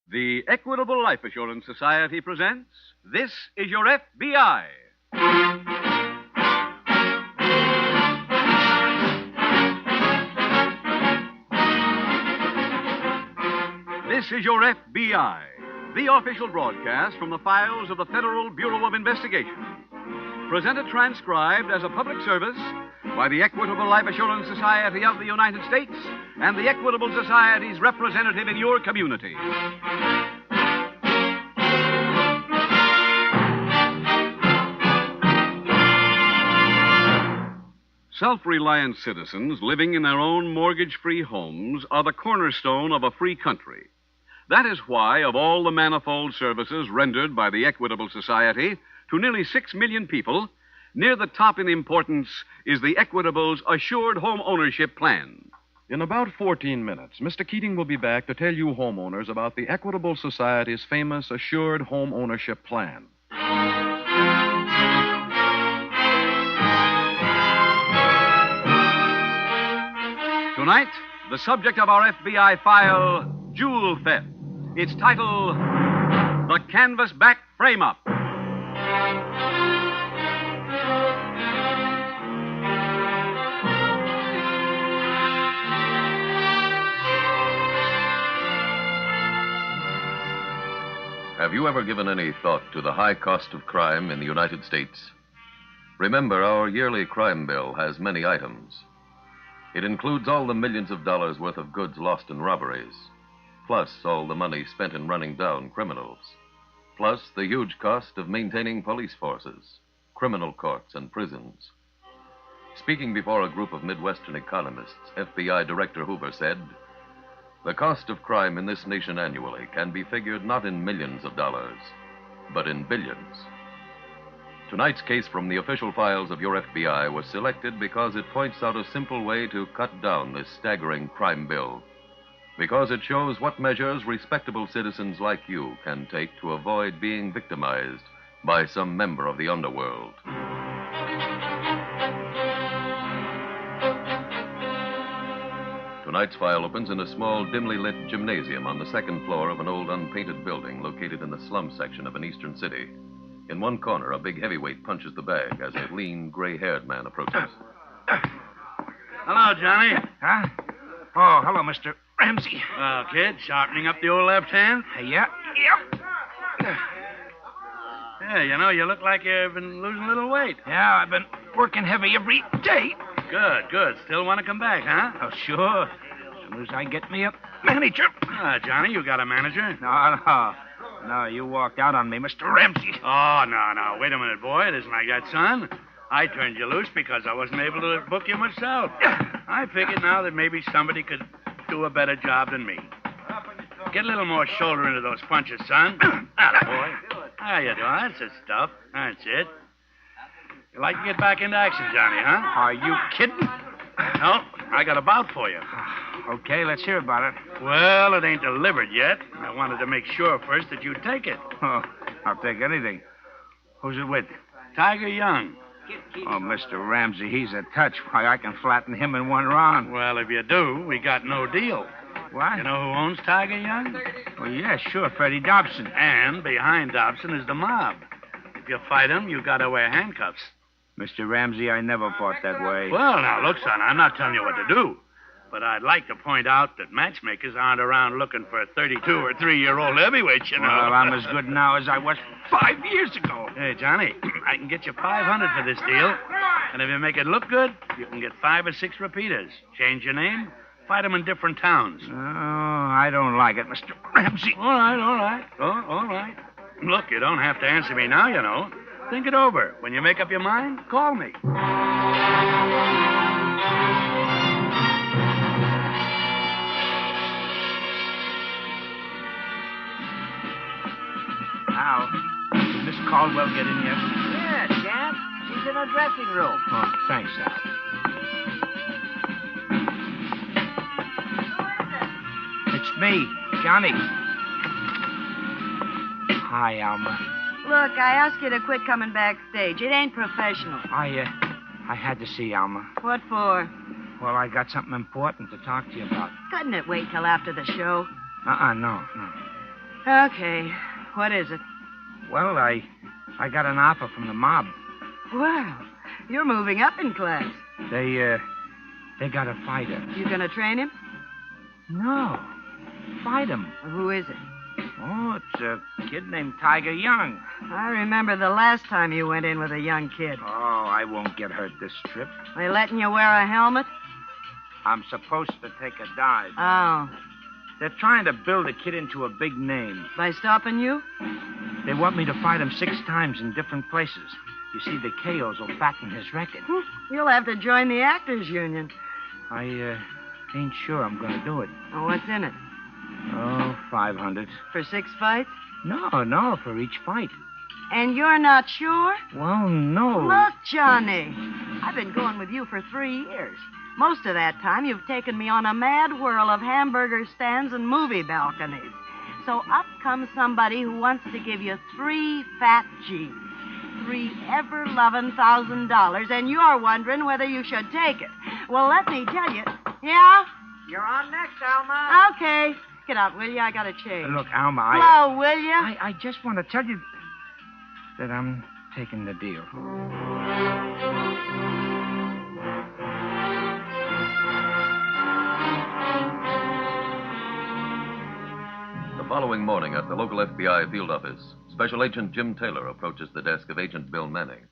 The Equitable Life Assurance Society presents This Is Your FBI. This is Your FBI, the official broadcast from the files of the Federal Bureau of Investigation. Presented transcribed as a public service by the Equitable Life Assurance Society of the United States and the Equitable Society's representative in your community. Self-reliant citizens living in their own mortgage-free homes are the cornerstone of a free country. That is why, of all the manifold services rendered by the Equitable Society to nearly 6 million people, near the top in importance is the Equitable's Assured Home Ownership Plan. In about 14 minutes, Mr. Keating will be back to tell you homeowners about the Equitable Society's famous Assured Home Ownership Plan. Tonight, the subject of our FBI file, Jewel Theft. Its title, The Canvasback Frame-Up. Have you ever given any thought to the high cost of crime in the United States? Remember, our yearly crime bill has many items. It includes all the millions of dollars worth of goods lost in robberies, plus all the money spent in running down criminals, plus the huge cost of maintaining police forces, criminal courts, and prisons. Speaking before a group of Midwestern economists, FBI Director Hoover said, "The cost of crime in this nation annually can be figured not in millions of dollars, but in billions." Tonight's case from the official files of your FBI was selected because it points out a simple way to cut down this staggering crime bill, because it shows what measures respectable citizens like you can take to avoid being victimized by some member of the underworld. Tonight's file opens in a small, dimly lit gymnasium on the second floor of an old unpainted building located in the slum section of an eastern city. In one corner, a big heavyweight punches the bag as a lean, gray-haired man approaches. Hello, Johnny. Huh? Oh, hello, Mr. Ramsey. Well, kid, sharpening up the old left hand? Yeah. Yep. Yeah, you look like you've been losing a little weight. Yeah, I've been working heavy every day. Good. Still want to come back, huh? Oh, sure. As soon as I get me a manager. Johnny, you got a manager? No, you walked out on me, Mr. Ramsey. Oh, no. Wait a minute, boy. It isn't like that, son. I turned you loose because I wasn't able to book you myself. I figured now that maybe somebody could do a better job than me. Get a little more shoulder into those punches, son. Attaboy. There you do. That's the stuff. That's it. You like to get back into action, Johnny, huh? Are you kidding? No, I got a bout for you. Okay, let's hear about it. Well, it ain't delivered yet. I wanted to make sure first that you'd take it. Oh, I'll take anything. Who's it with? Tiger Young. Oh, Mr. Ramsey, he's a touch. Why, I can flatten him in one round. Well, if you do, we got no deal. What? You know who owns Tiger Young? Well, yeah, sure, Freddie Dobson. And behind Dobson is the mob. If you fight him, you got to wear handcuffs. Mr. Ramsey, I never fought that way. Well, now, look, son, I'm not telling you what to do. But I'd like to point out that matchmakers aren't around looking for 32 or 3-year-old heavyweights, you know. Well, I'm as good now as I was 5 years ago. Hey, Johnny, I can get you $500 for this deal. And if you make it look good, you can get 5 or 6 repeaters. Change your name, fight them in different towns. Oh, I don't like it, Mr. Ramsey. All right. Oh, all right. Look, you don't have to answer me now, you know. Think it over. When you make up your mind, call me. Now, did Miss Caldwell get in yet? Yeah, Champ. She's in her dressing room. Oh, thanks, Al. It's me, Johnny. Hi, Alma. Look, I asked you to quit coming backstage. It ain't professional. I had to see Alma. What for? Well, I got something important to talk to you about. Couldn't it wait till after the show? No. Okay. What is it? Well, I got an offer from the mob. Well, you're moving up in class. They got a fighter. You gonna train him? No. Fight him. Who is it? Oh, it's a kid named Tiger Young. I remember the last time you went in with a young kid. Oh, I won't get hurt this trip. They letting you wear a helmet? I'm supposed to take a dive. Oh. They're trying to build a kid into a big name. By stopping you? They want me to fight him 6 times in different places. You see, the KOs will fatten his record. You'll have to join the Actors Union. I ain't sure I'm going to do it. Oh, what's in it? Oh, 500. For 6 fights? No, for each fight. And you're not sure? Well, no. Look, Johnny, I've been going with you for 3 years. Most of that time, you've taken me on a mad whirl of hamburger stands and movie balconies. So up comes somebody who wants to give you 3 fat G's. 3 ever-loving $1,000, and you're wondering whether you should take it. Well, let me tell you. Yeah? You're on next, Alma. Okay. Get out, will you? I gotta change. Look, Alma, Hello, will you? I just want to tell you that I'm taking the deal. The following morning at the local FBI field office, Special Agent Jim Taylor approaches the desk of Agent Bill Manning.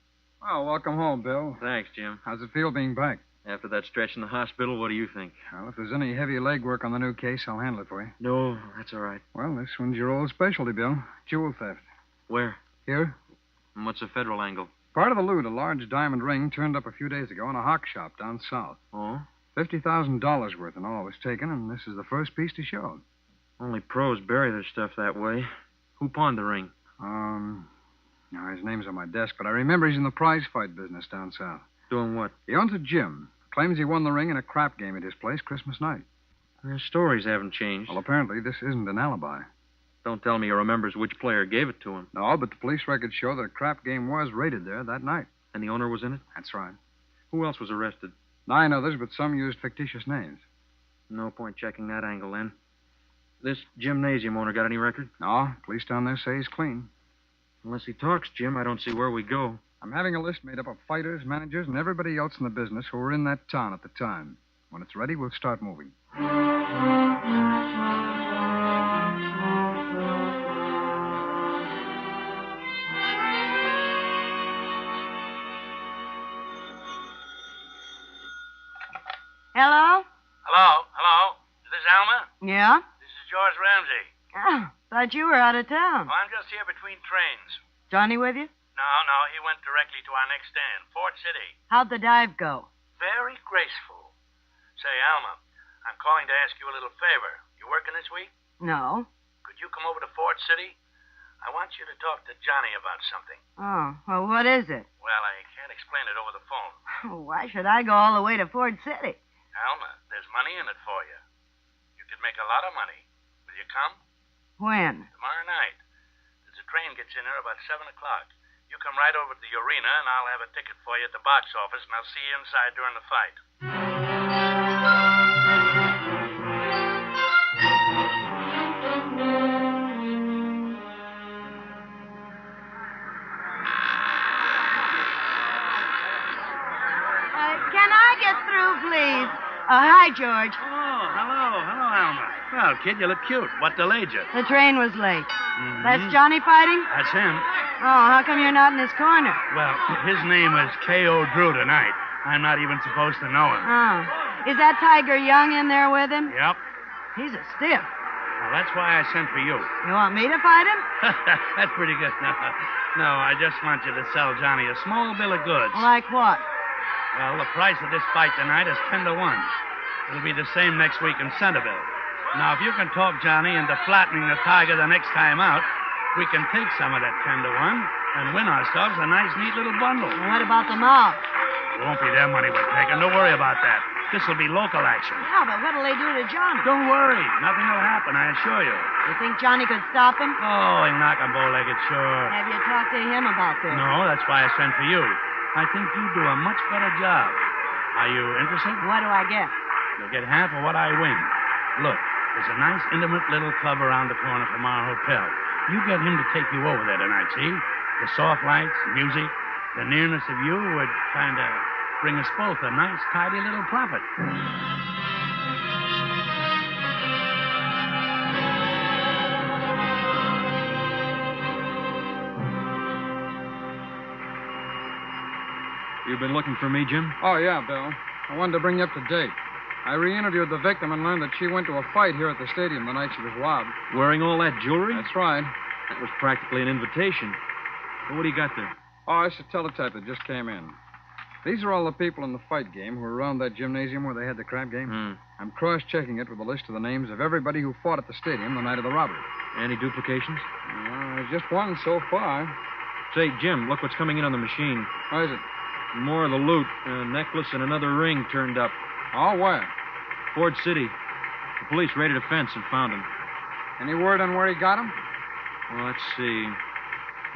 Oh, welcome home, Bill. Thanks, Jim. How's it feel being back? After that stretch in the hospital, what do you think? Well, if there's any heavy legwork on the new case, I'll handle it for you. No, that's all right. Well, this one's your old specialty, Bill. Jewel theft. Where? Here. And what's the federal angle? Part of the loot, a large diamond ring, turned up a few days ago in a hawk shop down south. Oh? $50,000 worth in all was taken, and this is the first piece to show. Only pros bury their stuff that way. Who pawned the ring? Now, his name's on my desk, but I remember he's in the prize fight business down south. Doing what? He owns a gym. Claims he won the ring in a crap game at his place Christmas night. Their stories haven't changed. Well, apparently this isn't an alibi. Don't tell me he remembers which player gave it to him. No, but the police records show that a crap game was raided there that night. And the owner was in it? That's right. Who else was arrested? 9 others, but some used fictitious names. No point checking that angle, then. This gymnasium owner got any record? No, police down there say he's clean. Unless he talks, Jim, I don't see where we go. I'm having a list made up of fighters, managers, and everybody else in the business who were in that town at the time. When it's ready, we'll start moving. Hello? Hello? Is this Alma? Yeah? This is George Ramsey. Oh, thought you were out of town. Oh, I'm just here between trains. Johnny with you? No, he went directly to our next stand, Fort City. How'd the dive go? Very graceful. Say, Alma, I'm calling to ask you a little favor. You working this week? No. Could you come over to Fort City? I want you to talk to Johnny about something. Oh, well, what is it? Well, I can't explain it over the phone. Why should I go all the way to Ford City? Alma, there's money in it for you. You could make a lot of money. Will you come? When? Tomorrow night. There's a train gets in here about 7 o'clock. You come right over to the arena, and I'll have a ticket for you at the box office, and I'll see you inside during the fight. Can I get through, please? Hi, George. Oh, hello, Alma. Well, kid, you look cute. What delayed you? The train was late. That's Johnny fighting? That's him. Oh, how come you're not in his corner? Well, his name is K.O. Drew tonight. I'm not even supposed to know him. Oh. Is that Tiger Young in there with him? Yep. He's a stiff. Well, that's why I sent for you. You want me to fight him? That's pretty good. No, I just want you to sell Johnny a small bill of goods. Like what? Well, the price of this fight tonight is 10 to 1. It'll be the same next week in Centerville. Now, if you can talk Johnny into flattening the Tiger the next time out, we can take some of that 10 to 1 and win ourselves a nice, neat little bundle. And what about the mob? It won't be their money we're taking. Don't worry about that. This will be local action. Yeah, but what'll they do to Johnny? Don't worry. Nothing will happen, I assure you. You think Johnny could stop him? Oh, he'll knock him bow-legged, sure. Have you talked to him about this? No, that's why I sent for you. I think you do a much better job. Are you interested? What do I get? You'll get half of what I win. Look, There's a nice, intimate little club around the corner from our hotel. You get him to take you over there tonight, see? The soft lights, music, the nearness of you would kind of bring us both a nice, tidy little profit. You've been looking for me, Jim? Oh, yeah, Bill. I wanted to bring you up to date. I re-interviewed the victim and learned that she went to a fight here at the stadium the night she was robbed. Wearing all that jewelry? That's right. That was practically an invitation. Well, what do you got there? Oh, it's a teletype that just came in. These are all the people in the fight game who were around that gymnasium where they had the crab game. I'm cross-checking it with a list of the names of everybody who fought at the stadium the night of the robbery. Any duplications? Just one so far. Say, Jim, look what's coming in on the machine. What is it? More of the loot. A necklace and another ring turned up. Oh, where? Ford City. The police raided a fence and found him. Any word on where he got him? Well, let's see.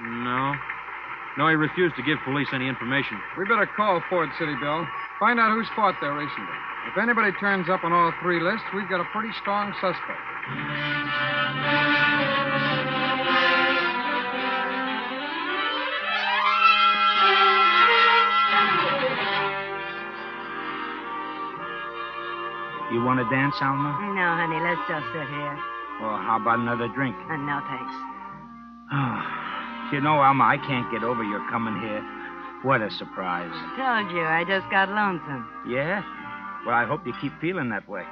No, he refused to give police any information. We better call Ford City, Bill. Find out who's fought there recently. If anybody turns up on all three lists, we've got a pretty strong suspect. You want to dance, Alma? No, honey, let's just sit here. Well, how about another drink? No, thanks. You know, Alma, I can't get over your coming here. What a surprise. I told you, I just got lonesome. Yeah? Well, I hope you keep feeling that way.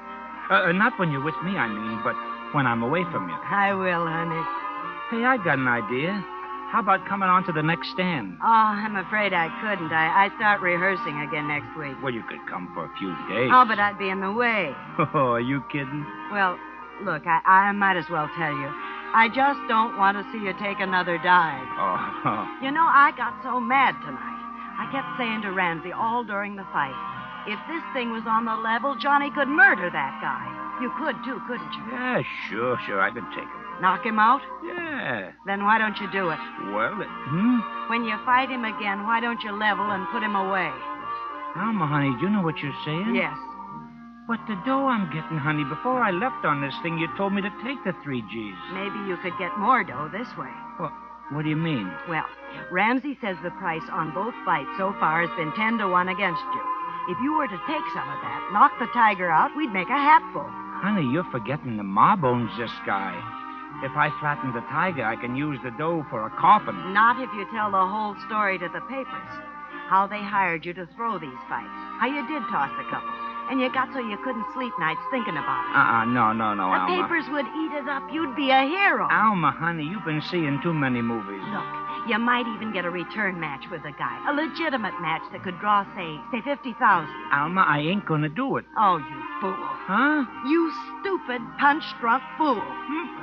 Not when you're with me, I mean, but when I'm away from you. I will, honey. Hey, I got an idea. How about coming on to the next stand? Oh, I'm afraid I couldn't. I start rehearsing again next week. Well, you could come for a few days. Oh, but I'd be in the way. Oh, are you kidding? Well, look, I might as well tell you. I just don't want to see you take another dive. Oh. You know, I got so mad tonight. I kept saying to Ramsey all during the fight, if this thing was on the level, Johnny could murder that guy. You could, too, couldn't you? Yeah, sure, I could take him. Knock him out? Yeah. Then why don't you do it? Well, When you fight him again, why don't you level and put him away? Alma, honey, do you know what you're saying? Yes. But the dough I'm getting, honey, before I left on this thing, you told me to take the 3 Gs. Maybe you could get more dough this way. What do you mean? Well, Ramsey says the price on both fights so far has been 10 to 1 against you. If you were to take some of that, knock the tiger out, we'd make a hatful. Honey, you're forgetting the mob owns this guy. If I flatten the tiger, I can use the dough for a coffin. Not if you tell the whole story to the papers. How they hired you to throw these fights. How you did toss a couple. And you got so you couldn't sleep nights thinking about it. No, The Alma. papers would eat it up. You'd be a hero. Alma, honey, you've been seeing too many movies. Look, you might even get a return match with a guy. A legitimate match that could draw, say 50,000. Alma, I ain't gonna do it. Oh, you fool. Huh? You stupid, punch-drunk fool.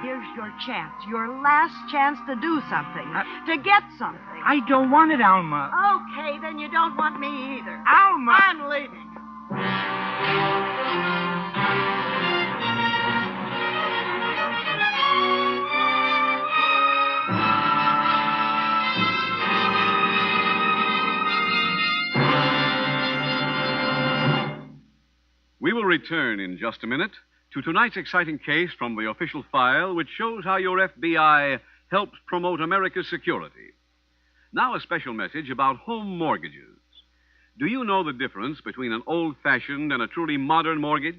Here's your chance, your last chance to do something, to get something. I don't want it, Alma. Okay, then you don't want me either. Alma! I'm leaving. We will return in just a minute to tonight's exciting case from the official file, which shows how your FBI helps promote America's security. Now, a special message about home mortgages. Do you know the difference between an old-fashioned and a truly modern mortgage?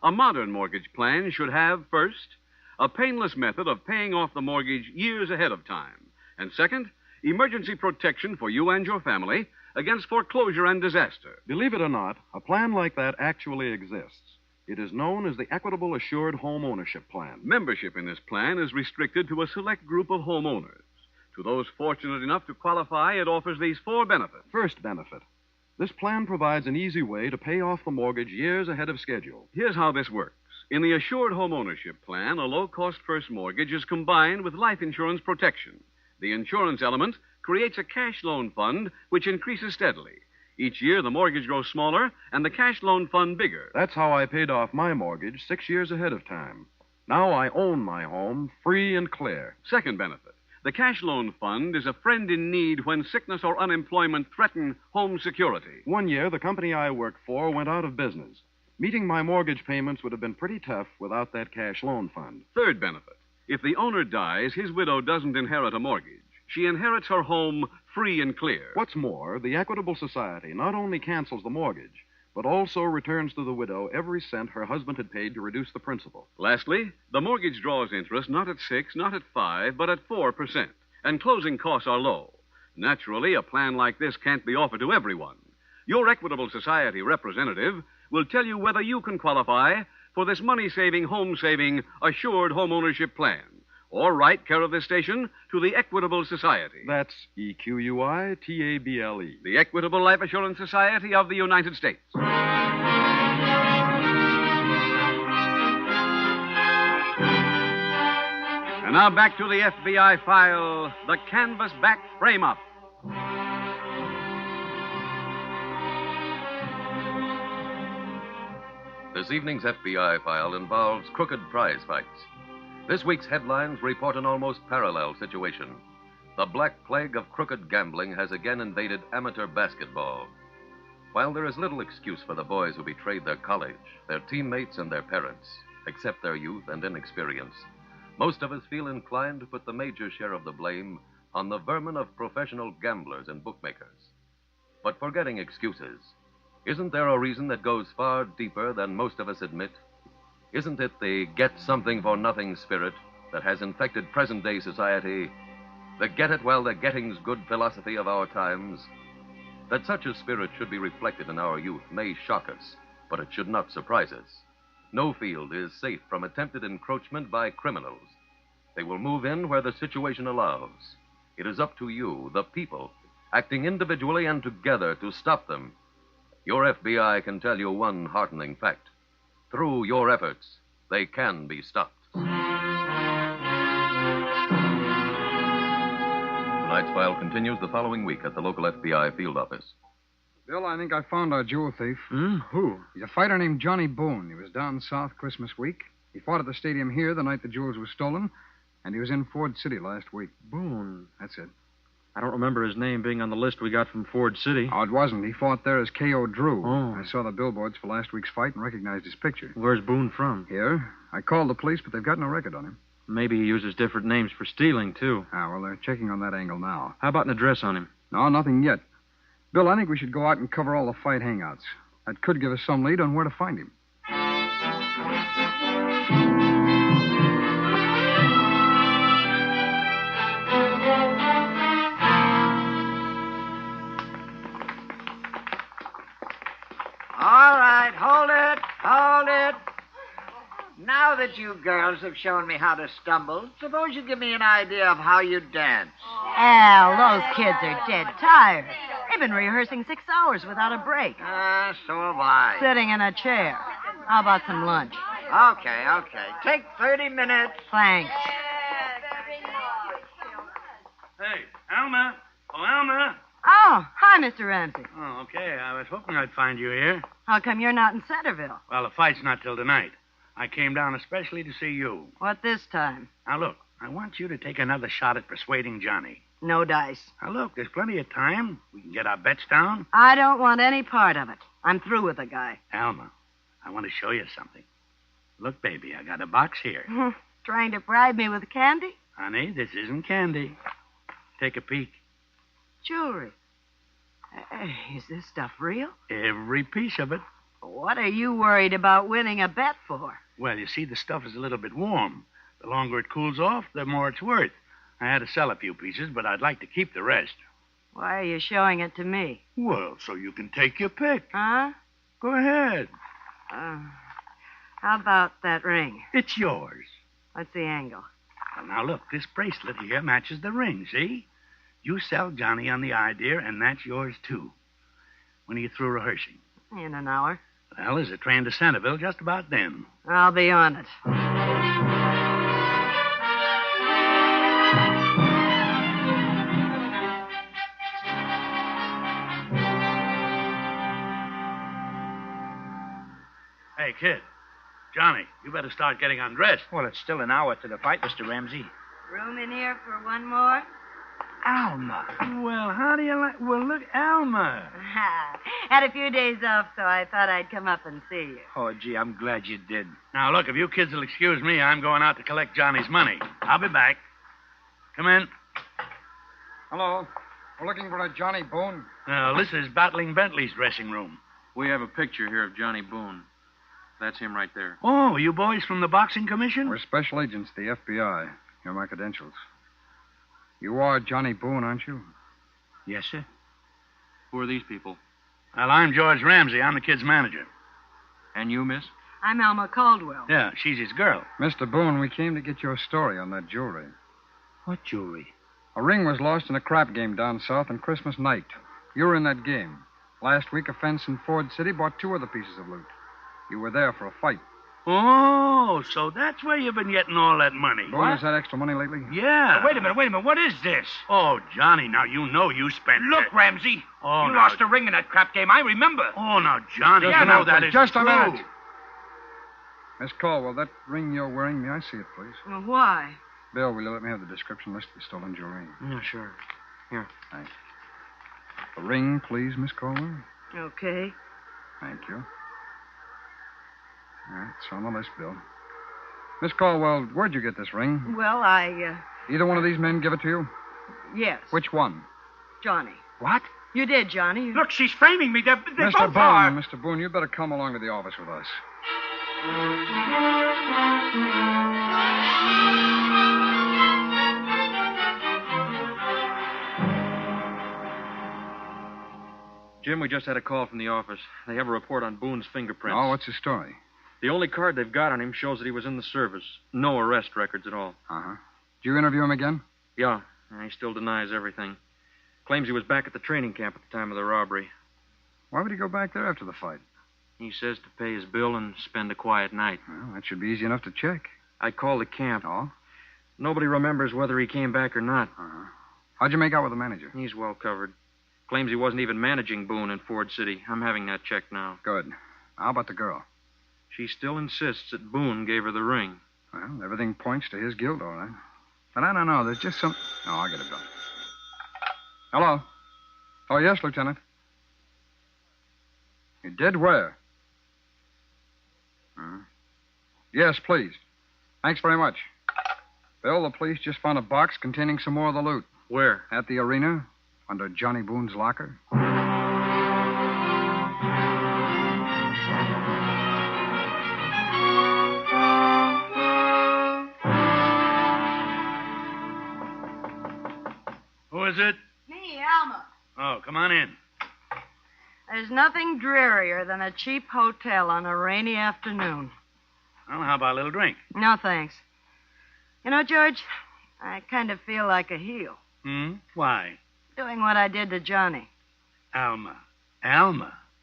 A modern mortgage plan should have, first, a painless method of paying off the mortgage years ahead of time. And second, emergency protection for you and your family against foreclosure and disaster. Believe it or not, a plan like that actually exists. It is known as the Equitable Assured Home Ownership Plan. Membership in this plan is restricted to a select group of homeowners. To those fortunate enough to qualify, it offers these 4 benefits. First benefit. This plan provides an easy way to pay off the mortgage years ahead of schedule. Here's how this works. In the Assured Home Ownership Plan, a low-cost first mortgage is combined with life insurance protection. The insurance element creates a cash loan fund which increases steadily. Each year, the mortgage grows smaller and the cash loan fund bigger. That's how I paid off my mortgage 6 years ahead of time. Now I own my home free and clear. Second benefit. The cash loan fund is a friend in need when sickness or unemployment threaten home security. 1 year, the company I worked for went out of business. Meeting my mortgage payments would have been pretty tough without that cash loan fund. Third benefit. If the owner dies, his widow doesn't inherit a mortgage. She inherits her home free and clear. What's more, the Equitable Society not only cancels the mortgage, but also returns to the widow every cent her husband had paid to reduce the principal. Lastly, the mortgage draws interest not at 6, not at 5, but at 4%. And closing costs are low. Naturally, a plan like this can't be offered to everyone. Your Equitable Society representative will tell you whether you can qualify for this money-saving, home-saving, assured homeownership plan. Or write care of this station to the Equitable Society. That's EQUITABLE. The Equitable Life Assurance Society of the United States. And now back to the FBI file, the Canvasback Frame-Up. This evening's FBI file involves crooked prize fights. This week's headlines report an almost parallel situation. The black plague of crooked gambling has again invaded amateur basketball. While there is little excuse for the boys who betrayed their college, their teammates, and their parents, except their youth and inexperience, most of us feel inclined to put the major share of the blame on the vermin of professional gamblers and bookmakers. But forgetting excuses, isn't there a reason that goes far deeper than most of us admit? Isn't it the get-something-for-nothing spirit that has infected present-day society, the get-it-while-the-getting's-good philosophy of our times? That such a spirit should be reflected in our youth may shock us, but it should not surprise us. No field is safe from attempted encroachment by criminals. They will move in where the situation allows. It is up to you, the people, acting individually and together to stop them. Your FBI can tell you one heartening fact. Through your efforts, they can be stopped. Tonight's file continues the following week at the local FBI field office. Bill, I think I found our jewel thief. Who? He's a fighter named Johnny Boone. He was down south Christmas week. He fought at the stadium here the night the jewels were stolen, and he was in Ford City last week. Boone. That's it. I don't remember his name being on the list we got from Ford City. Oh, it wasn't. He fought there as K.O. Drew. Oh. I saw the billboards for last week's fight and recognized his picture. Where's Boone from? Here. I called the police, but they've got no record on him. Maybe he uses different names for stealing, too. Well, they're checking on that angle now. How about an address on him? No, nothing yet. Bill, I think we should go out and cover all the fight hangouts. That could give us some lead on where to find him. All right, hold it. Now that you girls have shown me how to stumble, suppose you give me an idea of how you dance. Al, those kids are dead tired. They've been rehearsing 6 hours without a break. So have I. Sitting in a chair. How about some lunch? Okay. Take 30 minutes. Thanks. Hey, Alma. Oh, Alma. Oh, hi, Mr. Ramsey. Oh, okay. I was hoping I'd find you here. How come you're not in Centerville? Well, the fight's not till tonight. I came down especially to see you. What this time? Now, look, I want you to take another shot at persuading Johnny. No dice. Now, look, there's plenty of time. We can get our bets down. I don't want any part of it. I'm through with the guy. Alma, I want to show you something. Look, baby, I got a box here. Trying to bribe me with candy? Honey, this isn't candy. Take a peek. Jewelry. Is this stuff real? Every piece of it. What are you worried about winning a bet for? Well, you see, the stuff is a little bit warm. The longer it cools off, the more it's worth. I had to sell a few pieces, but I'd like to keep the rest. Why are you showing it to me? Well, so you can take your pick. Huh? Go ahead. How about that ring? It's yours. What's the angle? Well, now, look, this bracelet here matches the ring, see? You sell Johnny on the idea, and that's yours, too. When are you through rehearsing? In an hour. Well, there's a train to Centerville just about then. I'll be on it. Hey, kid. Johnny, you better start getting undressed. Well, it's still an hour to the fight, Mr. Ramsey. Room in here for one more? Alma. Well, how do you like... Well, look, Alma. Had a few days off, so I thought I'd come up and see you. Oh, gee, I'm glad you did. Now, look, if you kids will excuse me, I'm going out to collect Johnny's money. I'll be back. Come in. Hello. We're looking for a Johnny Boone. This is Battling Bentley's dressing room. We have a picture here of Johnny Boone. That's him right there. Oh, you boys from the Boxing Commission? We're special agents, the FBI. Here are my credentials. You are Johnny Boone, aren't you? Yes, sir. Who are these people? Well, I'm George Ramsey. I'm the kid's manager. And you, miss? I'm Alma Caldwell. Yeah, she's his girl. Mr. Boone, we came to get your story on that jewelry. What jewelry? A ring was lost in a crap game down south on Christmas night. You were in that game. Last week, a fence in Ford City bought 2 other pieces of loot. You were there for a fight. Oh, so that's where you've been getting all that money. Boone, has had extra money lately? Yeah. Wait a minute. What is this? Oh, Johnny, now you know you spent Look, it. Ramsey. Oh, you no. lost a ring in that crap game. I remember. Oh, now, Johnny, Just you a know minute, that please. is Just a true. minute. Miss Caldwell, that ring you're wearing, may I see it, please? Well, why? Bill, will you let me have the description list of the stolen jewelry? Yeah, sure. Here. Thanks. The ring, please, Miss Caldwell. Okay. Thank you. All right, it's on the list, Bill. Miss Caldwell, where'd you get this ring? Well, Either one of these men give it to you? yes. Which one? Johnny. What? You did, Johnny. Look, she's framing me. They Mr. both Boone, are. Mr. Boone, you better come along to the office with us. Jim, we just had a call from the office. They have a report on Boone's fingerprints. Oh, what's his story? The only card they've got on him shows that he was in the service. No arrest records at all. Uh-huh. Did you interview him again? Yeah, he still denies everything. Claims he was back at the training camp at the time of the robbery. Why would he go back there after the fight? He says to pay his bill and spend a quiet night. Well, that should be easy enough to check. I called the camp. Oh? Nobody remembers whether he came back or not. Uh-huh. How'd you make out with the manager? He's well covered. Claims he wasn't even managing Boone in Ford City. I'm having that checked now. Good. How about the girl? She still insists that Boone gave her the ring. Well, everything points to his guilt, all right. But I don't know. There's just some... Oh, I'll get it done. Hello? Oh, yes, Lieutenant. You did where? Yes, please. Thanks very much. Bill, the police just found a box containing some more of the loot. Where? At the arena, under Johnny Boone's locker. Who is it? Me, Alma. Oh, come on in. There's nothing drearier than a cheap hotel on a rainy afternoon. Well, how about a little drink? No, thanks. You know, George, I kind of feel like a heel. Why? Doing what I did to Johnny. Alma,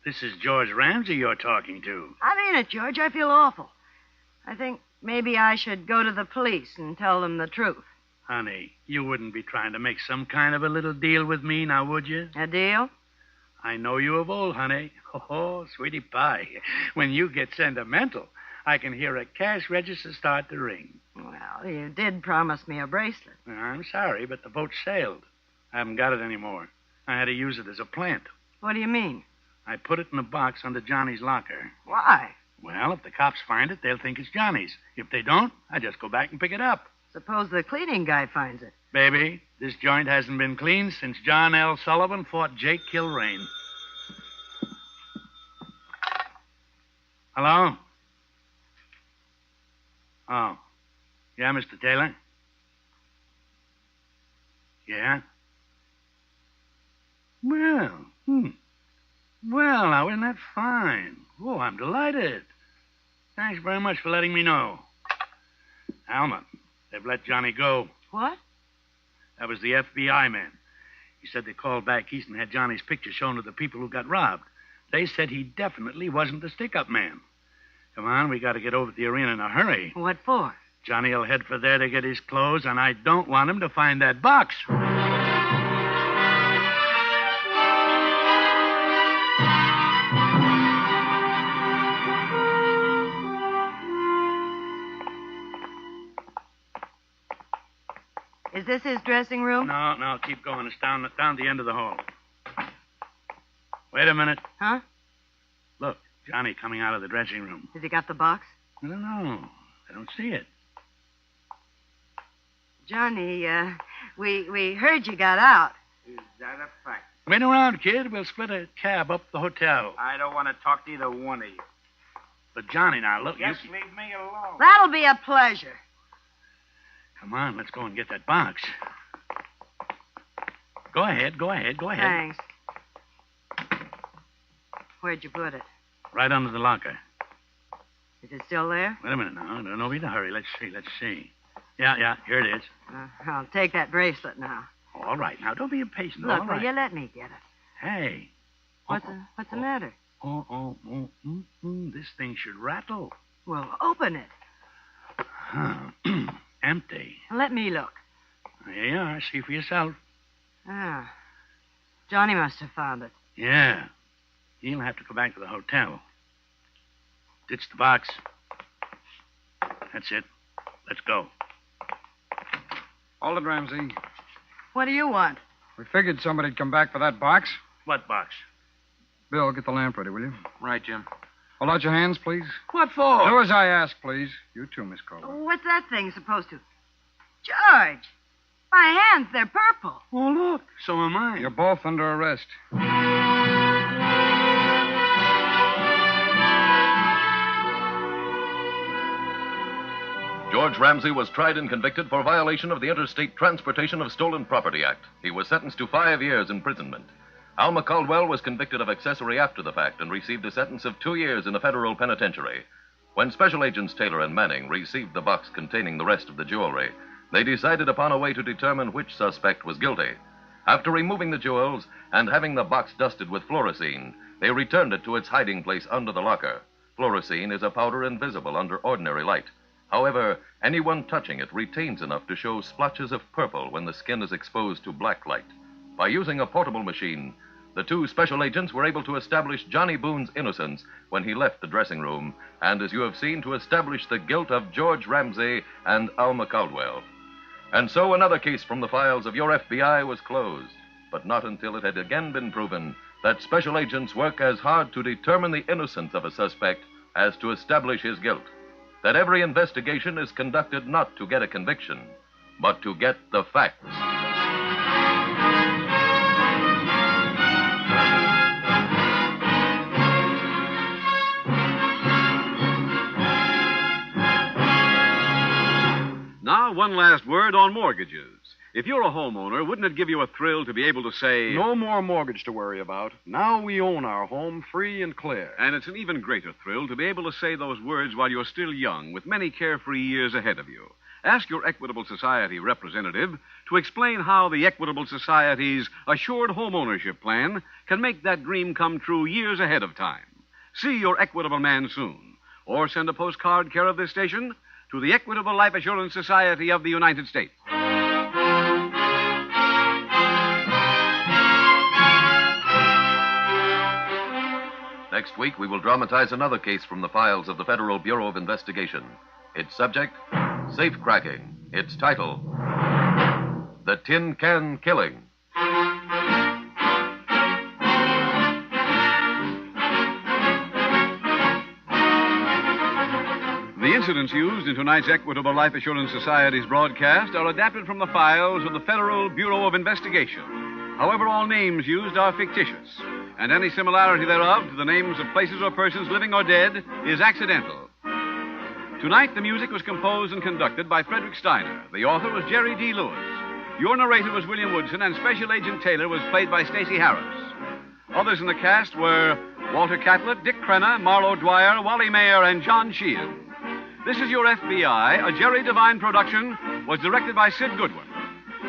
this is George Ramsey you're talking to. I mean it, George. I feel awful. I think maybe I should go to the police and tell them the truth. Honey, you wouldn't be trying to make some kind of a little deal with me, now would you? A deal? I know you of old, honey. Oh, sweetie pie. When you get sentimental, I can hear a cash register start to ring. Well, you did promise me a bracelet. I'm sorry, but the boat sailed. I haven't got it anymore. I had to use it as a plant. What do you mean? I put it in a box under Johnny's locker. Why? Well, if the cops find it, they'll think it's Johnny's. If they don't, I just go back and pick it up. Suppose the cleaning guy finds it. Baby, this joint hasn't been cleaned since John L. Sullivan fought Jake Kilrain. Hello? Oh. Yeah, Mr. Taylor? Yeah? Well, Well, now, isn't that fine? Oh, I'm delighted. Thanks very much for letting me know. Alma, they've let Johnny go. What? That was the FBI man. He said they called back east and had Johnny's picture shown to the people who got robbed. They said he definitely wasn't the stick-up man. Come on, we got to get over to the arena in a hurry. What for? Johnny will head for there to get his clothes, and I don't want him to find that box. Is this his dressing room? No, keep going. It's down the end of the hall. Wait a minute. Huh? Look, Johnny coming out of the dressing room. Has he got the box? I don't know. I don't see it. Johnny, we heard you got out. Is that a fact? Wait around, kid. We'll split a cab up the hotel. I don't want to talk to either one of you. But, Johnny, now, look. Just leave me alone. That'll be a pleasure. Come on, let's go and get that box. Go ahead. Thanks. Where'd you put it? Right under the locker. Is it still there? Wait a minute now. No need to hurry. Let's see. Yeah, here it is. I'll take that bracelet now. All right. Now, don't be impatient. Look, All right. will you let me get it? Hey. What's the matter? This thing should rattle. Well, open it. Empty. Let me look. Here you are. See for yourself. Ah. Johnny must have found it. Yeah. He'll have to go back to the hotel. Ditch the box. That's it. Let's go. Hold it, Ramsey. What do you want? We figured somebody'd come back for that box. What box? Bill, get the lamp ready, will you? Right, Jim. Hold out your hands, please. What for? Do as I ask, please. You too, Miss Culver. What's that thing supposed to? George! My hands, they're purple. Oh, look. So am I. You're both under arrest. George Ramsey was tried and convicted for violation of the Interstate Transportation of Stolen Property Act. He was sentenced to 5 years imprisonment. Alma Caldwell was convicted of accessory after the fact and received a sentence of 2 years in a federal penitentiary. When Special Agents Taylor and Manning received the box containing the rest of the jewelry, they decided upon a way to determine which suspect was guilty. After removing the jewels and having the box dusted with fluorescein, they returned it to its hiding place under the locker. Fluorescein is a powder invisible under ordinary light. However, anyone touching it retains enough to show splotches of purple when the skin is exposed to black light. By using a portable machine, the two special agents were able to establish Johnny Boone's innocence when he left the dressing room, and as you have seen, to establish the guilt of George Ramsey and Alma Caldwell. And so another case from the files of your FBI was closed, but not until it had again been proven that special agents work as hard to determine the innocence of a suspect as to establish his guilt. That every investigation is conducted not to get a conviction, but to get the facts. Now, one last word on mortgages. If you're a homeowner, wouldn't it give you a thrill to be able to say... No more mortgage to worry about. Now we own our home free and clear. And it's an even greater thrill to be able to say those words while you're still young, with many carefree years ahead of you. Ask your Equitable Society representative to explain how the Equitable Society's Assured Home Ownership Plan can make that dream come true years ahead of time. See your Equitable man soon. Or send a postcard care of this station to the Equitable Life Assurance Society of the United States. Next week, we will dramatize another case from the files of the Federal Bureau of Investigation. Its subject, safecracking. Its title, The Tin Can Killing. The incidents used in tonight's Equitable Life Assurance Society's broadcast are adapted from the files of the Federal Bureau of Investigation. However, all names used are fictitious, and any similarity thereof to the names of places or persons living or dead is accidental. Tonight, the music was composed and conducted by Frederick Steiner. The author was Jerry D. Lewis. Your narrator was William Woodson, and Special Agent Taylor was played by Stacey Harris. Others in the cast were Walter Catlett, Dick Crenna, Marlo Dwyer, Wally Mayer, and John Sheehan. This is Your FBI, a Jerry Devine production, was directed by Sid Goodwin.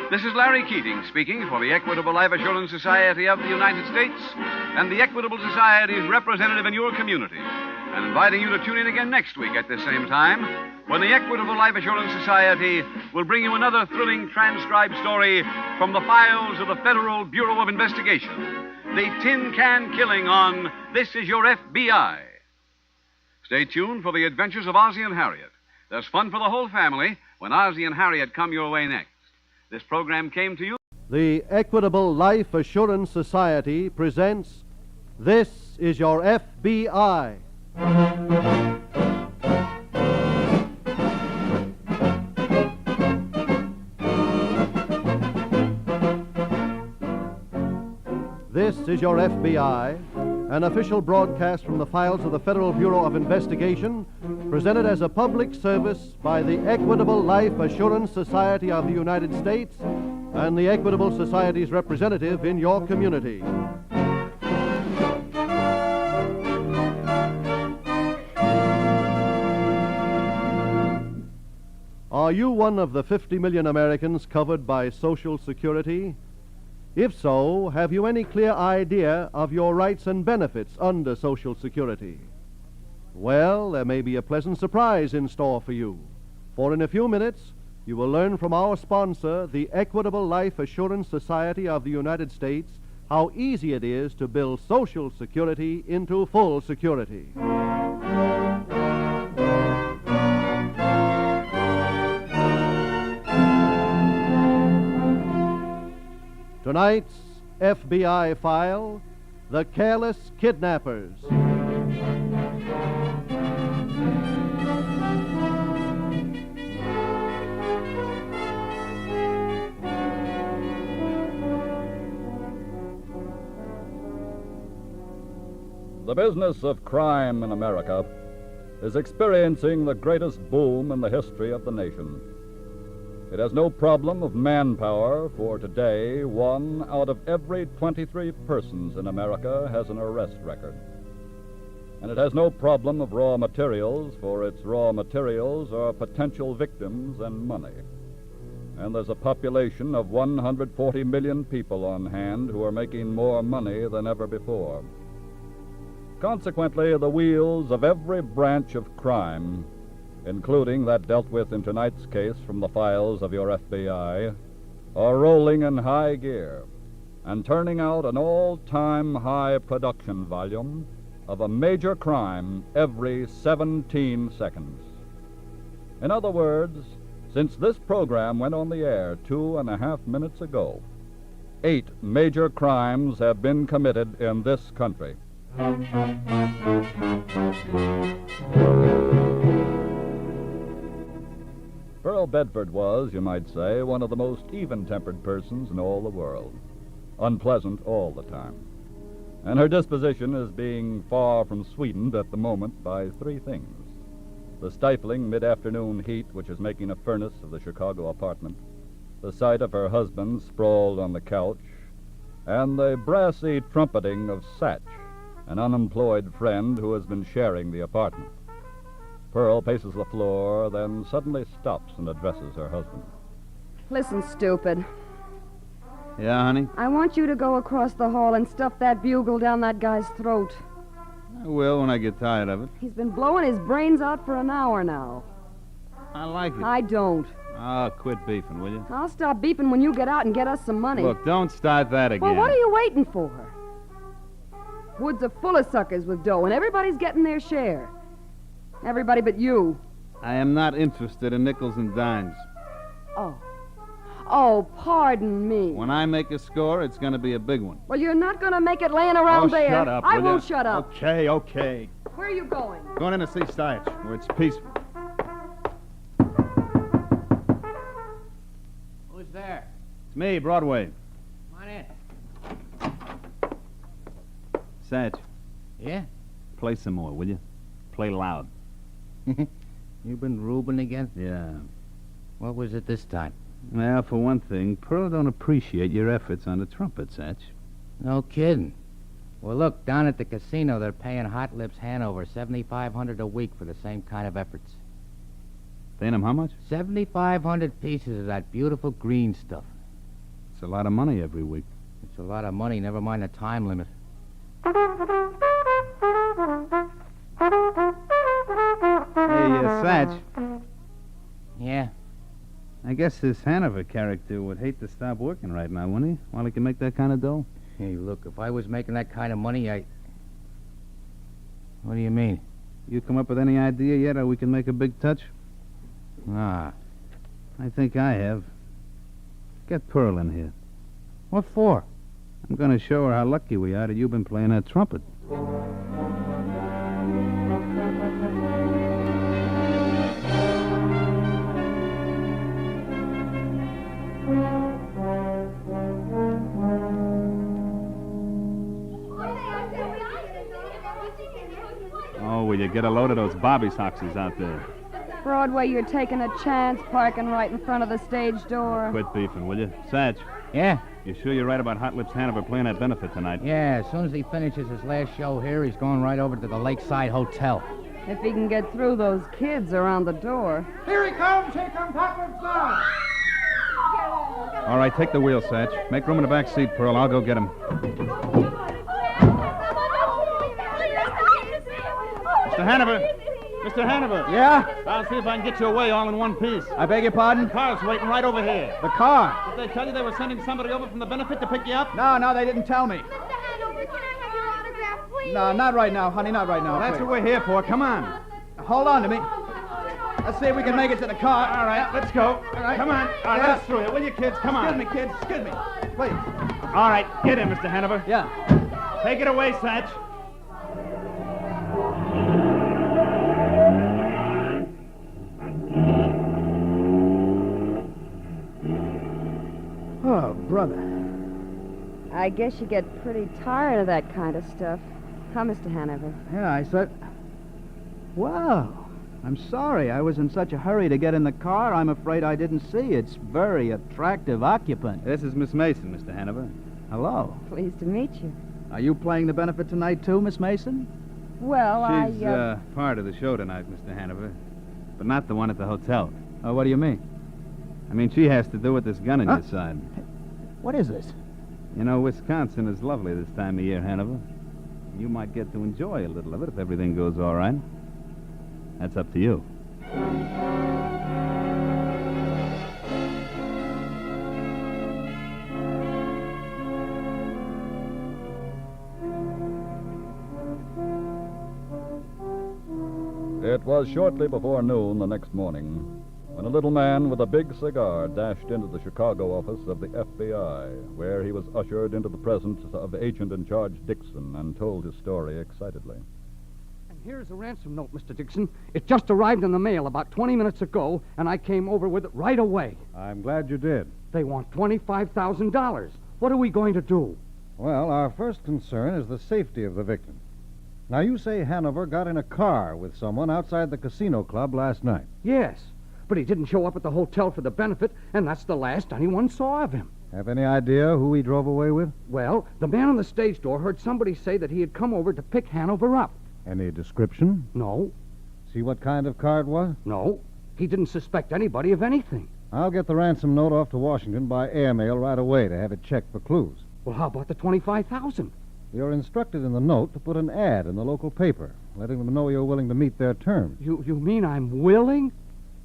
This is Larry Keating speaking for the Equitable Life Assurance Society of the United States and the Equitable Society's representative in your community, and inviting you to tune in again next week at this same time when the Equitable Life Assurance Society will bring you another thrilling transcribed story from the files of the Federal Bureau of Investigation, The Tin Can Killing on This Is Your FBI. Stay tuned for the adventures of Ozzie and Harriet. There's fun for the whole family when Ozzie and Harriet come your way next. This program came to you. The Equitable Life Assurance Society presents This is Your FBI. This is Your FBI, an official broadcast from the files of the Federal Bureau of Investigation, presented as a public service by the Equitable Life Assurance Society of the United States and the Equitable Society's representative in your community. Are you one of the 50 million Americans covered by Social Security? If so, have you any clear idea of your rights and benefits under Social Security? Well, there may be a pleasant surprise in store for you, for in a few minutes, you will learn from our sponsor, the Equitable Life Assurance Society of the United States, how easy it is to build Social Security into full security. Tonight's FBI file, The Careless Kidnappers. The business of crime in America is experiencing the greatest boom in the history of the nation. It has no problem of manpower, for today, 1 out of every 23 persons in America has an arrest record. And it has no problem of raw materials, for its raw materials are potential victims and money. And there's a population of 140 million people on hand who are making more money than ever before. Consequently, the wheels of every branch of crime, including that dealt with in tonight's case from the files of your FBI, are rolling in high gear and turning out an all-time high production volume of a major crime every 17 seconds. In other words, since this program went on the air 2.5 minutes ago, 8 major crimes have been committed in this country. Pearl Bedford was, you might say, one of the most even-tempered persons in all the world. Unpleasant all the time. And her disposition is being far from sweetened at the moment by 3 things. The stifling mid-afternoon heat which is making a furnace of the Chicago apartment, the sight of her husband sprawled on the couch, and the brassy trumpeting of Satch, an unemployed friend who has been sharing the apartment. Pearl paces the floor, then suddenly stops and addresses her husband. Listen, stupid. Yeah, honey? I want you to go across the hall and stuff that bugle down that guy's throat. I will when I get tired of it. He's been blowing his brains out for an hour now. I like it. I don't. Oh, quit beefing, will you? I'll stop beefing when you get out and get us some money. Look, don't start that again. Well, what are you waiting for? Woods are full of suckers with dough, and everybody's getting their share. Everybody but you. I am not interested in nickels and dimes. Oh, pardon me. When I make a score, it's going to be a big one. Well, you're not going to make it laying around there. Shut up, I will won't ya? shut up. Okay. Where are you going? Going in to see Stiach, where it's peaceful. Who's there? It's me, Broadway. Come on in. Satch, Yeah? play some more, will you? Play loud. You've been rubing again? Yeah. What was it this time? Well, for one thing, Pearl don't appreciate your efforts on the trumpet, Satch. No kidding. Well, look, down at the casino, they're paying Hot Lips Hanover $7,500 a week for the same kind of efforts. Paying him how much? 7,500 pieces of that beautiful green stuff. It's a lot of money every week. It's a lot of money, never mind the time limit. Hey, Satch. Yeah? I guess this Hanover character would hate to stop working right now, wouldn't he? While he can make that kind of dough? Hey, look, if I was making that kind of money, What do you mean? You come up with any idea yet how we can make a big touch? Ah. I think I have. Get Pearl in here. What for? I'm going to show her how lucky we are that you've been playing that trumpet. Oh, will you get a load of those Bobby Soxies out there? Broadway, you're taking a chance parking right in front of the stage door. Quit beefing, will you? Satch. Yeah? You sure you're right about Hot Lips Hanover playing that benefit tonight? Yeah, as soon as he finishes his last show here, he's going right over to the Lakeside Hotel. If he can get through those kids around the door. Here he comes Hot Lips now. All right, take the wheel, Satch. Make room in the back seat, Pearl. I'll go get him. Mr. Hanover! Mr. Hanover! Yeah? I'll see if I can get you away all in one piece. I beg your pardon? The car's waiting right over here. The car? Did they tell you they were sending somebody over from the benefit to pick you up? No, they didn't tell me. Mr. Hanover, can I have your autograph, please? No, not right now, honey, not right now. That's what we're here for. Come on. Hold on to me. Let's see if we can make it to the car. All right, let's go. All right. Come on. All right, let us through here, will you, kids? Come on. Excuse me, kids. Excuse me. Please. All right, get in, Mr. Hanover. Yeah. Take it away, Satch. Oh, brother. I guess you get pretty tired of that kind of stuff. Huh, Mr. Hanover? Yeah, I said... Well, I'm sorry. I was in such a hurry to get in the car, I'm afraid I didn't see its very attractive occupant. This is Miss Mason, Mr. Hanover. Hello. Pleased to meet you. Are you playing the benefit tonight, too, Miss Mason? Well, She's part of the show tonight, Mr. Hanover. But not the one at the hotel. Oh, what do you mean? I mean, she has to do with this gun in your side. What is this? You know, Wisconsin is lovely this time of year, Hanover. You might get to enjoy a little of it if everything goes all right. That's up to you. It was shortly before noon the next morning when a little man with a big cigar dashed into the Chicago office of the FBI, where he was ushered into the presence of Agent in Charge Dixon and told his story excitedly. And here's a ransom note, Mr. Dixon. It just arrived in the mail about 20 minutes ago, and I came over with it right away. I'm glad you did. They want $25,000. What are we going to do? Well, our first concern is the safety of the victim. Now, you say Hanover got in a car with someone outside the casino club last night. Yes, but he didn't show up at the hotel for the benefit, and that's the last anyone saw of him. Have any idea who he drove away with? Well, the man on the stage door heard somebody say that he had come over to pick Hanover up. Any description? No. See what kind of car it was? No. He didn't suspect anybody of anything. I'll get the ransom note off to Washington by airmail right away to have it checked for clues. Well, how about the $25,000? You're instructed in the note to put an ad in the local paper, letting them know you're willing to meet their terms. You mean I'm willing?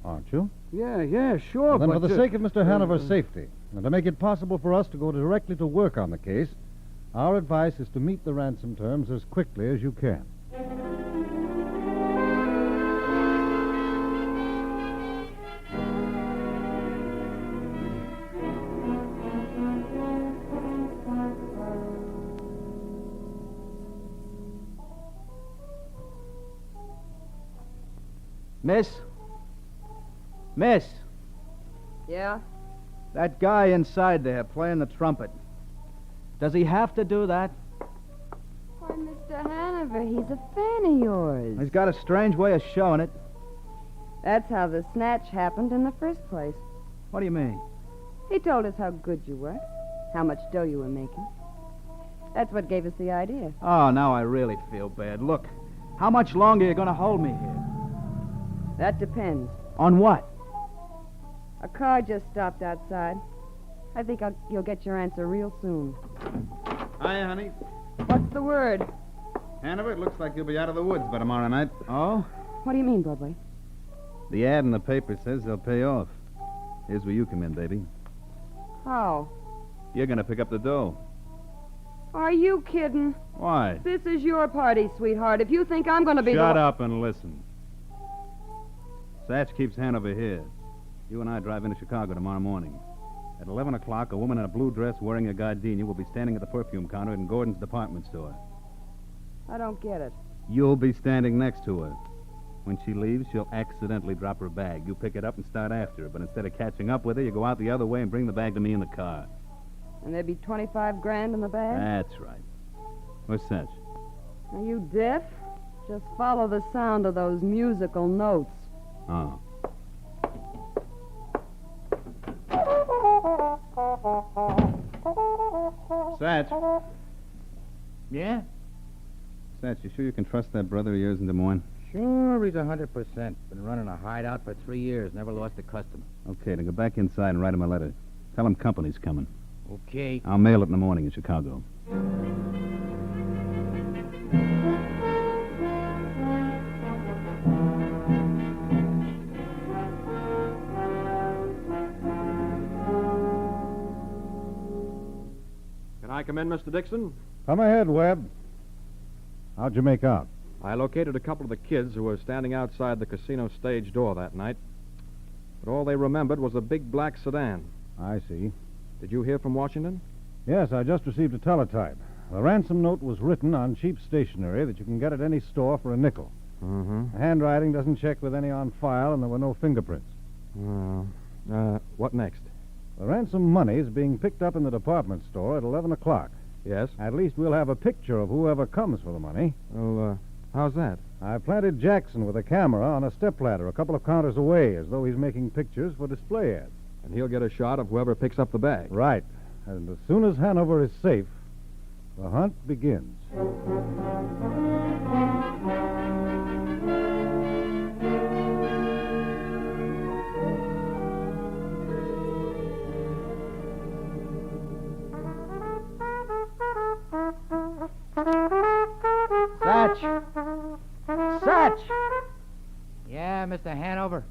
Aren't you? Yeah, sure, Well, then, but... for the sake of Mr. Hanover's safety, and to make it possible for us to go directly to work on the case, our advice is to meet the ransom terms as quickly as you can. Miss, Yeah? that guy inside there playing the trumpet. Does he have to do that? Why, Mr. Hanover, he's a fan of yours. He's got a strange way of showing it. That's how the snatch happened in the first place. What do you mean? He told us how good you were, how much dough you were making. That's what gave us the idea. Oh, now I really feel bad. Look, how much longer are you going to hold me here? That depends. On what? A car just stopped outside. I think you'll get your answer real soon. Hiya, honey. What's the word? Hanover, it looks like you'll be out of the woods by tomorrow night. Oh? What do you mean, Broadway? The ad in the paper says they'll pay off. Here's where you come in, baby. How? You're going to pick up the dough. Are you kidding? Why? This is your party, sweetheart. If you think I'm going to be Shut up and listen. Satch keeps Hanover here. You and I drive into Chicago tomorrow morning. At 11 o'clock, a woman in a blue dress wearing a gardenia will be standing at the perfume counter in Gordon's department store. I don't get it. You'll be standing next to her. When she leaves, she'll accidentally drop her bag. You pick it up and start after her, but instead of catching up with her, you go out the other way and bring the bag to me in the car. And there'd be 25 grand in the bag? That's right. What's that? Are you deaf? Just follow the sound of those musical notes. Oh. Satch. Yeah? Satch, you sure you can trust that brother of yours in Des Moines? Sure, he's 100%. Been running a hideout for 3 years. Never lost a customer. Okay, then go back inside and write him a letter. Tell him company's coming. Okay. I'll mail it in the morning in Chicago. Can I come in, Mr. Dixon? Come ahead, Webb. How'd you make out? I located a couple of the kids who were standing outside the casino stage door that night. But all they remembered was a big black sedan. I see. Did you hear from Washington? Yes, I just received a teletype. The ransom note was written on cheap stationery that you can get at any store for a nickel. Mm-hmm. The handwriting doesn't check with any on file, and there were no fingerprints. What next? The ransom money is being picked up in the department store at 11 o'clock. Yes? At least we'll have a picture of whoever comes for the money. Well, how's that? I planted Jackson with a camera on a stepladder a couple of counters away, as though he's making pictures for display ads. And he'll get a shot of whoever picks up the bag. Right. And as soon as Hanover is safe, the hunt begins. Satch! Yeah, Mr. Hanover?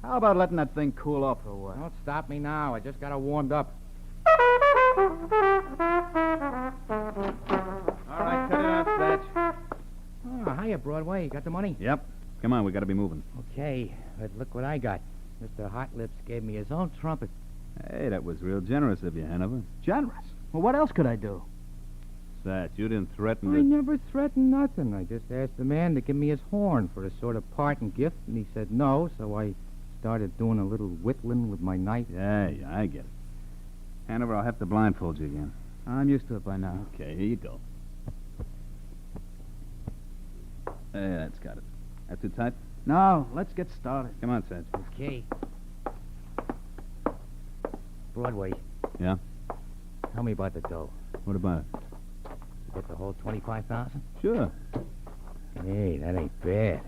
How about letting that thing cool off for a while? Don't stop me now. I just got it warmed up. All right, cut it out, Satch. Oh, hiya, Broadway. You got the money? Yep. Come on, we got to be moving. Okay, but look what I got. Mr. Hot Lips gave me his own trumpet. Hey, that was real generous of you, Hanover. Generous? Well, what else could I do? Satch, you didn't threaten I to... never threatened nothing. I just asked the man to give me his horn for a sort of parting gift, and he said no, so I started doing a little whittling with my knife. Yeah, I get it. Hanover, I'll have to blindfold you again. I'm used to it by now. Okay, here you go. That's got it. That too tight? No, let's get started. Come on, Satch. Okay. Broadway. Yeah? Tell me about the dough. What about it? You get the whole 25,000? Sure. Hey, that ain't bad.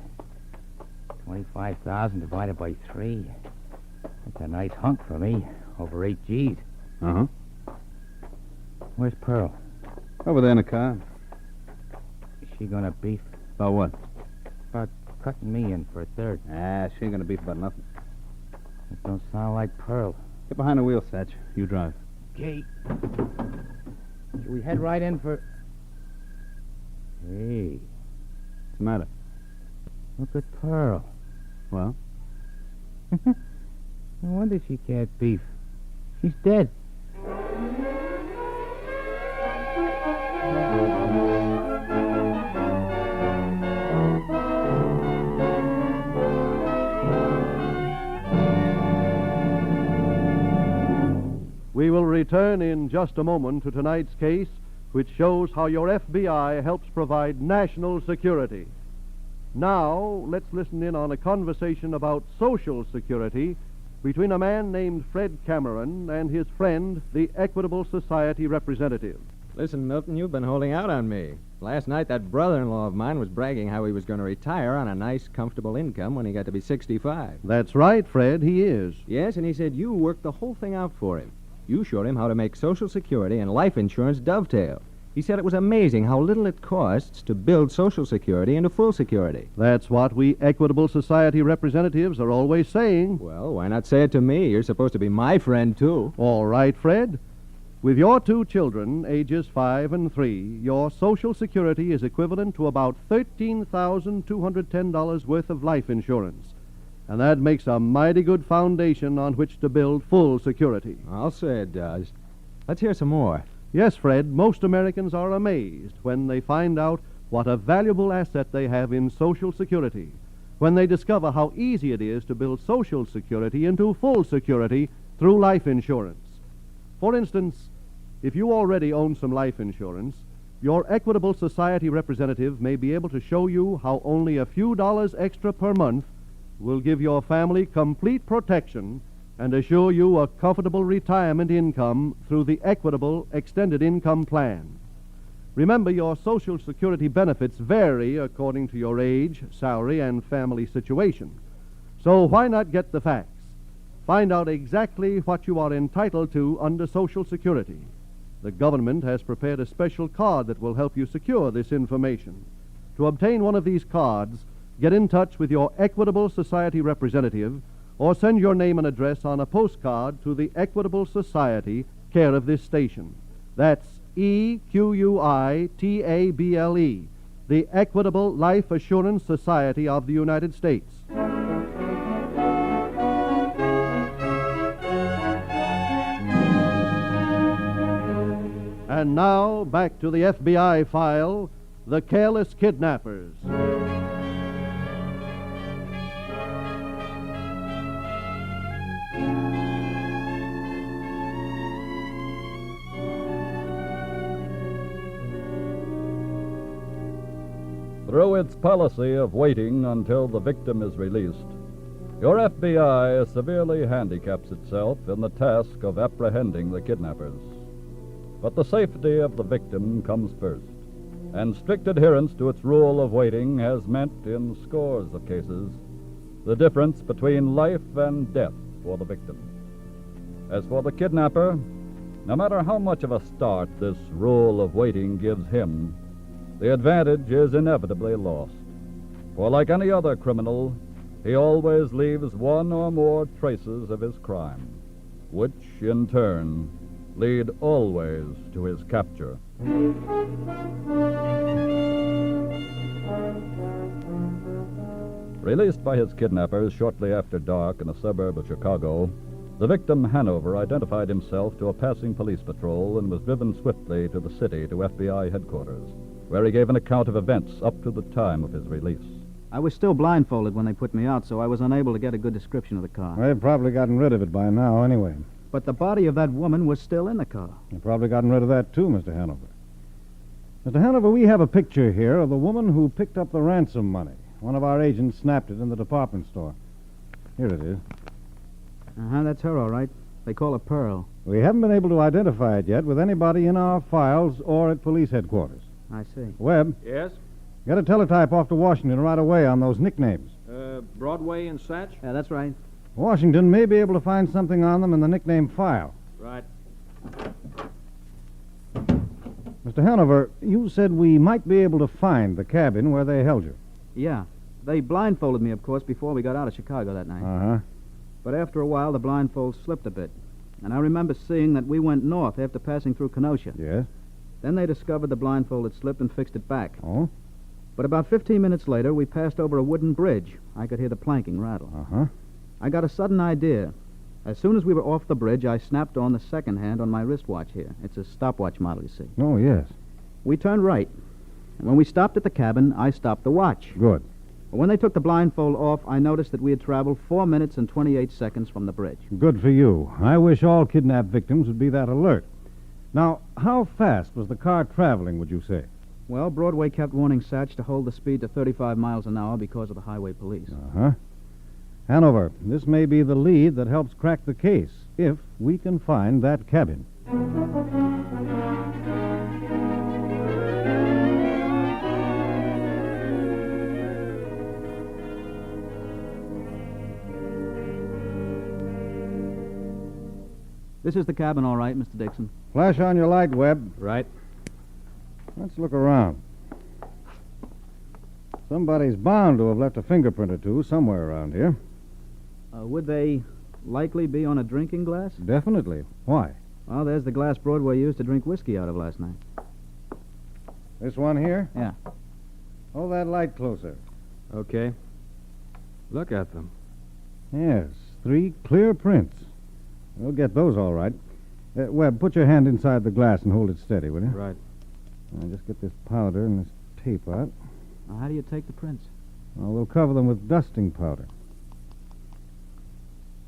25,000 divided by 3. That's a nice hunk for me. Over 8 G's. Uh-huh. Where's Pearl? Over there in the car. Is she gonna beef? About what? About cutting me in for a third. She ain't gonna beef about nothing. That don't sound like Pearl. Get behind the wheel, Satch. You drive. Okay. Should we head right in for... Hey. What's the matter? Look at Pearl. Well? No wonder she can't beef. She's dead. We will return in just a moment to tonight's case, which shows how your FBI helps provide national security. Now, let's listen in on a conversation about social security between a man named Fred Cameron and his friend, the Equitable Society representative. Listen, Milton, you've been holding out on me. Last night, that brother-in-law of mine was bragging how he was going to retire on a nice, comfortable income when he got to be 65. That's right, Fred, he is. Yes, and he said you worked the whole thing out for him. You showed him how to make Social Security and life insurance dovetail. He said it was amazing how little it costs to build Social Security into full security. That's what we Equitable Society representatives are always saying. Well, why not say it to me? You're supposed to be my friend, too. All right, Fred. With your 2 children, ages 5 and 3, your Social Security is equivalent to about $13,210 worth of life insurance. And that makes a mighty good foundation on which to build full security. I'll say it does. Let's hear some more. Yes, Fred, most Americans are amazed when they find out what a valuable asset they have in Social Security, when they discover how easy it is to build Social Security into full security through life insurance. For instance, if you already own some life insurance, your Equitable Society representative may be able to show you how only a few dollars extra per month will give your family complete protection and assure you a comfortable retirement income through the Equitable Extended Income Plan. Remember, your Social Security benefits vary according to your age, salary, and family situation. So why not get the facts? Find out exactly what you are entitled to under Social Security. The government has prepared a special card that will help you secure this information. To obtain one of these cards, get in touch with your Equitable Society representative or send your name and address on a postcard to the Equitable Society, care of this station. That's EQUITABLE, the Equitable Life Assurance Society of the United States. And now, back to the FBI file, The Careless Kidnappers. Through its policy of waiting until the victim is released, your FBI severely handicaps itself in the task of apprehending the kidnappers. But the safety of the victim comes first, and strict adherence to its rule of waiting has meant, in scores of cases, the difference between life and death for the victim. As for the kidnapper, no matter how much of a start this rule of waiting gives him, the advantage is inevitably lost. For like any other criminal, he always leaves one or more traces of his crime, which, in turn, lead always to his capture. Released by his kidnappers shortly after dark in a suburb of Chicago, the victim, Hanover, identified himself to a passing police patrol and was driven swiftly to the city to FBI headquarters, where he gave an account of events up to the time of his release. I was still blindfolded when they put me out, so I was unable to get a good description of the car. They've probably gotten rid of it by now, anyway. But the body of that woman was still in the car. They've probably gotten rid of that, too, Mr. Hanover. Mr. Hanover, we have a picture here of the woman who picked up the ransom money. One of our agents snapped it in the department store. Here it is. Uh-huh, that's her, all right. They call her Pearl. We haven't been able to identify it yet with anybody in our files or at police headquarters. I see. Webb, Yes? get a teletype off to Washington right away on those nicknames. Broadway and Satch? Yeah, that's right. Washington may be able to find something on them in the nickname file. Right. Mr. Hanover, you said we might be able to find the cabin where they held you. Yeah. They blindfolded me, of course, before we got out of Chicago that night. Uh-huh. But after a while, the blindfold slipped a bit. And I remember seeing that we went north after passing through Kenosha. Yes? Then they discovered the blindfold had slipped and fixed it back. Oh? But about 15 minutes later, we passed over a wooden bridge. I could hear the planking rattle. Uh-huh. I got a sudden idea. As soon as we were off the bridge, I snapped on the second hand on my wristwatch here. It's a stopwatch model, you see. Oh, yes. We turned right. And when we stopped at the cabin, I stopped the watch. Good. But when they took the blindfold off, I noticed that we had traveled 4 minutes and 28 seconds from the bridge. Good for you. I wish all kidnapped victims would be that alert. Now, how fast was the car traveling, would you say? Well, Broadway kept warning Satch to hold the speed to 35 miles an hour because of the highway police. Uh-huh. Hanover, this may be the lead that helps crack the case, if we can find that cabin. This is the cabin, all right, Mr. Dixon. Flash on your light, Webb. Right. Let's look around. Somebody's bound to have left a fingerprint or two somewhere around here. Would they likely be on a drinking glass? Definitely. Why? Well, there's the glass Broadway used to drink whiskey out of last night. This one here? Yeah. Hold that light closer. Okay. Look at them. Yes, 3 clear prints. We'll get those all right. Webb, put your hand inside the glass and hold it steady, will you? Right. Now, just get this powder and this tape out. Now, how do you take the prints? Well, we'll cover them with dusting powder.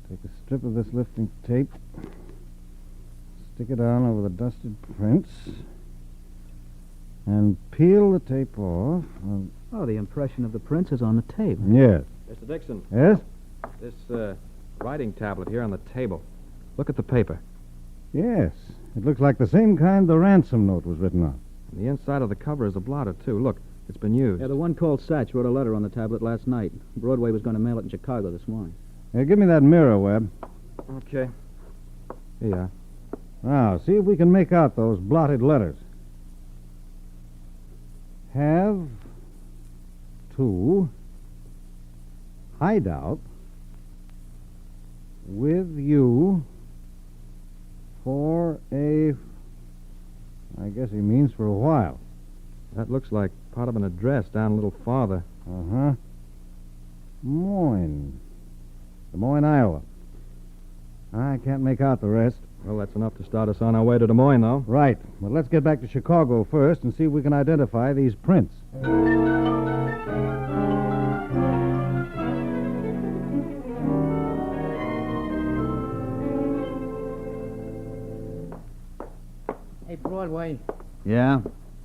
Take a strip of this lifting tape, stick it on over the dusted prints, and peel the tape off. Oh, the impression of the prints is on the tape. Yes. Mr. Dixon. Yes? This writing tablet here on the table. Look at the paper. Yes. It looks like the same kind the ransom note was written on. And the inside of the cover is a blotter, too. Look, it's been used. Yeah, the one called Satch wrote a letter on the tablet last night. Broadway was going to mail it in Chicago this morning. Give me that mirror, Webb. Okay. Here you are. Now, see if we can make out those blotted letters. Have to hide out with you for a... I guess he means for a while. That looks like part of an address down a little farther. Uh-huh. Des Moines, Iowa. I can't make out the rest. Well, that's enough to start us on our way to Des Moines, though. Right. But let's get back to Chicago first and see if we can identify these prints. Hey, Broadway, Yeah?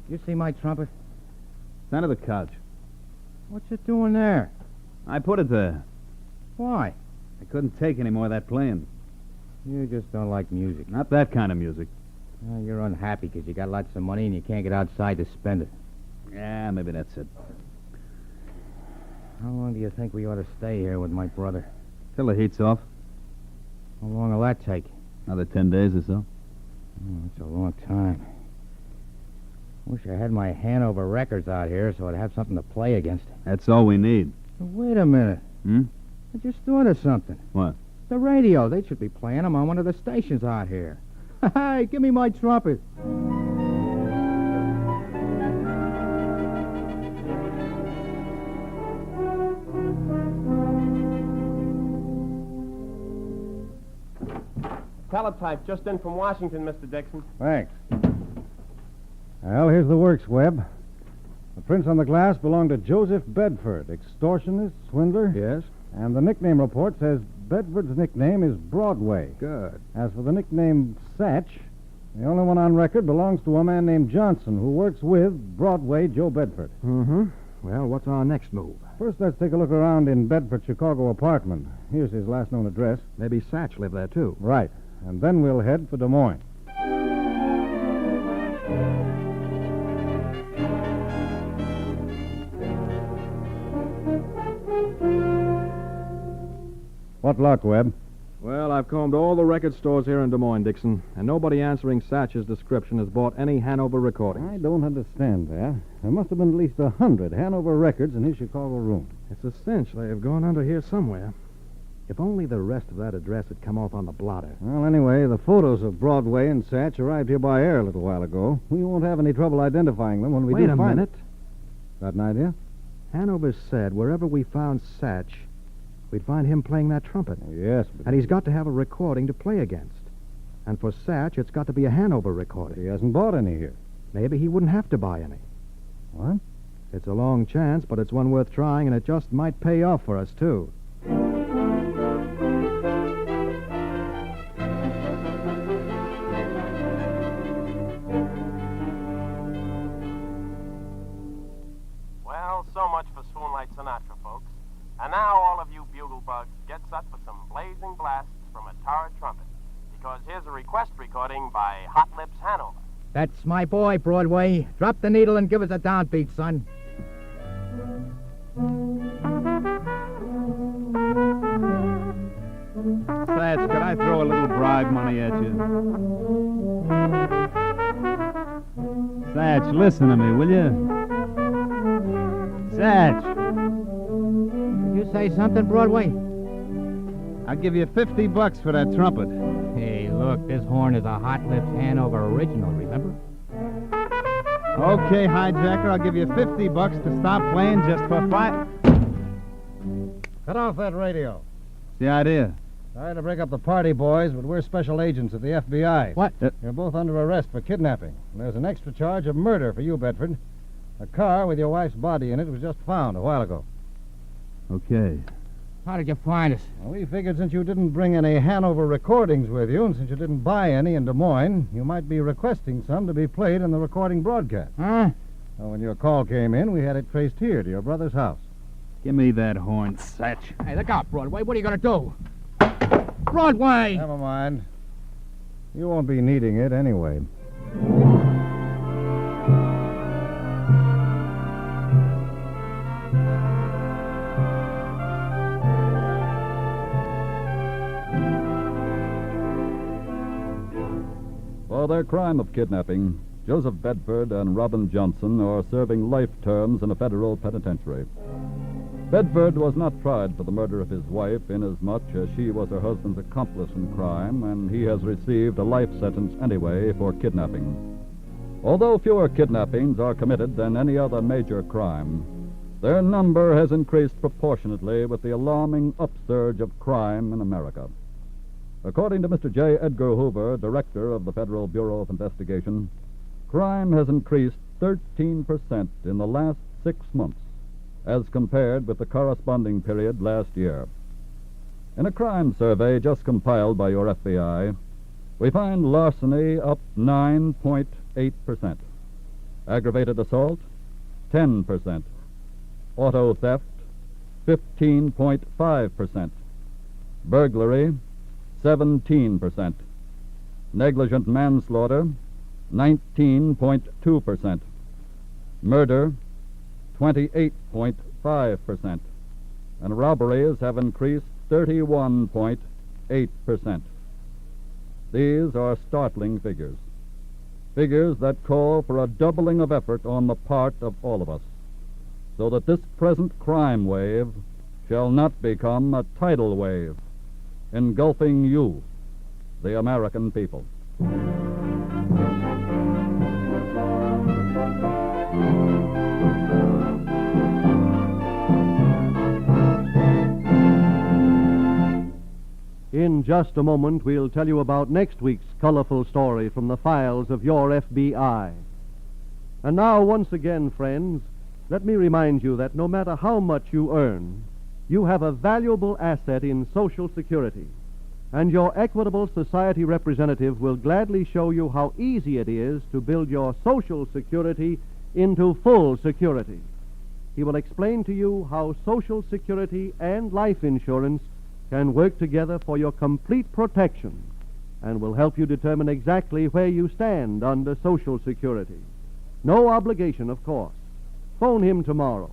you see my trumpet? It's under the couch. What you doing there? I put it there. Why? I couldn't take any more of that playing. You just don't like music. Not that kind of music. You're unhappy because you got lots of money and you can't get outside to spend it. Yeah, maybe that's it. How long do you think we ought to stay here with my brother? Till the heat's off. How long will that take? Another 10 days or so. Oh, that's a long time. Wish I had my Hanover records out here so I'd have something to play against. That's all we need. Wait a minute. Hmm? I just thought of something. What? The radio. They should be playing them on one of the stations out here. Hey, give me my trumpet. Teletype just in from Washington, Mr. Dixon. Thanks. Well, here's the works, Webb. The prints on the glass belong to Joseph Bedford, extortionist, swindler. Yes? And the nickname report says Bedford's nickname is Broadway. Good. As for the nickname Satch, the only one on record belongs to a man named Johnson who works with Broadway Joe Bedford. Mm-hmm. Well, what's our next move? First, let's take a look around in Bedford's Chicago apartment. Here's his last known address. Maybe Satch lived there, too. Right. And then we'll head for Des Moines. What luck, Webb? Well, I've combed all the record stores here in Des Moines, Dixon, and nobody answering Satch's description has bought any Hanover recordings. I don't understand that. There must have been at least 100 Hanover records in his Chicago room. It's a cinch they have gone under here somewhere. If only the rest of that address had come off on the blotter. Well, anyway, the photos of Broadway and Satch arrived here by air a little while ago. We won't have any trouble identifying them when we Wait do a find minute. Got an idea? Hanover said wherever we found Satch, we'd find him playing that trumpet. Yes, but... And he's got to have a recording to play against. And for Satch, it's got to be a Hanover recording. He hasn't bought any here. Maybe he wouldn't have to buy any. What? It's a long chance, but it's one worth trying, and it just might pay off for us, too. Well, so much for Swoonlight Sinatra, folks. And now all of you bugle bugs get set for some blazing blasts from a Tara trumpet. Because here's a request recording by Hot Lips Hanover. That's my boy, Broadway. Drop the needle and give us a downbeat, son. Satch, could I throw a little bribe money at you? Satch, listen to me, will you? Satch. Did you say something, Broadway? I'll give you $50 for that trumpet. Hey, look, this horn is a Hot Lips Hanover original, remember? Okay, hijacker, I'll give you $50 to stop playing just for 5... Cut off that radio. the idea? Sorry to break up the party, boys, but we're special agents of the FBI. What? You're both under arrest for kidnapping. And there's an extra charge of murder for you, Bedford. A car with your wife's body in it was just found a while ago. Okay. How did you find us? Well, we figured since you didn't bring any Hanover recordings with you, and since you didn't buy any in Des Moines, you might be requesting some to be played in the recording broadcast. Huh? So when your call came in, we had it traced here to your brother's house. Give me that horn, Satch. Hey, look out, Broadway. What are you going to do? Broadway! Never mind. You won't be needing it anyway. For their crime of kidnapping, Joseph Bedford and Robin Johnson are serving life terms in a federal penitentiary. Bedford was not tried for the murder of his wife, inasmuch as she was her husband's accomplice in crime, and he has received a life sentence anyway for kidnapping. Although fewer kidnappings are committed than any other major crime, their number has increased proportionately with the alarming upsurge of crime in America. According to Mr. J. Edgar Hoover, director of the Federal Bureau of Investigation, crime has increased 13% in the last 6 months, as compared with the corresponding period last year. In a crime survey just compiled by your FBI, we find larceny up 9.8%, aggravated assault 10%, auto theft 15.5%, burglary 17%, negligent manslaughter 19.2%, murder 28.5%, and robberies have increased 31.8%. These are startling figures, figures that call for a doubling of effort on the part of all of us, so that this present crime wave shall not become a tidal wave, engulfing you, the American people. In just a moment, we'll tell you about next week's colorful story from the files of your FBI. And now, once again, friends, let me remind you that no matter how much you earn, you have a valuable asset in Social Security. And your Equitable Society representative will gladly show you how easy it is to build your Social Security into full security. He will explain to you how Social Security and life insurance can work together for your complete protection, and will help you determine exactly where you stand under Social Security. No obligation, of course. Phone him tomorrow.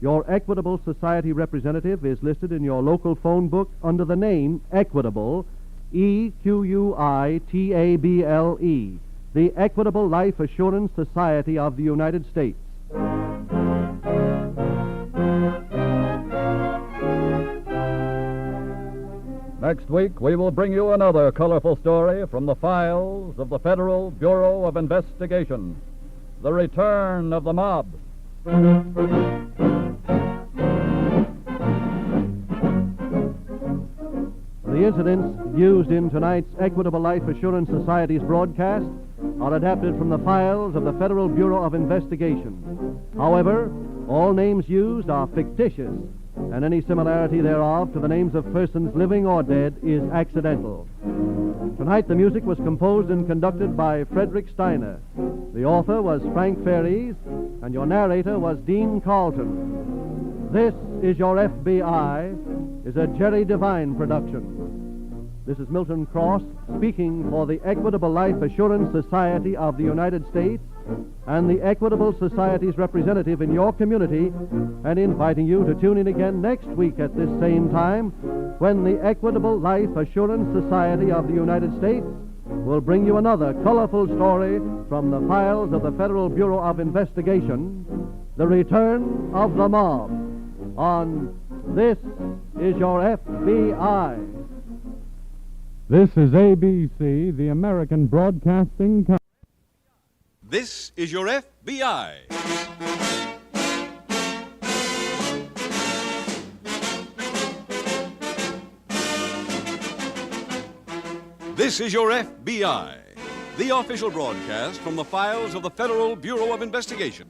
Your Equitable Society representative is listed in your local phone book under the name Equitable, E-Q-U-I-T-A-B-L-E, the Equitable Life Assurance Society of the United States. Next week, we will bring you another colorful story from the files of the Federal Bureau of Investigation, The Return of the Mob. The incidents used in tonight's Equitable Life Assurance Society's broadcast are adapted from the files of the Federal Bureau of Investigation. However, all names used are fictitious, and any similarity thereof to the names of persons living or dead is accidental. Tonight, the music was composed and conducted by Frederick Steiner. The author was Frank Ferries, and your narrator was Dean Carlton. This is Your FBI is a Jerry Devine production. This is Milton Cross speaking for the Equitable Life Assurance Society of the United States and the Equitable Society's representative in your community, and inviting you to tune in again next week at this same time when the Equitable Life Assurance Society of the United States will bring you another colorful story from the files of the Federal Bureau of Investigation, The Return of the Mob, on This is Your FBI. This is ABC, the American Broadcasting Company. This is Your FBI. This is Your FBI, the official broadcast from the files of the Federal Bureau of Investigation.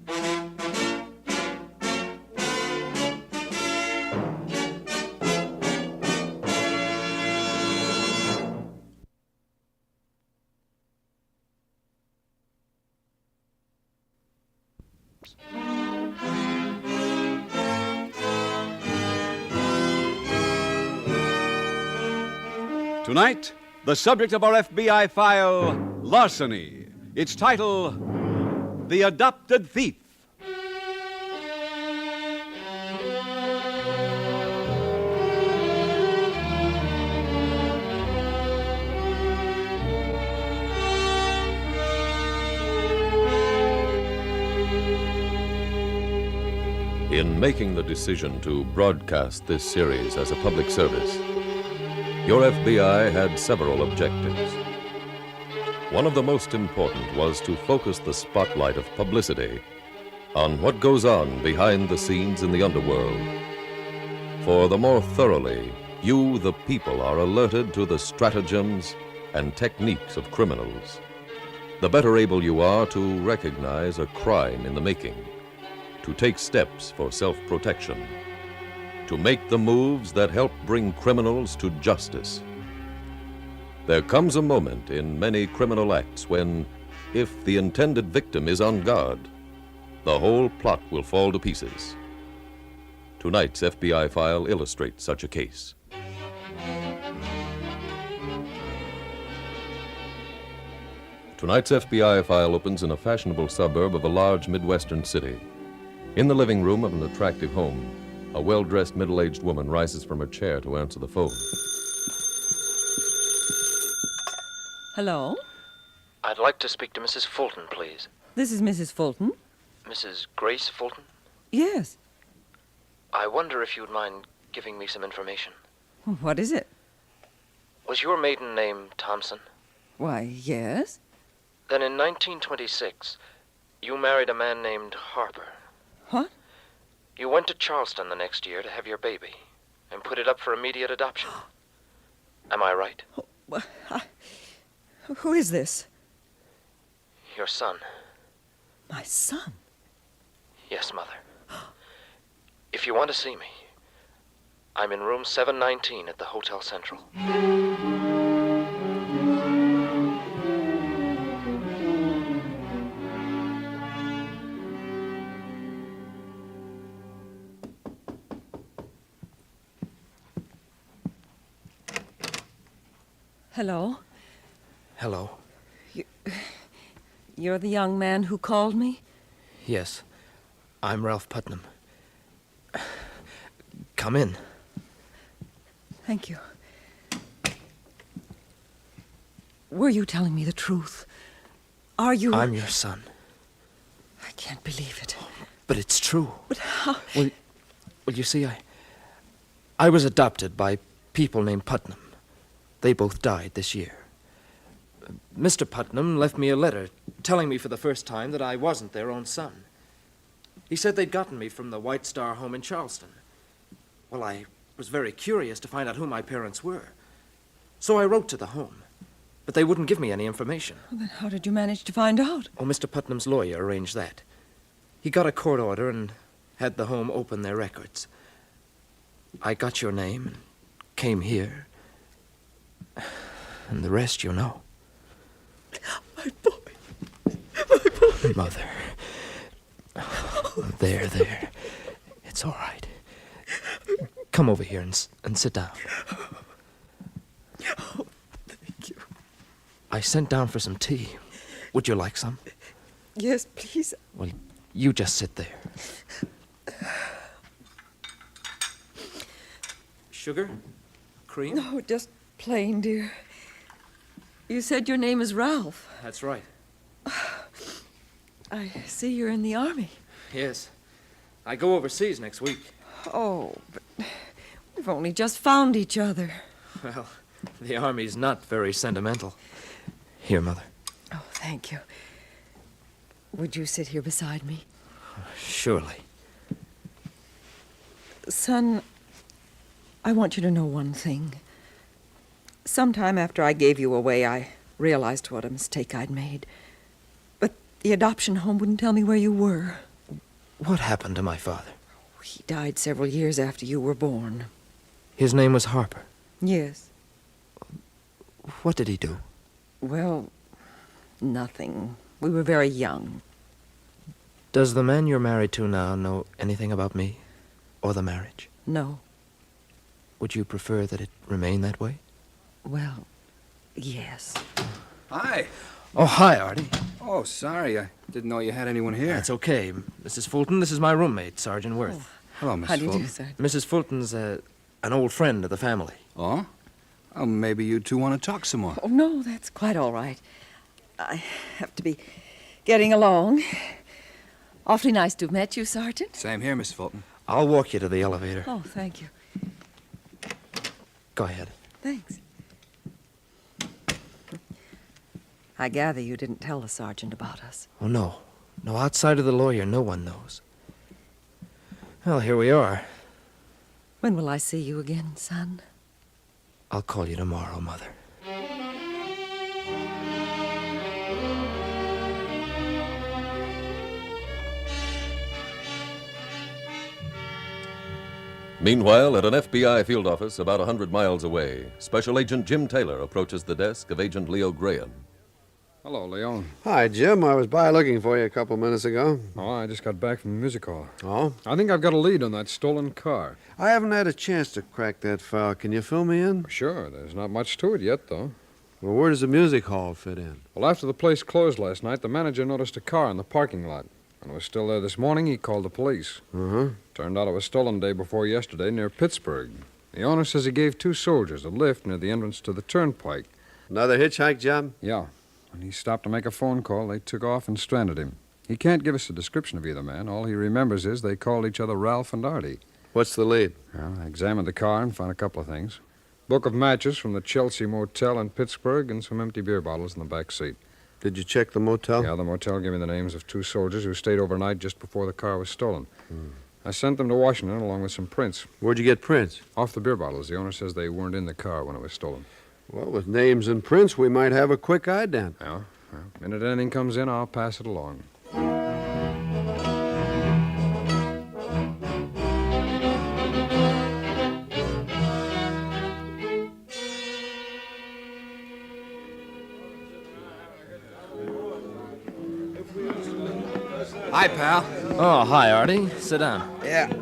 Tonight, the subject of our FBI file, Larceny. Its title, The Adopted Thief. In making the decision to broadcast this series as a public service, your FBI had several objectives. One of the most important was to focus the spotlight of publicity on what goes on behind the scenes in the underworld. For the more thoroughly you, the people, are alerted to the stratagems and techniques of criminals, the better able you are to recognize a crime in the making, to take steps for self-protection, to make the moves that help bring criminals to justice. There comes a moment in many criminal acts when, if the intended victim is on guard, the whole plot will fall to pieces. Tonight's FBI file illustrates such a case. Tonight's FBI file opens in a fashionable suburb of a large Midwestern city. In the living room of an attractive home, a well-dressed middle-aged woman rises from her chair to answer the phone. Hello? I'd like to speak to Mrs. Fulton, please. This is Mrs. Fulton? Mrs. Grace Fulton? Yes. I wonder if you'd mind giving me some information. What is it? Was your maiden name Thompson? Why, yes. Then in 1926, you married a man named Harper. What? You went to Charleston the next year to have your baby and put it up for immediate adoption. Am I right? Who is this? Your son. My son? Yes, Mother. If you want to see me, I'm in room 719 at the Hotel Central. Hello? Hello. You're the young man who called me? Yes, I'm Ralph Putnam. Come in. Thank you. Were you telling me the truth? Are you... I'm your son. I can't believe it. But it's true. But how... Well, you see, I was adopted by people named Putnam. They both died this year. Mr. Putnam left me a letter telling me for the first time that I wasn't their own son. He said they'd gotten me from the White Star home in Charleston. Well, I was very curious to find out who my parents were. So I wrote to the home, but they wouldn't give me any information. Well, then how did you manage to find out? Oh, Mr. Putnam's lawyer arranged that. He got a court order and had the home open their records. I got your name and came here. And the rest you know. My boy. My boy. Mother. There. It's all right. Come over here and sit down. Oh, thank you. I sent down for some tea. Would you like some? Yes, please. Well, you just sit there. Sugar? Cream? No, just plain, dear. You said your name is Ralph. That's right. I see you're in the Army. Yes. I go overseas next week. Oh, but we've only just found each other. Well, the Army's not very sentimental. Here, Mother. Oh, thank you. Would you sit here beside me? Surely. Son, I want you to know one thing. Sometime after I gave you away, I realized what a mistake I'd made. But the adoption home wouldn't tell me where you were. What happened to my father? He died several years after you were born. His name was Harper. Yes. What did he do? Well, nothing. We were very young. Does the man you're married to now know anything about me or the marriage? No. Would you prefer that it remain that way? Well, yes. Hi. Oh, hi, Artie. Oh, sorry. I didn't know you had anyone here. That's okay. Mrs. Fulton, this is my roommate, Sergeant Worth. Oh. Hello, Miss How do you Fulton. do, sir? Mrs. Fulton's an old friend of the family. Oh? Oh, maybe you two want to talk some more. Oh, no, that's quite all right. I have to be getting along. Awfully nice to have met you, Sergeant. Same here, Miss Fulton. I'll walk you to the elevator. Oh, thank you. Go ahead. Thanks. I gather you didn't tell the sergeant about us. Oh, no. No, outside of the lawyer, no one knows. Well, here we are. When will I see you again, son? I'll call you tomorrow, Mother. Meanwhile, at an FBI field office about 100 miles away, Special Agent Jim Taylor approaches the desk of Agent Leo Graham. Hello, Leo. Hi, Jim. I was by looking for you a couple minutes ago. Oh, I just got back from the music hall. Oh? I think I've got a lead on that stolen car. I haven't had a chance to crack that file. Can you fill me in? Sure. There's not much to it yet, though. Well, where does the music hall fit in? Well, after the place closed last night, the manager noticed a car in the parking lot. When it was still there this morning, he called the police. Uh-huh. Turned out it was stolen day before yesterday near Pittsburgh. The owner says he gave 2 soldiers a lift near the entrance to the turnpike. Another hitchhike job? Yeah. When he stopped to make a phone call, they took off and stranded him. He can't give us a description of either man. All he remembers is they called each other Ralph and Artie. What's the lead? Well, I examined the car and found a couple of things. Book of matches from the Chelsea Motel in Pittsburgh and some empty beer bottles in the back seat. Did you check the motel? Yeah, the motel gave me the names of 2 soldiers who stayed overnight just before the car was stolen. I sent them to Washington along with some prints. Where'd you get prints? Off the beer bottles. The owner says they weren't in the car when it was stolen. Well, with names and prints, we might have a quick ident. Yeah. Well, minute anything comes in, I'll pass it along. Hi, pal. Oh, hi, Artie. Sit down. Yeah.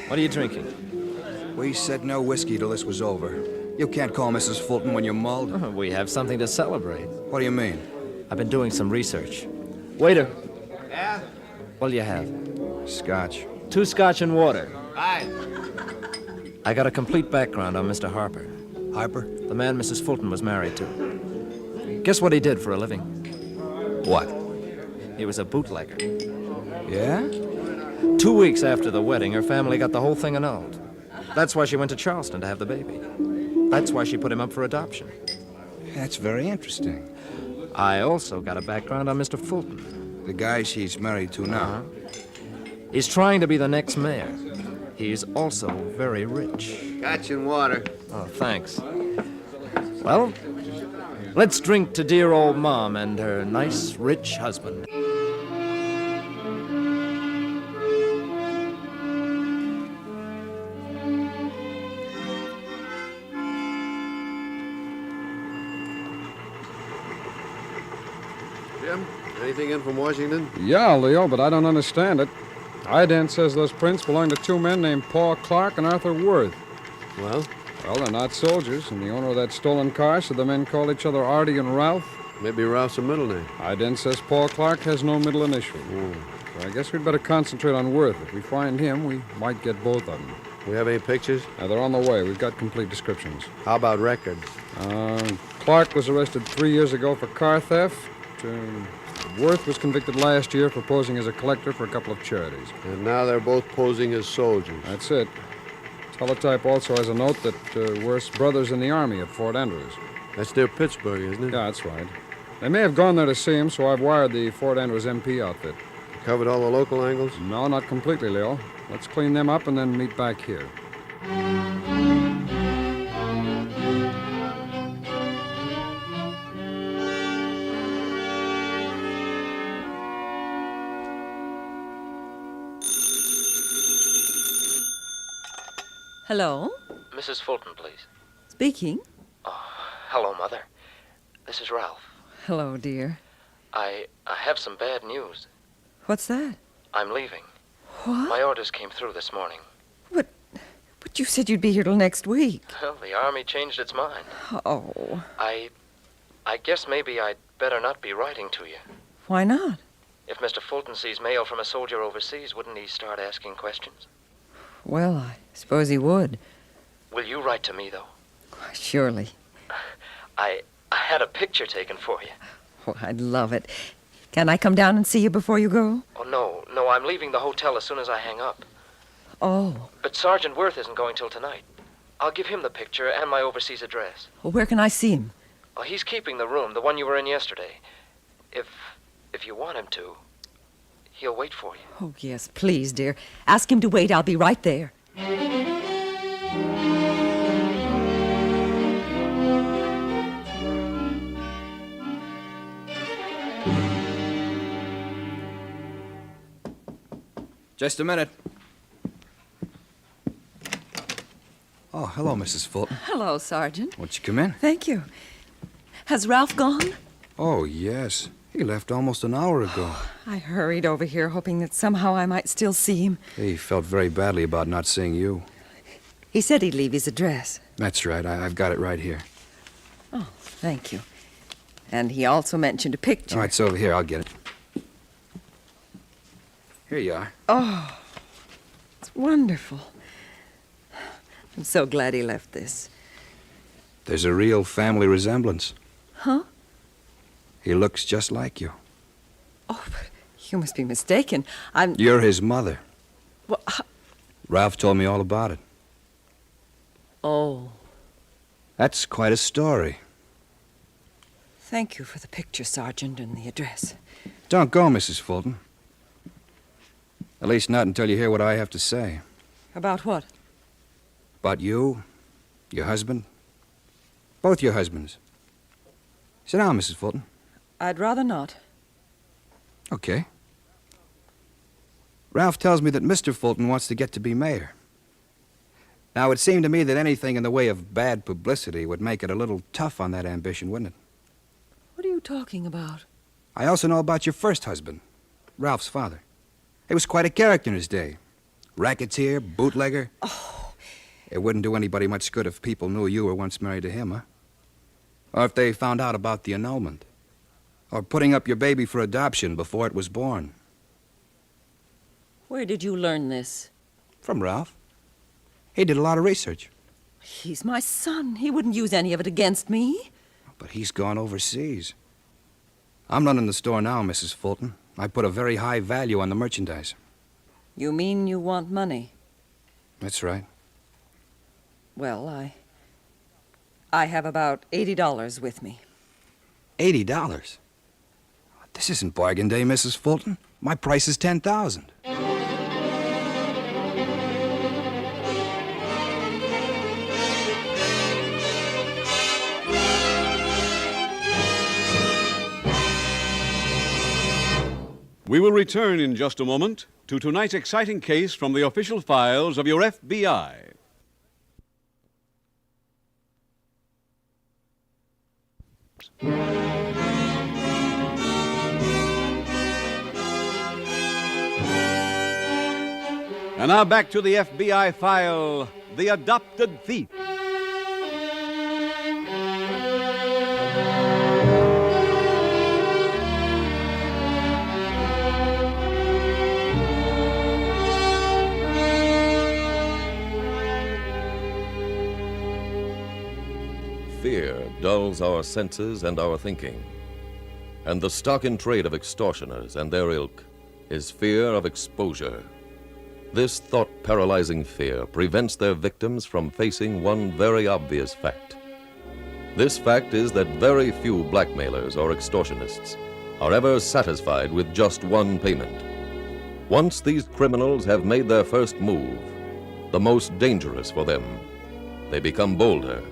What are you drinking? We said no whiskey till this was over. You can't call Mrs. Fulton when you're mulled. We have something to celebrate. What do you mean? I've been doing some research. Waiter. Yeah? What'll you have? Scotch. 2 scotch and water. Hi. I got a complete background on Mr. Harper. Harper? The man Mrs. Fulton was married to. Guess what he did for a living? What? He was a bootlegger. Yeah? 2 weeks after the wedding, her family got the whole thing annulled. That's why she went to Charleston to have the baby. That's why she put him up for adoption. That's very interesting. I also got a background on Mr. Fulton. The guy she's married to now. He's trying to be the next mayor. He's also very rich. Scotch and water. Oh, thanks. Well, let's drink to dear old Mom and her nice, rich husband. Jim, anything in from Washington? Yeah, Leo, but I don't understand it. Ident says those prints belong to 2 men named Paul Clark and Arthur Worth. Well? Well, they're not soldiers, and the owner of that stolen car said the men called each other Artie and Ralph. Maybe Ralph's a middle name. Ident says Paul Clark has no middle initial. So I guess we'd better concentrate on Worth. If we find him, we might get both of them. We have any pictures? They're on the way. We've got complete descriptions. How about record? Clark was arrested 3 years ago for car theft. Worth was convicted last year for posing as a collector for a couple of charities. And now they're both posing as soldiers. That's it. Teletype also has a note that Worth's brother's in the Army at Fort Andrews. That's near Pittsburgh, isn't it? Yeah, that's right. They may have gone there to see him, so I've wired the Fort Andrews MP outfit. Covered all the local angles? No, not completely, Leo. Let's clean them up and then meet back here. Hello? Mrs. Fulton, please. Speaking. Oh, hello, Mother. This is Ralph. Hello, dear. I have some bad news. What's that? I'm leaving. What? My orders came through this morning. But you said you'd be here till next week. Well, the Army changed its mind. Oh. I guess maybe I'd better not be writing to you. Why not? If Mr. Fulton sees mail from a soldier overseas, wouldn't he start asking questions? Well, I suppose he would. Will you write to me, though? Surely. I had a picture taken for you. Oh, I'd love it. Can I come down and see you before you go? Oh, no, I'm leaving the hotel as soon as I hang up. Oh. But Sergeant Worth isn't going till tonight. I'll give him the picture and my overseas address. Well, where can I see him? Oh, he's keeping the room, the one you were in yesterday. If you want him to, he'll wait for you. Oh, yes, please, dear. Ask him to wait. I'll be right there. Just a minute. Oh, hello, Mrs. Fulton. Hello, Sergeant. Won't you come in? Thank you. Has Ralph gone? Oh, yes. He left almost an hour ago. I hurried over here hoping that somehow I might still see him. He felt very badly about not seeing you. He said he'd leave his address. That's right. I've got it right here. Oh, thank you. And he also mentioned a picture. Oh, it's over here. I'll get it. Here you are. Oh, it's wonderful. I'm so glad he left this. There's a real family resemblance. Huh? He looks just like you. Oh, but you must be mistaken. You're his mother. Well, Ralph told me all about it. Oh. That's quite a story. Thank you for the picture, Sergeant, and the address. Don't go, Mrs. Fulton. At least not until you hear what I have to say. About what? About you, your husband, both your husbands. Sit down, Mrs. Fulton. I'd rather not. Okay. Ralph tells me that Mr. Fulton wants to get to be mayor. Now, it seemed to me that anything in the way of bad publicity would make it a little tough on that ambition, wouldn't it? What are you talking about? I also know about your first husband, Ralph's father. He was quite a character in his day. Racketeer, bootlegger. Oh. It wouldn't do anybody much good if people knew you were once married to him, huh? Or if they found out about the annulment. Or putting up your baby for adoption before it was born. Where did you learn this? From Ralph. He did a lot of research. He's my son. He wouldn't use any of it against me. But he's gone overseas. I'm running the store now, Mrs. Fulton. I put a very high value on the merchandise. You mean you want money? That's right. Well, I have about $80 with me. $80? This isn't bargain day, Mrs. Fulton. My price is $10,000. We will return in just a moment to tonight's exciting case from the official files of your FBI. And now back to the FBI file, The Adopted Thief. Fear dulls our senses and our thinking. And the stock in trade of extortioners and their ilk is fear of exposure. This thought-paralyzing fear prevents their victims from facing one very obvious fact. This fact is that very few blackmailers or extortionists are ever satisfied with just one payment. Once these criminals have made their first move, the most dangerous for them, they become bolder.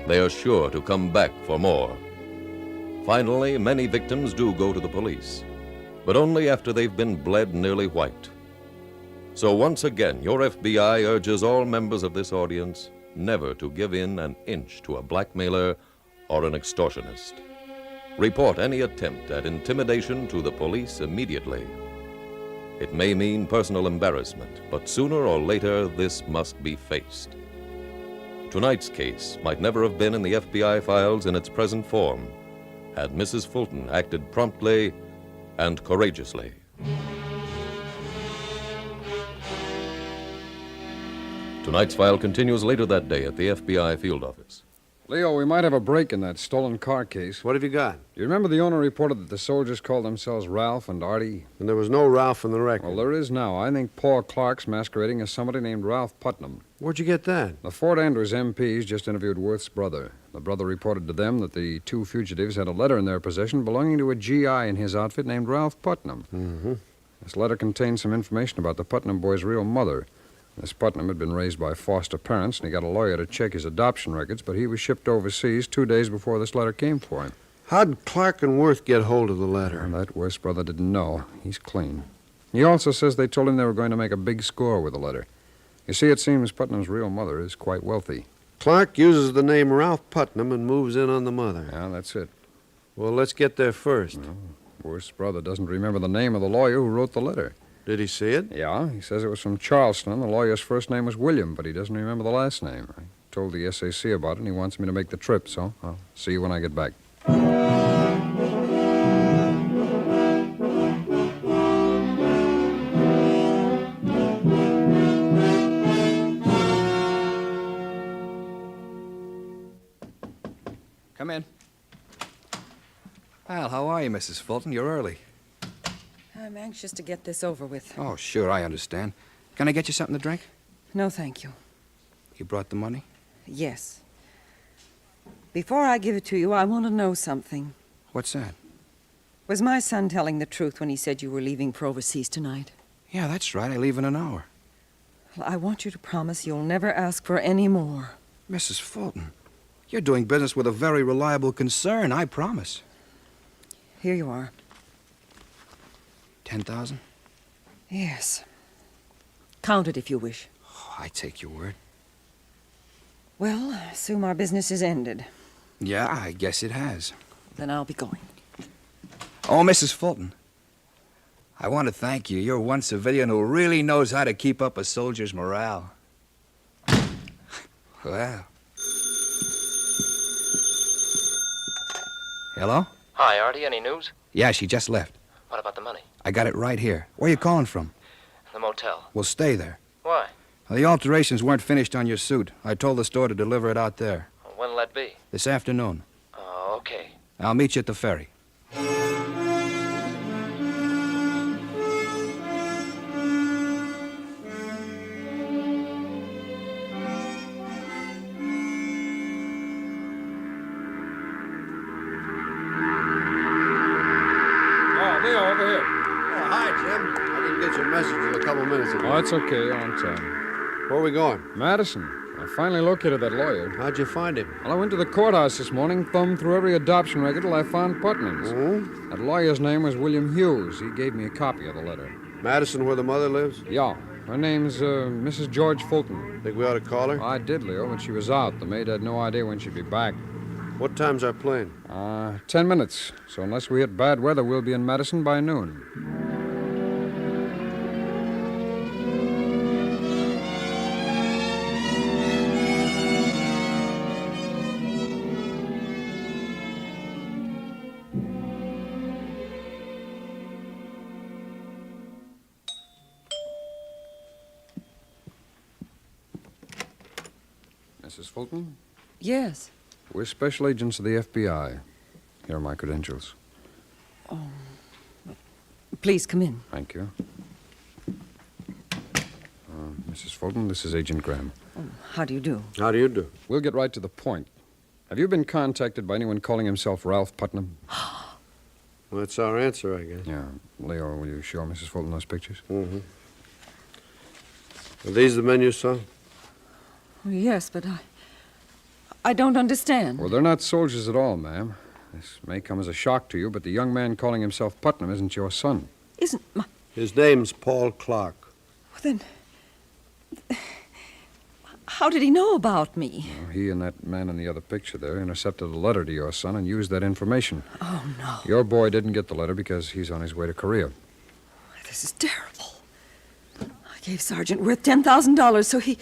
They are sure to come back for more. Finally, many victims do go to the police, but only after they've been bled nearly white. So once again, your FBI urges all members of this audience never to give in an inch to a blackmailer or an extortionist. Report any attempt at intimidation to the police immediately. It may mean personal embarrassment, but sooner or later this must be faced. Tonight's case might never have been in the FBI files in its present form had Mrs. Fulton acted promptly and courageously. Tonight's file continues later that day at the FBI field office. Leo, we might have a break in that stolen car case. What have you got? Do you remember the owner reported that the soldiers called themselves Ralph and Artie? And there was no Ralph in the record. Well, there is now. I think Paul Clark's masquerading as somebody named Ralph Putnam. Where'd you get that? The Fort Andrews MPs just interviewed Worth's brother. The brother reported to them that the two fugitives had a letter in their possession belonging to a GI in his outfit named Ralph Putnam. Mm-hmm. This letter contained some information about the Putnam boy's real mother. Miss Putnam had been raised by foster parents, and he got a lawyer to check his adoption records, but he was shipped overseas 2 days before this letter came for him. How'd Clark and Worth get hold of the letter? And that Worth's brother didn't know. He's clean. He also says they told him they were going to make a big score with the letter. You see, it seems Putnam's real mother is quite wealthy. Clark uses the name Ralph Putnam and moves in on the mother. Yeah, that's it. Well, let's get there first. No, Worth's brother doesn't remember the name of the lawyer who wrote the letter. Did he see it? Yeah, he says it was from Charleston. The lawyer's first name was William, but he doesn't remember the last name. I told the SAC about it, and he wants me to make the trip, so I'll see you when I get back. Come in. Well, how are you, Mrs. Fulton? You're early. I'm anxious to get this over with. Oh, sure, I understand. Can I get you something to drink? No, thank you. You brought the money? Yes. Before I give it to you, I want to know something. What's that? Was my son telling the truth when he said you were leaving for overseas tonight? Yeah, that's right. I leave in an hour. Well, I want you to promise you'll never ask for any more. Mrs. Fulton, you're doing business with a very reliable concern, I promise. Here you are. 10,000? Yes. Count it if you wish. Oh, I take your word. Well, I assume our business is ended. Yeah, I guess it has. Then I'll be going. Oh, Mrs. Fulton, I want to thank you. You're one civilian who really knows how to keep up a soldier's morale. Well. Hello? Hi, Artie. Any news? Yeah, she just left. What about the money? I got it right here. Where you calling from? The motel. We'll stay there. Why? Well, the alterations weren't finished on your suit. I told the store to deliver it out there. When'll that be? This afternoon. Oh, okay. I'll meet you at the ferry. Leo, over here. Oh, hi, Jim. I didn't get your message until a couple minutes ago. Oh, it's okay. You're on time. Where are we going? Madison. I finally located that lawyer. How'd you find him? Well, I went to the courthouse this morning, thumbed through every adoption record till I found Putnam's. Mm-hmm. That lawyer's name was William Hughes. He gave me a copy of the letter. Madison, where the mother lives? Yeah. Her name's Mrs. George Fulton. Think we ought to call her? I did, Leo, but she was out. The maid had no idea when she'd be back. What time's our plane? 10 minutes. So unless we hit bad weather, we'll be in Madison by noon. Mrs. Fulton? Yes. We're special agents of the FBI. Here are my credentials. Oh. Please come in. Thank you. Mrs. Fulton, this is Agent Graham. Oh, how do you do? How do you do? We'll get right to the point. Have you been contacted by anyone calling himself Ralph Putnam? Well, that's our answer, I guess. Yeah. Leo, will you show Mrs. Fulton those pictures? Mm-hmm. Are these the men you saw? Oh, yes, but I don't understand. Well, they're not soldiers at all, ma'am. This may come as a shock to you, but the young man calling himself Putnam isn't your son. Isn't my... His name's Paul Clark. Well, then, how did he know about me? Well, he and that man in the other picture there intercepted a letter to your son and used that information. Oh, no. Your boy didn't get the letter because he's on his way to Korea. This is terrible. I gave Sergeant Worth $10,000 so he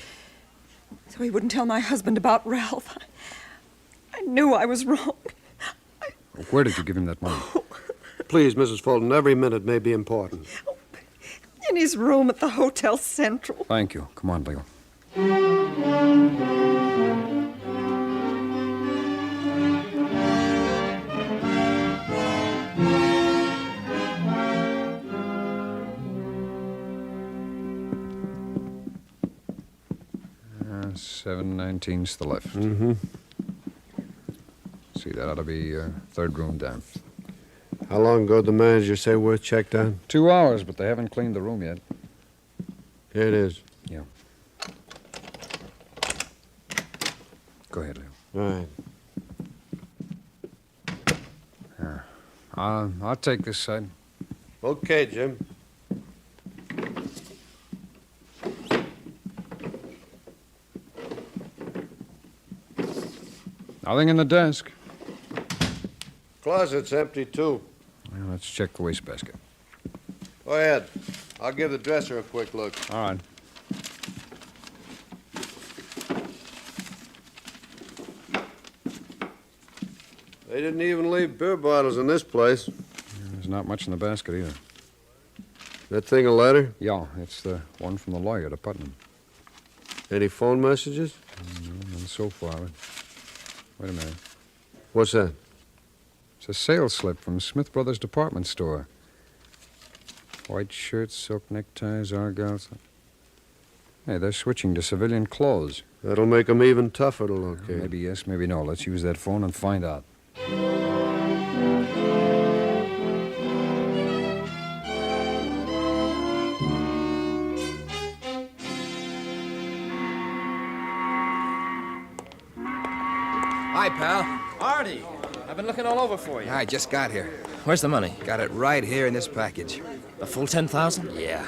wouldn't tell my husband about Ralph. I knew I was wrong. Where did you give him that money? Please, Mrs. Fulton, every minute may be important. In his room at the Hotel Central. Thank you. Come on, Leo. $719's the left. Mm-hmm. See, that ought to be third room down. How long ago did the manager say Worth checked on? 2 hours, but they haven't cleaned the room yet. Here it is. Yeah. Go ahead, Leo. All right. I'll take this side. Okay, Jim. Nothing in the desk. Closet's empty, too. Well, let's check the wastebasket. Go ahead. I'll give the dresser a quick look. All right. They didn't even leave beer bottles in this place. There's not much in the basket either. That thing a letter? Yeah, it's the one from the lawyer to Putnam. Any phone messages? No, none so far. Wait a minute. What's that? It's a sales slip from Smith Brothers Department Store. White shirts, silk neckties, argyles. Hey, they're switching to civilian clothes. That'll make them even tougher to locate. Maybe yes, maybe no. Let's use that phone and find out. Hi, pal. Artie, I've been looking all over for you. I just got here. Where's the money? Got it right here in this package. The full 10,000? Yeah.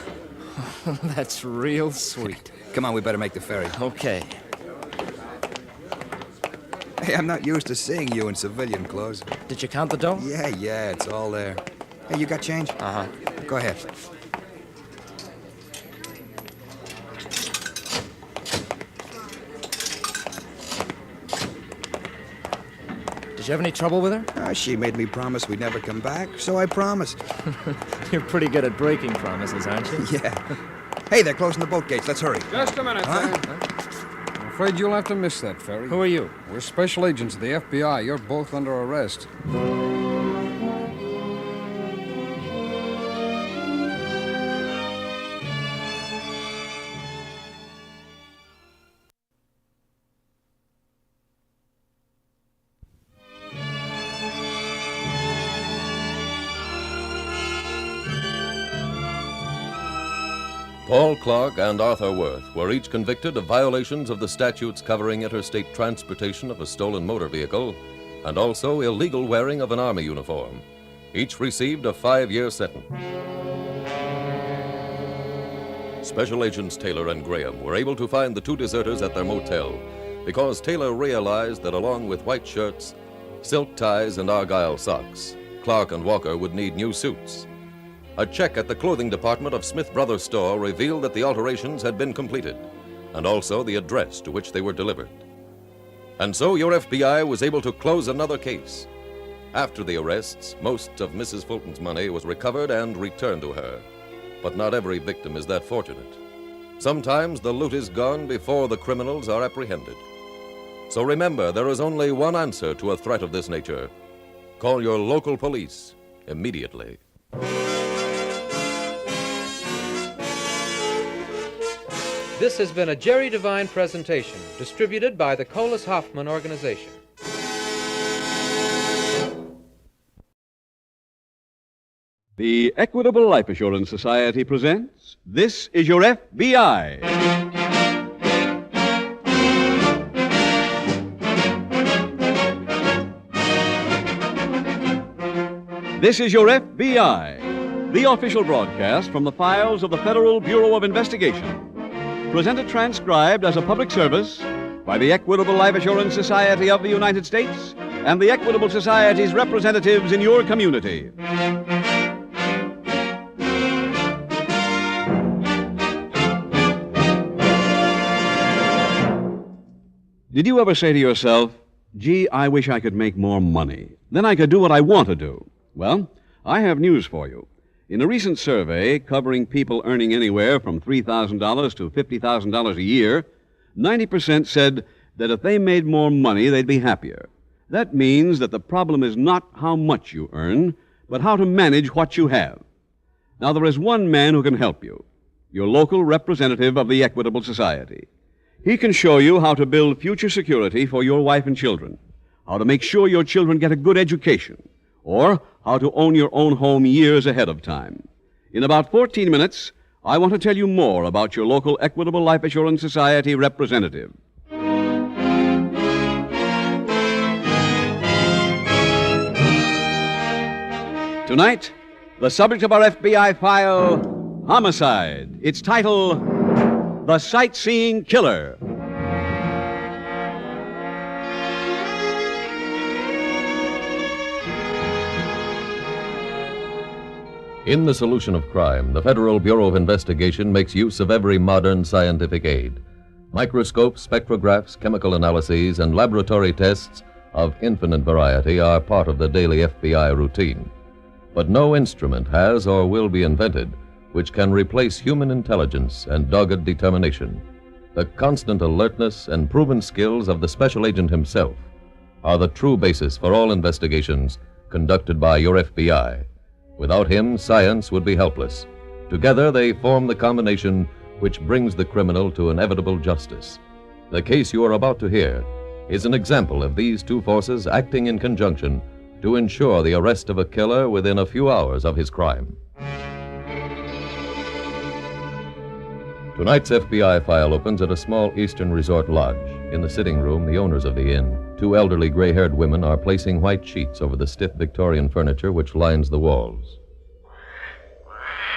That's real sweet. Come on, we better make the ferry. Okay. Hey, I'm not used to seeing you in civilian clothes. Did you count the dough? Yeah, it's all there. Hey, you got change? Uh-huh. Go ahead. Did you have any trouble with her? She made me promise we'd never come back, so I promised. You're pretty good at breaking promises, aren't you? Yeah. Hey, they're closing the boat gates. Let's hurry. Just a minute, Huh? I'm afraid you'll have to miss that ferry. Who are you? We're special agents of the FBI. You're both under arrest. Paul Clark and Arthur Worth were each convicted of violations of the statutes covering interstate transportation of a stolen motor vehicle and also illegal wearing of an Army uniform. Each received a 5-year sentence. Special Agents Taylor and Graham were able to find the two deserters at their motel because Taylor realized that along with white shirts, silk ties, and argyle socks, Clark and Walker would need new suits. A check at the clothing department of Smith Brothers store revealed that the alterations had been completed, and also the address to which they were delivered. And so your FBI was able to close another case. After the arrests, most of Mrs. Fulton's money was recovered and returned to her. But not every victim is that fortunate. Sometimes the loot is gone before the criminals are apprehended. So remember, there is only one answer to a threat of this nature. Call your local police immediately. This has been a Jerry Devine presentation, distributed by the Colas Hoffman Organization. The Equitable Life Assurance Society presents This Is Your FBI. This is Your FBI. the official broadcast from the files of the Federal Bureau of Investigation. Presented transcribed as a public service by the Equitable Life Assurance Society of the United States and the Equitable Society's representatives in your community. Did you ever say to yourself, gee, I wish I could make more money. Then I could do what I want to do. Well, I have news for you. In a recent survey covering people earning anywhere from $3,000 to $50,000 a year, 90% said that if they made more money, they'd be happier. That means that the problem is not how much you earn, but how to manage what you have. Now, there is one man who can help you, your local representative of the Equitable Society. He can show you how to build future security for your wife and children, how to make sure your children get a good education, or how to own your own home years ahead of time. In about 14 minutes, I want to tell you more about your local Equitable Life Assurance Society representative. Tonight, the subject of our FBI file, Homicide. Its title, The Sightseeing Killer. In the solution of crime, the Federal Bureau of Investigation makes use of every modern scientific aid. Microscopes, spectrographs, chemical analyses, and laboratory tests of infinite variety are part of the daily FBI routine. But no instrument has or will be invented which can replace human intelligence and dogged determination. The constant alertness and proven skills of the special agent himself are the true basis for all investigations conducted by your FBI. Without him, science would be helpless. Together, they form the combination which brings the criminal to inevitable justice. The case you are about to hear is an example of these two forces acting in conjunction to ensure the arrest of a killer within a few hours of his crime. Tonight's FBI file opens at a small eastern resort lodge. In the sitting room, the owners of the inn, two elderly gray-haired women, are placing white sheets over the stiff Victorian furniture which lines the walls.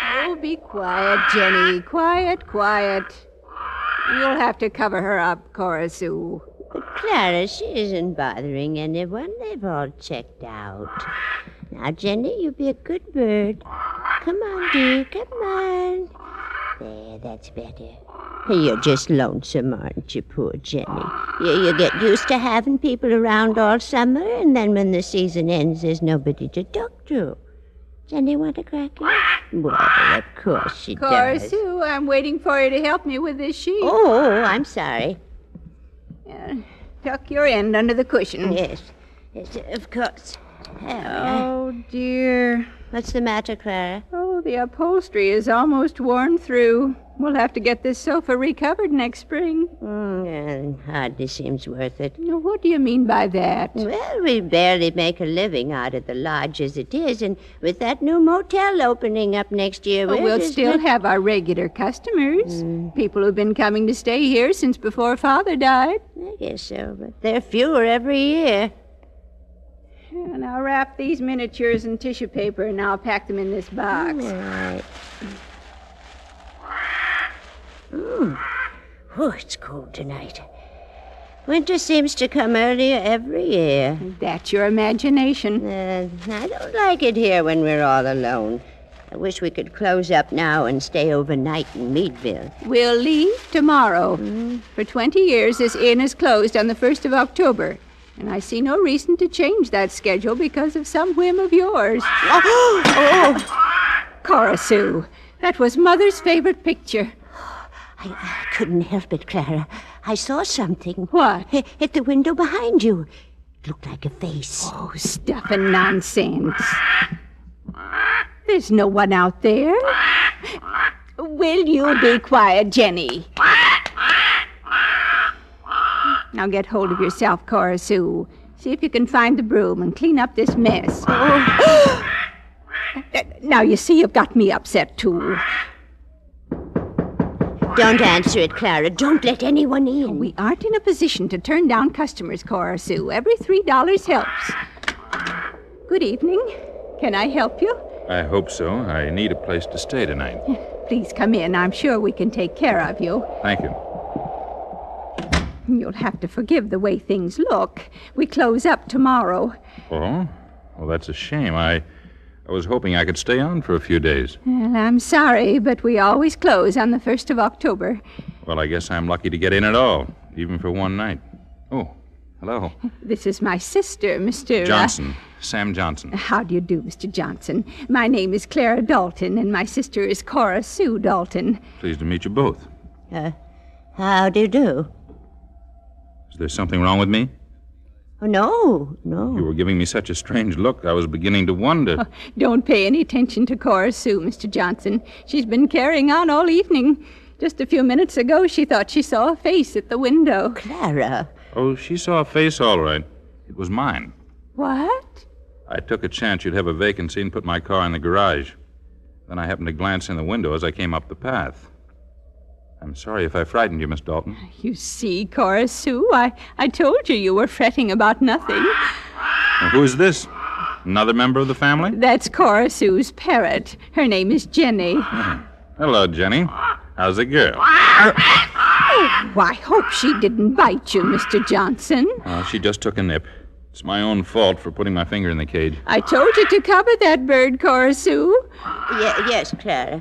Oh, be quiet, Jenny. Quiet, quiet. You'll have to cover her up, Cora Sue. But Clara, she isn't bothering anyone. They've all checked out. Now, Jenny, you be a good bird. Come on, dear, come on. There, that's better. You're just lonesome, aren't you, poor Jenny? You get used to having people around all summer, and then when the season ends, there's nobody to talk to. Jenny, want a cracker? Well, of course she Cora does. Sue, I'm waiting for you to help me with this sheet. Oh, I'm sorry. Tuck your end under the cushion. Yes, of course. Oh, dear. What's the matter, Clara? Oh, the upholstery is almost worn through. We'll have to get this sofa recovered next spring. Hardly seems worth it. What do you mean by that? Well, we barely make a living out of the lodge as it is, and with that new motel opening up next year, We'll still have our regular customers. People who've been coming to stay here since before Father died. I guess so, but they're fewer every year. And I'll wrap these miniatures in tissue paper, and I'll pack them in this box. All right. Oh, it's cold tonight. Winter seems to come earlier every year. That's your imagination. I don't like it here when we're all alone. I wish we could close up now and stay overnight in Meadville. We'll leave tomorrow. For 20 years, this inn is closed on the 1st of October. And I see no reason to change that schedule because of some whim of yours. Cora Sue, that was Mother's favorite picture. I couldn't help it, Clara. I saw something. What? At the window behind you. It looked like a face. Oh, stuff and nonsense. There's no one out there. Will you be quiet, Jenny? Now get hold of yourself, Cora Sue. See if you can find the broom and clean up this mess. Now you see you've got me upset, too. Don't answer it, Clara. Don't let anyone in. We aren't in a position to turn down customers, Cora Sue. Every $3 helps. Good evening. Can I help you? I hope so. I need a place to stay tonight. Please come in. I'm sure we can take care of you. Thank you. You'll have to forgive the way things look. We close up tomorrow. Oh? Well, that's a shame. I was hoping I could stay on for a few days. Well, I'm sorry, but we always close on the 1st of October. Well, I guess I'm lucky to get in at all, even for one night. Oh, hello. This is my sister, Mr. Johnson. Sam Johnson. How do you do, Mr. Johnson? My name is Clara Dalton, and my sister is Cora Sue Dalton. Pleased to meet you both. How do you do? Is there something wrong with me? Oh, no. You were giving me such a strange look, I was beginning to wonder. Oh, don't pay any attention to Cora Sue, Mr. Johnson. She's been carrying on all evening. Just a few minutes ago, she thought she saw a face at the window. Clara. Oh, she saw a face all right. It was mine. What? I took a chance you'd have a vacancy and put my car in the garage. Then I happened to glance in the window as I came up the path. I'm sorry if I frightened you, Miss Dalton. You see, Cora Sue, I told you were fretting about nothing. Now, who is this? Another member of the family? That's Cora Sue's parrot. Her name is Jenny. Hello, Jenny. How's the girl? Oh, I hope she didn't bite you, Mr. Johnson. Oh, she just took a nip. It's my own fault for putting my finger in the cage. I told you to cover that bird, Cora Sue. Yes, Clara.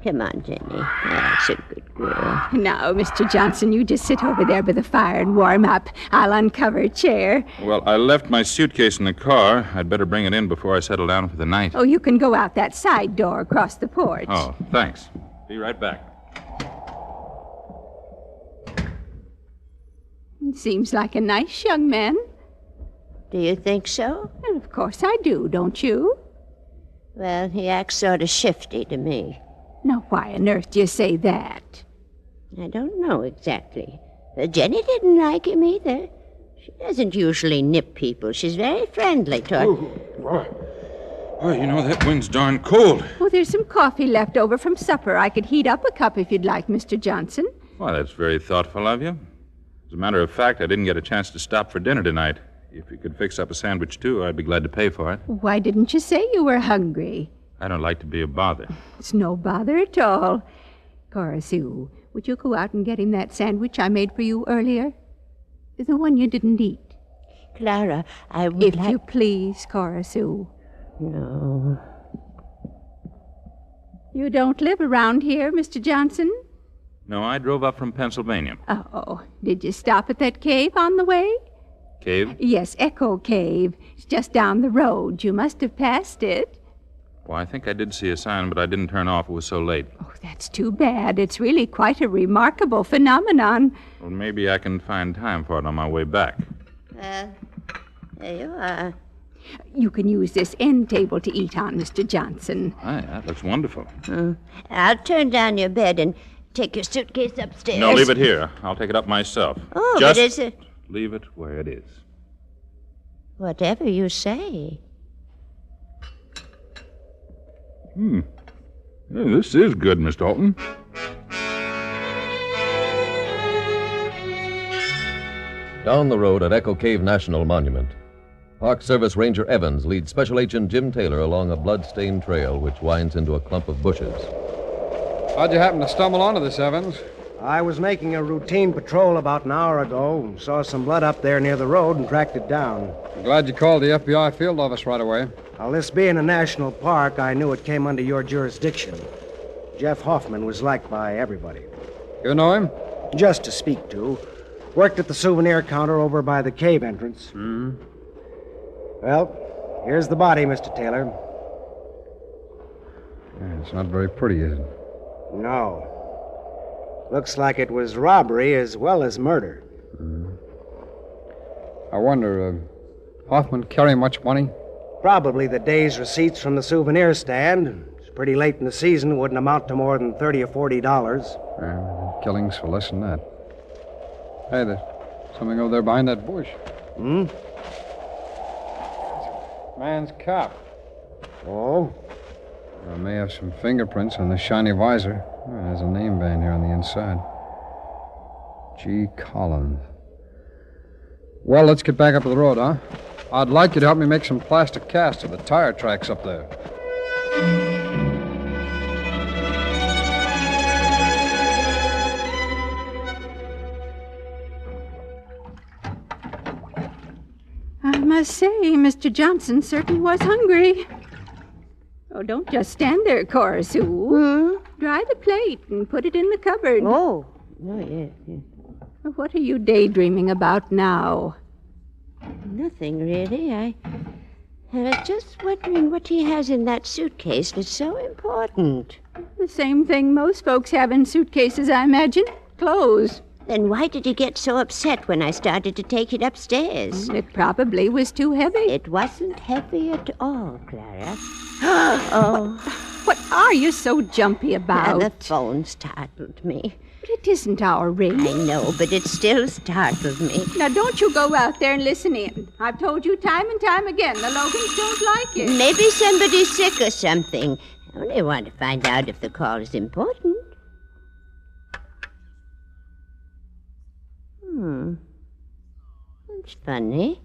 Come on, Jenny. That's a good girl. Now, Mr. Johnson, you just sit over there by the fire and warm up. I'll uncover a chair. Well, I left my suitcase in the car. I'd better bring it in before I settle down for the night. Oh, you can go out that side door across the porch. Oh, thanks. Be right back. Seems like a nice young man. Do you think so? Well, of course I do, don't you? Well, he acts sort of shifty to me. Now, why on earth do you say that? I don't know exactly. Jenny didn't like him either. She doesn't usually nip people. She's very friendly toward... Oh, you know, that wind's darn cold. Oh, there's some coffee left over from supper. I could heat up a cup if you'd like, Mr. Johnson. Well, that's very thoughtful of you. As a matter of fact, I didn't get a chance to stop for dinner tonight. If you could fix up a sandwich, too, I'd be glad to pay for it. Why didn't you say you were hungry? I don't like to be a bother. It's no bother at all. Cora Sue, would you go out and get him that sandwich I made for you earlier? The one you didn't eat. Clara, I would If you please, Cora Sue. No. You don't live around here, Mr. Johnson? No, I drove up from Pennsylvania. Oh, did you stop at that cave on the way? Cave? Yes, Echo Cave. It's just down the road. You must have passed it. Well, I think I did see a sign, but I didn't turn off. It was so late. Oh, that's too bad. It's really quite a remarkable phenomenon. Well, maybe I can find time for it on my way back. There you are. You can use this end table to eat on, Mr. Johnson. Aye, that looks wonderful. I'll turn down your bed and take your suitcase upstairs. No, leave it here. I'll take it up myself. Oh, Just but is it... leave it where it is. Whatever you say. Yeah, this is good, Miss Dalton. Down the road at Echo Cave National Monument, Park Service Ranger Evans leads Special Agent Jim Taylor along a blood-stained trail which winds into a clump of bushes. How'd you happen to stumble onto this, Evans? I was making a routine patrol about an hour ago. Saw some blood up there near the road and tracked it down. I'm glad you called the FBI field office right away. Well, this being a national park, I knew it came under your jurisdiction. Jeff Hoffman was liked by everybody. You know him? Just to speak to. Worked at the souvenir counter over by the cave entrance. Well, here's the body, Mr. Taylor. Yeah, it's not very pretty, is it? No. Looks like it was robbery as well as murder. I wonder, Hoffman carry much money? Probably the day's receipts from the souvenir stand. It's pretty late in the season, wouldn't amount to more than $30 or $40. Killings for less than that. Hey, there's something over there behind that bush. Man's cap. Oh? I may have some fingerprints on the shiny visor. There's a name band here on the inside. G. Collins. Well, let's get back up to the road, huh? I'd like you to help me make some plastic casts of the tire tracks up there. must say, Mr. Johnson certainly was hungry. Oh, don't just stand there, Cora Sue. Dry the plate and put it in the cupboard. Oh, yes. What are you daydreaming about now? Nothing, really. I was just wondering what he has in that suitcase that's so important. The same thing most folks have in suitcases, I imagine. Clothes. Then why did he get so upset when I started to take it upstairs? It probably was too heavy. It wasn't heavy at all, Clara. Oh. What are you so jumpy about? The phone startled me. But it isn't our ring. I know, but it still startled me. Now, don't you go out there and listen in. I've told you time and time again, the Logans don't like it. Maybe somebody's sick or something. I only want to find out if the call is important. That's funny.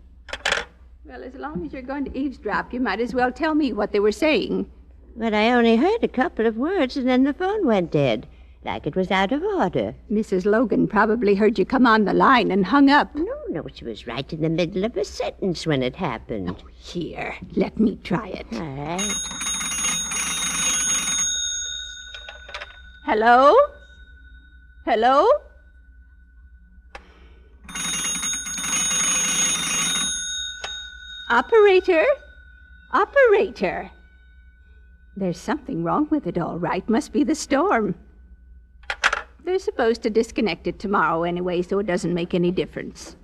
Well, as long as you're going to eavesdrop, you might as well tell me what they were saying. But I only heard a couple of words, and then the phone went dead, like it was out of order. Mrs. Logan probably heard you come on the line and hung up. No, she was right in the middle of a sentence when it happened. Oh, here, let me try it. All right. Hello? Hello? Operator? Operator? There's something wrong with it, all right. Must be the storm. They're supposed to disconnect it tomorrow anyway, so it doesn't make any difference.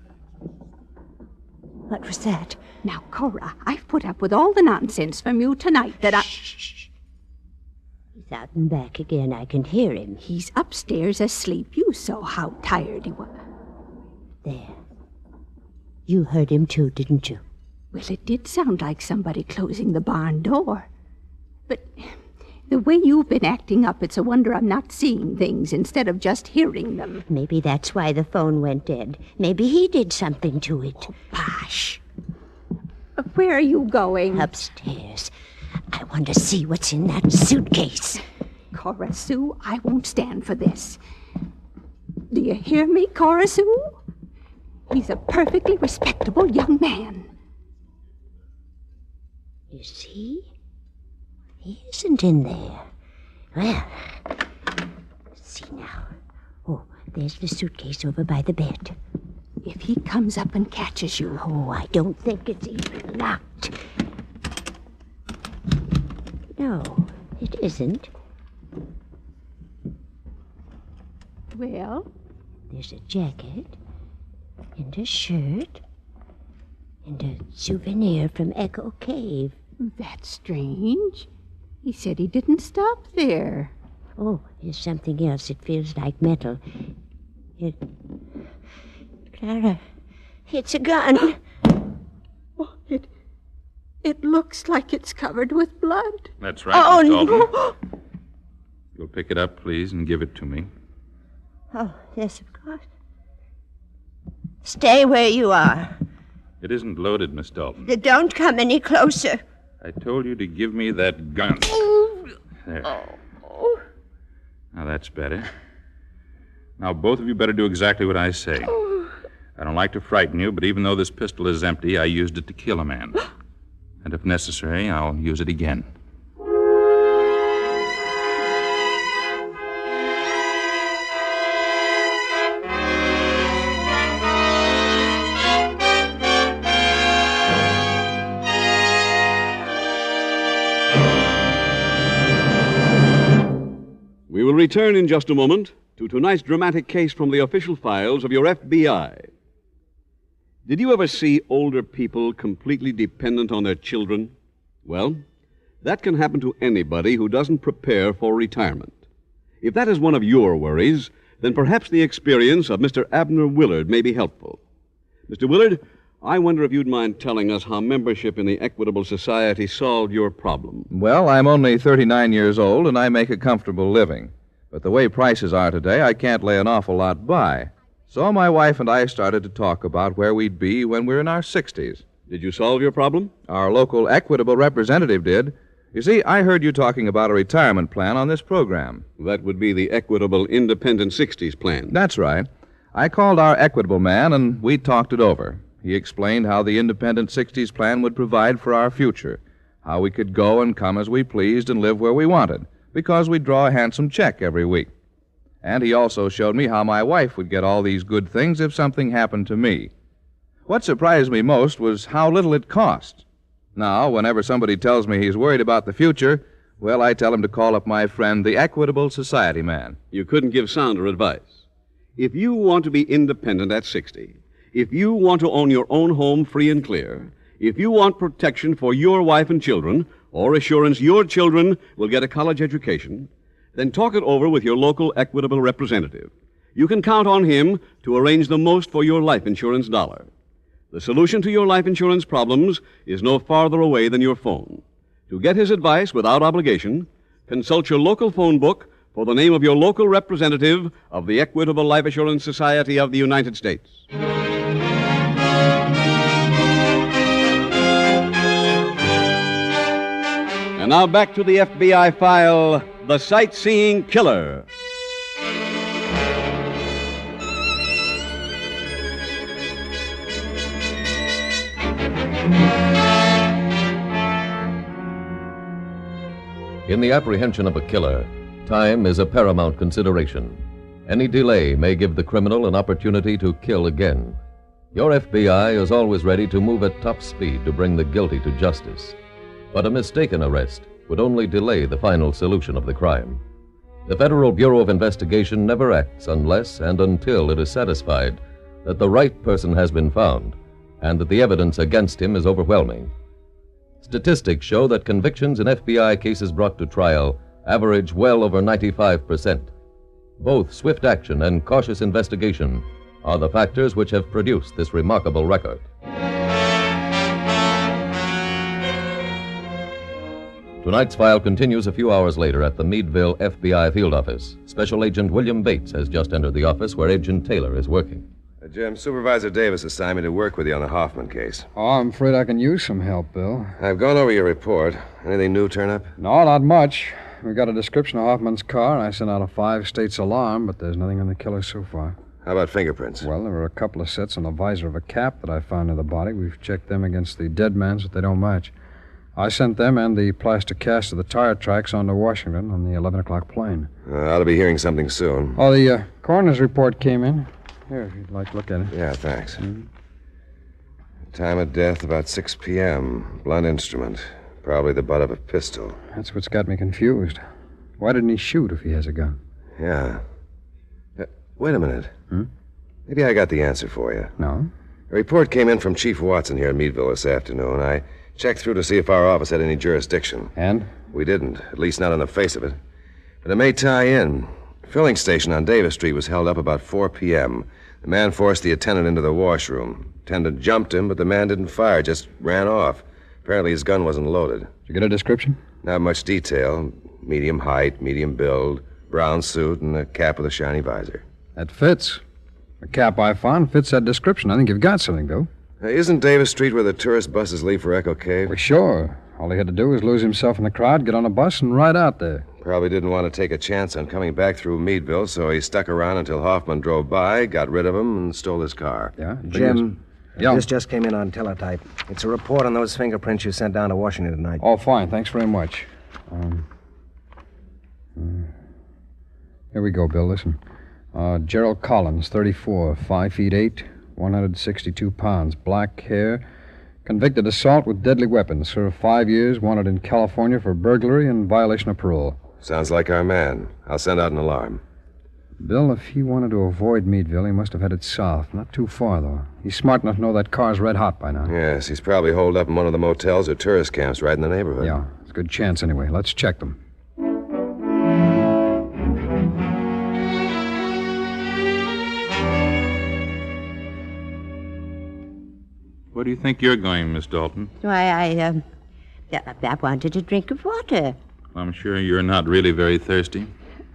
What was that? Now, Cora, I've put up with all the nonsense from you tonight that Shh. He's out and back again. I can hear him. He's upstairs asleep. You saw how tired he was. There. You heard him too, didn't you? Well, it did sound like somebody closing the barn door. But the way you've been acting up, it's a wonder I'm not seeing things instead of just hearing them. Maybe that's why the phone went dead. Maybe he did something to it. Oh, bosh. Where are you going? Upstairs. I want to see what's in that suitcase. Cora Sue, I won't stand for this. Do you hear me, Cora Sue? He's a perfectly respectable young man. You see? He isn't in there. Well, see now. Oh, there's the suitcase over by the bed. If he comes up and catches you... Oh, I don't think it's even locked. No, it isn't. Well? There's a jacket and a shirt and a souvenir from Echo Cave. That's strange. He said he didn't stop there. Oh, there's something else. It feels like metal. Clara, it's a gun. Oh, it looks like it's covered with blood. That's right, Oh, Miss Dalton. no. You'll pick it up, please, and give it to me. Oh, yes, of course. Stay where you are. It isn't loaded, Miss Dalton. Don't come any closer. I told you to give me that gun. There. Oh. Now, that's better. Now, both of you better do exactly what I say. I don't like to frighten you, but even though this pistol is empty, I used it to kill a man. And if necessary, I'll use it again. We will return in just a moment to tonight's dramatic case from the official files of your FBI. Did you ever see older people completely dependent on their children? Well, that can happen to anybody who doesn't prepare for retirement. If that is one of your worries, then perhaps the experience of Mr. Abner Willard may be helpful. Mr. Willard, I wonder if you'd mind telling us how membership in the Equitable Society solved your problem. Well, I'm only 39 years old, and I make a comfortable living. But the way prices are today, I can't lay an awful lot by. So my wife and I started to talk about where we'd be when we're in our 60s. Did you solve your problem? Our local Equitable representative did. You see, I heard you talking about a retirement plan on this program. That would be the Equitable Independent 60s plan. That's right. I called our Equitable man, and we talked it over. He explained how the Independent 60s plan would provide for our future, how we could go and come as we pleased and live where we wanted, because we'd draw a handsome check every week. And he also showed me how my wife would get all these good things if something happened to me. What surprised me most was how little it cost. Now, whenever somebody tells me he's worried about the future, well, I tell him to call up my friend, the Equitable Society man. You couldn't give sounder advice. If you want to be independent at 60, if you want to own your own home free and clear, if you want protection for your wife and children, or assurance your children will get a college education, then talk it over with your local Equitable representative. You can count on him to arrange the most for your life insurance dollar. The solution to your life insurance problems is no farther away than your phone. To get his advice without obligation, consult your local phone book for the name of your local representative of the Equitable Life Assurance Society of the United States. And now back to the FBI file, The Sightseeing Killer. In the apprehension of a killer, time is a paramount consideration. Any delay may give the criminal an opportunity to kill again. Your FBI is always ready to move at top speed to bring the guilty to justice. But a mistaken arrest would only delay the final solution of the crime. The Federal Bureau of Investigation never acts unless and until it is satisfied that the right person has been found and that the evidence against him is overwhelming. Statistics show that convictions in FBI cases brought to trial average well over 95%. Both swift action and cautious investigation are the factors which have produced this remarkable record. Tonight's file continues a few hours later at the Meadville FBI field office. Special Agent William Bates has just entered the office where Agent Taylor is working. Jim, Supervisor Davis assigned me to work with you on the Hoffman case. Oh, I'm afraid I can use some help, Bill. I've gone over your report. Anything new turn up? No, not much. We got a description of Hoffman's car, and I sent out a 5-states alarm, but there's nothing on the killer so far. How about fingerprints? Well, there were a couple of sets on the visor of a cap that I found near the body. We've checked them against the dead man's, but they don't match. I sent them and the plaster cast of the tire tracks on to Washington on the 11 o'clock plane. Ought to be hearing something soon. Oh, the coroner's report came in. Here, if you'd like to look at it. Yeah, thanks. Time of death about 6 p.m. Blunt instrument. Probably the butt of a pistol. That's what's got me confused. Why didn't he shoot if he has a gun? Yeah. Wait a minute. Maybe I got the answer for you. No? A report came in from Chief Watson here in Meadville this afternoon. I checked through to see if our office had any jurisdiction. And? We didn't, at least not on the face of it. But it may tie in. The filling station on Davis Street was held up about 4 p.m. The man forced the attendant into the washroom. Attendant jumped him, but the man didn't fire, just ran off. Apparently his gun wasn't loaded. Did you get a description? Not much detail. Medium height, medium build, brown suit, and a cap with a shiny visor. That fits. The cap I found fits that description. I think you've got something, Bill. Isn't Davis Street where the tourist buses leave for Echo Cave? Well, sure. All he had to do was lose himself in the crowd, get on a bus, and ride out there. Probably didn't want to take a chance on coming back through Meadville, so he stuck around until Hoffman drove by, got rid of him, and stole his car. Yeah? Jim, Yeah. this just came in on teletype. It's a report on those fingerprints you sent down to Washington tonight. Oh, fine. Thanks very much. Here we go, Bill. Listen. Gerald Collins, 34, 5 feet 8, 162 pounds, black hair, convicted assault with deadly weapons, served 5 years, wanted in California for burglary and violation of parole. Sounds like our man. I'll send out an alarm. Bill, if he wanted to avoid Meadville, he must have headed south. Not too far, though. He's smart enough to know that car's red hot by now. Yes, he's probably holed up in one of the motels or tourist camps right in the neighborhood. Yeah, it's a good chance anyway. Let's check them. Where do you think you're going, Miss Dalton? Why, I wanted a drink of water. I'm sure you're not really very thirsty.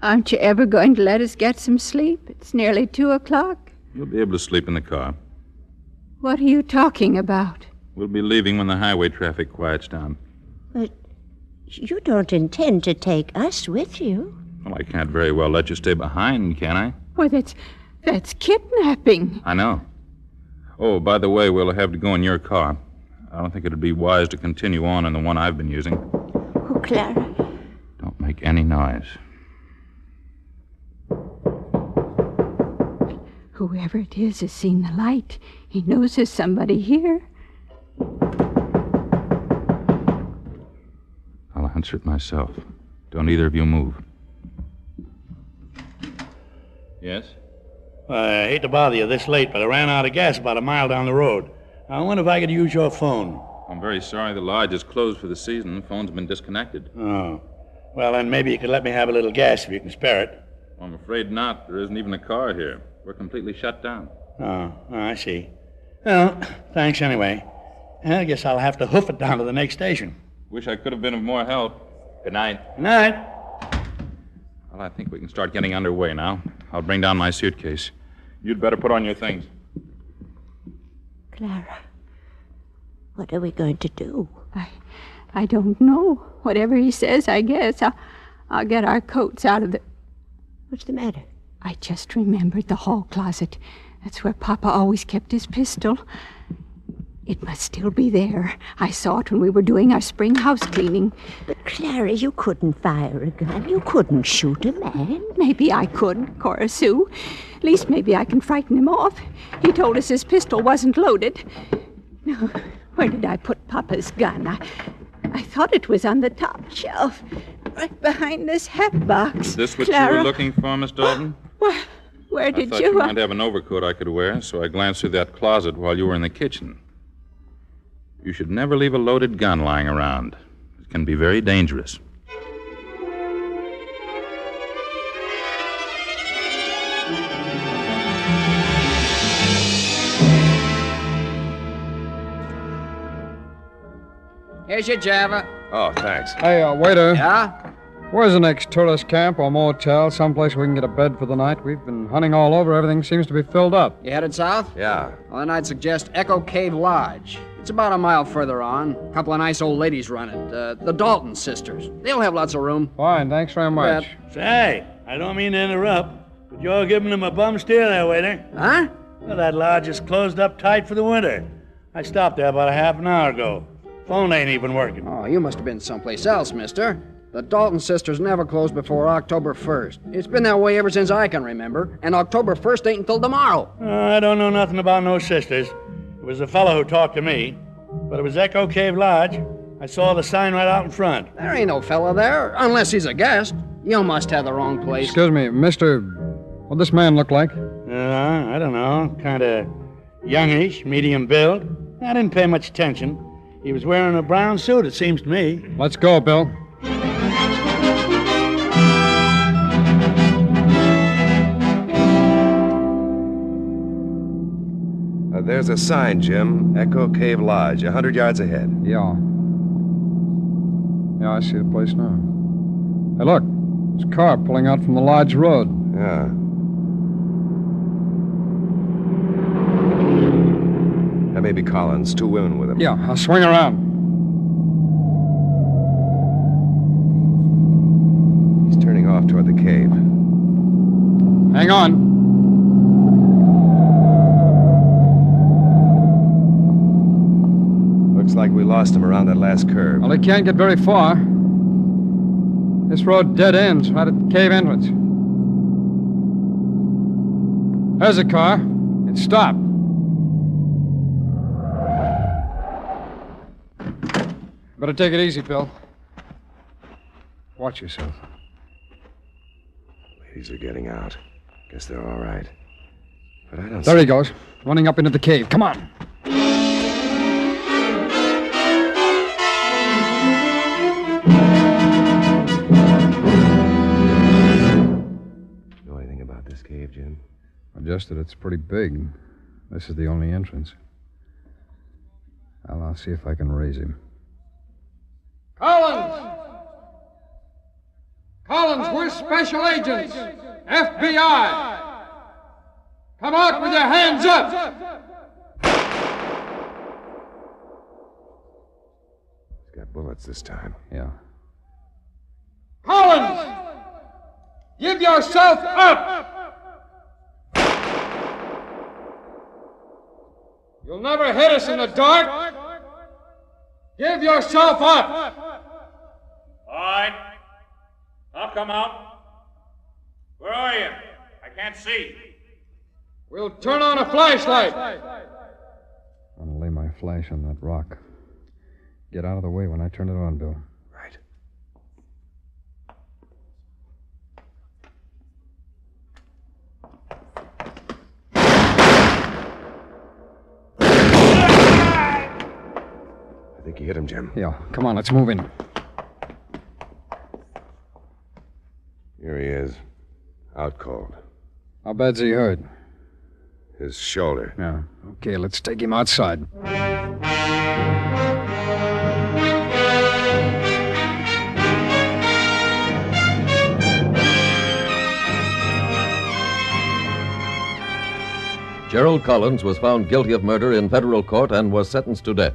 Aren't you ever going to let us get some sleep? It's nearly 2 o'clock. You'll be able to sleep in the car. What are you talking about? We'll be leaving when the highway traffic quiets down. But you don't intend to take us with you. Well, I can't very well let you stay behind, can I? Well, that's kidnapping. I know. Oh, by the way, we'll have to go in your car. I don't think it'd be wise to continue on in the one I've been using. Oh, Clara. Don't make any noise. Whoever it is has seen the light. He knows there's somebody here. I'll answer it myself. Don't either of you move. Yes? I hate to bother you this late, but I ran out of gas about a mile down the road. I wonder if I could use your phone. I'm very sorry the lodge is closed for the season. The phone's been disconnected. Oh. Well, then maybe you could let me have a little gas if you can spare it. I'm afraid not. There isn't even a car here. We're completely shut down. Oh, I see. Well, thanks anyway. I guess I'll have to hoof it down to the next station. Wish I could have been of more help. Good night. Good night. Well, I think we can start getting underway now. I'll bring down my suitcase. You'd better put on your things. Clara, what are we going to do? I don't know. Whatever he says, I guess. I'll get our coats out of the... What's the matter? I just remembered the hall closet. That's where Papa always kept his pistol. It must still be there. I saw it when we were doing our spring house cleaning. But, Clara, you couldn't fire a gun. You couldn't shoot a man. Maybe I could, Cora Sue. At least maybe I can frighten him off. He told us his pistol wasn't loaded. Now, where did I put Papa's gun? I thought it was on the top shelf, right behind this hat box. Is this what Clara? you were looking for, Miss Dalton? Where did I thought you might have an overcoat I could wear, so I glanced through that closet while you were in the kitchen. You should never leave a loaded gun lying around. It can be very dangerous. Here's your Java. Oh, thanks. Hey, waiter. Yeah? Where's the next tourist camp or motel? Someplace we can get a bed for the night? We've been hunting all over. Everything seems to be filled up. You headed south? Yeah. Well, then I'd suggest Echo Cave Lodge. It's about a mile further on. A couple of nice old ladies run it. The Dalton sisters. They'll have lots of room. Fine, thanks very much. Say, I don't mean to interrupt, but you're giving them a bum steer there, waiter. Huh? Well, that lodge is closed up tight for the winter. I stopped there about a half an hour ago. Phone ain't even working. Oh, you must have been someplace else, mister. The Dalton sisters never close before October 1st. It's been that way ever since I can remember, and October 1st ain't until tomorrow. I don't know nothing about no sisters. It was the fellow who talked to me, but it was Echo Cave Lodge. I saw the sign right out in front. There ain't no fella there, unless he's a guest. You must have the wrong place. Excuse me, mister... What'd this man look like? I don't know. Kind of youngish, medium build. I didn't pay much attention. He was wearing a brown suit, it seems to me. Let's go, Bill. There's a sign, Jim. Echo Cave Lodge, 100 yards ahead. Yeah. Yeah, I see the place now. Hey, look. There's a car pulling out from the Lodge Road. Yeah. That may be Collins. 2 women with him. Yeah, I'll swing around. He's turning off toward the cave. Hang on. Looks like we lost him around that last curve. Well, he can't get very far. This road dead ends right at the cave entrance. There's a car. It stopped. Better take it easy, Bill. Watch yourself. Ladies are getting out. Guess they're all right. But I don't There see... he goes, running up into the cave. Come on. Know anything about this cave, Jim? Just that it's pretty big. This is the only entrance. Well, I'll see if I can raise him. Collins! Collins, we're special agents. FBI! Come out with your hands up! He's got bullets this time. Yeah. Collins! Give yourself up! never hit us in the dark. Give yourself up. All right. I'll come out. Where are you? I can't see. We'll turn on a flashlight. I'm going to lay my flash on that rock. Get out of the way when I turn it on, Bill. Right. I think you hit him, Jim. Yeah, come on, let's move in. Here he is. Out cold. How bad's he hurt? His shoulder. Yeah. Okay, let's take him outside. Gerald Collins was found guilty of murder in federal court and was sentenced to death.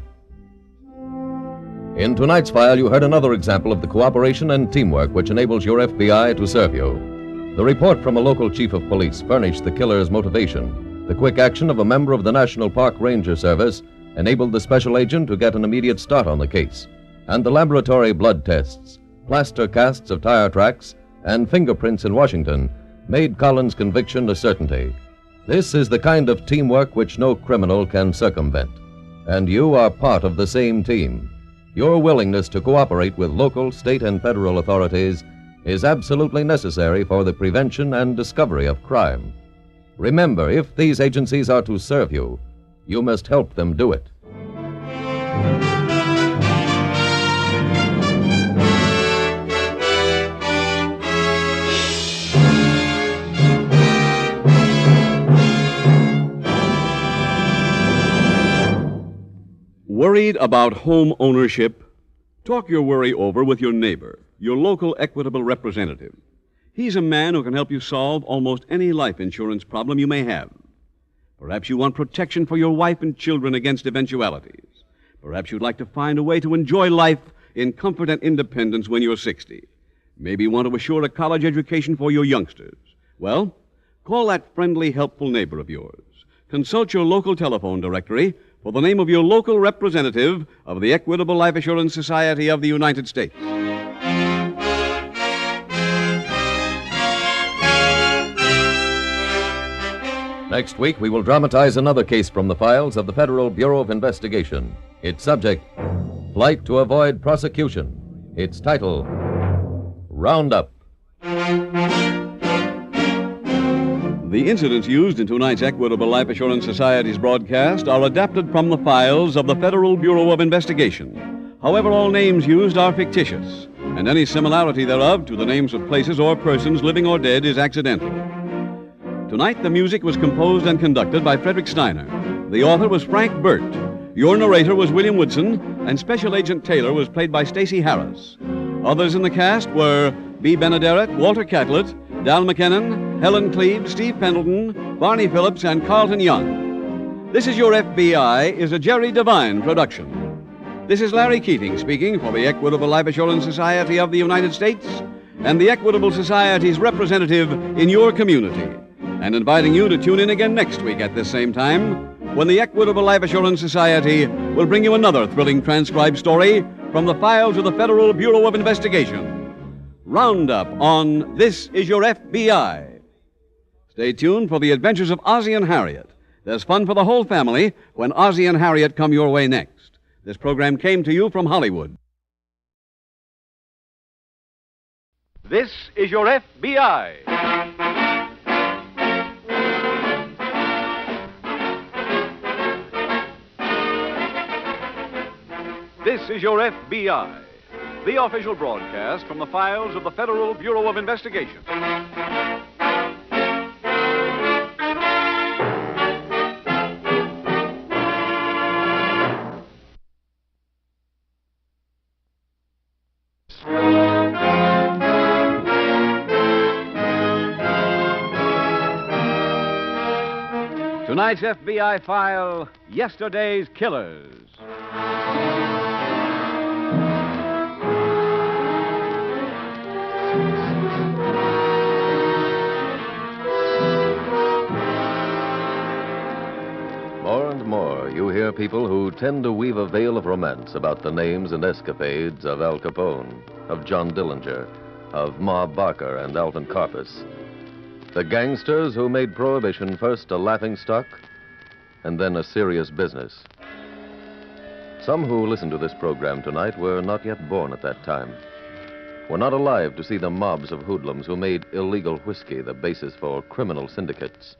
In tonight's file, you heard another example of the cooperation and teamwork which enables your FBI to serve you. The report from a local chief of police furnished the killer's motivation. The quick action of a member of the National Park Ranger Service enabled the special agent to get an immediate start on the case. And the laboratory blood tests, plaster casts of tire tracks, and fingerprints in Washington made Collins' conviction a certainty. This is the kind of teamwork which no criminal can circumvent. And you are part of the same team. Your willingness to cooperate with local, state, and federal authorities is absolutely necessary for the prevention and discovery of crime. Remember, if these agencies are to serve you, you must help them do it. Worried about home ownership? Talk your worry over with your neighbor, your local Equitable representative. He's a man who can help you solve almost any life insurance problem you may have. Perhaps you want protection for your wife and children against eventualities. Perhaps you'd like to find a way to enjoy life in comfort and independence when you're 60. Maybe you want to assure a college education for your youngsters. Well, call that friendly, helpful neighbor of yours. Consult your local telephone directory for the name of your local representative of the Equitable Life Assurance Society of the United States. Next week, we will dramatize another case from the files of the Federal Bureau of Investigation. Its subject, Flight to Avoid Prosecution. Its title, Roundup. The incidents used in tonight's Equitable Life Assurance Society's broadcast are adapted from the files of the Federal Bureau of Investigation. However, all names used are fictitious, and any similarity thereof to the names of places or persons living or dead is accidental. Tonight, the music was composed and conducted by Frederick Steiner. The author was Frank Burt. Your narrator was William Woodson, and Special Agent Taylor was played by Stacey Harris. Others in the cast were B. Benaderet, Walter Catlett, Dal McKinnon, Helen Cleve, Steve Pendleton, Barney Phillips, and Carlton Young. This Is Your FBI is a Jerry Devine production. This is Larry Keating speaking for the Equitable Life Assurance Society of the United States and the Equitable Society's representative in your community, and inviting you to tune in again next week at this same time when the Equitable Life Assurance Society will bring you another thrilling transcribed story from the files of the Federal Bureau of Investigation. Roundup on This Is Your FBI. Stay tuned for the adventures of Ozzie and Harriet. There's fun for the whole family when Ozzie and Harriet come your way next. This program came to you from Hollywood. This is Your FBI. This is Your FBI, the official broadcast from the files of the Federal Bureau of Investigation. Tonight's FBI file, Yesterday's Killers. More and more, you hear people who tend to weave a veil of romance about the names and escapades of Al Capone, of John Dillinger, of Ma Barker and Alvin Karpus. The gangsters who made Prohibition first a laughingstock and then a serious business. Some who listen to this program tonight were not yet born at that time, were not alive to see the mobs of hoodlums who made illegal whiskey the basis for criminal syndicates,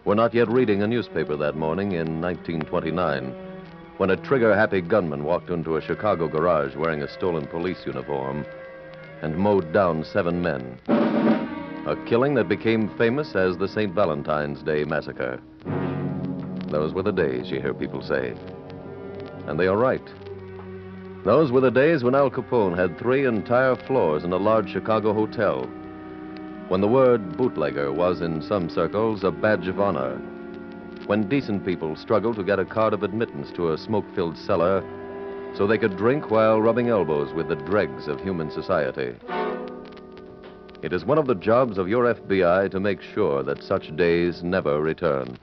were not yet reading a newspaper that morning in 1929 when a trigger-happy gunman walked into a Chicago garage wearing a stolen police uniform and mowed down 7 men. A killing that became famous as the St. Valentine's Day Massacre. Those were the days, you hear people say. And they are right. Those were the days when Al Capone had 3 entire floors in a large Chicago hotel, when the word bootlegger was in some circles a badge of honor, when decent people struggled to get a card of admittance to a smoke-filled cellar so they could drink while rubbing elbows with the dregs of human society. It is one of the jobs of your FBI to make sure that such days never return.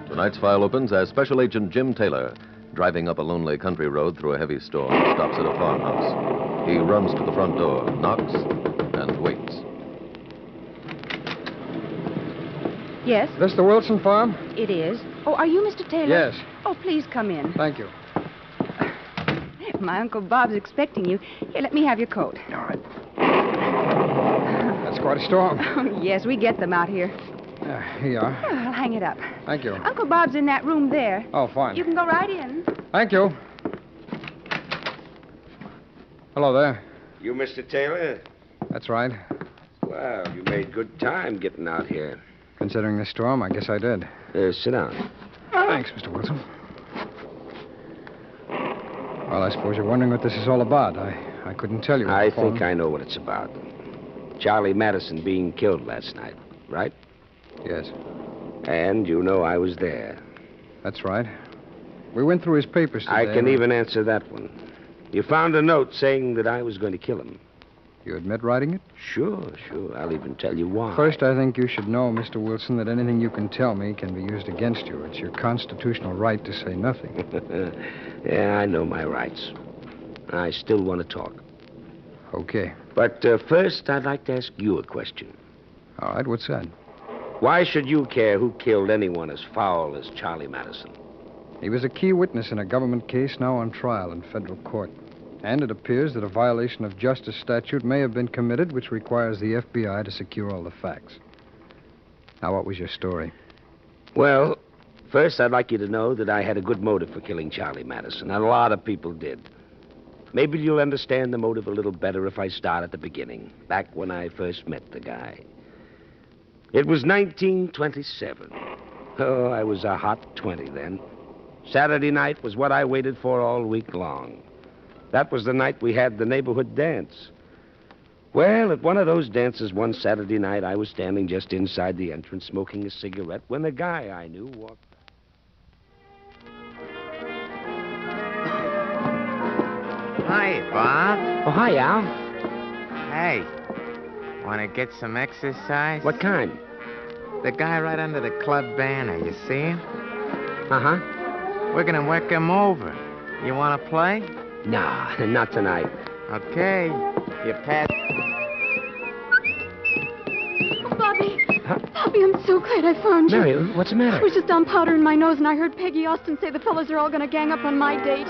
Tonight's file opens as Special Agent Jim Taylor, driving up a lonely country road through a heavy storm, stops at a farmhouse. He runs to the front door, knocks, and waits. Yes? This the Wilson farm? It is. Oh, are you Mr. Taylor? Yes. Oh, please come in. Thank you. My Uncle Bob's expecting you. Here, let me have your coat. All right. That's quite a storm. Oh, yes, we get them out here. Here you are. Oh, I'll hang it up. Thank you. Uncle Bob's in that room there. Oh, fine. You can go right in. Thank you. Hello there. You Mr. Taylor? That's right. Well, you made good time getting out here. Considering the storm, I guess I did. Sit down. Thanks, Mr. Wilson. Well, I suppose you're wondering what this is all about. I couldn't tell you. I think I know what it's about. Charlie Madison being killed last night, right? Yes. And you know I was there. That's right. We went through his papers today. I can even answer that one. You found a note saying that I was going to kill him. You admit writing it? Sure. I'll even tell you why. First, I think you should know, Mr. Wilson, that anything you can tell me can be used against you. It's your constitutional right to say nothing. Yeah, I know my rights. I still want to talk. Okay. But first, I'd like to ask you a question. All right, what's that? Why should you care who killed anyone as foul as Charlie Madison? He was a key witness in a government case now on trial in federal court. And it appears that a violation of justice statute may have been committed, which requires the FBI to secure all the facts. Now, what was your story? Well, first, I'd like you to know that I had a good motive for killing Charlie Madison, and a lot of people did. Maybe you'll understand the motive a little better if I start at the beginning, back when I first met the guy. It was 1927. Oh, I was a hot 20 then. Saturday night was what I waited for all week long. That was the night we had the neighborhood dance. Well, at one of those dances one Saturday night, I was standing just inside the entrance smoking a cigarette when a guy I knew walked. Hi, Bob. Oh, hi, Al. Hey, want to get some exercise? What kind? The guy right under the club banner, you see him? Uh-huh. We're going to work him over. You want to play? Nah, not tonight. Okay. You pass. Oh, Bobby. Bobby, I'm so glad I found you. Mary, what's the matter? I was just down powder in my nose, and I heard Peggy Austin say the fellas are all going to gang up on my date.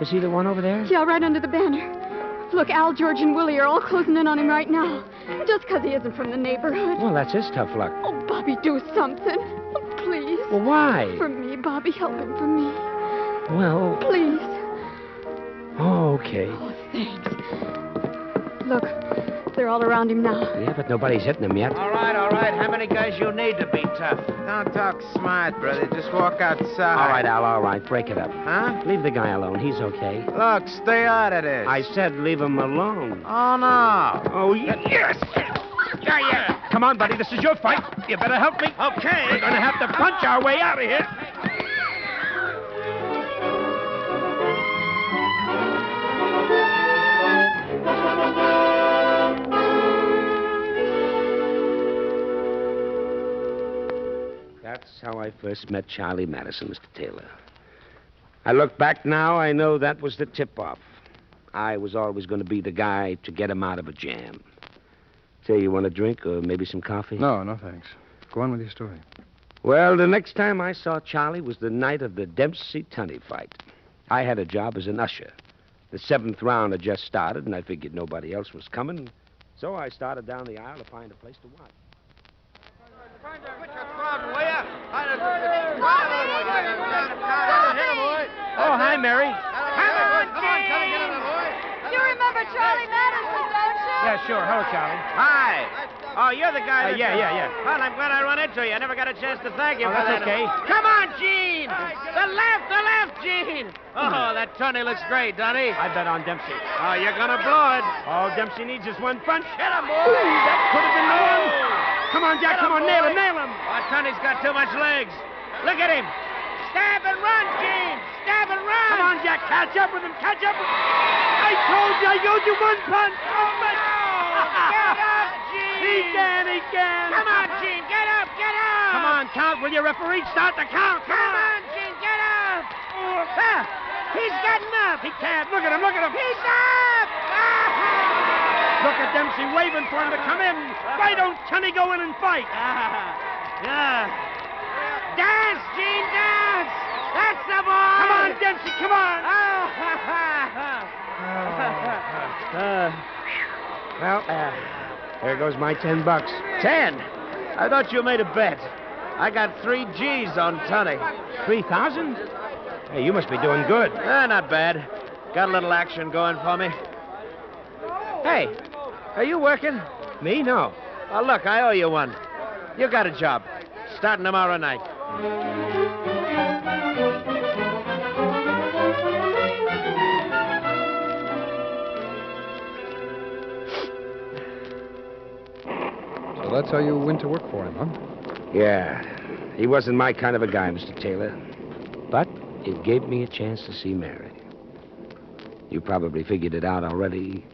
Is he the one over there? Yeah, right under the banner. Look, Al, George, and Willie are all closing in on him right now. Just because he isn't from the neighborhood. Well, that's his tough luck. Oh, Bobby, do something. Oh, please. Well, why? For me, Bobby. Help him for me. Well... Please. Oh, okay. Oh, thanks. Look, they're all around him now. Yeah, but nobody's hitting him yet. All right. How many guys you need to be tough? Don't talk smart, brother. Just walk outside. All right, Al, all right. Break it up. Huh? Leave the guy alone. He's okay. Look, stay out of this. I said leave him alone. Oh, no. Oh, yes. Yeah. Come on, buddy. This is your fight. You better help me. Okay. We're going to have to punch our way out of here. I first met Charlie Madison, Mr. Taylor. I look back now, I know that was the tip-off. I was always going to be the guy to get him out of a jam. Say, you want a drink or maybe some coffee? No, thanks. Go on with your story. Well, the next time I saw Charlie was the night of the Dempsey-Tunney fight. I had a job as an usher. The 7th round had just started, and I figured nobody else was coming. So I started down the aisle to find a place to watch. Oh, hi, Mary. You remember Charlie Madison, don't you? Yeah, sure. Hello, Charlie. Hi. Oh, you're the guy that... Yeah. Well, I'm glad I run into you. I never got a chance to thank you Oh, for that's that. okay. Come on, Gene. The left, Gene. Oh, that Tunney looks great, doesn't he? I bet on Dempsey. Oh, you're gonna blow it. All Dempsey needs is one punch. Hit him, boy. That could have been the one. Come on, Jack. Come on, nail him. Oh, Tunney's got too much legs. Look at him. Stab and run, Gene. Stab and run. Come on, Jack. Catch up with him. I told you. I owed you one punch. Oh, no. Get up, Gene. He can. Come on, Gene. Get up. Come on, count. Will you, referee? Start the count. Come on, Gene. Get up. He's getting up. He can't. Look at him. He's up. Look at Dempsey waving for him to come in. Why don't Tunney go in and fight? Dance, Gene, dance. That's the boy. Come on, Dempsey. Come on. Well, there goes my $10. 10? I thought you made a bet. I got 3 G's on Tunney. 3,000? Hey, you must be doing good. Not bad. Got a little action going for me. Hey, are you working? Me? No. Oh, look, I owe you one. You got a job. Starting tomorrow night. So that's how you went to work for him, huh? Yeah. He wasn't my kind of a guy, Mr. Taylor. But it gave me a chance to see Mary. You probably figured it out already.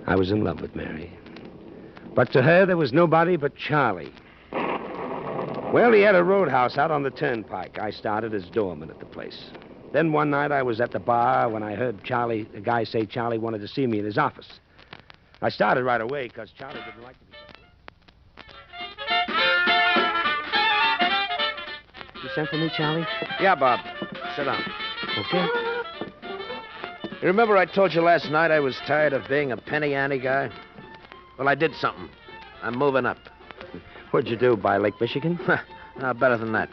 I was in love with Mary. But to her, there was nobody but Charlie. Well, he had a roadhouse out on the turnpike. I started as doorman at the place. Then one night I was at the bar when I heard the guy say Charlie wanted to see me in his office. I started right away because Charlie didn't like to be... You sent for me, Charlie? Yeah, Bob. Sit down. Okay. You remember I told you last night I was tired of being a penny ante guy? Well, I did something. I'm moving up. What'd you do, by Lake Michigan? No, better than that.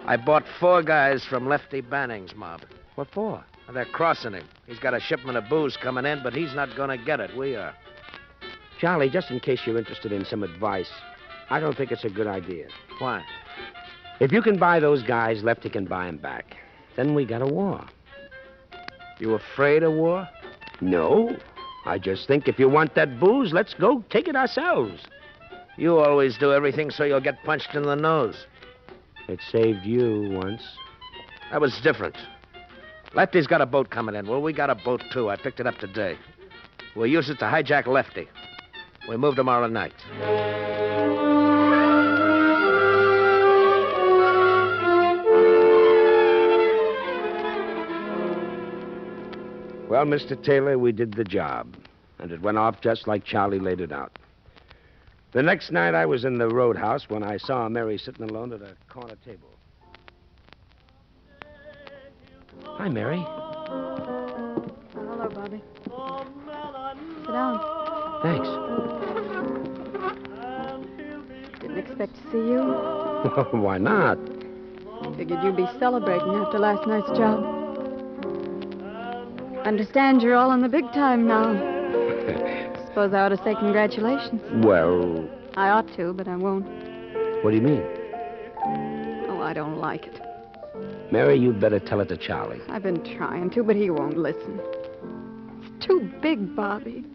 I bought 4 guys from Lefty Banning's mob. What for? They're crossing him. He's got a shipment of booze coming in, but he's not going to get it. We are. Charlie, just in case you're interested in some advice, I don't think it's a good idea. Why? If you can buy those guys, Lefty can buy them back. Then we got a war. You afraid of war? No. I just think if you want that booze, let's go take it ourselves. You always do everything so you'll get punched in the nose. It saved you once. That was different. Lefty's got a boat coming in. Well, we got a boat, too. I picked it up today. We'll use it to hijack Lefty. We move tomorrow night. Well, Mr. Taylor, we did the job. And it went off just like Charlie laid it out. The next night, I was in the roadhouse when I saw Mary sitting alone at a corner table. Hi, Mary. Hello, Bobby. Sit down. Thanks. Didn't expect to see you. Why not? Figured you'd be celebrating after last night's job. Understand you're all in the big time now. Suppose I ought to say congratulations. Well... I ought to, but I won't. What do you mean? Oh, I don't like it. Mary, you'd better tell it to Charlie. I've been trying to, but he won't listen. It's too big, Bobby.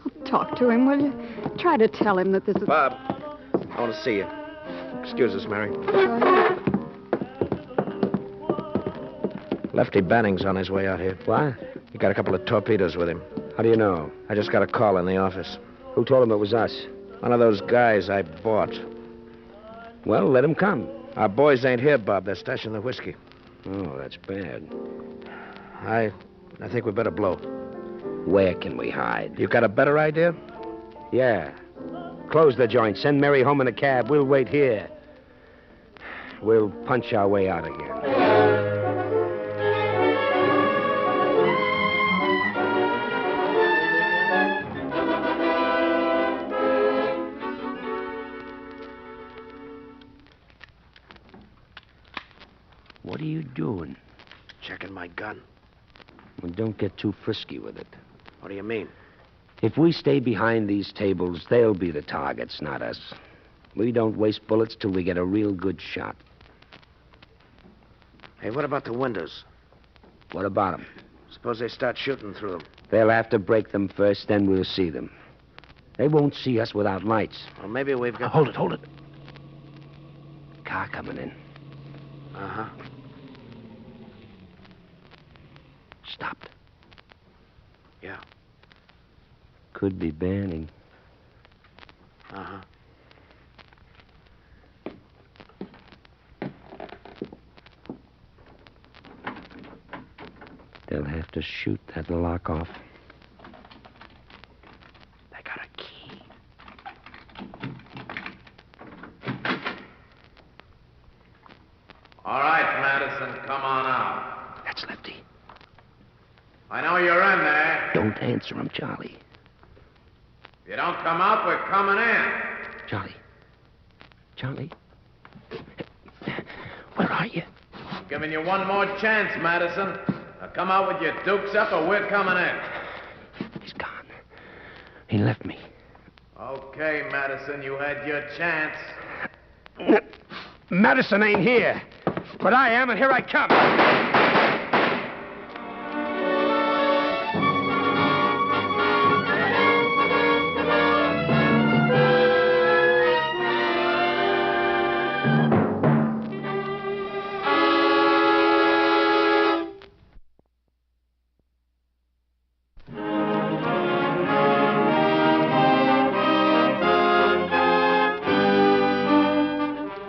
Oh, talk to him, will you? Try to tell him that this is... Bob, I want to see you. Excuse us, Mary. Go ahead. Lefty Banning's on his way out here. What? He got a couple of torpedoes with him. How do you know? I just got a call in the office. Who told him it was us? One of those guys I bought. Well, let him come. Our boys ain't here, Bob. They're stashing the whiskey. Oh, that's bad. I think we better blow. Where can we hide? You got a better idea? Yeah. Close the joint. Send Mary home in a cab. We'll wait here. We'll punch our way out again. What are you doing? Checking my gun. Well, don't get too frisky with it. What do you mean? If we stay behind these tables, they'll be the targets, not us. We don't waste bullets till we get a real good shot. Hey, what about the windows? What about them? Suppose they start shooting through them. They'll have to break them first, then we'll see them. They won't see us without lights. Well, maybe we've got... Hold it. Car coming in. Uh-huh. Stopped. Yeah. Could be Banning. Uh-huh. They'll have to shoot that lock off. They got a key. All right, Madison, come on out. That's Lefty. I know you're in there. Don't answer him, Charlie. If you don't come out, we're coming in. Charlie? Where are you? I'm giving you one more chance, Madison. Now come out with your dukes up or we're coming in. He's gone. He left me. Okay, Madison, you had your chance. Madison ain't here. But I am, and here I come.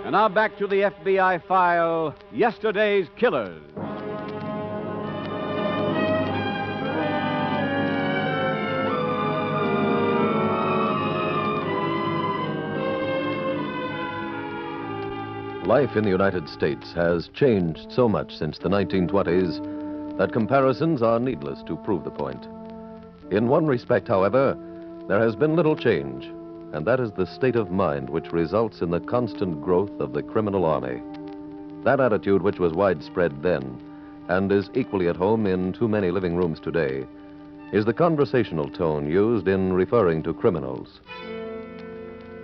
And now back to the FBI file, Yesterday's Killers. Life in the United States has changed so much since the 1920s that comparisons are needless to prove the point. In one respect, however, there has been little change, and that is the state of mind which results in the constant growth of the criminal army. That attitude which was widespread then, and is equally at home in too many living rooms today, is the conversational tone used in referring to criminals.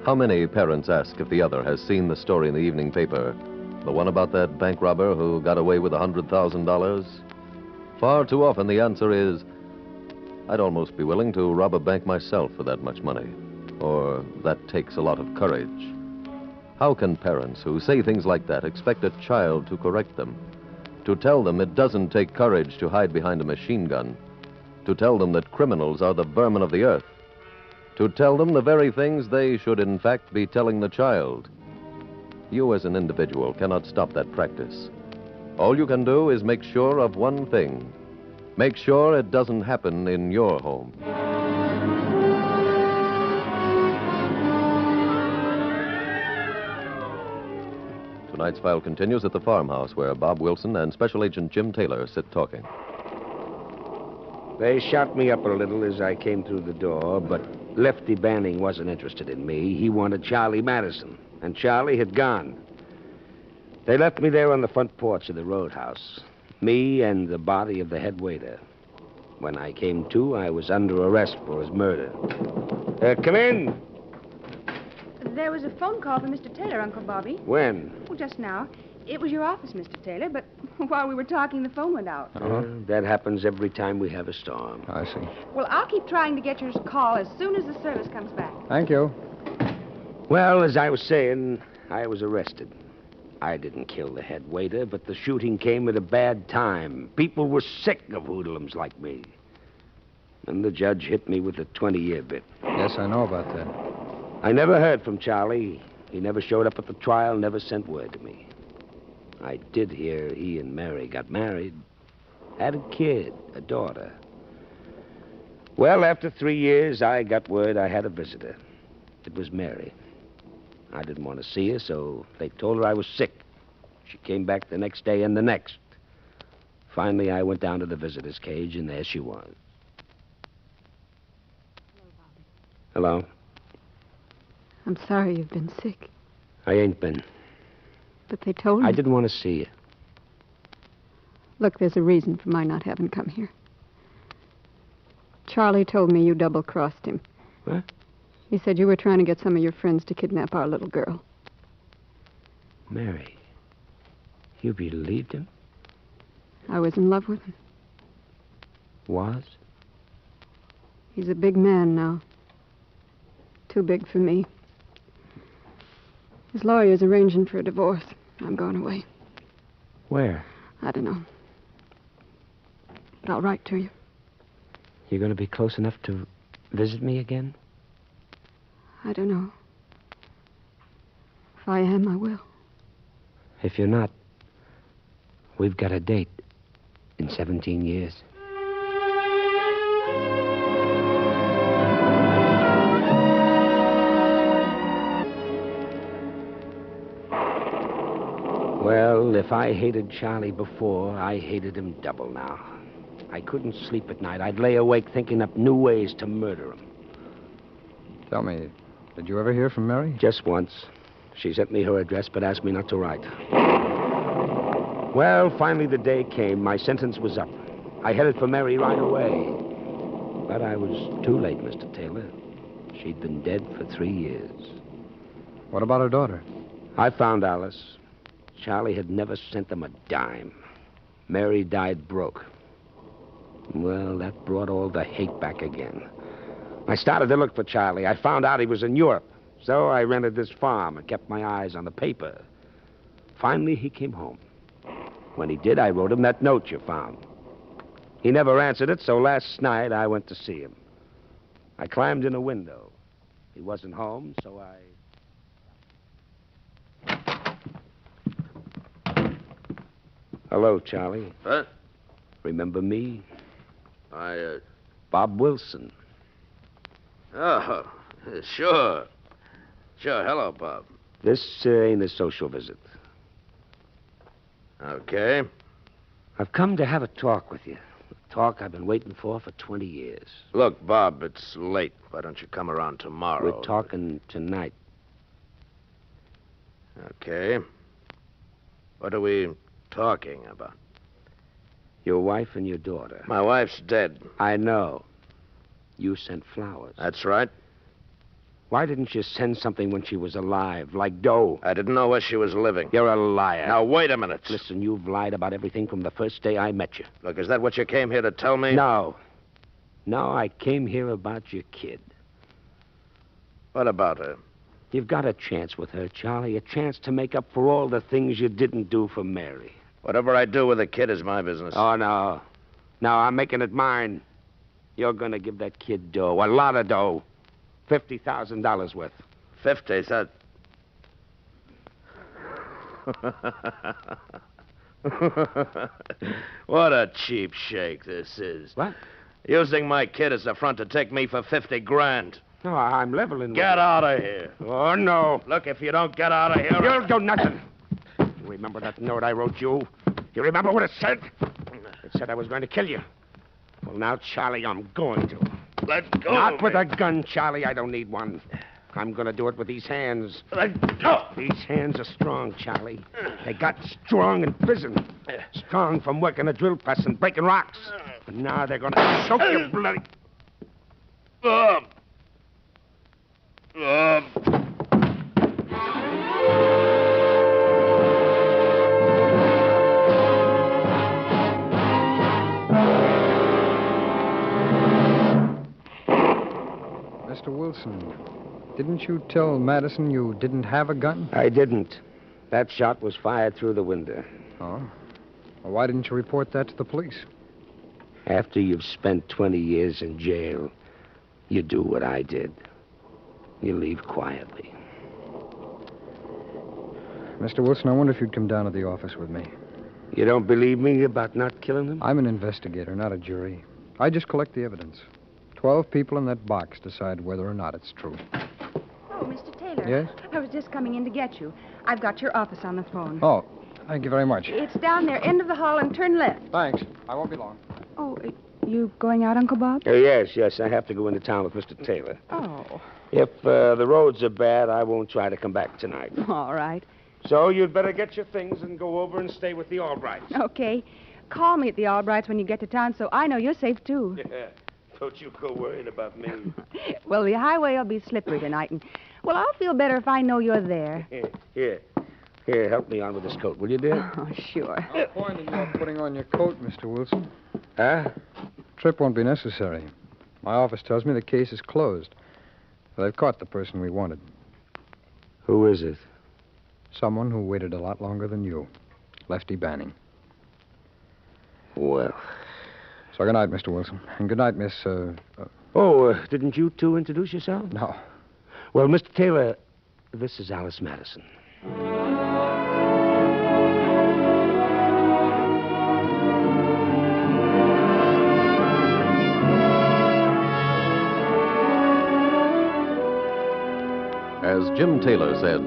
How many parents ask if the other has seen the story in the evening paper, the one about that bank robber who got away with $100,000? Far too often the answer is, I'd almost be willing to rob a bank myself for that much money. Or, that takes a lot of courage. How can parents who say things like that expect a child to correct them? To tell them it doesn't take courage to hide behind a machine gun? To tell them that criminals are the vermin of the earth? To tell them the very things they should in fact be telling the child? You as an individual cannot stop that practice. All you can do is make sure of one thing. Make sure it doesn't happen in your home. Tonight's file continues at the farmhouse where Bob Wilson and Special Agent Jim Taylor sit talking. They shot me up a little as I came through the door, but Lefty Banning wasn't interested in me. He wanted Charlie Madison, and Charlie had gone. They left me there on the front porch of the roadhouse, me and the body of the head waiter. When I came to, I was under arrest for his murder. Come in. There was a phone call from Mr. Taylor, Uncle Bobby. When? Well, just now. It was your office, Mr. Taylor, but while we were talking, the phone went out. That happens every time we have a storm. I see. Well, I'll keep trying to get your call as soon as the service comes back. Thank you. Well, as I was saying, I was arrested. I didn't kill the head waiter, but the shooting came at a bad time. People were sick of hoodlums like me. And the judge hit me with a 20-year bit. Yes, I know about that. I never heard from Charlie. He never showed up at the trial, never sent word to me. I did hear he and Mary got married. Had a kid, a daughter. Well, after 3 years, I got word I had a visitor. It was Mary. I didn't want to see her, so they told her I was sick. She came back the next day and the next. Finally, I went down to the visitor's cage, and there she was. Hello? I'm sorry you've been sick, I ain't been. but they told me. I didn't want to see you. Look, there's a reason for my not having come here. Charlie told me you double-crossed him. What? He said you were trying to get some of your friends to kidnap our little girl. Mary, you believed him? I was in love with him. Was? He's a big man now. Too big for me. His lawyer's arranging for a divorce. I'm going away. Where? I don't know. But I'll write to you. You're going to be close enough to visit me again? I don't know. If I am, I will. If you're not, we've got a date in 17 years. Well, if I hated Charlie before, I hated him double now. I couldn't sleep at night. I'd lay awake thinking up new ways to murder him. Tell me, did you ever hear from Mary? Just once. She sent me her address, but asked me not to write. Well, finally the day came. My sentence was up. I headed for Mary right away. But I was too late, Mr. Taylor. She'd been dead for 3 years. What about her daughter? I found Alice. Charlie had never sent them a dime. Mary died broke. Well, that brought all the hate back again. I started to look for Charlie. I found out he was in Europe. So I rented this farm and kept my eyes on the paper. Finally, he came home. When he did, I wrote him that note you found. He never answered it, so last night I went to see him. I climbed in a window. He wasn't home, so I... Hello, Charlie. Huh? Remember me? Bob Wilson. Oh, sure. Sure. Hello, Bob. This ain't a social visit. Okay. I've come to have a talk with you. A talk I've been waiting for 20 years. Look, Bob, it's late. Why don't you come around tomorrow? We're talking tonight. Okay. What are we talking about? Your wife and your daughter. My wife's dead. I know. You sent flowers. That's right. Why didn't you send something when she was alive, like dough? I didn't know where she was living. You're a liar. Now, wait a minute. Listen, you've lied about everything from the first day I met you. Look, is that what you came here to tell me? No. No, I came here about your kid. What about her? You've got a chance with her, Charlie. A chance to make up for all the things you didn't do for Mary. Whatever I do with the kid is my business. Oh, no. No, I'm making it mine. You're going to give that kid dough. A lot of dough. $50,000 worth. 50, that... What a cheap shake this is. What? Using my kid as a front to take me for 50 grand. No, I'm leveling. Get out of here. Oh, no. Look, if you don't get out of here... You'll do nothing. You remember that note I wrote you? You remember what it said? It said I was going to kill you. Well, now, Charlie, I'm going to. Let go. Not with a gun, Charlie. I don't need one. I'm going to do it with these hands. Let go. These hands are strong, Charlie. They got strong in prison. Strong from working a drill press and breaking rocks. And now they're going to choke you bloody... Mr. Wilson, didn't you tell Madison you didn't have a gun? I didn't. That shot was fired through the window. Oh? Well, why didn't you report that to the police? After you've spent 20 years in jail, you do what I did. You leave quietly. Mr. Wilson, I wonder if you'd come down to the office with me. You don't believe me about not killing them? I'm an investigator, not a jury. I just collect the evidence. 12 people in that box decide whether or not it's true. Oh, Mr. Taylor. Yes? I was just coming in to get you. I've got your office on the phone. Oh, thank you very much. It's down there, end of the hall, and turn left. Thanks. I won't be long. Oh, you going out, Uncle Bob? Yes. I have to go into town with Mr. Taylor. Oh. If the roads are bad, I won't try to come back tonight. All right. So you'd better get your things and go over and stay with the Albrights. Okay. Call me at the Albrights when you get to town so I know you're safe, too. Yeah. Don't you go worrying about me. Well, the highway will be slippery tonight, and, well, I'll feel better if I know you're there. Here, help me on with this coat, will you, dear? Oh, sure. No point in your putting on your coat, Mr. Wilson. Huh? Trip won't be necessary. My office tells me the case is closed. They've caught the person we wanted. Who is it? Someone who waited a lot longer than you. Lefty Banning. Well. So good night, Mr. Wilson. And good night, Miss, didn't you two introduce yourself? No. Well, Mr. Taylor, this is Alice Madison. As Jim Taylor said,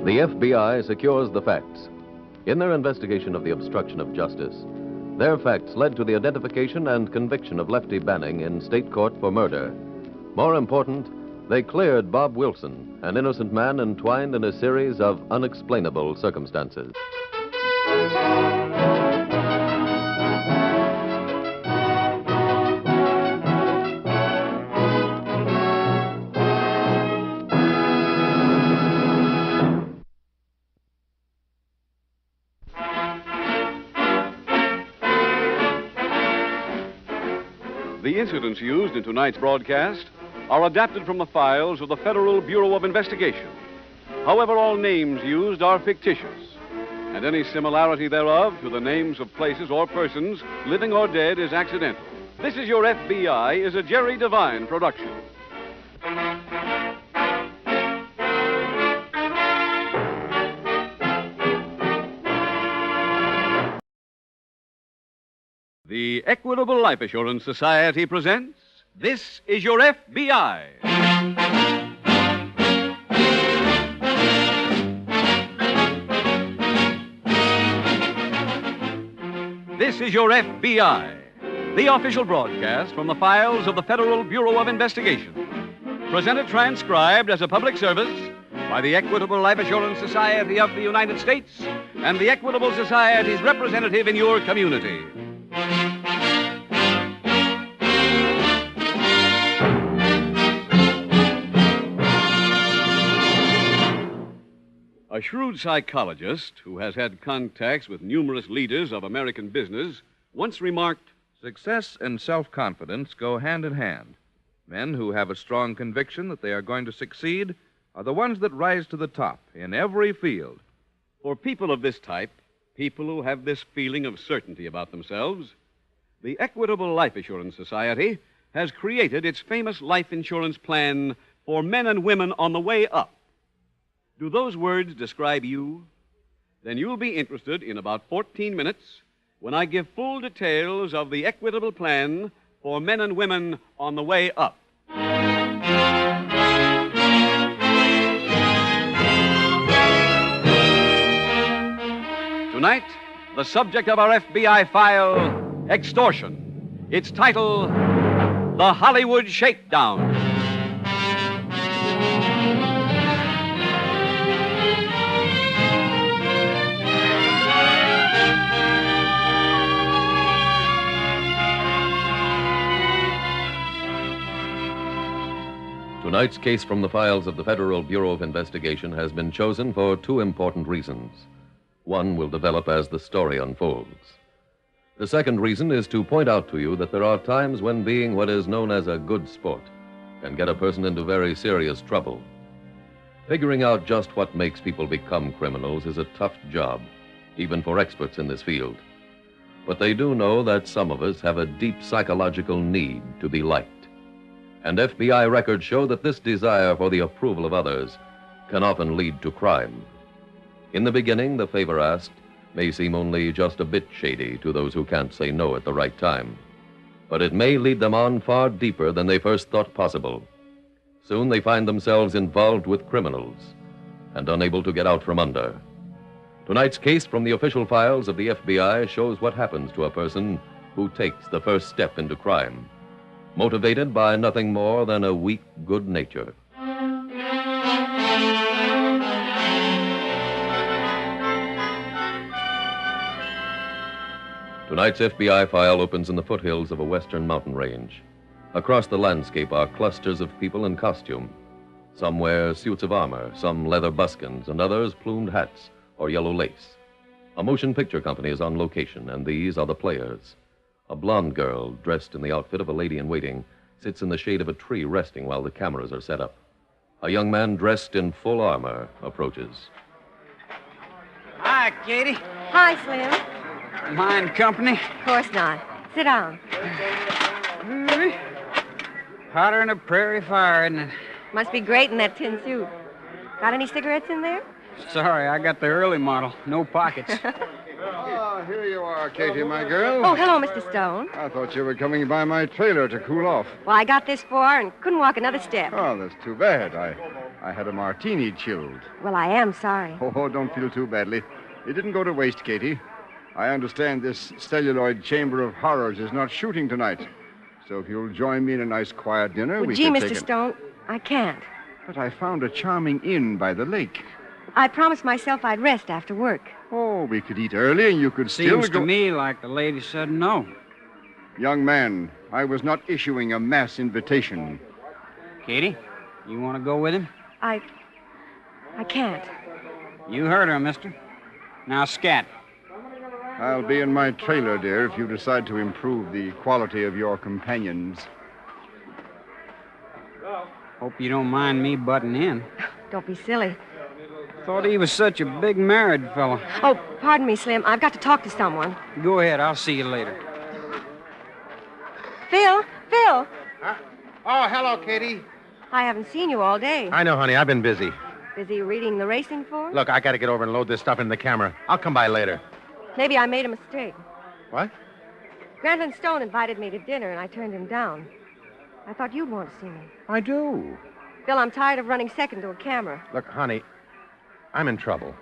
the FBI secures the facts. In their investigation of the obstruction of justice, their facts led to the identification and conviction of Lefty Banning in state court for murder. More important, they cleared Bob Wilson, an innocent man entwined in a series of unexplainable circumstances. The incidents used in tonight's broadcast are adapted from the files of the Federal Bureau of Investigation. However, all names used are fictitious, and any similarity thereof to the names of places or persons, living or dead, is accidental. This Is Your FBI is a Jerry Devine production. The Equitable Life Assurance Society presents This Is Your FBI. This is Your FBI, the official broadcast from the files of the Federal Bureau of Investigation. Presented transcribed as a public service by the Equitable Life Assurance Society of the United States and the Equitable Society's representative in your community. A shrewd psychologist who has had contacts with numerous leaders of American business once remarked, "Success and self-confidence go hand in hand. Men who have a strong conviction that they are going to succeed are the ones that rise to the top in every field." For people of this type, people who have this feeling of certainty about themselves, the Equitable Life Assurance Society has created its famous life insurance plan for men and women on the way up. Do those words describe you? Then you'll be interested in about 14 minutes when I give full details of the Equitable plan for men and women on the way up. Tonight, the subject of our FBI file, extortion. Its title, The Hollywood Shakedown. Tonight's case from the files of the Federal Bureau of Investigation has been chosen for two important reasons. One will develop as the story unfolds. The second reason is to point out to you that there are times when being what is known as a good sport can get a person into very serious trouble. Figuring out just what makes people become criminals is a tough job, even for experts in this field. But they do know that some of us have a deep psychological need to be liked. And FBI records show that this desire for the approval of others can often lead to crime. In the beginning, the favor asked may seem only just a bit shady to those who can't say no at the right time. But it may lead them on far deeper than they first thought possible. Soon they find themselves involved with criminals and unable to get out from under. Tonight's case from the official files of the FBI shows what happens to a person who takes the first step into crime, motivated by nothing more than a weak good nature. Tonight's FBI file opens in the foothills of a western mountain range. Across the landscape are clusters of people in costume. Some wear suits of armor, some leather buskins, and others plumed hats or yellow lace. A motion picture company is on location, and these are the players. A blonde girl, dressed in the outfit of a lady-in-waiting, sits in the shade of a tree resting while the cameras are set up. A young man dressed in full armor approaches. Hi, Katie. Hi, Slim. Mind company? Of course not. Sit down. Hotter than a prairie fire, isn't it? Must be great in that tin suit. Got any cigarettes in there? Sorry, I got the early model. No pockets. Ah, here you are, Katie, my girl. Oh, hello, Mr. Stone. I thought you were coming by my trailer to cool off. Well, I got this far and couldn't walk another step. Oh, that's too bad. I had a martini chilled. Well, I am sorry. Oh, don't feel too badly. It didn't go to waste, Katie. I understand this celluloid chamber of horrors is not shooting tonight. So if you'll join me in a nice quiet dinner, Well, we gee, can Mr. take Stone, I can't. But I found a charming inn by the lake. I promised myself I'd rest after work. Oh, we could eat early and you could still Seems go... to me like the lady said no. Young man, I was not issuing a mass invitation. Katie, you want to go with him? I can't. You heard her, mister. Now scat. I'll be in my trailer, dear, if you decide to improve the quality of your companions. Hope you don't mind me butting in. Don't be silly. Thought he was such a big married fella. Oh, pardon me, Slim. I've got to talk to someone. Go ahead. I'll see you later. Phil? Oh, hello, Katie. I haven't seen you all day. I know, honey. I've been busy. Busy reading the racing form? Look, I got to get over and load this stuff into the camera. I'll come by later. Maybe I made a mistake. What? Grant and Stone invited me to dinner, and I turned him down. I thought you'd want to see me. I do. Phil, I'm tired of running second to a camera. Look, honey, I'm in trouble.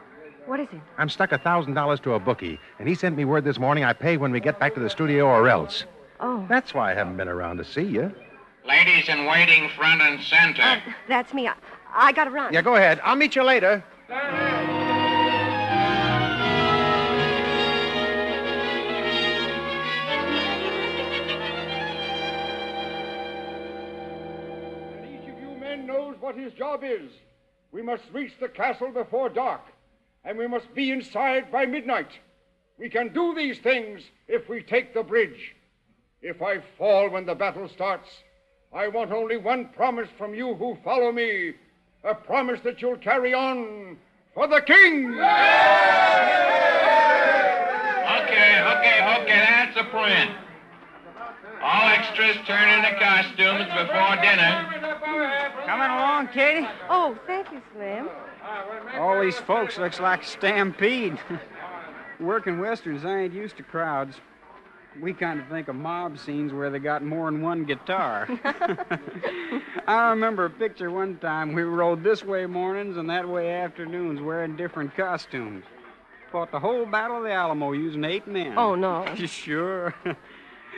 What is it? I'm stuck $1,000 to a bookie, and he sent me word this morning I pay when we get back to the studio or else. Oh. That's why I haven't been around to see you. Ladies in waiting, front and center. That's me. I gotta run. Yeah, go ahead. I'll meet you later. Knows what his job is. We must reach the castle before dark, and we must be inside by midnight. We can do these things if we take the bridge. If I fall when the battle starts, I want only one promise from you who follow me, a promise that you'll carry on for the king. Okay, that's a plan. All extras turn into costumes before dinner. Coming along, Katie? Oh, thank you, Slim. All these folks looks like a stampede. Working westerns, I ain't used to crowds. We kind of think of mob scenes where they got more than one guitar. I remember a picture one time we rode this way mornings and that way afternoons wearing different costumes. Fought the whole Battle of the Alamo using 8 men. Oh, no. Sure.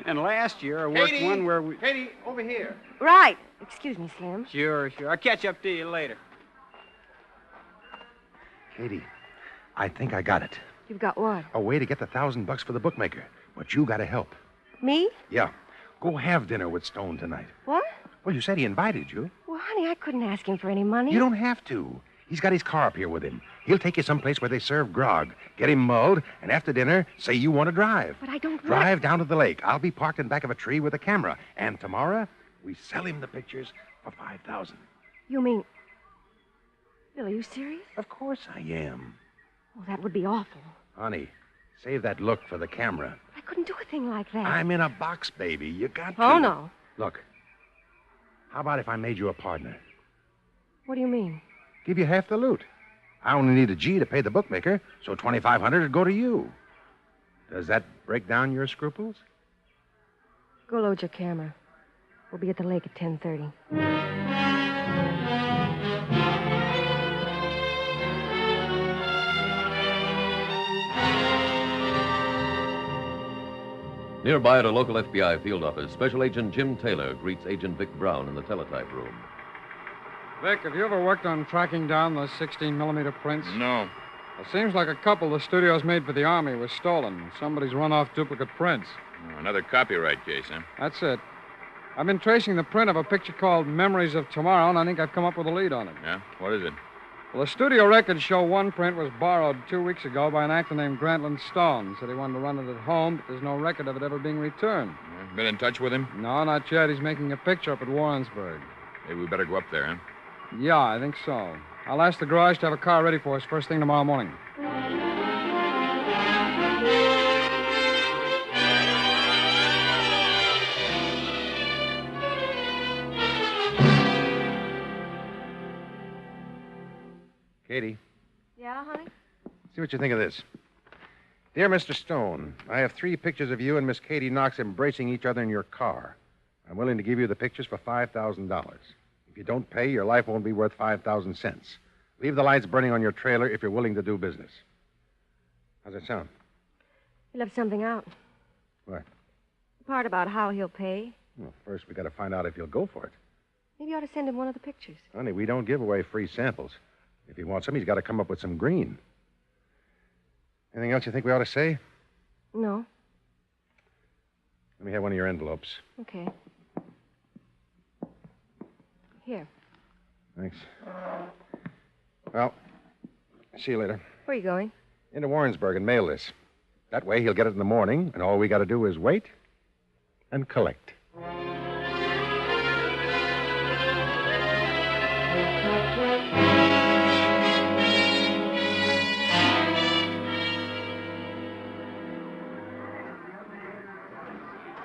And last year I worked one where we... Katie, over here. Right. Excuse me, Slim. Sure. I'll catch up to you later. Katie, I think I got it. You've got what? A way to get the $1,000 for the bookmaker. But you got to help. Me? Yeah. Go have dinner with Stone tonight. What? Well, you said he invited you. Well, honey, I couldn't ask him for any money. You don't have to. He's got his car up here with him. He'll take you someplace where they serve grog. Get him mulled, and after dinner, say you want to drive. But I don't want... Drive down to the lake. I'll be parked in back of a tree with a camera. And tomorrow, we sell him the pictures for $5,000. You mean... Bill, are you serious? Of course I am. Well, that would be awful. Honey, save that look for the camera. I couldn't do a thing like that. I'm in a box, baby. You got to. Oh, no. Look, how about if I made you a partner? What do you mean? Give you half the loot. I only need a G to pay the bookmaker, so $2,500 would go to you. Does that break down your scruples? Go load your camera. We'll be at the lake at 10:30. Nearby at a local FBI field office, Special Agent Jim Taylor greets Agent Vic Brown in the teletype room. Vic, have you ever worked on tracking down those 16-millimeter prints? No. It seems like a couple the studios made for the Army was stolen. Somebody's run off duplicate prints. Oh, another copyright case, huh? That's it. I've been tracing the print of a picture called Memories of Tomorrow, and I think I've come up with a lead on it. Yeah? What is it? Well, the studio records show one print was borrowed 2 weeks ago by an actor named Grantland Stone. Said he wanted to run it at home, but there's no record of it ever being returned. Yeah, been in touch with him? No, not yet. He's making a picture up at Warrensburg. Maybe we better go up there, huh? Yeah, I think so. I'll ask the garage to have a car ready for us first thing tomorrow morning. Katie, Yeah, honey? see what you think of this. Dear Mr. Stone, I have 3 pictures of you and Miss Katie Knox embracing each other in your car. I'm willing to give you the pictures for $5,000. If you don't pay, your life won't be worth 5,000 cents. Leave the lights burning on your trailer if you're willing to do business. How's that sound? You left something out. What? The part about how he'll pay. Well, first we got to find out if you'll go for it. Maybe you ought to send him one of the pictures. Honey, we don't give away free samples. If he wants some, he's got to come up with some green. Anything else you think we ought to say? No. Let me have one of your envelopes. Okay. Here. Thanks. Well, see you later. Where are you going? Into Warrensburg and mail this. That way he'll get it in the morning, and all we got to do is wait and collect.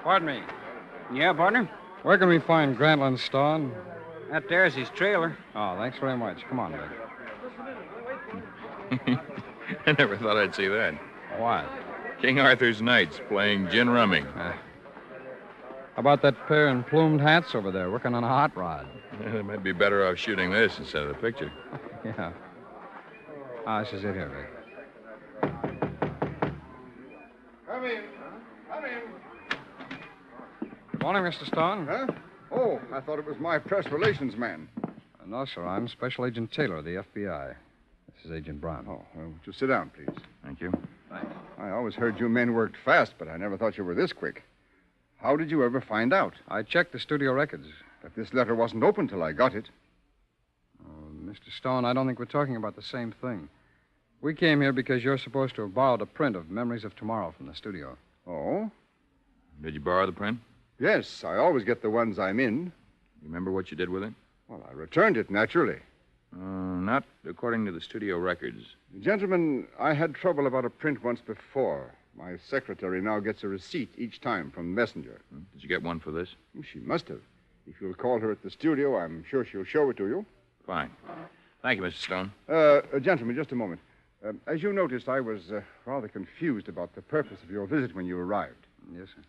Pardon me. Yeah, partner? Where can we find Grantland Stone? That there's his trailer. Oh, thanks very much. Come on, Vic. I never thought I'd see that. What? King Arthur's Knights playing gin rumming. How about that pair in plumed hats over there working on a hot rod? They might be better off shooting this instead of the picture. Yeah. This is it here, Vic. Come in. Come in. Good morning, Mr. Stone. Huh? Oh, I thought it was my press relations man. No, sir. I'm Special Agent Taylor of the FBI. This is Agent Brown. Oh, well, just sit down, please. Thank you. Thanks. I always heard you men worked fast, but I never thought you were this quick. How did you ever find out? I checked the studio records. But this letter wasn't open till I got it. Mr. Stone, I don't think we're talking about the same thing. We came here because you're supposed to have borrowed a print of Memories of Tomorrow from the studio. Oh? Did you borrow the print? Yes, I always get the ones I'm in. You remember what you did with it? Well, I returned it, naturally. Not according to the studio records. Gentlemen, I had trouble about a print once before. My secretary now gets a receipt each time from the messenger. Did you get one for this? She must have. If you'll call her at the studio, I'm sure she'll show it to you. Fine. Thank you, Mr. Stone. Gentlemen, just a moment. As you noticed, I was rather confused about the purpose of your visit when you arrived. Yes, sir.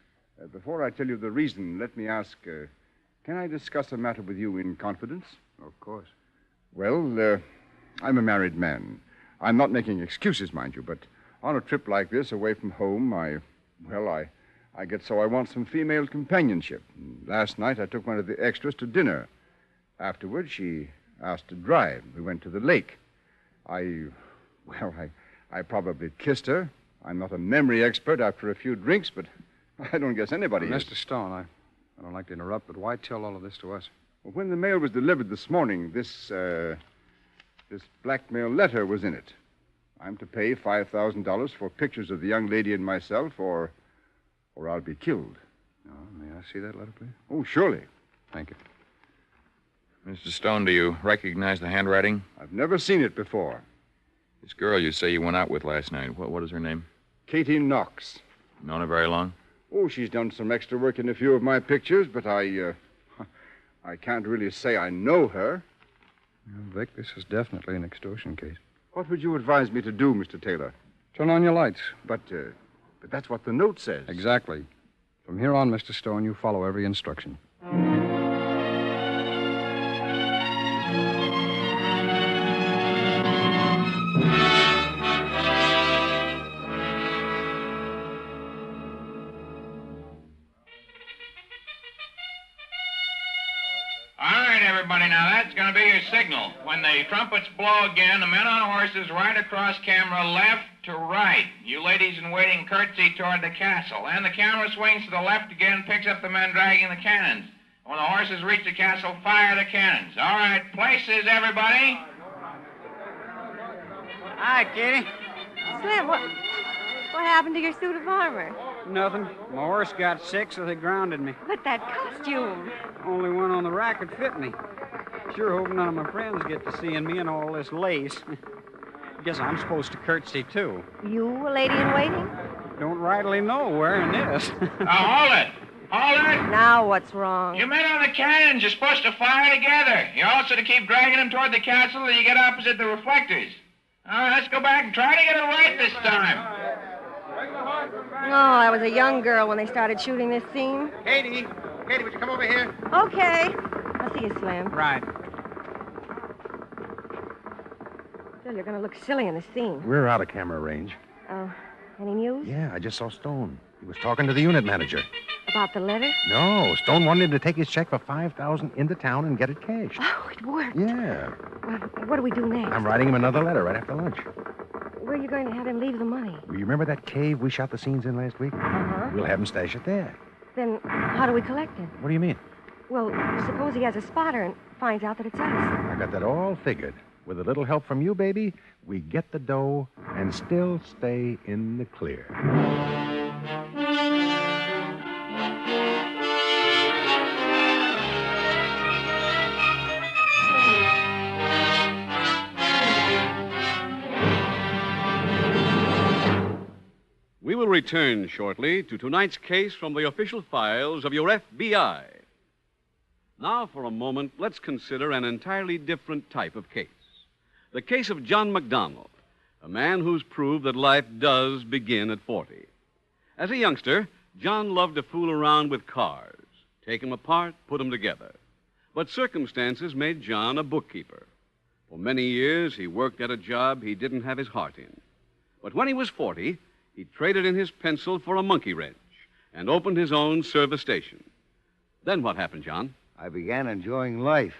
Before I tell you the reason, let me ask, can I discuss a matter with you in confidence? Of course. Well, I'm a married man. I'm not making excuses, mind you, but on a trip like this, away from home, I get so I want some female companionship. And last night, I took one of the extras to dinner. Afterwards, she asked to drive. We went to the lake. I probably kissed her. I'm not a memory expert after a few drinks, but I don't guess anybody is. Mr. Stone, I don't like to interrupt, but why tell all of this to us? Well, when the mail was delivered this morning, this blackmail letter was in it. I'm to pay $5,000 for pictures of the young lady and myself, or I'll be killed. Oh, may I see that letter, please? Oh, surely. Thank you. Mr. Stone, do you recognize the handwriting? I've never seen it before. This girl you say you went out with last night, what is her name? Katie Knox. Known her very long? Oh, she's done some extra work in a few of my pictures, but I can't really say I know her. Well, Vic, this is definitely an extortion case. What would you advise me to do, Mr. Taylor? Turn on your lights. But that's what the note says. Exactly. From here on, Mr. Stone, you follow every instruction. All right, everybody, now that's going to be your signal. When the trumpets blow again, the men on horses ride across camera left to right. You ladies in waiting curtsy toward the castle. And the camera swings to the left again, picks up the men dragging the cannons. When the horses reach the castle, fire the cannons. All right, places, everybody. Hi, Kitty. Slim, what happened to your suit of armor? Nothing. My horse got sick, so they grounded me. But that costume. Only one on the rack would fit me. Sure hope none of my friends get to seeing me in all this lace. Guess I'm supposed to curtsy, too. You a lady in waiting? Don't rightly know wearing this. Hold it. Hold it. Now what's wrong? You men on the cannons, you're supposed to fire together. You're also to keep dragging them toward the castle till you get opposite the reflectors. All right, let's go back and try to get it right this time. Oh, I was a young girl when they started shooting this scene. Katie, would you come over here? Okay. I'll see you, Slim. Right. Still, you're going to look silly in the scene. We're out of camera range. Oh, any news? Yeah, I just saw Stone. He was talking to the unit manager. About the letter? No, Stone wanted him to take his check for $5,000 into town and get it cashed. Oh, it worked. Yeah. Well, what do we do next? I'm writing him another letter right after lunch. Where are you going to have him leave the money? You remember that cave we shot the scenes in last week? Uh-huh. We'll have him stash it there. Then how do we collect it? What do you mean? Well, suppose he has a spotter and finds out that it's us. I got that all figured. With a little help from you, baby, we get the dough and still stay in the clear. We will return shortly to tonight's case from the official files of your FBI. Now, for a moment, let's consider an entirely different type of case. The case of John McDonald, a man who's proved that life does begin at 40. As a youngster, John loved to fool around with cars, take them apart, put them together. But circumstances made John a bookkeeper. For many years, he worked at a job he didn't have his heart in. But when he was 40, he traded in his pencil for a monkey wrench and opened his own service station. Then what happened, John? I began enjoying life,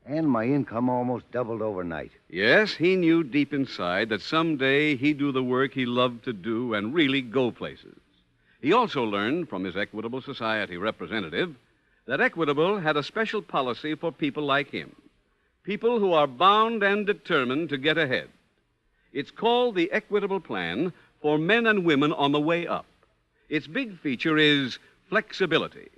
and my income almost doubled overnight. Yes, he knew deep inside that someday he'd do the work he loved to do and really go places. He also learned from his Equitable Society representative that Equitable had a special policy for people like him, people who are bound and determined to get ahead. It's called the Equitable Plan for men and women on the way up. Its big feature is flexibility.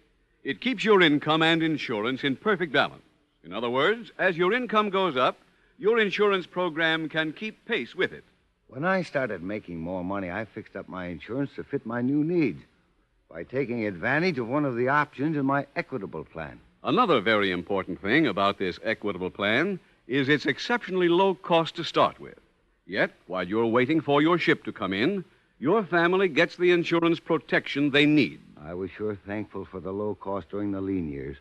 It keeps your income and insurance in perfect balance. In other words, as your income goes up, your insurance program can keep pace with it. When I started making more money, I fixed up my insurance to fit my new needs by taking advantage of one of the options in my Equitable Plan. Another very important thing about this Equitable Plan is its exceptionally low cost to start with. Yet, while you're waiting for your ship to come in, your family gets the insurance protection they need. I was sure thankful for the low cost during the lean years.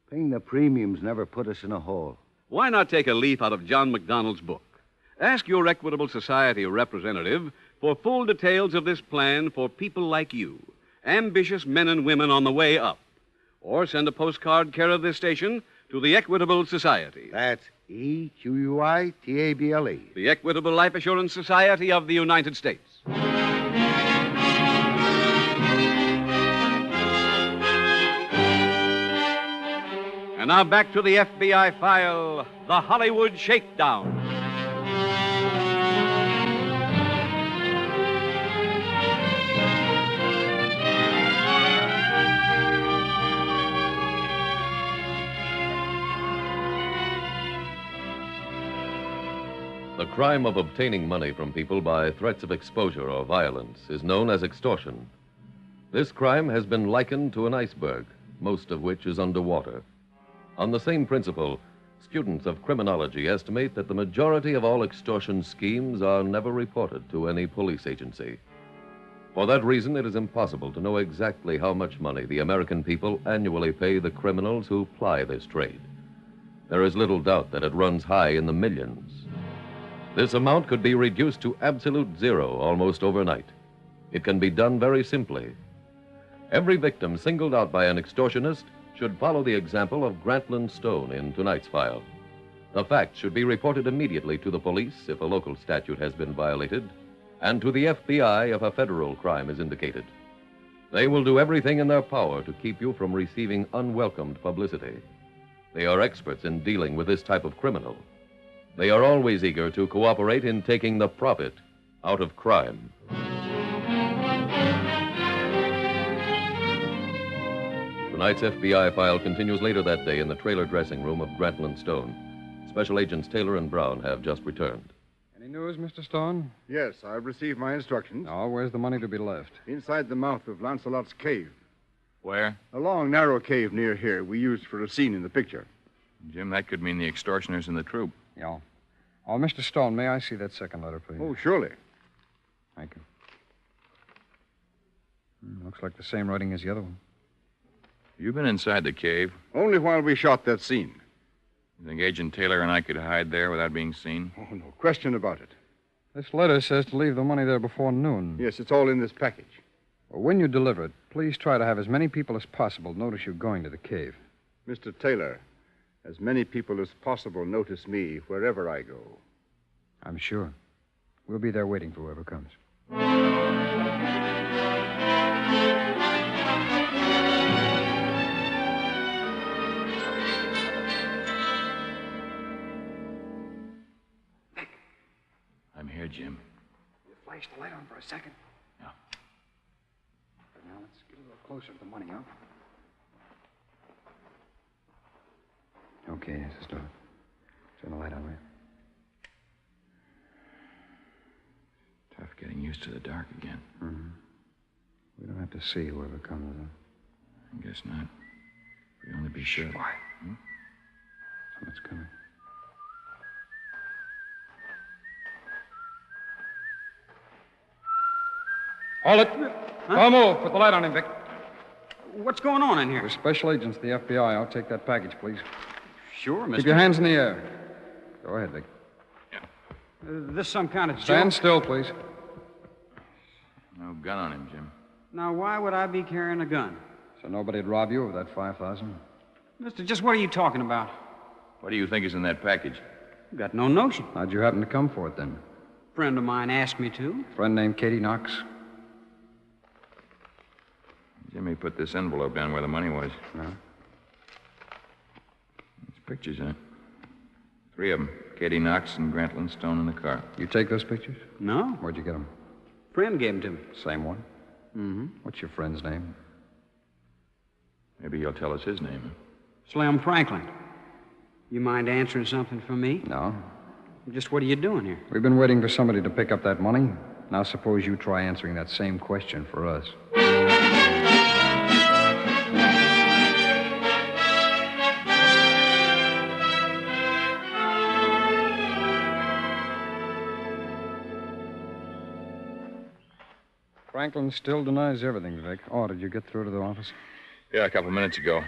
Paying the premiums never put us in a hole. Why not take a leaf out of John McDonald's book? Ask your Equitable Society representative for full details of this plan for people like you, ambitious men and women on the way up. Or send a postcard care of this station to the Equitable Society. That's EQUITABLE. The Equitable Life Assurance Society of the United States. And now back to the FBI file, The Hollywood Shakedown. The crime of obtaining money from people by threats of exposure or violence is known as extortion. This crime has been likened to an iceberg, most of which is underwater. On the same principle, Students of criminology estimate that the majority of all extortion schemes are never reported to any police agency. For that reason, it is impossible to know exactly how much money the American people annually pay the criminals who ply this trade. There is little doubt that it runs high in the millions. This amount could be reduced to absolute zero almost overnight. It can be done very simply. Every victim singled out by an extortionist should follow the example of Grantland Stone in tonight's file. The facts should be reported immediately to the police if a local statute has been violated, and to the FBI if a federal crime is indicated. They will do everything in their power to keep you from receiving unwelcomed publicity. They are experts in dealing with this type of criminal. They are always eager to cooperate in taking the profit out of crime. Tonight's FBI file continues later that day in the trailer dressing room of Grantland Stone. Special Agents Taylor and Brown have just returned. Any news, Mr. Stone? Yes, I've received my instructions. Oh, where's the money to be left? Inside the mouth of Lancelot's cave. Where? A long, narrow cave near here we used for a scene in the picture. Jim, that could mean the extortioners in the troop. Yeah. Oh, Mr. Stone, may I see that second letter, please? Oh, surely. Thank you. Looks like the same writing as the other one. You've been inside the cave. Only while we shot that scene. You think Agent Taylor and I could hide there without being seen? Oh, no question about it. This letter says to leave the money there before noon. Yes, it's all in this package. Well, when you deliver it, please try to have as many people as possible notice you going to the cave. Mr. Taylor, as many people as possible notice me wherever I go. I'm sure. We'll be there waiting for whoever comes. I'm here, Jim. You flash the light on for a second. Yeah. Now let's get a little closer to the money, huh? Okay, this is Turn the light on, will you? Tough getting used to the dark again. Mm-hmm. We don't have to see whoever comes, huh? I guess not. We'd only be sure. Why? Someone's coming. Hold it. Don't move. Put the light on him, Vic. What's going on in here? We're special agents of the FBI. I'll take that package, please. Sure, Mr. Keep your hands in the air. Go ahead, Vic. This some kind of joke? Stand still, please. No gun on him, Jim. Now, why would I be carrying a gun? So nobody'd rob you of that $5,000? Mister, just what are you talking about? What do you think is in that package? Got no notion. How'd you happen to come for it, then? Friend of mine asked me to. Friend named Katie Knox? Jimmy put this envelope down where the money was. No. It's pictures in it. 3 of them. Katie Knox and Grantland Stone in the car. You take those pictures? No. Where'd you get them? Friend gave them to me. Same one? Mm-hmm. What's your friend's name? Maybe you'll tell us his name. Slim Franklin. You mind answering something for me? No. Just what are you doing here? We've been waiting for somebody to pick up that money. Now suppose you try answering that same question for us. Franklin still denies everything, Vic. Oh, did you get through to the office? Yeah, a couple minutes ago.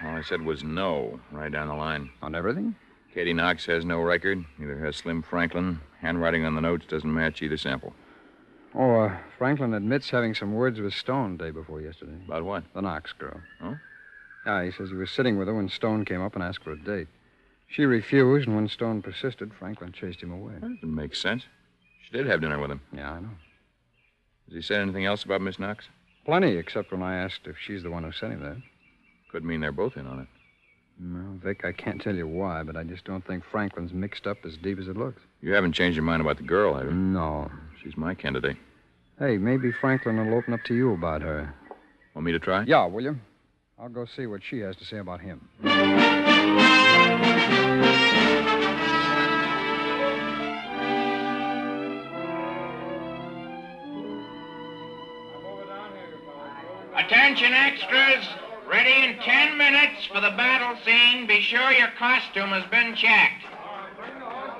All I said was no, right down the line. On everything? Katie Knox has no record. Neither has Slim Franklin. Handwriting on the notes doesn't match either sample. Oh, Franklin admits having some words with Stone day before yesterday. About what? The Knox girl. Oh? Yeah, he says he was sitting with her when Stone came up and asked for a date. She refused, and when Stone persisted, Franklin chased him away. That doesn't make sense. She did have dinner with him. Yeah, I know. Has he said anything else about Miss Knox? Plenty, except when I asked if she's the one who sent him there. Could mean they're both in on it. Well, Vic, I can't tell you why, but I just don't think Franklin's mixed up as deep as it looks. You haven't changed your mind about the girl, have you? No. She's my candidate. Hey, maybe Franklin will open up to you about her. Want me to try? Yeah, will you? I'll go see what she has to say about him. Attention, extras. Ready in 10 minutes for the battle scene. Be sure your costume has been checked.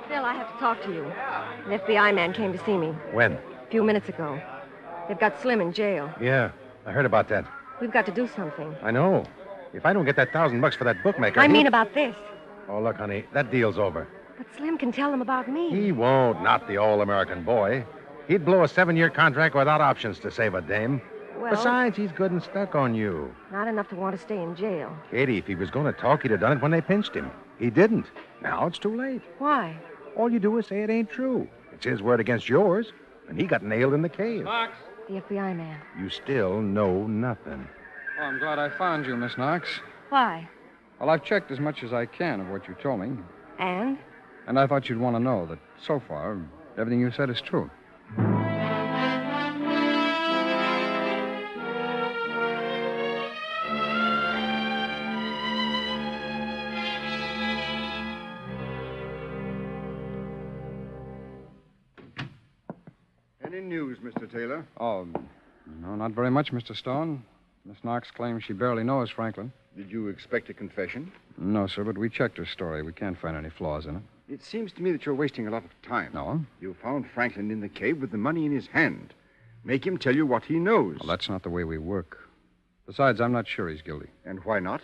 Phil, I have to talk to you. An FBI man came to see me When? a few minutes ago. They've got Slim in jail. Yeah, I heard about that. We've got to do something. I know. If I don't get that $1,000 for that bookmaker... I mean about this. Oh, look, honey, that deal's over. But Slim can tell them about me. He won't, not the all-American boy. He'd blow a 7-year contract without options to save a dame. Well, Besides, he's good and stuck on you. not enough to want to stay in jail. Katie, if he was going to talk, he'd have done it when they pinched him. He didn't. Now it's too late. Why? All you do is say it ain't true. It's his word against yours, and he got nailed in the cave. Knox. The FBI man. You still know nothing. Oh, I'm glad I found you, Miss Knox. Why? Well, I've checked as much as I can of what you told me. And? And I thought you'd want to know that so far, everything you said is true. Any news, Mr. Taylor? Oh, no, not very much, Mr. Stone. Miss Knox claims she barely knows Franklin. Did you expect a confession? No, sir, but we checked her story. We can't find any flaws in it. It seems to me that you're wasting a lot of time. No? You found Franklin in the cave with the money in his hand. Make him tell you what he knows. Well, that's not the way we work. Besides, I'm not sure he's guilty. And why not?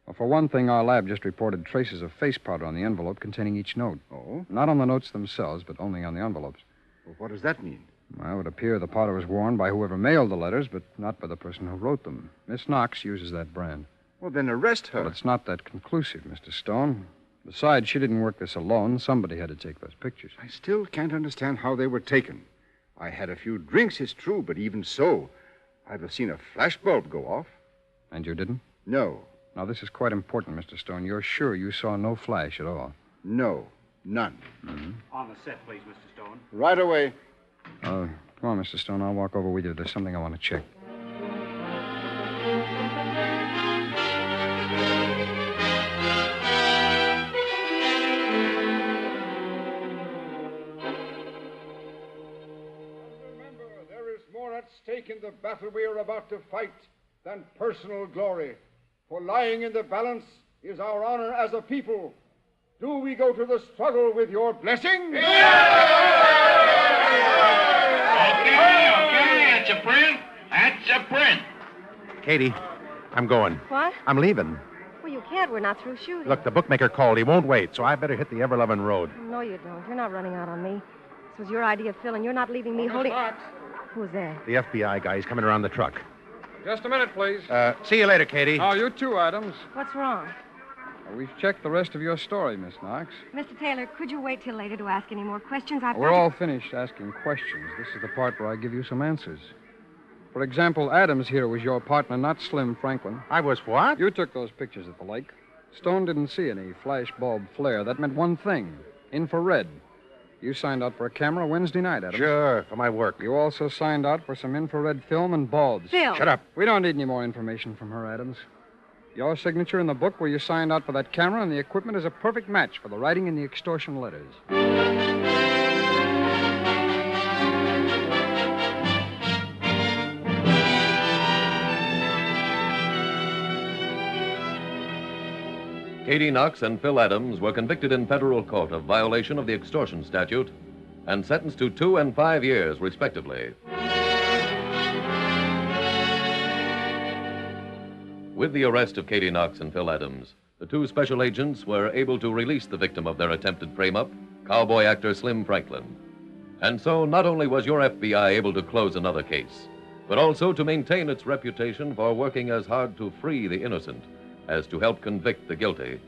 Well, for one thing, our lab just reported traces of face powder on the envelope containing each note. Oh? Not on the notes themselves, but only on the envelopes. Well, what does that mean? Well, it would appear the powder was worn by whoever mailed the letters, but not by the person who wrote them. Miss Knox uses that brand. Well, then arrest her. Well, it's not that conclusive, Mr. Stone. Besides, she didn't work this alone. Somebody had to take those pictures. I still can't understand how they were taken. I had a few drinks, it's true, but even so, I'd have seen a flashbulb go off. And you didn't? No. Now, this is quite important, Mr. Stone. You're sure you saw no flash at all? No, none. Mm-hmm. On the set, please, Mr. Stone. Right away. Come on, Mr. Stone. I'll walk over with you. There's something I want to check. Remember, there is more at stake in the battle we are about to fight than personal glory. For lying in the balance is our honor as a people. Do we go to the struggle with your blessing? Okay, that's a print. That's a print. Katie, I'm going. What? I'm leaving. Well, you can't. We're not through shooting. Look, the bookmaker called. He won't wait, so I better hit the ever-loving road. No, you don't. You're not running out on me. This was your idea, Phil, and you're not leaving me holding... Who's that? The FBI guy. He's coming around the truck. Just a minute, please. See you later, Katie. Oh, you too, Adams. What's wrong? We've checked the rest of your story, Miss Knox. Mr. Taylor, could you wait till later to ask any more questions? We're all finished asking questions. This is the part where I give you some answers. For example, Adams here was your partner, not Slim Franklin. I was what? You took those pictures at the lake. Stone didn't see any flash bulb flare. That meant one thing, infrared. You signed out for a camera Wednesday night, Adams. Sure, for my work. You also signed out for some infrared film and bulbs. Phil! Shut up. We don't need any more information from her, Adams. Your signature in the book where you signed out for that camera and the equipment is a perfect match for the writing in the extortion letters. Katie Knox and Phil Adams were convicted in federal court of violation of the extortion statute and sentenced to 2 and 5 years, respectively. With the arrest of Katie Knox and Phil Adams, the two special agents were able to release the victim of their attempted frame-up, cowboy actor Slim Franklin. And so not only was your FBI able to close another case, but also to maintain its reputation for working as hard to free the innocent as to help convict the guilty.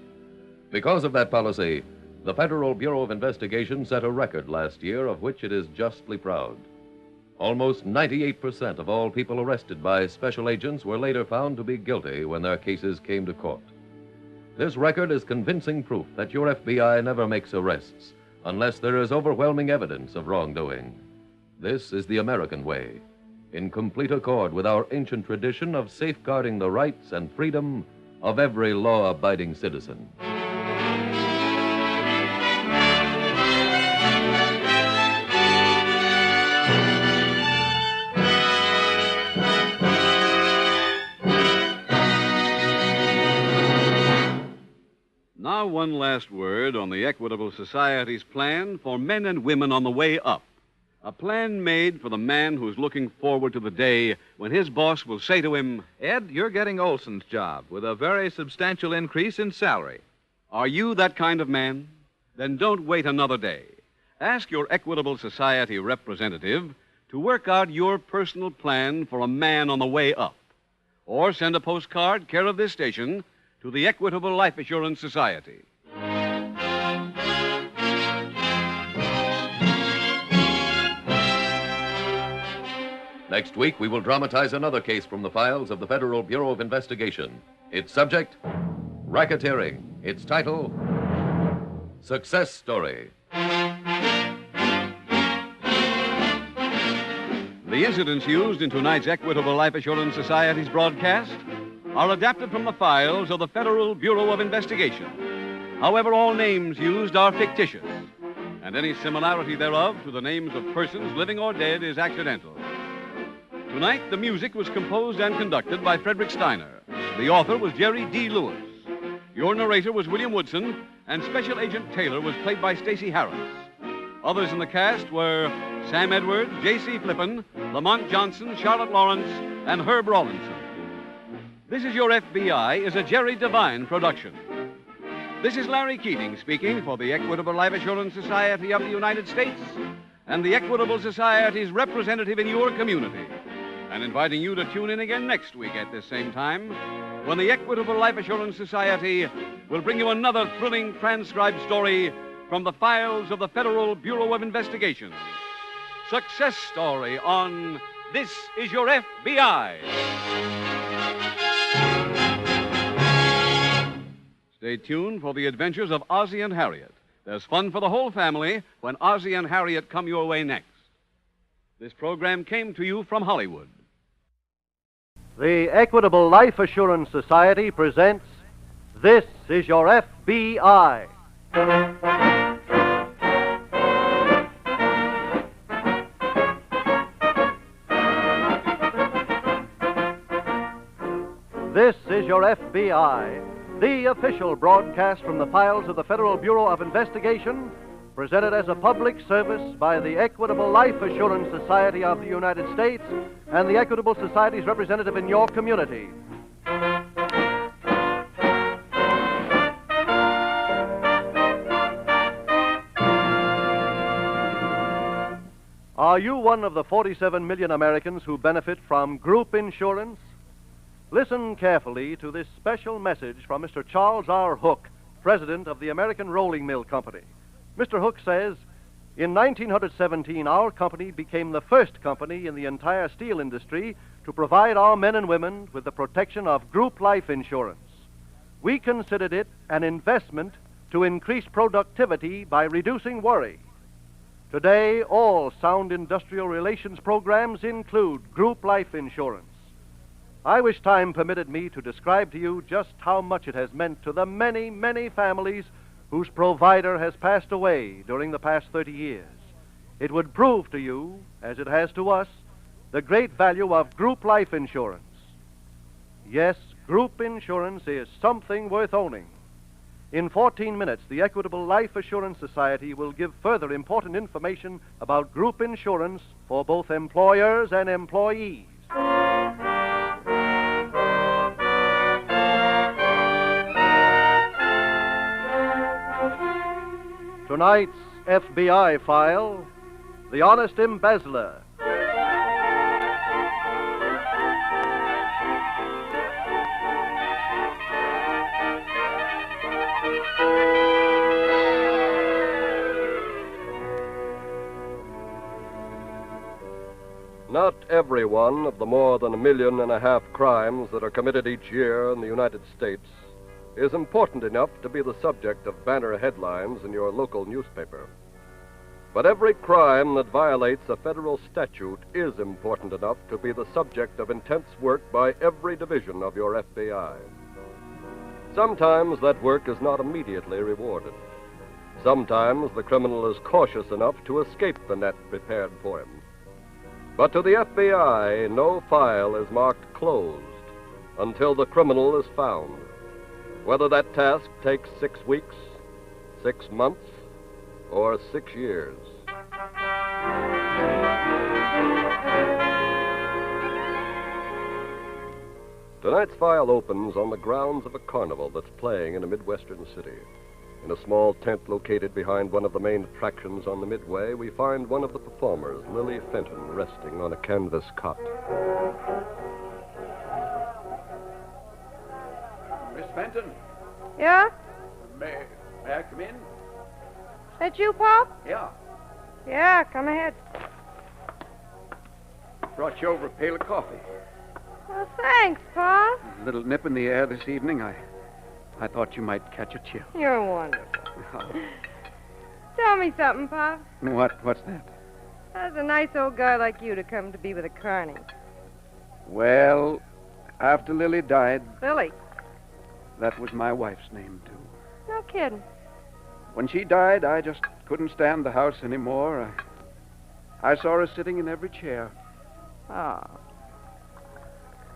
Because of that policy, the Federal Bureau of Investigation set a record last year of which it is justly proud. Almost 98% of all people arrested by special agents were later found to be guilty when their cases came to court. This record is convincing proof that your FBI never makes arrests unless there is overwhelming evidence of wrongdoing. This is the American way, in complete accord with our ancient tradition of safeguarding the rights and freedom of every law-abiding citizen. Now, one last word on the Equitable Society's plan for men and women on the way up. A plan made for the man who's looking forward to the day when his boss will say to him, Ed, you're getting Olson's job with a very substantial increase in salary. Are you that kind of man? Then don't wait another day. Ask your Equitable Society representative to work out your personal plan for a man on the way up. Or send a postcard, care of this station, to the Equitable Life Assurance Society. Next week, we will dramatize another case from the files of the Federal Bureau of Investigation. Its subject, racketeering. Its title, Success Story. The incidents used in tonight's Equitable Life Assurance Society's broadcast are adapted from the files of the Federal Bureau of Investigation. However, all names used are fictitious, and any similarity thereof to the names of persons living or dead is accidental. Tonight, the music was composed and conducted by Frederick Steiner. The author was Jerry D. Lewis. Your narrator was William Woodson, and Special Agent Taylor was played by Stacey Harris. Others in the cast were Sam Edwards, J.C. Flippen, Lamont Johnson, Charlotte Lawrence, and Herb Rawlinson. This Is Your FBI is a Jerry Devine production. This is Larry Keating speaking for the Equitable Life Assurance Society of the United States and the Equitable Society's representative in your community, and inviting you to tune in again next week at this same time when the Equitable Life Assurance Society will bring you another thrilling transcribed story from the files of the Federal Bureau of Investigation. Success Story on This Is Your FBI. Stay tuned for the adventures of Ozzie and Harriet. There's fun for the whole family when Ozzie and Harriet come your way next. This program came to you from Hollywood. The Equitable Life Assurance Society presents This Is Your FBI. This is Your FBI, the official broadcast from the files of the Federal Bureau of Investigation, presented as a public service by the Equitable Life Assurance Society of the United States and the Equitable Society's representative in your community. Are you one of the 47 million Americans who benefit from group insurance? Listen carefully to this special message from Mr. Charles R. Hook, president of the American Rolling Mill Company. Mr. Hook says, in 1917, our company became the first company in the entire steel industry to provide our men and women with the protection of group life insurance. We considered it an investment to increase productivity by reducing worry. Today, all sound industrial relations programs include group life insurance. I wish time permitted me to describe to you just how much it has meant to the many, many families whose provider has passed away during the past 30 years. It would prove to you, as it has to us, the great value of group life insurance. Yes, group insurance is something worth owning. In 14 minutes, the Equitable Life Assurance Society will give further important information about group insurance for both employers and employees. Tonight's FBI file, The Honest Embezzler. Not every one of the more than 1.5 million crimes that are committed each year in the United States is important enough to be the subject of banner headlines in your local newspaper. But every crime that violates a federal statute is important enough to be the subject of intense work by every division of your FBI. Sometimes that work is not immediately rewarded. Sometimes the criminal is cautious enough to escape the net prepared for him. But to the FBI, no file is marked closed until the criminal is found. Whether that task takes 6 weeks, 6 months, or 6 years. Tonight's file opens on the grounds of a carnival that's playing in a Midwestern city. In a small tent located behind one of the main attractions on the Midway, we find one of the performers, Lily Fenton, resting on a canvas cot. Miss Fenton, Yeah? may I come in? That you, Pop? Yeah. Yeah, come ahead. Brought you over a pail of coffee. Well, thanks, Pop. A little nip in the air this evening. I thought you might catch a chill. You're wonderful. Tell me something, Pop. What's that? How's a nice old guy like you to come to be with a carny? Well, after Lily died, Lily? that was my wife's name, too. No kidding. When she died, I just couldn't stand the house anymore. I saw her sitting in every chair. Oh.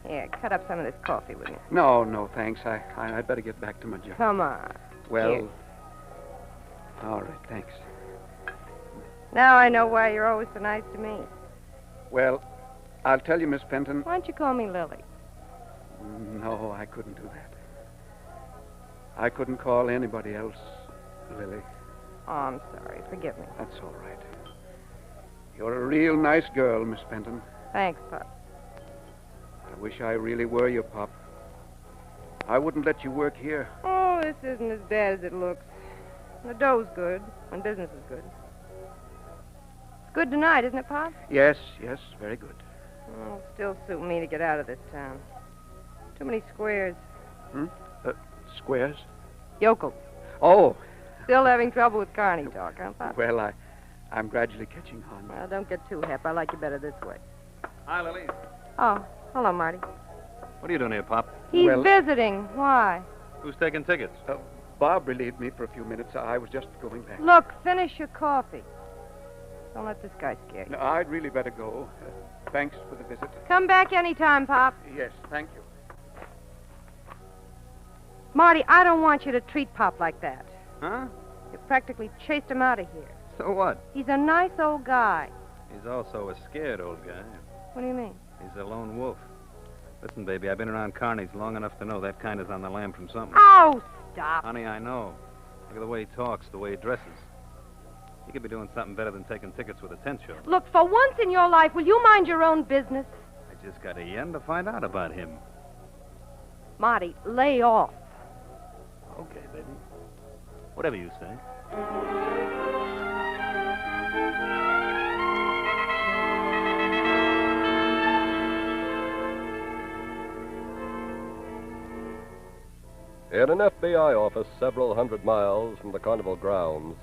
Here, cut up some of this coffee with me. No, thanks. I'd better get back to my job. Come on. Well, Here. all right, thanks. Now I know why you're always so nice to me. Well, I'll tell you, Miss Fenton. Why don't you call me Lily? No, I couldn't do that. I couldn't call anybody else Lily. Oh, I'm sorry. Forgive me. That's all right. You're a real nice girl, Miss Fenton. Thanks, Pop. I wish I really were your pop. I wouldn't let you work here. Oh, this isn't as bad as it looks. The dough's good, and business is good. It's good tonight, isn't it, Pop? Yes, very good. Oh, it'll still suit me to get out of this town. Too many squares. Squares? Yokels. Oh. Still having trouble with carny talk, huh, Pop? Well, I'm gradually catching on. Well, don't get too hep. I like you better this way. Hi, Lily. Oh, hello, Marty. What are you doing here, Pop? He's visiting. Why? Who's taking tickets? Bob relieved me for a few minutes. I was just going back. Look, finish your coffee. Don't let this guy scare you. No, I'd really better go. Thanks for the visit. Come back anytime, Pop. Yes, thank you. Marty, I don't want you to treat Pop like that. Huh? You practically chased him out of here. So what? He's a nice old guy. He's also a scared old guy. What do you mean? He's a lone wolf. Listen, baby, I've been around carnies long enough to know that kind is on the lam from something. Oh, stop. Honey, I know. Look at the way he talks, the way he dresses. He could be doing something better than taking tickets with a tent show. Look, for once in your life, will you mind your own business? I just got a yen to find out about him. Marty, lay off. Okay, baby. Whatever you say. In an FBI office several hundred miles from the carnival grounds,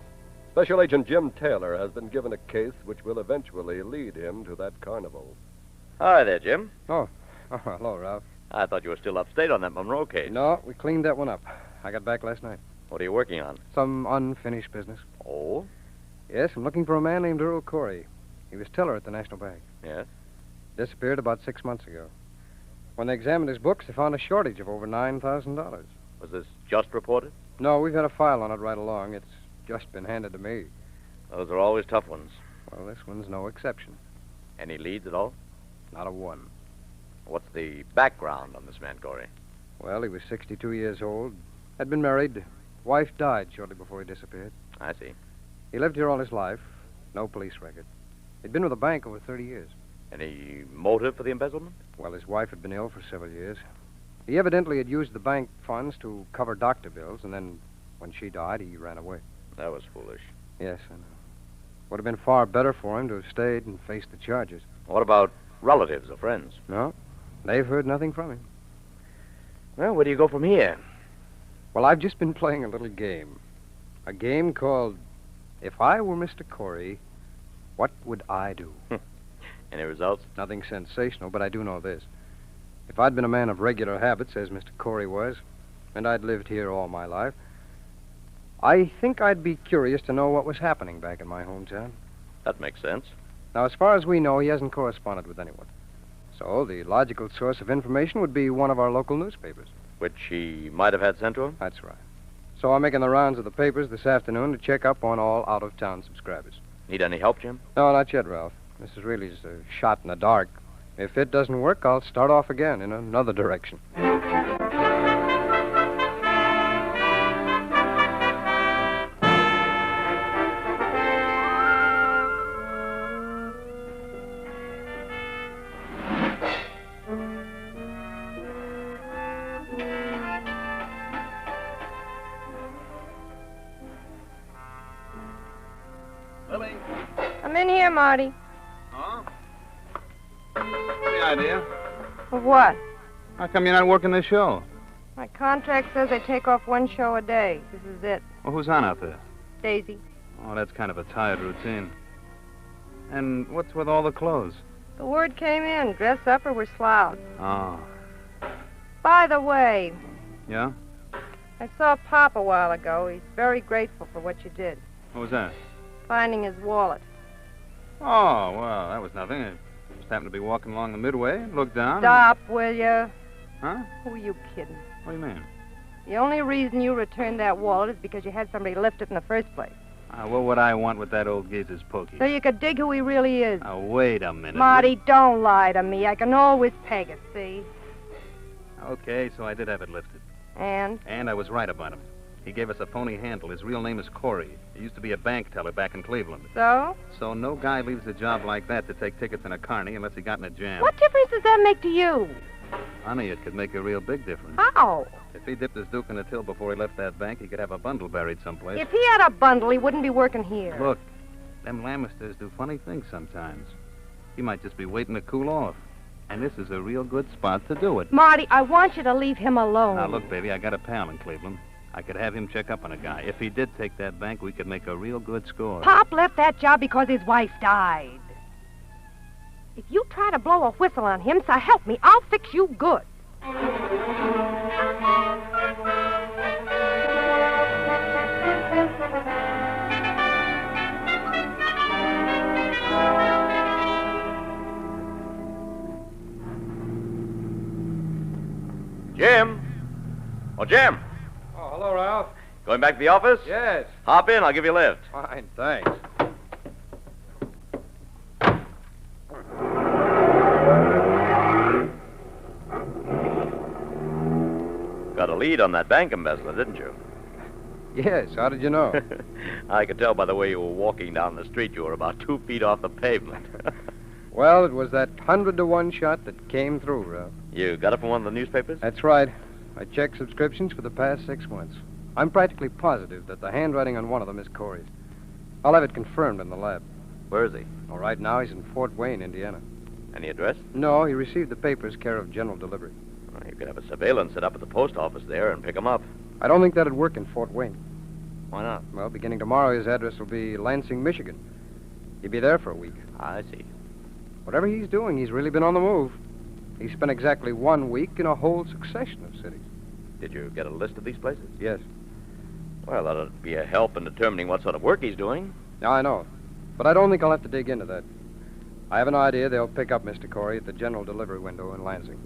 Special Agent Jim Taylor has been given a case which will eventually lead him to that carnival. Hi there, Jim. Oh, hello, Ralph. I thought you were still upstate on that Monroe case. No, we cleaned that one up. I got back last night. What are you working on? Some unfinished business. Oh? Yes, I'm looking for a man named Earl Corey. He was teller at the National Bank. Yes? Disappeared about 6 months ago. When they examined his books, they found a shortage of over $9,000. Was this just reported? No, we've had a file on it right along. It's just been handed to me. Those are always tough ones. Well, this one's no exception. Any leads at all? Not a one. What's the background on this man, Corey? Well, he was 62 years old, had been married. Wife died shortly before he disappeared. I see. He lived here all his life. No police record. He'd been with the bank over 30 years. Any motive for the embezzlement? Well, his wife had been ill for several years. He evidently had used the bank funds to cover doctor bills, and then when she died, he ran away. That was foolish. Yes, I know. Would have been far better for him to have stayed and faced the charges. What about relatives or friends? No, they've heard nothing from him. Well, where do you go from here? Well, I've just been playing a little game. A game called If I Were Mr. Corey, What Would I Do? Any results? Nothing sensational, but I do know this. If I'd been a man of regular habits, as Mr. Corey was, and I'd lived here all my life, I think I'd be curious to know what was happening back in my hometown. That makes sense. Now, as far as we know, he hasn't corresponded with anyone. So the logical source of information would be one of our local newspapers. Which he might have had sent to him? That's right. So I'm making the rounds of the papers this afternoon to check up on all out-of-town subscribers. Need any help, Jim? No, not yet, Ralph. This is really just a shot in the dark. If it doesn't work, I'll start off again in another direction. I'm in here, Marty. Huh? What's the idea? Of what? How come you're not working this show? My contract says I take off one show a day. This is it. Well, who's on out there? Daisy. Oh, that's kind of a tired routine. And what's with all the clothes? The word came in. Dress up or we're slouched. Oh, By the way, yeah? I saw Pop a while ago. He's very grateful for what you did. What was that? Finding his wallet. Oh, well, that was nothing. I just happened to be walking along the midway and looked down. Stop, will you? Huh? Who are you kidding? What do you mean? The only reason you returned that wallet is because you had somebody lift it in the first place. What would I want with that old geezer's pokey? So you could dig who he really is. Now, wait a minute. Marty, don't lie to me. I can always peg it, see? Okay, so I did have it lifted. And? And I was right about him. He gave us a phony handle. His real name is Corey. He used to be a bank teller back in Cleveland. So? So no guy leaves a job like that to take tickets in a carny unless he got in a jam. What difference does that make to you? Honey, it could make a real big difference. How? If he dipped his duke in the till before he left that bank, he could have a bundle buried someplace. If he had a bundle, he wouldn't be working here. Look, them Lamisters do funny things sometimes. He might just be waiting to cool off. And this is a real good spot to do it. Marty, I want you to leave him alone. Now, look, baby, I got a pal in Cleveland. I could have him check up on a guy. If he did take that bank, we could make a real good score. Pop left that job because his wife died. If you try to blow a whistle on him, so help me, I'll fix you good. Jim? Oh, Jim. Oh, hello, Ralph. Going back to the office? Yes. Hop in, I'll give you a lift. Fine, thanks. Got a lead on that bank embezzler, didn't you? Yes, how did you know? I could tell by the way you were walking down the street you were about 2 feet off the pavement. Well, it was that 100-to-1 shot that came through, Ralph. You got it from one of the newspapers? That's right. I checked subscriptions for the past 6 months. I'm practically positive that the handwriting on one of them is Corey's. I'll have it confirmed in the lab. Where is he? Well, right now he's in Fort Wayne, Indiana. Any address? No, he received the papers care of general delivery. Well, you could have a surveillance set up at the post office there and pick him up. I don't think that'd work in Fort Wayne. Why not? Well, beginning tomorrow, his address will be Lansing, Michigan. He'll be there for a week. I see. Whatever he's doing, he's really been on the move. He spent exactly 1 week in a whole succession of cities. Did you get a list of these places? Yes. Well, that'll be a help in determining what sort of work he's doing. Yeah, I know. But I don't think I'll have to dig into that. I have an idea they'll pick up Mr. Corey at the general delivery window in Lansing.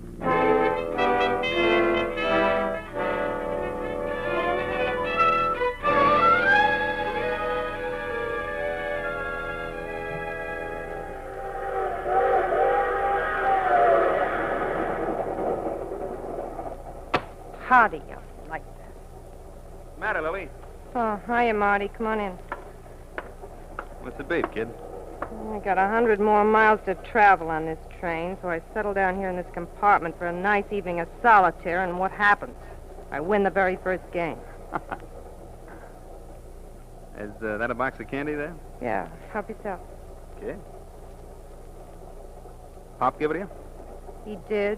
How do you like that? Matter, Lily? Oh, hiya, Marty. Come on in. What's the beef, kid? I got 100 more miles to travel on this train, so I settle down here in this compartment for a nice evening of solitaire, and what happens? I win the very first game. Is that a box of candy there? Yeah, help yourself. Okay. Pop give it to you? He did.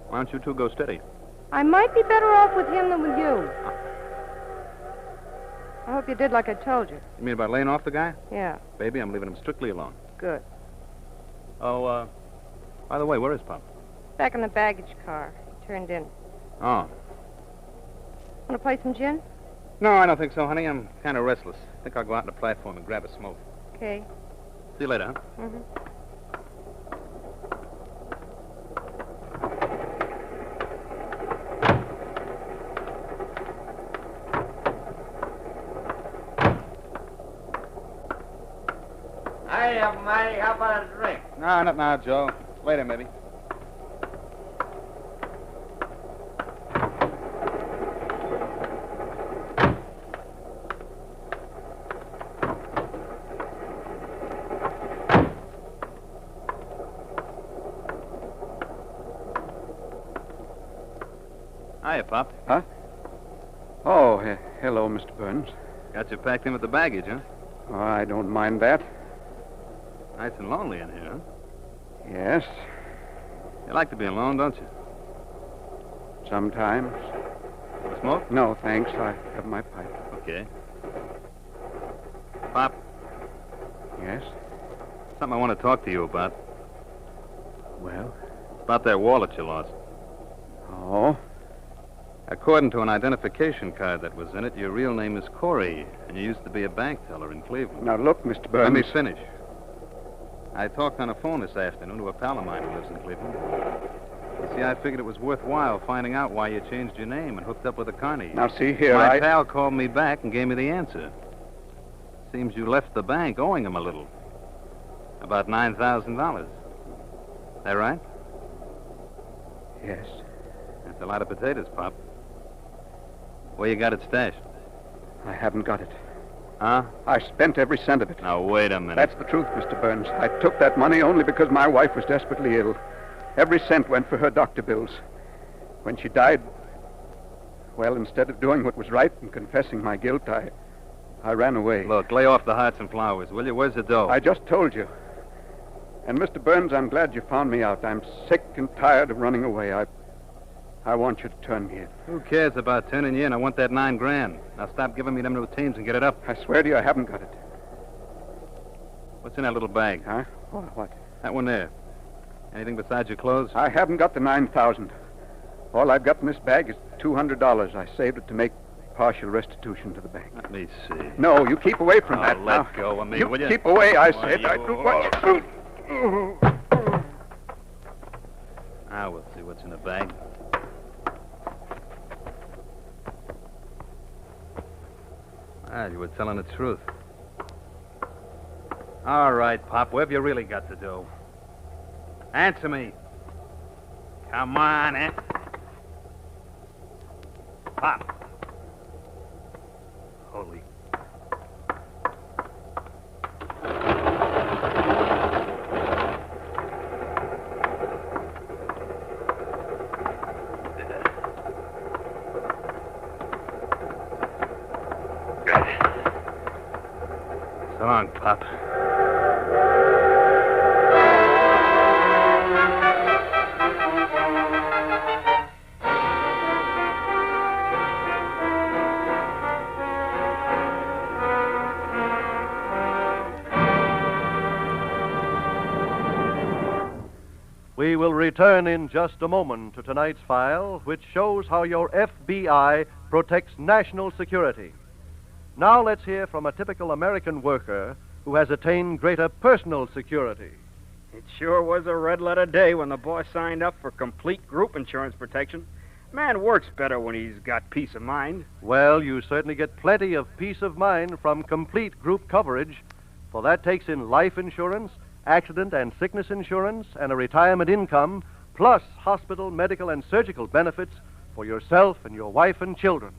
Why don't you two go steady? I might be better off with him than with you. I hope you did like I told you. You mean about laying off the guy? Yeah, Baby, I'm leaving him strictly alone. good. Oh, by the way, where is Pop? Back in the baggage car. He turned in. Oh. Want to play some gin? No, I don't think so, honey. I'm kind of restless. I think I'll go out on the platform and grab a smoke. Okay. See you later, huh? Mm-hmm. Hiya, Matty. How about a drink? No, not now, Joe. Later, maybe. Hiya, Pop. Huh? Oh, hello, Mr. Burns. Got you packed in with the baggage, huh? Oh, I don't mind that. Nice and lonely in here, huh? Yes, You like to be alone, don't you? sometimes. Want a smoke? No, thanks. I have my pipe. Okay. Pop, Yes? something I want to talk to you about. Well? It's about that wallet you lost. Oh? According to an identification card that was in it, your real name is Corey, and you used to be a bank teller in Cleveland. Now, look, Mr. Burns. Let me finish. I talked on the phone this afternoon to a pal of mine who lives in Cleveland. You see, I figured it was worthwhile finding out why you changed your name and hooked up with a Connie. Now, see here, My pal called me back and gave me the answer. Seems you left the bank owing him a little. About $9,000. That right? Yes. That's a lot of potatoes, Pop. Where you got it stashed? I haven't got it. Huh? I spent every cent of it. Now, wait a minute. That's the truth, Mr. Burns. I took that money only because my wife was desperately ill. Every cent went for her doctor bills. When she died, well, instead of doing what was right and confessing my guilt, I ran away. Look, lay off the hearts and flowers, will you? Where's the dough? I just told you. And, Mr. Burns, I'm glad you found me out. I'm sick and tired of running away. I want you to turn me in. Who cares about turning you in? I want that $9,000. Now stop giving me them routines and get it up. I swear to you, I haven't got it. What's in that little bag? Huh? What? That one there. Anything besides your clothes? I haven't got the $9,000. All I've got in this bag is $200. I saved it to make partial restitution to the bank. Let me see. No, you keep away from that. Let now. go of me, will you? Keep away, I Why, said. you- I do what you... Now we'll see what's in the bag. Ah, you were telling the truth. All right, Pop, where have you really got to do? Answer me. Come on, Pop. Holy. So long, Pop. We will return in just a moment to tonight's file, which shows how your FBI protects national security. Now let's hear from a typical American worker who has attained greater personal security. It sure was a red letter day when the boss signed up for complete group insurance protection. Man works better when he's got peace of mind. Well, you certainly get plenty of peace of mind from complete group coverage, for that takes in life insurance, accident and sickness insurance, and a retirement income, plus hospital, medical, and surgical benefits for yourself and your wife and children.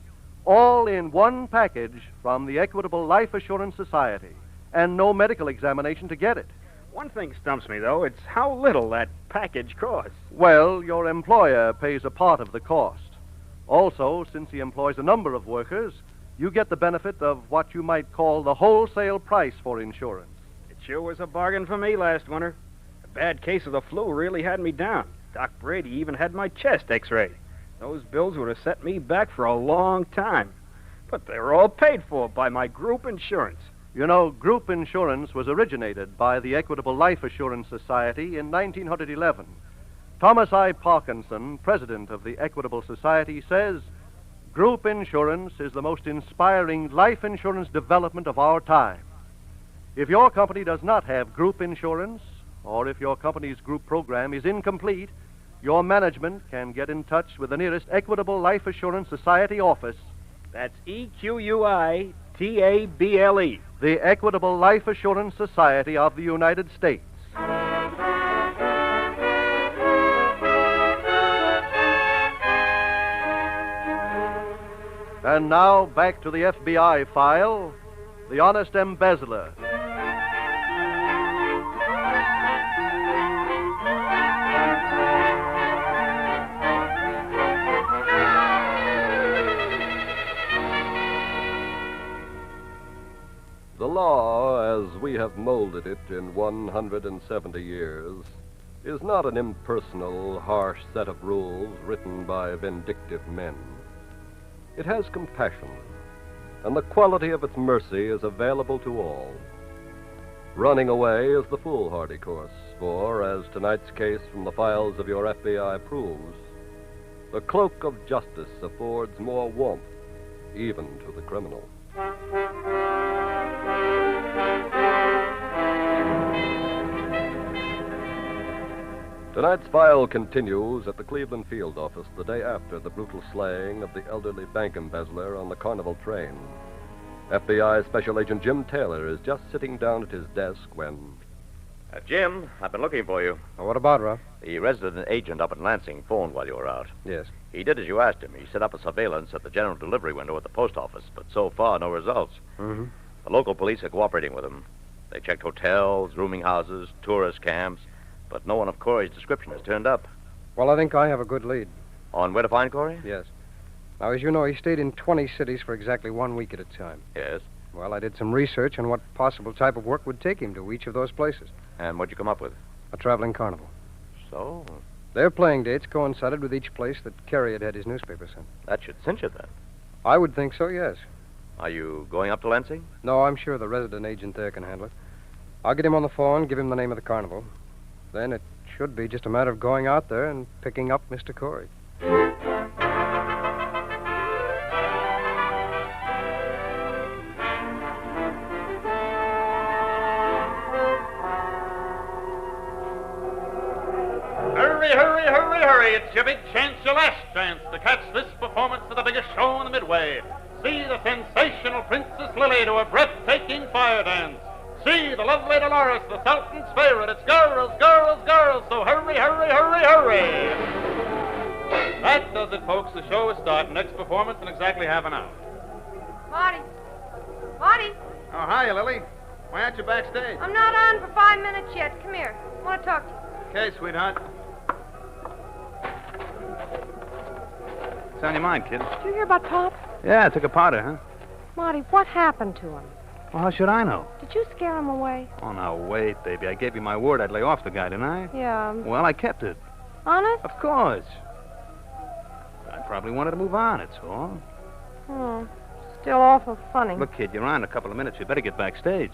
All in one package from the Equitable Life Assurance Society, and no medical examination to get it. One thing stumps me, though. It's how little that package costs. Well, your employer pays a part of the cost. Also, since he employs a number of workers, you get the benefit of what you might call the wholesale price for insurance. It sure was a bargain for me last winter. A bad case of the flu really had me down. Doc Brady even had my chest x-rayed. Those bills would have set me back for a long time. But they were all paid for by my group insurance. You know, group insurance was originated by the Equitable Life Assurance Society in 1911. Thomas I. Parkinson, president of the Equitable Society, says, "Group insurance is the most inspiring life insurance development of our time. If your company does not have group insurance, or if your company's group program is incomplete, your management can get in touch with the nearest Equitable Life Assurance Society office." That's EQUITABLE. the Equitable Life Assurance Society of the United States. And now, back to the FBI file, The Honest Embezzler. The law, as we have molded it in 170 years, is not an impersonal, harsh set of rules written by vindictive men. It has compassion, and the quality of its mercy is available to all. Running away is the foolhardy course, for, as tonight's case from the files of your FBI proves, the cloak of justice affords more warmth, even to the criminal. Tonight's file continues at the Cleveland field office the day after the brutal slaying of the elderly bank embezzler on the Carnival train. FBI Special Agent Jim Taylor is just sitting down at his desk when... Jim, I've been looking for you. What about, Ralph? The resident agent up in Lansing phoned while you were out. Yes. He did as you asked him. He set up a surveillance at the general delivery window at the post office, but so far, no results. Mm-hmm. The local police are cooperating with him. They checked hotels, rooming houses, tourist camps, but no one of Corey's description has turned up. Well, I think I have a good lead. On where to find Corey? Yes. Now, as you know, he stayed in 20 cities for exactly 1 week at a time. Yes. Well, I did some research on what possible type of work would take him to each of those places. And what'd you come up with? A traveling carnival. So? Their playing dates coincided with each place that Carey had his newspaper sent. That should cinch it, then. I would think so, yes. Are you going up to Lansing? No, I'm sure the resident agent there can handle it. I'll get him on the phone, give him the name of the carnival. Then it should be just a matter of going out there and picking up Mr. Corey. Hurry, hurry, hurry, hurry. It's your big chance, your last chance to catch this performance of the biggest show in the Midway. See the sensational Princess Lily do a breathtaking fire dance. See the lovely Dolores, the Sultan's favorite. It's girls, girls, girls. So hurry, hurry, hurry, hurry. That does it, folks. The show is starting. Next performance in exactly half an hour. Marty. Marty. Oh, hi, Lily. Why aren't you backstage? I'm not on for 5 minutes yet. Come here. I want to talk to you. Okay, sweetheart. What's on your mind, kid? Did you hear about Pop? Yeah, I took a powder, huh? Marty, what happened to him? Well, how should I know? Did you scare him away? Oh, now, wait, baby. I gave you my word I'd lay off the guy, didn't I? Yeah. Well, I kept it. Honest? Of course. I probably wanted to move on, it's all. Oh, still awful funny. Look, kid, you're on in a couple of minutes. You better get backstage.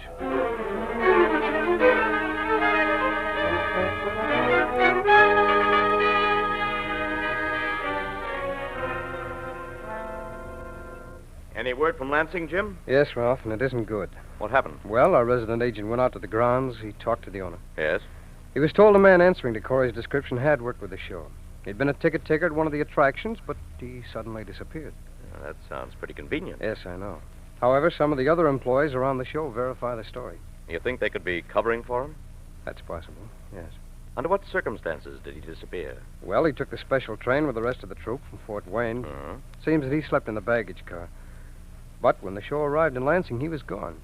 Any word from Lansing, Jim? Yes, Ralph, and it isn't good. What happened? Well, our resident agent went out to the grounds. He talked to the owner. Yes? He was told a man answering to Corey's description had worked with the show. He'd been a ticket taker at one of the attractions, but he suddenly disappeared. That sounds pretty convenient. Yes, I know. However, some of the other employees around the show verify the story. You think they could be covering for him? That's possible, yes. Under what circumstances did he disappear? Well, he took the special train with the rest of the troop from Fort Wayne. Seems that he slept in the baggage car. But when the show arrived in Lansing, he was gone.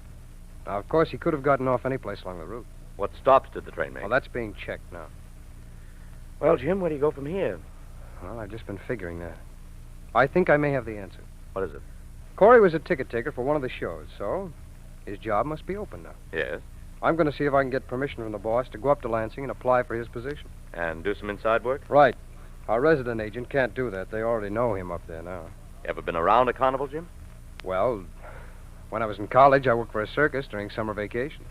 Now, of course, he could have gotten off any place along the route. What stops did the train make? Well, that's being checked now. Well, Jim, where do you go from here? Well, I've just been figuring that. I think I may have the answer. What is it? Corey was a ticket taker for one of the shows, so his job must be open now. Yes? I'm going to see if I can get permission from the boss to go up to Lansing and apply for his position. And do some inside work? Right. Our resident agent can't do that. They already know him up there now. You ever been around a carnival, Jim? Well, when I was in college, I worked for a circus during summer vacation.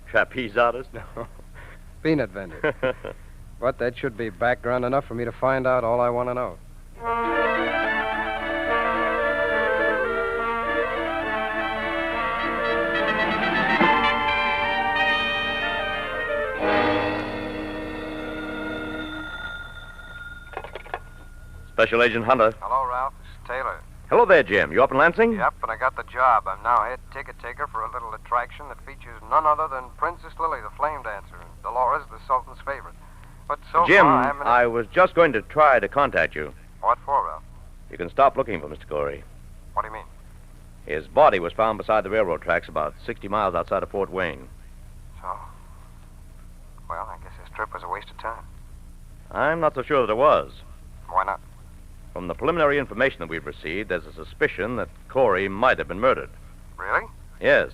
Trapeze artist? No. Peanut vendor. But that should be background enough for me to find out all I want to know. Special Agent Hunter. Hello, Ralph. This is Taylor. Hello, Hello there, Jim. You up in Lansing? Yep, and I got the job. I'm now head ticket taker for a little attraction that features none other than Princess Lily, the flame dancer, and Dolores, the Sultan's favorite. But so Jim, far, I haven't... I was just going to try to contact you. What for, Ralph? You can stop looking for Mr. Corey. What do you mean? His body was found beside the railroad tracks about 60 miles outside of Fort Wayne. So? Well, I guess this trip was a waste of time. I'm not so sure that it was. Why not? From the preliminary information that we've received, there's a suspicion that Corey might have been murdered. Really? Yes.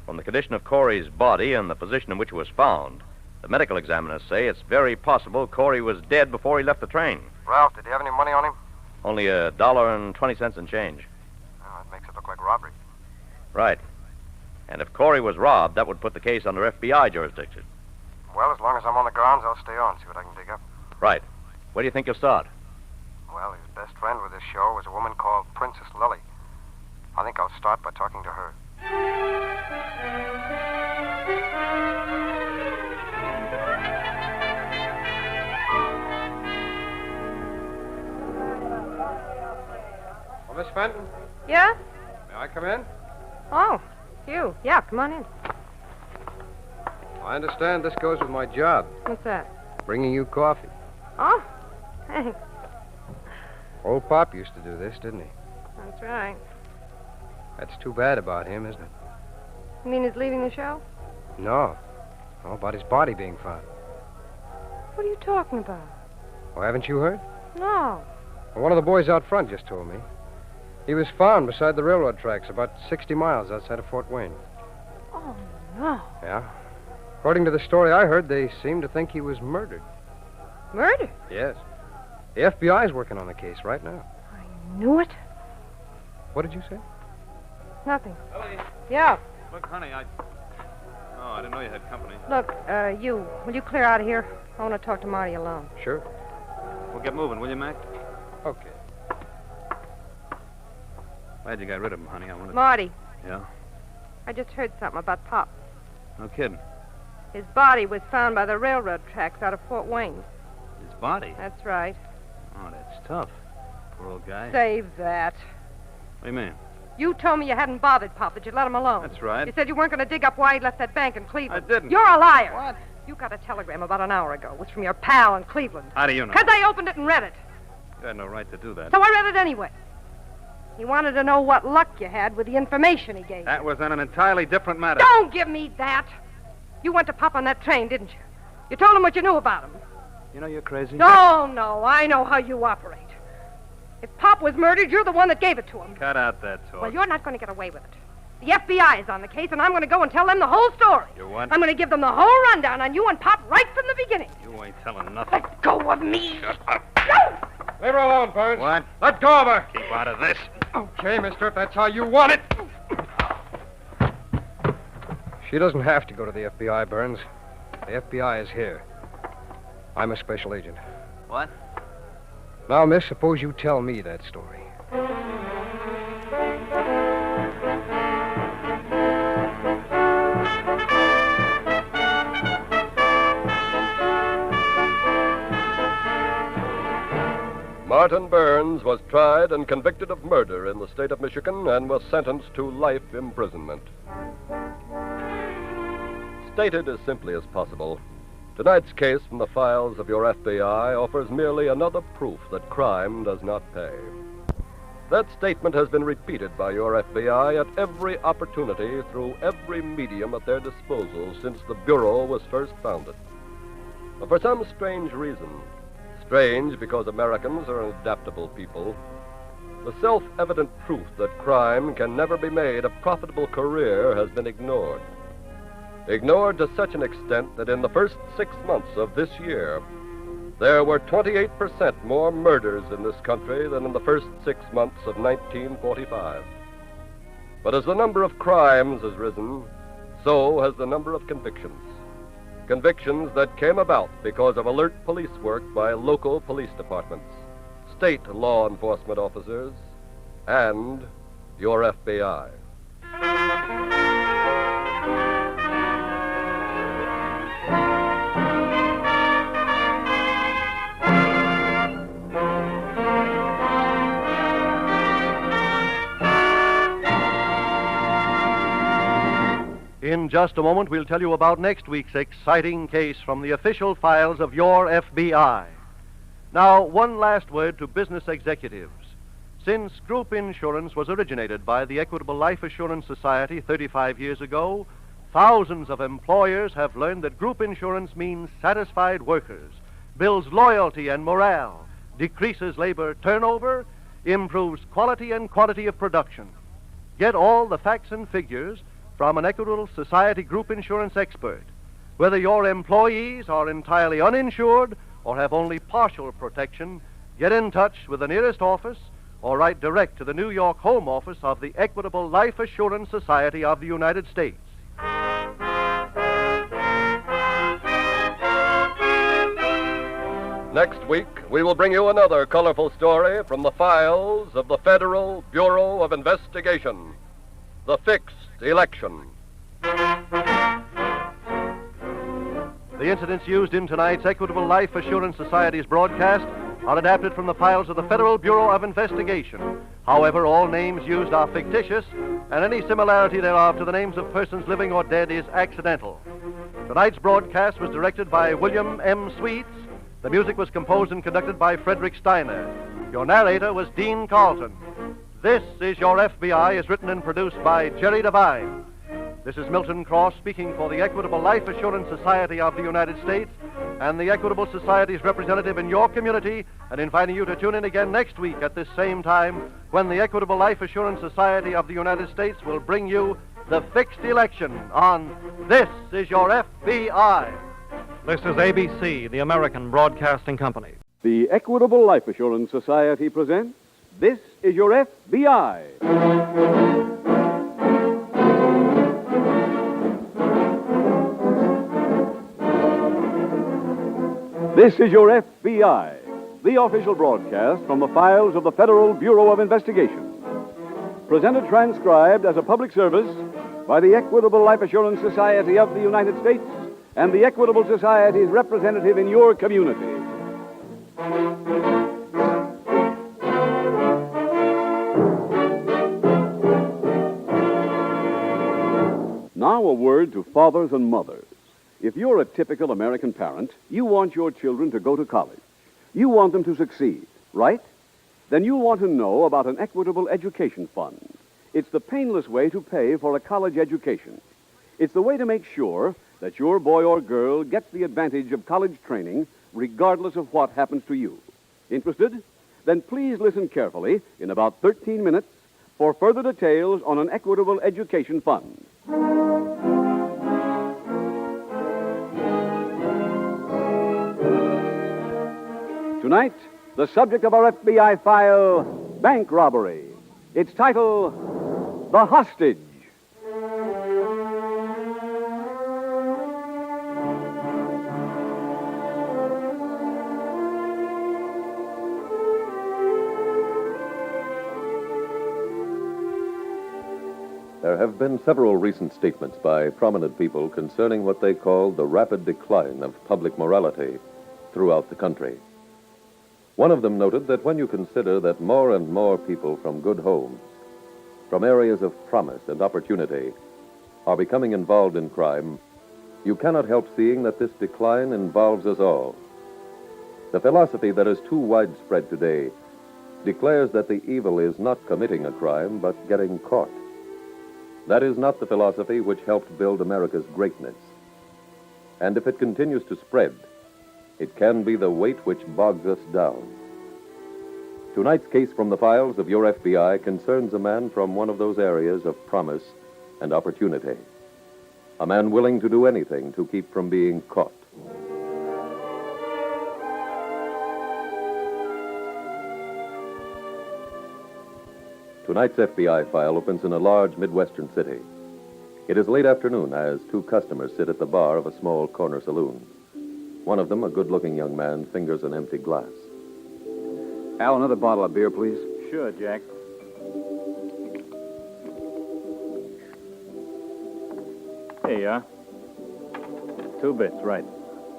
From the condition of Corey's body and the position in which it was found, the medical examiners say it's very possible Corey was dead before he left the train. Ralph, did you have any money on him? Only $1.20 in change. Oh, that makes it look like robbery. Right. And if Corey was robbed, that would put the case under FBI jurisdiction. Well, as long as I'm on the grounds, I'll stay on, see what I can dig up. Right. Where do you think you'll start? Well, his best friend with this show was a woman called Princess Lily. I think I'll start by talking to her. Well, Miss Fenton, Yeah? may I come in? Oh, you. Yeah, come on in. I understand this goes with my job, What's that? bringing you coffee. Oh, thanks. Old Pop used to do this, didn't he? That's right. That's too bad about him, isn't it? You mean he's leaving the show? No. Oh, about his body being found. What are you talking about? Oh, haven't you heard? No. Well, one of the boys out front just told me. He was found beside the railroad tracks about 60 miles outside of Fort Wayne. Oh, no. Yeah. According to the story I heard, they seem to think he was murdered. Murder? Yes. The FBI's working on the case right now. Knew it. What did you say? Nothing. Yeah. Look, honey, I didn't know you had company. Look, will you clear out of here? I want to talk to Marty alone. Sure. Well, get moving, will you, Mac? Okay. Glad you got rid of him, honey. I wanted... Marty, Yeah? I just heard something about Pop. No kidding. His body was found by the railroad tracks out of Fort Wayne. His body? That's right. Oh, that's tough. Poor old guy. Save that. What do you mean? You told me you hadn't bothered Pop, that you'd let him alone. That's right. You said you weren't going to dig up why he left that bank in Cleveland. I didn't. You're a liar. What? You got a telegram about an hour ago. It was from your pal in Cleveland. How do you know? Because I opened it and read it. You had no right to do that. So I read it anyway. He wanted to know what luck you had with the information he gave you. That was on an entirely different matter. Don't give me that. You went to Pop on that train, didn't you? You told him what you knew about him. You know you're crazy? No, I know how you operate. If Pop was murdered, you're the one that gave it to him. Cut out that talk. Well, you're not going to get away with it. The FBI is on the case, and I'm going to go and tell them the whole story. You what? I'm going to give them the whole rundown on you and Pop right from the beginning. You ain't telling nothing. Let go of me. Shut up. Leave her alone, Burns. What? Let go of her. Keep out of this. Okay, mister, if that's how you want it. She doesn't have to go to the FBI, Burns. The FBI is here. I'm a special agent. What? Now, miss, suppose you tell me that story. Martin Burns was tried and convicted of murder in the state of Michigan and was sentenced to life imprisonment. Stated as simply as possible, tonight's case from the files of your FBI offers merely another proof that crime does not pay. That statement has been repeated by your FBI at every opportunity through every medium at their disposal since the Bureau was first founded. But for some strange reason, strange because Americans are an adaptable people, the self-evident truth that crime can never be made a profitable career has been ignored. Ignored to such an extent that in the first 6 months of this year, there were 28% more murders in this country than in the first 6 months of 1945. But as the number of crimes has risen, so has the number of convictions. Convictions that came about because of alert police work by local police departments, state law enforcement officers, and your FBI. In just a moment, we'll tell you about next week's exciting case from the official files of your FBI. Now, one last word to business executives. Since group insurance was originated by the Equitable Life Assurance Society 35 years ago, thousands of employers have learned that group insurance means satisfied workers, builds loyalty and morale, decreases labor turnover, improves quality and quantity of production. Get all the facts and figures from an Equitable Society group insurance expert. Whether your employees are entirely uninsured or have only partial protection, get in touch with the nearest office or write direct to the New York home office of the Equitable Life Assurance Society of the United States. Next week, we will bring you another colorful story from the files of the Federal Bureau of Investigation, The Fixed Election. The incidents used in tonight's Equitable Life Assurance Society's broadcast are adapted from the files of the Federal Bureau of Investigation. However, all names used are fictitious, and any similarity thereof to the names of persons living or dead is accidental. Tonight's broadcast was directed by William M. Sweets. The music was composed and conducted by Frederick Steiner. Your narrator was Dean Carlton. This is Your FBI is written and produced by Jerry Devine. This is Milton Cross speaking for the Equitable Life Assurance Society of the United States and the Equitable Society's representative in your community, and inviting you to tune in again next week at this same time when the Equitable Life Assurance Society of the United States will bring you The Fixed Election on This is Your FBI. This is ABC, the American Broadcasting Company. The Equitable Life Assurance Society presents This is Your FBI. This is Your FBI, the official broadcast from the files of the Federal Bureau of Investigation. Presented transcribed as a public service by the Equitable Life Assurance Society of the United States and the Equitable Society's representative in your community. Now a word to fathers and mothers. If you're a typical American parent, you want your children to go to college. You want them to succeed, right? Then you want to know about an Equitable Education Fund. It's the painless way to pay for a college education. It's the way to make sure that your boy or girl gets the advantage of college training regardless of what happens to you. Interested? Then please listen carefully in about 13 minutes for further details on an Equitable Education Fund. Tonight, the subject of our FBI file, bank robbery. Its title, The Hostage. There have been several recent statements by prominent people concerning what they call the rapid decline of public morality throughout the country. One of them noted that when you consider that more and more people from good homes, from areas of promise and opportunity, are becoming involved in crime, you cannot help seeing that this decline involves us all. The philosophy that is too widespread today declares that the evil is not committing a crime, but getting caught. That is not the philosophy which helped build America's greatness. And if it continues to spread, it can be the weight which bogs us down. Tonight's case from the files of your FBI concerns a man from one of those areas of promise and opportunity. A man willing to do anything to keep from being caught. Tonight's FBI file opens in a large Midwestern city. It is late afternoon as two customers sit at the bar of a small corner saloon. One of them, a good-looking young man, fingers an empty glass. Al, another bottle of beer, please. Sure, Jack. Here you are. 2 bits, right.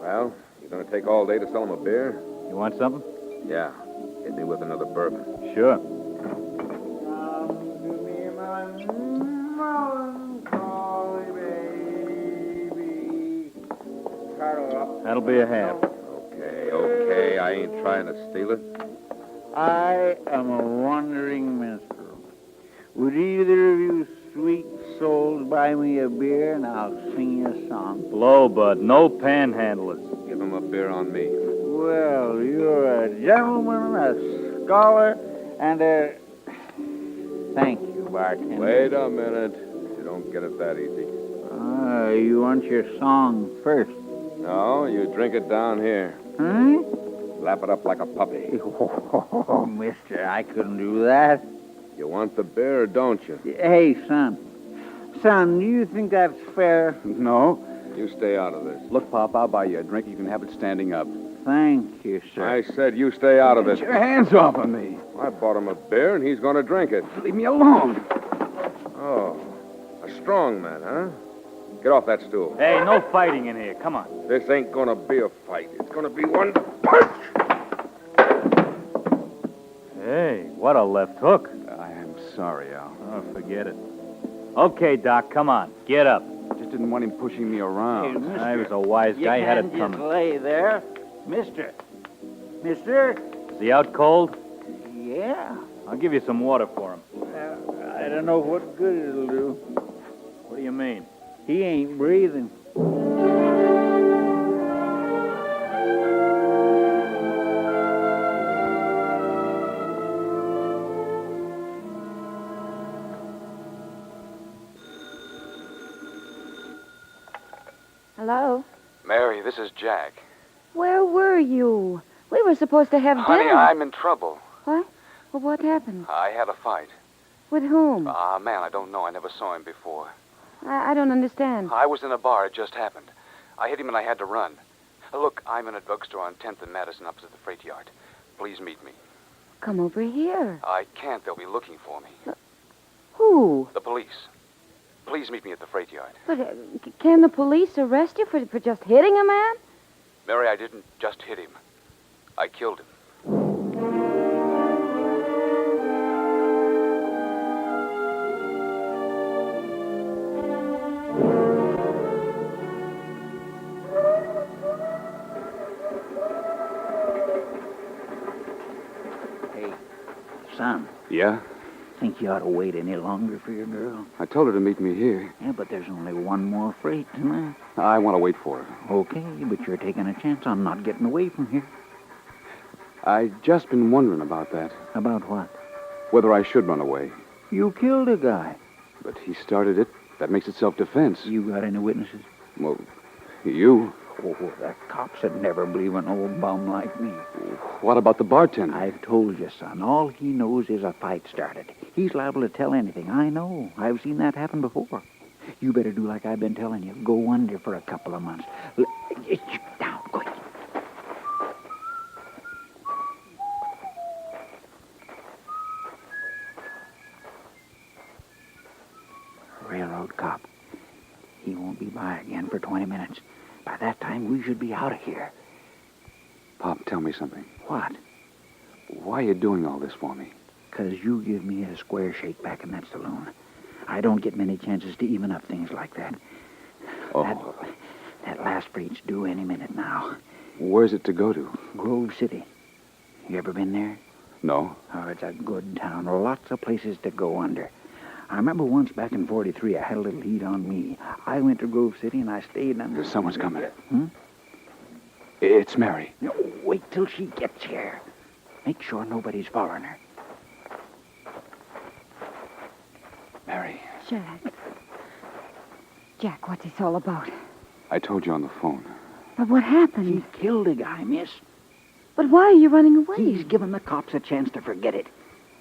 Well, you're going to take all day to sell him a beer? You want something? Yeah. Hit me with another bourbon. Sure. That'll be a half. Okay. I ain't trying to steal it. I am a wandering minstrel. Would either of you sweet souls buy me a beer and I'll sing you a song? Blow, bud. No panhandlers. Give him a beer on me. Well, you're a gentleman, a scholar, and a... Thank you, bartender. Wait a minute. You don't get it that easy. You want your song first. No, you drink it down here. Hmm? Lap it up like a puppy. Oh, mister, I couldn't do that. You want the beer, don't you? Hey, son. Son, do you think that's fair? No. You stay out of this. Look, Pop, I'll buy you a drink. You can have it standing up. Thank you, sir. I said you stay out of it. Get your hands off of me. I bought him a beer, and he's going to drink it. Leave me alone. Oh, a strong man, huh? Get off that stool. Hey, no fighting in here. Come on. This ain't going to be a fight. It's going to be one punch. Hey, what a left hook. I am sorry, Al. Oh, forget it. Okay, Doc, come on. Get up. Just didn't want him pushing me around. Hey, I was a wise guy. You Had can't it coming. just lay there. Mister. Mister? Is he out cold? Yeah. I'll give you some water for him. I don't know what good it'll do. What do you mean? He ain't breathing. Hello? Mary, this is Jack. Where were you? We were supposed to have Honey, dinner. I'm in trouble. What? Well, what happened? I had a fight. With whom? Man, I don't know. I never saw him before. I don't understand. I was in a bar. It just happened. I hit him and I had to run. Look, I'm in a drugstore on 10th and Madison opposite the freight yard. Please meet me. Come over here. I can't. They'll be looking for me. Who? The police. Please meet me at the freight yard. But can the police arrest you for just hitting a man? Mary, I didn't just hit him. I killed him. Hey, son. Yeah? Think you ought to wait any longer for your girl? I told her to meet me here. Yeah, but there's only one more freight tonight. I want to wait for her. Okay, but you're taking a chance on not getting away from here. I just been wondering about that. About what? Whether I should run away. You killed a guy. But he started it. That makes it self-defense. You got any witnesses? Well, you. Oh, the cops would never believe an old bum like me. What about the bartender? I've told you, son. All he knows is a fight started. He's liable to tell anything. I know. I've seen that happen before. You better do like I've been telling you. Go under for a couple of months. Down, quick. Railroad cop. He won't be by again for 20 minutes. By that time, we should be out of here. Pop, tell me something. What? Why are you doing all this for me? 'Cause you give me a square shake back in that saloon. I don't get many chances to even up things like that. Oh. That last freight's due any minute now. Where's it to go to? Grove City. You ever been there? No. Oh, it's a good town. Lots of places to go under. I remember once back in 43, I had a little heat on me. I went to Grove City and I stayed under... Someone's coming. Hmm? It's Mary. No, wait till she gets here. Make sure nobody's following her. Mary. Jack. Jack, what's this all about? I told you on the phone. But what happened? He killed a guy, miss. But why are you running away? He's given the cops a chance to forget it.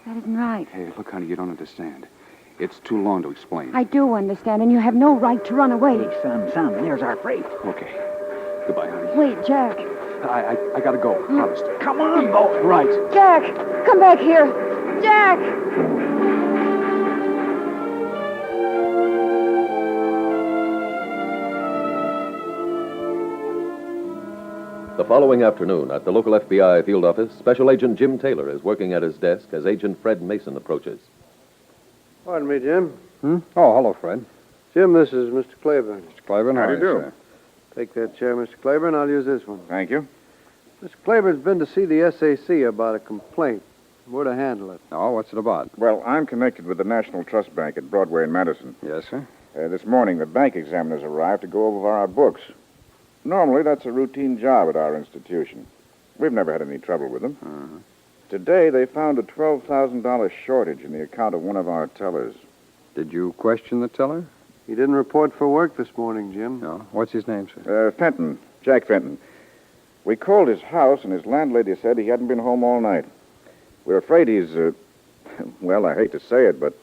That isn't right. Hey, look, honey, you don't understand. It's too long to explain. I do understand, and you have no right to run away. Hey, son, there's our freight. Okay. Goodbye, honey. Wait, Jack. I gotta go. Honest. Come on, boy. Right. Jack, come back here. Jack! The following afternoon, at the local FBI field office, Special Agent Jim Taylor is working at his desk as Agent Fred Mason approaches. Pardon me, Jim. Oh, hello, Fred. Jim, this is Mr. Claiborne. Mr. Claiborne, How do you do? Sir? Take that chair, Mr. Claiborne. I'll use this one. Thank you. Mr. Claiborne's been to see the SAC about a complaint. Where to handle it? Oh, what's it about? Well, I'm connected with the National Trust Bank at Broadway and Madison. Yes, sir. This morning, the bank examiners arrived to go over our books. Normally, that's a routine job at our institution. We've never had any trouble with them. Uh-huh. Today, they found a $12,000 shortage in the account of one of our tellers. Did you question the teller? He didn't report for work this morning, Jim. No. What's his name, sir? Fenton. Jack Fenton. We called his house, and his landlady said he hadn't been home all night. We're afraid he's, well, I hate to say it, but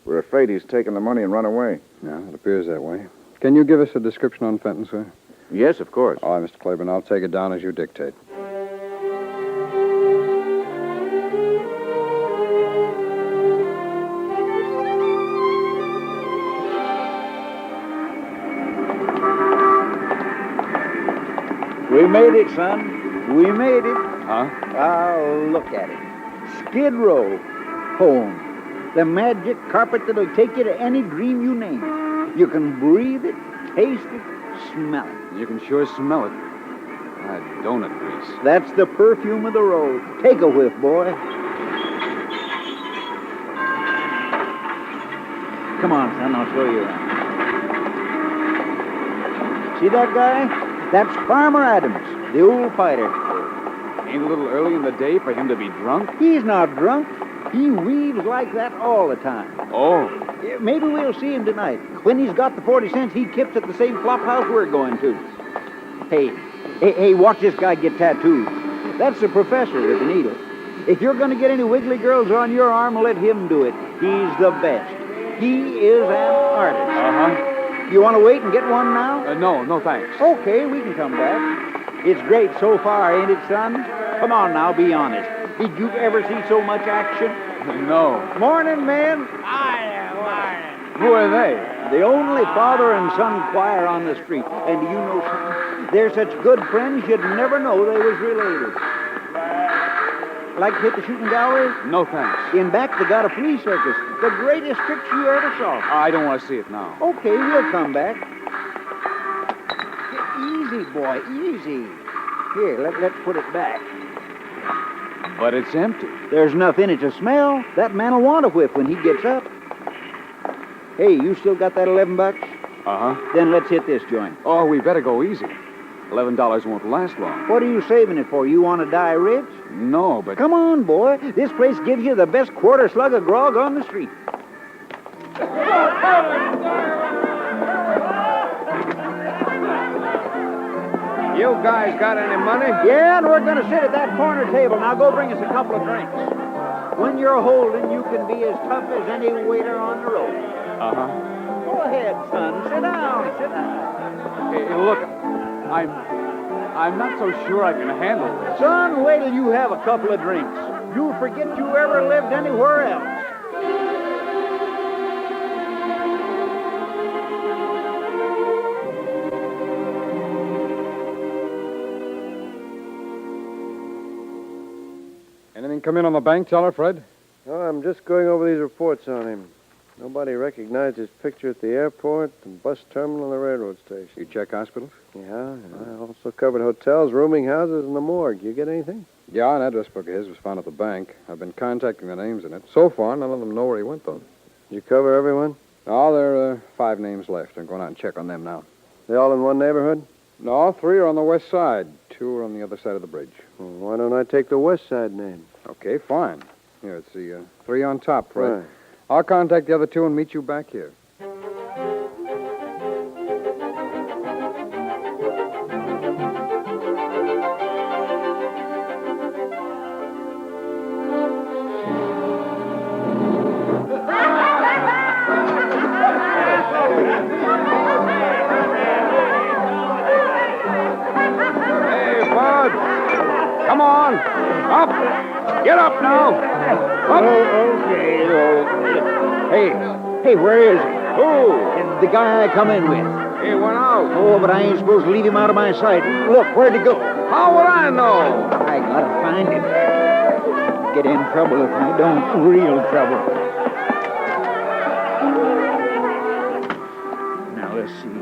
we're afraid he's taken the money and run away. Yeah, it appears that way. Can you give us a description on Fenton, sir? Yes, of course. All right, Mr. Claiborne, I'll take it down as you dictate. We made it, son. We made it. Huh? Oh, look at it. Skid Row. Home. The magic carpet that'll take you to any dream you name. You can breathe it, taste it, smell it. You can sure smell it. Donut grease. That's the perfume of the road. Take a whiff, boy. Come on, son, I'll show you around. See that guy? That's Farmer Adams, the old fighter. Ain't a little early in the day for him to be drunk? He's not drunk. He weaves like that all the time. Oh. Maybe we'll see him tonight. When he's got the 40 cents, he kips at the same flop house we're going to. Hey, watch this guy get tattooed. That's the professor with the needle. If you're going to get any wiggly girls on your arm, let him do it. He's the best. He is an artist. Uh-huh. You want to wait and get one now? No, thanks. Okay, we can come back. It's great so far, ain't it, son? Come on now, be honest. Did you ever see so much action? No. Morning, man. Who are they? The only father and son choir on the street. And do you know something? They're such good friends you'd never know they was related. Like to hit the shooting gallery? No, thanks. In back, they got a flea circus. The greatest tricks you ever saw. I don't want to see it now. Okay, we'll come back. Easy, boy, easy. Here, let's put it back. But it's empty. There's enough in it to smell. That man'll want a whiff when he gets up. Hey, you still got that $11? Uh-huh. Then let's hit this joint. Oh, we better go easy. $11 won't last long. What are you saving it for? You want to die rich? No, but... Come on, boy. This place gives you the best quarter slug of grog on the street. You guys got any money? Yeah, and we're going to sit at that corner table. Now go bring us a couple of drinks. When you're holding, you can be as tough as any waiter on the road. Uh-huh. Go ahead, son. Sit down. Hey, look, I'm not so sure I can handle this. Son, wait till you have a couple of drinks. You'll forget you ever lived anywhere else. Anything come in on the bank teller, Fred? Oh, I'm just going over these reports on him. Nobody recognized his picture at the airport, the bus terminal, and the railroad station. You check hospitals? Yeah. I also covered hotels, rooming houses, and the morgue. You get anything? Yeah, an address book of his was found at the bank. I've been contacting the names in it. So far, none of them know where he went, though. Did you cover everyone? Oh, there are 5 names left. I'm going out and check on them now. They all in one neighborhood? No, 3 are on the west side. 2 are on the other side of the bridge. Well, why don't I take the west side name? Okay, fine. Here, it's the 3 on top, Fred. Right. I'll contact the other 2 and meet you back here. Hey, Bud! Come on! Up! Get up now! Up! Okay. Hey, where is he? Who? The guy I come in with. He went out. Oh, but I ain't supposed to leave him out of my sight. Look, where'd he go? How would I know? I gotta find him. Get in trouble if I don't. Real trouble. Now, let's see.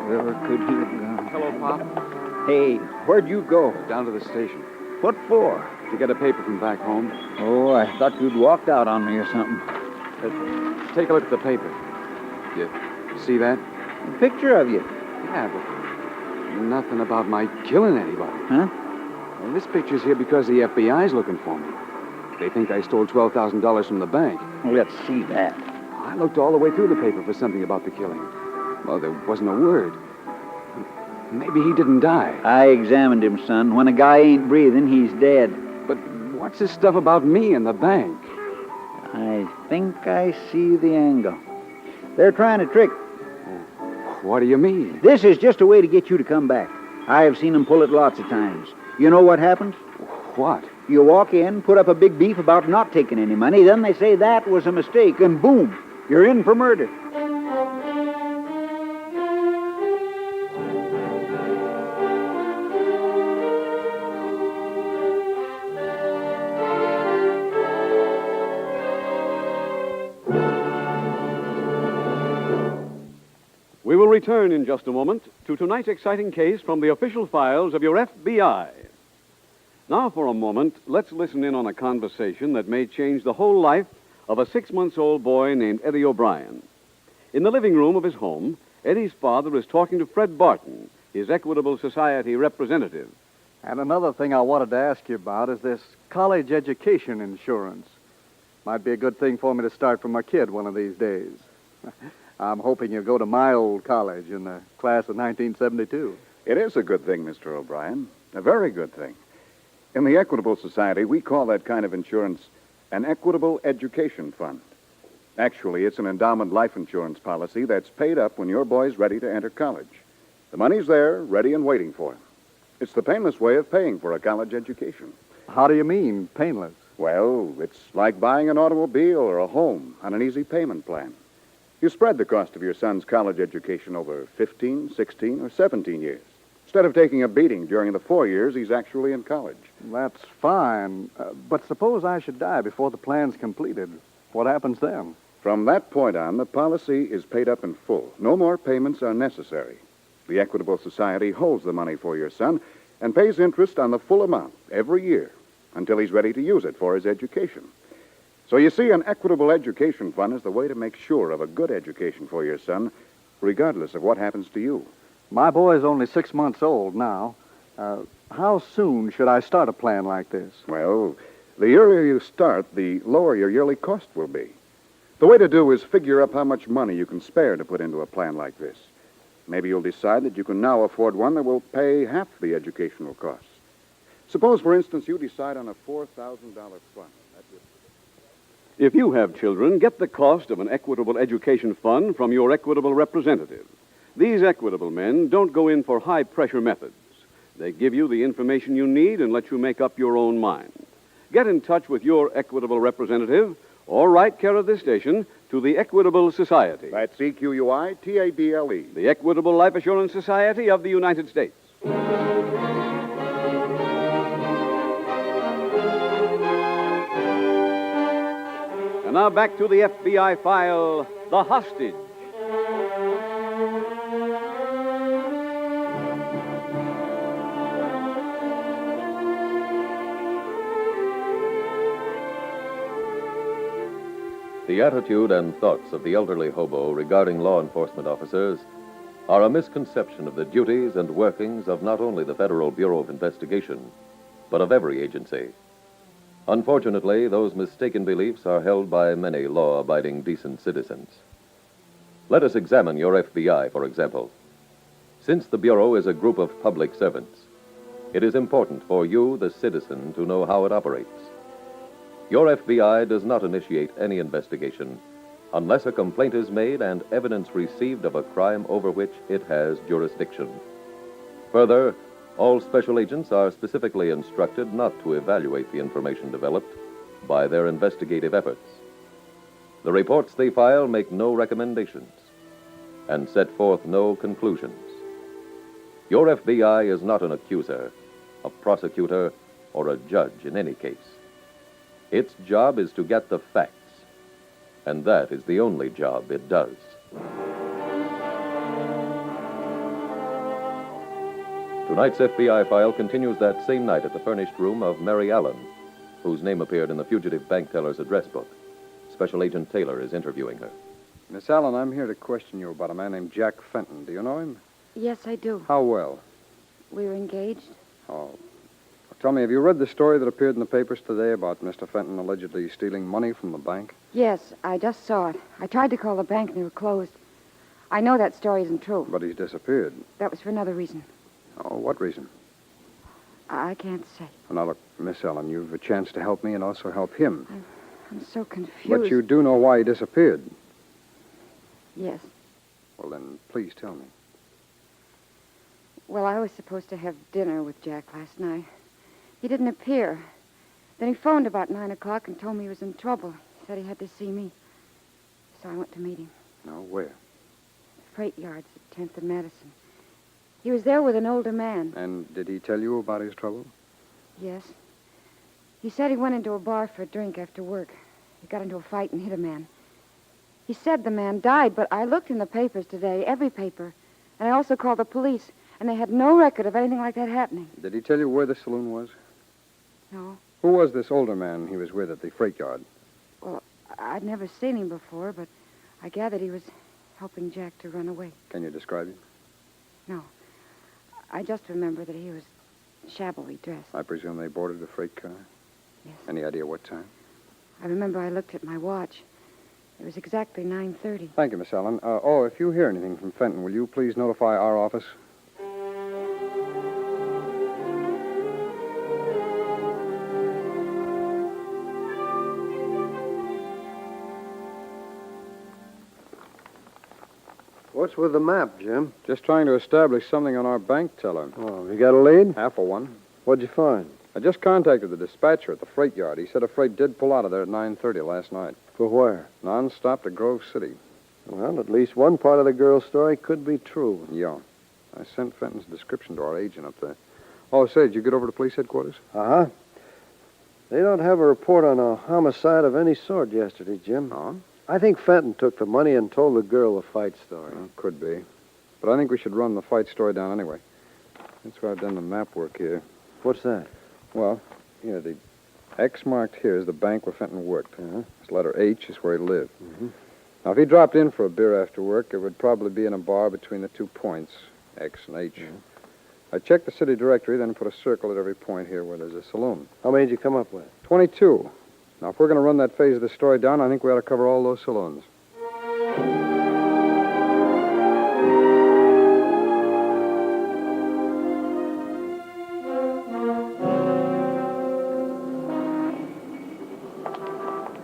Wherever could he have gone? Hello, Pop. Hey, where'd you go? Down to the station. What for? To get a paper from back home. Oh, I thought you'd walked out on me or something. Take a look at the paper. You see that? A picture of you. Yeah, but nothing about my killing anybody. Huh? Well, this picture's here because the FBI's looking for me. They think I stole $12,000 from the bank. Well, let's see that. I looked all the way through the paper for something about the killing. Well, there wasn't a word. Maybe he didn't die. I examined him, son. When a guy ain't breathing, he's dead. But what's this stuff about me and the bank? I think I see the angle. They're trying to trick. What do you mean? This is just a way to get you to come back. I have seen them pull it lots of times. You know what happens? What? You walk in, put up a big beef about not taking any money, then they say that was a mistake, and boom, you're in for murder. We will return in just a moment to tonight's exciting case from the official files of your FBI. Now, for a moment, let's listen in on a conversation that may change the whole life of a 6-month-old boy named Eddie O'Brien. In the living room of his home, Eddie's father is talking to Fred Barton, his Equitable Society representative. And another thing I wanted to ask you about is this college education insurance. Might be a good thing for me to start for my kid one of these days. I'm hoping you'll go to my old college in the class of 1972. It is a good thing, Mr. O'Brien. A very good thing. In the Equitable Society, we call that kind of insurance an Equitable Education Fund. Actually, it's an endowment life insurance policy that's paid up when your boy's ready to enter college. The money's there, ready and waiting for him. It's the painless way of paying for a college education. How do you mean, painless? Well, it's like buying an automobile or a home on an easy payment plan. You spread the cost of your son's college education over 15, 16, or 17 years. Instead of taking a beating during the 4 years he's actually in college. That's fine. But suppose I should die before the plan's completed. What happens then? From that point on, the policy is paid up in full. No more payments are necessary. The Equitable Society holds the money for your son and pays interest on the full amount every year until he's ready to use it for his education. So you see, an Equitable Education Fund is the way to make sure of a good education for your son, regardless of what happens to you. My boy's only 6 months old now. How soon should I start a plan like this? Well, the earlier you start, the lower your yearly cost will be. The way to do is figure up how much money you can spare to put into a plan like this. Maybe you'll decide that you can now afford one that will pay half the educational costs. Suppose, for instance, you decide on a $4,000 fund. If you have children, get the cost of an Equitable Education Fund from your Equitable representative. These Equitable men don't go in for high-pressure methods. They give you the information you need and let you make up your own mind. Get in touch with your Equitable representative or write care of this station to the Equitable Society. That's EQUITABLE. The Equitable Life Assurance Society of the United States. And now back to the FBI file, The Hostage. The attitude and thoughts of the elderly hobo regarding law enforcement officers are a misconception of the duties and workings of not only the Federal Bureau of Investigation, but of every agency. Unfortunately, those mistaken beliefs are held by many law-abiding, decent citizens. Let us examine your FBI, for example. Since the Bureau is a group of public servants, it is important for you, the citizen, to know how it operates. Your FBI does not initiate any investigation unless a complaint is made and evidence received of a crime over which it has jurisdiction. Further, all special agents are specifically instructed not to evaluate the information developed by their investigative efforts. The reports they file make no recommendations and set forth no conclusions. Your FBI is not an accuser, a prosecutor, or a judge in any case. Its job is to get the facts, and that is the only job it does. Tonight's FBI file continues that same night at the furnished room of Mary Allen, whose name appeared in the fugitive bank teller's address book. Special Agent Taylor is interviewing her. Miss Allen, I'm here to question you about a man named Jack Fenton. Do you know him? Yes, I do. How well? We were engaged. Oh. Tell me, have you read the story that appeared in the papers today about Mr. Fenton allegedly stealing money from the bank? Yes, I just saw it. I tried to call the bank and they were closed. I know that story isn't true. But he's disappeared. That was for another reason. Oh, what reason? I can't say. Now, look, Miss Allen, you've a chance to help me and also help him. I'm so confused. But you do know why he disappeared. Yes. Well, then, please tell me. Well, I was supposed to have dinner with Jack last night. He didn't appear. Then he phoned about 9 o'clock and told me he was in trouble. He said he had to see me. So I went to meet him. No, where? Freight yards at 10th and Madison. He was there with an older man. And did he tell you about his trouble? Yes. He said he went into a bar for a drink after work. He got into a fight and hit a man. He said the man died, but I looked in the papers today, every paper, and I also called the police, and they had no record of anything like that happening. Did he tell you where the saloon was? No. Who was this older man he was with at the freight yard? Well, I'd never seen him before, but I gathered he was helping Jack to run away. Can you describe him? No. I just remember that he was shabbily dressed. I presume they boarded a freight car? Yes. Any idea what time? I remember I looked at my watch. It was exactly 9:30. Thank you, Miss Allen. If you hear anything from Fenton, will you please notify our office? What's with the map, Jim? Just trying to establish something on our bank teller. Oh, you got a lead? Half of one. What'd you find? I just contacted the dispatcher at the freight yard. He said a freight did pull out of there at 9:30 last night. For where? Non-stop to Grove City. Well, at least one part of the girl's story could be true. Yeah. I sent Fenton's description to our agent up there. Oh, say, did you get over to police headquarters? Uh-huh. They don't have a report on a homicide of any sort yesterday, Jim. Oh? I think Fenton took the money and told the girl a fight story. Well, could be. But I think we should run the fight story down anyway. That's why I've done the map work here. What's that? Well, the X marked here is the bank where Fenton worked. Uh-huh. This letter H is where he lived. Mm-hmm. Now, if he dropped in for a beer after work, it would probably be in a bar between the 2 points, X and H. Mm-hmm. I checked the city directory, then put a circle at every point here where there's a saloon. How many did you come up with? 22. Now, if we're going to run that phase of the story down, I think we ought to cover all those saloons.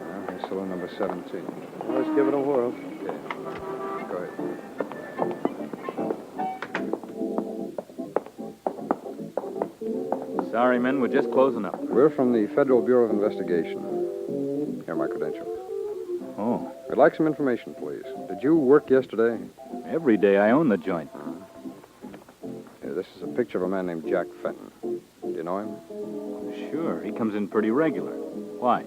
Well, here's saloon number 17. Well, let's give it a whirl. Okay. Go ahead. Sorry, men, we're just closing up. We're from the Federal Bureau of Investigation. Here are my credentials. Oh. I'd like some information, please. Did you work yesterday? Every day I own the joint. Here, this is a picture of a man named Jack Fenton. Do you know him? Sure, he comes in pretty regular. Why?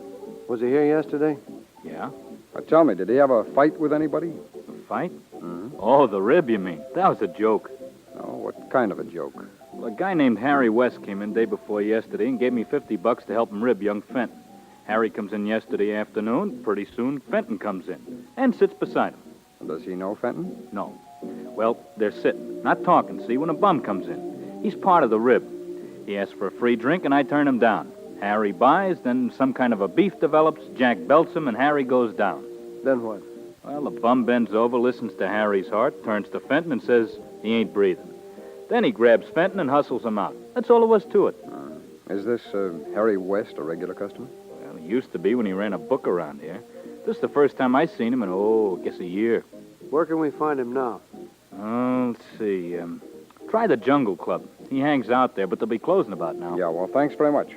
Was he here yesterday? Yeah. Now, tell me, did he have a fight with anybody? A fight? Mm-hmm. Oh, the rib, you mean? That was a joke. Oh, what kind of a joke? Well, a guy named Harry West came in day before yesterday and gave me $50 to help him rib young Fenton. Harry comes in yesterday afternoon. Pretty soon, Fenton comes in and sits beside him. Does he know Fenton? No. Well, they're sitting, not talking, see, when a bum comes in. He's part of the rib. He asks for a free drink, and I turn him down. Harry buys, then some kind of a beef develops, Jack belts him, and Harry goes down. Then what? Well, the bum bends over, listens to Harry's heart, turns to Fenton and says he ain't breathing. Then he grabs Fenton and hustles him out. That's all there was to it. Is this Harry West a regular customer? Well, he used to be when he ran a book around here. This is the first time I seen him in, I guess a year. Where can we find him now? Oh, let's see. Try the Jungle Club. He hangs out there, but they'll be closing about now. Yeah, well, thanks very much.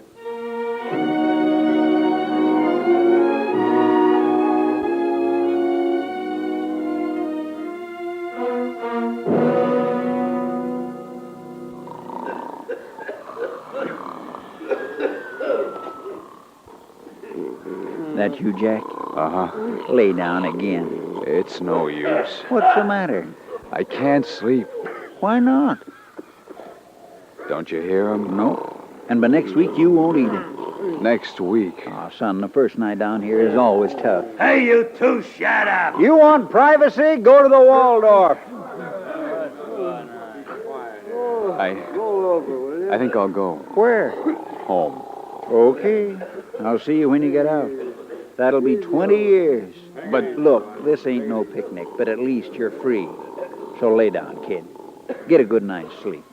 That you, Jack? Uh-huh. Lay down again. It's no use. What's the matter? I can't sleep. Why not? Don't you hear him? No. And by next week, you won't eat it. Next week. Oh, son, the first night down here is always tough. Hey, you two, shut up. You want privacy? Go to the Waldorf. I think I'll go. Where? Home. Okay. I'll see you when you get out. That'll be 20 years. But look, this ain't no picnic, but at least you're free. So lay down, kid. Get a good night's sleep.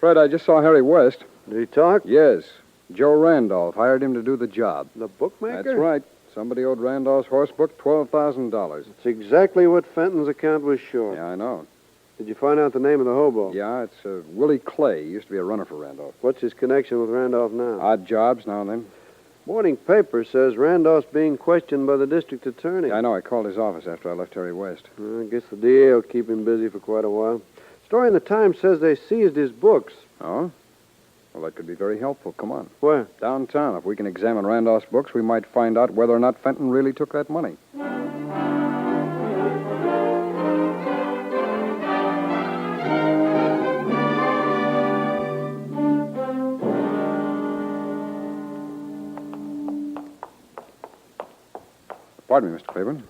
Fred, I just saw Harry West. Did he talk? Yes. Joe Randolph hired him to do the job. The bookmaker? That's right. Somebody owed Randolph's horse book $12,000. It's exactly what Fenton's account was short. Yeah, I know. Did you find out the name of the hobo? Yeah, it's Willie Clay. He used to be a runner for Randolph. What's his connection with Randolph now? Odd jobs now and then. Morning paper says Randolph's being questioned by the district attorney. Yeah, I know. I called his office after I left Harry West. I guess the DA will keep him busy for quite a while. Story in the Times says they seized his books. Oh? Well, that could be very helpful. Come on. Where? Downtown. If we can examine Randolph's books, we might find out whether or not Fenton really took that money. Pardon me, Mr. Claiborne.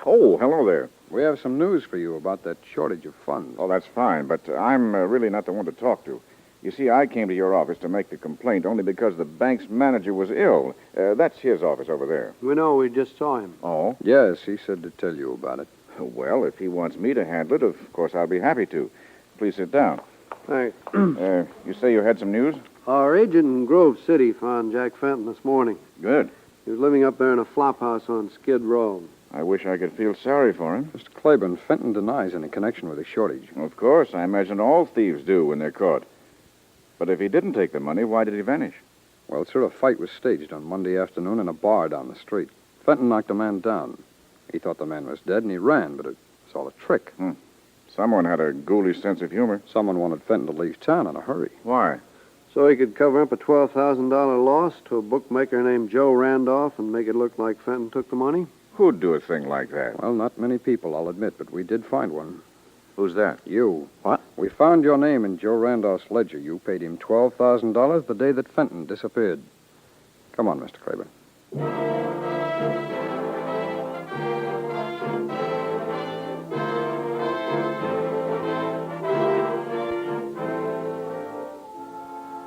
Oh, hello there. We have some news for you about that shortage of funds. Oh, that's fine, but I'm really not the one to talk to. You see, I came to your office to make the complaint only because the bank's manager was ill. That's his office over there. We know. We just saw him. Oh? Yes, he said to tell you about it. Well, if he wants me to handle it, of course I'll be happy to. Please sit down. Thanks. You say you had some news? Our agent in Grove City found Jack Fenton this morning. Good. He was living up there in a flop house on Skid Row. I wish I could feel sorry for him. Mr. Claiborne, Fenton denies any connection with the shortage. Of course. I imagine all thieves do when they're caught. But if he didn't take the money, why did he vanish? Well, sir, a fight was staged on Monday afternoon in a bar down the street. Fenton knocked a man down. He thought the man was dead, and he ran, but it was all a trick. Someone had a ghoulish sense of humor. Someone wanted Fenton to leave town in a hurry. Why? So he could cover up a $12,000 loss to a bookmaker named Joe Randolph and make it look like Fenton took the money? Who'd do a thing like that? Well, not many people, I'll admit, but we did find one. Who's that? You. What? We found your name in Joe Randolph's ledger. You paid him $12,000 the day that Fenton disappeared. Come on, Mr. Claiborne.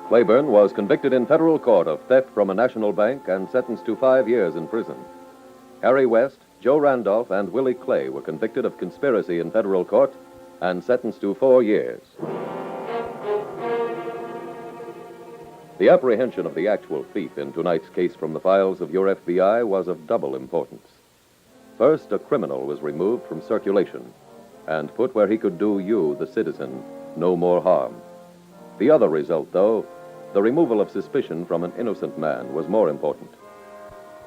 Claiborne was convicted in federal court of theft from a national bank and sentenced to 5 years in prison. Harry West, Joe Randolph, and Willie Clay were convicted of conspiracy in federal court and sentenced to 4 years. The apprehension of the actual thief in tonight's case from the files of your FBI was of double importance. First, a criminal was removed from circulation and put where he could do you, the citizen, no more harm. The other result, though, the removal of suspicion from an innocent man, was more important.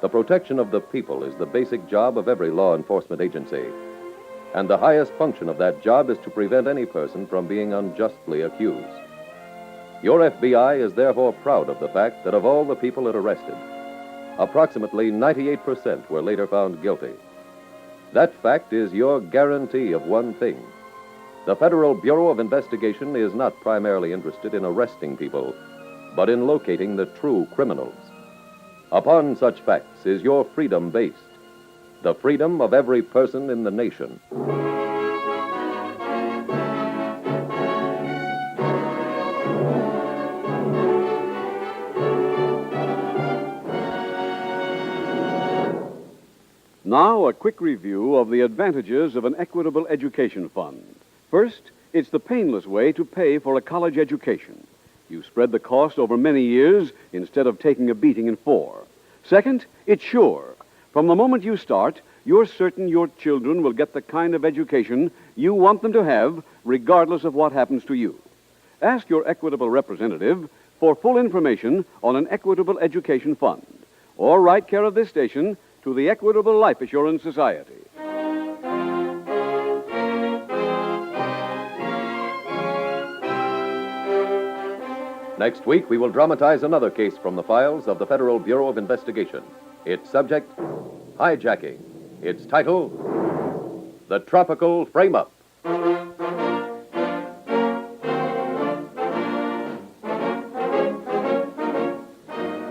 The protection of the people is the basic job of every law enforcement agency, and the highest function of that job is to prevent any person from being unjustly accused. Your FBI is therefore proud of the fact that of all the people it arrested, approximately 98% were later found guilty. That fact is your guarantee of one thing. The Federal Bureau of Investigation is not primarily interested in arresting people, but in locating the true criminals. Upon such facts is your freedom based, the freedom of every person in the nation. Now, a quick review of the advantages of an equitable education fund. First, it's the painless way to pay for a college education. You spread the cost over many years instead of taking a beating in 4. Second, it's sure. From the moment you start, you're certain your children will get the kind of education you want them to have, regardless of what happens to you. Ask your Equitable representative for full information on an Equitable Education Fund, or write care of this station to the Equitable Life Assurance Society. Next week, we will dramatize another case from the files of the Federal Bureau of Investigation. Its subject, Hijacking. Its title, The Tropical Frame-Up.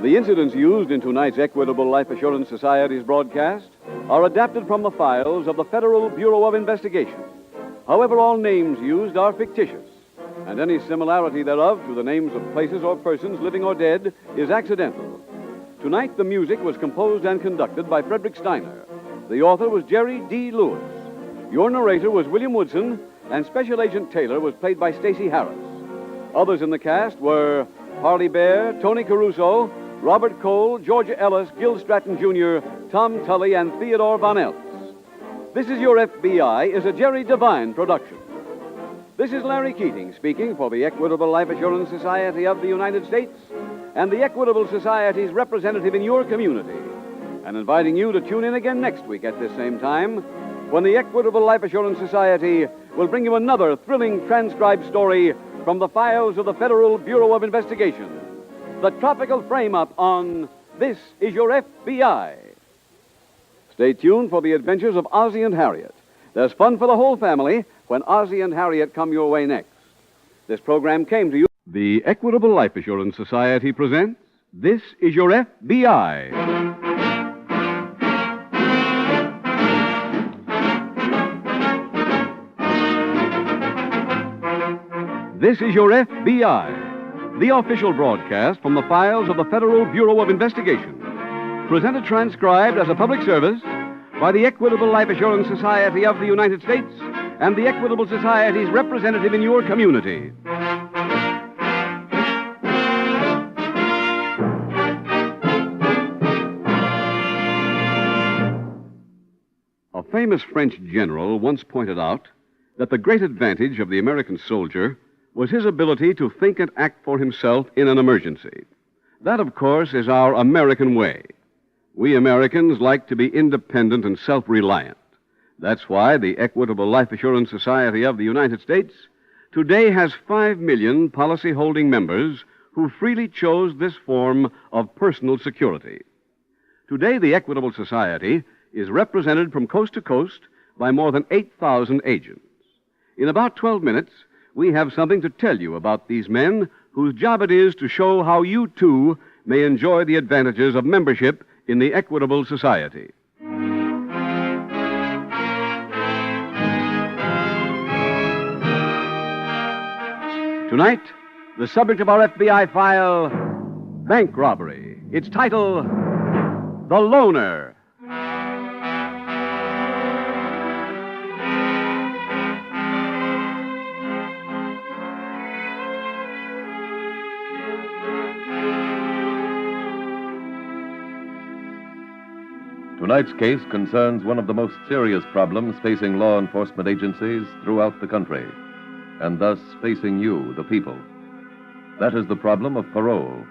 The incidents used in tonight's Equitable Life Assurance Society's broadcast are adapted from the files of the Federal Bureau of Investigation. However, all names used are fictitious, and any similarity thereof to the names of places or persons, living or dead, is accidental. Tonight, the music was composed and conducted by Frederick Steiner. The author was Jerry D. Lewis. Your narrator was William Woodson, and Special Agent Taylor was played by Stacey Harris. Others in the cast were Harley Bear, Tony Caruso, Robert Cole, Georgia Ellis, Gil Stratton Jr., Tom Tully, and Theodore Von Eltz. This Is Your FBI is a Jerry Devine production. This is Larry Keating speaking for the Equitable Life Assurance Society of the United States and the Equitable Society's representative in your community, and inviting you to tune in again next week at this same time when the Equitable Life Assurance Society will bring you another thrilling transcribed story from the files of the Federal Bureau of Investigation. The Tropical Frame-Up on This Is Your FBI. Stay tuned for the adventures of Ozzie and Harriet. There's fun for the whole family when Ozzie and Harriet come your way next. This program came to you. The Equitable Life Assurance Society presents This Is Your FBI. This Is Your FBI. The official broadcast from the files of the Federal Bureau of Investigation. Presented transcribed as a public service by the Equitable Life Assurance Society of the United States and the Equitable Society's representative in your community. A famous French general once pointed out that the great advantage of the American soldier was his ability to think and act for himself in an emergency. That, of course, is our American way. We Americans like to be independent and self-reliant. That's why the Equitable Life Assurance Society of the United States today has 5 million policy-holding members who freely chose this form of personal security. Today, the Equitable Society is represented from coast to coast by more than 8,000 agents. In about 12 minutes, we have something to tell you about these men whose job it is to show how you, too, may enjoy the advantages of membership in the Equitable Society. Tonight, the subject of our FBI file, bank robbery. Its title, The Loner. Tonight's case concerns one of the most serious problems facing law enforcement agencies throughout the country, and thus facing you, the people. That is the problem of parole.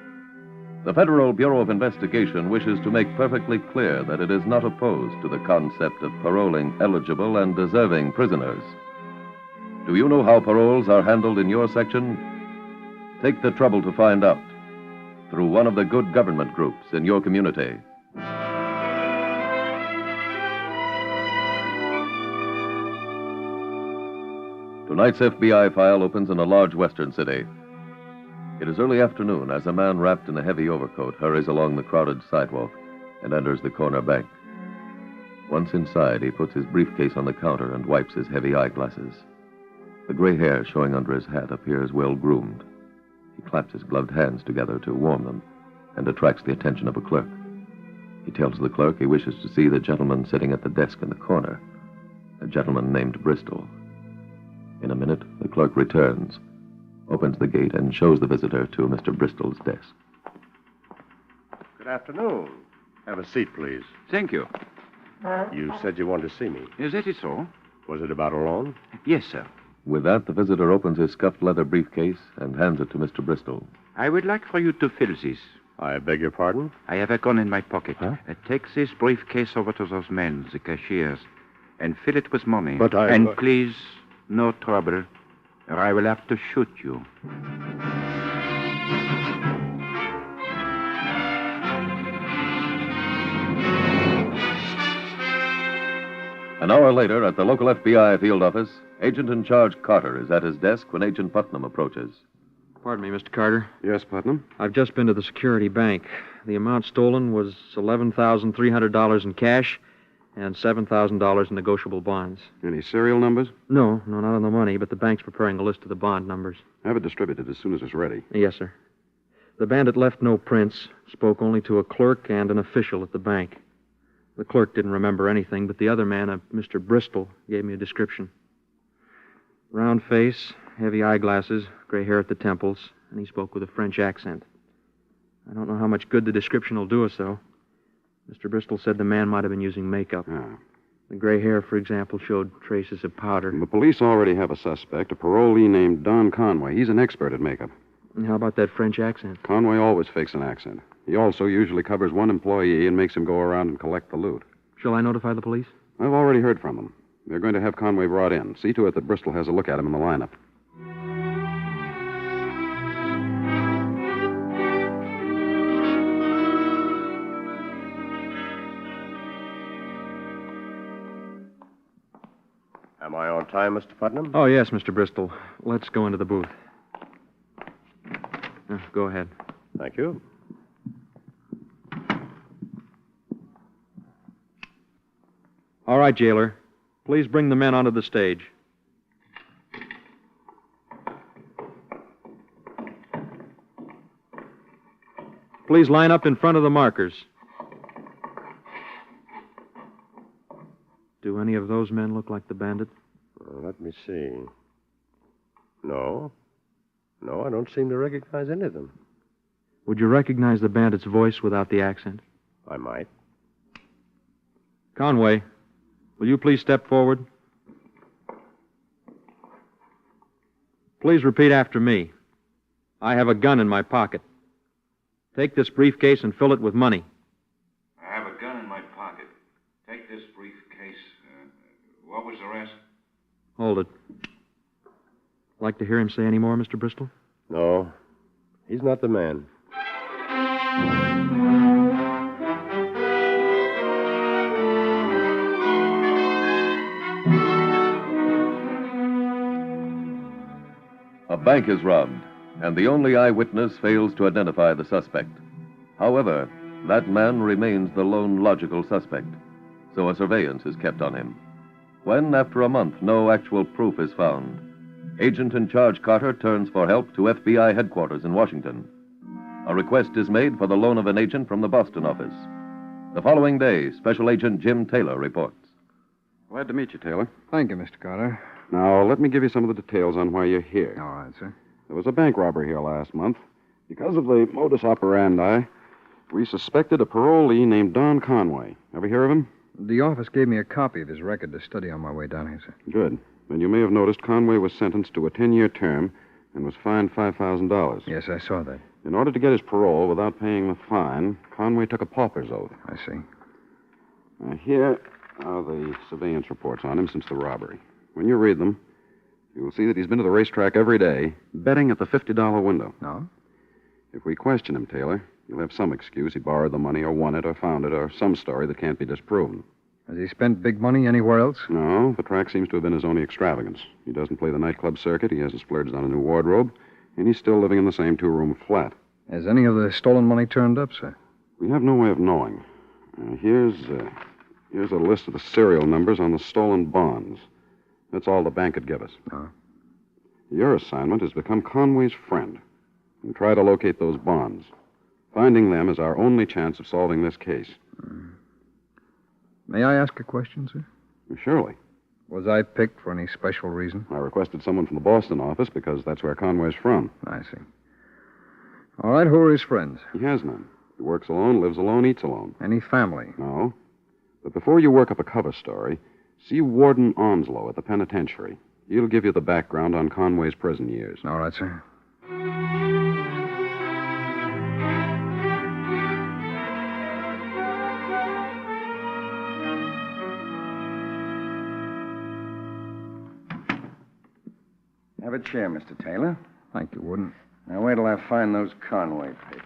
The Federal Bureau of Investigation wishes to make perfectly clear that it is not opposed to the concept of paroling eligible and deserving prisoners. Do you know how paroles are handled in your section? Take the trouble to find out through one of the good government groups in your community. Tonight's FBI file opens in a large western city. It is early afternoon as a man wrapped in a heavy overcoat hurries along the crowded sidewalk and enters the corner bank. Once inside, he puts his briefcase on the counter and wipes his heavy eyeglasses. The gray hair showing under his hat appears well-groomed. He claps his gloved hands together to warm them and attracts the attention of a clerk. He tells the clerk he wishes to see the gentleman sitting at the desk in the corner, a gentleman named Bristol. In a minute, the clerk returns, opens the gate, and shows the visitor to Mr. Bristol's desk. Good afternoon. Have a seat, please. Thank you. You said you wanted to see me. Is that so? Was it about a loan? Yes, sir. With that, the visitor opens his scuffed leather briefcase and hands it to Mr. Bristol. I would like for you to fill this. I beg your pardon? I have a gun in my pocket. Huh? Take this briefcase over to those men, the cashiers, and fill it with money. But I... And please, no trouble, or I will have to shoot you. An hour later, at the local FBI field office, Agent in Charge Carter is at his desk when Agent Putnam approaches. Pardon me, Mr. Carter. Yes, Putnam? I've just been to the security bank. The amount stolen was $11,300 in cash and $7,000 in negotiable bonds. Any serial numbers? No, not on the money, but the bank's preparing a list of the bond numbers. Have it distributed as soon as it's ready. Yes, sir. The bandit left no prints, spoke only to a clerk and an official at the bank. The clerk didn't remember anything, but the other man, a Mr. Bristol, gave me a description. Round face, heavy eyeglasses, gray hair at the temples, and he spoke with a French accent. I don't know how much good the description will do us, though. Mr. Bristol said the man might have been using makeup. The gray hair, for example, showed traces of powder. The police already have a suspect, a parolee named Don Conway. He's an expert at makeup. And how about that French accent? Conway always fakes an accent. He also usually covers one employee and makes him go around and collect the loot. Shall I notify the police? I've already heard from them. They're going to have Conway brought in. See to it that Bristol has a look at him in the lineup. Am I on time, Mr. Putnam? Oh, yes, Mr. Bristol. Let's go into the booth. Go ahead. Thank you. All right, jailer. Please bring the men onto the stage. Please line up in front of the markers. Do any of those men look like the bandit? Let me see. No, I don't seem to recognize any of them. Would you recognize the bandit's voice without the accent? I might. Conway, will you please step forward? Please repeat after me. I have a gun in my pocket. Take this briefcase and fill it with money. I have a gun in my pocket. Take this briefcase. What was the rest? Hold it. Like to hear him say any more, Mr. Bristol? No, he's not the man. A bank is robbed, and the only eyewitness fails to identify the suspect. However, that man remains the lone logical suspect, so a surveillance is kept on him. When, after a month, no actual proof is found, Agent in Charge Carter turns for help to FBI headquarters in Washington. A request is made for the loan of an agent from the Boston office. The following day, Special Agent Jim Taylor reports. Glad to meet you, Taylor. Thank you, Mr. Carter. Now, let me give you some of the details on why you're here. All right, sir. There was a bank robbery here last month. Because of the modus operandi, we suspected a parolee named Don Conway. Ever hear of him? The office gave me a copy of his record to study on my way down here, sir. Good. Then you may have noticed Conway was sentenced to a 10-year term and was fined $5,000. Yes, I saw that. In order to get his parole without paying the fine, Conway took a pauper's oath. I see. Here are the surveillance reports on him since the robbery. When you read them, you will see that he's been to the racetrack every day, betting at the $50 window. No? If we question him, Taylor, you'll have some excuse. He borrowed the money or won it or found it or some story that can't be disproven. Has he spent big money anywhere else? No, the track seems to have been his only extravagance. He doesn't play the nightclub circuit, he hasn't splurged on a new wardrobe, and he's still living in the same two-room flat. Has any of the stolen money turned up, sir? We have no way of knowing. Here's a list of the serial numbers on the stolen bonds. That's all the bank could give us. Oh. Your assignment is to become Conway's friend and try to locate those bonds. Finding them is our only chance of solving this case. May I ask a question, sir? Surely. Was I picked for any special reason? I requested someone from the Boston office because that's where Conway's from. I see. All right, who are his friends? He has none. He works alone, lives alone, eats alone. Any family? No. But before you work up a cover story, see Warden Onslow at the penitentiary. He'll give you the background on Conway's prison years. All right, sir. Have a chair, Mr. Taylor. Thank you, Warden. Now, wait till I find those Conway papers.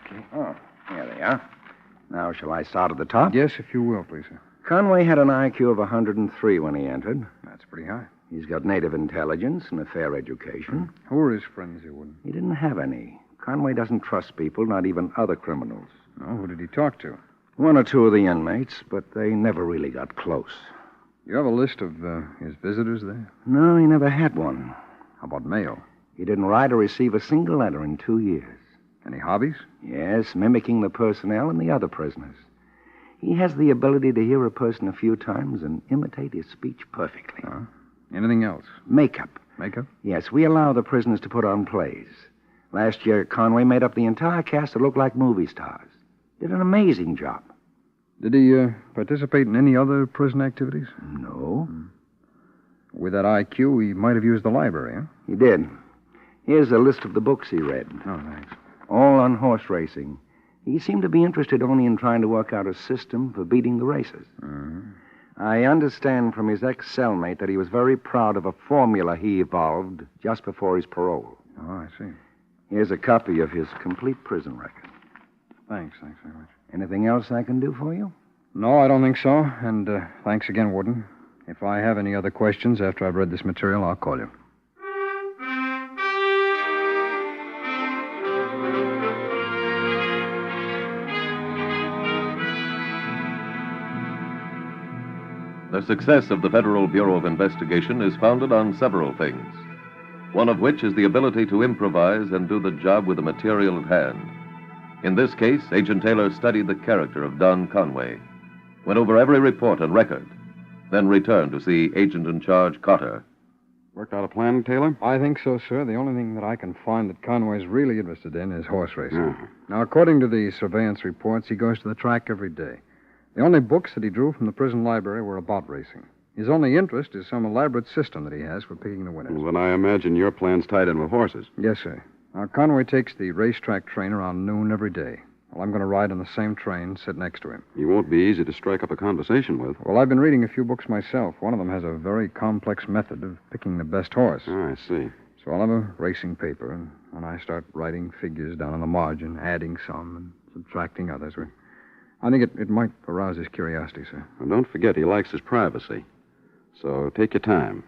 Okay. Oh, here they are. Now, shall I start at the top? Yes, if you will, please, sir. Conway had an IQ of 103 when he entered. That's pretty high. He's got native intelligence and a fair education. Who were his friends, he wouldn't? He didn't have any. Conway doesn't trust people, not even other criminals. Oh, who did he talk to? One or two of the inmates, but they never really got close. You have a list of his visitors there? No, he never had one. How about mail? He didn't write or receive a single letter in 2 years. Any hobbies? Yes, mimicking the personnel and the other prisoners. He has the ability to hear a person a few times and imitate his speech perfectly. Anything else? Makeup. Makeup? Yes, we allow the prisoners to put on plays. Last year, Conway made up the entire cast to look like movie stars. Did an amazing job. Did he participate in any other prison activities? No. With that IQ, he might have used the library, huh? He did. Here's a list of the books he read. Oh, thanks. All on horse racing. He seemed to be interested only in trying to work out a system for beating the racers. I understand from his ex-cellmate that he was very proud of a formula he evolved just before his parole. Oh, I see. Here's a copy of his complete prison record. Thanks very much. Anything else I can do for you? No, I don't think so. And thanks again, Warden. If I have any other questions after I've read this material, I'll call you. The success of the Federal Bureau of Investigation is founded on several things, one of which is the ability to improvise and do the job with the material at hand. In this case, Agent Taylor studied the character of Don Conway, went over every report and record, then returned to see Agent in Charge Cotter. Worked out a plan, Taylor? I think so, sir. The only thing that I can find that Conway's really interested in is horse racing. Now, according to the surveillance reports, he goes to the track every day. The only books that he drew from the prison library were about racing. His only interest is some elaborate system that he has for picking the winners. Well, then I imagine your plan's tied in with horses. Yes, sir. Now, Conway takes the racetrack train around noon every day. Well, I'm going to ride on the same train, sit next to him. He won't be easy to strike up a conversation with. Well, I've been reading a few books myself. One of them has a very complex method of picking the best horse. Oh, I see. So I'll have a racing paper, and when I start writing figures down on the margin, adding some and subtracting others, I think it might arouse his curiosity, sir. Well, don't forget, he likes his privacy. So take your time.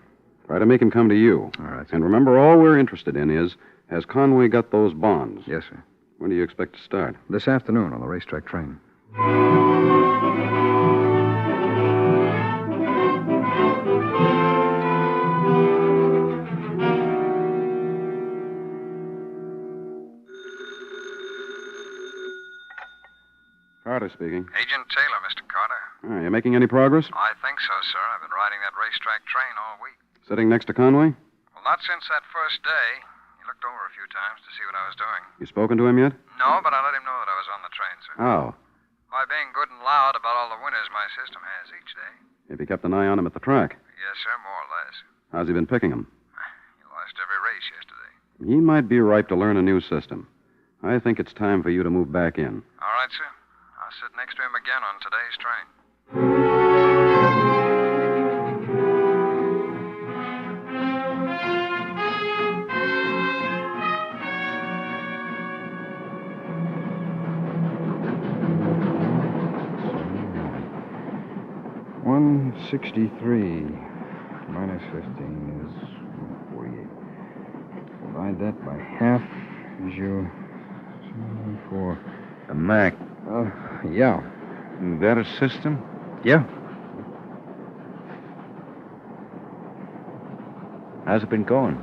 Try to make him come to you. All right, sir. And remember, all we're interested in is, has Conway got those bonds? Yes, sir. When do you expect to start? This afternoon on the racetrack train. Carter speaking. Agent Taylor, Mr. Carter. Are you making any progress? I think so, sir. I've been riding that racetrack train all week. Sitting next to Conway? Well, not since that first day. He looked over a few times to see what I was doing. You spoken to him yet? No, but I let him know that I was on the train, sir. How? By being good and loud about all the winners my system has each day. Have you kept an eye on him at the track? Yes, sir, more or less. How's he been picking them? He lost every race yesterday. He might be ripe to learn a new system. I think it's time for you to move back in. All right, sir. I'll sit next to him again on today's train. $163 minus 15 is 48. Divide that by half is your 74. A Mac. Yeah. Is that a system? Yeah. How's it been going?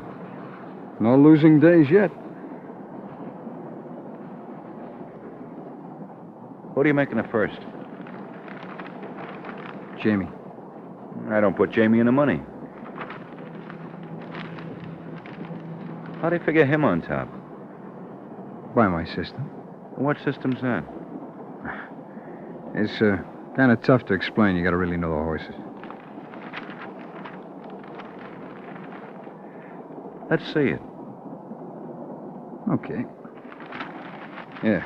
No losing days yet. What are you making the first? Jamie. I don't put Jamie in the money. How do you figure him on top? By my system. What system's that? It's kind of tough to explain. You got to really know the horses. Let's see it. Okay. Yeah.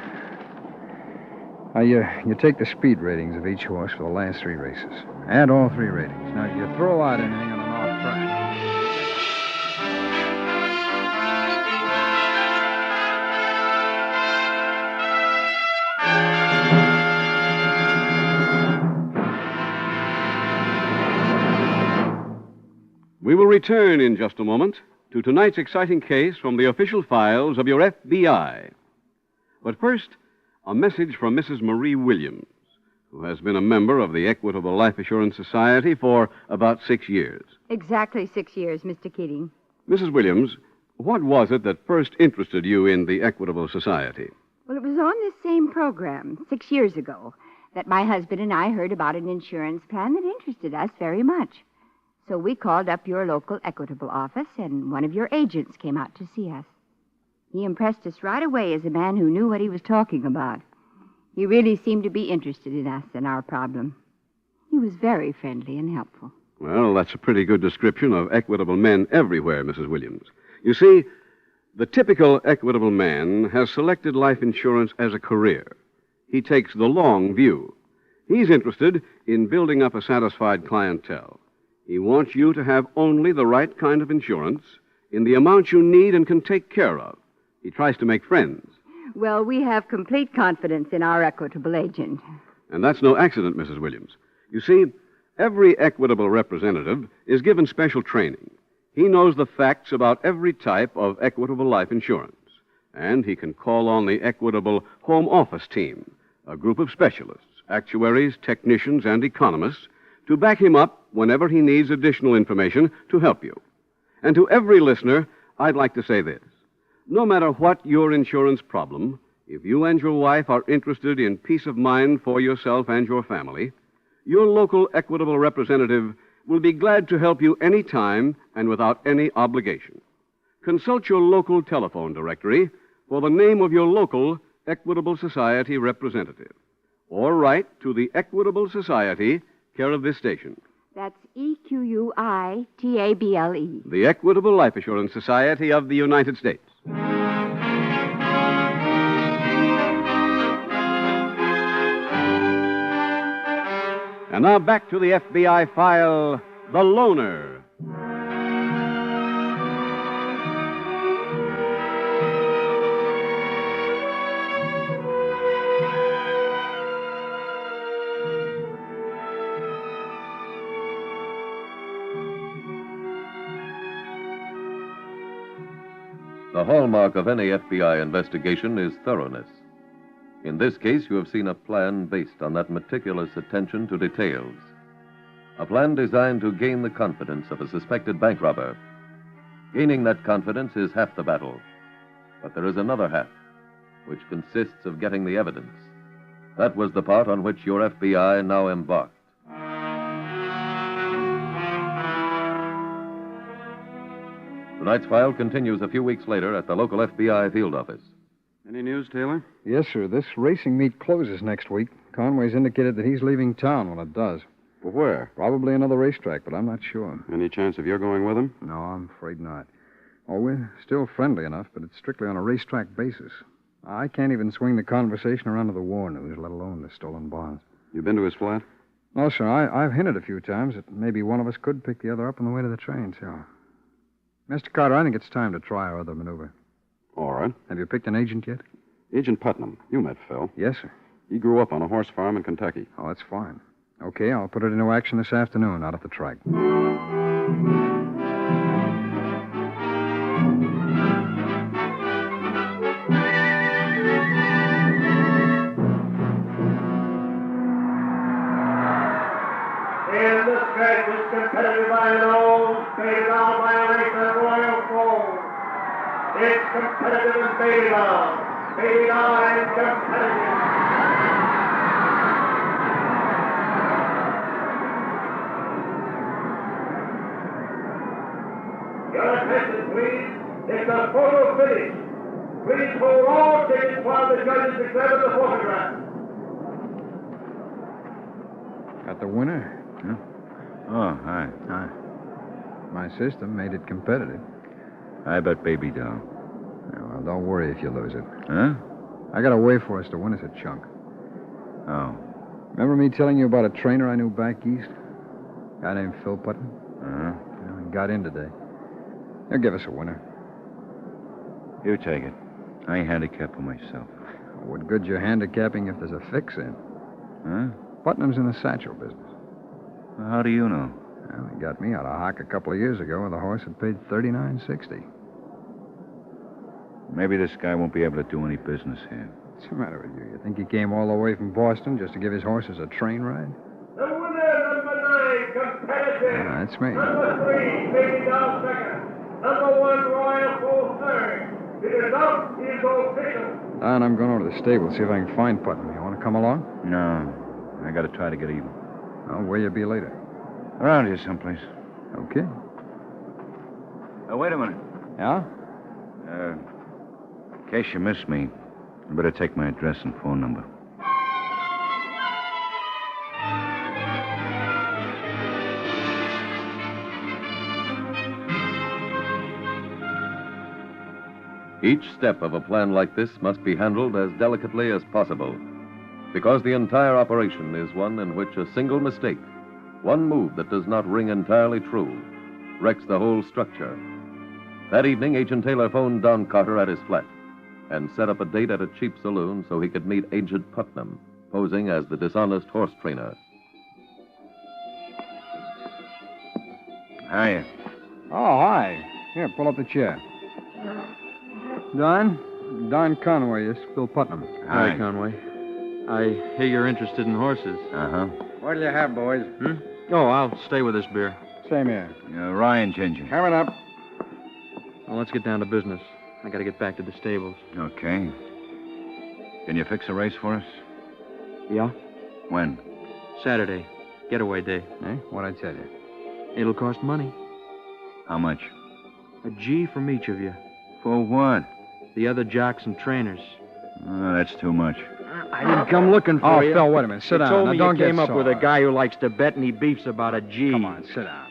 Now, you take the speed ratings of each horse for the last 3 races. Add all 3 ratings. Now, you throw out anything on an off track. return in just a moment to tonight's exciting case from the official files of your FBI. But first, a message from Mrs. Marie Williams, who has been a member of the Equitable Life Assurance Society for about 6 years. Exactly 6 years, Mr. Keating. Mrs. Williams, what was it that first interested you in the Equitable Society? Well, it was on this same program 6 years ago that my husband and I heard about an insurance plan that interested us very much. So we called up your local Equitable office, and one of your agents came out to see us. He impressed us right away as a man who knew what he was talking about. He really seemed to be interested in us and our problem. He was very friendly and helpful. Well, that's a pretty good description of equitable men everywhere, Mrs. Williams. You see, the typical equitable man has selected life insurance as a career. He takes the long view. He's interested in building up a satisfied clientele. He wants you to have only the right kind of insurance in the amount you need and can take care of. He tries to make friends. Well, we have complete confidence in our Equitable agent. And that's no accident, Mrs. Williams. You see, every Equitable representative is given special training. He knows the facts about every type of Equitable life insurance. And he can call on the Equitable Home Office team, a group of specialists, actuaries, technicians, and economists, to back him up whenever he needs additional information to help you. And to every listener, I'd like to say this. No matter what your insurance problem, if you and your wife are interested in peace of mind for yourself and your family, your local Equitable representative will be glad to help you any time and without any obligation. Consult your local telephone directory for the name of your local Equitable Society representative, or write to the Equitable Society, care of this station. That's EQUITABLE. The Equitable Life Assurance Society of the United States. And now back to the FBI file, The Loner. The hallmark of any FBI investigation is thoroughness. In this case, you have seen a plan based on that meticulous attention to details. A plan designed to gain the confidence of a suspected bank robber. Gaining that confidence is half the battle. But there is another half, which consists of getting the evidence. That was the part on which your FBI now embarked. Tonight's file continues a few weeks later at the local FBI field office. Any news, Taylor? Yes, sir. This racing meet closes next week. Conway's indicated that he's leaving town when it does. Well, where? Probably another racetrack, but I'm not sure. Any chance of your going with him? No, I'm afraid not. Oh, we're still friendly enough, but it's strictly on a racetrack basis. I can't even swing the conversation around to the war news, let alone the stolen bonds. You been to his flat? No, sir. I've hinted a few times that maybe one of us could pick the other up on the way to the train, so... Mr. Carter, I think it's time to try our other maneuver. All right. Have you picked an agent yet? Agent Putnam. You met Phil. Yes, sir. He grew up on a horse farm in Kentucky. Oh, that's fine. Okay, I'll put it into action this afternoon out at the track. In the stretch is competitive by annals, faded out by a race of royal foes. It's competitive and faded out and competitive. Your attention, please. It's a photo finish. Please hold all tickets while the judges examine the photograph. Got the winner? Huh? Oh, hi. Hi. My system made it competitive. I bet Baby down. Yeah, well, don't worry if you lose it. Huh? I got a way for us to win us a chunk. Oh. Remember me telling you about a trainer I knew back east? A guy named Phil Putnam? Uh-huh. Well, he got in today. He'll give us a winner. You take it. I handicap for myself. What good's your handicapping if there's a fix in? Huh? Putnam's in the satchel business. Well, how do you know? Well, he got me out of hock a couple of years ago with a horse that paid $39.60. Maybe this guy won't be able to do any business here. What's the matter with you? You think he came all the way from Boston just to give his horses a train ride? The winner, number 9, competitive. Yeah, that's me. Number 3, Baby Doll second. Number 1, Royal Full third. It is up. He is official. Don, I'm going over to the stable, see if I can find Putnam. You want to come along? No. I got to try to get even. Well, where you be later? Around here someplace. Okay. Wait a minute. Yeah? In case you miss me, you better take my address and phone number. Each step of a plan like this must be handled as delicately as possible, because the entire operation is one in which a single mistake, one move that does not ring entirely true, wrecks the whole structure. That evening, Agent Taylor phoned Don Carter at his flat and set up a date at a cheap saloon so he could meet Agent Putnam, posing as the dishonest horse trainer. Hiya. Oh, hi. Here, pull up the chair. Don Conway, this is Bill Putnam. Hi, Conway. I hear you're interested in horses. Uh-huh. What'll you have, boys? Oh, I'll stay with this beer. Same here. Ryan Ginger. Coming up. Well, let's get down to business. I got to get back to the stables. Okay. Can you fix a race for us? Yeah? When? Saturday. Getaway day. Eh? What'd I tell you? It'll cost money. How much? A G from each of you. For what? The other jocks and trainers. Oh, that's too much. I didn't come looking for you. Oh, Phil, wait a minute. Sit down. You told Now, me don't you came get up with a sore. guy who likes to bet and he beefs about a G. Come on, sit down.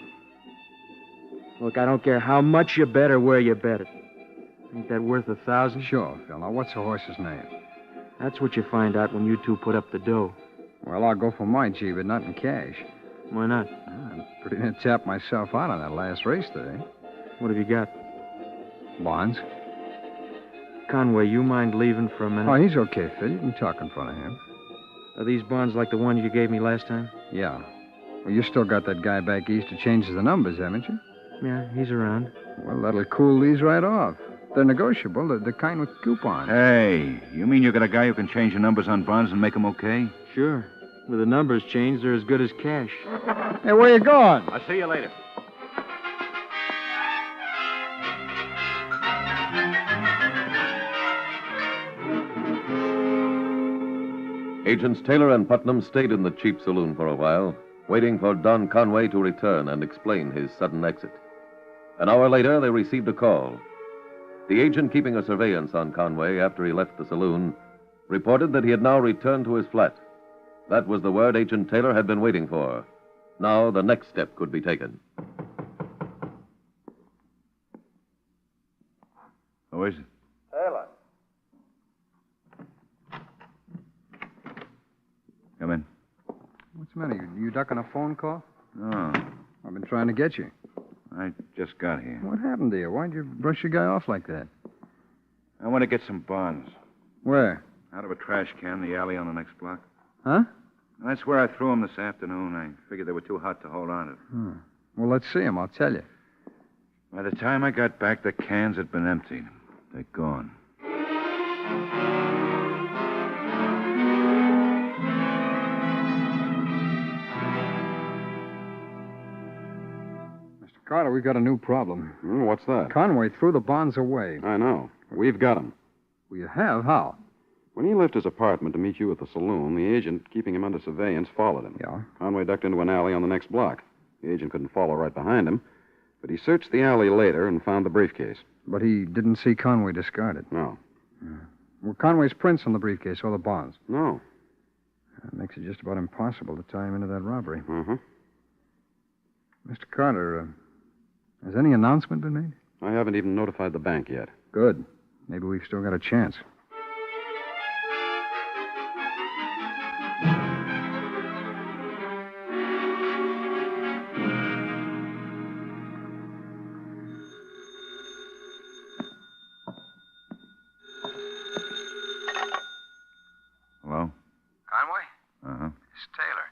Look, I don't care how much you bet or where you bet it. Ain't that worth 1,000? Sure, Phil. Now, what's the horse's name? That's what you find out when you two put up the dough. Well, I'll go for my G, but not in cash. Why not? I pretty near tapped myself out on that last race today. What have you got? Bonds. Conway, you mind leaving for a minute? Oh, he's okay, Phil. You can talk in front of him. Are these bonds like the one you gave me last time? Yeah. Well, you still got that guy back east who changes the numbers, haven't you? Yeah, he's around. Well, that'll cool these right off. They're negotiable. They're the kind with coupons. Hey, you mean you got a guy who can change the numbers on bonds and make them okay? Sure. With the numbers changed, they're as good as cash. Hey, where you going? I'll see you later. Agents Taylor and Putnam stayed in the cheap saloon for a while, waiting for Don Conway to return and explain his sudden exit. An hour later, they received a call. The agent keeping a surveillance on Conway after he left the saloon reported that he had now returned to his flat. That was the word Agent Taylor had been waiting for. Now the next step could be taken. Who is it? Taylor. Come in. What's the matter? You ducking a phone call? Oh, I've been trying to get you. I just got here. What happened to you? Why'd you brush your guy off like that? I want to get some bonds. Where? Out of a trash can in the alley on the next block. Huh? That's where I threw them this afternoon. I figured they were too hot to hold on to. Well, let's see him. I'll tell you. By the time I got back, the cans had been emptied. They're gone. Carter, we've got a new problem. What's that? Conway threw the bonds away. I know. We've got him. Well, you have? How? When he left his apartment to meet you at the saloon, the agent, keeping him under surveillance, followed him. Yeah? Conway ducked into an alley on the next block. The agent couldn't follow right behind him, but he searched the alley later and found the briefcase. But he didn't see Conway discard it. No. Were Conway's prints on the briefcase or the bonds? No. That makes it just about impossible to tie him into that robbery. Mm-hmm. Mr. Carter, has any announcement been made? I haven't even notified the bank yet. Good. Maybe we've still got a chance. Hello? Conway? Uh-huh. It's Taylor.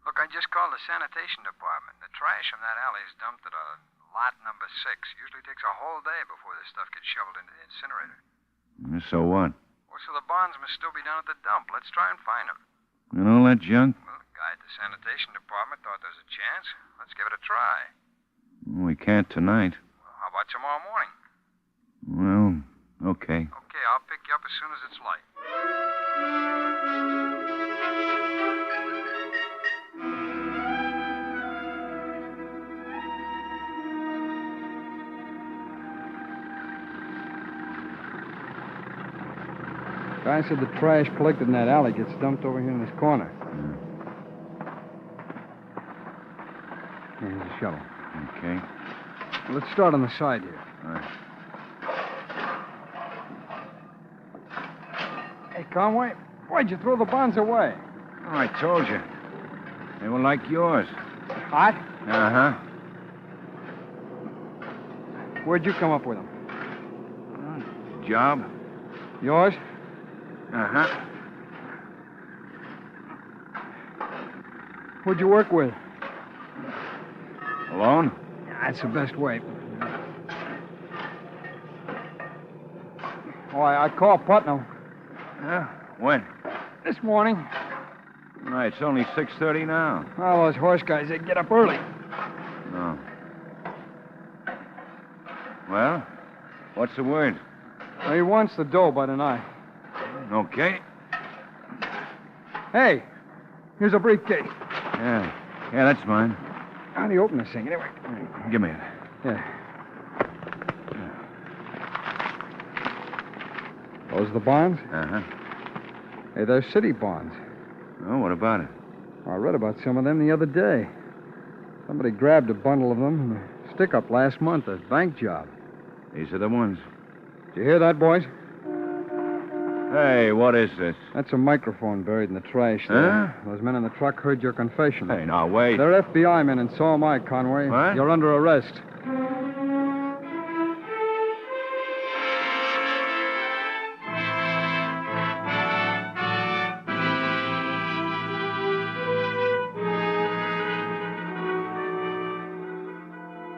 Look, I just called the sanitation department. They're trash from that alley is dumped at lot number 6. Usually takes a whole day before this stuff gets shoveled into the incinerator. So what? Well, so the bonds must still be down at the dump. Let's try and find them. And all that junk? Well, the guy at the sanitation department thought there was a chance. Let's give it a try. We can't tonight. Well, how about tomorrow morning? Well, okay. Okay, I'll pick you up as soon as it's light. Guy said the trash collected in that alley gets dumped over here in this corner. Here's a shovel. Okay. Well, let's start on the side here. All right. Hey, Conway, why'd you throw the bonds away? Oh, I told you. They were like yours. Hot? Uh-huh. Where'd you come up with them? Job? Yours? Uh-huh. Who'd you work with? Alone? That's the best way. Oh, I called Putnam. When? This morning. All right, it's only 6:30 now. Well, those horse guys, they get up early. Oh. Well, what's the word? Well, he wants the dough by tonight. Okay. Hey, here's a briefcase. Yeah, that's mine. How do you open this thing, anyway? Give me it. Yeah. Those are the bonds? Uh-huh. Hey, they're city bonds. Oh, what about it? I read about some of them the other day. Somebody grabbed a bundle of them in a stick-up last month, a bank job. These are the ones. Did you hear that, boys? Hey, what is this? That's a microphone buried in the trash there. Huh? Those men in the truck heard your confession. Hey, now, wait. They're FBI men, and so am I, Conway. What? You're under arrest.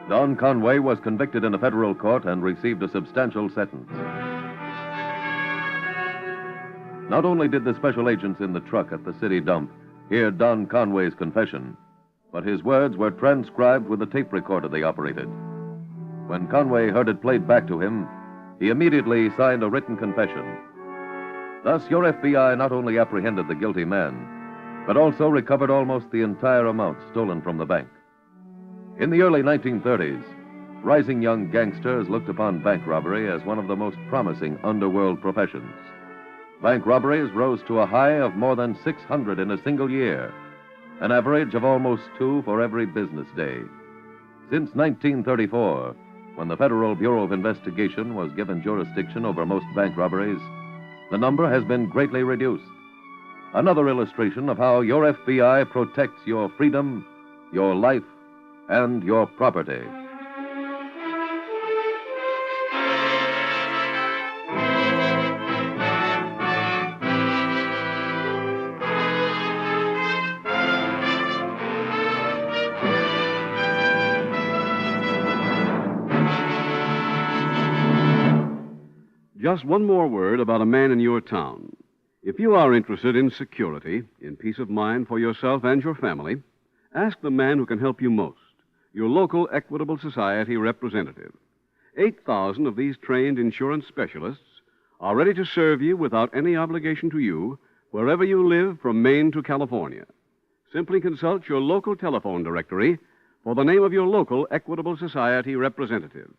Don Conway was convicted in a federal court and received a substantial sentence. Not only did the special agents in the truck at the city dump hear Don Conway's confession, but his words were transcribed with the tape recorder they operated. When Conway heard it played back to him, he immediately signed a written confession. Thus, your FBI not only apprehended the guilty man, but also recovered almost the entire amount stolen from the bank. In the early 1930s, rising young gangsters looked upon bank robbery as one of the most promising underworld professions. Bank robberies rose to a high of more than 600 in a single year, an average of almost 2 for every business day. Since 1934, when the Federal Bureau of Investigation was given jurisdiction over most bank robberies, the number has been greatly reduced. Another illustration of how your FBI protects your freedom, your life, and your property. Just one more word about a man in your town. If you are interested in security, in peace of mind for yourself and your family, ask the man who can help you most, your local Equitable Society representative. 8,000 of these trained insurance specialists are ready to serve you without any obligation to you wherever you live from Maine to California. Simply consult your local telephone directory for the name of your local Equitable Society representative.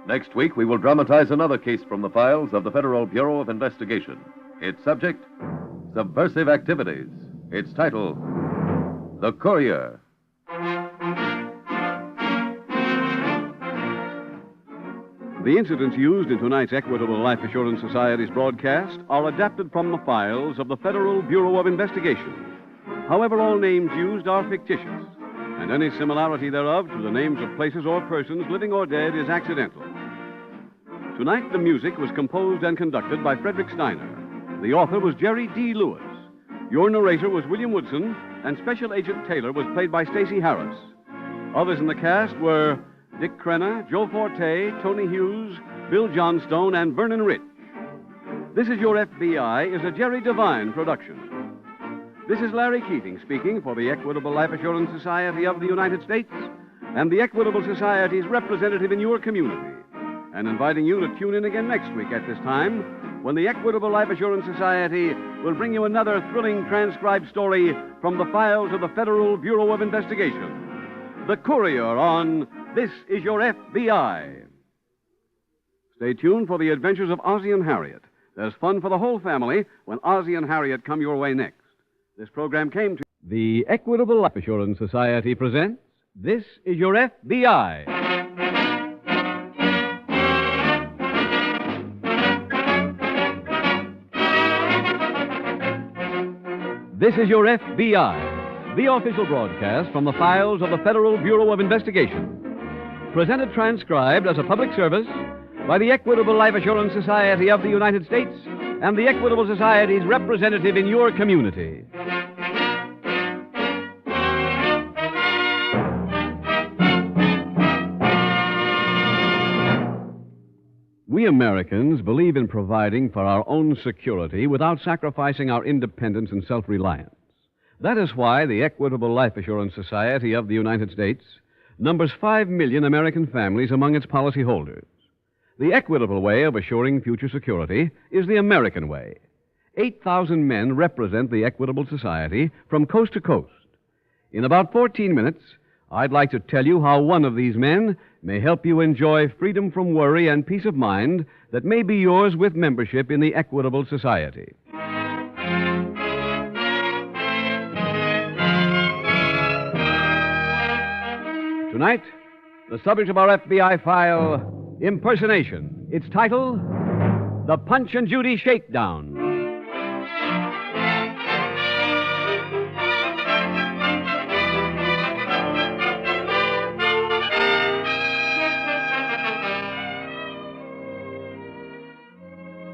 Next week, we will dramatize another case from the files of the Federal Bureau of Investigation. Its subject, subversive activities. Its title, The Courier. The incidents used in tonight's Equitable Life Assurance Society's broadcast are adapted from the files of the Federal Bureau of Investigation. However, all names used are fictitious, and any similarity thereof to the names of places or persons, living or dead, is accidental. Tonight, the music was composed and conducted by Frederick Steiner, The author was Jerry D. Lewis. Your narrator was William Woodson, and Special Agent Taylor was played by Stacey Harris. Others in the cast were Dick Crenna, Joe Forte, Tony Hughes, Bill Johnstone, and Vernon Rich. This Is Your FBI is a Jerry Devine production. This is Larry Keating speaking for the Equitable Life Assurance Society of the United States and the Equitable Society's representative in your community, and inviting you to tune in again next week at this time when the Equitable Life Assurance Society will bring you another thrilling transcribed story from the files of the Federal Bureau of Investigation. The Courier on This Is Your FBI. Stay tuned for the adventures of Ozzie and Harriet. There's fun for the whole family when Ozzie and Harriet come your way next. This program came to... The Equitable Life Assurance Society presents This Is Your FBI. This Is Your FBI, the official broadcast from the files of the Federal Bureau of Investigation. Presented transcribed as a public service by the Equitable Life Assurance Society of the United States and the Equitable Society's representative in your community. We Americans believe in providing for our own security without sacrificing our independence and self-reliance. That is why the Equitable Life Assurance Society of the United States numbers 5 million American families among its policyholders. The equitable way of assuring future security is the American way. 8,000 men represent the Equitable Society from coast to coast. In about 14 minutes, I'd like to tell you how one of these men may help you enjoy freedom from worry and peace of mind that may be yours with membership in the Equitable Society. Tonight, the subject of our FBI file, Impersonation. Its title, The Punch and Judy Shakedown.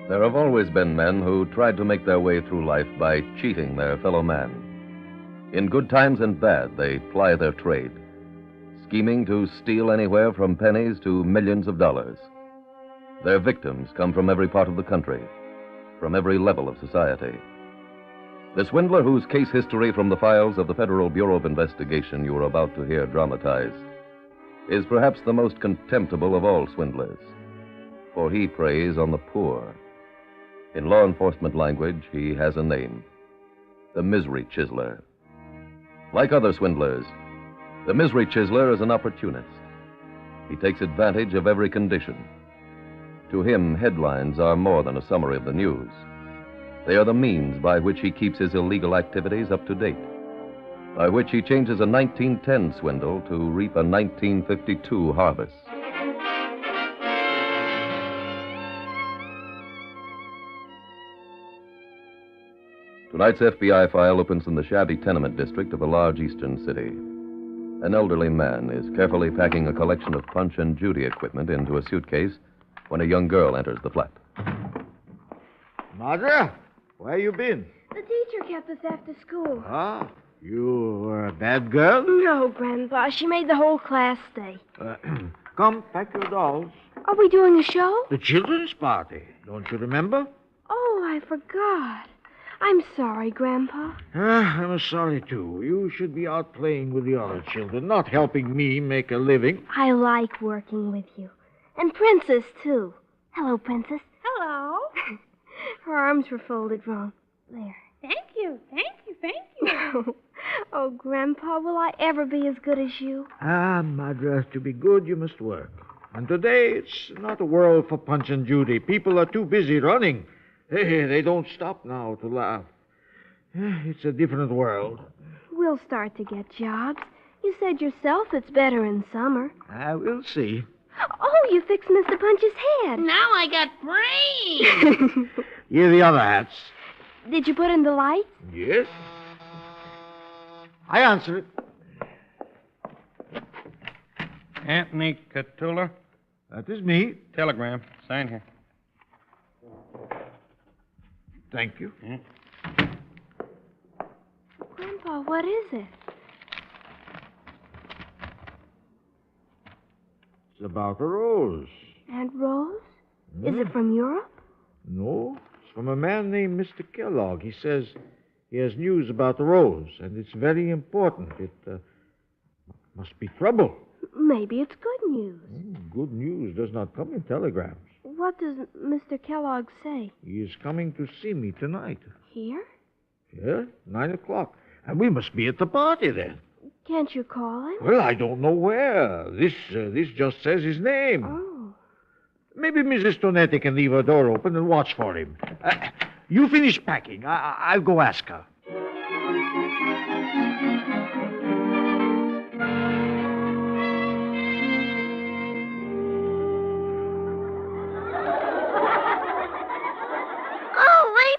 There have always been men who tried to make their way through life by cheating their fellow man. In good times and bad, they ply their trade, scheming to steal anywhere from pennies to millions of dollars. Their victims come from every part of the country, from every level of society. The swindler whose case history from the files of the Federal Bureau of Investigation you are about to hear dramatized is perhaps the most contemptible of all swindlers, for he preys on the poor. In law enforcement language, he has a name: the Misery Chiseler. Like other swindlers, the Misery Chiseler is an opportunist. He takes advantage of every condition. To him, headlines are more than a summary of the news. They are the means by which he keeps his illegal activities up to date, by which he changes a 1910 swindle to reap a 1952 harvest. Tonight's FBI file opens in the shabby tenement district of a large eastern city. An elderly man is carefully packing a collection of Punch and Judy equipment into a suitcase when a young girl enters the flat. Margaret, where you been? The teacher kept us after school. Ah, you were a bad girl? No, Grandpa. She made the whole class stay. Come, pack your dolls. Are we doing a show? The children's party. Don't you remember? Oh, I forgot. I'm sorry, Grandpa. I'm sorry, too. You should be out playing with the other children, not helping me make a living. I like working with you. And Princess, too. Hello, Princess. Hello. Her arms were folded wrong. There. Thank you. Oh, Grandpa, will I ever be as good as you? Ah, Madras, to be good, you must work. And today, it's not a world for Punch and Judy. People are too busy running. They don't stop now to laugh. It's a different world. We'll start to get jobs. You said yourself it's better in summer. We'll see. Oh, you fixed Mr. Punch's head. Now I got brains. Here are the other hats. Did you put in the lights? Yes. I answer it. Anthony Catula. That is me. Telegram. Sign here. Thank you. Grandpa, what is it? It's about a rose. Aunt Rose? Is it from Europe? No, it's from a man named Mr. Kellogg. He says he has news about the rose, and it's very important. It must be trouble. Maybe it's good news. Good news does not come in telegrams. What does Mr. Kellogg say? He is coming to see me tonight. Here? Yeah, 9 o'clock. And we must be at the party then. Can't you call him? Well, I don't know where. This just says his name. Oh. Maybe Mrs. Tonetti can leave her door open and watch for him. You finish packing. I'll go ask her.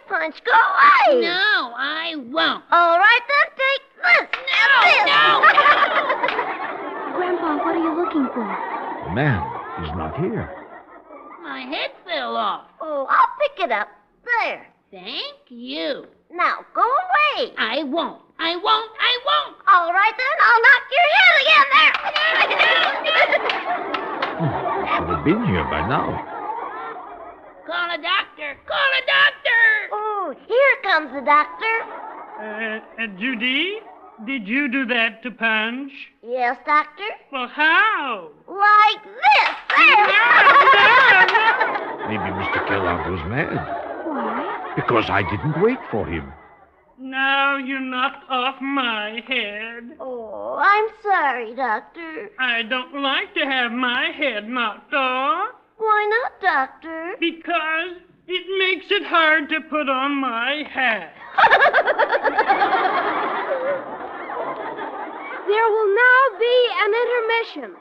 Punch, go away! No, I won't. All right, then take this. No! Grandpa, what are you looking for? The man is not here. My head fell off. Oh, I'll pick it up. There. Thank you. Now, go away. I won't. I won't. I won't. All right, then, I'll knock your head again. There. Should have been here by now. Call a doctor. Call a doctor. Oh, here comes the doctor. Judy, did you do that to Punch? Yes, doctor. Well, how? Like this. There. Maybe Mr. Kellogg was mad. Why? Because I didn't wait for him. Now you knocked off my head. Oh, I'm sorry, doctor. I don't like to have my head knocked off. Why not, doctor? Because it makes it hard to put on my hat. There will now be an intermission.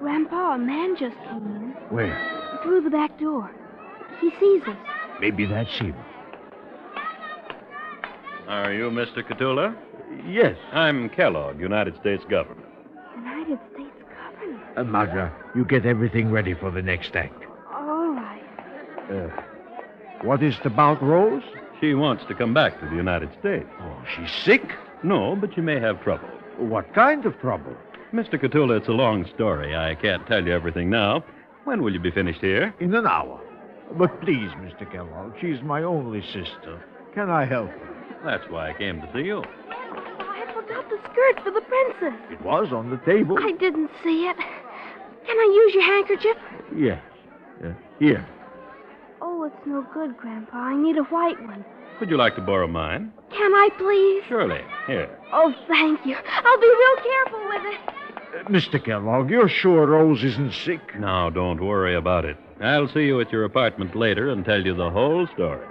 Grandpa, a man just came in. Where? Through the back door. He sees us. Maybe that's him. Are you Mr. Cthulhu? Yes. I'm Kellogg, United States Government. United States government? Madra, you get everything ready for the next act. All right. What is it about Rose? She wants to come back to the United States. Oh, she's sick? No, but she may have trouble. What kind of trouble? Mr. Cthulhu, it's a long story. I can't tell you everything now. When will you be finished here? In an hour. But please, Mr. Kellogg, she's my only sister. Can I help her? That's why I came to see you. I forgot the skirt for the princess. It was on the table. I didn't see it. Can I use your handkerchief? Yes. Here. Oh, it's no good, Grandpa. I need a white one. Would you like to borrow mine? Can I, please? Surely. Here. Oh, thank you. I'll be real careful with it. Mr. Kellogg, you're sure Rose isn't sick? Now, don't worry about it. I'll see you at your apartment later and tell you the whole story.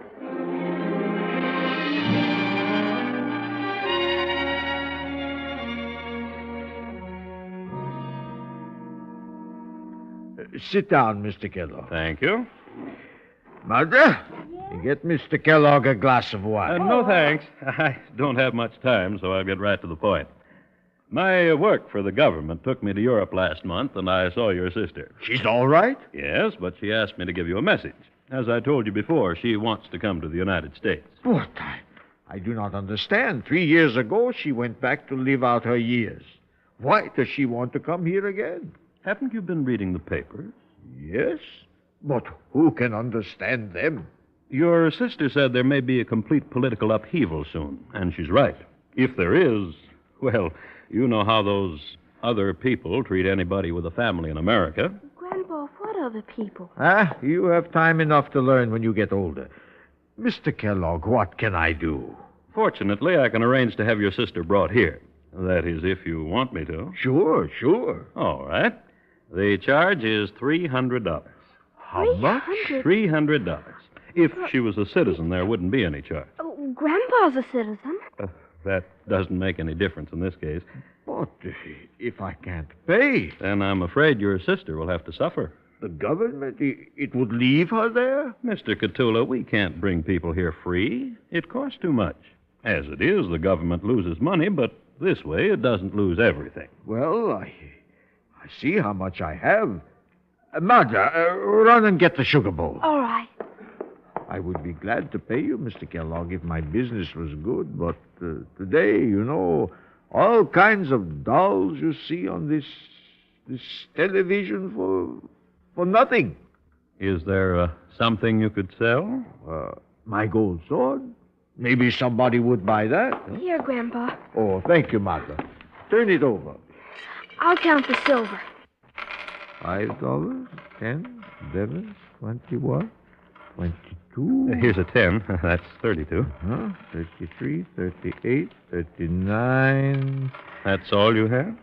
Sit down, Mr. Kellogg. Thank you. Mother, get Mr. Kellogg a glass of wine. No, thanks. I don't have much time, so I'll get right to the point. My work for the government took me to Europe last month, and I saw your sister. She's all right? Yes, but she asked me to give you a message. As I told you before, she wants to come to the United States. But I do not understand. 3 years ago, she went back to live out her years. Why does she want to come here again? Haven't you been reading the papers? Yes, but who can understand them? Your sister said there may be a complete political upheaval soon, and she's right. If there is, well, you know how those other people treat anybody with a family in America. Grandpa, what other people? You have time enough to learn when you get older. Mr. Kellogg, what can I do? Fortunately, I can arrange to have your sister brought here. That is, if you want me to. Sure. All right. The charge is $300. How much? $300. If she was a citizen, there wouldn't be any charge. Oh, Grandpa's a citizen. That doesn't make any difference in this case. But if I can't pay... Then I'm afraid your sister will have to suffer. The government, it would leave her there? Mr. Cthulhu, we can't bring people here free. It costs too much. As it is, the government loses money, but this way it doesn't lose everything. Well, I see how much I have. Martha, run and get the sugar bowl. All right. I would be glad to pay you, Mr. Kellogg, if my business was good, but today, all kinds of dolls you see on this television for nothing. Is there something you could sell? My gold sword. Maybe somebody would buy that. Here, Grandpa. Oh, thank you, Martha. Turn it over. I'll count the silver. $5, 10, 11, 21, 22. Here's a 10. That's 32. 33, 38, 39. That's all you have?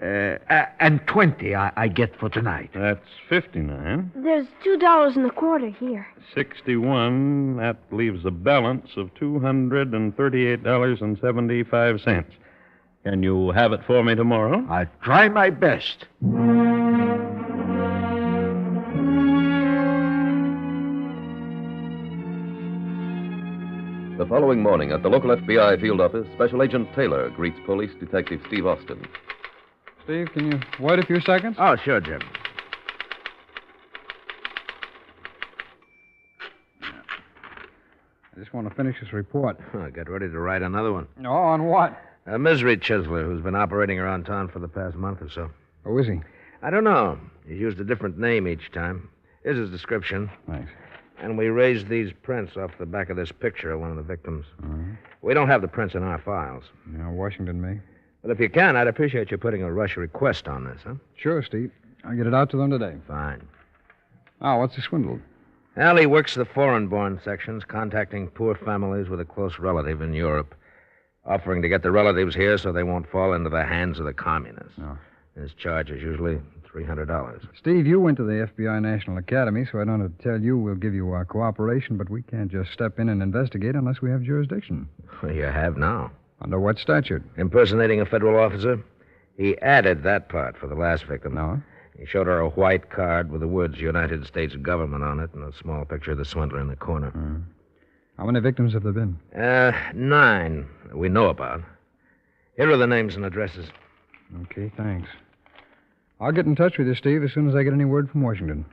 And 20 I get for tonight. That's 59. There's $2.25 here. 61. That leaves a balance of $238.75. Can you have it for me tomorrow? I'll try my best. The following morning at the local FBI field office, Special Agent Taylor greets Police Detective Steve Austin. Steve, can you wait a few seconds? Oh, sure, Jim. I just want to finish this report. Get ready to write another one. Oh, on what? A misery chiseler who's been operating around town for the past month or so. Who is he? I don't know. He's used a different name each time. Here's his description. Thanks. And we raised these prints off the back of this picture of one of the victims. Uh-huh. We don't have the prints in our files. Yeah, Washington may. But if you can, I'd appreciate you putting a rush request on this, huh? Sure, Steve. I'll get it out to them today. Fine. Oh, what's the swindle? Well, he works the foreign-born sections, contacting poor families with a close relative in Europe, offering to get the relatives here so they won't fall into the hands of the communists. Oh. His charge is usually $300. Steve, you went to the FBI National Academy, so I don't have to tell you we'll give you our cooperation, but we can't just step in and investigate unless we have jurisdiction. Well, you have now. Under what statute? Impersonating a federal officer? He added that part for the last victim. No? He showed her a white card with the words United States Government on it and a small picture of the swindler in the corner. How many victims have there been? 9 we know about. Here are the names and addresses. Okay, thanks. I'll get in touch with you, Steve, as soon as I get any word from Washington.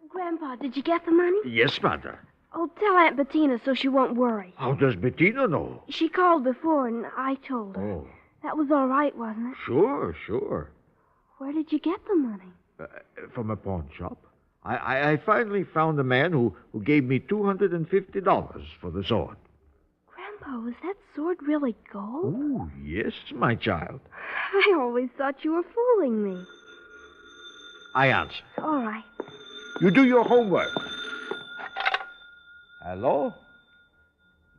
Grandpa, did you get the money? Yes, Mother. Oh, tell Aunt Bettina so she won't worry. How does Bettina know? She called before, and I told her. Oh. That was all right, wasn't it? Sure. Where did you get the money? From a pawn shop. I finally found a man who gave me $250 for the sword. Grandpa, was that sword really gold? Oh, yes, my child. I always thought you were fooling me. I answer. All right. You do your homework. Hello?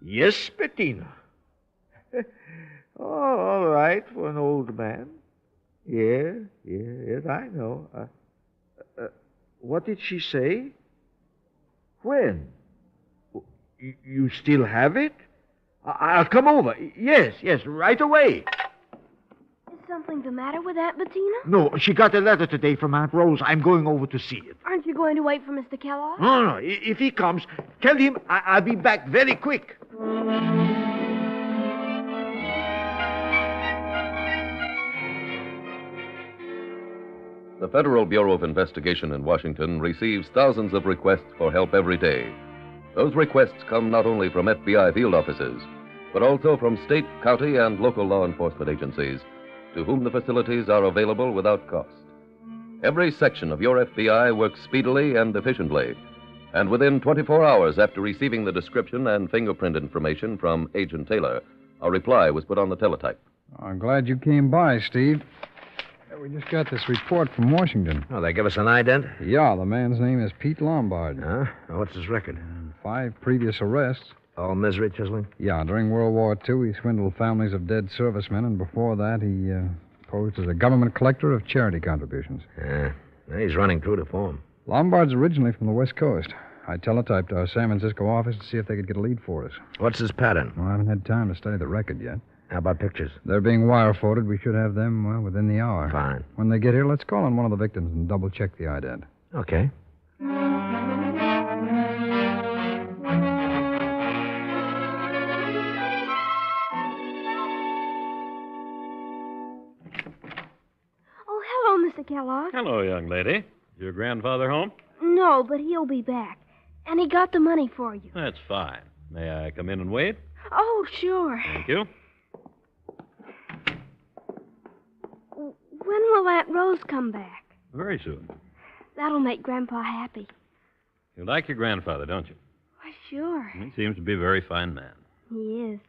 Yes, Bettina. Oh, all right for an old man. Yes, I know. What did she say? When? You still have it? I'll come over. Yes, right away. Is something the matter with Aunt Bettina? No, she got a letter today from Aunt Rose. I'm going over to see it. Aren't you going to wait for Mr. Kellogg? No. If he comes, tell him I'll be back very quick. The Federal Bureau of Investigation in Washington receives thousands of requests for help every day. Those requests come not only from FBI field offices, but also from state, county, and local law enforcement agencies, to whom the facilities are available without cost. Every section of your FBI works speedily and efficiently, and within 24 hours after receiving the description and fingerprint information from Agent Taylor, a reply was put on the teletype. I'm glad you came by, Steve. We just got this report from Washington. Oh, they give us an ident? Yeah, the man's name is Pete Lombard. Huh? What's his record? 5 previous arrests. All misery chiseling? Yeah, during World War II, he swindled families of dead servicemen, and before that, he posed as a government collector of charity contributions. Yeah. He's running true to form. Lombard's originally from the West Coast. I teletyped our San Francisco office to see if they could get a lead for us. What's his pattern? Well, I haven't had time to study the record yet. How about pictures? They're being wire-forwarded. We should have them, within the hour. Fine. When they get here, let's call on one of the victims and double-check the ident. Okay. Kellogg. Hello, young lady. Is your grandfather home? No, but he'll be back. And he got the money for you. That's fine. May I come in and wait? Oh, sure. Thank you. When will Aunt Rose come back? Very soon. That'll make Grandpa happy. You like your grandfather, don't you? Why, sure. He seems to be a very fine man. He is.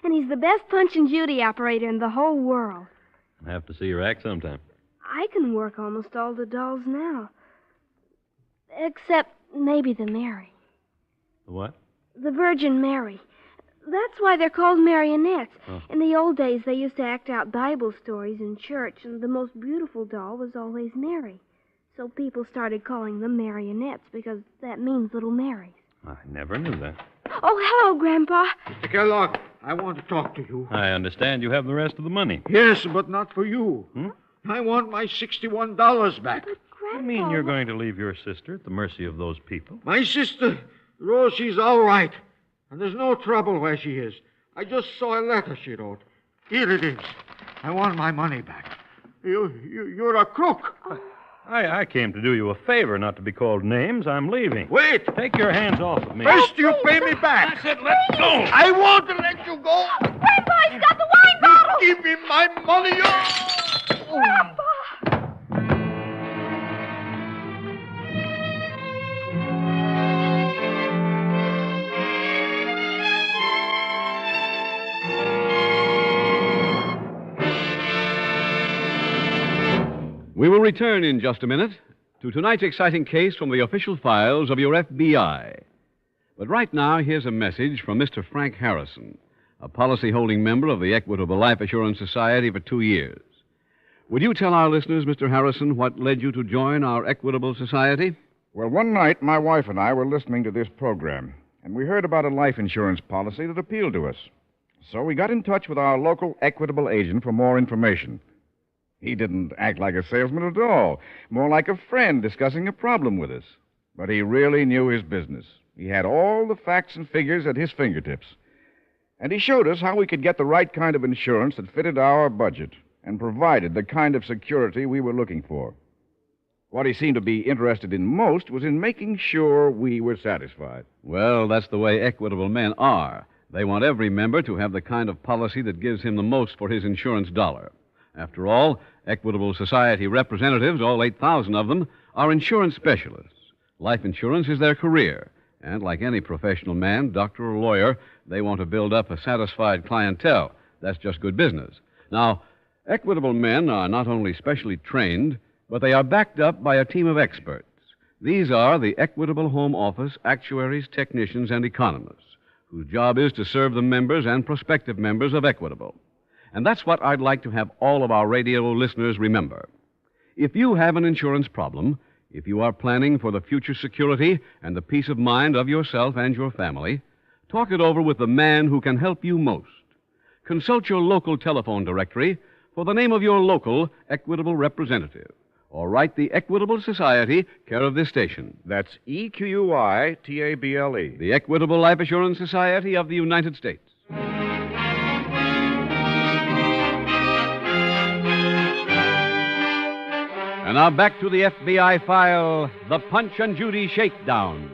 And he's the best Punch and Judy operator in the whole world. I'll have to see your act sometime. I can work almost all the dolls now. Except maybe the Mary. The what? The Virgin Mary. That's why they're called marionettes. Oh. In the old days, they used to act out Bible stories in church, and the most beautiful doll was always Mary. So people started calling them marionettes because that means little Marys. I never knew that. Oh, hello, Grandpa. Mr. Kellogg, I want to talk to you. I understand you have the rest of the money. Yes, but not for you. I want my $61 back. You mean you're going to leave your sister at the mercy of those people? My sister, Rose, she's all right. And there's no trouble where she is. I just saw a letter she wrote. Here it is. I want my money back. You're a crook. I came to do you a favor, not to be called names. I'm leaving. Wait! Take your hands off of me. First you pay me back. I said let go. I won't let you go. Grandpa, he's got the wine bottle! Give me my money. Grandpa! We will return in just a minute to tonight's exciting case from the official files of your FBI. But right now, here's a message from Mr. Frank Harrison, a policy-holding member of the Equitable Life Assurance Society for 2 years. Would you tell our listeners, Mr. Harrison, what led you to join our Equitable Society? Well, one night, my wife and I were listening to this program, and we heard about a life insurance policy that appealed to us. So we got in touch with our local Equitable agent for more information. He didn't act like a salesman at all, more like a friend discussing a problem with us. But he really knew his business. He had all the facts and figures at his fingertips. And he showed us how we could get the right kind of insurance that fitted our budget and provided the kind of security we were looking for. What he seemed to be interested in most was in making sure we were satisfied. Well, that's the way Equitable men are. They want every member to have the kind of policy that gives him the most for his insurance dollar. After all, Equitable Society representatives, all 8,000 of them, are insurance specialists. Life insurance is their career. And like any professional man, doctor, or lawyer, they want to build up a satisfied clientele. That's just good business. Now, Equitable men are not only specially trained, but they are backed up by a team of experts. These are the Equitable Home Office actuaries, technicians, and economists, whose job is to serve the members and prospective members of Equitable. And that's what I'd like to have all of our radio listeners remember. If you have an insurance problem, if you are planning for the future security and the peace of mind of yourself and your family, talk it over with the man who can help you most. Consult your local telephone directory for the name of your local Equitable representative, or write the Equitable Society, care of this station. That's EQUITABLE. The Equitable Life Assurance Society of the United States. And now back to the FBI file, The Punch and Judy Shakedown.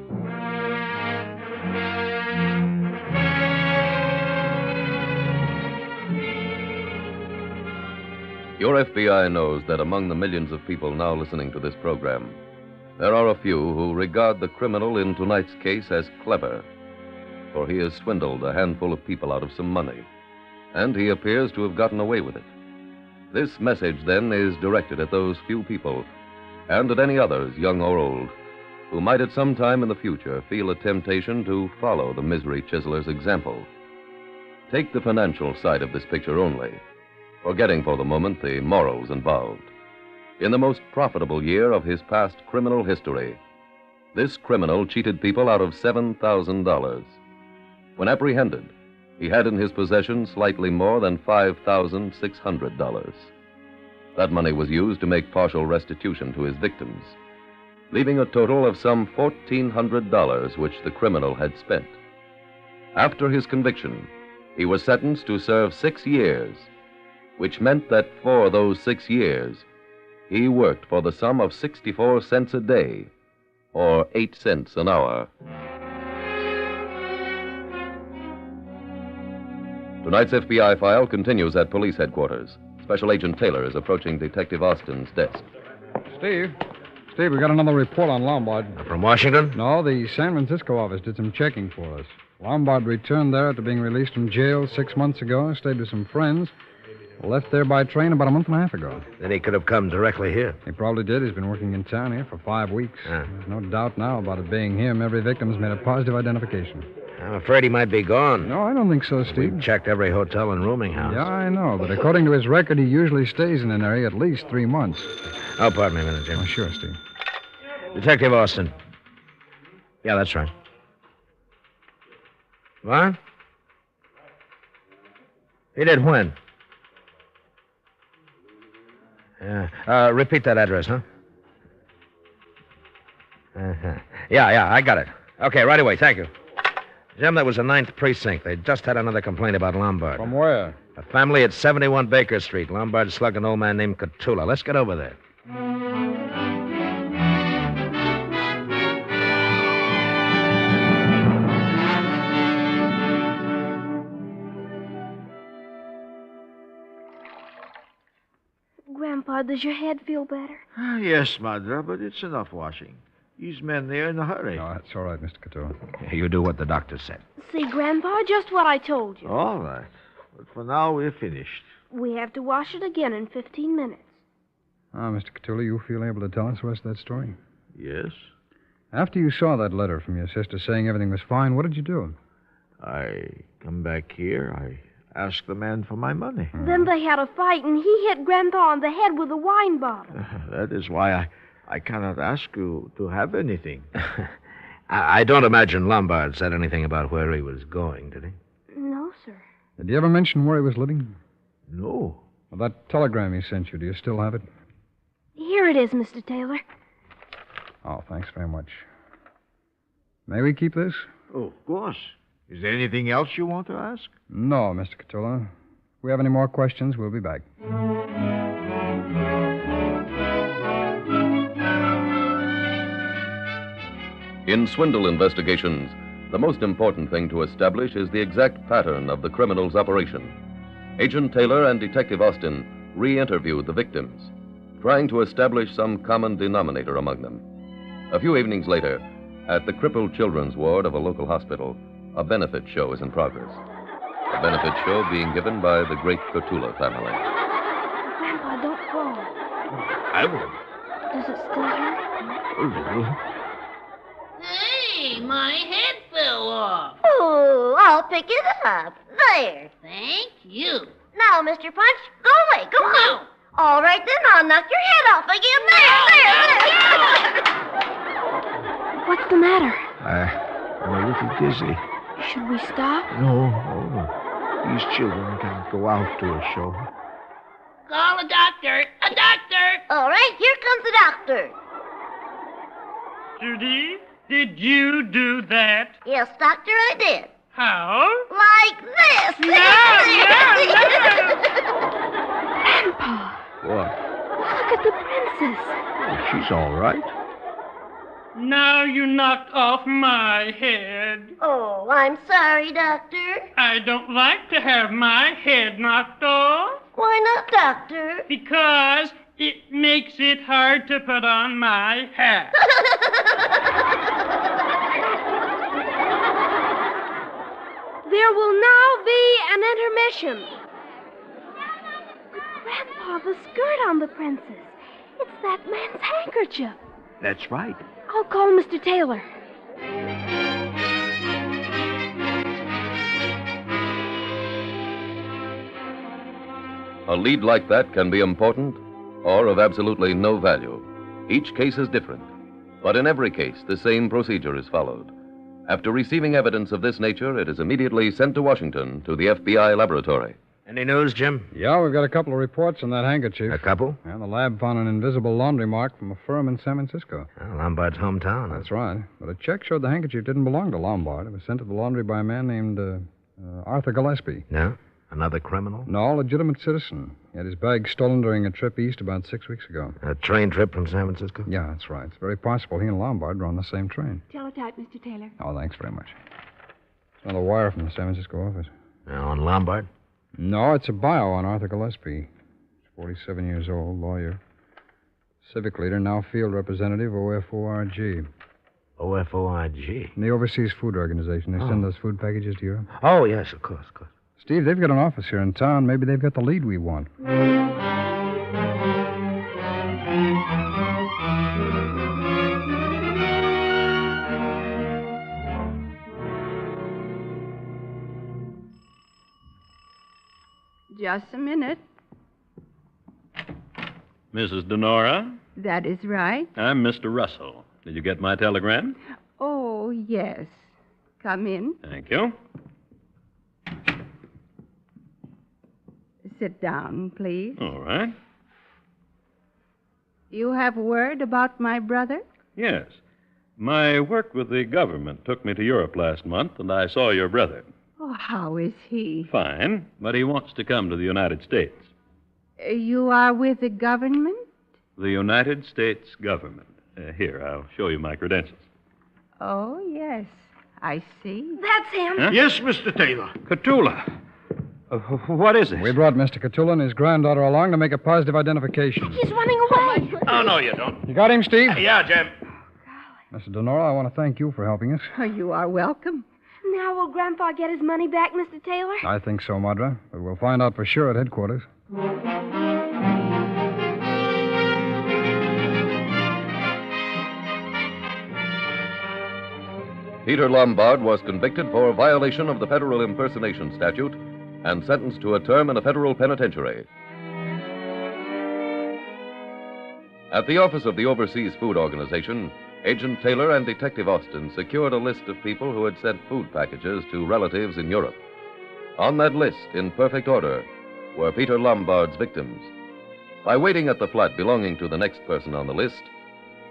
Your FBI knows that among the millions of people now listening to this program, there are a few who regard the criminal in tonight's case as clever, for he has swindled a handful of people out of some money, and he appears to have gotten away with it. This message, then, is directed at those few people, and at any others, young or old, who might at some time in the future feel a temptation to follow the misery chiseler's example. Take the financial side of this picture only, forgetting for the moment the morals involved. In the most profitable year of his past criminal history, this criminal cheated people out of $7,000. When apprehended, he had in his possession slightly more than $5,600. That money was used to make partial restitution to his victims, leaving a total of some $1,400 which the criminal had spent. After his conviction, he was sentenced to serve 6 years, which meant that for those 6 years, he worked for the sum of 64 cents a day, or 8 cents an hour. Tonight's FBI file continues at police headquarters. Special Agent Taylor is approaching Detective Austin's desk. Steve, we got another report on Lombard. From Washington? No, the San Francisco office did some checking for us. Lombard returned there after being released from jail 6 months ago, stayed with some friends, left there by train about a month and a half ago. Then he could have come directly here. He probably did. He's been working in town here for 5 weeks. Ah. There's no doubt now about it being him. Every victim's made a positive identification. I'm afraid he might be gone. No, I don't think so, Steve. We've checked every hotel and rooming house. Yeah, I know, but according to his record, he usually stays in an area at least 3 months. Oh, pardon me a minute, Jim. Oh, sure, Steve. Detective Austin. Yeah, that's right. What? He did when? Yeah. Repeat that address, huh? Uh-huh. Yeah, I got it. Okay, right away, thank you. Jim, that was the 9th precinct. They just had another complaint about Lombard. From where? A family at 71 Baker Street. Lombard slugged an old man named Cthulhu. Let's get over there. Grandpa, does your head feel better? Yes, Madra, but it's enough washing. These men there in a hurry. No, that's all right, Mr. Cthulhu. You do what the doctor said. See, Grandpa, just what I told you. All right. But for now, we're finished. We have to wash it again in 15 minutes. Mr. Cthulhu, you feel able to tell us the rest of that story? Yes? After you saw that letter from your sister saying everything was fine, what did you do? I come back here. I asked the man for my money. Then they had a fight, and he hit Grandpa on the head with a wine bottle. That is why I cannot ask you to have anything. I don't imagine Lombard said anything about where he was going, did he? No, sir. Did he ever mention where he was living? No. Well, that telegram he sent you, do you still have it? Here it is, Mr. Taylor. Oh, thanks very much. May we keep this? Oh, of course. Is there anything else you want to ask? No, Mr. Cthulhu. If we have any more questions, we'll be back. In Swindle investigations, the most important thing to establish is the exact pattern of the criminal's operation. Agent Taylor and Detective Austin re-interviewed the victims, trying to establish some common denominator among them. A few evenings later, at the crippled children's ward of a local hospital, a benefit show is in progress. A benefit show being given by the great Cthulhu family. Grandpa, don't fall. I will. Does it still hurt? A little. Hey, my head fell off. Oh, I'll pick it up. There. Thank you. Now, Mr. Punch, go away. Go on. All right, then I'll knock your head off again. There. What's the matter? I'm a little dizzy. Should we stop? No. These children can't go out to a show. Call a doctor. A doctor. All right, here comes the doctor. Judy, did you do that? Yes, doctor, I did. How? Like this. Grandpa, What? look at the princess. Oh, she's all right. Now you knocked off my head. Oh, I'm sorry, doctor. I don't like to have my head knocked off. Why not, doctor? Because it makes it hard to put on my hat. There will now be an intermission. Grandpa, the skirt on the princess. It's that man's handkerchief. That's right. I'll call Mr. Taylor. A lead like that can be important or of absolutely no value. Each case is different. But in every case, the same procedure is followed. After receiving evidence of this nature, it is immediately sent to Washington to the FBI laboratory. Any news, Jim? Yeah, we've got a couple of reports on that handkerchief. A couple? Yeah, the lab found an invisible laundry mark from a firm in San Francisco. Well, Lombard's hometown. That's right. But a check showed the handkerchief didn't belong to Lombard. It was sent to the laundry by a man named Arthur Gillespie. No? Another criminal? No, legitimate citizen. He had his bag stolen during a trip east about 6 weeks ago. A train trip from San Francisco? Yeah, that's right. It's very possible he and Lombard were on the same train. Teletype, Mr. Taylor. Oh, thanks very much. It's another wire from the San Francisco office. On Lombard? No, it's a bio on Arthur Gillespie. He's 47 years old, lawyer. Civic leader, now field representative, OFORG. OFORG? From the Overseas Food Organization. They send those food packages to Europe. Oh, yes, of course. Steve, they've got an office here in town. Maybe they've got the lead we want. Just a minute. Mrs. Denora? That is right. I'm Mr. Russell. Did you get my telegram? Oh, yes. Come in. Thank you. Sit down, please. All right. You have word about my brother? Yes. My work with the government took me to Europe last month, and I saw your brother. Oh, how is he? Fine, but he wants to come to the United States. You are with the government? The United States government. Here, I'll show you my credentials. Oh, yes. I see. That's him. Huh? Yes, Mr. Taylor. Cthulhu. What is this? We brought Mr. Cthulhu and his granddaughter along to make a positive identification. He's running away. Oh, no, you don't. You got him, Steve? Yeah, Jim. Mr. Denora, I want to thank you for helping us. Oh, you are welcome. Now will Grandpa get his money back, Mr. Taylor? I think so, Madra. But we'll find out for sure at headquarters. Peter Lombard was convicted for a violation of the federal impersonation statute and sentenced to a term in a federal penitentiary. At the office of the Overseas Food Organization, Agent Taylor and Detective Austin secured a list of people who had sent food packages to relatives in Europe. On that list, in perfect order, were Peter Lombard's victims. By waiting at the flat belonging to the next person on the list,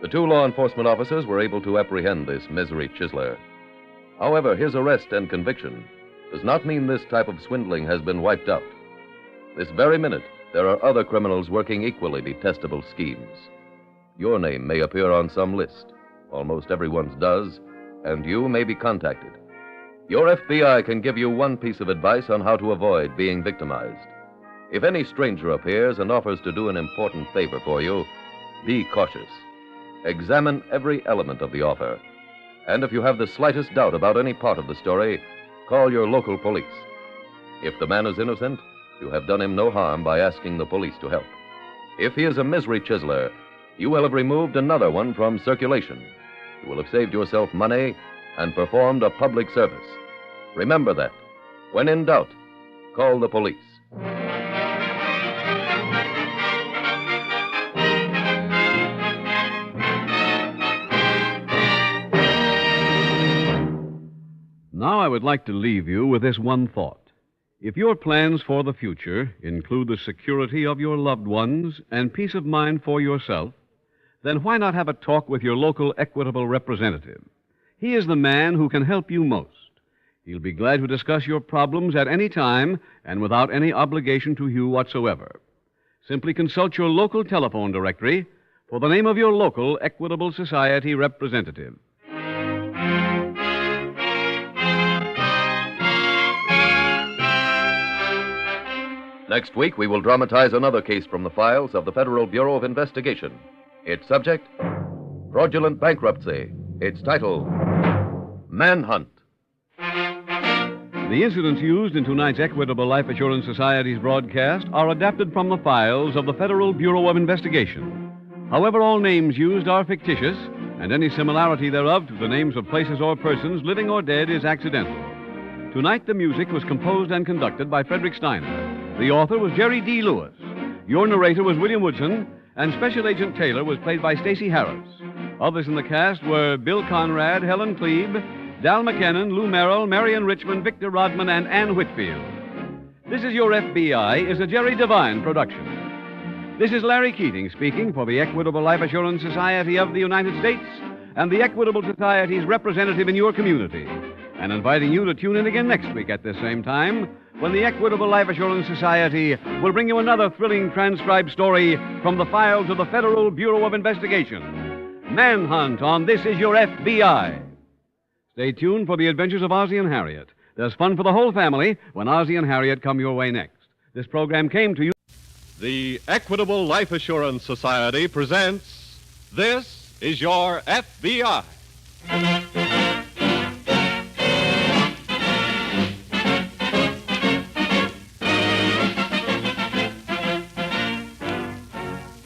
the two law enforcement officers were able to apprehend this misery chiseler. However, his arrest and conviction does not mean this type of swindling has been wiped out. This very minute, there are other criminals working equally detestable schemes. Your name may appear on some list. Almost everyone's does, and you may be contacted. Your FBI can give you one piece of advice on how to avoid being victimized. If any stranger appears and offers to do an important favor for you, be cautious. Examine every element of the offer. And if you have the slightest doubt about any part of the story, call your local police. If the man is innocent, you have done him no harm by asking the police to help. If he is a misery chiseler, you will have removed another one from circulation. You will have saved yourself money and performed a public service. Remember that. When in doubt, call the police. Now I would like to leave you with this one thought. If your plans for the future include the security of your loved ones and peace of mind for yourself, then why not have a talk with your local Equitable representative? He is the man who can help you most. He'll be glad to discuss your problems at any time and without any obligation to you whatsoever. Simply consult your local telephone directory for the name of your local Equitable Society representative. Next week, we will dramatize another case from the files of the Federal Bureau of Investigation. Its subject, fraudulent bankruptcy. Its title, Manhunt. The incidents used in tonight's Equitable Life Assurance Society's broadcast are adapted from the files of the Federal Bureau of Investigation. However, all names used are fictitious, and any similarity thereof to the names of places or persons, living or dead, is accidental. Tonight, the music was composed and conducted by Frederick Steiner. The author was Jerry D. Lewis. Your narrator was William Woodson, and Special Agent Taylor was played by Stacey Harris. Others in the cast were Bill Conrad, Helen Klebe, Dal McKinnon, Lou Merrill, Marion Richmond, Victor Rodman, and Ann Whitfield. This Is Your FBI is a Jerry Devine production. This is Larry Keating speaking for the Equitable Life Assurance Society of the United States and the Equitable Society's representative in your community, and inviting you to tune in again next week at this same time when the Equitable Life Assurance Society will bring you another thrilling transcribed story from the files of the Federal Bureau of Investigation. Manhunt on This Is Your FBI. Stay tuned for the adventures of Ozzie and Harriet. There's fun for the whole family when Ozzie and Harriet come your way next. This program came to you. The Equitable Life Assurance Society presents This Is Your FBI.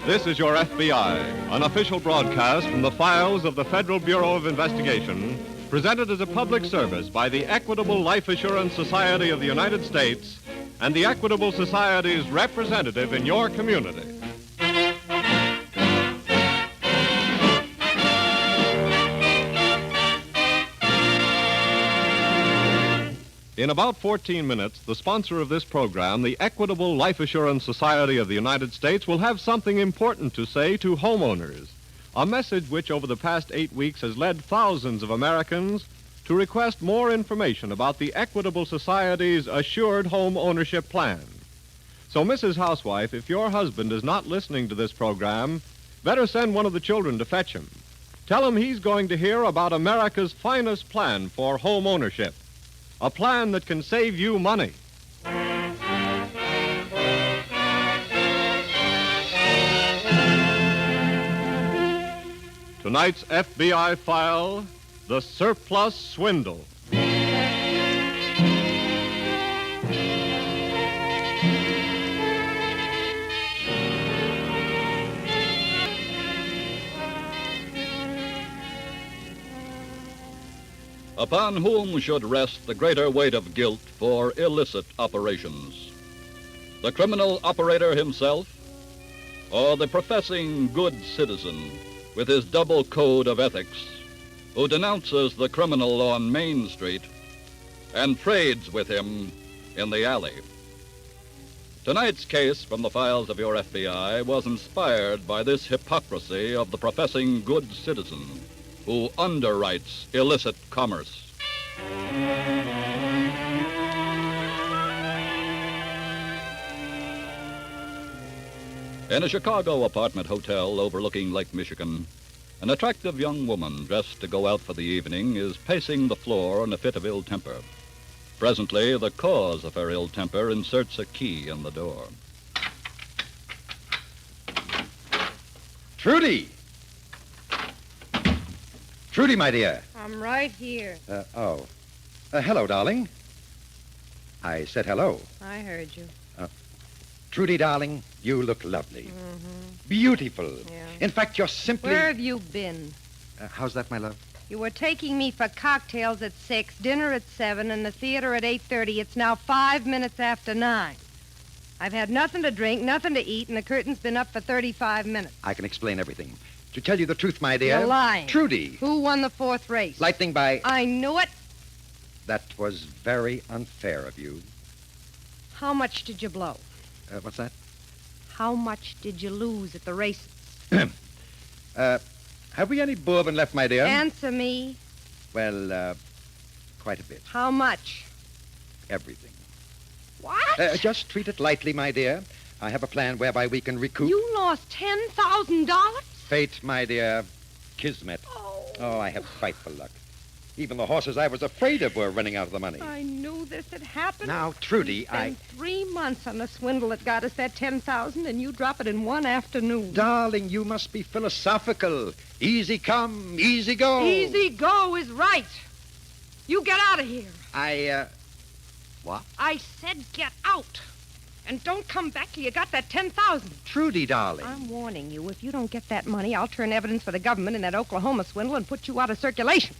This is Your FBI, an official broadcast from the files of the Federal Bureau of Investigation, presented as a public service by the Equitable Life Assurance Society of the United States and the Equitable Society's representative in your community. In about 14 minutes, the sponsor of this program, the Equitable Life Assurance Society of the United States, will have something important to say to homeowners. A message which over the past 8 weeks has led thousands of Americans to request more information about the Equitable Society's Assured Home Ownership Plan. So, Mrs. Housewife, if your husband is not listening to this program, better send one of the children to fetch him. Tell him he's going to hear about America's finest plan for home ownership. A plan that can save you money. Tonight's FBI file, The Surplus Swindle. Upon whom should rest the greater weight of guilt for illicit operations? The criminal operator himself, or the professing good citizen with his double code of ethics, who denounces the criminal on Main Street and trades with him in the alley? Tonight's case from the files of your FBI was inspired by this hypocrisy of the professing good citizen who underwrites illicit commerce. In a Chicago apartment hotel overlooking Lake Michigan, an attractive young woman dressed to go out for the evening is pacing the floor in a fit of ill temper. Presently, the cause of her ill temper inserts a key in the door. Trudy! Trudy, my dear. I'm right here. Hello, darling. I said hello. I heard you. Trudy, darling, you look lovely. Mm-hmm. Beautiful. Yeah. In fact, you're simply... Where have you been? How's that, my love? You were taking me for cocktails at 6, dinner at 7, and the theater at 8:30. It's now 5 minutes after 9. I've had nothing to drink, nothing to eat, and the curtain's been up for 35 minutes. I can explain everything. To tell you the truth, my dear... You're lying. Trudy. Who won the 4th race? Lightning by... I knew it. That was very unfair of you. How much did you blow? What's that? How much did you lose at the races? Have we any bourbon left, my dear? Answer me. Well, quite a bit. How much? Everything. What? Just treat it lightly, my dear. I have a plan whereby we can recoup... You lost $10,000? Fate, my dear. Kismet. Oh, I have frightful luck. Even the horses I was afraid of were running out of the money. I knew this had happened. Now, Trudy, We spent 3 months on the swindle that got us that $10,000, and you drop it in one afternoon. Darling, you must be philosophical. Easy come, easy go. Easy go is right. You get out of here. What? I said get out. And don't come back till you got that $10,000. Trudy, darling. I'm warning you, if you don't get that money, I'll turn evidence for the government in that Oklahoma swindle and put you out of circulation.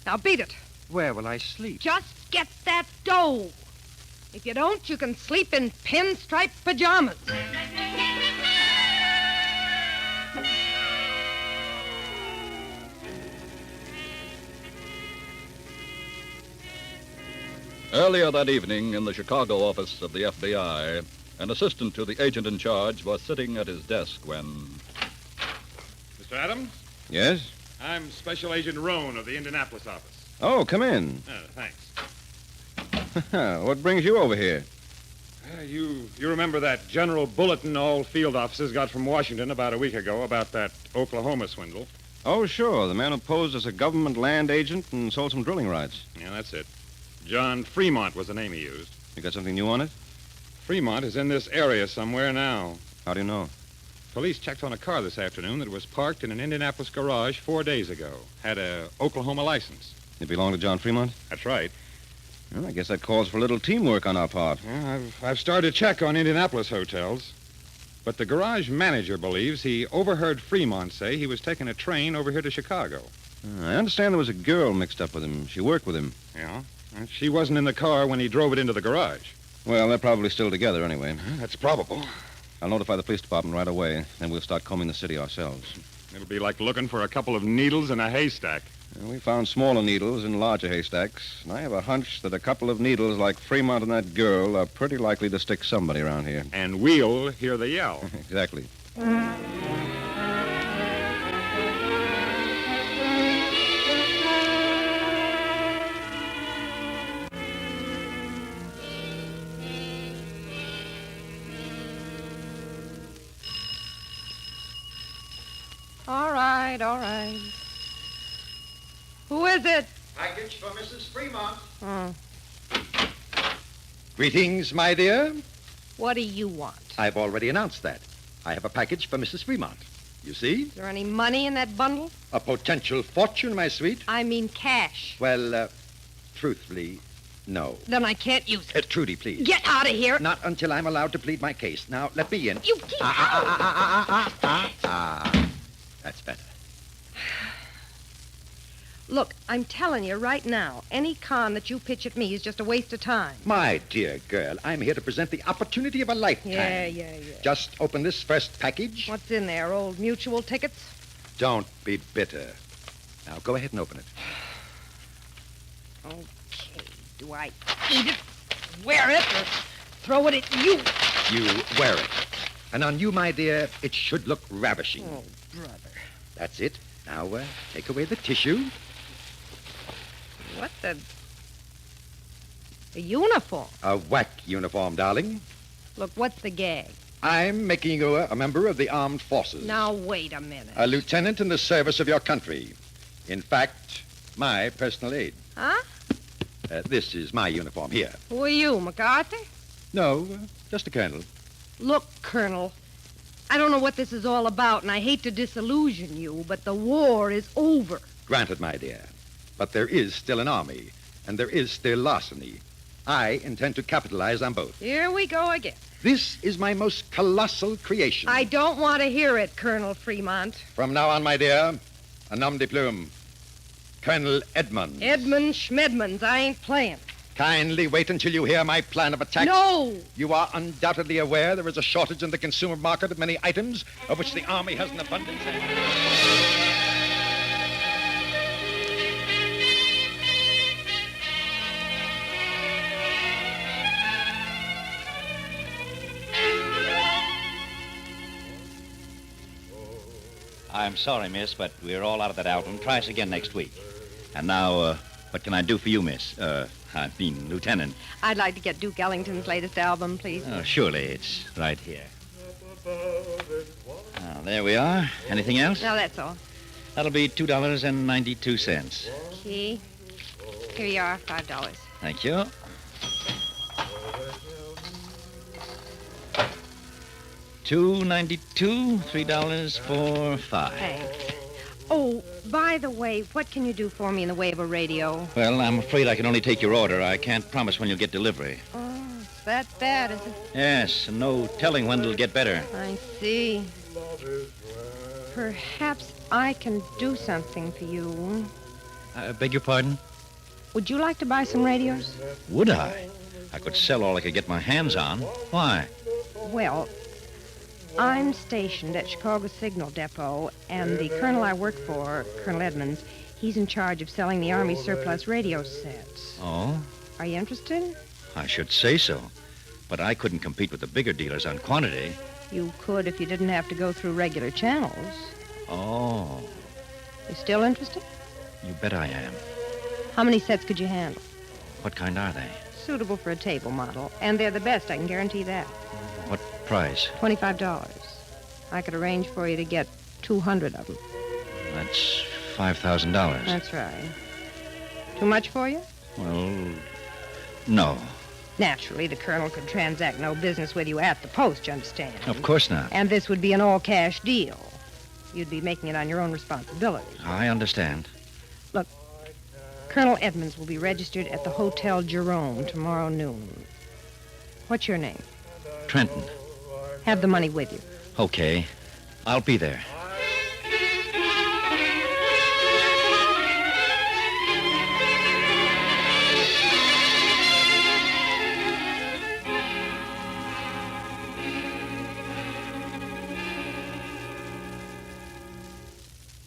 Now beat it. Where will I sleep? Just get that dough. If you don't, you can sleep in pinstripe pajamas. Earlier that evening, in the Chicago office of the FBI, an assistant to the agent in charge was sitting at his desk when... Mr. Adams? Yes? I'm Special Agent Roan of the Indianapolis office. Oh, come in. Thanks. What brings you over here? You remember that general bulletin all field officers got from Washington about a week ago about that Oklahoma swindle? Oh, sure. The man who posed as a government land agent and sold some drilling rights. Yeah, that's it. John Fremont was the name he used. You got something new on it? Fremont is in this area somewhere now. How do you know? Police checked on a car this afternoon that was parked in an Indianapolis garage 4 days ago. Had a Oklahoma license. It belonged to John Fremont? That's right. Well, I guess that calls for a little teamwork on our part. Yeah, I've started a check on Indianapolis hotels. But the garage manager believes he overheard Fremont say he was taking a train over here to Chicago. I understand there was a girl mixed up with him. She worked with him. Yeah? And she wasn't in the car when he drove it into the garage. Well, they're probably still together anyway. That's probable. I'll notify the police department right away. Then we'll start combing the city ourselves. It'll be like looking for a couple of needles in a haystack. Well, we found smaller needles in larger haystacks, and I have a hunch that a couple of needles like Fremont and that girl are pretty likely to stick somebody around here. And we'll hear the yell. Exactly. All right. Who is it? Package for Mrs. Fremont. Oh. Greetings, my dear. What do you want? I've already announced that. I have a package for Mrs. Fremont. You see? Is there any money in that bundle? A potential fortune, my sweet. I mean cash. Well, truthfully, no. Then I can't use it. Trudy, please. Get out of here. Not until I'm allowed to plead my case. Now, let me in. You keep That's better. Look, I'm telling you right now, any con that you pitch at me is just a waste of time. My dear girl, I'm here to present the opportunity of a lifetime. Yeah. Just open this first package. What's in there, old mutual tickets? Don't be bitter. Now, go ahead and open it. Okay, do I eat it, wear it, or throw it at you? You wear it. And on you, my dear, it should look ravishing. Oh, brother. That's it. Now, take away the tissue. What the... A uniform? A whack uniform, darling. Look, what's the gag? I'm making you a member of the armed forces. Now, wait a minute. A lieutenant in the service of your country. In fact, my personal aide. Huh? This is my uniform here. Who are you, MacArthur? No, just a colonel. Look, Colonel, I don't know what this is all about, and I hate to disillusion you, but the war is over. Granted, my dear. But there is still an army, and there is still Larceny. I intend to capitalize on both. Here we go again. This is my most colossal creation. I don't want to hear it, Colonel Fremont. From now on, my dear, a nom de plume. Colonel Edmonds. Edmund Schmedmonds. I ain't playing. Kindly wait until you hear my plan of attack. No! You are undoubtedly aware there is a shortage in the consumer market of many items of which the Army has an abundance. I'm sorry, miss, but we're all out of that album. Try us again next week. And now, what can I do for you, miss? Lieutenant. I'd like to get Duke Ellington's latest album, please. Oh, surely. It's right here. Now, there we are. Anything else? No, that's all. That'll be $2.92. Okay. Here you are, $5. Thank you. $2.92, $3 for 5. Thanks. Oh, by the way, what can you do for me in the way of a radio? Well, I'm afraid I can only take your order. I can't promise when you'll get delivery. Oh, it's that bad, is it? Yes, and no telling when it'll get better. I see. Perhaps I can do something for you. Beg your pardon? Would you like to buy some radios? Would I? I could sell all I could get my hands on. Why? Well, I'm stationed at Chicago Signal Depot, and the colonel I work for, Colonel Edmonds, he's in charge of selling the Army surplus radio sets. Oh? Are you interested? I should say so. But I couldn't compete with the bigger dealers on quantity. You could if you didn't have to go through regular channels. Oh. You still interested? You bet I am. How many sets could you handle? What kind are they? suitable for a table model, and they're the best, I can guarantee that. What price? $25. I could arrange for you to get 200 of them. That's $5,000. That's right. Too much for you? Well, no. Naturally, the colonel could transact no business with you at the post, you understand? Of course not. And this would be an all-cash deal. You'd be making it on your own responsibility. I understand. Look, Colonel Edmonds will be registered at the Hotel Jerome tomorrow noon. What's your name? Trenton. Have the money with you. Okay. I'll be there.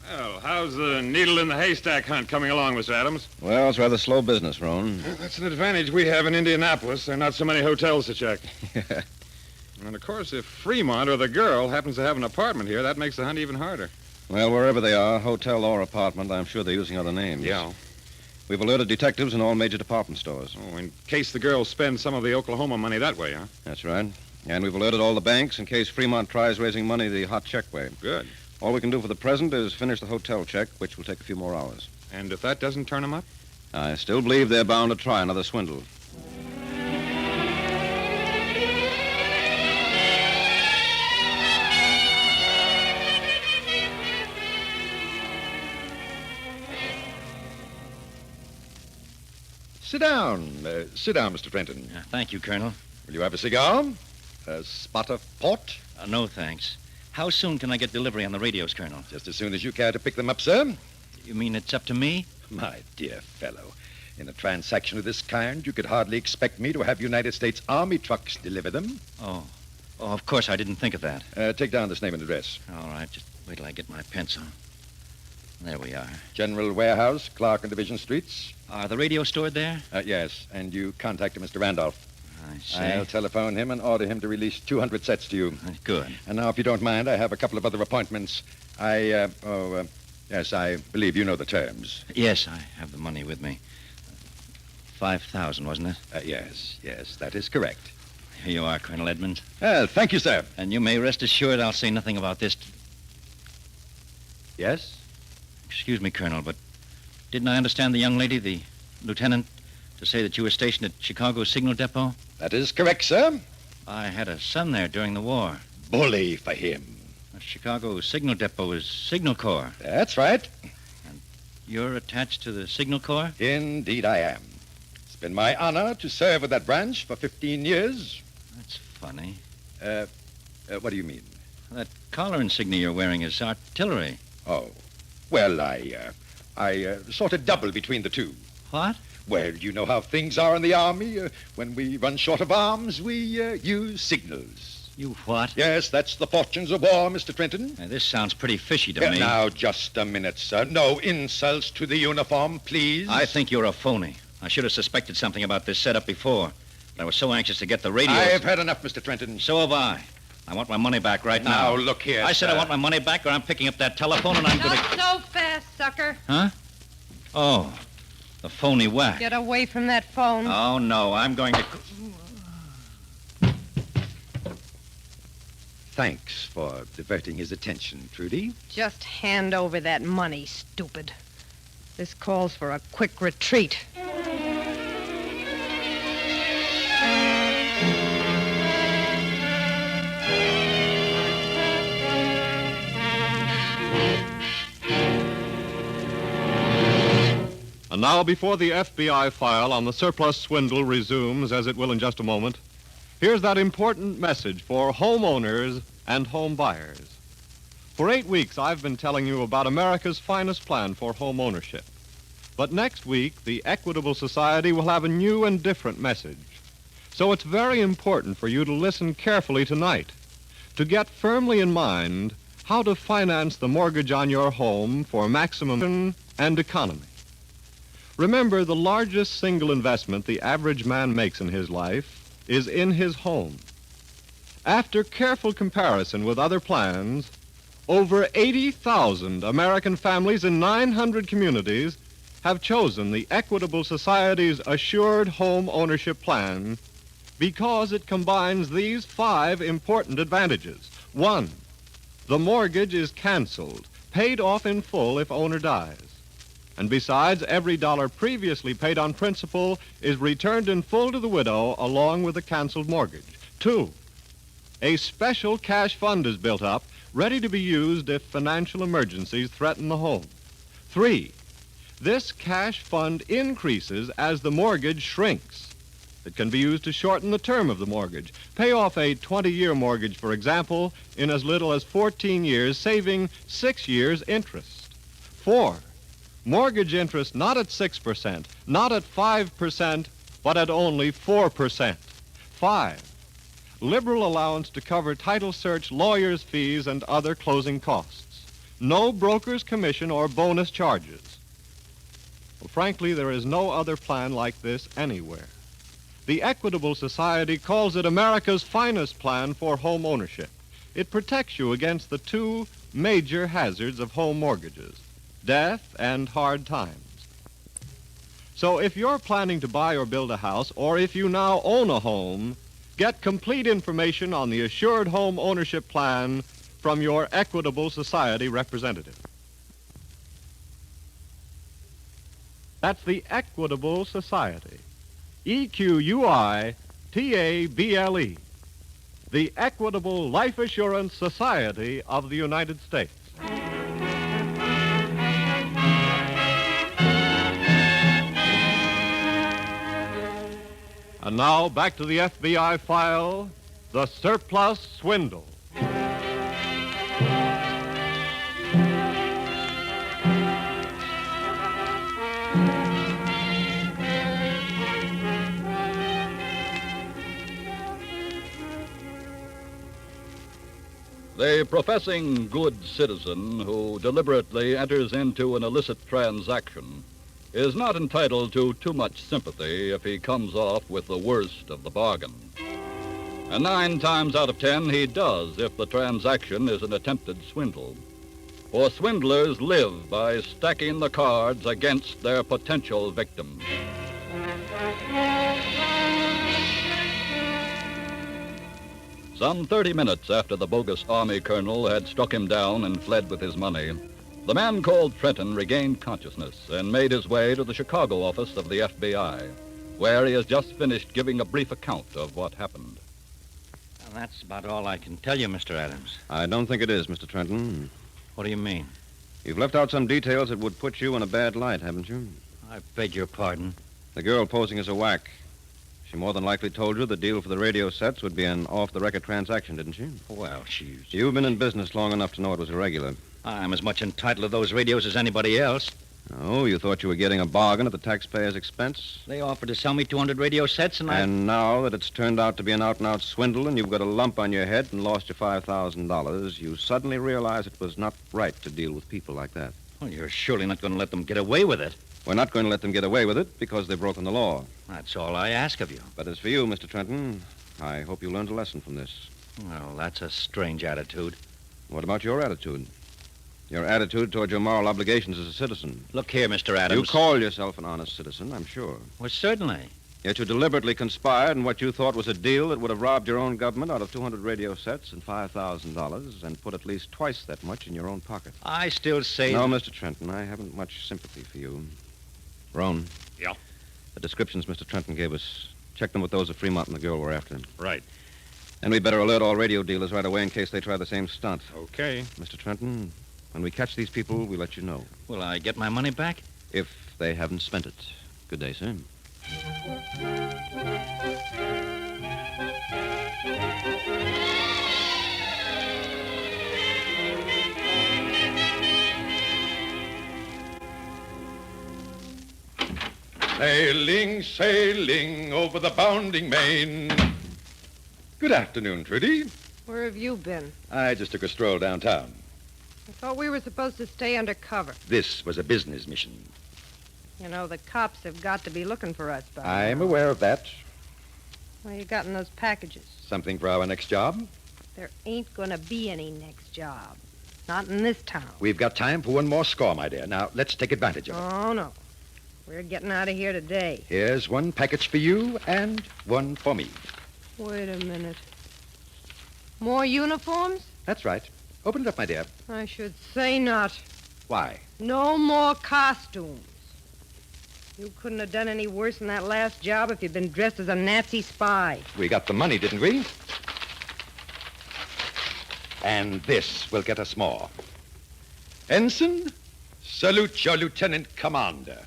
Well, how's the needle in the haystack hunt coming along, Mr. Adams? Well, it's rather slow business, Roan. That's an advantage we have in Indianapolis. There are not so many hotels to check. And, of course, if Fremont or the girl happens to have an apartment here, that makes the hunt even harder. Well, wherever they are, hotel or apartment, I'm sure they're using other names. Yeah. We've alerted detectives in all major department stores. Oh, in case the girl spends some of the Oklahoma money that way, huh? That's right. And we've alerted all the banks in case Fremont tries raising money the hot check way. Good. All we can do for the present is finish the hotel check, which will take a few more hours. And if that doesn't turn them up? I still believe they're bound to try another swindle. Sit down. Sit down, Mr. Trenton. Thank you, Colonel. Will you have a cigar? A spot of port? No, thanks. How soon can I get delivery on the radios, Colonel? Just as soon as you care to pick them up, sir. You mean it's up to me? My dear fellow, in a transaction of this kind, you could hardly expect me to have United States Army trucks deliver them. Oh, of course, I didn't think of that. Take down this name and address. All right, just wait till I get my pencil. There we are. General Warehouse, Clark and Division Streets. Are the radio stored there? Yes, and you contacted Mr. Randolph. I see. I'll telephone him and order him to release 200 sets to you. Good. And now, if you don't mind, I have a couple of other appointments. Yes, I believe you know the terms. Yes, I have the money with me. 5,000, wasn't it? Yes, that is correct. Here you are, Colonel Edmonds. Thank you, sir. And you may rest assured I'll say nothing about this. Yes? Excuse me, Colonel, but didn't I understand the young lady, the lieutenant, to say that you were stationed at Chicago Signal Depot? That is correct, sir. I had a son there during the war. Bully for him. The Chicago Signal Depot is Signal Corps. That's right. And you're attached to the Signal Corps? Indeed I am. It's been my honor to serve with that branch for 15 years. That's funny. What do you mean? That collar insignia you're wearing is artillery. Oh. Well, I sort of double between the two. What? Well, you know how things are in the Army. When we run short of arms, we use signals. You what? Yes, that's the fortunes of war, Mr. Trenton. Now, this sounds pretty fishy to me. Now, just a minute, sir. No insults to the uniform, please. I think you're a phony. I should have suspected something about this setup before. But I was so anxious to get the radios. I have had enough, Mr. Trenton. So have I. I want my money back right now. Now, look here, I said sir. I want my money back or I'm picking up that telephone and I'm going to... Not so fast, sucker. Huh? Oh, the phony whack. Get away from that phone. Oh, no, I'm going to... Thanks for diverting his attention, Trudy. Just hand over that money, stupid. This calls for a quick retreat. And now, before the FBI file on the surplus swindle resumes, as it will in just a moment, here's that important message for homeowners and home buyers. For 8 weeks, I've been telling you about America's finest plan for home ownership. But next week, the Equitable Society will have a new and different message. So it's very important for you to listen carefully tonight, to get firmly in mind how to finance the mortgage on your home for maximum and economy. Remember, the largest single investment the average man makes in his life is in his home. After careful comparison with other plans, over 80,000 American families in 900 communities have chosen the Equitable Society's Assured Home Ownership Plan because it combines these 5 important advantages. 1, the mortgage is canceled, paid off in full if owner dies. And besides, every dollar previously paid on principal is returned in full to the widow along with the canceled mortgage. 2, a special cash fund is built up, ready to be used if financial emergencies threaten the home. 3, this cash fund increases as the mortgage shrinks. It can be used to shorten the term of the mortgage. Pay off a 20-year mortgage, for example, in as little as 14 years, saving 6 years' interest. 4, mortgage interest not at 6%, not at 5%, but at only 4%. 5, liberal allowance to cover title search, lawyers' fees, and other closing costs. No broker's commission or bonus charges. Well, frankly, there is no other plan like this anywhere. The Equitable Society calls it America's finest plan for home ownership. It protects you against the 2 major hazards of home mortgages, death and hard times. So if you're planning to buy or build a house, or if you now own a home, get complete information on the Assured Home Ownership Plan from your Equitable Society representative. That's the Equitable Society. EQUITABLE. The Equitable Life Assurance Society of the United States. And now, back to the FBI file, The Surplus Swindle. The professing good citizen who deliberately enters into an illicit transaction is not entitled to too much sympathy if he comes off with the worst of the bargain. And 9 times out of 10, he does if the transaction is an attempted swindle. For swindlers live by stacking the cards against their potential victims. Some 30 minutes after the bogus Army colonel had struck him down and fled with his money, the man called Trenton regained consciousness and made his way to the Chicago office of the FBI, where he has just finished giving a brief account of what happened. Well, that's about all I can tell you, Mr. Adams. I don't think it is, Mr. Trenton. What do you mean? You've left out some details that would put you in a bad light, haven't you? I beg your pardon. The girl posing as a whack. She more than likely told you the deal for the radio sets would be an off-the-record transaction, didn't she? Well, she's... You've been in business long enough to know it was irregular. I'm as much entitled to those radios as anybody else. Oh, you thought you were getting a bargain at the taxpayer's expense? They offered to sell me 200 radio sets, and And now that it's turned out to be an out-and-out swindle and you've got a lump on your head and lost your $5,000, you suddenly realize it was not right to deal with people like that. Well, you're surely not going to let them get away with it. We're not going to let them get away with it because they've broken the law. That's all I ask of you. But as for you, Mr. Trenton, I hope you learned a lesson from this. Well, that's a strange attitude. What about your attitude? Your attitude toward your moral obligations as a citizen. Look here, Mr. Adams. You call yourself an honest citizen, I'm sure. Well, certainly. Yet you deliberately conspired in what you thought was a deal that would have robbed your own government out of 200 radio sets and $5,000 and put at least twice that much in your own pocket. I still say... No, Mr. Trenton, I haven't much sympathy for you. Roan. Yeah? The descriptions Mr. Trenton gave us, check them with those of Fremont and the girl we're after. Right. And we'd better alert all radio dealers right away in case they try the same stunt. Okay. Mr. Trenton, when we catch these people, we'll let you know. Will I get my money back? If they haven't spent it. Good day, sir. Sailing, sailing over the bounding main. Good afternoon, Trudy. Where have you been? I just took a stroll downtown. I thought we were supposed to stay under cover. This was a business mission. You know, the cops have got to be looking for us by I'm now. aware of that. What you got in those packages? Something for our next job? There ain't going to be any next job. Not in this town. We've got time for one more score, my dear. Now, let's take advantage of it. Oh, no. We're getting out of here today. Here's one package for you and one for me. Wait a minute. More uniforms? That's right. Open it up, my dear. I should say not. Why? No more costumes. You couldn't have done any worse than that last job if you'd been dressed as a Nazi spy. We got the money, didn't we? And this will get us more. Ensign, salute your lieutenant commander.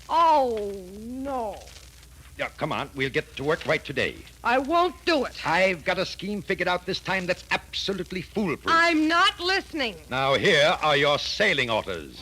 Oh, no. Yeah, come on. We'll get to work right today. I won't do it. I've got a scheme figured out this time that's absolutely foolproof. I'm not listening. Now, here are your sailing orders.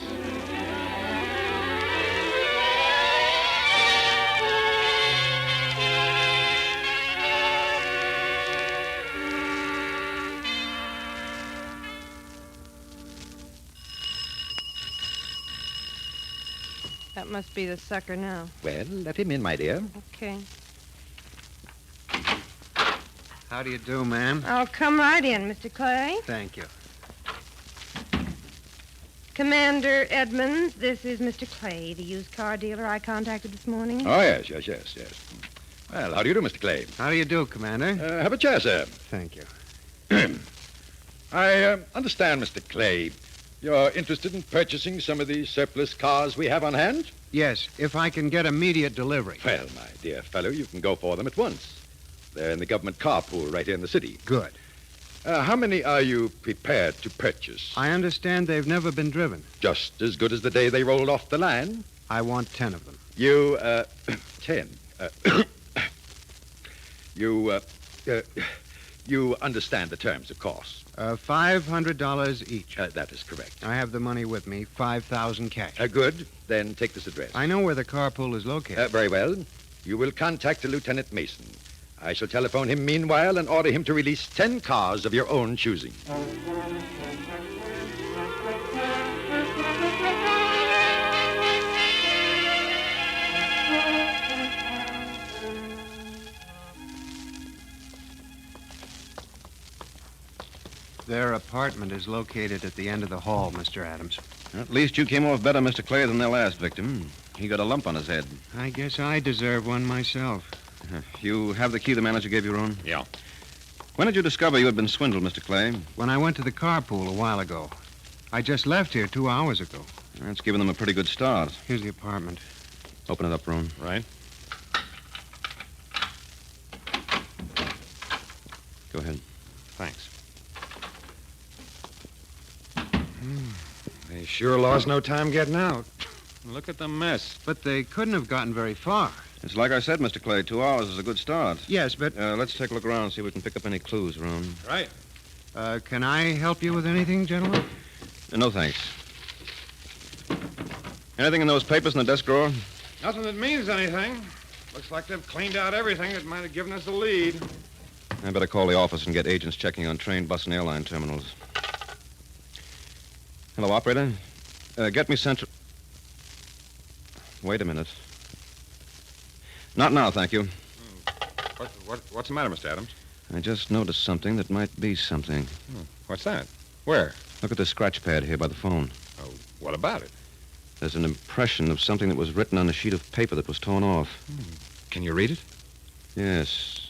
That must be the sucker now. Well, let him in, my dear. Okay. How do you do, ma'am? I'll come right in, Mr. Clay. Thank you. Commander Edmonds, this is Mr. Clay, the used car dealer I contacted this morning. Oh, yes. Well, how do you do, Mr. Clay? How do you do, Commander? Have a chair, sir. Thank you. I understand, Mr. Clay, you're interested in purchasing some of the surplus cars we have on hand? Yes, if I can get immediate delivery. Well, my dear fellow, you can go for them at once. They're in the government car pool right here in the city. Good. How many are you prepared to purchase? I understand they've never been driven. Just as good as the day they rolled off the line? I want 10 of them. You, 10. You understand the terms, of course. $500 each. That is correct. I have the money with me, 5,000 cash. Good. Then take this address. I know where the carpool is located. Very well. You will contact Lieutenant Mason. I shall telephone him meanwhile and order him to release 10 cars of your own choosing. Their apartment is located at the end of the hall, Mr. Adams. At least you came off better, Mr. Clay, than their last victim. He got a lump on his head. I guess I deserve one myself. You have the key the manager gave you, Roan? Yeah. When did you discover you had been swindled, Mr. Clay? When I went to the carpool a while ago. I just left here 2 hours ago. That's given them a pretty good start. Here's the apartment. Open it up, Roan. Right. Go ahead. Thanks. They sure lost no time getting out. Look at the mess. But they couldn't have gotten very far. It's like I said, Mr. Clay, 2 hours is a good start. Yes, but... let's take a look around and see if we can pick up any clues, Roan. Right. Can I help you with anything, gentlemen? No, thanks. Anything in those papers in the desk drawer? Nothing that means anything. Looks like they've cleaned out everything that might have given us a lead. I better call the office and get agents checking on train, bus, and airline terminals. Hello, operator. Get me Central... Wait a minute. Not now, thank you. What's the matter, Mr. Adams? I just noticed something that might be something. What's that? Where? Look at this scratch pad here by the phone. Oh, what about it? There's an impression of something that was written on a sheet of paper that was torn off. Can you read it? Yes.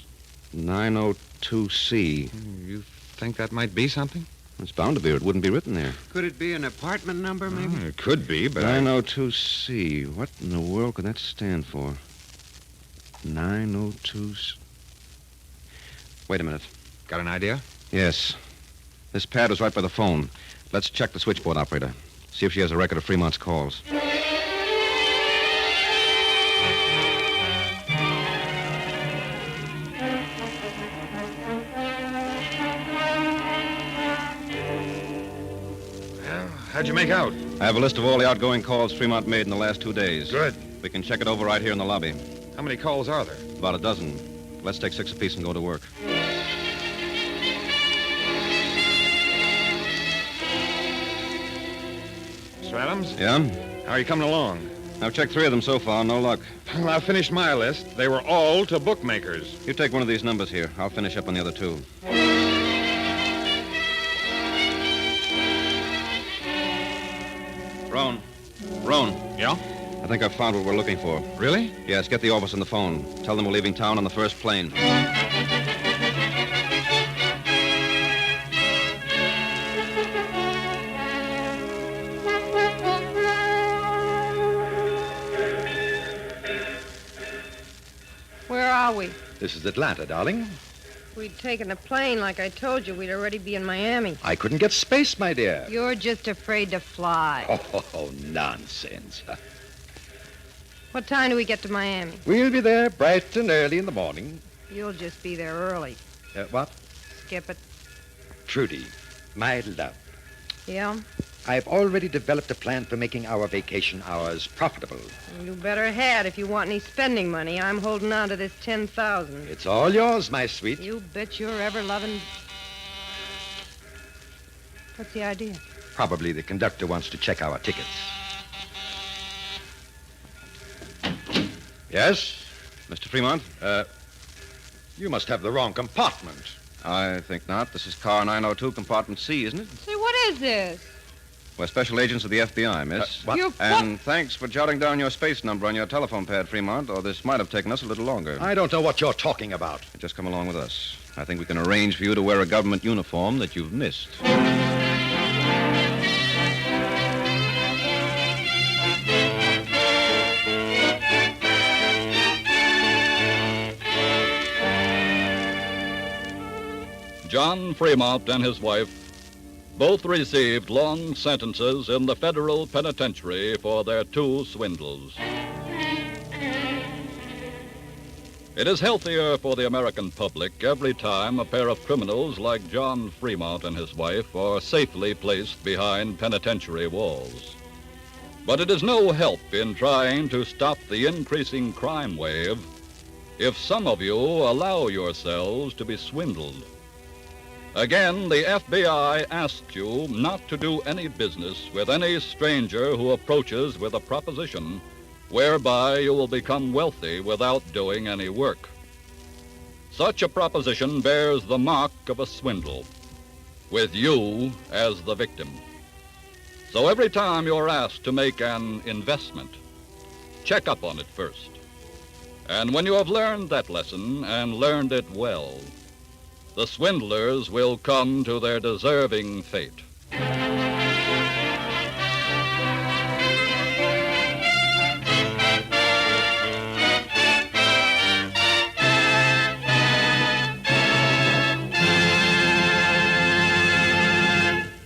902C. You think that might be something? It's bound to be, or it wouldn't be written there. Could it be an apartment number, maybe? It could be, but 902C. What in the world could that stand for? 902... Wait a minute. Got an idea? Yes. This pad was right by the phone. Let's check the switchboard, operator. See if she has a record of Fremont's calls. How'd you make out? I have a list of all the outgoing calls Fremont made in the last 2 days. Good. We can check it over right here in the lobby. How many calls are there? About a dozen. Let's take 6 apiece and go to work. Mr. Adams? Yeah? How are you coming along? I've checked 3 of them so far. No luck. Well, I finished my list. They were all to bookmakers. You take one of these numbers here. I'll finish up on the other 2. Roan. Yeah? That think I've found what we're looking for. Really? Yes, get the office on the phone. Tell them we're leaving town on the first plane. Where are we? This is Atlanta, darling. If we'd taken a plane like I told you, we'd already be in Miami. I couldn't get space, my dear. You're just afraid to fly. Oh, nonsense. What time do we get to Miami? We'll be there bright and early in the morning. You'll just be there early. What? Skip it. Trudy, my love, Yeah? I've already developed a plan for making our vacation hours profitable. You better head if you want any spending money. I'm holding on to this $10,000. It's all yours, my sweet. You bet your ever-loving... What's the idea? Probably the conductor wants to check our tickets. Yes? Mr. Fremont? You must have the wrong compartment. I think not. This is car 902, compartment C, isn't it? Say, what is this? We're special agents of the FBI, miss. What? And thanks for jotting down your space number on your telephone pad, Fremont, or this might have taken us a little longer. I don't know what you're talking about. Just come along with us. I think we can arrange for you to wear a government uniform that you've missed. John Fremont and his wife both received long sentences in the federal penitentiary for their 2 swindles. It is healthier for the American public every time a pair of criminals like John Fremont and his wife are safely placed behind penitentiary walls. But it is no help in trying to stop the increasing crime wave if some of you allow yourselves to be swindled. Again, the FBI asks you not to do any business with any stranger who approaches with a proposition whereby you will become wealthy without doing any work. Such a proposition bears the mark of a swindle, with you as the victim. So every time you're asked to make an investment, check up on it first. And when you have learned that lesson and learned it well, the swindlers will come to their deserving fate.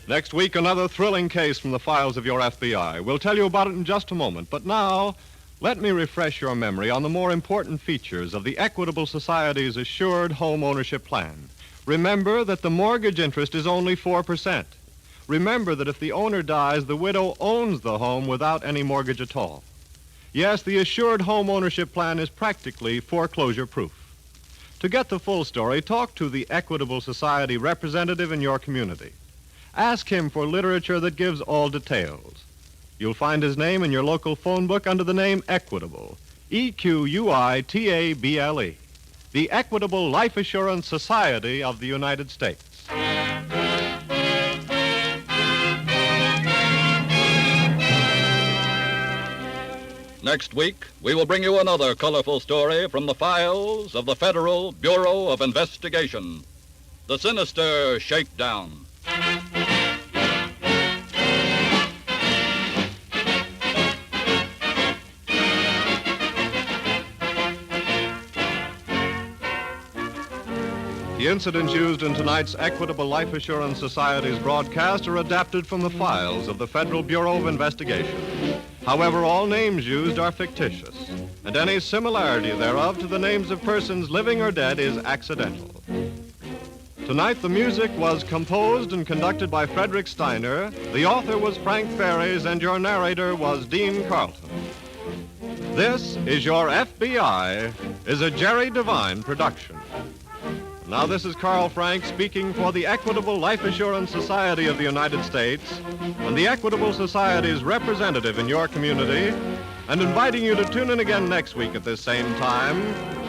Next week, another thrilling case from the files of your FBI. We'll tell you about it in just a moment. But now, let me refresh your memory on the more important features of the Equitable Society's Assured Home Ownership Plan. Remember that the mortgage interest is only 4%. Remember that if the owner dies, the widow owns the home without any mortgage at all. Yes, the Assured Home Ownership Plan is practically foreclosure-proof. To get the full story, talk to the Equitable Society representative in your community. Ask him for literature that gives all details. You'll find his name in your local phone book under the name Equitable, Equitable. The Equitable Life Assurance Society of the United States. Next week, we will bring you another colorful story from the files of the Federal Bureau of Investigation, the sinister Shakedown. The incidents used in tonight's Equitable Life Assurance Society's broadcast are adapted from the files of the Federal Bureau of Investigation. However, all names used are fictitious, and any similarity thereof to the names of persons living or dead is accidental. Tonight, the music was composed and conducted by Frederick Steiner, the author was Frank Ferries, and your narrator was Dean Carlton. This is Your FBI is a Jerry Devine production. Now, this is Carl Frank speaking for the Equitable Life Assurance Society of the United States and the Equitable Society's representative in your community, and inviting you to tune in again next week at this same time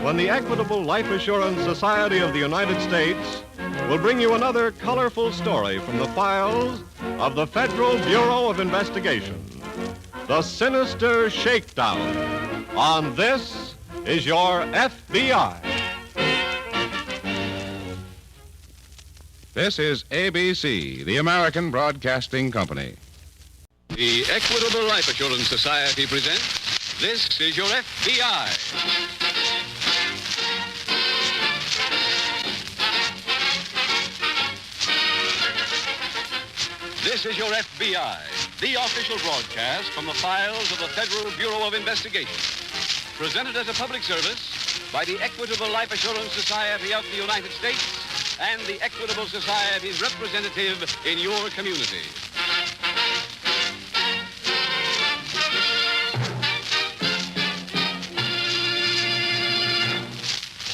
when the Equitable Life Assurance Society of the United States will bring you another colorful story from the files of the Federal Bureau of Investigation. the sinister Shakedown. On This Is Your FBI. This is ABC, the American Broadcasting Company. The Equitable Life Assurance Society presents This Is Your FBI. This is Your FBI, the official broadcast from the files of the Federal Bureau of Investigation. Presented as a public service by the Equitable Life Assurance Society of the United States and the Equitable Society's representative in your community.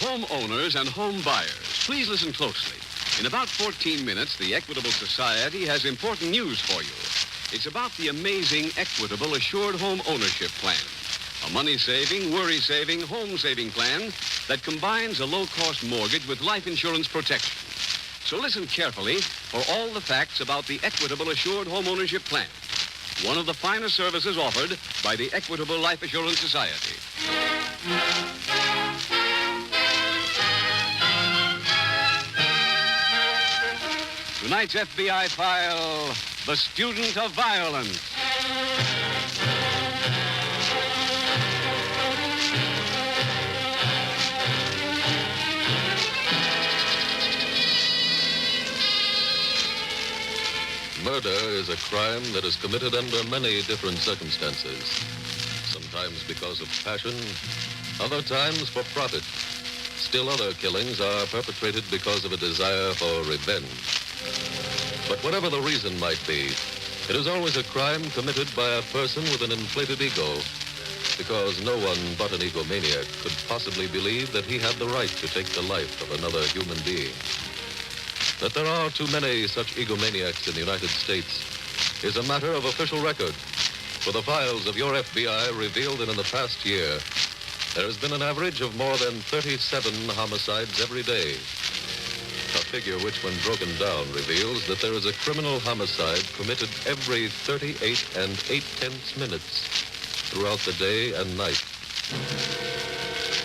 Homeowners and home buyers, please listen closely. In about 14 minutes, the Equitable Society has important news for you. It's about the amazing Equitable Assured Home Ownership Plan, a money-saving, worry-saving, home-saving plan that combines a low-cost mortgage with life insurance protection. So listen carefully for all the facts about the Equitable Assured Home Ownership Plan, one of the finest services offered by the Equitable Life Assurance Society. Tonight's FBI file, The Student of Violence. Murder is a crime that is committed under many different circumstances. Sometimes because of passion, other times for profit. Still other killings are perpetrated because of a desire for revenge. But whatever the reason might be, it is always a crime committed by a person with an inflated ego, because no one but an egomaniac could possibly believe that he had the right to take the life of another human being. That there are too many such egomaniacs in the United States is a matter of official record, for the files of your FBI revealed that in the past year, there has been an average of more than 37 homicides every day. A figure which, when broken down, reveals that there is a criminal homicide committed every 38 and 8/10 minutes throughout the day and night.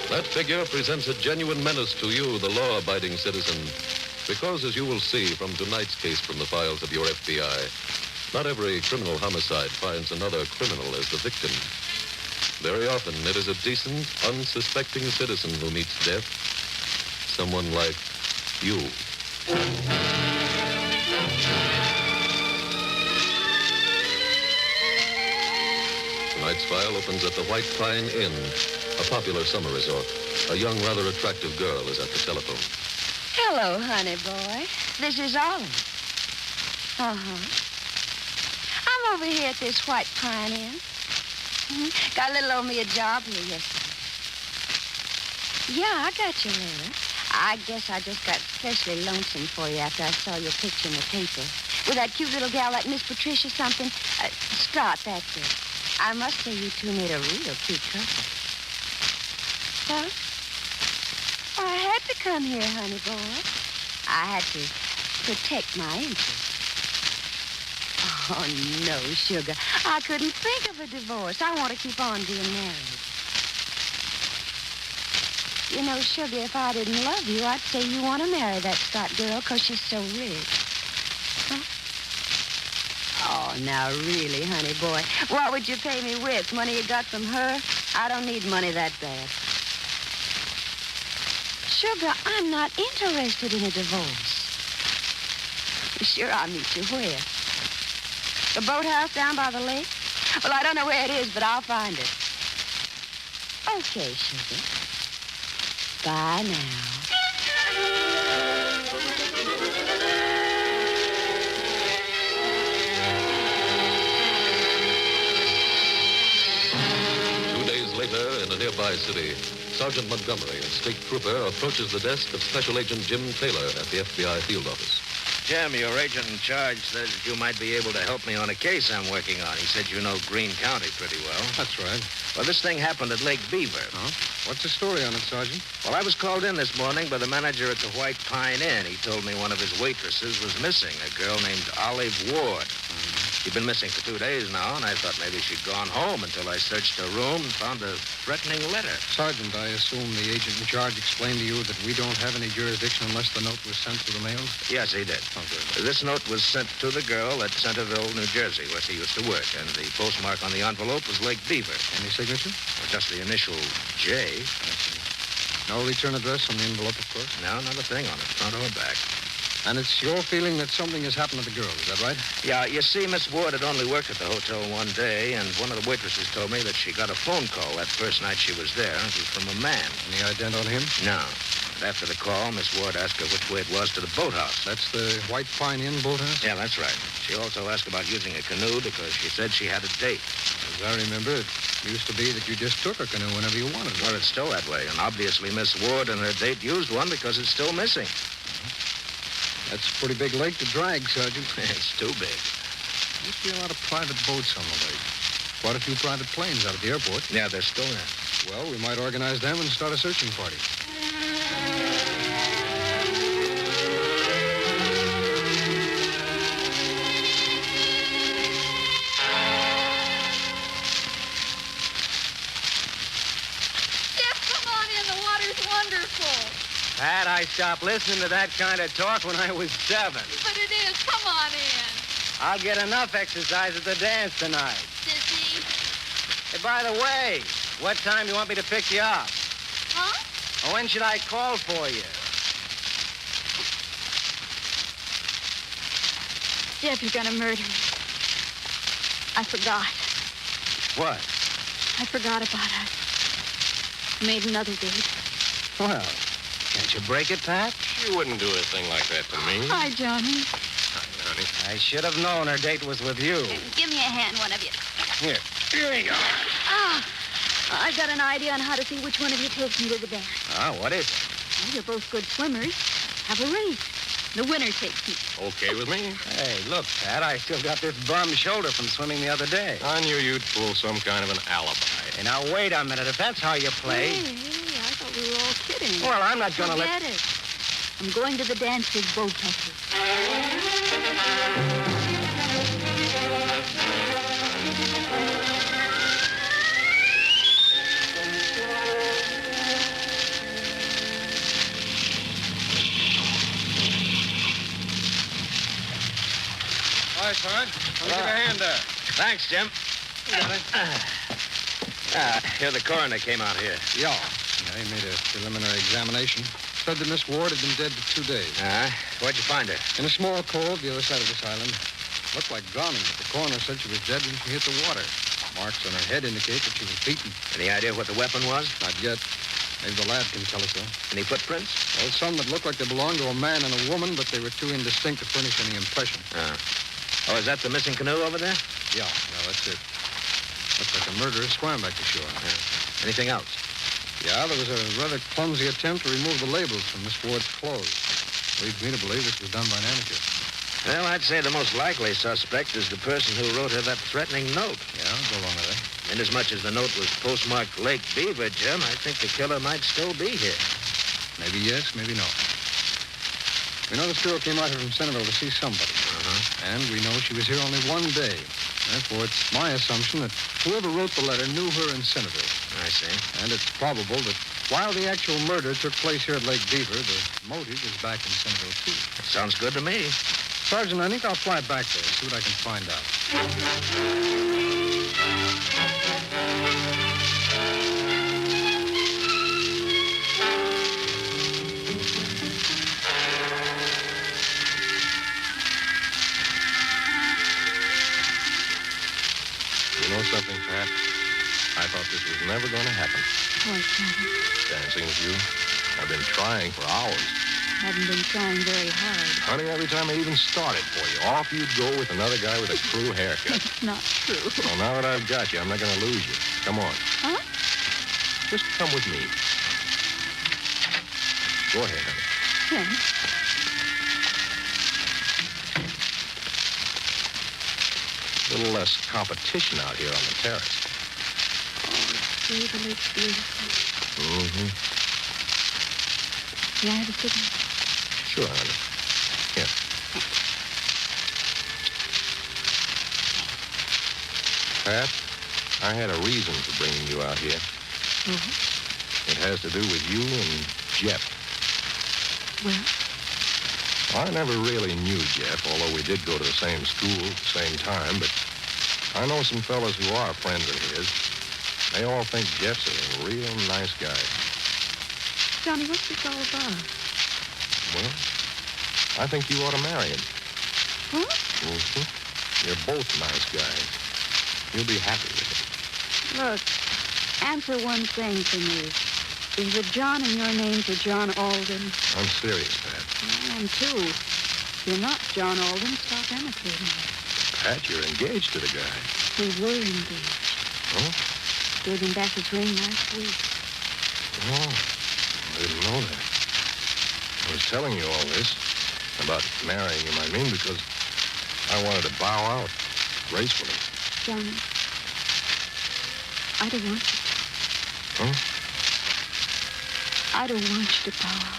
That figure presents a genuine menace to you, the law-abiding citizen, because, as you will see from tonight's case from the files of your FBI, not every criminal homicide finds another criminal as the victim. Very often, it is a decent, unsuspecting citizen who meets death. Someone like you. Tonight's file opens at the White Pine Inn, a popular summer resort. A young, rather attractive girl is at the telephone. Hello, honey boy. This is Olive. I'm over here at this White Pine Inn. Got a little over me a job here yesterday. Yeah, I got your letter. I guess I just got especially lonesome for you after I saw your picture in the paper. With that cute little gal like Miss Patricia something. Scott, that's it. I must say you two made a real cute couple. Huh? I had to come here, honey boy. I had to protect my interests. Oh, no, sugar. I couldn't think of a divorce. I want to keep on being married. You know, sugar, if I didn't love you, I'd say you want to marry that Scott girl because she's so rich. Huh? Oh, now, really, honey boy. What would you pay me with? Money you got from her? I don't need money that bad. Sugar, I'm not interested in a divorce. Sure, I'll meet you where? The boathouse down by the lake? Well, I don't know where it is, but I'll find it. Okay, sugar. Bye now. 2 days later, in a nearby city, Sergeant Montgomery, a state trooper, approaches the desk of Special Agent Jim Taylor at the FBI field office. Jim, your agent in charge says that you might be able to help me on a case I'm working on. He said you know Greene County pretty well. That's right. Well, this thing happened at Lake Beaver. Huh? What's the story on it, Sergeant? Well, I was called in this morning by the manager at the White Pine Inn. He told me one of his waitresses was missing, a girl named Olive Ward. She'd been missing for 2 days now, and I thought maybe she'd gone home until I searched her room and found a threatening letter. Sergeant, I assume the agent in charge explained to you that we don't have any jurisdiction unless the note was sent through the mail? Yes, he did. Oh, good. This note was sent to the girl at Centerville, New Jersey, where she used to work, and the postmark on the envelope was Lake Beaver. Any signature? Well, just the initial J. No return address on the envelope, of course? No, not a thing on it, front or back. And it's your feeling that something has happened to the girl, is that right? Yeah, you see, Miss Ward had only worked at the hotel one day, and one of the waitresses told me that she got a phone call that first night she was there. It was from a man. Any ident on him? No. And after the call, Miss Ward asked her which way it was to the boathouse. That's the White Pine Inn boathouse? Yeah, that's right. She also asked about using a canoe because she said she had a date. As I remember, it used to be that you just took a canoe whenever you wanted. Well, it's still that way, and obviously Miss Ward and her date used one because it's still missing. That's a pretty big lake to drag, Sergeant. It's too big. Must be a lot of private boats on the lake. Quite a few private planes out at the airport. Yeah, they're still there. Well, we might organize them and start a searching party. Pat, I stopped listening to that kind of talk when I was 7. But it is. Come on in. I'll get enough exercise at the dance tonight. Sissy. Hey, by the way, what time do you want me to pick you up? Huh? Or when should I call for you? Jeff, you're gonna murder me. I forgot. What? I forgot about us. Made another date. Well, can't you break it, Pat? You wouldn't do a thing like that to me. Hi, Johnny. Hi, honey. I should have known her date was with you. Give me a hand, one of you. Here. Here you are. Ah, I've got an idea on how to see which one of you takes me to the dance. Ah, what is it? Well, you're both good swimmers. Have a race. The winner takes me. Okay with me. Hey, look, Pat, I still got this bum shoulder from swimming the other day. I knew you'd pull some kind of an alibi. Hey, now, wait a minute. If that's how you play... Hey, I thought we were all kidding. Well, I'm not going to let... Forget it. I'm going to the dance with both of you. Hi, Sarge. Let me give a hand there. Thanks, Jim. Here the coroner came out here. Yeah, he made a preliminary examination. Said that Miss Ward had been dead for 2 days. Where'd you find her? In a small cove the other side of this island. Looked like drowning, but the coroner said she was dead when she hit the water. Marks on her head indicate that she was beaten. Any idea what the weapon was? Not yet. Maybe the lad can tell us, though. Any footprints? Well, some that looked like they belonged to a man and a woman, but they were too indistinct to furnish any impression. Oh, is that the missing canoe over there? Yeah, that's it. Looks like a murderer swam back to shore. Anything else? Yeah, there was a rather clumsy attempt to remove the labels from Miss Ward's clothes. Leads me to believe this was done by an amateur. Well, I'd say the most likely suspect is the person who wrote her that threatening note. Yeah, I'll go along with that. Inasmuch as the note was postmarked Lake Beaver, Jim, I think the killer might still be here. Maybe yes, maybe no. We know this girl came out here from Centerville to see somebody. And we know she was here only 1 day. Therefore, it's my assumption that whoever wrote the letter knew her in Centerville. I see. And it's probable that while the actual murder took place here at Lake Beaver, the motive is back in Centerville, too. Sounds good to me. Sergeant, I think I'll fly back there and see what I can find out. You know something, Pat? I thought this was never going to happen. What, Johnny? Dancing with you. I've been trying for hours. Haven't been trying very hard. Honey, every time I even started for you, off you'd go with another guy with a crew haircut. It's not true. Well, now that I've got you, I'm not going to lose you. Come on. Huh? Just come with me. Go ahead, honey. Yeah. A little less competition out here on the terrace. See, the lake's beautiful. Mm-hmm. May I have a cigarette? Sure, honey. Here. Pat, I had a reason for bringing you out here. Mm-hmm. It has to do with you and Jeff. Well? I never really knew Jeff, although we did go to the same school at the same time, but I know some fellas who are friends of his. They all think Jeff's a real nice guy. Johnny, what's this all about? Well, I think you ought to marry him. Huh? Mm-hmm. You're both nice guys. You'll be happy with it. Look, answer one thing for me. Is the John in your name for John Alden? I'm serious, Pat. I am, too. If you're not John Alden, stop imitating me. Pat, you're engaged to the guy. We were engaged. Huh? Gave him back his ring last week. Oh, I didn't know that. I was telling you all this about marrying him, I mean, because I wanted to bow out gracefully. Johnny, I don't want you. Huh? I don't want you to bow out.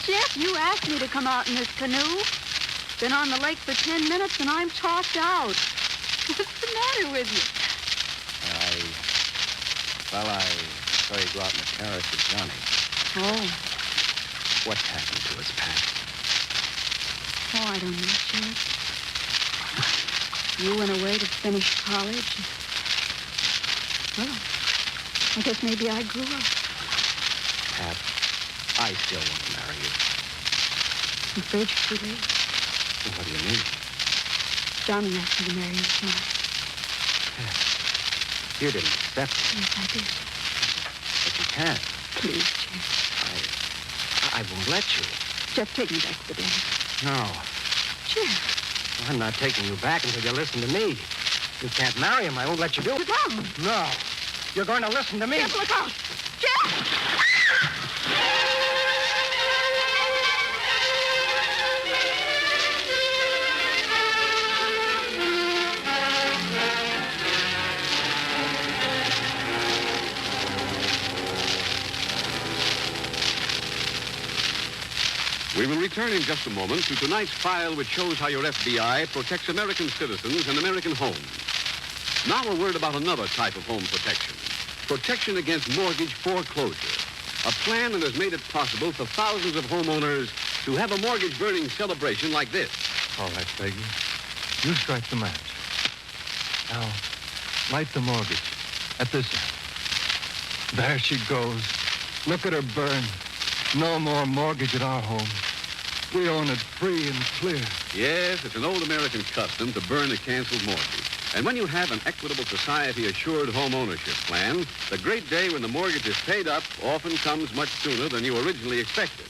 Jeff, you asked me to come out in this canoe. Been on the lake for 10 minutes and I'm tossed out. What's the matter with you? I saw you go out in the carriage with Johnny. Oh. What happened to us, Pat? Oh, I don't know, Sheriff. You went away to finish college. Well, I guess maybe I grew up. Pat, I still want to marry you. I'm afraid you're too late. What do you mean? Johnny asked me to marry him tonight. Pat, you didn't accept it. Yes, I did. But you can't. Please, Jeff. I won't let you. Jeff, take me back to the dance. No. Jeff. I'm not taking you back until you listen to me. You can't marry him. I won't let you do it. Sit down. No. You're going to listen to me. Jeff, look out. Jeff! We will return in just a moment to tonight's file, which shows how your FBI protects American citizens and American homes. Now a word about another type of home protection. Protection against mortgage foreclosure. A plan that has made it possible for thousands of homeowners to have a mortgage burning celebration like this. All right, Peggy. You strike the match. Now, light the mortgage at this end. There she goes. Look at her burn. No more mortgage at our home. We own it free and clear. Yes, it's an old American custom to burn a canceled mortgage. And when you have an Equitable Society assured home ownership plan, the great day when the mortgage is paid up often comes much sooner than you originally expected.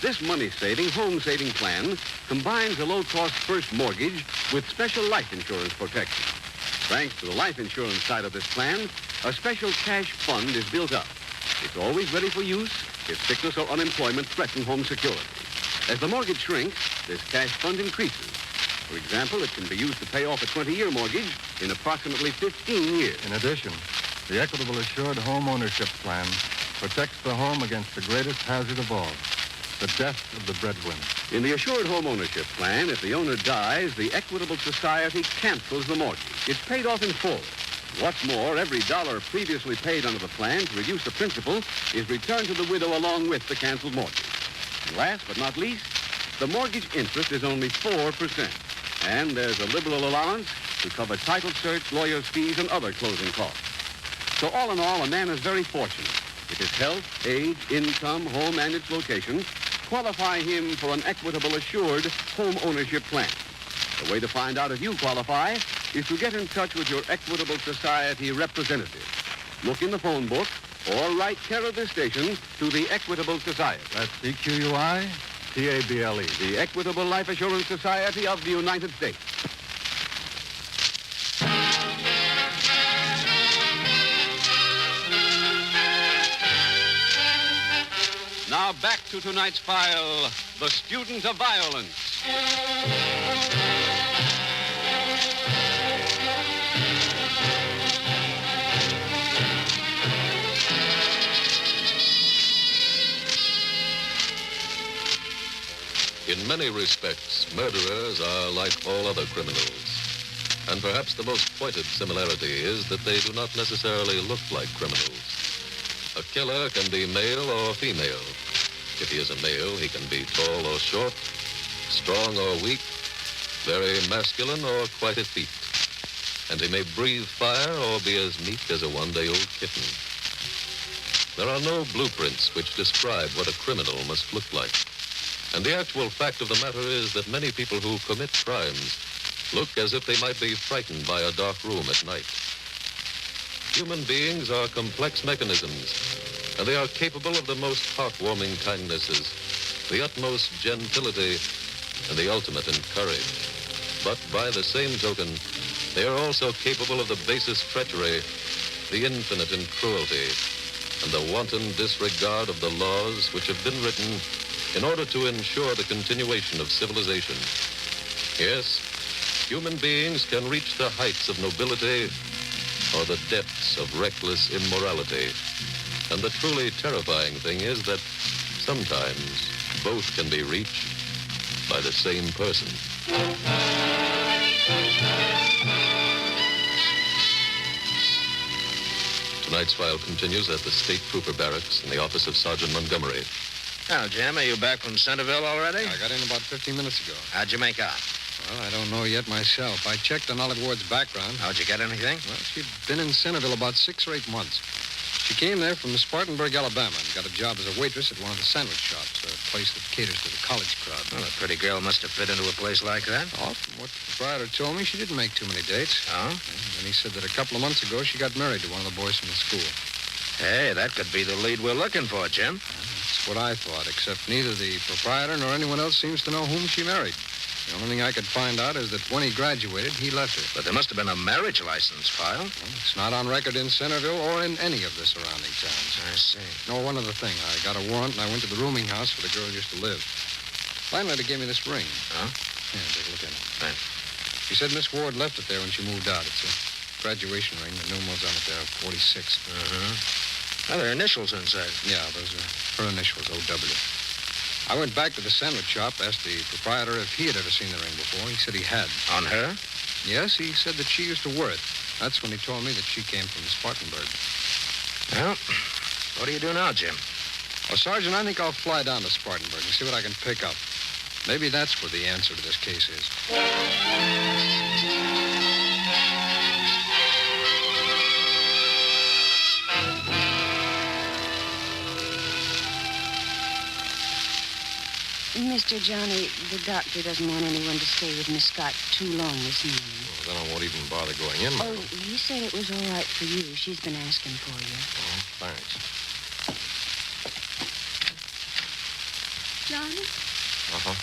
This money-saving, home-saving plan combines a low-cost first mortgage with special life insurance protection. Thanks to the life insurance side of this plan, a special cash fund is built up. It's always ready for use if sickness or unemployment threaten home security. As the mortgage shrinks, this cash fund increases. For example, it can be used to pay off a 20-year mortgage in approximately 15 years. In addition, the Equitable Assured Home Ownership Plan protects the home against the greatest hazard of all, the death of the breadwinner. In the Assured Home Ownership Plan, if the owner dies, the Equitable Society cancels the mortgage. It's paid off in full. What's more, every dollar previously paid under the plan to reduce the principal is returned to the widow along with the canceled mortgage. And last but not least, the mortgage interest is only 4%. And there's a liberal allowance to cover title search, lawyer's fees, and other closing costs. So all in all, a man is very fortunate if his health, age, income, home, and its location qualify him for an Equitable Assured Home Ownership Plan. The way to find out if you qualify is to get in touch with your Equitable Society representative. Look in the phone book or write care of this station to the Equitable Society. That's EQUI-TABLE. The Equitable Life Assurance Society of the United States. Now back to tonight's file, The Student of Violence. In many respects, murderers are like all other criminals. And perhaps the most pointed similarity is that they do not necessarily look like criminals. A killer can be male or female. If he is a male, he can be tall or short, strong or weak, very masculine or quite effete. And he may breathe fire or be as meek as a one-day-old kitten. There are no blueprints which describe what a criminal must look like. And the actual fact of the matter is that many people who commit crimes look as if they might be frightened by a dark room at night. Human beings are complex mechanisms, and they are capable of the most heartwarming kindnesses, the utmost gentility, and the ultimate in courage. But by the same token, they are also capable of the basest treachery, the infinite in cruelty, and the wanton disregard of the laws which have been written in order to ensure the continuation of civilization. Yes, human beings can reach the heights of nobility or the depths of reckless immorality. And the truly terrifying thing is that sometimes both can be reached by the same person. Tonight's file continues at the State Trooper Barracks in the office of Sergeant Montgomery. Well, Jim, are you back from Centerville already? I got in about 15 minutes ago. How'd you make out? Well, I don't know yet myself. I checked on Olive Ward's background. How'd you get anything? Well, she'd been in Centerville about 6 or 8 months. She came there from Spartanburg, Alabama, and got a job as a waitress at one of the sandwich shops, a place that caters to the college crowd. Well, a pretty girl must have fit into a place like that. Oh, from what the proprietor told me, she didn't make too many dates. Oh? And then he said that a couple of months ago, she got married to one of the boys from the school. Hey, that could be the lead we're looking for, Jim. That's what I thought, except neither the proprietor nor anyone else seems to know whom she married. The only thing I could find out is that when he graduated, he left her. But there must have been a marriage license filed. Well, it's not on record in Centerville or in any of the surrounding towns. I see. No, one other thing. I got a warrant, and I went to the rooming house where the girl used to live. Landlady gave me this ring. Huh? Yeah, take a look at it. Thanks. She said Miss Ward left it there when she moved out. It's a graduation ring. The numerals on it there are 46. Well, there are initials inside. Yeah, those are her initials, O.W. I went back to the sandwich shop, asked the proprietor if he had ever seen the ring before. He said he had. On her? Yes, he said that she used to wear it. That's when he told me that she came from Spartanburg. Well, what do you do now, Jim? Well, Sergeant, I think I'll fly down to Spartanburg and see what I can pick up. Maybe that's where the answer to this case is. Mr. Johnny, the doctor doesn't want anyone to stay with Miss Scott too long this morning. Well, then I won't even bother going in. Oh, he said it was all right for you. She's been asking for you. Oh, thanks. Johnny, Uh-huh.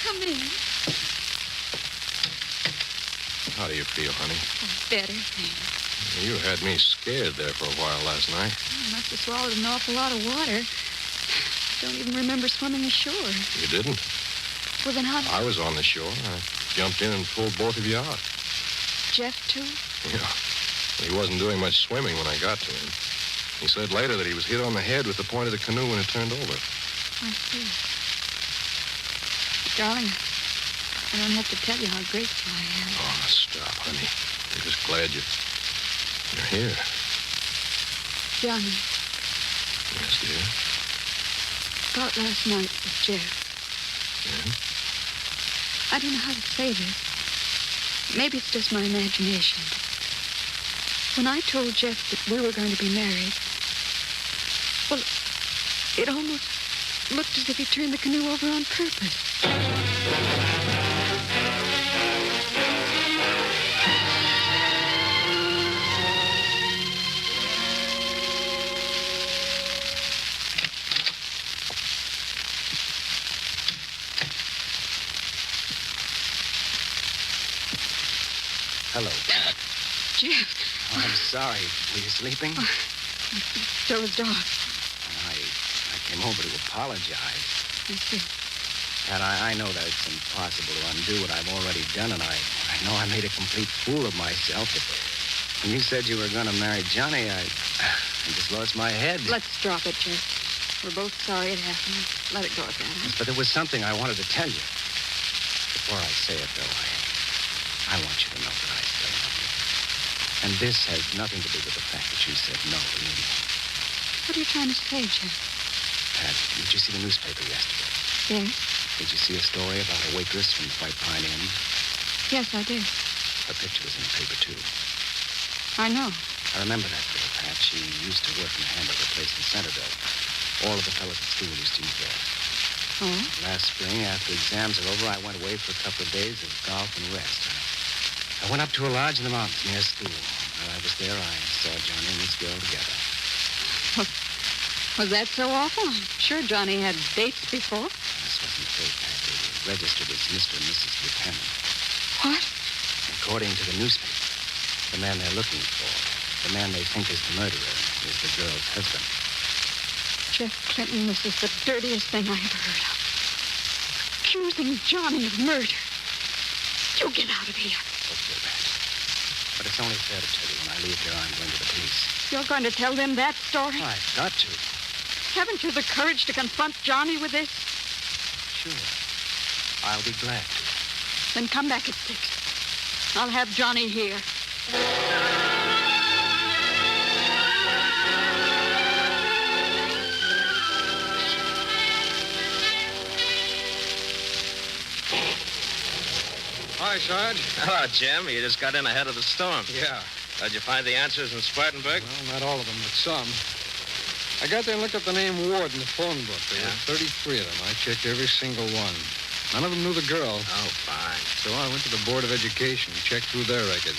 come in. How do you feel, honey? Better, thanks. You had me scared there for a while last night. I must have swallowed an awful lot of water. Don't even remember swimming ashore. You didn't? Well, then how... I was on the shore. I jumped in and pulled both of you out. Jeff, too? Yeah. He wasn't doing much swimming when I got to him. He said later that he was hit on the head with the point of the canoe when it turned over. I see. Darling, I don't have to tell you how grateful I am. Oh, stop, honey. I'm just glad you're here. Johnny, Yes, dear? about last night with Jeff. Yeah? I don't know how to say this. Maybe it's just my imagination. When I told Jeff that we were going to be married, well, it almost looked as if he turned the canoe over on purpose. Hello, Pat. Jeff. Oh, I'm sorry. Were you sleeping? Dozed off. I came over to apologize. I see. Pat, I know that it's impossible to undo what I've already done, and I know I made a complete fool of myself, but when you said you were going to marry Johnny, I just lost my head. Let's drop it, Jeff. We're both sorry it happened. Let it go at that. Yes, but there was something I wanted to tell you. Before I say it, though, I want you to know that I still love you. And this has nothing to do with the fact that you said no to me. What are you trying to say, Jeff? Pat, did you see the newspaper yesterday? Yes? Did you see a story about a waitress from White Pine Inn? Yes, I did. Her picture was in the paper, too. I know. I remember that girl, Pat. She used to work in a hamburger place in Centerville. All of the fellows at school used to eat there. Oh? Last spring, after exams were over, I went away for a couple of days of golf and rest. I went up to a lodge in the mountains near school. While I was there, I saw Johnny and this girl together. Was that so awful? I'm sure Johnny had dates before. This wasn't a date, Pat. They were registered as Mr. and Mrs. Buchanan. What? According to the newspaper, the man they're looking for, the man they think is the murderer, is the girl's husband. Jeff Clinton, this is the dirtiest thing I ever heard of. Accusing Johnny of murder. You get out of here. Okay, Pat. But it's only fair to tell you when I leave here, I'm going to the police. You're going to tell them that story? I've got to. Haven't you the courage to confront Johnny with this? Sure. I'll be glad to. Then come back at 6. I'll have Johnny here. Hi, Sarge. Hello, Jim. You just got in ahead of the storm. Yeah. Did you find the answers in Spartanburg? Well, not all of them, but some. I got there and looked up the name Ward in the phone book. There were 33 of them. I checked every single one. None of them knew the girl. Oh, fine. So I went to the Board of Education and checked through their records.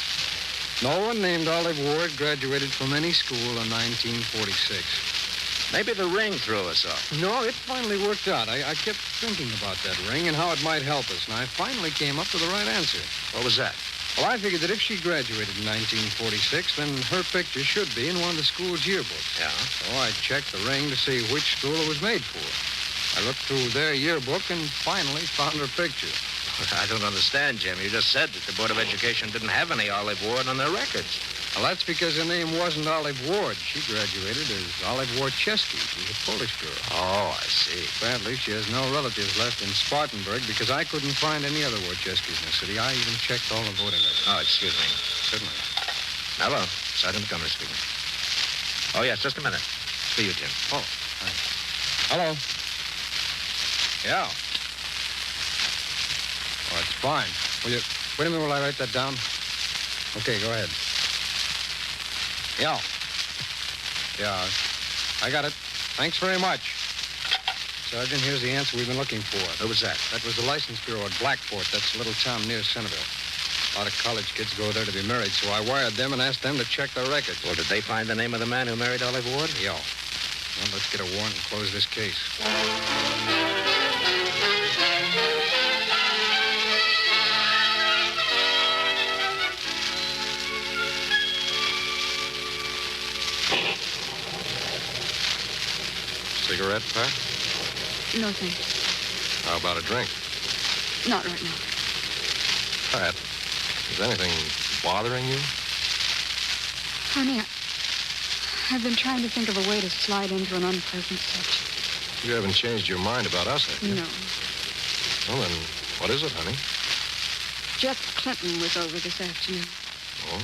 No one named Olive Ward graduated from any school in 1946. Maybe the ring threw us off. No, it finally worked out. I kept thinking about that ring and how it might help us, and I finally came up with the right answer. What was that? Well, I figured that if she graduated in 1946, then her picture should be in one of the school's yearbooks. Yeah? So I checked the ring to see which school it was made for. I looked through their yearbook and finally found her picture. I don't understand, Jim. You just said that the Board of Education didn't have any Olive Ward on their records. Well, that's because her name wasn't Olive Ward. She graduated as Olive Warcheski. She's a Polish girl. Oh, I see. Sadly, she has no relatives left in Spartanburg because I couldn't find any other Warcheskis in the city. I even checked all the voting records. Oh, excuse me. Certainly. Hello. Sergeant Montgomery speaking. Oh, yes, just a minute. See you, Jim. Oh, thanks. Hello. Yeah. Oh, it's fine. Will you... Wait a minute while I write that down. Okay, go ahead. Yeah. Yeah, I got it. Thanks very much. Sergeant, here's the answer we've been looking for. Who was that? That was the license bureau at Blackport. That's a little town near Centerville. A lot of college kids go there to be married, so I wired them and asked them to check their records. Well, did they find the name of the man who married Olive Ward? Yeah. Well, let's get a warrant and close this case. Cigarette, Pat? No, thanks. How about a drink? Not right now. Pat, is anything bothering you? Honey, I've been trying to think of a way to slide into an unpleasant subject. You haven't changed your mind about us, have you? No. Well, then, what is it, honey? Jeff Clinton was over this afternoon. Oh?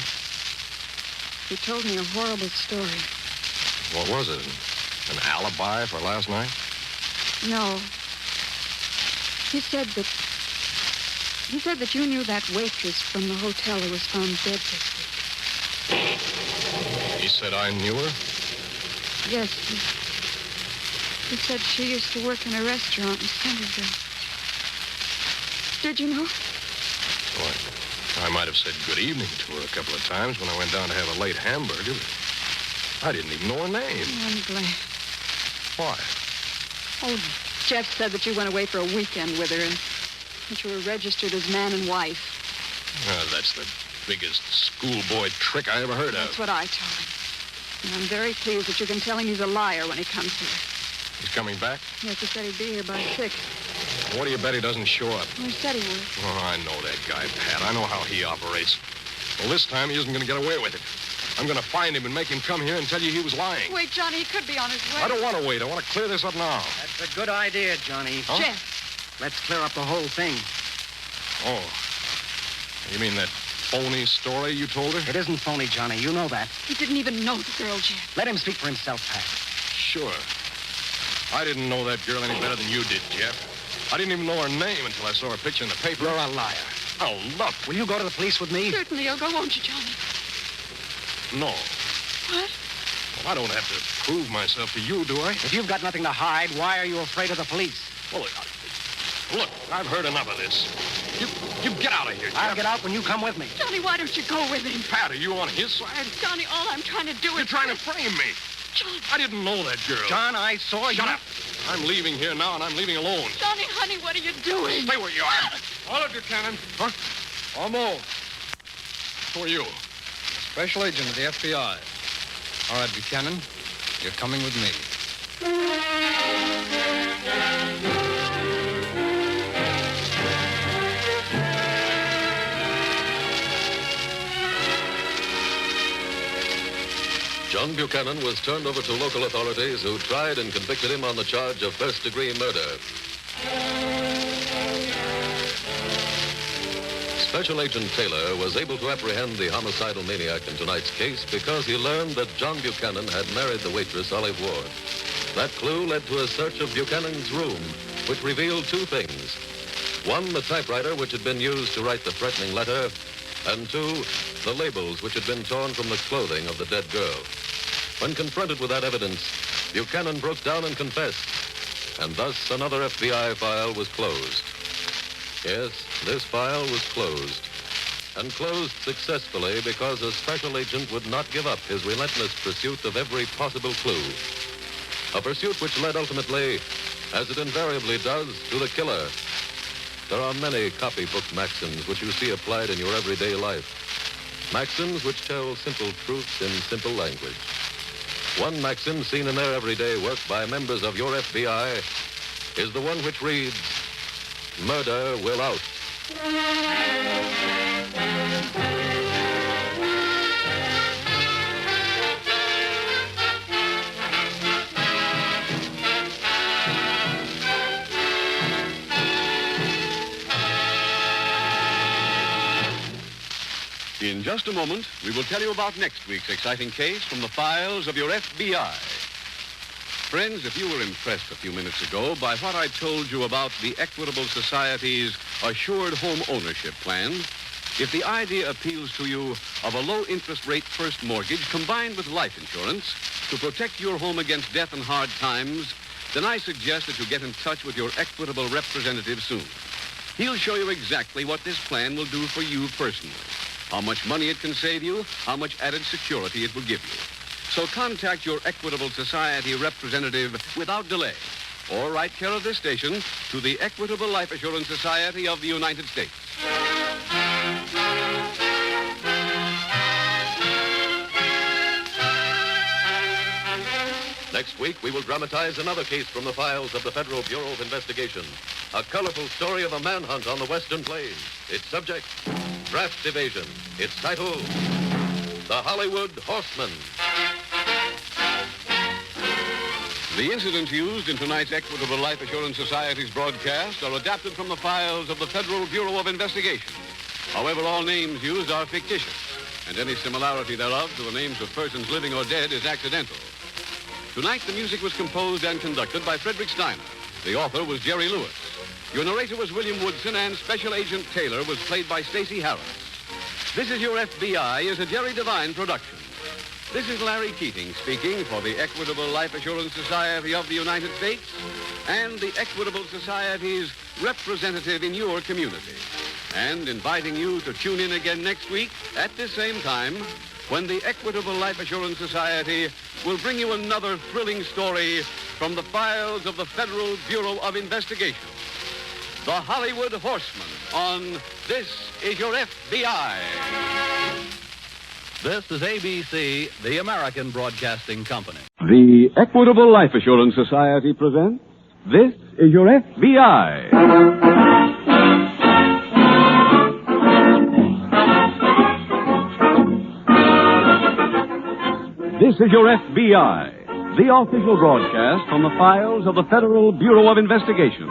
He told me a horrible story. What was it? An alibi for last night? No. He said that you knew that waitress from the hotel who was found dead this week. He said I knew her? Yes. He said she used to work in a restaurant in Centerville. Did you know? Well, I might have said good evening to her a couple of times when I went down to have a late hamburger, but I didn't even know her name. I'm glad. Why? Oh, Jeff said that you went away for a weekend with her and that you were registered as man and wife. Well, that's the biggest schoolboy trick I ever heard of. That's what I told him. And I'm very pleased that you can tell him he's a liar when he comes here. He's coming back? Yes, he said he'd be here by 6. What do you bet he doesn't show up? He said he would. Oh, I know that guy, Pat. I know how he operates. Well, this time he isn't going to get away with it. I'm going to find him and make him come here and tell you he was lying. Wait, Johnny, he could be on his way. I don't want to wait. I want to clear this up now. That's a good idea, Johnny. Huh? Jeff. Let's clear up the whole thing. Oh. You mean that phony story you told her? It isn't phony, Johnny. You know that. He didn't even know the girl, Jeff. Let him speak for himself, Pat. Sure. I didn't know that girl any better than you did, Jeff. I didn't even know her name until I saw her picture in the paper. You're a liar. Oh, look. Will you go to the police with me? Certainly, you'll go, won't you, Johnny? No. What? Well, I don't have to prove myself to you, do I? If you've got nothing to hide, why are you afraid of the police? Well, look, I've heard enough of this. You get out of here, Jeff. I'll get out when you come with me. Johnny, why don't you go with him? Pat, are you on his side? Johnny, all I'm trying to do is... You're trying to frame me. John. I didn't know that girl. John, I saw you. Shut up. I'm leaving here now, and I'm leaving alone. Johnny, honey, what are you doing? Stay where you are. Hold it, Buchanan. Huh? Almost. Who are you? Special agent of the FBI. All right, Buchanan, you're coming with me. John Buchanan was turned over to local authorities who tried and convicted him on the charge of first-degree murder. Special Agent Taylor was able to apprehend the homicidal maniac in tonight's case because he learned that John Buchanan had married the waitress, Olive Ward. That clue led to a search of Buchanan's room, which revealed two things. One, the typewriter which had been used to write the threatening letter, and two, the labels which had been torn from the clothing of the dead girl. When confronted with that evidence, Buchanan broke down and confessed, and thus another FBI file was closed. Yes, this file was closed, and closed successfully because a special agent would not give up his relentless pursuit of every possible clue. A pursuit which led ultimately, as it invariably does, to the killer. There are many copybook maxims which you see applied in your everyday life. Maxims which tell simple truths in simple language. One maxim seen in their everyday work by members of your FBI is the one which reads, "Murder will out." In just a moment, we will tell you about next week's exciting case from the files of your FBI. Friends, if you were impressed a few minutes ago by what I told you about the Equitable Society's assured home ownership plan, if the idea appeals to you of a low-interest rate first mortgage combined with life insurance to protect your home against death and hard times, then I suggest that you get in touch with your Equitable representative soon. He'll show you exactly what this plan will do for you personally. How much money it can save you, how much added security it will give you. So contact your Equitable Society representative without delay, or write care of this station to the Equitable Life Assurance Society of the United States. Next week, we will dramatize another case from the files of the Federal Bureau of Investigation. A colorful story of a manhunt on the Western Plains. Its subject, draft evasion. Its title, The Hollywood Horseman. The incidents used in tonight's Equitable Life Assurance Society's broadcast are adapted from the files of the Federal Bureau of Investigation. However, all names used are fictitious, and any similarity thereof to the names of persons living or dead is accidental. Tonight, the music was composed and conducted by Frederick Steiner. The author was Jerry Lewis. Your narrator was William Woodson, and Special Agent Taylor was played by Stacey Harris. This Is Your FBI is a Jerry Devine production. This is Larry Keating speaking for the Equitable Life Assurance Society of the United States and the Equitable Society's representative in your community, and inviting you to tune in again next week at this same time when the Equitable Life Assurance Society will bring you another thrilling story from the files of the Federal Bureau of Investigation. The Hollywood Horseman on This Is Your FBI. This is ABC, the American Broadcasting Company. The Equitable Life Assurance Society presents This is your FBI. This is your FBI, the official broadcast from the files of the Federal Bureau of Investigation.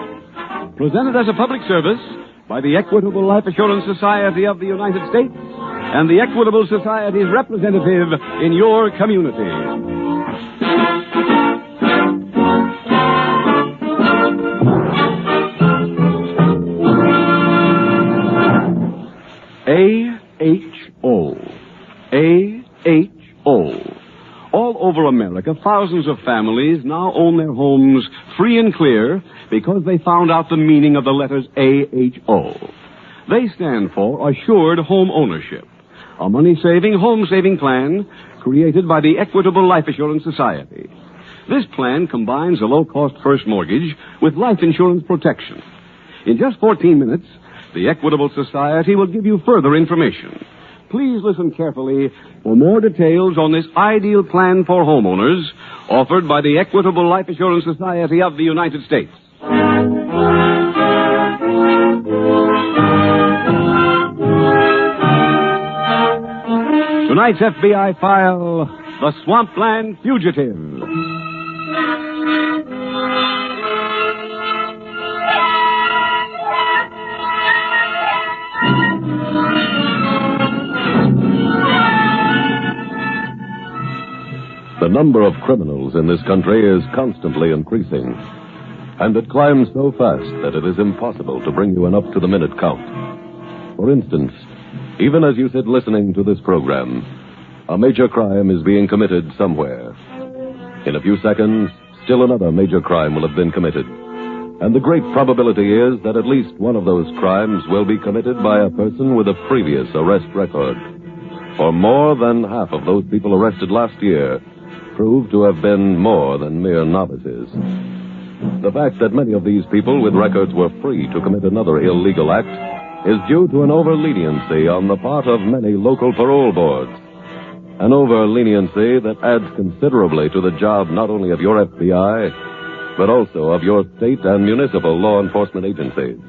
Presented as a public service by the Equitable Life Assurance Society of the United States and the Equitable Society's representative in your community. A-H-O. A-H-O. All over America, thousands of families now own their homes free and clear because they found out the meaning of the letters A-H-O. They stand for Assured Home Ownership, a money-saving, home-saving plan created by the Equitable Life Assurance Society. This plan combines a low-cost first mortgage with life insurance protection. In just 14 minutes, the Equitable Society will give you further information. Please listen carefully for more details on this ideal plan for homeowners offered by the Equitable Life Assurance Society of the United States. Tonight's FBI file, The Swampland Fugitive. The number of criminals in this country is constantly increasing, and it climbs so fast that it is impossible to bring you an up-to-the-minute count. For instance, even as you sit listening to this program, a major crime is being committed somewhere. In a few seconds, still another major crime will have been committed. And the great probability is that at least one of those crimes will be committed by a person with a previous arrest record. For more than half of those people arrested last year proved to have been more than mere novices. The fact that many of these people with records were free to commit another illegal act is due to an over-leniency on the part of many local parole boards. An over-leniency that adds considerably to the job not only of your FBI, but also of your state and municipal law enforcement agencies.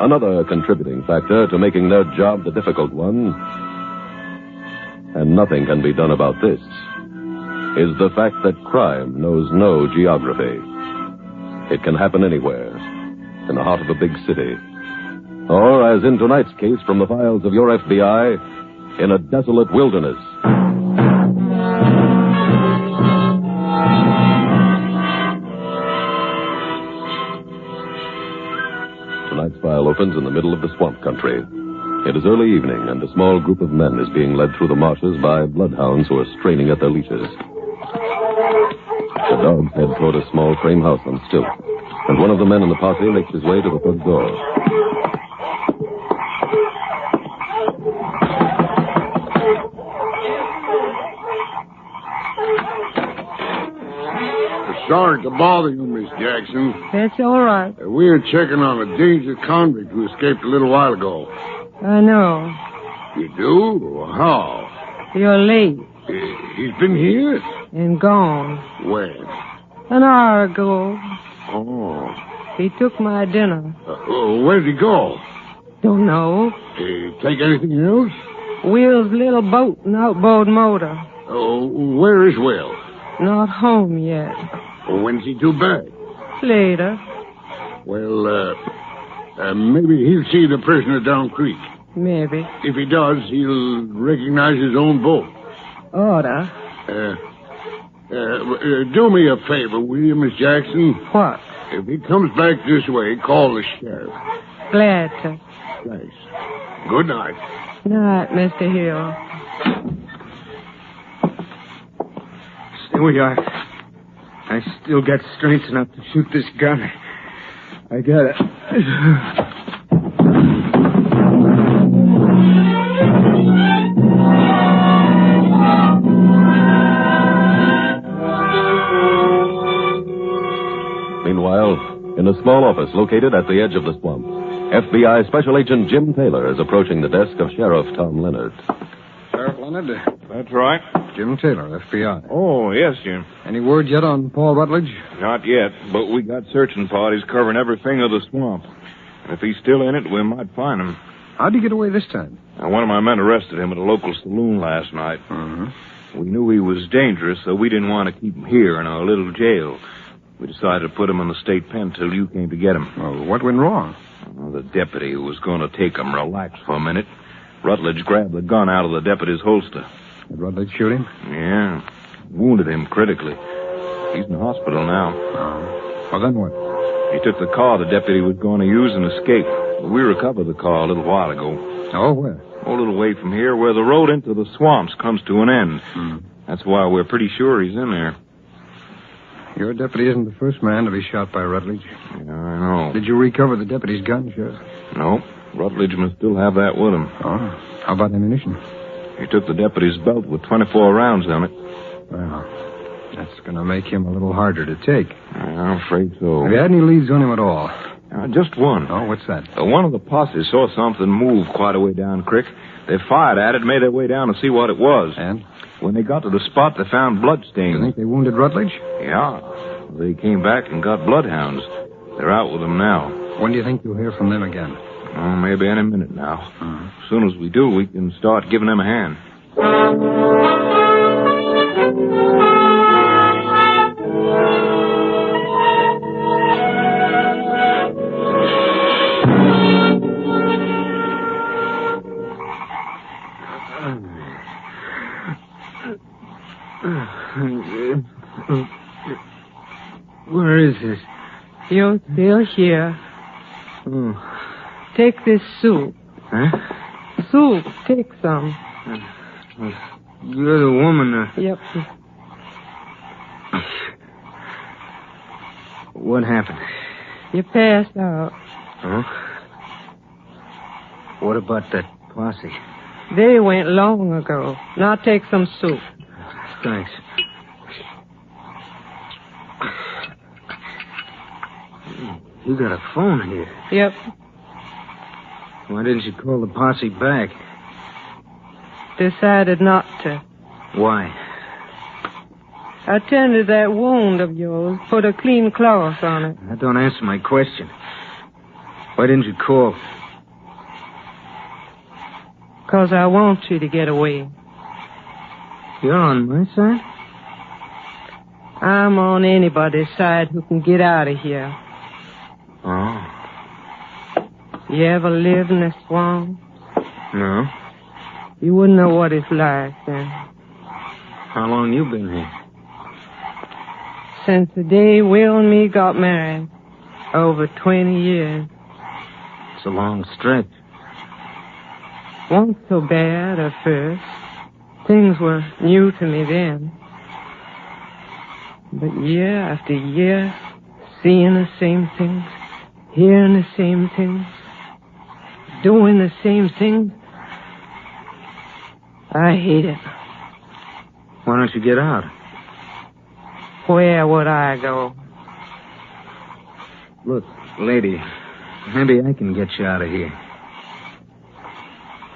Another contributing factor to making their job the difficult one, and nothing can be done about this, is the fact that crime knows no geography. It can happen anywhere, in the heart of a big city, or, as in tonight's case from the files of your FBI, in a desolate wilderness. Tonight's file opens in the middle of the swamp country. It is early evening, and a small group of men is being led through the marshes by bloodhounds who are straining at their leashes. The dogs head toward a small frame house on stilts, and one of the men in the posse makes his way to the front door. Sorry to bother you, Miss Jackson. That's all right. We're checking on a dangerous convict who escaped a little while ago. I know. You do? How? You're late. He's been here? And gone. When? An hour ago. Oh. He took my dinner. Where did he go? Don't know. Take anything else? Will's little boat and outboard motor. Oh, where is Will? Not home yet. When's he due back? Later. Well, maybe he'll see the prisoner down creek. Maybe. If he does, he'll recognize his own boat. Order. Do me a favor, will you, Miss Jackson? What? If he comes back this way, call the sheriff. Glad to. Thanks. Good night. Night, Mr. Hill. Here we are. I still got strength enough to shoot this gun. I got it. Meanwhile, in a small office located at the edge of the swamp, FBI Special Agent Jim Taylor is approaching the desk of Sheriff Tom Leonard. Sheriff Leonard? That's right. Jim Taylor, FBI. Oh, yes, Jim. Any word yet on Paul Rutledge? Not yet, but we got searching parties covering every finger of the swamp. And if he's still in it, we might find him. How'd he get away this time? One of my men arrested him at a local saloon last night. We knew he was dangerous, so we didn't want to keep him here in our little jail. We decided to put him in the state pen till you came to get him. Well, what went wrong? The deputy who was going to take him relaxed for a minute. Rutledge grabbed the gun out of the deputy's holster. Did Rutledge shoot him? Yeah. Wounded him critically. He's in the hospital now. Well, then what? He took the car the deputy was going to use and escaped. We recovered the car a little while ago. Oh, where? A little way from here, where the road into the swamps comes to an end. That's why we're pretty sure he's in there. Your deputy isn't the first man to be shot by Rutledge. Yeah, I know. Did you recover the deputy's gun, Sheriff? No. Rutledge must still have that with him. Oh. How about ammunition? He took the deputy's belt with 24 rounds on it. Well, that's going to make him a little harder to take. I'm afraid so. Have you had any leads on him at all? Just one. Oh, what's that? One of the posse saw something move quite a way down creek. They fired at it, made their way down to see what it was. And? When they got to the spot, they found bloodstains. You think they wounded Rutledge? Yeah. They came back and got bloodhounds. They're out with them now. When do you think you'll hear from them again? Oh, maybe any minute now. As soon as we do, we can start giving them a hand. Where is this? You're still here. Take this soup. Huh? Soup. Take some. You're the woman. Yep. What happened? You passed out. Huh? What about that posse? They went long ago. Now take some soup. Thanks. You got a phone here. Yep. Why didn't you call the posse back? Decided not to. Why? I tended that wound of yours. Put a clean cloth on it. That don't answer my question. Why didn't you call? 'Cause I want you to get away. You're on my side? I'm on anybody's side who can get out of here. Oh. You ever lived in a swamp? No. You wouldn't know what it's like then. How long you been here? Since the day Will and me got married. Over 20 years. It's a long stretch. Wasn't so bad at first. Things were new to me then. But year after year, seeing the same things, hearing the same things, doing the same things, I hate it. Why don't you get out? Where would I go? Look, lady, maybe I can get you out of here.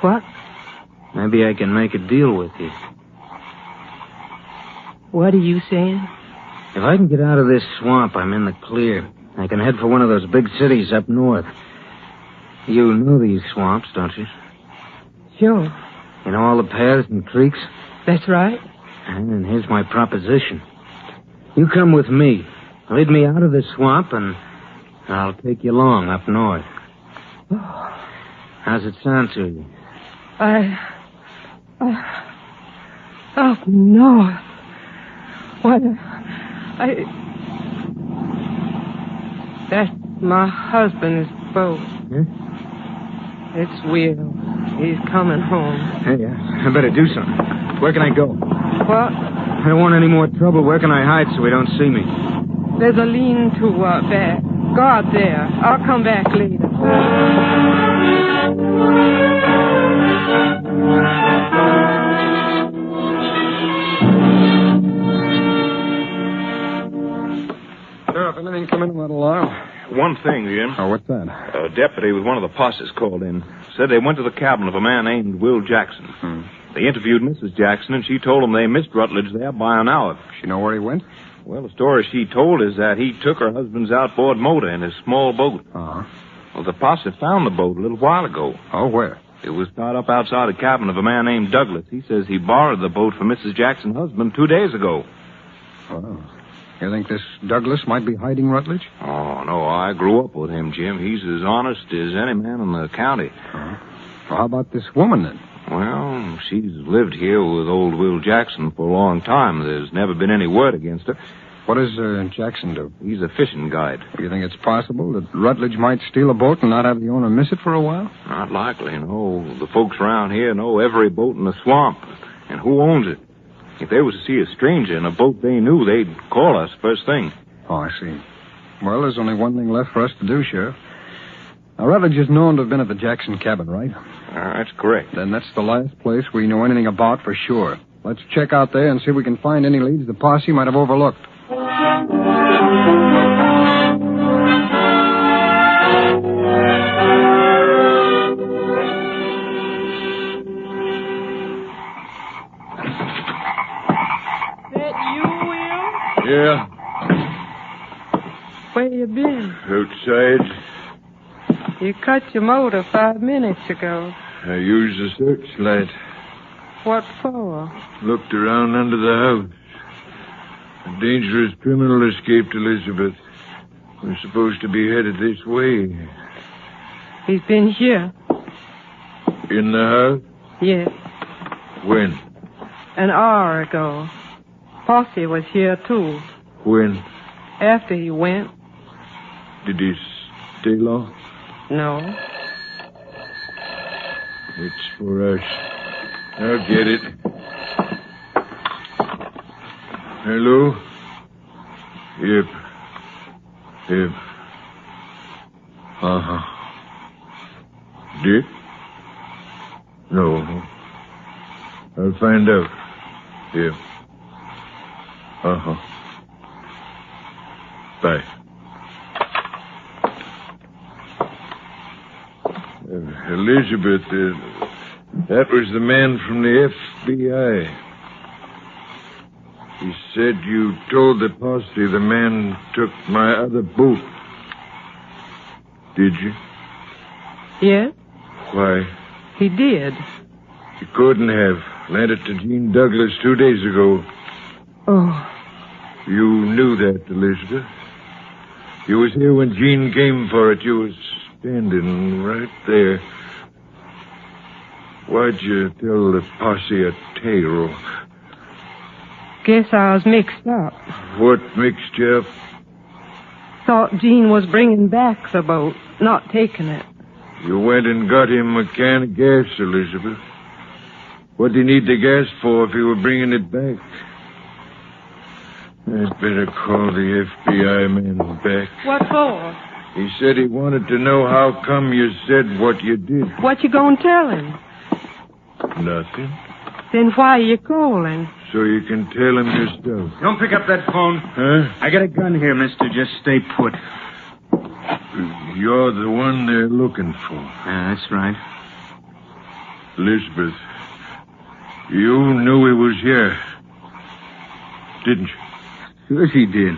What? Maybe I can make a deal with you. What are you saying? If I can get out of this swamp, I'm in the clear. I can head for one of those big cities up north. You know these swamps, don't you? Sure. You know all the paths and creeks? That's right. And here's my proposition. You come with me. Lead me out of this swamp, and I'll take you along up north. How's it sound to you? Up north. What? That's my husband's boat. Huh? It's Will. He's coming home. Hey, I better do something. Where can I go? What? I don't want any more trouble. Where can I hide so he don't see me? There's a lean-to back. Go out there. I'll come back later. Sheriff, anything come in that alarm? One thing, Jim. Oh, what's that? A deputy with one of the posses called in. Said they went to the cabin of a man named Will Jackson. They interviewed Mrs. Jackson, and she told them they missed Rutledge there by an hour. She know where he went? Well, the story she told is that he took her husband's outboard motor in his small boat. Uh-huh. Well, the posse found the boat a little while ago. Oh, where? It was tied up outside the cabin of a man named Douglas. He says he borrowed the boat from Mrs. Jackson's husband 2 days ago. Oh. You think this Douglas might be hiding Rutledge? Oh, no, I grew up with him, Jim. He's as honest as any man in the county. Uh-huh. Well, how about this woman, then? Well, she's lived here with old Will Jackson for a long time. There's never been any word against her. What does Jackson do? He's a fishing guide. Do you think it's possible that Rutledge might steal a boat and not have the owner miss it for a while? Not likely, no. The folks around here know every boat in the swamp and who owns it. If they was to see a stranger in a boat they knew, they'd call us first thing. Oh, I see. Well, there's only one thing left for us to do, Sheriff. Now, Rutledge is known to have been at the Jackson cabin, right? That's correct. Then that's the last place we know anything about for sure. Let's check out there and see if we can find any leads the posse might have overlooked. Yeah, Where you been? outside. You cut your motor 5 minutes ago. I used the searchlight. What for? Looked around under the house. A dangerous criminal escaped, Elizabeth. We're supposed to be headed this way. He's been here. In the house? Yes, When? an hour ago. Posse was here, too. When? After he went. Did he stay long? No. It's for us. I'll get it. Hello? Yep. Uh-huh. Dick? No. I'll find out. Yep. Uh-huh. Bye. Elizabeth, that was the man from the FBI. He said you told the posse the man took my other boat. Did you? Yes, Why? he did. You couldn't have. Lent it to Gene Douglas 2 days ago. Oh, You knew that, Elizabeth. You was here when Gene came for it. You was standing right there. Why'd you tell the posse a tale? guess I was mixed up. What mixed you up? Thought Gene was bringing back the boat, not taking it. You went and got him a can of gas, Elizabeth. What'd he need the gas for if he were bringing it back? I'd better call the FBI man back. What for? He said he wanted to know how come you said what you did. What you gonna tell him? Nothing. Then why you calling? So you can tell him yourself. Don't pick up that phone. Huh? I got a gun here, mister. Just stay put. You're the one they're looking for. Yeah, that's right. Elizabeth, you knew he was here, didn't you? Sure she did.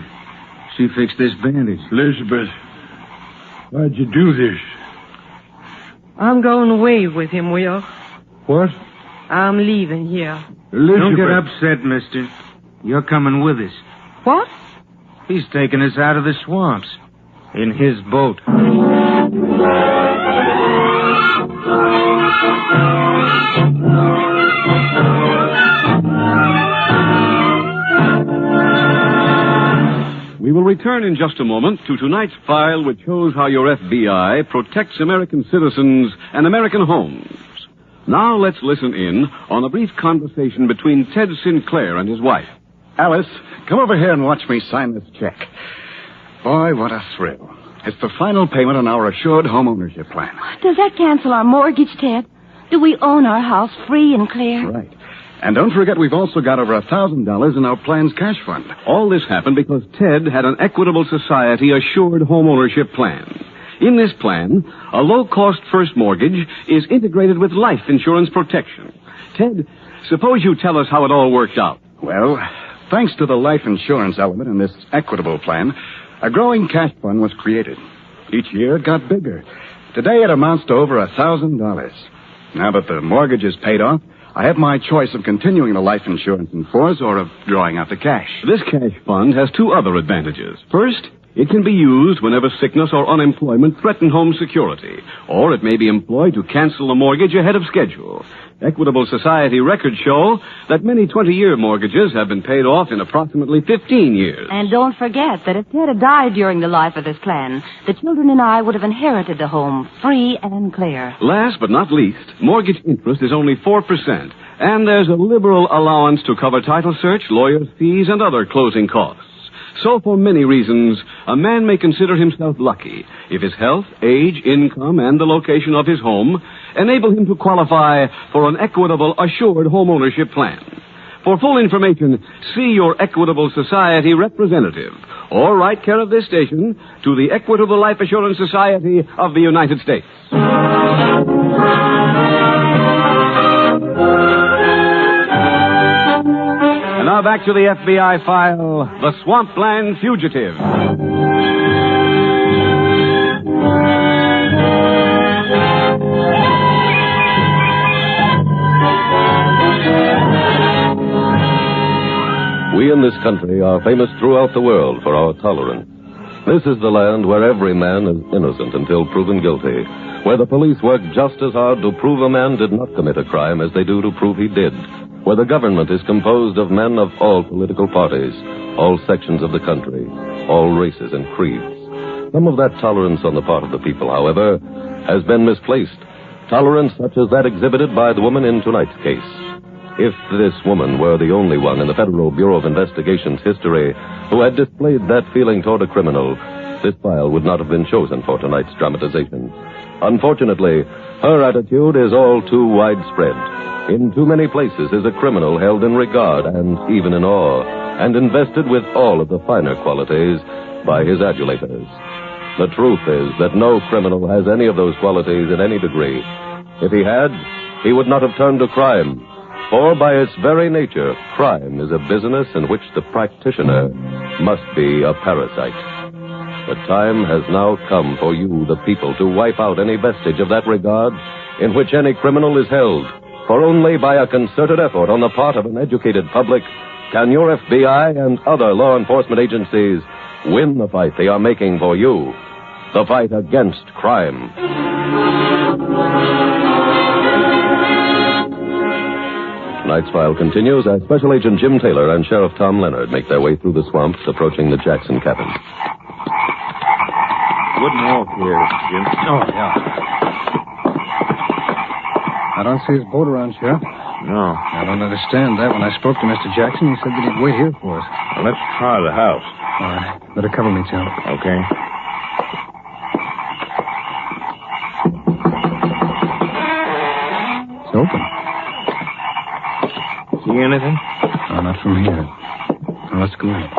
She fixed this bandage. Elizabeth, why'd you do this? I'm going away with him, Will. What? I'm leaving here. Elizabeth. Don't get upset, mister. You're coming with us. What? He's taking us out of the swamps. In his boat. We will return in just a moment to tonight's file, which shows how your FBI protects American citizens and American homes. Now let's listen in on a brief conversation between Ted Sinclair and his wife. Alice, come over here and watch me sign this check. Boy, what a thrill. It's the final payment on our assured home ownership plan. Does that cancel our mortgage, Ted? Do we own our house free and clear? Right. And don't forget, we've also got over $1,000 in our plan's cash fund. All this happened because Ted had an Equitable Society assured home ownership plan. In this plan, a low-cost first mortgage is integrated with life insurance protection. Ted, suppose you tell us how it all worked out. Well, thanks to the life insurance element in this Equitable plan, a growing cash fund was created. Each year it got bigger. Today it amounts to over $1,000. Now that the mortgage is paid off, I have my choice of continuing the life insurance in force or of drawing out the cash. This cash fund has two other advantages. First, it can be used whenever sickness or unemployment threaten home security, or it may be employed to cancel the mortgage ahead of schedule. Equitable Society records show that many 20-year mortgages have been paid off in approximately 15 years. And don't forget that if Ted had died during the life of this plan, the children and I would have inherited the home free and clear. Last but not least, mortgage interest is only 4%, and there's a liberal allowance to cover title search, lawyer's fees, and other closing costs. So for many reasons, a man may consider himself lucky if his health, age, income, and the location of his home enable him to qualify for an Equitable Assured Home Ownership Plan. For full information, see your Equitable Society representative or write care of this station to the Equitable Life Assurance Society of the United States. Now back to the FBI file, The Swampland Fugitive. We in this country are famous throughout the world for our tolerance. This is the land where every man is innocent until proven guilty, where the police work just as hard to prove a man did not commit a crime as they do to prove he did, where the government is composed of men of all political parties, all sections of the country, all races and creeds. Some of that tolerance on the part of the people, however, has been misplaced. Tolerance such as that exhibited by the woman in tonight's case. If this woman were the only one in the Federal Bureau of Investigation's history who had displayed that feeling toward a criminal, this file would not have been chosen for tonight's dramatization. Unfortunately, her attitude is all too widespread. In too many places is a criminal held in regard and even in awe, and invested with all of the finer qualities by his adulators. The truth is that no criminal has any of those qualities in any degree. If he had, he would not have turned to crime. For by its very nature, crime is a business in which the practitioner must be a parasite. The time has now come for you, the people, to wipe out any vestige of that regard in which any criminal is held. For only by a concerted effort on the part of an educated public can your FBI and other law enforcement agencies win the fight they are making for you, the fight against crime. Tonight's file continues as Special Agent Jim Taylor and Sheriff Tom Leonard make their way through the swamps approaching the Jackson cabin. Wooden walk here, Jim. Oh, yeah. I don't see his boat around, Sheriff. No. I don't understand that. When I spoke to Mr. Jackson, he said that he'd wait here for us. Well, let's try the house. All right. Better cover me, Tim. Okay. It's open. See anything? No, not from here. Now, let's go in.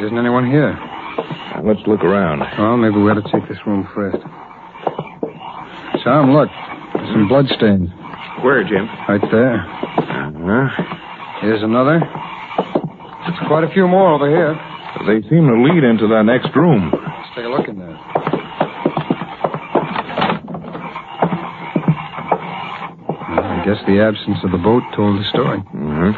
Isn't anyone here? Now, let's look around. Well, maybe we ought to check this room first. Tom, look. There's some bloodstains. Where, Jim? Right there. Uh-huh. Here's another. There's quite a few more over here. They seem to lead into that next room. Let's take a look in there. Well, I guess the absence of the boat told the story. Mm-hmm.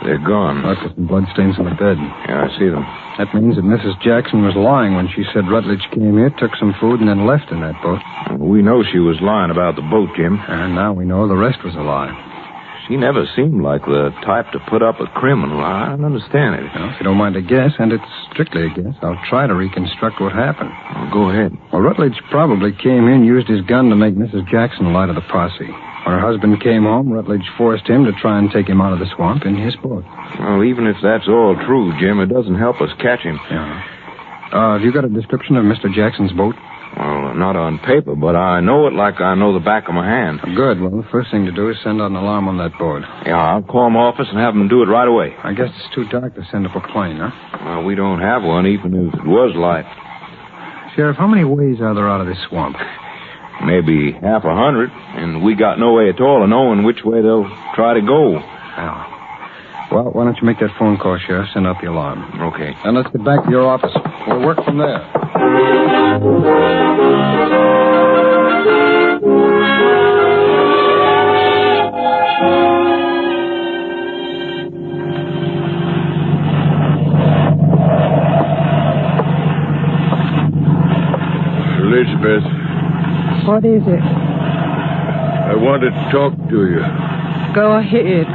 They're gone. Look, there's some bloodstains on the bed. Yeah, I see them. That means that Mrs. Jackson was lying when she said Rutledge came here, took some food, and then left in that boat. We know she was lying about the boat, Jim. And now we know the rest was a lie. She never seemed like the type to put up a criminal. I don't understand it. Well, if you don't mind a guess, and it's strictly a guess, I'll try to reconstruct what happened. Well, go ahead. Well, Rutledge probably came in, used his gun to make Mrs. Jackson lie to the posse. When her husband came home, Rutledge forced him to try and take him out of the swamp in his boat. Well, even if that's all true, Jim, it doesn't help us catch him. Yeah. Have you got a description of Mr. Jackson's boat? Well, not on paper, but I know it like I know the back of my hand. Good. Well, the first thing to do is send out an alarm on that boat. Yeah, I'll call my office and have them do it right away. I guess it's too dark to send up a plane, huh? Well, we don't have one, even if it was light. Sheriff, how many ways are there out of this swamp? Maybe 100, and we got no way at all of knowing which way they'll try to go. Well, why don't you make that phone call, Sheriff? Send out the alarm. Okay. And let's get back to your office. We'll work from there. Elizabeth, What is it? I want to talk to you. Go ahead.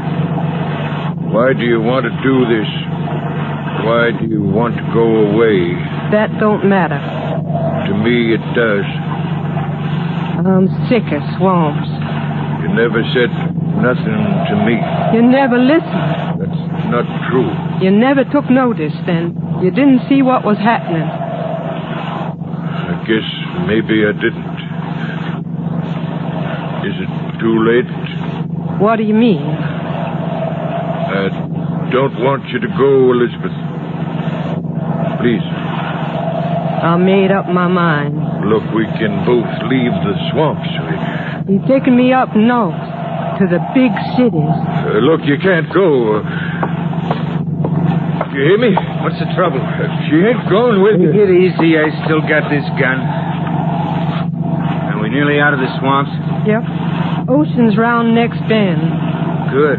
Why do you want to do this? Why do you want to go away? That don't matter. To me, it does. I'm sick of swamps. You never said nothing to me. You never listened. That's not true. You never took notice then. You didn't see what was happening. I guess maybe I didn't. Is it too late? What do you mean? I don't want you to go, Elizabeth. Please. I made up my mind. Look, we can both leave the swamps. You're taking me up north to the big cities. Look, you can't go. You hear me? What's the trouble? She ain't going with you. Take it easy. I still got this gun. Are we nearly out of the swamps? Yep. Ocean's round next bend. Good.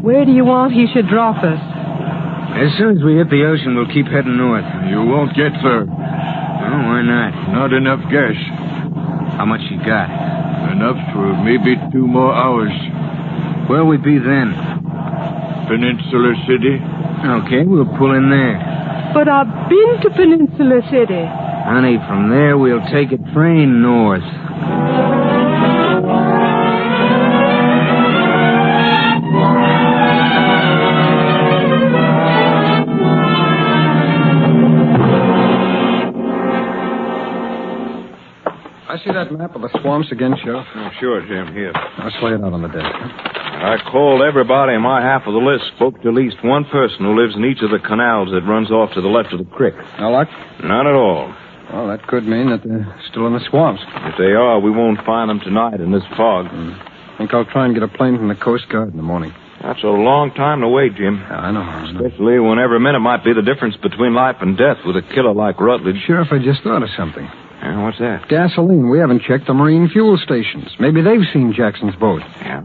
Where do you want he should drop us? As soon as we hit the ocean, we'll keep heading north. You won't get there. Oh, why not? Not enough gas. How much you got? Enough for maybe 2 more hours. Where'll we be then? Peninsula City. Okay, we'll pull in there. But I've been to Peninsula City. Honey, from there we'll take a train north. I see that map of the swamps again, Sheriff. Oh, sure, Jim. Here. I'll lay it out on the desk. I called everybody in my half of the list, spoke to at least one person who lives in each of the canals that runs off to the left of the creek. No luck? None at all. Well, that could mean that they're still in the swamps. If they are, we won't find them tonight in this fog. I think I'll try and get a plane from the Coast Guard in the morning. That's a long time to wait, Jim. Yeah, I know. Especially when every minute might be the difference between life and death with a killer like Rutledge. Sheriff, I just thought of something. Yeah, what's that? Gasoline. We haven't checked the marine fuel stations. Maybe they've seen Jackson's boat. Yeah.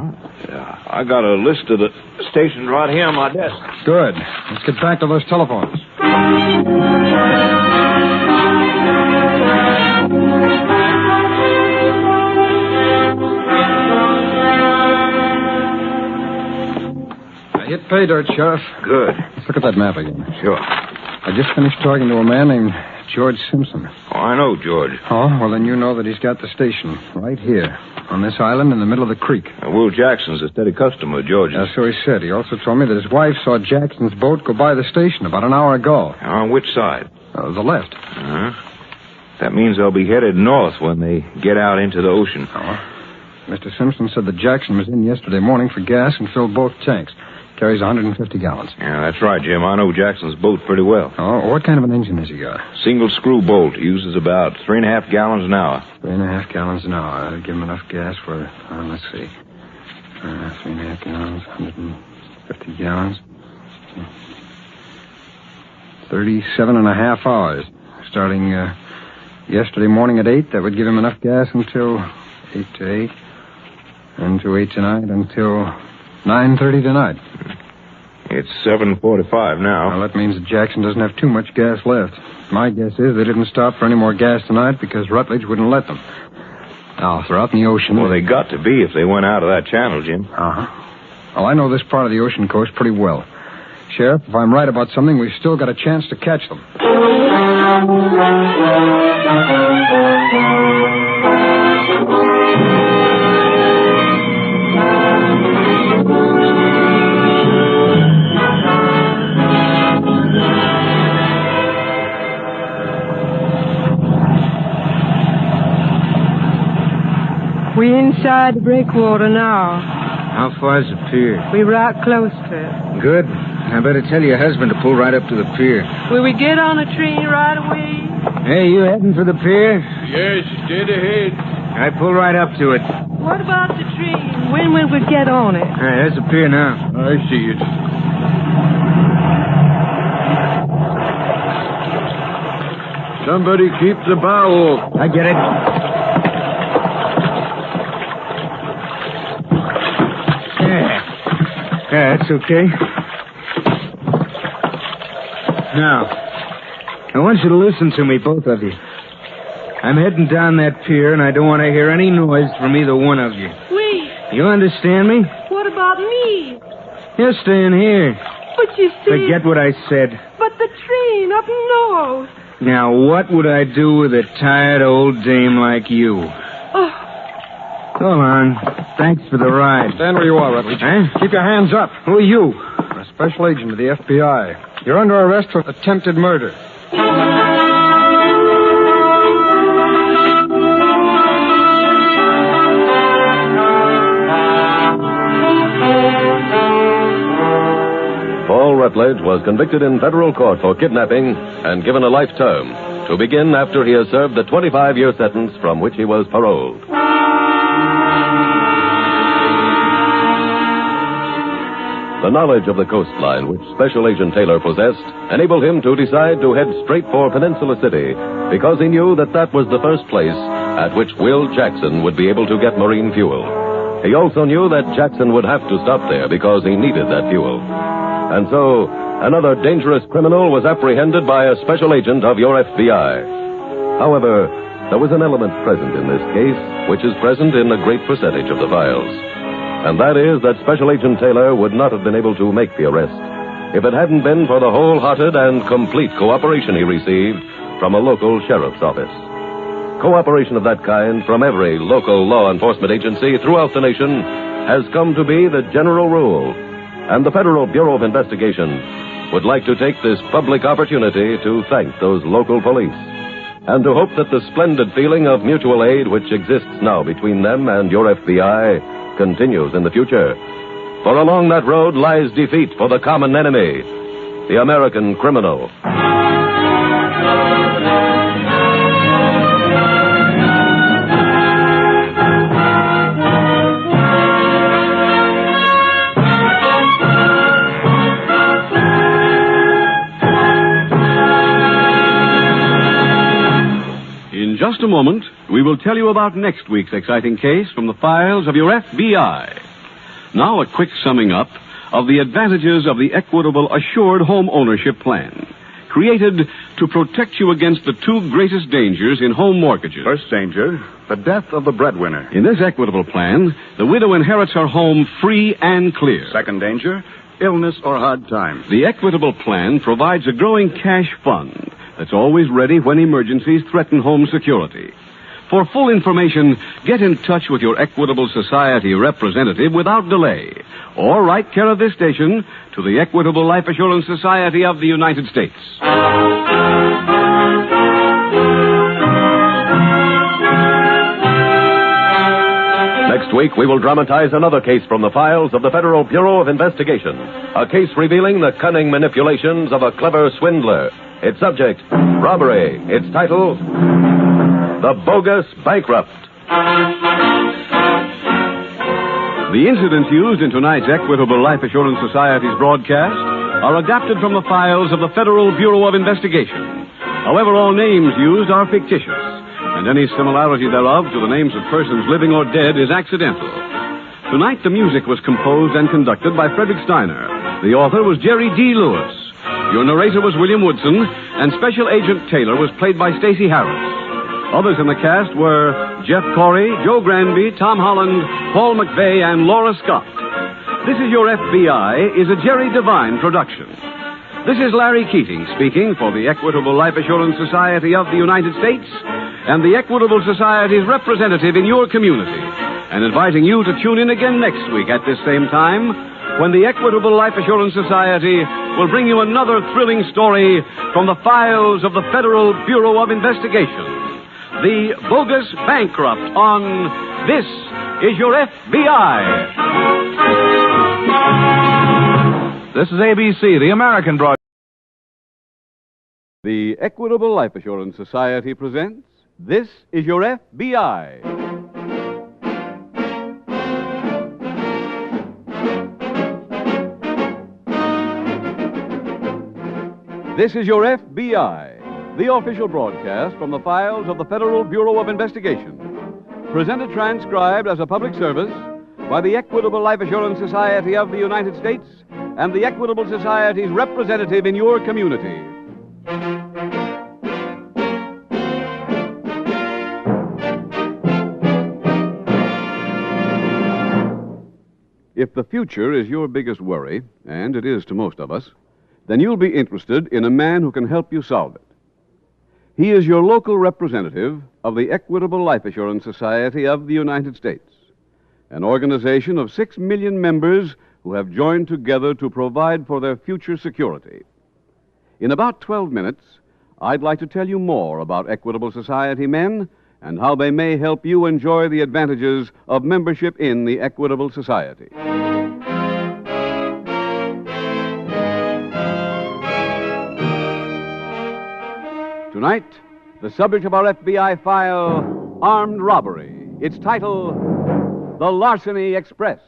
I got a list of the stations right here on my desk. Good. Let's get back to those telephones. I hit pay dirt, Sheriff. Good. Let's look at that map again. Sure. I just finished talking to a man named George Simpson. Oh, I know, George. Oh, well, then you know that he's got the station right here on this island in the middle of the creek. Will Jackson's a steady customer of George's. That's so he said. He also told me that his wife saw Jackson's boat go by the station about an hour ago. On which side? The left. Uh-huh. That means they'll be headed north when they get out into the ocean. Oh. Mr. Simpson said that Jackson was in yesterday morning for gas and filled both tanks. Carries 150 gallons. Yeah, that's right, Jim. I know Jackson's boat pretty well. Oh, what kind of an engine has he got? Single screw bolt. Uses about 3.5 gallons an hour. 3.5 gallons an hour. That'll give him enough gas for, let's see. 3.5 gallons, 150 gallons. 37.5 hours. Starting yesterday morning at 8, that would give him enough gas until 8 to 8. And to 8 tonight until 9:30 tonight. It's 7:45 now. Well, that means that Jackson doesn't have too much gas left. My guess is they didn't stop for any more gas tonight because Rutledge wouldn't let them. Now, if they're out in the ocean... Well, they got to be if they went out of that channel, Jim. Uh-huh. Well, I know this part of the ocean coast pretty well. Sheriff, if I'm right about something, we've still got a chance to catch them. beside the breakwater now. How far's the pier? We're right close to it. Good. I better tell your husband to pull right up to the pier. Will we get on a train right away? Hey, you heading for the pier? Yes, dead ahead. I pull right up to it. What about the train? When will we get on it? Hey, there's the pier now. I see it. Somebody keep the bow off. I get it. Yeah, that's okay. Now, I want you to listen to me, both of you. I'm heading down that pier, and I don't want to hear any noise from either one of you. Wait. You understand me? What about me? You're staying here. But you see... Forget what I said. But the train up north. Now, what would I do with a tired old dame like you? Oh. Go on. Thanks for the ride. Stand where you are, Rutledge. Huh? Keep your hands up. Who are you? A special agent of the FBI. You're under arrest for attempted murder. Paul Rutledge was convicted in federal court for kidnapping and given a life term, to begin after he has served the 25-year sentence from which he was paroled. The knowledge of the coastline which Special Agent Taylor possessed enabled him to decide to head straight for Peninsula City because he knew that that was the first place at which Will Jackson would be able to get marine fuel. He also knew that Jackson would have to stop there because he needed that fuel. And so, another dangerous criminal was apprehended by a special agent of your FBI. However, there was an element present in this case which is present in a great percentage of the files. And that is that Special Agent Taylor would not have been able to make the arrest if it hadn't been for the wholehearted and complete cooperation he received from a local sheriff's office. Cooperation of that kind from every local law enforcement agency throughout the nation has come to be the general rule. And the Federal Bureau of Investigation would like to take this public opportunity to thank those local police and to hope that the splendid feeling of mutual aid which exists now between them and your FBI continues in the future. For along that road lies defeat for the common enemy, the American criminal. In just a moment, we will tell you about next week's exciting case from the files of your FBI. Now, a quick summing up of the advantages of the Equitable Assured Home Ownership Plan, created to protect you against the two greatest dangers in home mortgages. First danger, the death of the breadwinner. In this Equitable Plan, the widow inherits her home free and clear. Second danger, illness or hard times. The Equitable Plan provides a growing cash fund that's always ready when emergencies threaten home security. For full information, get in touch with your Equitable Society representative without delay, or write care of this station to the Equitable Life Assurance Society of the United States. Next week, we will dramatize another case from the files of the Federal Bureau of Investigation. A case revealing the cunning manipulations of a clever swindler. Its subject, robbery. Its title, The Bogus Bankrupt. The incidents used in tonight's Equitable Life Assurance Society's broadcast are adapted from the files of the Federal Bureau of Investigation. However, all names used are fictitious, and any similarity thereof to the names of persons living or dead is accidental. Tonight, the music was composed and conducted by Frederick Steiner. The author was Jerry D. Lewis. Your narrator was William Woodson, and Special Agent Taylor was played by Stacey Harris. Others in the cast were Jeff Corey, Joe Granby, Tom Holland, Paul McVeigh, and Laura Scott. This Is Your FBI is a Jerry Devine production. This is Larry Keating speaking for the Equitable Life Assurance Society of the United States and the Equitable Society's representative in your community, and inviting you to tune in again next week at this same time when the Equitable Life Assurance Society will bring you another thrilling story from the files of the Federal Bureau of Investigation. The Bogus Bankrupt on This is your FBI. This is ABC, the American broadcast. The Equitable Life Assurance Society presents This is Your FBI. This is Your FBI, the official broadcast from the files of the Federal Bureau of Investigation. Presented transcribed as a public service by the Equitable Life Assurance Society of the United States and the Equitable Society's representative in your community. If the future is your biggest worry, and it is to most of us, then you'll be interested in a man who can help you solve it. He is your local representative of the Equitable Life Assurance Society of the United States, an organization of 6 million members who have joined together to provide for their future security. In about 12 minutes, I'd like to tell you more about Equitable Society men and how they may help you enjoy the advantages of membership in the Equitable Society. Tonight, the subject of our FBI file, Armed Robbery. Its title, The Larceny Express.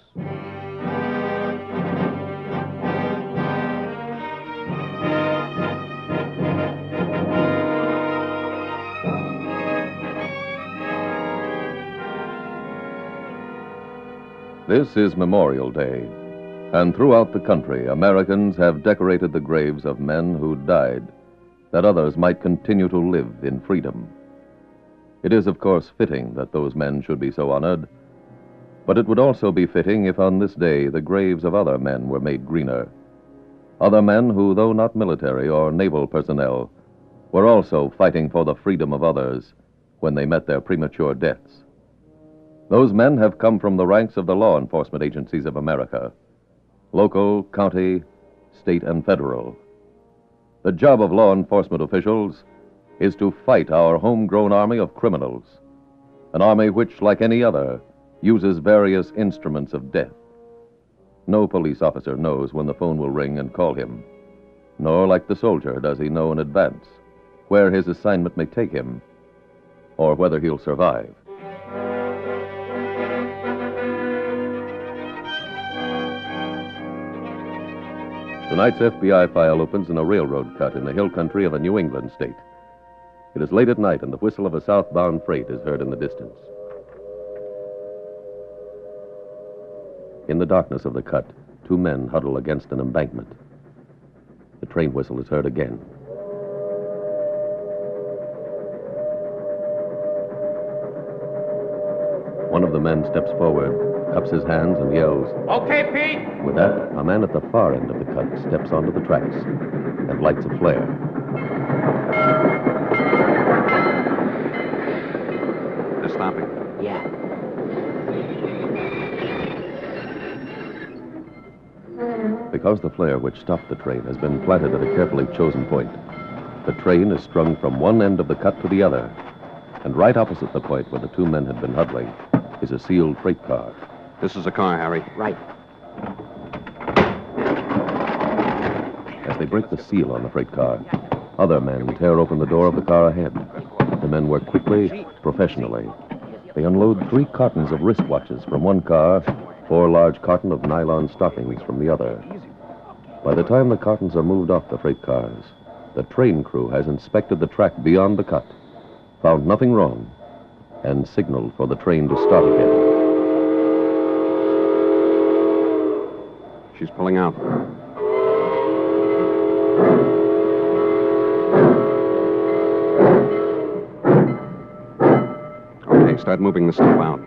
This is Memorial Day, and throughout the country, Americans have decorated the graves of men who died, that others might continue to live in freedom. It is, of course, fitting that those men should be so honored, but it would also be fitting if on this day the graves of other men were made greener. Other men who, though not military or naval personnel, were also fighting for the freedom of others when they met their premature deaths. Those men have come from the ranks of the law enforcement agencies of America, local, county, state, and federal. The job of law enforcement officials is to fight our homegrown army of criminals, an army which, like any other, uses various instruments of death. No police officer knows when the phone will ring and call him, nor, like the soldier, does he know in advance where his assignment may take him or whether he'll survive. Tonight's FBI file opens in a railroad cut in the hill country of a New England state. It is late at night, and the whistle of a southbound freight is heard in the distance. In the darkness of the cut, 2 men huddle against an embankment. The train whistle is heard again. One of the men steps forward, cups his hands, and yells, "Okay, Pete!" With that, a man at the far end of the cut steps onto the tracks and lights a flare. They're stopping. Yeah. Because the flare which stopped the train has been planted at a carefully chosen point, the train is strung from one end of the cut to the other, and right opposite the point where the 2 men had been huddling is a sealed freight car. This is a car, Harry. Right. As they break the seal on the freight car, other men tear open the door of the car ahead. The men work quickly, professionally. They unload 3 cartons of wristwatches from one car, 4 large cartons of nylon stockings from the other. By the time the cartons are moved off the freight cars, the train crew has inspected the track beyond the cut, found nothing wrong, and signaled for the train to start again. She's pulling out. Okay, start moving the stuff out.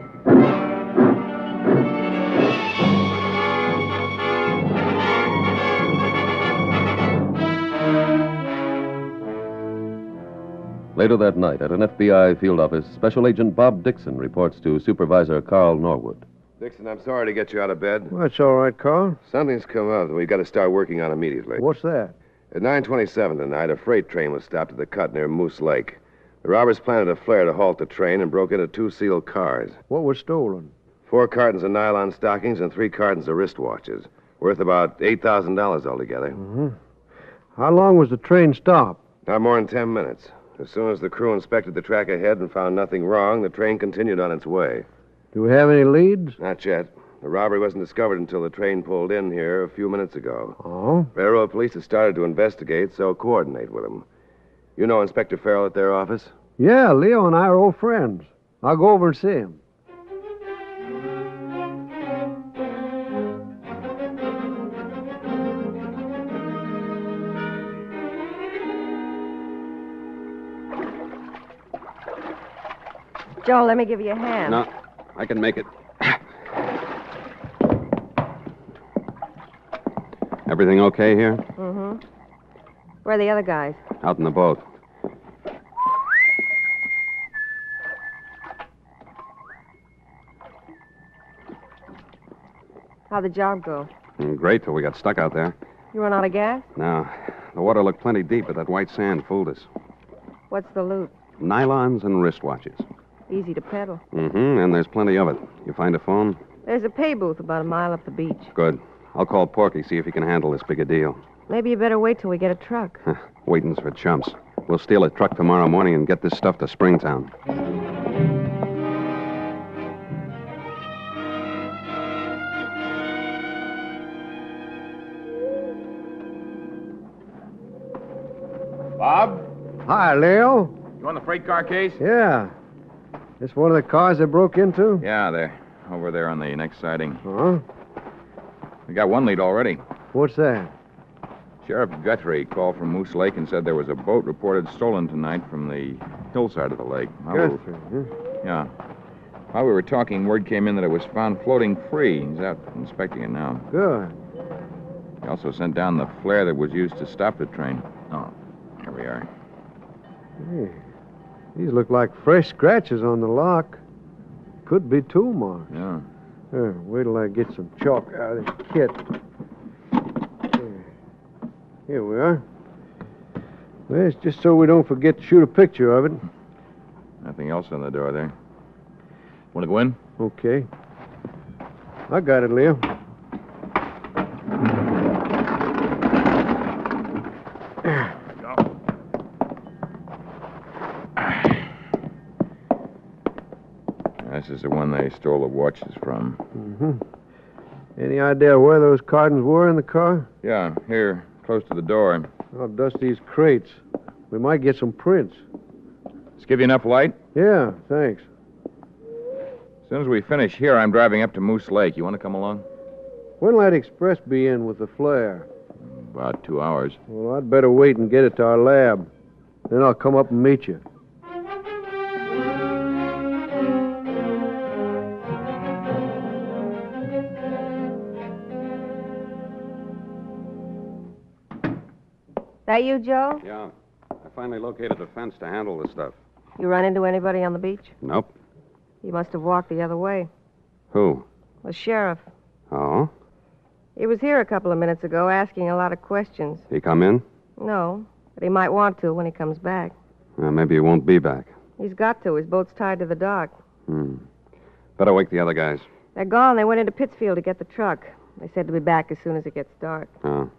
Later that night, at an FBI field office, Special Agent Bob Dixon reports to Supervisor Carl Norwood. Dixon, I'm sorry to get you out of bed. Well, it's all right, Carl. Something's come up that we've got to start working on immediately. What's that? At 9:27 tonight, a freight train was stopped at the cut near Moose Lake. The robbers planted a flare to halt the train and broke into 2 sealed cars. What was stolen? 4 cartons of nylon stockings and 3 cartons of wristwatches. Worth about $8,000 altogether. Mm-hmm. How long was the train stopped? Not more than 10 minutes. As soon as the crew inspected the track ahead and found nothing wrong, the train continued on its way. Do we have any leads? Not yet. The robbery wasn't discovered until the train pulled in here a few minutes ago. Oh? Railroad police have started to investigate, so coordinate with them. You know Inspector Farrell at their office? Yeah, Leo and I are old friends. I'll go over and see him. Joe, let me give you a hand. No, I can make it. Everything okay here? Mm-hmm. Where are the other guys? Out in the boat. How'd the job go? Great till we got stuck out there. You run out of gas? No, the water looked plenty deep, but that white sand fooled us. What's the loot? Nylons and wristwatches. Easy to peddle. Mm-hmm, and there's plenty of it. You find a phone? There's a pay booth about a mile up the beach. Good. I'll call Porky, see if he can handle this big a deal. Maybe you better wait till we get a truck. Waiting's for chumps. We'll steal a truck tomorrow morning and get this stuff to Springtown. Bob? Hi, Leo. You on the freight car case? Yeah. This one of the cars they broke into? Yeah, they're over there on the next siding. Huh? We got one lead already. What's that? Sheriff Guthrie called from Moose Lake and said there was a boat reported stolen tonight from the hillside of the lake. Guthrie, huh? Yeah. While we were talking, word came in that it was found floating free. He's out inspecting it now. Good. He also sent down the flare that was used to stop the train. Oh, here we are. Hey, these look like fresh scratches on the lock. Could be tool marks. Yeah. Wait till I get some chalk out of this kit. Here we are. Well, it's just so we don't forget to shoot a picture of it. Nothing else on the door there. Want to go in? Okay. I got it, Leo. This is the one they stole the watches from. Mm-hmm. Any idea where those cartons were in the car? Yeah, here, close to the door. I'll dust these crates. We might get some prints. Let's give you enough light? Yeah, thanks. As soon as we finish here, I'm driving up to Moose Lake. You want to come along? When'll that express be in with the flare? About 2 hours. Well, I'd better wait and get it to our lab. Then I'll come up and meet you. That you, Joe? Yeah. I finally located a fence to handle this stuff. You run into anybody on the beach? Nope. He must have walked the other way. Who? The sheriff. Oh? He was here a couple of minutes ago asking a lot of questions. He come in? No, but he might want to when he comes back. Maybe he won't be back. He's got to. His boat's tied to the dock. Better wake the other guys. They're gone. They went into Pittsfield to get the truck. They said to be back as soon as it gets dark. Oh.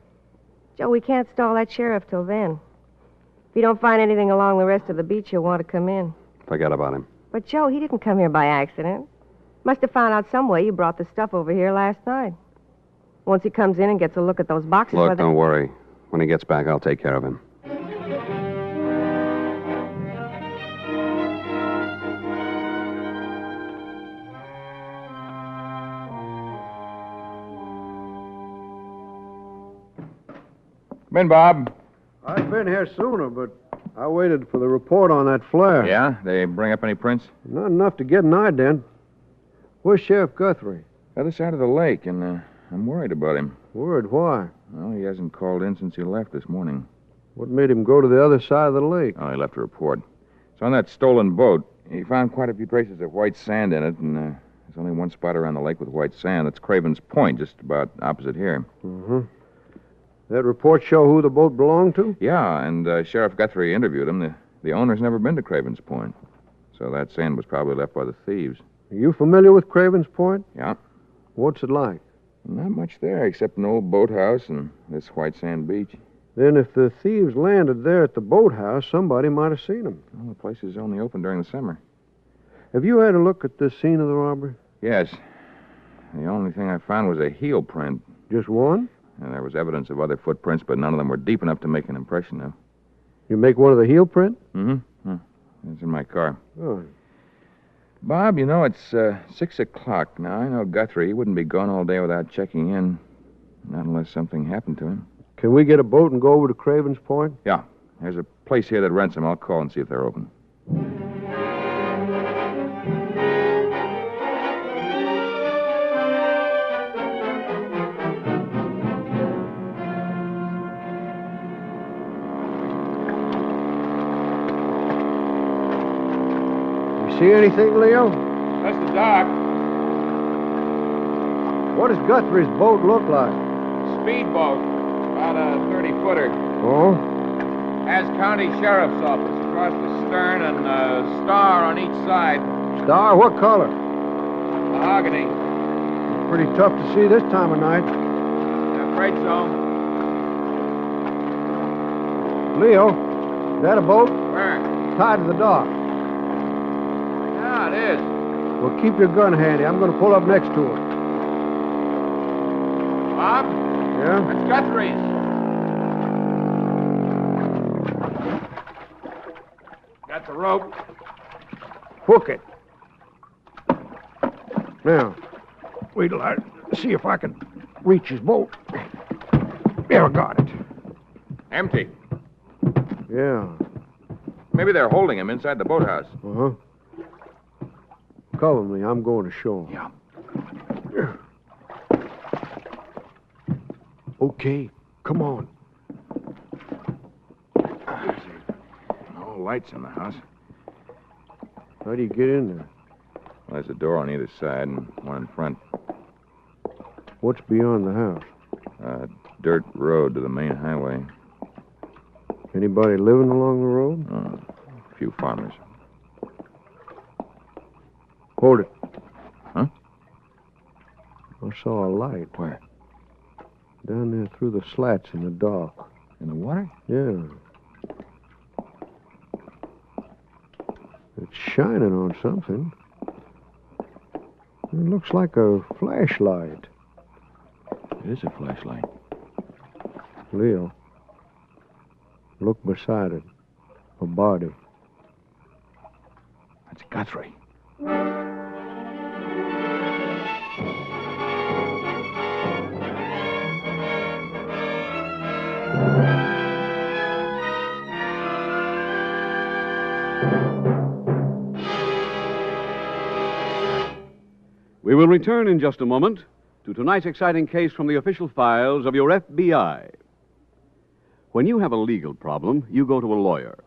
Joe, we can't stall that sheriff till then. If you don't find anything along the rest of the beach, you'll want to come in. Forget about him. But, Joe, he didn't come here by accident. Must have found out some way you brought the stuff over here last night. Once he comes in and gets a look at those boxes... Look, don't worry. When he gets back, I'll take care of him. Come in, Bob. I'd been here sooner, but I waited for the report on that flare. Yeah? They bring up any prints? Not enough to get an ident. Where's Sheriff Guthrie? Other side of the lake, and I'm worried about him. Worried? Why? Well, he hasn't called in since he left this morning. What made him go to the other side of the lake? Oh, he left a report. So on that stolen boat, he found quite a few traces of white sand in it, and there's only one spot around the lake with white sand. That's Craven's Point, just about opposite here. Mm-hmm. That report show who the boat belonged to? Yeah, and Sheriff Guthrie interviewed him. The owner's never been to Craven's Point. So that sand was probably left by the thieves. Are you familiar with Craven's Point? Yeah. What's it like? Not much there, except an old boathouse and this white sand beach. Then if the thieves landed there at the boathouse, somebody might have seen them. Well, the place is only open during the summer. Have you had a look at this scene of the robbery? Yes. The only thing I found was a heel print. Just one? And there was evidence of other footprints, but none of them were deep enough to make an impression, though. You make one of the heel print? Mm-hmm. It's in my car. Oh. Bob, you know, it's 6 o'clock now. I know Guthrie. He wouldn't be gone all day without checking in. Not unless something happened to him. Can we get a boat and go over to Craven's Point? Yeah. There's a place here that rents them. I'll call and see if they're open. See anything, Leo? That's the dock. What does Guthrie's boat look like? Speedboat. About a 30-footer. Oh? Has county sheriff's office across the stern and a star on each side. Star? What color? Mahogany. Pretty tough to see this time of night. I'm afraid so. Leo, is that a boat? Where? Tied to the dock. Yeah, it is. Well, keep your gun handy. I'm going to pull up next to it. Bob? Yeah? That's Guthrie's. Got the rope. Hook it. Now, wait till I see if I can reach his boat. There, I got it. Empty. Yeah. Maybe they're holding him inside the boathouse. Uh-huh. Cover me. I'm going ashore. Yeah. Okay. Come on. No lights in the house. How do you get in there? Well, there's a door on either side and one in front. What's beyond the house? A dirt road to the main highway. Anybody living along the road? A few farmers. Hold it. Huh? I saw a light. Where? Down there through the slats in the dock. In the water? Yeah. It's shining on something. It looks like a flashlight. It is a flashlight. Leo, look beside it. A body. That's Guthrie. We will return in just a moment to tonight's exciting case from the official files of your FBI. When you have a legal problem, you go to a lawyer.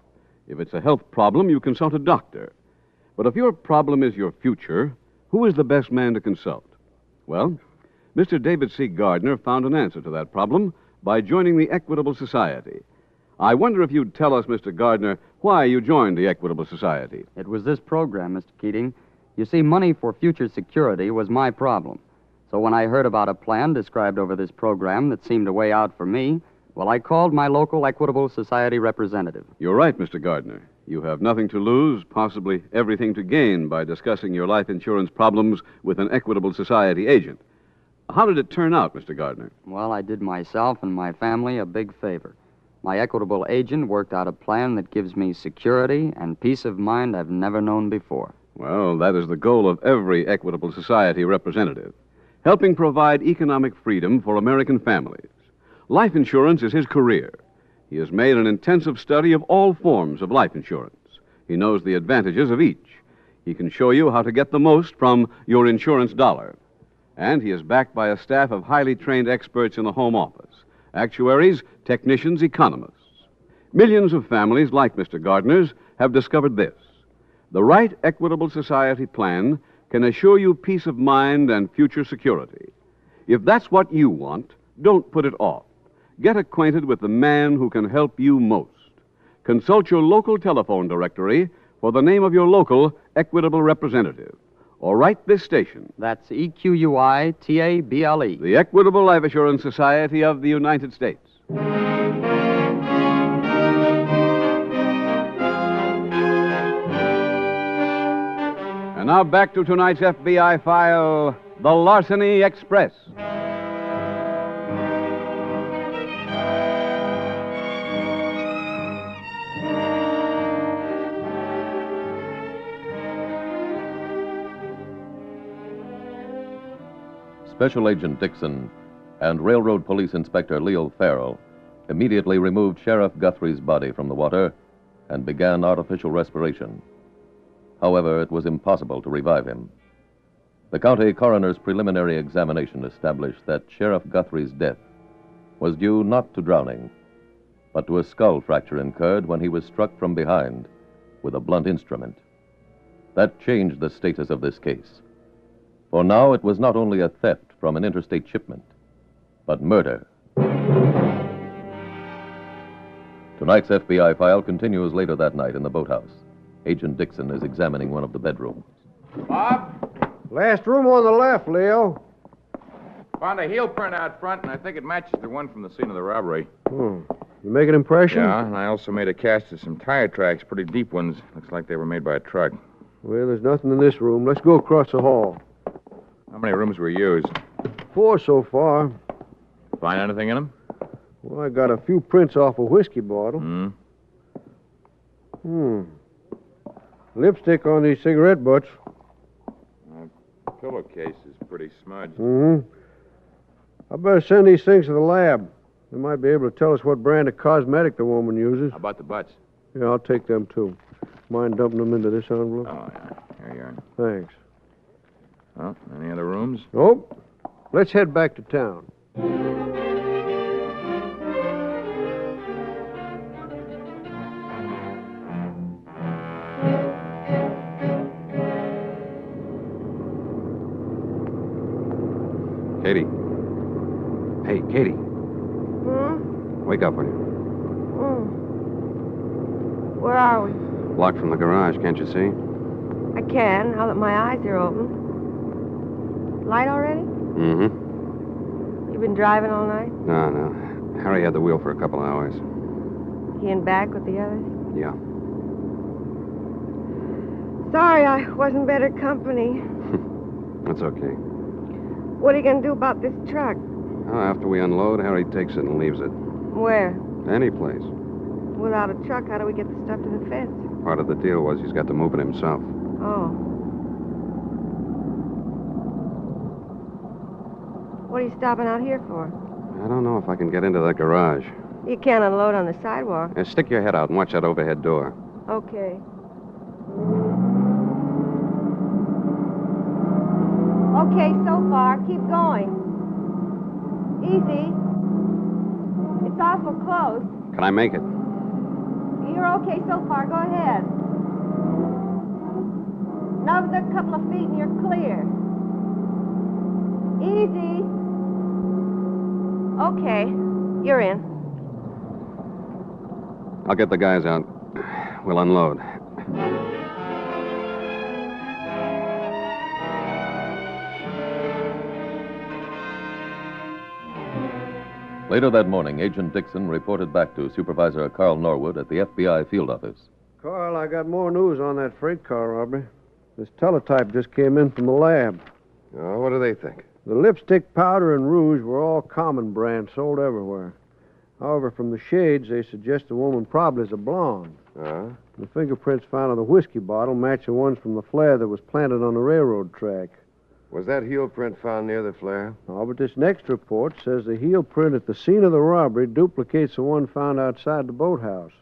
If it's a health problem, you consult a doctor. But if your problem is your future, who is the best man to consult? Well, Mr. David C. Gardner found an answer to that problem by joining the Equitable Society. I wonder if you'd tell us, Mr. Gardner, why you joined the Equitable Society. It was this program, Mr. Keating. You see, money for future security was my problem. So when I heard about a plan described over this program that seemed a way out for me, well, I called my local Equitable Society representative. You're right, Mr. Gardner. You have nothing to lose, possibly everything to gain by discussing your life insurance problems with an Equitable Society agent. How did it turn out, Mr. Gardner? Well, I did myself and my family a big favor. My Equitable agent worked out a plan that gives me security and peace of mind I've never known before. Well, that is the goal of every Equitable Society representative, helping provide economic freedom for American families. Life insurance is his career. He has made an intensive study of all forms of life insurance. He knows the advantages of each. He can show you how to get the most from your insurance dollar. And he is backed by a staff of highly trained experts in the home office, actuaries, technicians, economists. Millions of families like Mr. Gardner's have discovered this. The right Equitable Society plan can assure you peace of mind and future security. If that's what you want, don't put it off. Get acquainted with the man who can help you most. Consult your local telephone directory for the name of your local Equitable representative. or write this station. That's EQUITABLE. The Equitable Life Assurance Society of the United States. And now back to tonight's FBI file, The Larceny Express. Special Agent Dixon and Railroad Police Inspector Leo Farrell immediately removed Sheriff Guthrie's body from the water and began artificial respiration. However, it was impossible to revive him. The county coroner's preliminary examination established that Sheriff Guthrie's death was due not to drowning, but to a skull fracture incurred when he was struck from behind with a blunt instrument. That changed the status of this case. For now, it was not only a theft from an interstate shipment, but murder. Tonight's FBI file continues later that night in the boathouse. Agent Dixon is examining one of the bedrooms. Bob? Last room on the left, Leo. Found a heel print out front, and I think it matches the one from the scene of the robbery. You make an impression? Yeah, and I also made a cast of some tire tracks, pretty deep ones. Looks like they were made by a truck. Well, there's nothing in this room. Let's go across the hall. How many rooms were used? 4 so far. Find anything in them? Well, I got a few prints off a whiskey bottle. Lipstick on these cigarette butts. Pillowcase is pretty smudged. I better send these things to the lab. They might be able to tell us what brand of cosmetic the woman uses. How about the butts? Yeah, I'll take them, too. Mind dumping them into this envelope? Oh, yeah. Here you are. Thanks. Well, any other rooms? Nope. Let's head back to town. Katie. Hey, Katie. Wake up, will you? Where are we? Locked from the garage, can't you see? I can, now that my eyes are open. Light already? Mm-hmm. You been driving all night? No. Harry had the wheel for a couple of hours. He and back with the others? Yeah. Sorry I wasn't better company. That's okay. What are you going to do about this truck? Oh, after we unload, Harry takes it and leaves it. Where? Any place. Without a truck, how do we get the stuff to the fence? Part of the deal was he's got to move it himself. Oh. What are you stopping out here for? I don't know if I can get into that garage. You can't unload on the sidewalk. Stick your head out and watch that overhead door. Okay. Okay, so far. Keep going. Easy. It's awful close. Can I make it? You're okay so far. Go ahead. Another couple of feet and you're clear. Easy. Okay, you're in. I'll get the guys out. We'll unload. Later that morning, Agent Dixon reported back to Supervisor Carl Norwood at the FBI field office. Carl, I got more news on that freight car robbery. This teletype just came in from the lab. Oh, what do they think? The lipstick, powder, and rouge were all common brands sold everywhere. However, from the shades, they suggest the woman probably is a blonde. The fingerprints found on the whiskey bottle match the ones from the flare that was planted on the railroad track. Was that heel print found near the flare? Oh, but this next report says the heel print at the scene of the robbery duplicates the one found outside the boathouse.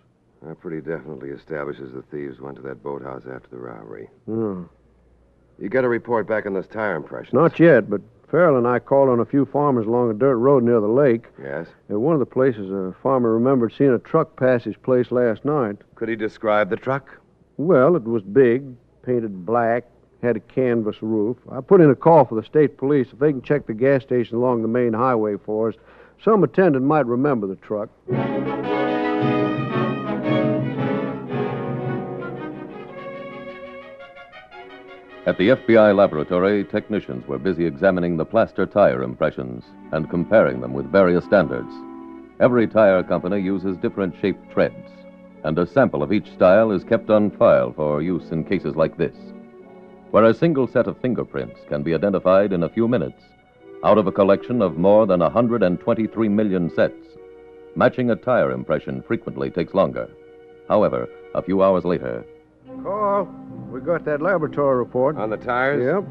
That pretty definitely establishes the thieves went to that boathouse after the robbery. You got a report back on those tire impressions? Not yet, but Farrell and I called on a few farmers along a dirt road near the lake. Yes? At one of the places, a farmer remembered seeing a truck pass his place last night. Could he describe the truck? Well, it was big, painted black, had a canvas roof. I put in a call for the state police. If they can check the gas station along the main highway for us, some attendant might remember the truck. At the FBI laboratory, technicians were busy examining the plaster tire impressions and comparing them with various standards. Every tire company uses different shaped treads, and a sample of each style is kept on file for use in cases like this, where a single set of fingerprints can be identified in a few minutes out of a collection of more than 123 million sets. Matching a tire impression frequently takes longer. However, a few hours later... Carl, we got that laboratory report. On the tires? Yep.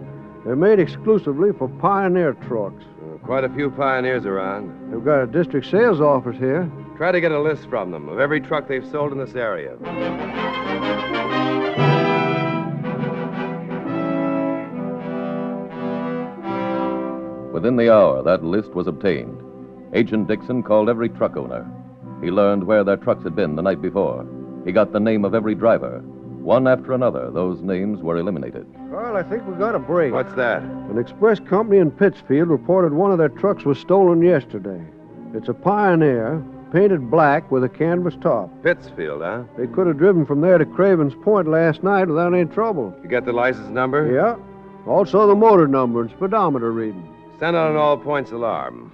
They're made exclusively for Pioneer trucks. Quite a few Pioneers around. They've got a district sales office here. Try to get a list from them of every truck they've sold in this area. Within the hour, that list was obtained. Agent Dixon called every truck owner. He learned where their trucks had been the night before. He got the name of every driver. One after another, those names were eliminated. Carl, I think we got a break. What's that? An express company in Pittsfield reported one of their trucks was stolen yesterday. It's a Pioneer, painted black with a canvas top. Pittsfield, huh? They could have driven from there to Craven's Point last night without any trouble. You got the license number? Yeah. Also the motor number and speedometer reading. Send out an all-points alarm.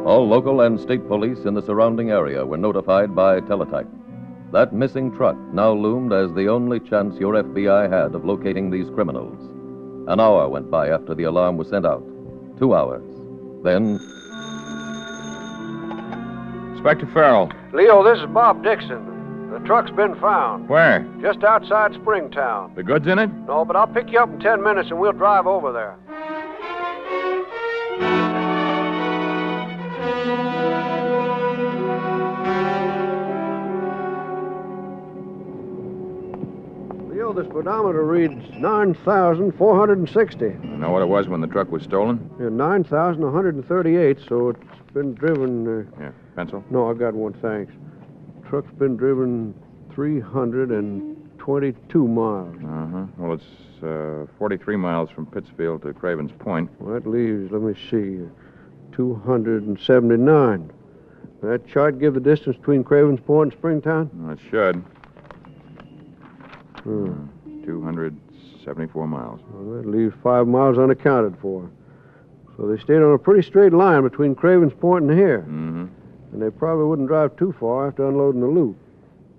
All local and state police in the surrounding area were notified by teletype. That missing truck now loomed as the only chance your FBI had of locating these criminals. An hour went by after the alarm was sent out. 2 hours. Then... Inspector Farrell. Leo, this is Bob Dixon. The truck's been found. Where? Just outside Springtown. The goods in it? No, but I'll pick you up in 10 minutes and we'll drive over there. Leo, the speedometer reads 9,460. I know what it was when the truck was stolen? Yeah, 9,138, so it's been driven... Yeah, pencil? No, I got one, thanks. Truck's been driven 322 miles. Well, it's 43 miles from Pittsfield to Craven's Point. Well, that leaves, let me see, 279. That chart give the distance between Craven's Point and Springtown? Well, it should. 274 miles. Well, that leaves 5 miles unaccounted for. So they stayed on a pretty straight line between Craven's Point and here. And they probably wouldn't drive too far after unloading the loot.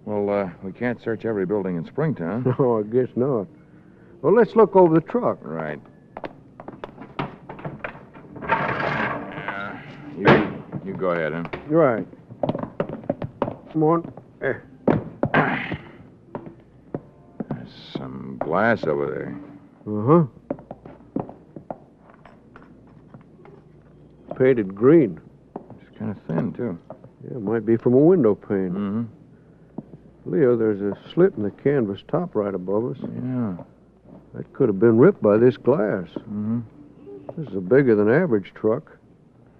Well, we can't search every building in Springtown. No, I guess not. Well, let's look over the truck. Right. You go ahead, huh? Right. Come on. There. There's some glass over there. Painted green. It's kind of thin, too. Yeah, it might be from a window pane. Leo, there's a slit in the canvas top right above us. Yeah. That could have been ripped by this glass. This is a bigger than average truck.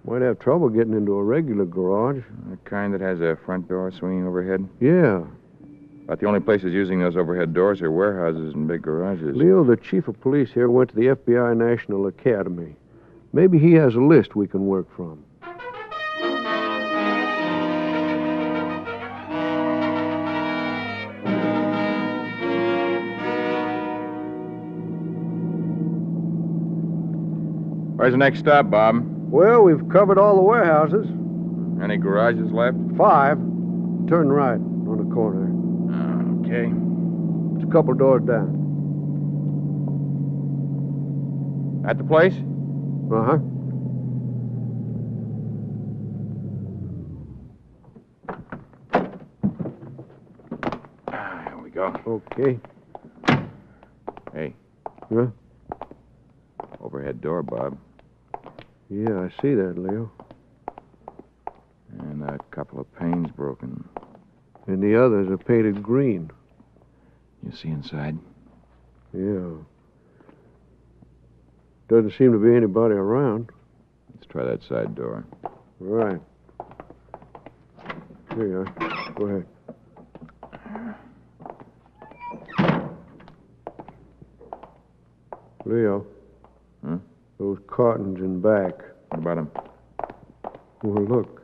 Might have trouble getting into a regular garage. The kind that has a front door swinging overhead? Yeah. About the only places using those overhead doors are warehouses and big garages. Leo, the chief of police here went to the FBI National Academy. Maybe he has a list we can work from. Where's the next stop, Bob? Well, we've covered all the warehouses. Any garages left? 5. Turn right on the corner. Okay. It's a couple doors down. At the place? Here we go. Okay. Hey. Huh? Overhead door, Bob. Yeah, I see that, Leo. And a couple of panes broken. And the others are painted green. You see inside? Yeah. Doesn't seem to be anybody around. Let's try that side door. Right. Here you are. Go ahead. Leo. Huh? Those cartons in back. What about them? Well, look.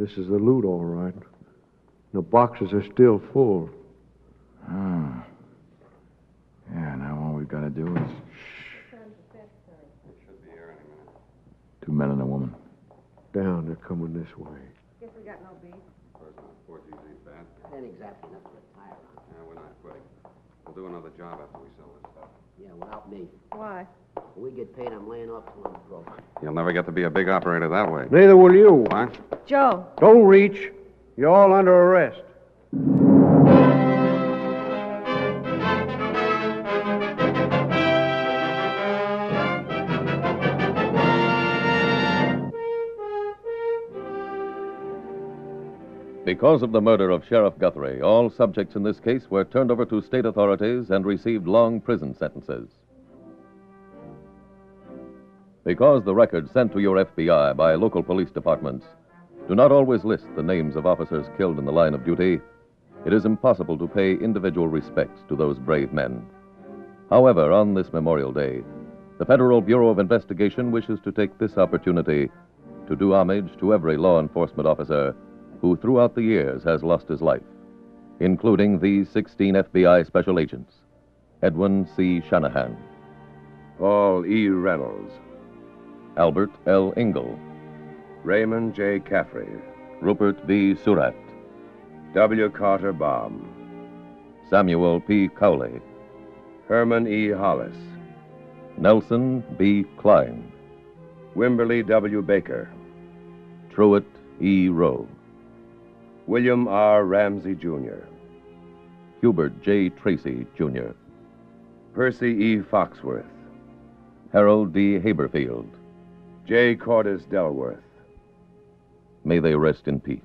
This is the loot, all right. The boxes are still full. Oh. Yeah, now all we've got to do is... 2 men and a woman. Down, they're coming this way. Guess we got no beef. That ain't exactly enough to retire on. Yeah, we're not quitting. We'll do another job after we sell this stuff. Yeah, without me. Why? When we get paid, I'm laying off till I'm broke. You'll never get to be a big operator that way. Neither will you. What? Joe. Don't reach. You're all under arrest. Because of the murder of Sheriff Guthrie, all subjects in this case were turned over to state authorities and received long prison sentences. Because the records sent to your FBI by local police departments do not always list the names of officers killed in the line of duty, it is impossible to pay individual respects to those brave men. However, on this Memorial Day, the Federal Bureau of Investigation wishes to take this opportunity to do homage to every law enforcement officer who throughout the years has lost his life, including these 16 FBI special agents: Edwin C. Shanahan, Paul E. Reynolds, Albert L. Ingle, Raymond J. Caffrey, Rupert B. Surratt, W. Carter Baum, Samuel P. Cowley, Herman E. Hollis, Nelson B. Klein, Wimberly W. Baker, Truett E. Rowe, William R. Ramsey, Jr., Hubert J. Tracy, Jr., Percy E. Foxworth, Harold D. Haberfield, J. Cordis Delworth. May they rest in peace.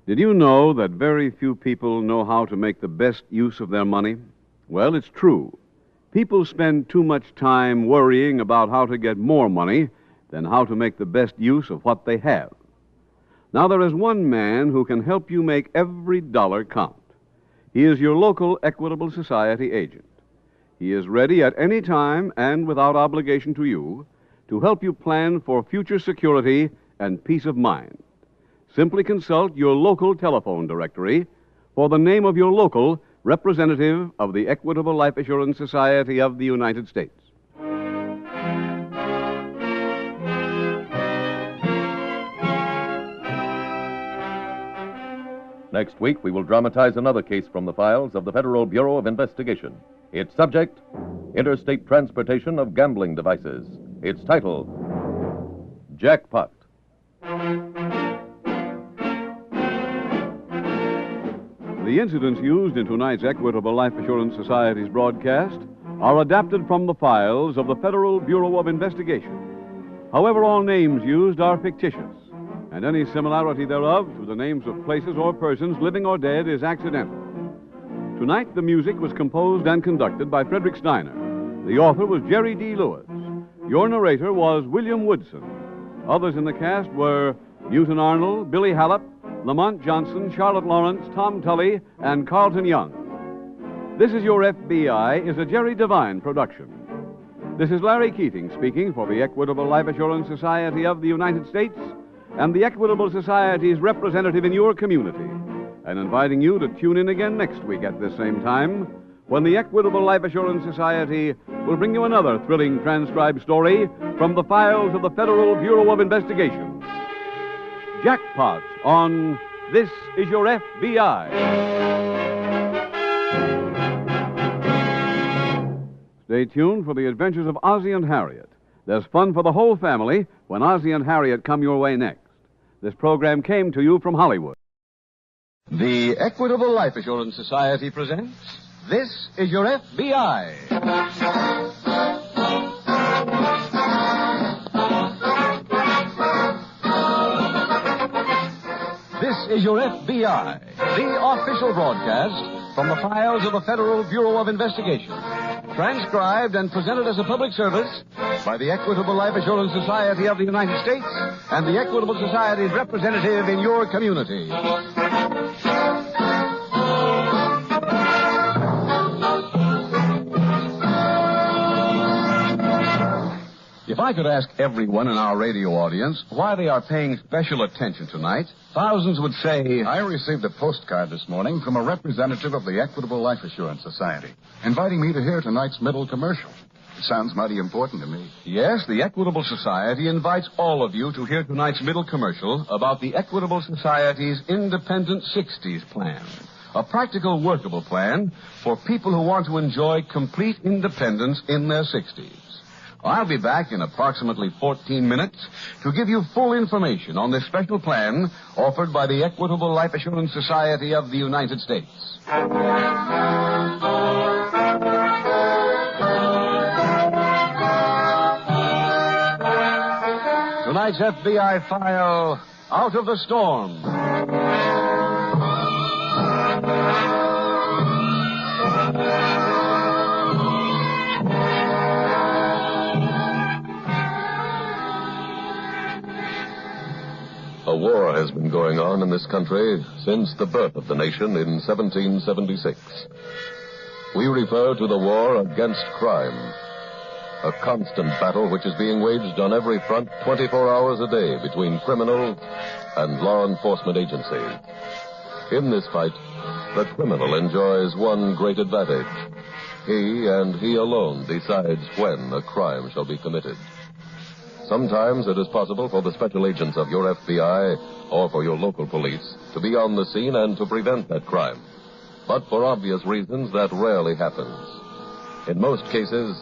Did you know that very few people know how to make the best use of their money? Well, it's true. People spend too much time worrying about how to get more money than how to make the best use of what they have. Now, there is one man who can help you make every dollar count. He is your local Equitable Society agent. He is ready at any time and without obligation to you to help you plan for future security and peace of mind. Simply consult your local telephone directory for the name of your local representative of the Equitable Life Assurance Society of the United States. Next week, we will dramatize another case from the files of the Federal Bureau of Investigation. Its subject, interstate transportation of gambling devices. Its title, Jackpot. The incidents used in tonight's Equitable Life Assurance Society's broadcast are adapted from the files of the Federal Bureau of Investigation. However, all names used are fictitious, and any similarity thereof to the names of places or persons, living or dead, is accidental. Tonight, the music was composed and conducted by Frederick Steiner. The author was Jerry D. Lewis. Your narrator was William Woodson. Others in the cast were Newton Arnold, Billy Hallop, Lamont Johnson, Charlotte Lawrence, Tom Tully, and Carlton Young. This Is Your FBI is a Jerry Devine production. This is Larry Keating speaking for the Equitable Life Assurance Society of the United States and the Equitable Society's representative in your community, and inviting you to tune in again next week at this same time when the Equitable Life Assurance Society will bring you another thrilling transcribed story from the files of the Federal Bureau of Investigation. Jackpot on This Is Your FBI. Stay tuned for the adventures of Ozzie and Harriet. There's fun for the whole family when Ozzie and Harriet come your way next. This program came to you from Hollywood. The Equitable Life Assurance Society presents This Is Your FBI. This is Your FBI, the official broadcast from the files of the Federal Bureau of Investigation. transcribed and presented as a public service by the Equitable Life Assurance Society of the United States and the Equitable Society's representative in your community. If I could ask everyone in our radio audience why they are paying special attention tonight, thousands would say... I received a postcard this morning from a representative of the Equitable Life Assurance Society, inviting me to hear tonight's middle commercial. It sounds mighty important to me. Yes, the Equitable Society invites all of you to hear tonight's middle commercial about the Equitable Society's Independent 60s plan. A practical, workable plan for people who want to enjoy complete independence in their 60s. I'll be back in approximately 14 minutes to give you full information on this special plan offered by the Equitable Life Assurance Society of the United States. Tonight's FBI file, Out of the Storm. A war has been going on in this country since the birth of the nation in 1776. We refer to the war against crime, a constant battle which is being waged on every front 24 hours a day between criminals and law enforcement agencies. In this fight, the criminal enjoys one great advantage. He and he alone decides when a crime shall be committed. Sometimes it is possible for the special agents of your FBI or for your local police to be on the scene and to prevent that crime. But for obvious reasons, that rarely happens. In most cases,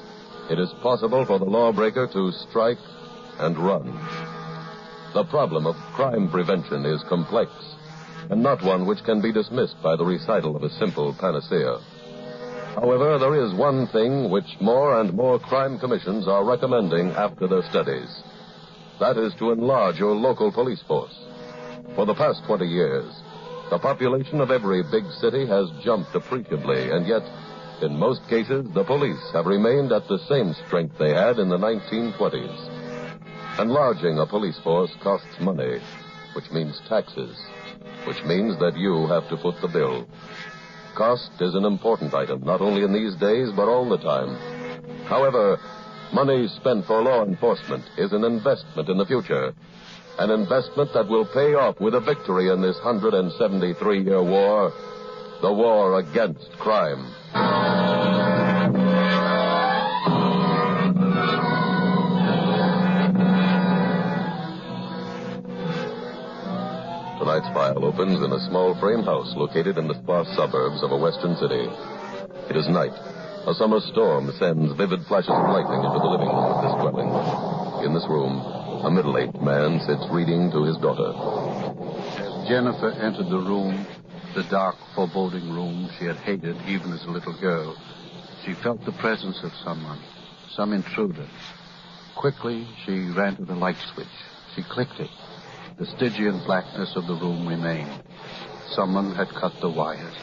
it is possible for the lawbreaker to strike and run. The problem of crime prevention is complex and not one which can be dismissed by the recital of a simple panacea. However, there is one thing which more and more crime commissions are recommending after their studies. That is to enlarge your local police force. For the past 20 years, the population of every big city has jumped appreciably, and yet, in most cases, the police have remained at the same strength they had in the 1920s. Enlarging a police force costs money, which means taxes, which means that you have to foot the bill. Cost is an important item, not only in these days, but all the time. However, money spent for law enforcement is an investment in the future. An investment that will pay off with a victory in this 173-year war, the war against crime. Tonight's file opens in a small frame house located in the sparse suburbs of a western city. It is night. A summer storm sends vivid flashes of lightning into the living room of this dwelling. In this room, a middle-aged man sits reading to his daughter. As Jennifer entered the room, the dark, foreboding room she had hated even as a little girl, she felt the presence of someone, some intruder. Quickly, she ran to the light switch. She clicked it. The Stygian blackness of the room remained. Someone had cut the wires.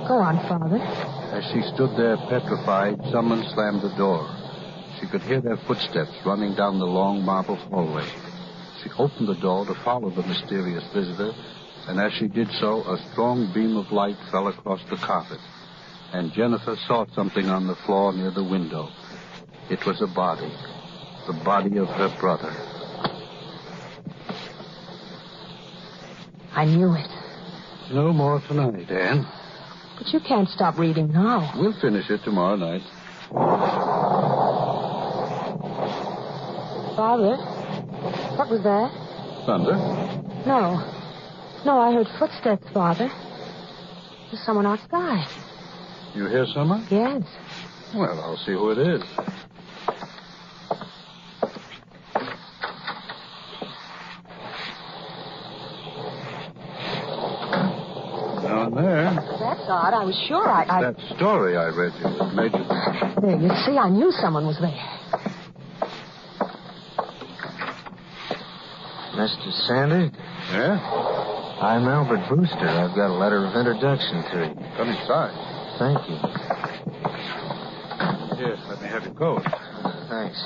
Go on, Father. As she stood there petrified, someone slammed the door. She could hear their footsteps running down the long marble hallway. She opened the door to follow the mysterious visitor, and as she did so, a strong beam of light fell across the carpet, and Jennifer saw something on the floor near the window. It was a body, the body of her brother. I knew it. No more tonight, Anne. But you can't stop reading now. We'll finish it tomorrow night. Father, what was that? Thunder? No, I heard footsteps, Father. There's someone outside. You hear someone? Yes. Well, I'll see who it is. Down there. That's odd. I was sure I... That story I read you that made you... There, you see, I knew someone was there. Mr. Sandy? Yeah? I'm Albert Brewster. I've got a letter of introduction to you. Come inside. Thank you. Here, let me have your coat. Thanks.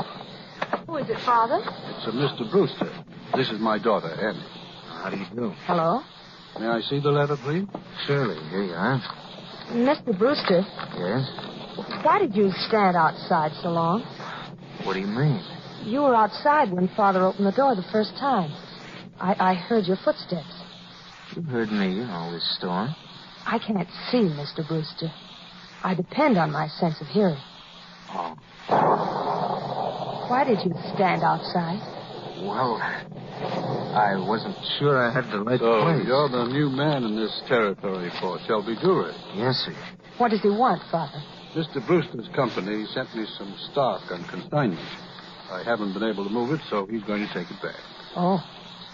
Who is it, Father? It's a Mr. Brewster. This is my daughter, Annie. How do you do? Hello? May I see the letter, please? Surely. Here you are. Mr. Brewster, Yes? why did you stand outside so long? What do you mean? You were outside when Father opened the door the first time. I heard your footsteps. You heard me in all this storm. I can't see, Mr. Brewster. I depend on my sense of hearing. Oh. Why did you stand outside? Well, I wasn't sure I had the right So, place. you're the new man in this territory for Shelby Jewelry. Yes, sir. What does he want, Father? Mr. Brewster's company sent me some stock on consignment. I haven't been able to move it, so he's going to take it back. Oh.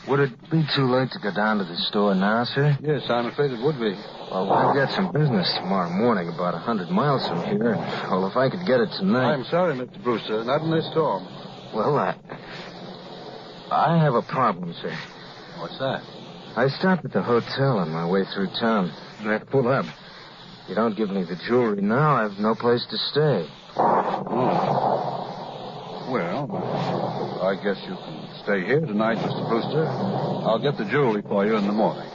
Would it be too late to go down to the store now, sir? Yes, I'm afraid it would be. Well, I've got some business tomorrow morning about 100 miles from here. Well, if I could get it tonight... I'm sorry, Mr. Brewster. Not in this storm. Well, I have a problem, sir. What's that? I stopped at the hotel on my way through town. I had to pull up. If you don't give me the jewelry now, I have no place to stay. Oh. Well, I guess you can stay here tonight, Mr. Brewster. I'll get the jewelry for you in the morning.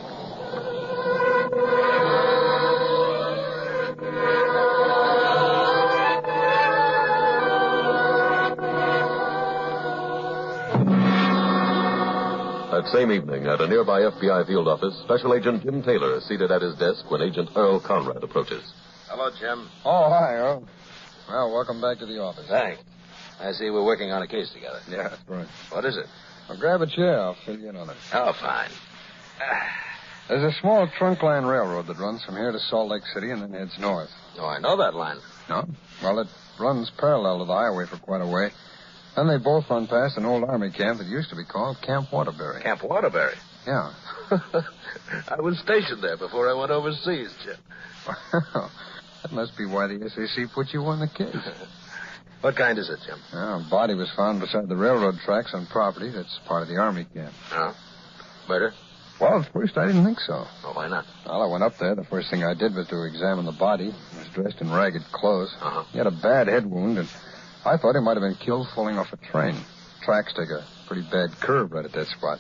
That same evening, at a nearby FBI field office, Special Agent Jim Taylor is seated at his desk when Agent Earl Conrad approaches. Hello, Jim. Oh, hi, Earl. Well, welcome back to the office. Thanks. I see we're working on a case together. Yeah, that's right. What is it? Well, grab a chair. I'll fill you in on it. Oh, fine. There's a small trunk line railroad that runs from here to Salt Lake City and then heads north. Oh, I know that line. No? Well, it runs parallel to the highway for quite a way. Then they both run past an old army camp that used to be called Camp Waterbury. Camp Waterbury? Yeah. I was stationed there before I went overseas, Jim. That must be why the SAC put you on the case. What kind is it, Jim? Well, a body was found beside the railroad tracks on property that's part of the army camp. Oh? Murder? Well, at first I didn't think so. Oh, why not? Well, I went up there. The first thing I did was to examine the body. He was dressed in ragged clothes. Uh-huh. He had a bad head wound, and I thought he might have been killed falling off a train. Tracks take a pretty bad curve right at that spot.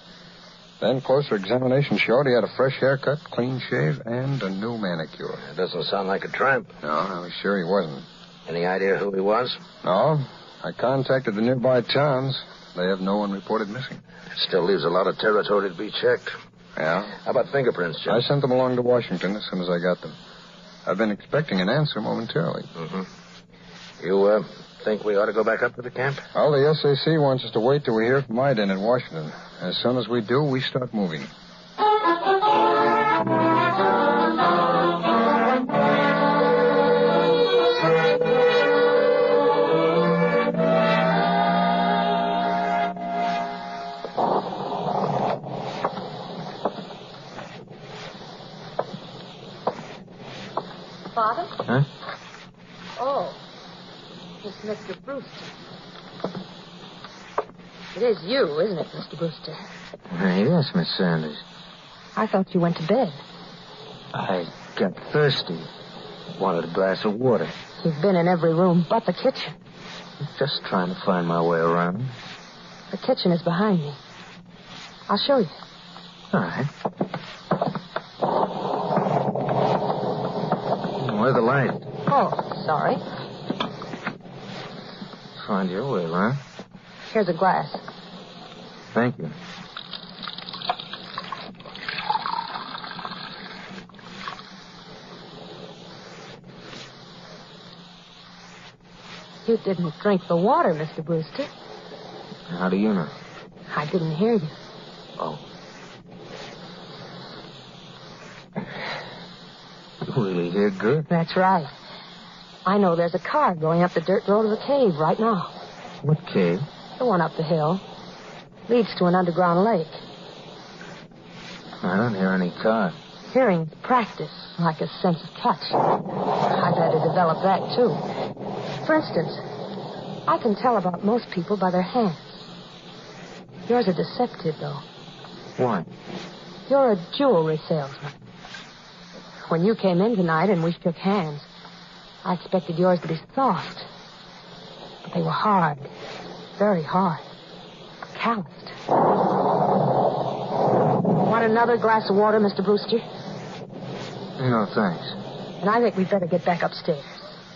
Then closer examination showed he had a fresh haircut, clean shave, and a new manicure. It doesn't sound like a tramp. No, I was sure he wasn't. Any idea who he was? No. I contacted the nearby towns. They have no one reported missing. It still leaves a lot of territory to be checked. Yeah? How about fingerprints, Jim? I sent them along to Washington as soon as I got them. I've been expecting an answer momentarily. Mm-hmm. You, think we ought to go back up to the camp? Well, the SAC wants us to wait till we hear from Iden in Washington. As soon as we do, we start moving. Father? Huh? Oh. It's Mr. Brewster. It is you, isn't it, Mr. Brewster? Yes, Miss Sanders. I thought you went to bed. I got thirsty. Wanted a glass of water. You've been in every room but the kitchen. Just trying to find my way around. The kitchen is behind me. I'll show you. All right. Where's the light? Oh, sorry. Find your way around. Here's a glass. Thank you. You didn't drink the water, Mr. Brewster. How do you know? I didn't hear you. Oh. You really hear good? That's right. I know there's a car going up the dirt road to the cave right now. What cave? The one up the hill. Leads to an underground lake. I don't hear any car. Hearing's practice, like a sense of touch. I'd better develop that, too. For instance, I can tell about most people by their hands. Yours are deceptive, though. Why? You're a jewelry salesman. When you came in tonight and we shook hands, I expected yours to be soft. But they were hard. Very hard. Calloused. Want another glass of water, Mr. Brewster? No, thanks. And I think we'd better get back upstairs.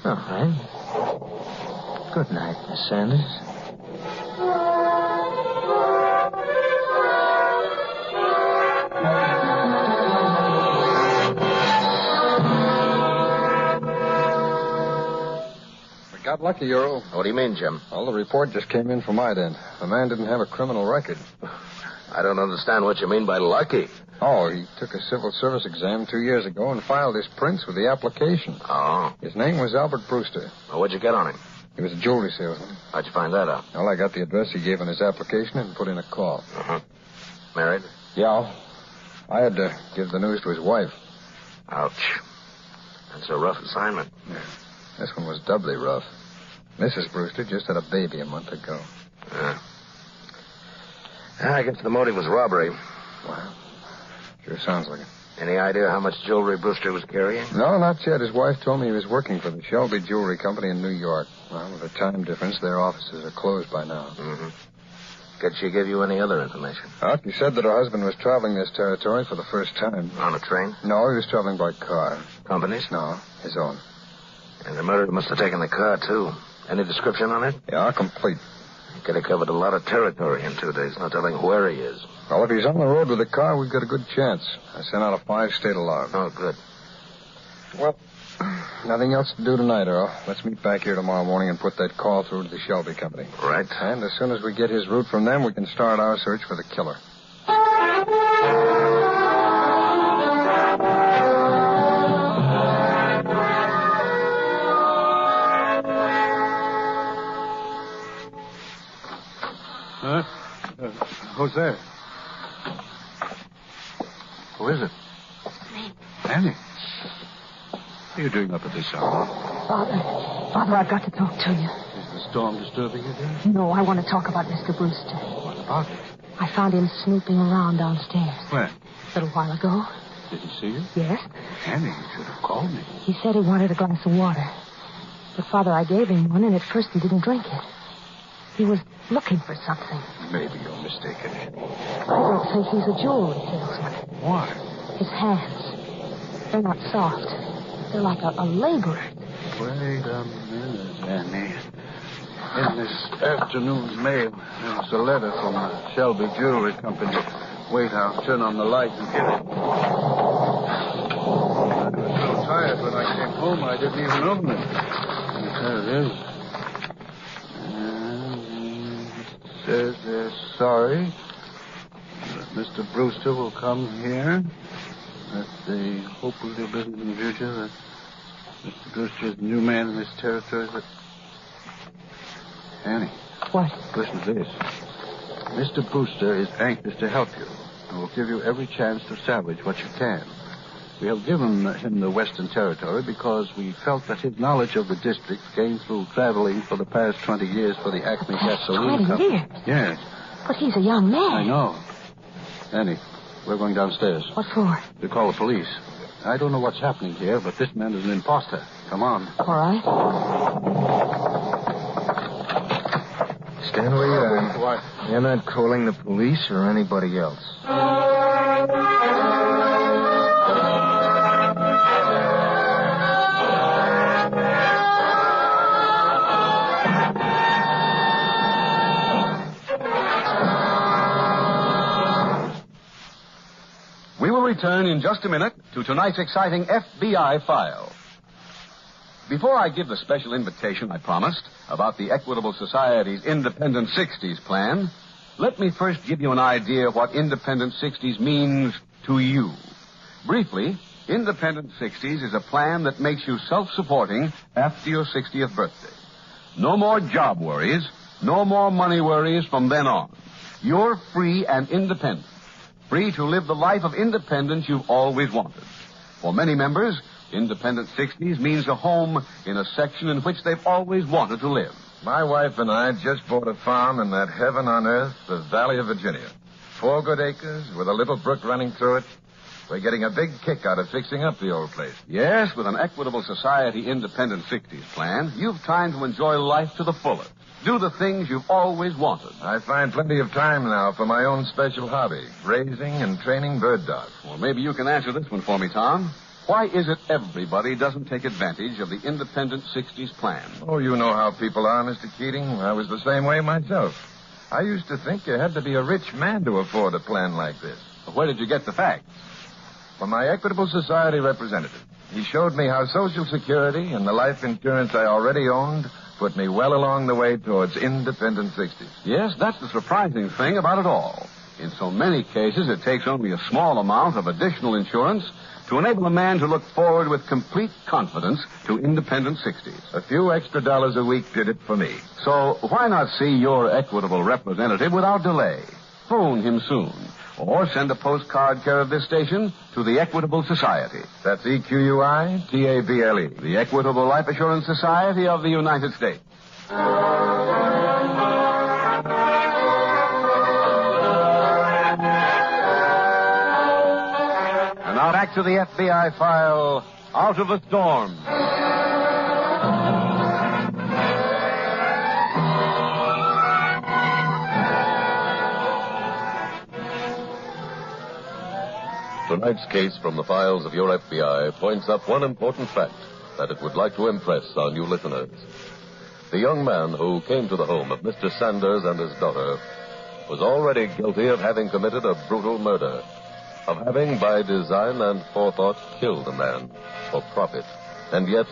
All right. Good night, Miss Sanders. Got lucky, Euro. What do you mean, Jim? Well, the report just came in from my end. The man didn't have a criminal record. I don't understand what you mean by lucky. Oh, he took a civil service exam 2 years ago and filed his prints with the application. Oh. His name was Albert Brewster. Well, what'd you get on him? He was a jewelry salesman. How'd you find that out? Well, I got the address he gave on his application and put in a call. Uh-huh. Married? Yeah. I had to give the news to his wife. Ouch. That's a rough assignment. Yeah. This one was doubly rough. Mrs. Brewster just had a baby a month ago. Yeah. I guess the motive was robbery. Wow. Sure sounds like it. Any idea how much jewelry Brewster was carrying? No, not yet. His wife told me he was working for the Shelby Jewelry Company in New York. Well, with a time difference, their offices are closed by now. Mm-hmm. Did she give you any other information? She said that her husband was traveling this territory for the first time. On a train? No, he was traveling by car. Company's? No, his own. And the murderer must have taken the car, too. Any description on it? Yeah, complete. He could have covered a lot of territory in 2 days, not telling where he is. Well, if he's on the road with the car, we've got a good chance. I sent out a 5-state alarm. Oh, good. Well, nothing else to do tonight, Earl. Let's meet back here tomorrow morning and put that call through to the Shelby Company. Right. And as soon as we get his route from them, we can start our search for the killer. Huh? Who's there? Who is it? Annie. What are you doing up at this hour? Father, I've got to talk to you. Is the storm disturbing you, dear? No, I want to talk about Mr. Brewster. What about it? I found him snooping around downstairs. When? A little while ago. Did he see you? Yes. Annie, you should have called me. He said he wanted a glass of water. But, Father, I gave him one, and at first he didn't drink it. He was looking for something. Maybe you're mistaken, Annie. I don't think he's a jewelry salesman. Why? His hands. They're not soft. They're like a laborer. Wait a minute, Annie. In this afternoon's mail, there was a letter from the Shelby Jewelry Company. Wait, I'll turn on the light and get it. I was so tired when I came home, I didn't even open it. There it is. And it says they're sorry that Mr. Brewster will come here. That they hope we'll do business in the future. That Mr. Brewster is the new man in this territory. But Annie. What? Listen to this. Mr. Brewster is anxious to help you and will give you every chance to salvage what you can. We have given him the Western Territory because we felt that his knowledge of the district gained through traveling for the past 20 years for the Acme Gasoline 20 Company. years? Yes. But he's a young man. I know. Annie, we're going downstairs. What for? To call the police. I don't know what's happening here, but this man is an imposter. Come on. All right. Stand where you are. What? You're not calling the police or anybody else. We will return in just a minute to tonight's exciting FBI file. Before I give the special invitation I promised about the Equitable Society's Independent 60s plan, let me first give you an idea of what Independent 60s means to you. Briefly, Independent 60s is a plan that makes you self-supporting after your 60th birthday. No more job worries, no more money worries from then on. You're free and independent. Free to live the life of independence you've always wanted. For many members, Independent 60s means a home in a section in which they've always wanted to live. My wife and I just bought a farm in that heaven on earth, the Valley of Virginia. 4 good acres with a little brook running through it. We're getting a big kick out of fixing up the old place. Yes, with an Equitable Society Independent 60s plan, you've time to enjoy life to the fullest. Do the things you've always wanted. I find plenty of time now for my own special hobby, raising and training bird dogs. Well, maybe you can answer this one for me, Tom. Why is it everybody doesn't take advantage of the Independent 60s plan? Oh, you know how people are, Mr. Keating. I was the same way myself. I used to think you had to be a rich man to afford a plan like this. Where did you get the facts? From my Equitable Society representative. He showed me how Social Security and the life insurance I already owned put me well along the way towards Independent 60s. Yes, that's the surprising thing about it all. In so many cases, it takes only a small amount of additional insurance to enable a man to look forward with complete confidence to Independent 60s. A few extra dollars a week did it for me. So why not see your Equitable representative without delay? Phone him soon. Or send a postcard care of this station to the Equitable Society. That's EQUITABLE. The Equitable Life Assurance Society of the United States. And now back to the FBI file, Out of the Storm. Tonight's case from the files of your FBI points up one important fact that it would like to impress on you listeners. The young man who came to the home of Mr. Sanders and his daughter was already guilty of having committed a brutal murder, of having, by design and forethought, killed a man for profit. And yet,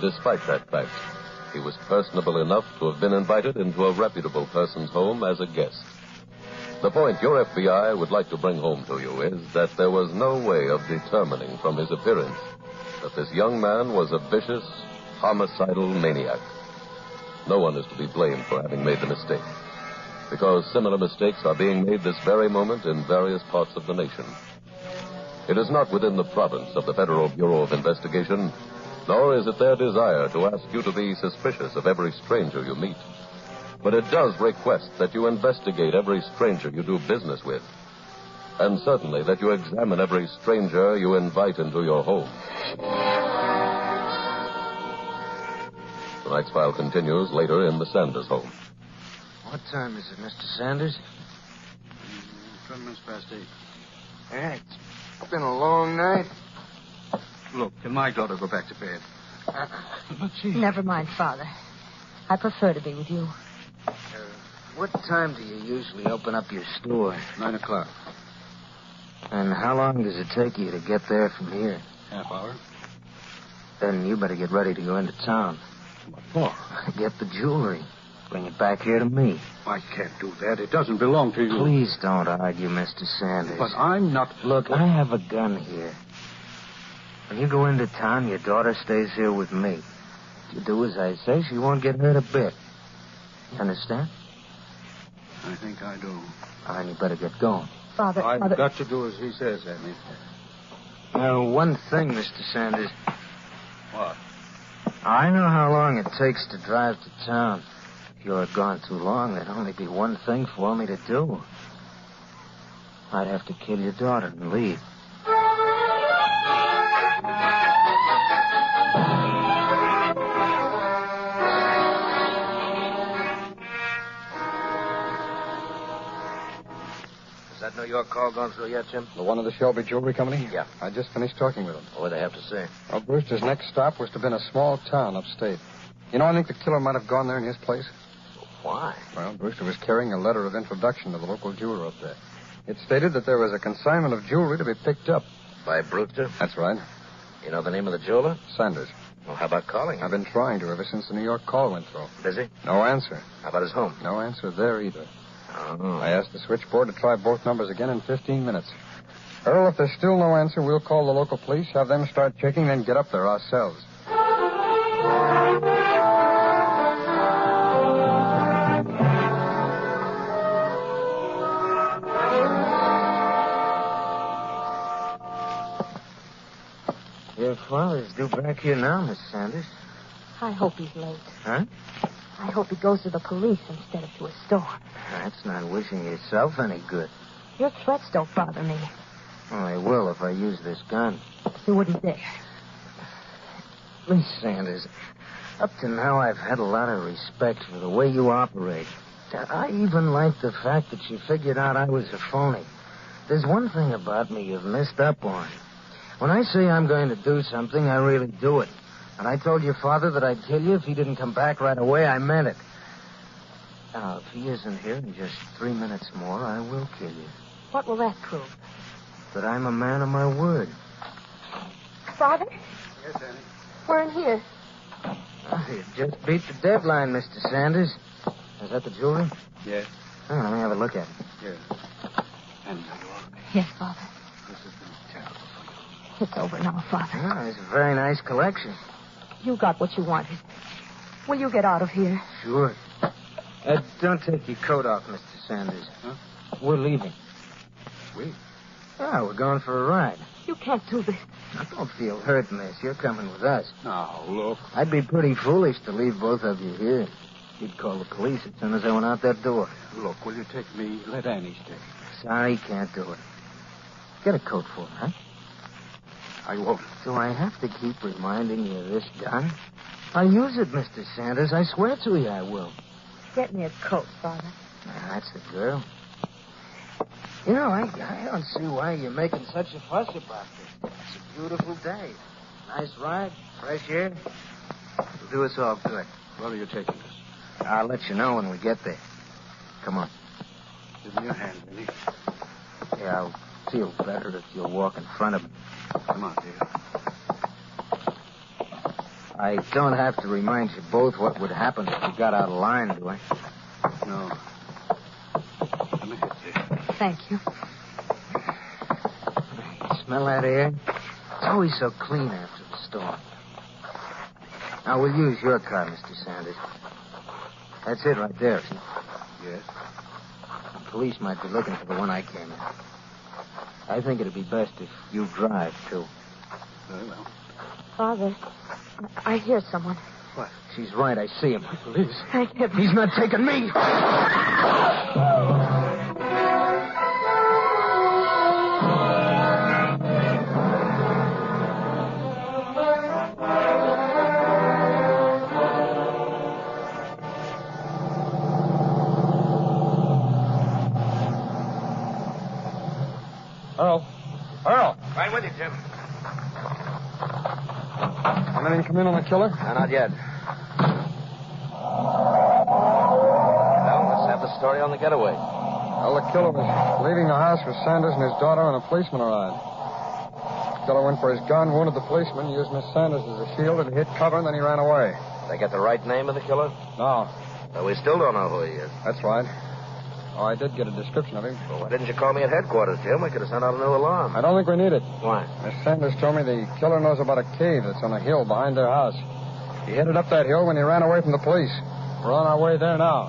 despite that fact, he was personable enough to have been invited into a reputable person's home as a guest. The point your FBI would like to bring home to you is that there was no way of determining from his appearance that this young man was a vicious, homicidal maniac. No one is to be blamed for having made the mistake, because similar mistakes are being made this very moment in various parts of the nation. It is not within the province of the Federal Bureau of Investigation, nor is it their desire to ask you to be suspicious of every stranger you meet. But it does request that you investigate every stranger you do business with, and certainly that you examine every stranger you invite into your home. Tonight's file continues later in the Sanders home. What time is it, Mr. Sanders? 20 minutes past 8. Yeah, it's been a long night. Look, can my daughter go back to bed? But she... Never mind, Father. I prefer to be with you. What time do you usually open up your store? 9 o'clock. And how long does it take you to get there from here? Half hour. Then you better get ready to go into town. What for? Get the jewelry. Bring it back here to me. I can't do that. It doesn't belong to you. Please don't argue, Mr. Sanders. But I'm not... Look, I have a gun here. When you go into town, your daughter stays here with me. If you do as I say, she won't get hurt a bit. You understand? I think I do. All right, you better get going. Father, I've got to do as he says, Annie. Now, one thing, Mr. Sanders. What? I know how long it takes to drive to town. If you're gone too long, there'd only be one thing for me to do. I'd have to kill your daughter and leave. That New York call gone through yet, Jim? The one of the Shelby Jewelry Company? Yeah. I just finished talking with him. What'd they have to say? Well, Brewster's next stop was to have been a small town upstate. You know, I think the killer might have gone there in his place. Why? Well, Brewster was carrying a letter of introduction to the local jeweler up there. It stated that there was a consignment of jewelry to be picked up. By Brewster? That's right. You know the name of the jeweler? Sanders. Well, how about calling him? I've been trying to ever since the New York call went through. Busy? No answer. How about his home? No answer there either. Oh. I asked the switchboard to try both numbers again in 15 minutes. Earl, if there's still no answer, we'll call the local police, have them start checking, then get up there ourselves. Your father's due back here now, Miss Sanders. I hope he's late. Huh? I hope he goes to the police instead of to a store. That's not wishing yourself any good. Your threats don't bother me. Well, they will if I use this gun. You wouldn't dare. Miss Sanders, up to now I've had a lot of respect for the way you operate. I even like the fact that you figured out I was a phony. There's one thing about me you've missed up on. When I say I'm going to do something, I really do it. And I told your father that I'd kill you if he didn't come back right away. I meant it. Now, if he isn't here in just 3 minutes more, I will kill you. What will that prove? That I'm a man of my word. Father? Yes, Annie? We're in here. You just beat the deadline, Mr. Sanders. Is that the jewelry? Yes. Oh, let me have a look at it. Here. And are you all right? Yes, Father. This has been terrible for you. It's over now, Father. Oh, it's a very nice collection. You got what you wanted. Will you get out of here? Sure. Don't take your coat off, Mr. Sanders. Huh? We're leaving. We? Yeah, we're going for a ride. You can't do this. Now, don't feel hurt, miss. You're coming with us. Now, look. I'd be pretty foolish to leave both of you here. You'd call the police as soon as I went out that door. Look, will you take me? Let Annie stay. Sorry, can't do it. Get a coat for her, huh? I won't. Do I have to keep reminding you of this gun? I'll use it, Mr. Sanders. I swear to you I will. Get me a coat, Father. That's the girl. You know, I don't see why you're making such a fuss about this. It's a beautiful day. Nice ride, fresh air. It'll do us all good. Where are you taking us? I'll let you know when we get there. Come on. Give me your hand, Annie. Yeah, I'll feel better if you'll walk in front of me. Come on, dear. I don't have to remind you both what would happen if you got out of line, do I? No. Let me hit you. Thank you. Smell that air? It's always so clean after the storm. Now, we'll use your car, Mr. Sanders. That's it right there, isn't it? Yes. The police might be looking for the one I came in. I think it'd be best if you drive, too. Very well. Father, I hear someone. What? She's right. I see him. Police? Thank heaven. He's not taking me. Earl. Right with you, Jim. Anything come in on the killer? No, not yet. Well, let's have the story on the getaway. Well, the killer was leaving the house with Sanders and his daughter, and a policeman arrived. The killer went for his gun, wounded the policeman, used Miss Sanders as a shield, and he hit cover, and then he ran away. Did they get the right name of the killer? No. Well, we still don't know who he is. That's right. Oh, I did get a description of him. Well, why didn't you call me at headquarters, Jim? We could have sent out a new alarm. I don't think we need it. Why? Miss Sanders told me the killer knows about a cave that's on a hill behind their house. He headed up that hill when he ran away from the police. We're on our way there now.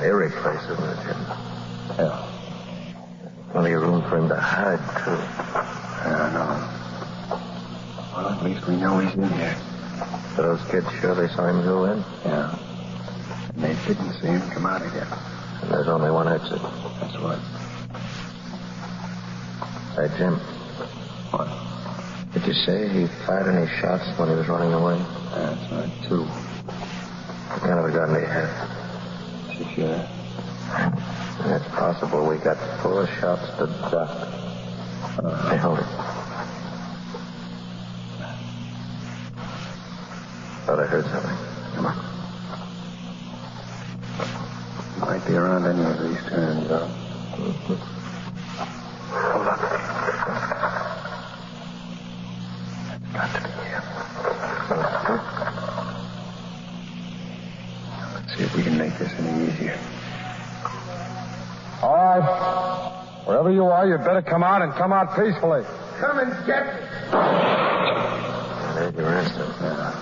Eerie place, isn't it, Jim? Yeah. Plenty of room for him to hide, too. Yeah, I know. Well, at least we know he's in here. So those kids sure they saw him go in? Yeah. And they didn't see him come out again. And there's only one exit. That's right. Hey, Jim. What? Did you say he fired any shots when he was running away? That's right, 2. What kind of a gun do you have? 6-shooter. And it's possible we got 4 shots to duck. Hey, hold it. Thought I heard something. Come on. Might be around any of these turns, though. Hold on. It's got to be him. Let's see if we can make this any easier. All right. Wherever you are, you better come out and come out peacefully. Come and get me. There's your Ransom. Yeah.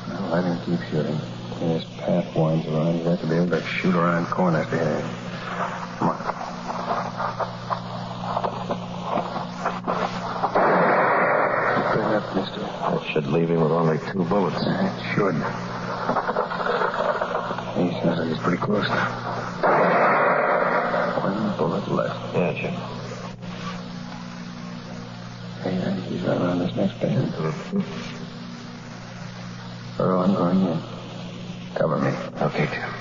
Now, let him keep shooting. When his path winds around, he's got to be able to shoot around corners behind. Come on. Keep putting that Mister. That should leave him with only 2 bullets. It should. He seems like he's pretty close now. 1 bullet left. Yeah, Jim. Hey, he's right around this next bend. Earl, I'm going in. Cover me. Okay, Jim.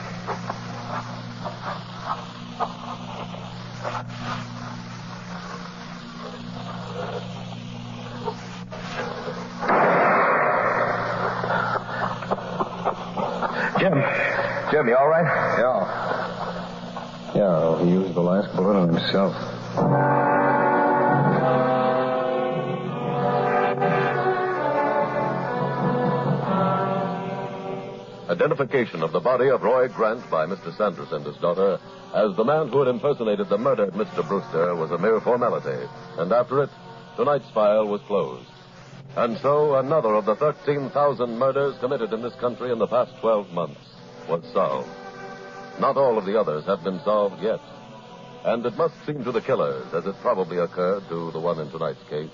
Jim, you all right? Yeah, Earl, he used the last bullet on himself. Identification of the body of Roy Grant by Mr. Sanders and his daughter as the man who had impersonated the murdered Mr. Brewster was a mere formality. And after it, tonight's file was closed. And so another of the 13,000 murders committed in this country in the past 12 months was solved. Not all of the others have been solved yet. And it must seem to the killers, as it probably occurred to the one in tonight's case,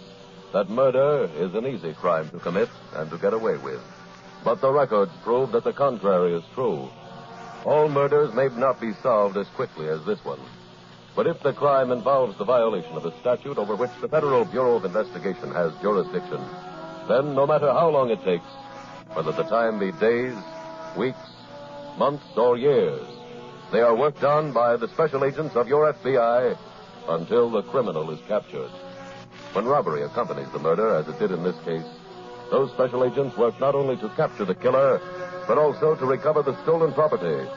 that murder is an easy crime to commit and to get away with. But the records prove that the contrary is true. All murders may not be solved as quickly as this one. But if the crime involves the violation of a statute over which the Federal Bureau of Investigation has jurisdiction, then no matter how long it takes, whether the time be days, weeks, months, or years, they are worked on by the special agents of your FBI until the criminal is captured. When robbery accompanies the murder, as it did in this case, those special agents work not only to capture the killer, but also to recover the stolen property.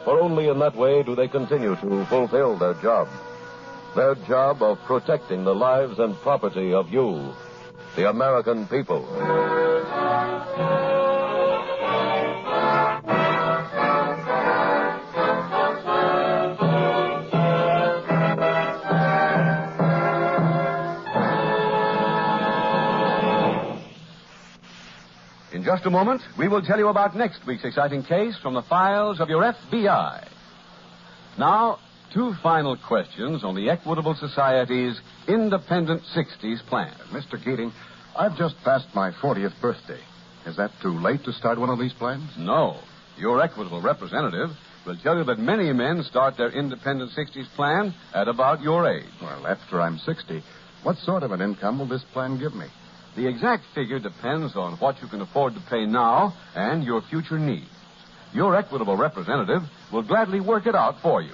For only in that way do they continue to fulfill their job of protecting the lives and property of you, the American people. In just a moment, we will tell you about next week's exciting case from the files of your FBI. Now, 2 final questions on the Equitable Society's Independent 60s plan. Mr. Keating, I've just passed my 40th birthday. Is that too late to start one of these plans? No. Your Equitable representative will tell you that many men start their Independent 60s plan at about your age. Well, after I'm 60, what sort of an income will this plan give me? The exact figure depends on what you can afford to pay now and your future needs. Your Equitable representative will gladly work it out for you.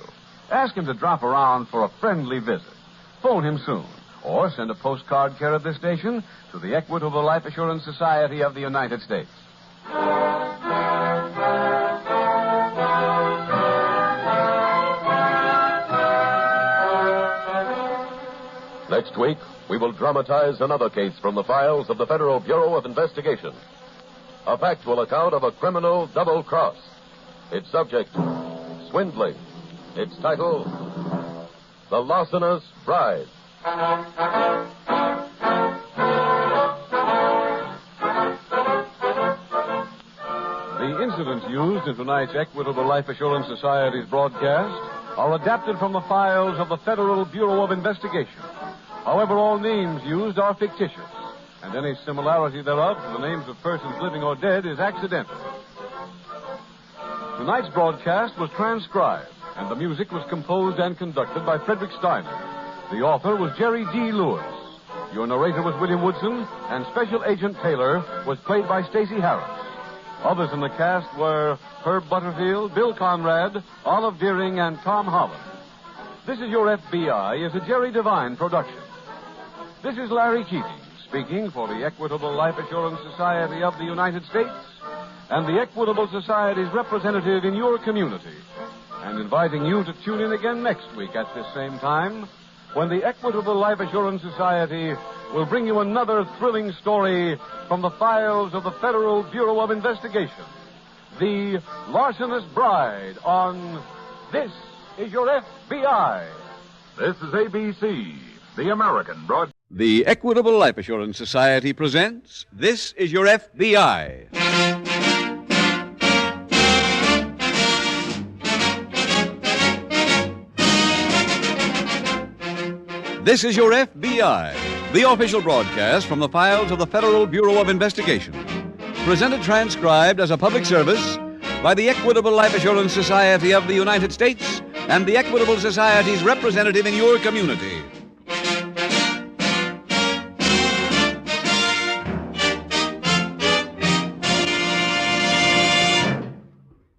Ask him to drop around for a friendly visit. Phone him soon, or send a postcard care of this station to the Equitable Life Assurance Society of the United States. Next week, we will dramatize another case from the files of the Federal Bureau of Investigation. A factual account of a criminal double cross. Its subject, swindling. Its title, The Larcenous Bride. The incidents used in tonight's Equitable Life Assurance Society's broadcast are adapted from the files of the Federal Bureau of Investigation. However, all names used are fictitious, and any similarity thereof to the names of persons living or dead is accidental. Tonight's broadcast was transcribed, and the music was composed and conducted by Frederick Steiner. The author was Jerry D. Lewis. Your narrator was William Woodson, and Special Agent Taylor was played by Stacey Harris. Others in the cast were Herb Butterfield, Bill Conrad, Olive Deering, and Tom Holland. This is Your FBI is a Jerry Devine production. This is Larry Keating, speaking for the Equitable Life Assurance Society of the United States and the Equitable Society's representative in your community, and inviting you to tune in again next week at this same time when the Equitable Life Assurance Society will bring you another thrilling story from the files of the Federal Bureau of Investigation, The Larcenous Bride, on This is Your FBI. This is ABC, the American Broadcasting. The Equitable Life Assurance Society presents This is Your FBI. This is Your FBI, the official broadcast from the files of the Federal Bureau of Investigation. Presented transcribed as a public service by the Equitable Life Assurance Society of the United States and the Equitable Society's representative in your community.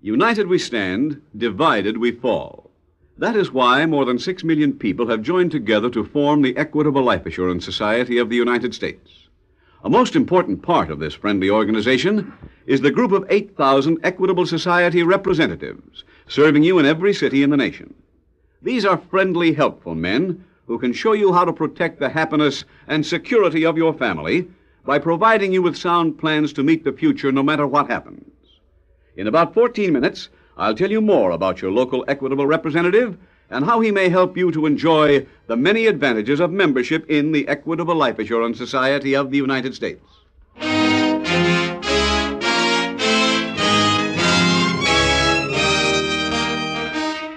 United we stand, divided we fall. That is why more than 6 million people have joined together to form the Equitable Life Assurance Society of the United States. A most important part of this friendly organization is the group of 8,000 Equitable Society representatives serving you in every city in the nation. These are friendly, helpful men who can show you how to protect the happiness and security of your family by providing you with sound plans to meet the future no matter what happens. In about 14 minutes, I'll tell you more about your local Equitable representative and how he may help you to enjoy the many advantages of membership in the Equitable Life Assurance Society of the United States.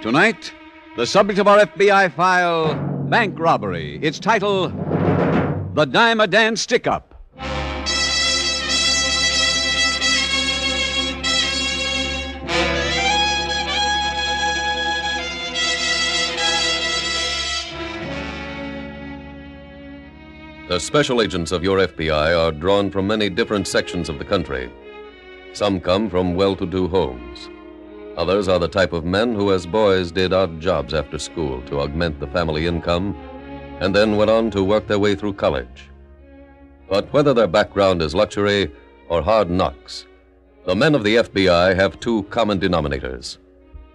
Tonight, the subject of our FBI file, bank robbery. Its title, The Dime-a-Dan Stickup. The special agents of your FBI are drawn from many different sections of the country. Some come from well-to-do homes. Others are the type of men who, as boys, did odd jobs after school to augment the family income, and then went on to work their way through college. But whether their background is luxury or hard knocks, the men of the FBI have two common denominators.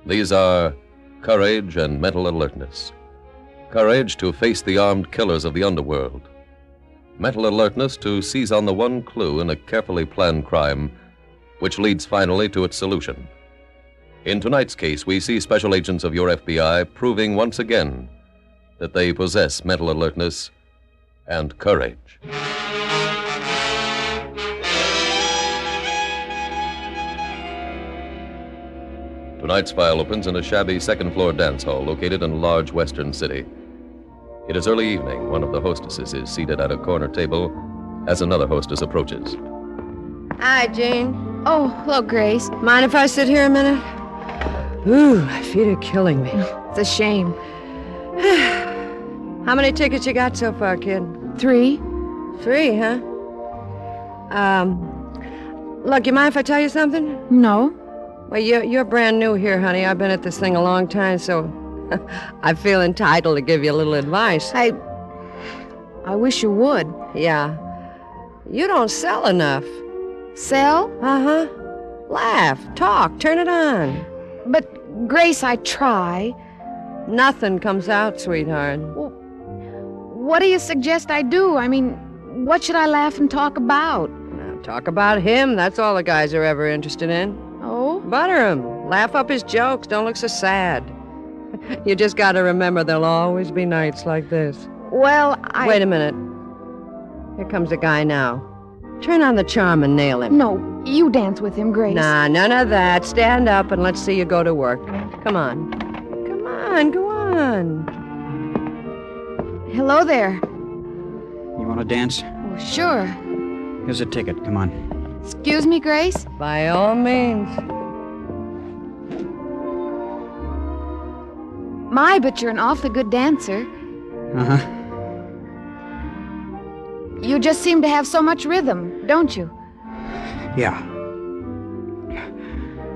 These are courage and mental alertness. Courage to face the armed killers of the underworld. Mental alertness to seize on the one clue in a carefully planned crime, which leads finally to its solution. In tonight's case, we see special agents of your FBI proving once again that they possess mental alertness and courage. Tonight's file opens in a shabby second-floor dance hall located in a large western city. It is early evening. One of the hostesses is seated at a corner table as another hostess approaches. Hi, Jane. Oh, hello, Grace. Mind if I sit here a minute? Ooh, my feet are killing me. It's a shame. How many tickets you got so far, kid? 3. 3, huh? Look, you mind if I tell you something? No. Well, you're brand new here, honey. I've been at this thing a long time, so I feel entitled to give you a little advice. I wish you would. Yeah. You don't sell enough. Sell? Uh-huh. Laugh, talk, turn it on. But, Grace, I try. Nothing comes out, sweetheart. Well, what do you suggest I do? I mean, what should I laugh and talk about? Now, talk about him. That's all the guys are ever interested in. Oh? Butter him. Laugh up his jokes. Don't look so sad. You just got to remember there'll always be nights like this. Well, Wait a minute. Here comes a guy now. Turn on the charm and nail him. No, you dance with him, Grace. Nah, none of that. Stand up and let's see you go to work. Come on. Come on, go on. Hello there. You want to dance? Oh, sure. Here's a ticket. Come on. Excuse me, Grace? By all means. My, but you're an awfully good dancer. Uh-huh. You just seem to have so much rhythm, don't you? Yeah.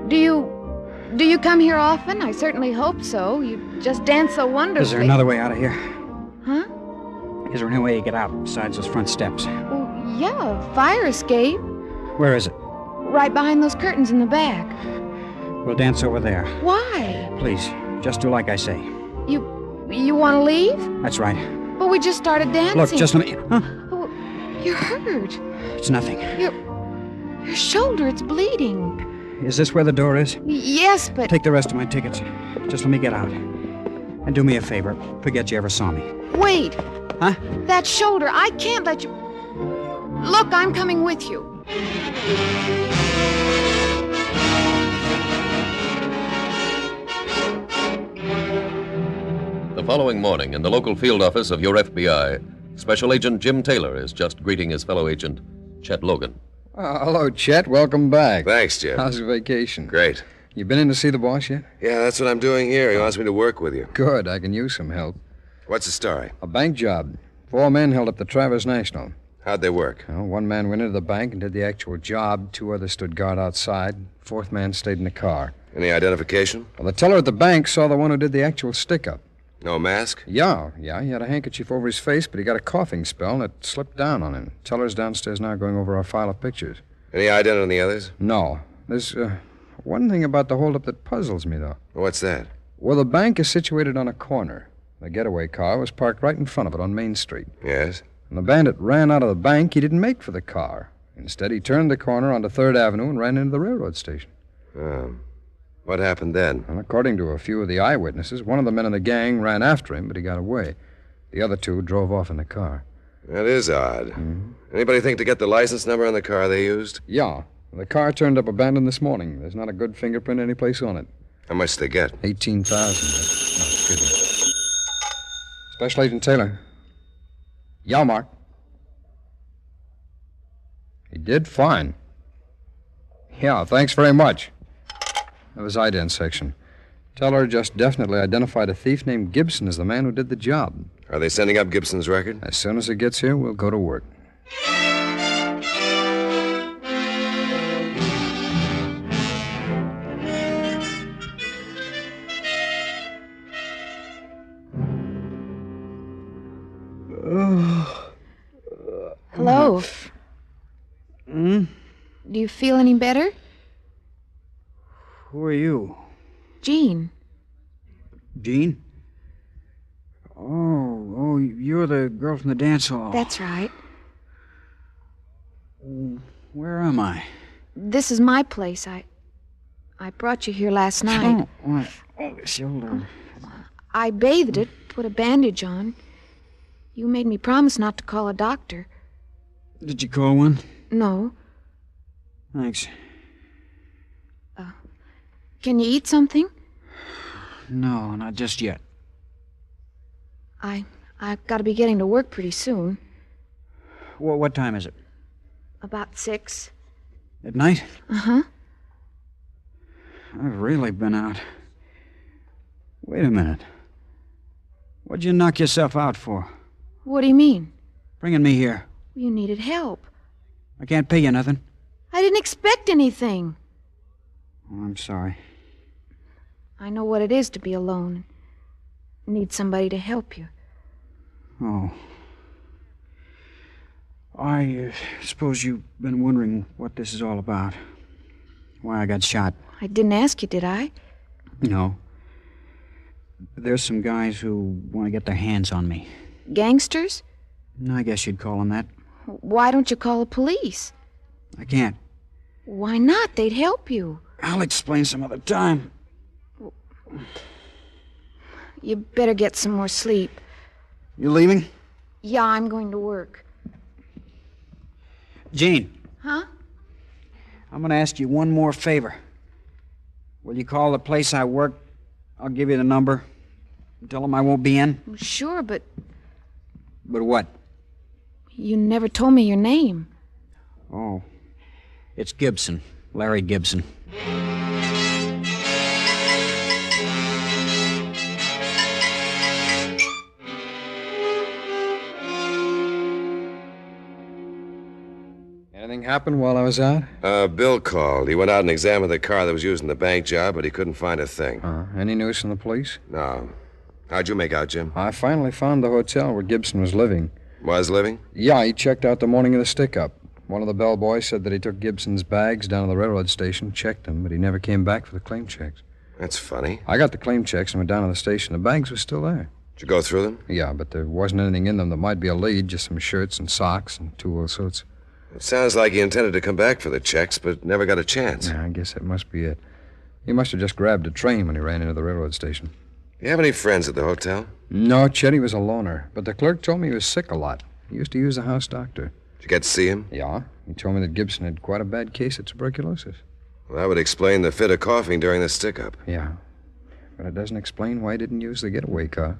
Do you come here often? I certainly hope so. You just dance so wonderfully. Is there another way out of here? Huh? Is there any way to get out besides those front steps? Well, yeah, fire escape. Where is it? Right behind those curtains in the back. We'll dance over there. Why? Please, just do like I say. You want to leave? That's right. But we just started dancing. Look, just let me... Huh? Oh, you're hurt. It's nothing. Your shoulder, it's bleeding. Is this where the door is? Yes, but... Take the rest of my tickets. Just let me get out. And do me a favor. Forget you ever saw me. Wait. Huh? That shoulder, I can't let you... Look, I'm coming with you. The following morning, in the local field office of your FBI, Special Agent Jim Taylor is just greeting his fellow agent, Chet Logan. Hello, Chet. Welcome back. Thanks, Jim. How's your vacation? Great. You been in to see the boss yet? Yeah, that's what I'm doing here. He wants me to work with you. Good. I can use some help. What's the story? A bank job. 4 men held up the Traverse National. How'd they work? Well, 1 man went into the bank and did the actual job. 2 others stood guard outside. 4th man stayed in the car. Any identification? Well, the teller at the bank saw the one who did the actual stick-up. No mask? Yeah. He had a handkerchief over his face, but he got a coughing spell and it slipped down on him. Teller's downstairs now going over our file of pictures. Any idea on the others? No. There's one thing about the holdup that puzzles me, though. What's that? Well, the bank is situated on a corner. The getaway car was parked right in front of it on Main Street. Yes? When the bandit ran out of the bank, he didn't make for the car. Instead, he turned the corner onto 3rd Avenue and ran into the railroad station. What happened then? Well, according to a few of the eyewitnesses, one of the men in the gang ran after him, but he got away. The other 2 drove off in the car. That is odd. Mm-hmm. Anybody think to get the license number on the car they used? Yeah. The car turned up abandoned this morning. There's not a good fingerprint anyplace on it. How much did they get? 18,000. Excuse me. Special Agent Taylor. Yeah, Mark. He did fine. Yeah, thanks very much. That was ident section. Teller just definitely identified a thief named Gibson as the man who did the job. Are they sending up Gibson's record? As soon as it gets here, we'll go to work. Hello. Do you feel any better? Who are you? Jean. Jean? Oh, you're the girl from the dance hall. That's right. Where am I? This is my place. I brought you here last night. Oh, shoulder. I bathed it, put a bandage on. You made me promise not to call a doctor. Did you call one? No. Thanks. Can you eat something? No, not just yet. I've got to be getting to work pretty soon. What time is it? About 6. At night? Uh-huh. I've really been out. Wait a minute. What'd you knock yourself out for? What do you mean? Bringing me here. You needed help. I can't pay you nothing. I didn't expect anything. Oh, I'm sorry. I know what it is to be alone. Need somebody to help you. Oh. I suppose you've been wondering what this is all about. Why I got shot. I didn't ask you, did I? No. There's some guys who want to get their hands on me. Gangsters? I guess you'd call them that. Why don't you call the police? I can't. Why not? They'd help you. I'll explain some other time. You better get some more sleep. You leaving? Yeah, I'm going to work. Jean. Huh? I'm going to ask you one more favor. Will you call the place I work? I'll give you the number. Tell them I won't be in. Sure, but... But what? You never told me your name. Oh. It's Gibson. Larry Gibson. Anything happened while I was out? Bill called. He went out and examined the car that was used in the bank job, but he couldn't find a thing. Any news from the police? No. How'd you make out, Jim? I finally found the hotel where Gibson was living. Was living? Yeah, he checked out the morning of the stick-up. One of the bellboys said that he took Gibson's bags down to the railroad station, checked them, but he never came back for the claim checks. That's funny. I got the claim checks and went down to the station. The bags were still there. Did you go through them? Yeah, but there wasn't anything in them that might be a lead, just some shirts and socks and tool suits. It sounds like he intended to come back for the checks, but never got a chance. Yeah, I guess that must be it. He must have just grabbed a train when he ran into the railroad station. Do you have any friends at the hotel? No, Chetty was a loner, but the clerk told me he was sick a lot. He used to use the house doctor. Did you get to see him? Yeah. He told me that Gibson had quite a bad case of tuberculosis. Well, that would explain the fit of coughing during the stick-up. Yeah. But it doesn't explain why he didn't use the getaway car.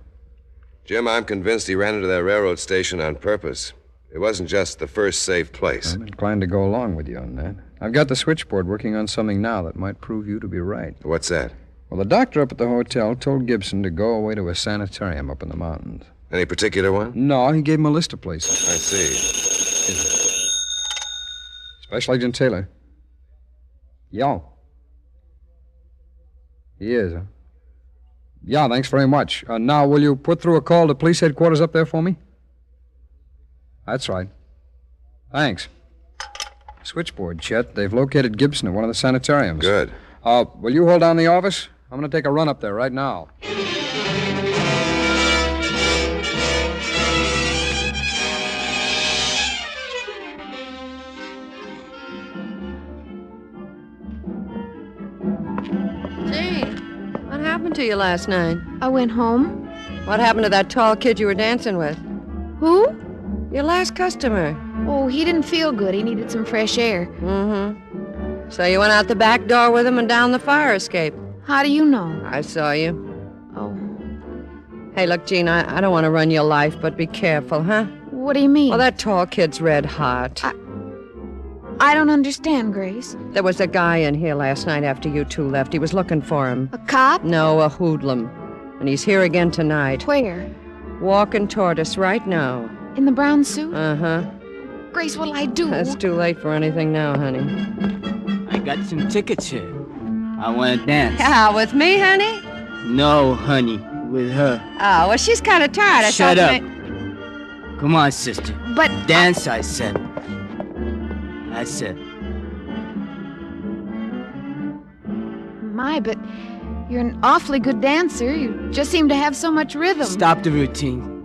Jim, I'm convinced he ran into that railroad station on purpose. It wasn't just the first safe place. I'm inclined to go along with you on that. I've got the switchboard working on something now that might prove you to be right. What's that? Well, the doctor up at the hotel told Gibson to go away to a sanitarium up in the mountains. Any particular one? No, he gave him a list of places. I see. Special Agent Taylor. Yo. He is, huh? Yeah, thanks very much. Now, will you put through a call to police headquarters up there for me? That's right. Thanks. Switchboard, Chet. They've located Gibson at one of the sanitariums. Good. Will you hold down the office? I'm going to take a run up there right now. What happened to you last night? I went home. What happened to that tall kid you were dancing with? Who? Your last customer. Oh, he didn't feel good. He needed some fresh air. Mm-hmm. So you went out the back door with him and down the fire escape. How do you know? I saw you. Oh. Hey, look, Jean, I don't want to run your life, but be careful, huh? What do you mean? Well, that tall kid's red hot. I don't understand, Grace. There was a guy in here last night after you two left. He was looking for him. A cop? No, a hoodlum. And he's here again tonight. Where? Walking toward us right now. In the brown suit? Uh-huh. Grace, what'll I do? It's too late for anything now, honey. I got some tickets here. I want to dance. Yeah, with me, honey? No, honey, with her. Oh, well, she's kind of tired. Shut up. Come on, sister. But... Dance, I said. That's it. My, but you're an awfully good dancer. You just seem to have so much rhythm. Stop the routine.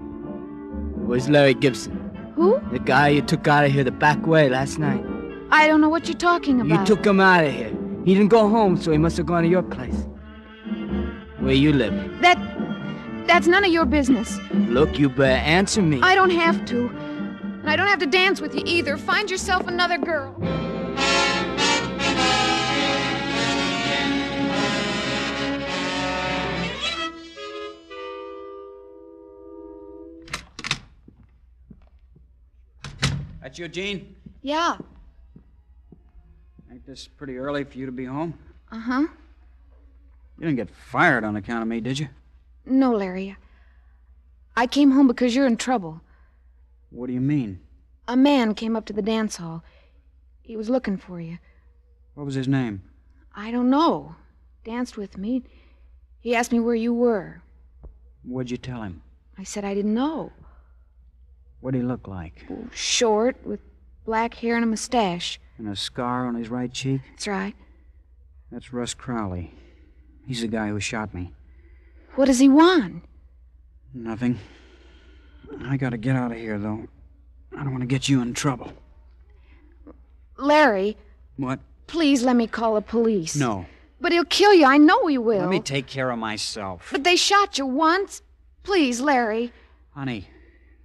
Where's Larry Gibson? Who? The guy you took out of here the back way last night. I don't know what you're talking about. You took him out of here. He didn't go home, so he must have gone to your place. Where you live? That's none of your business. Look, you better answer me. I don't have to. And I don't have to dance with you either. Find yourself another girl. That's you, Jean? Yeah. Ain't this pretty early for you to be home? Uh-huh. You didn't get fired on account of me, did you? No, Larry. I came home because you're in trouble. What do you mean? A man came up to the dance hall. He was looking for you. What was his name? I don't know. Danced with me. He asked me where you were. What'd you tell him? I said I didn't know. What'd he look like? Oh, short, with black hair and a mustache. And a scar on his right cheek? That's right. That's Russ Crowley. He's the guy who shot me. What does he want? Nothing. I gotta get out of here, though. I don't want to get you in trouble. Larry. What? Please let me call the police. No. But he'll kill you. I know he will. Let me take care of myself. But they shot you once. Please, Larry. Honey,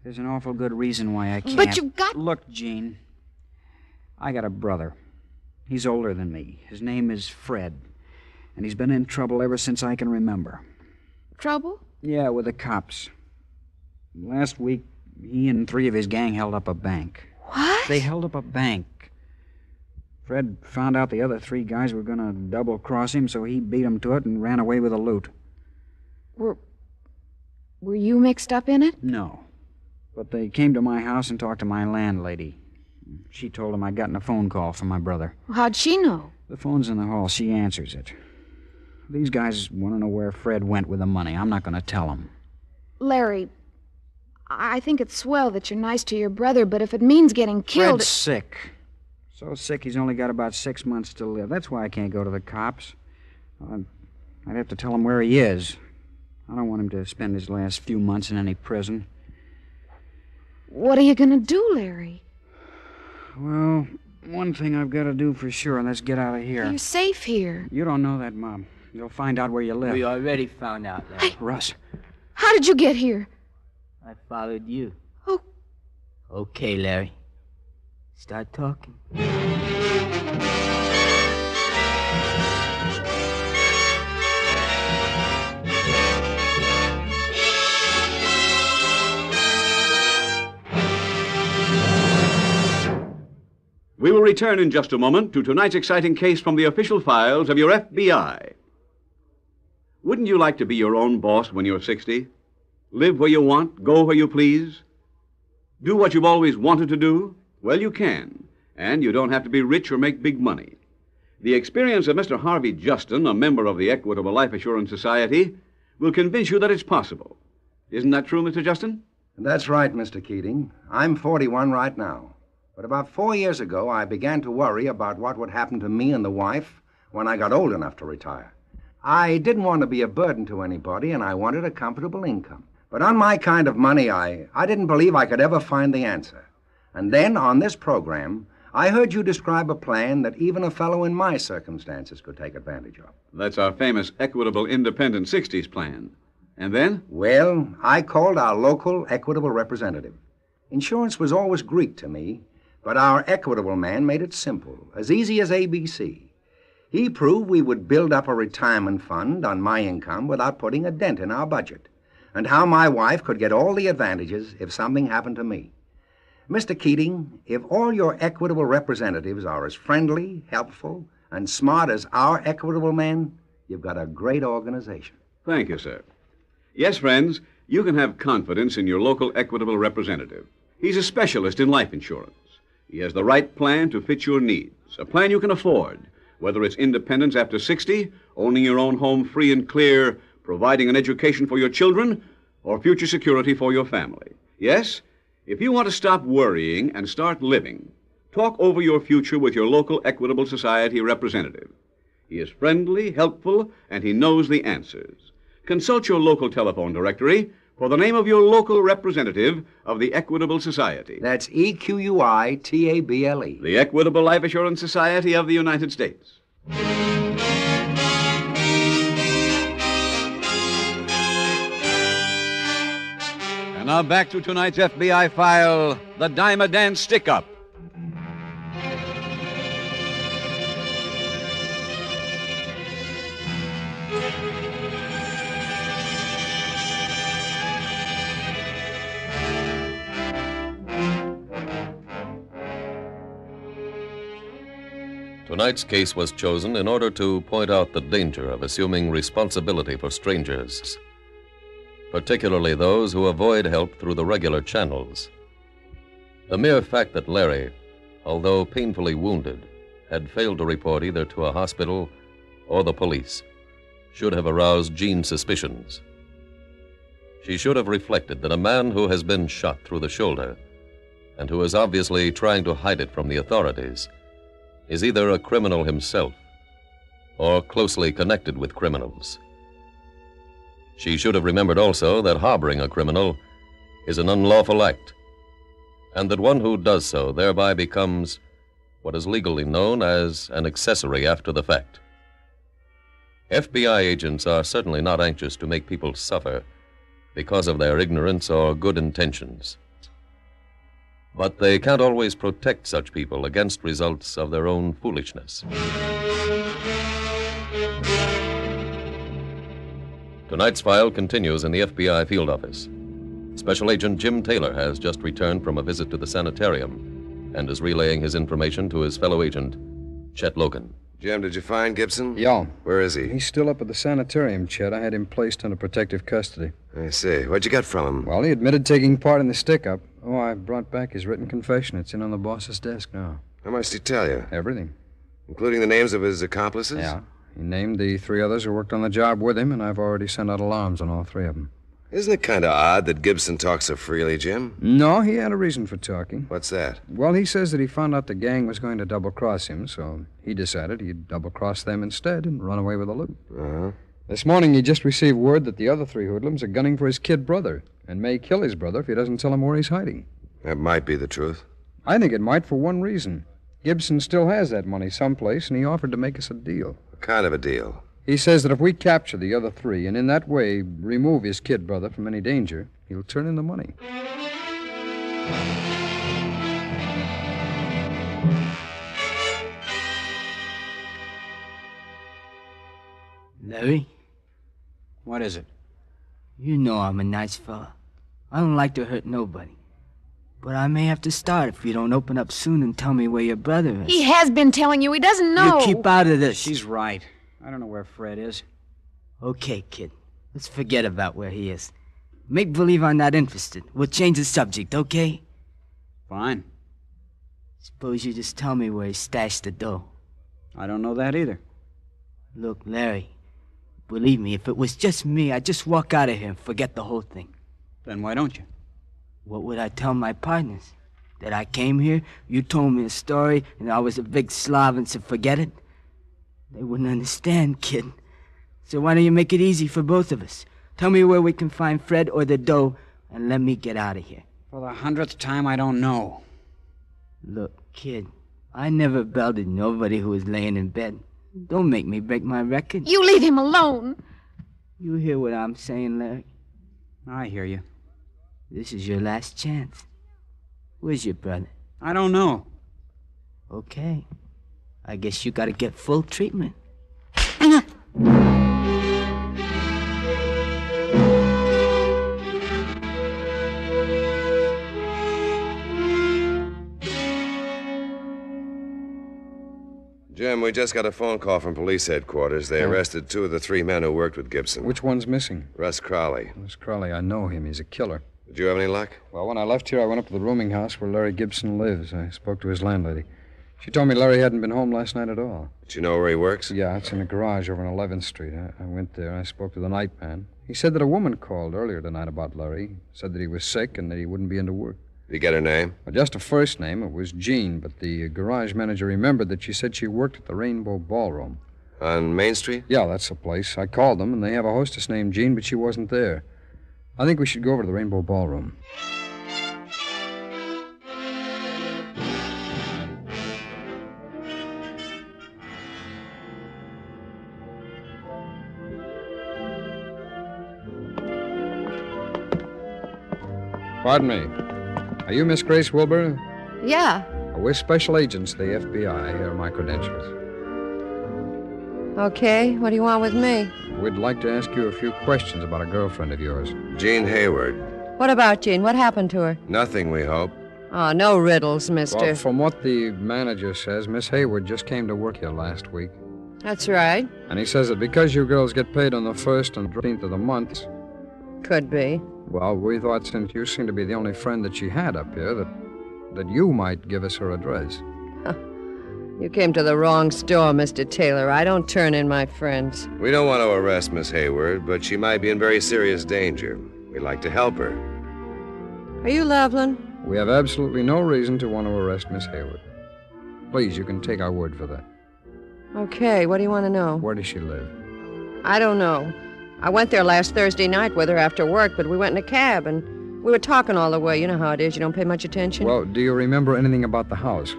there's an awful good reason why I can't. But you've got... Look, Jean. I got a brother. He's older than me. His name is Fred. And he's been in trouble ever since I can remember. Trouble? Yeah, with the cops. Last week, he and 3 of his gang held up a bank. What? They held up a bank. Fred found out the other 3 guys were going to double-cross him, so he beat them to it and ran away with the loot. Were you mixed up in it? No. But they came to my house and talked to my landlady. She told them I'd gotten a phone call from my brother. How'd she know? The phone's in the hall. She answers it. These guys want to know where Fred went with the money. I'm not going to tell them. Larry, I think it's swell that you're nice to your brother, but if it means getting killed... Fred's sick. So sick he's only got about 6 months to live. That's why I can't go to the cops. I'd have to tell him where he is. I don't want him to spend his last few months in any prison. What are you going to do, Larry? Well, one thing I've got to do for sure, and that's get out of here. You're safe here. You don't know that, Mom. You'll find out where you live. We already found out, Larry. Russ. How did you get here? I followed you. Oh. Okay, Larry. Start talking. We will return in just a moment to tonight's exciting case from the official files of your FBI. Wouldn't you like to be your own boss when you're 60? Live where you want, go where you please? Do what you've always wanted to do? Well, you can, and you don't have to be rich or make big money. The experience of Mr. Harvey Justin, a member of the Equitable Life Assurance Society, will convince you that it's possible. Isn't that true, Mr. Justin? That's right, Mr. Keating. I'm 41 right now. But about 4 years ago, I began to worry about what would happen to me and the wife when I got old enough to retire. I didn't want to be a burden to anybody, and I wanted a comfortable income. But on my kind of money, I didn't believe I could ever find the answer. And then, on this program, I heard you describe a plan that even a fellow in my circumstances could take advantage of. That's our famous Equitable Independent 60s plan. And then? Well, I called our local Equitable representative. Insurance was always Greek to me, but our Equitable man made it simple, as easy as ABC. He proved we would build up a retirement fund on my income without putting a dent in our budget, and how my wife could get all the advantages if something happened to me. Mr. Keating, if all your Equitable representatives are as friendly, helpful, and smart as our Equitable man, you've got a great organization. Thank you, sir. Yes, friends, you can have confidence in your local Equitable representative. He's a specialist in life insurance. He has the right plan to fit your needs, a plan you can afford, whether it's independence after 60, owning your own home free and clear, providing an education for your children, or future security for your family. Yes, if you want to stop worrying and start living, talk over your future with your local Equitable Society representative. He is friendly, helpful, and he knows the answers. Consult your local telephone directory for the name of your local representative of the Equitable Society. That's EQUITABLE. The Equitable Life Assurance Society of the United States. And now back to tonight's FBI file, the Dime a Dance Stickup. Tonight's case was chosen in order to point out the danger of assuming responsibility for strangers, particularly those who avoid help through the regular channels. The mere fact that Larry, although painfully wounded, had failed to report either to a hospital or the police should have aroused Jean's suspicions. She should have reflected that a man who has been shot through the shoulder and who is obviously trying to hide it from the authorities is either a criminal himself or closely connected with criminals. She should have remembered also that harboring a criminal is an unlawful act, and that one who does so thereby becomes what is legally known as an accessory after the fact. FBI agents are certainly not anxious to make people suffer because of their ignorance or good intentions. But they can't always protect such people against results of their own foolishness. Tonight's file continues in the FBI field office. Special Agent Jim Taylor has just returned from a visit to the sanitarium and is relaying his information to his fellow agent, Chet Logan. Jim, did you find Gibson? Yeah. Where is he? He's still up at the sanitarium, Chet. I had him placed under protective custody. I see. What'd you get from him? Well, he admitted taking part in the stick-up. Oh, I brought back his written confession. It's in on the boss's desk now. How much did he tell you? Everything. Including the names of his accomplices? Yeah. He named the 3 others who worked on the job with him, and I've already sent out alarms on all 3 of them. Isn't it kind of odd that Gibson talks so freely, Jim? No, he had a reason for talking. What's that? Well, he says that he found out the gang was going to double-cross him, so he decided he'd double-cross them instead and run away with the loot. Uh-huh. This morning he just received word that the other 3 hoodlums are gunning for his kid brother and may kill his brother if he doesn't tell them where he's hiding. That might be the truth. I think it might for one reason. Gibson still has that money someplace, and he offered to make us a deal. What kind of a deal? He says that if we capture the other 3 and in that way remove his kid brother from any danger, he'll turn in the money. Larry? What is it? You know I'm a nice fella. I don't like to hurt nobody. But I may have to start if you don't open up soon and tell me where your brother is. He has been telling you. He doesn't know. You keep out of this. She's right. I don't know where Fred is. Okay, kid. Let's forget about where he is. Make believe I'm not interested. We'll change the subject, okay? Fine. Suppose you just tell me where he stashed the dough. I don't know that either. Look, Larry, believe me, if it was just me, I'd just walk out of here and forget the whole thing. Then why don't you? What would I tell my partners? That I came here, you told me a story, and I was a big slob and said forget it? They wouldn't understand, kid. So why don't you make it easy for both of us? Tell me where we can find Fred or the dough, and let me get out of here. For the 100th time, I don't know. Look, kid, I never belted nobody who was laying in bed. Don't make me break my record. You leave him alone. You hear what I'm saying, Larry? I hear you. This is your last chance. Where's your brother? I don't know. Okay. I guess you gotta get full treatment. Jim, we just got a phone call from police headquarters. They arrested 2 of the 3 men who worked with Gibson. Which one's missing? Russ Crowley. Russ Crowley, I know him. He's a killer. Did you have any luck? Well, when I left here, I went up to the rooming house where Larry Gibson lives. I spoke to his landlady. She told me Larry hadn't been home last night at all. Did you know where he works? Yeah, it's in a garage over on 11th Street. I went there. I spoke to the night man. He said that a woman called earlier tonight about Larry. Said that he was sick and that he wouldn't be into work. Did you get her name? Well, just a first name. It was Jean, but the garage manager remembered that she said she worked at the Rainbow Ballroom. On Main Street? Yeah, that's the place. I called them, and they have a hostess named Jean, but she wasn't there. I think we should go over to the Rainbow Ballroom. Pardon me. Are you Miss Grace Wilbur? Yeah. We're special agents of the FBI. Here are my credentials. Okay, what do you want with me? We'd like to ask you a few questions about a girlfriend of yours. Jean Hayward. What about Jean? What happened to her? Nothing, we hope. Oh, no riddles, mister. Well, from what the manager says, Miss Hayward just came to work here last week. That's right. And he says that because you girls get paid on the 1st and 13th of the month... Could be. Well, we thought since you seem to be the only friend that she had up here, that you might give us her address. You came to the wrong store, Mr. Taylor. I don't turn in my friends. We don't want to arrest Miss Hayward, but she might be in very serious danger. We'd like to help her. Are you Loveland? We have absolutely no reason to want to arrest Miss Hayward. Please, you can take our word for that. Okay, what do you want to know? Where does she live? I don't know. I went there last Thursday night with her after work, but we went in a cab, and we were talking all the way. You know how it is. You don't pay much attention. Well, do you remember anything about the house?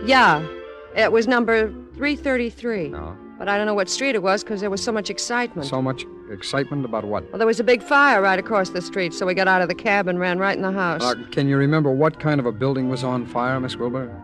Yeah. It was number 333. No. But I don't know what street it was because there was so much excitement. So much excitement about what? Well, there was a big fire right across the street, so we got out of the cab and ran right in the house. Can you remember what kind of a building was on fire, Miss Wilbur?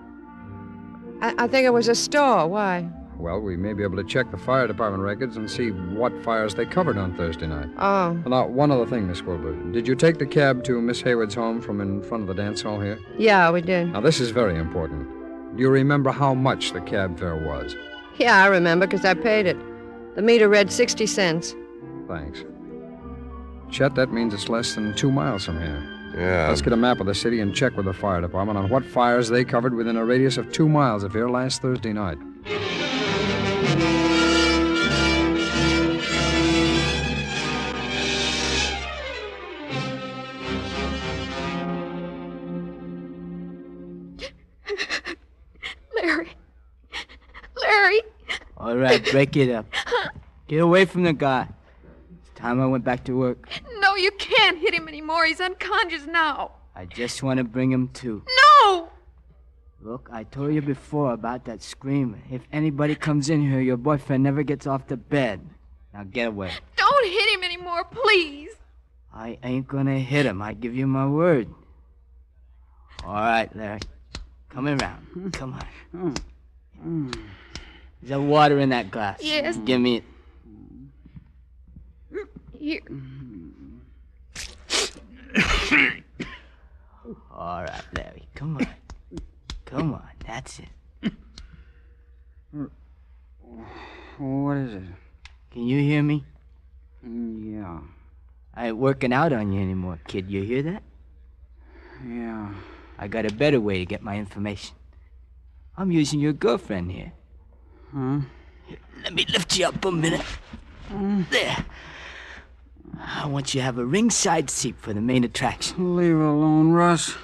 I think it was a store. Why? Well, we may be able to check the fire department records and see what fires they covered on Thursday night. Oh. Now, one other thing, Miss Wilbur. Did you take the cab to Miss Hayward's home from in front of the dance hall here? Yeah, we did. Now, this is very important. Do you remember how much the cab fare was? Yeah, I remember because I paid it. The meter read 60 cents. Thanks. Chet, that means it's less than 2 miles from here. Yeah. Let's get a map of the city and check with the fire department on what fires they covered within a radius of 2 miles of here last Thursday night. Larry. All right, break it up. Get away from the guy. It's time I went back to work. No, you can't hit him anymore. He's unconscious now. I just want to bring him to. No! Look, I told you before about that screamer. If anybody comes in here, your boyfriend never gets off the bed. Now get away. Don't hit him anymore, please. I ain't gonna hit him. I give you my word. All right, Larry. Come around. Come on. Is there water in that glass? Yes. Give me it. Here. All right, Larry, come on. Come on, that's it. What is it? Can you hear me? Yeah. I ain't working out on you anymore, kid. You hear that? Yeah. I got a better way to get my information. I'm using your girlfriend here. Huh? Let me lift you up a minute. There. I want you to have a ringside seat for the main attraction. Leave her alone, Russ.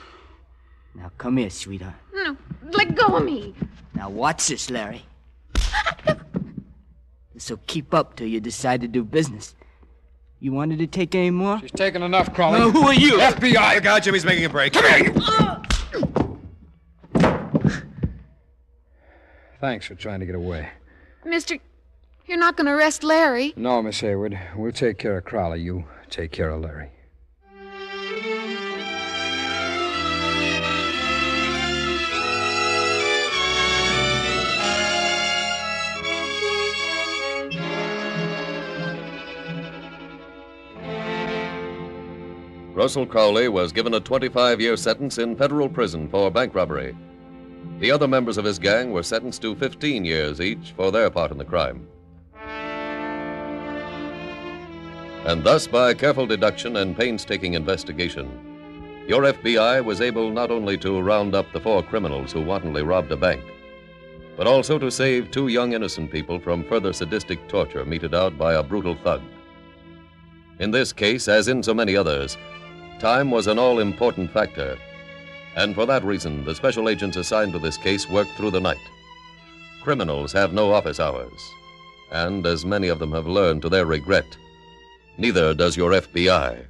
Now come here, sweetheart. No, let go of me. Now watch this, Larry. This'll keep up till you decide to do business. You wanted to take any more? She's taken enough, Crawley. Who are you? FBI! Look out, Jimmy's making a break. Come here, you... Thanks for trying to get away. Mister, you're not going to arrest Larry. No, Miss Hayward. We'll take care of Crowley. You take care of Larry. Russell Crowley was given a 25-year sentence in federal prison for bank robbery. The other members of his gang were sentenced to 15 years each for their part in the crime. And thus, by careful deduction and painstaking investigation, your FBI was able not only to round up the 4 criminals who wantonly robbed a bank, but also to save 2 young innocent people from further sadistic torture meted out by a brutal thug. In this case, as in so many others, time was an all-important factor, and for that reason, the special agents assigned to this case worked through the night. Criminals have no office hours, and as many of them have learned to their regret, neither does your FBI.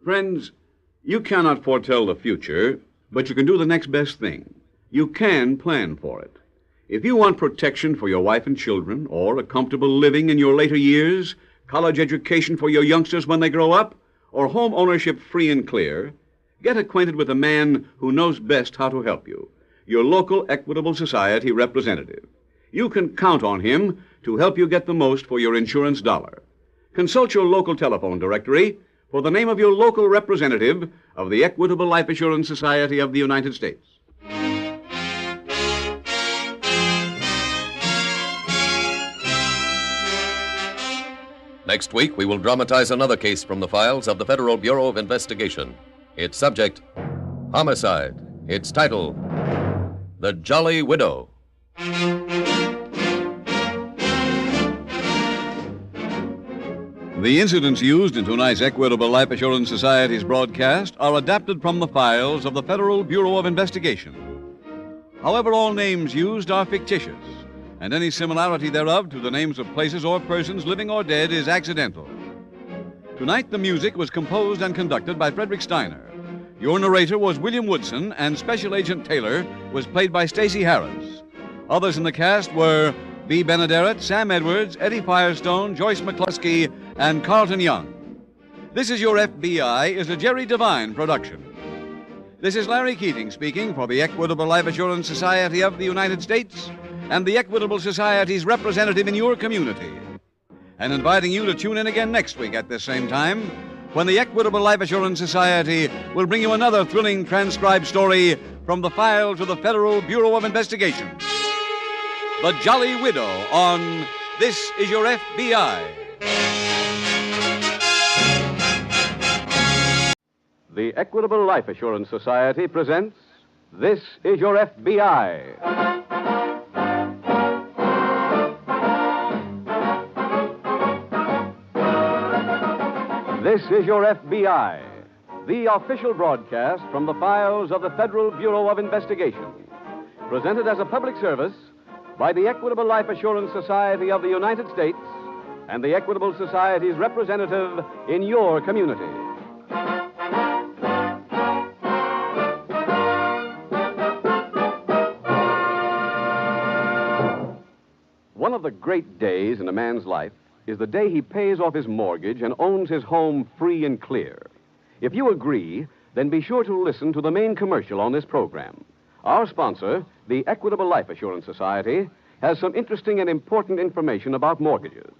Friends, you cannot foretell the future, but you can do the next best thing. You can plan for it. If you want protection for your wife and children, or a comfortable living in your later years, college education for your youngsters when they grow up, or home ownership free and clear, get acquainted with a man who knows best how to help you, your local Equitable Society representative. You can count on him to help you get the most for your insurance dollar. Consult your local telephone directory for the name of your local representative of the Equitable Life Assurance Society of the United States. Next week, we will dramatize another case from the files of the Federal Bureau of Investigation. Its subject, homicide. Its title, The Jolly Widow. The incidents used in tonight's Equitable Life Assurance Society's broadcast are adapted from the files of the Federal Bureau of Investigation. However, all names used are fictitious, and any similarity thereof to the names of places or persons living or dead is accidental. Tonight, the music was composed and conducted by Frederick Steiner. Your narrator was William Woodson, and Special Agent Taylor was played by Stacey Harris. Others in the cast were B. Benaderet, Sam Edwards, Eddie Firestone, Joyce McCluskey, and Carlton Young. This Is Your FBI is a Jerry Devine production. This is Larry Keating speaking for the Equitable Life Assurance Society of the United States and the Equitable Society's representative in your community, and inviting you to tune in again next week at this same time when the Equitable Life Assurance Society will bring you another thrilling transcribed story from the files of the Federal Bureau of Investigation. The Jolly Widow on This Is Your FBI. The Equitable Life Assurance Society presents This Is Your FBI. This Is Your FBI, the official broadcast from the files of the Federal Bureau of Investigation, presented as a public service by the Equitable Life Assurance Society of the United States and the Equitable Society's representative in your community. One of the great days in a man's life is the day he pays off his mortgage and owns his home free and clear. If you agree, then be sure to listen to the main commercial on this program. Our sponsor, the Equitable Life Assurance Society, has some interesting and important information about mortgages.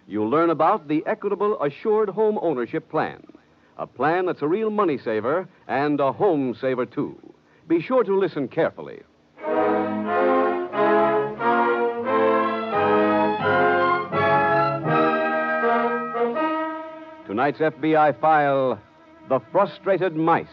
You'll learn about the Equitable Assured Home Ownership Plan, a plan that's a real money saver and a home saver, too. Be sure to listen carefully. Tonight's FBI file, The Frustrated Mice.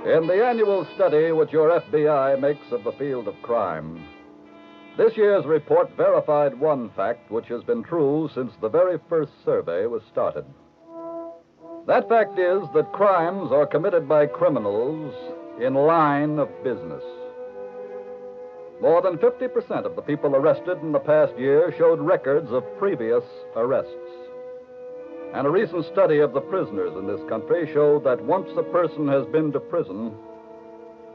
In the annual study which your FBI makes of the field of crime, this year's report verified one fact which has been true since the very first survey was started. That fact is that crimes are committed by criminals in line of business. More than 50% of the people arrested in the past year showed records of previous arrests. And a recent study of the prisoners in this country showed that once a person has been to prison,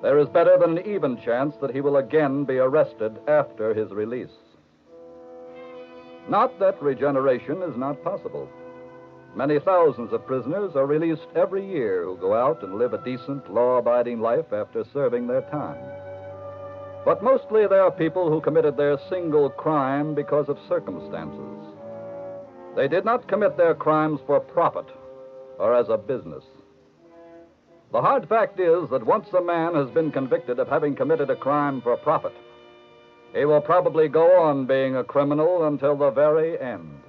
there is better than an even chance that he will again be arrested after his release. Not that regeneration is not possible. Many thousands of prisoners are released every year who go out and live a decent, law-abiding life after serving their time. But mostly they are people who committed their single crime because of circumstances. They did not commit their crimes for profit or as a business. The hard fact is that once a man has been convicted of having committed a crime for profit, he will probably go on being a criminal until the very end.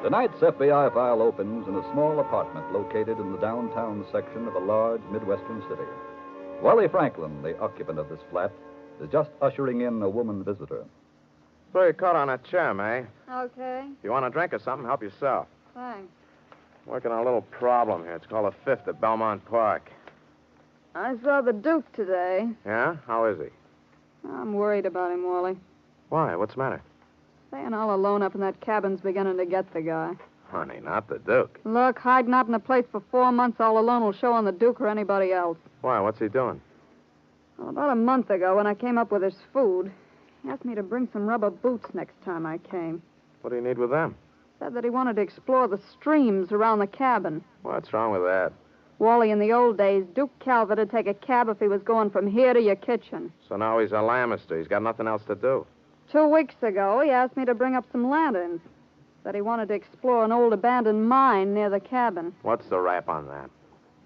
Tonight's FBI file opens in a small apartment located in the downtown section of a large Midwestern city. Wally Franklin, the occupant of this flat, is just ushering in a woman visitor. Throw your coat on that chair, May. Okay. If you want a drink or something, help yourself. Thanks. Working on a little problem here. It's called the Fifth at Belmont Park. I saw the Duke today. Yeah? How is he? I'm worried about him, Wally. Why? What's the matter? Staying all alone up in that cabin's beginning to get the guy. Honey, not the Duke. Look, hiding out in a place for 4 months all alone will show on the Duke or anybody else. Why? What's he doing? Well, about a month ago, when I came up with his food, he asked me to bring some rubber boots next time I came. What do you need with them? Said that he wanted to explore the streams around the cabin. What's wrong with that? Wally, in the old days, Duke Calvert would take a cab if he was going from here to your kitchen. So now he's a Lamister. He's got nothing else to do. 2 weeks ago, he asked me to bring up some lanterns. Said he wanted to explore an old abandoned mine near the cabin. What's the rap on that?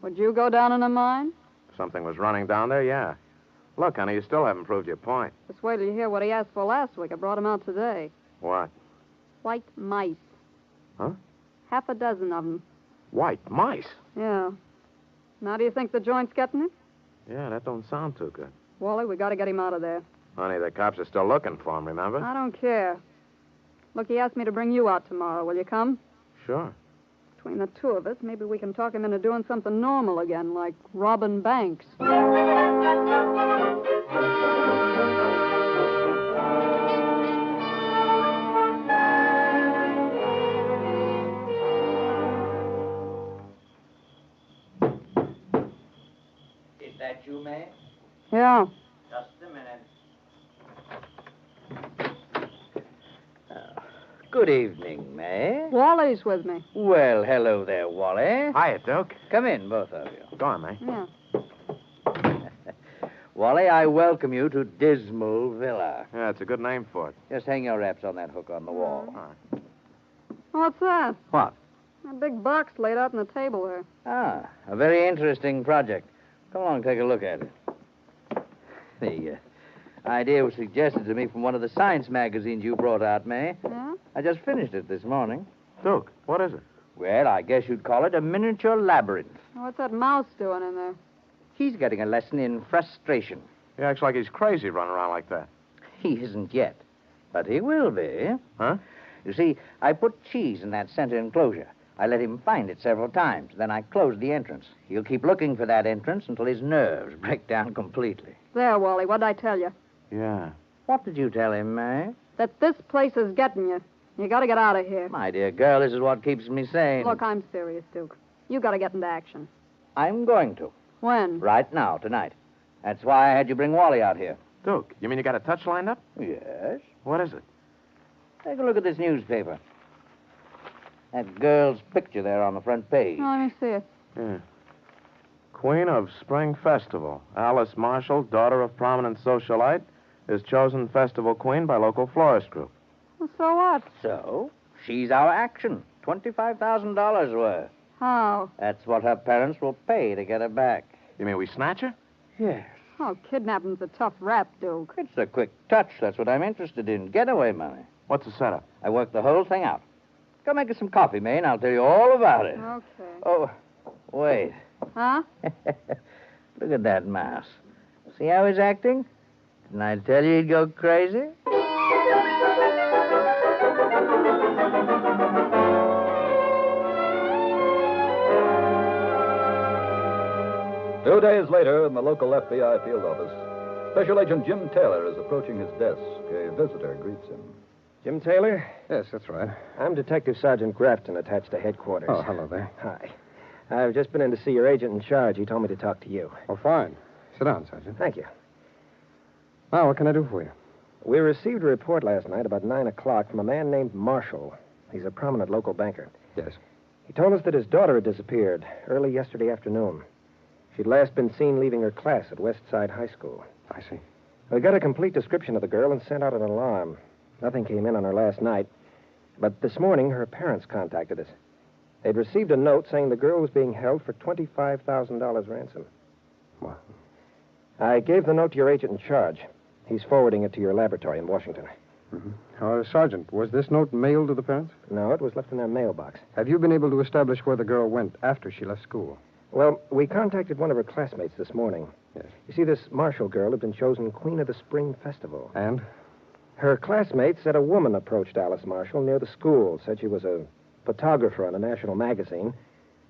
Would you go down in a mine? If something was running down there, yeah. Look, honey, you still haven't proved your point. Just wait till you hear what he asked for last week. I brought him out today. What? White mice. Huh? 6 of them. White mice? Yeah. Now do you think the joint's getting it? Yeah, that don't sound too good. Wally, we got to get him out of there. Honey, the cops are still looking for him, remember? I don't care. Look, he asked me to bring you out tomorrow. Will you come? Sure. Between the two of us, maybe we can talk him into doing something normal again, like robbing banks. Is that you, May? Yeah. Just a minute. Good evening, May. Wally's with me. Well, hello there, Wally. Hiya, Duke. Come in, both of you. Go on, May. Yeah. Wally, I welcome you to Dismal Villa. Yeah, it's a good name for it. Just hang your wraps on that hook on the wall. All right. What's that? What? A big box laid out on the table there. Ah, a very interesting project. Come along, take a look at it. The idea was suggested to me from one of the science magazines you brought out, May. Yeah? I just finished it this morning. Duke, what is it? Well, I guess you'd call it a miniature labyrinth. What's that mouse doing in there? He's getting a lesson in frustration. He acts like he's crazy running around like that. He isn't yet, but he will be. Huh? You see, I put cheese in that center enclosure. I let him find it several times. Then I closed the entrance. He'll keep looking for that entrance until his nerves break down completely. There, Wally, what'd I tell you? Yeah. What did you tell him, May? That this place is getting you. You gotta get out of here. My dear girl, this is what keeps me sane. Look, I'm serious, Duke. You gotta get into action. I'm going to. When? Right now, tonight. That's why I had you bring Wally out here. Duke, you mean you got a touch lined up? Yes. What is it? Take a look at this newspaper. That girl's picture there on the front page. Oh, let me see it. Yeah. Queen of Spring Festival. Alice Marshall, daughter of prominent socialite, is chosen festival queen by local florist group. Well, so what? So, she's our action. $25,000 worth. How? That's what her parents will pay to get her back. You mean we snatch her? Yes. Oh, kidnapping's a tough rap, Duke. It's a quick touch. That's what I'm interested in. Getaway money. What's the setup? I worked the whole thing out. Go make us some coffee, May, and I'll tell you all about it. Okay. Oh, wait. Huh? Look at that mouse. See how he's acting? Didn't I tell you he'd go crazy? 2 days later, in the local FBI field office, Special Agent Jim Taylor is approaching his desk. A visitor greets him. Jim Taylor? Yes, that's right. I'm Detective Sergeant Grafton, attached to headquarters. Oh, hello there. Hi. I've just been in to see your agent in charge. He told me to talk to you. Oh, fine. Sit down, Sergeant. Thank you. Now, what can I do for you? We received a report last night about 9 o'clock from a man named Marshall. He's a prominent local banker. Yes. He told us that his daughter had disappeared early yesterday afternoon. She'd last been seen leaving her class at Westside High School. I see. We got a complete description of the girl and sent out an alarm. Nothing came in on her last night. But this morning, her parents contacted us. They'd received a note saying the girl was being held for $25,000 ransom. What? I gave the note to your agent in charge. He's forwarding it to your laboratory in Washington. Mm-hmm. Sergeant, was this note mailed to the parents? No, it was left in their mailbox. Have you been able to establish where the girl went after she left school? Well, we contacted one of her classmates this morning. Yes. You see, this Marshall girl had been chosen Queen of the Spring Festival. And? Her classmate said a woman approached Alice Marshall near the school, said she was a photographer on a national magazine,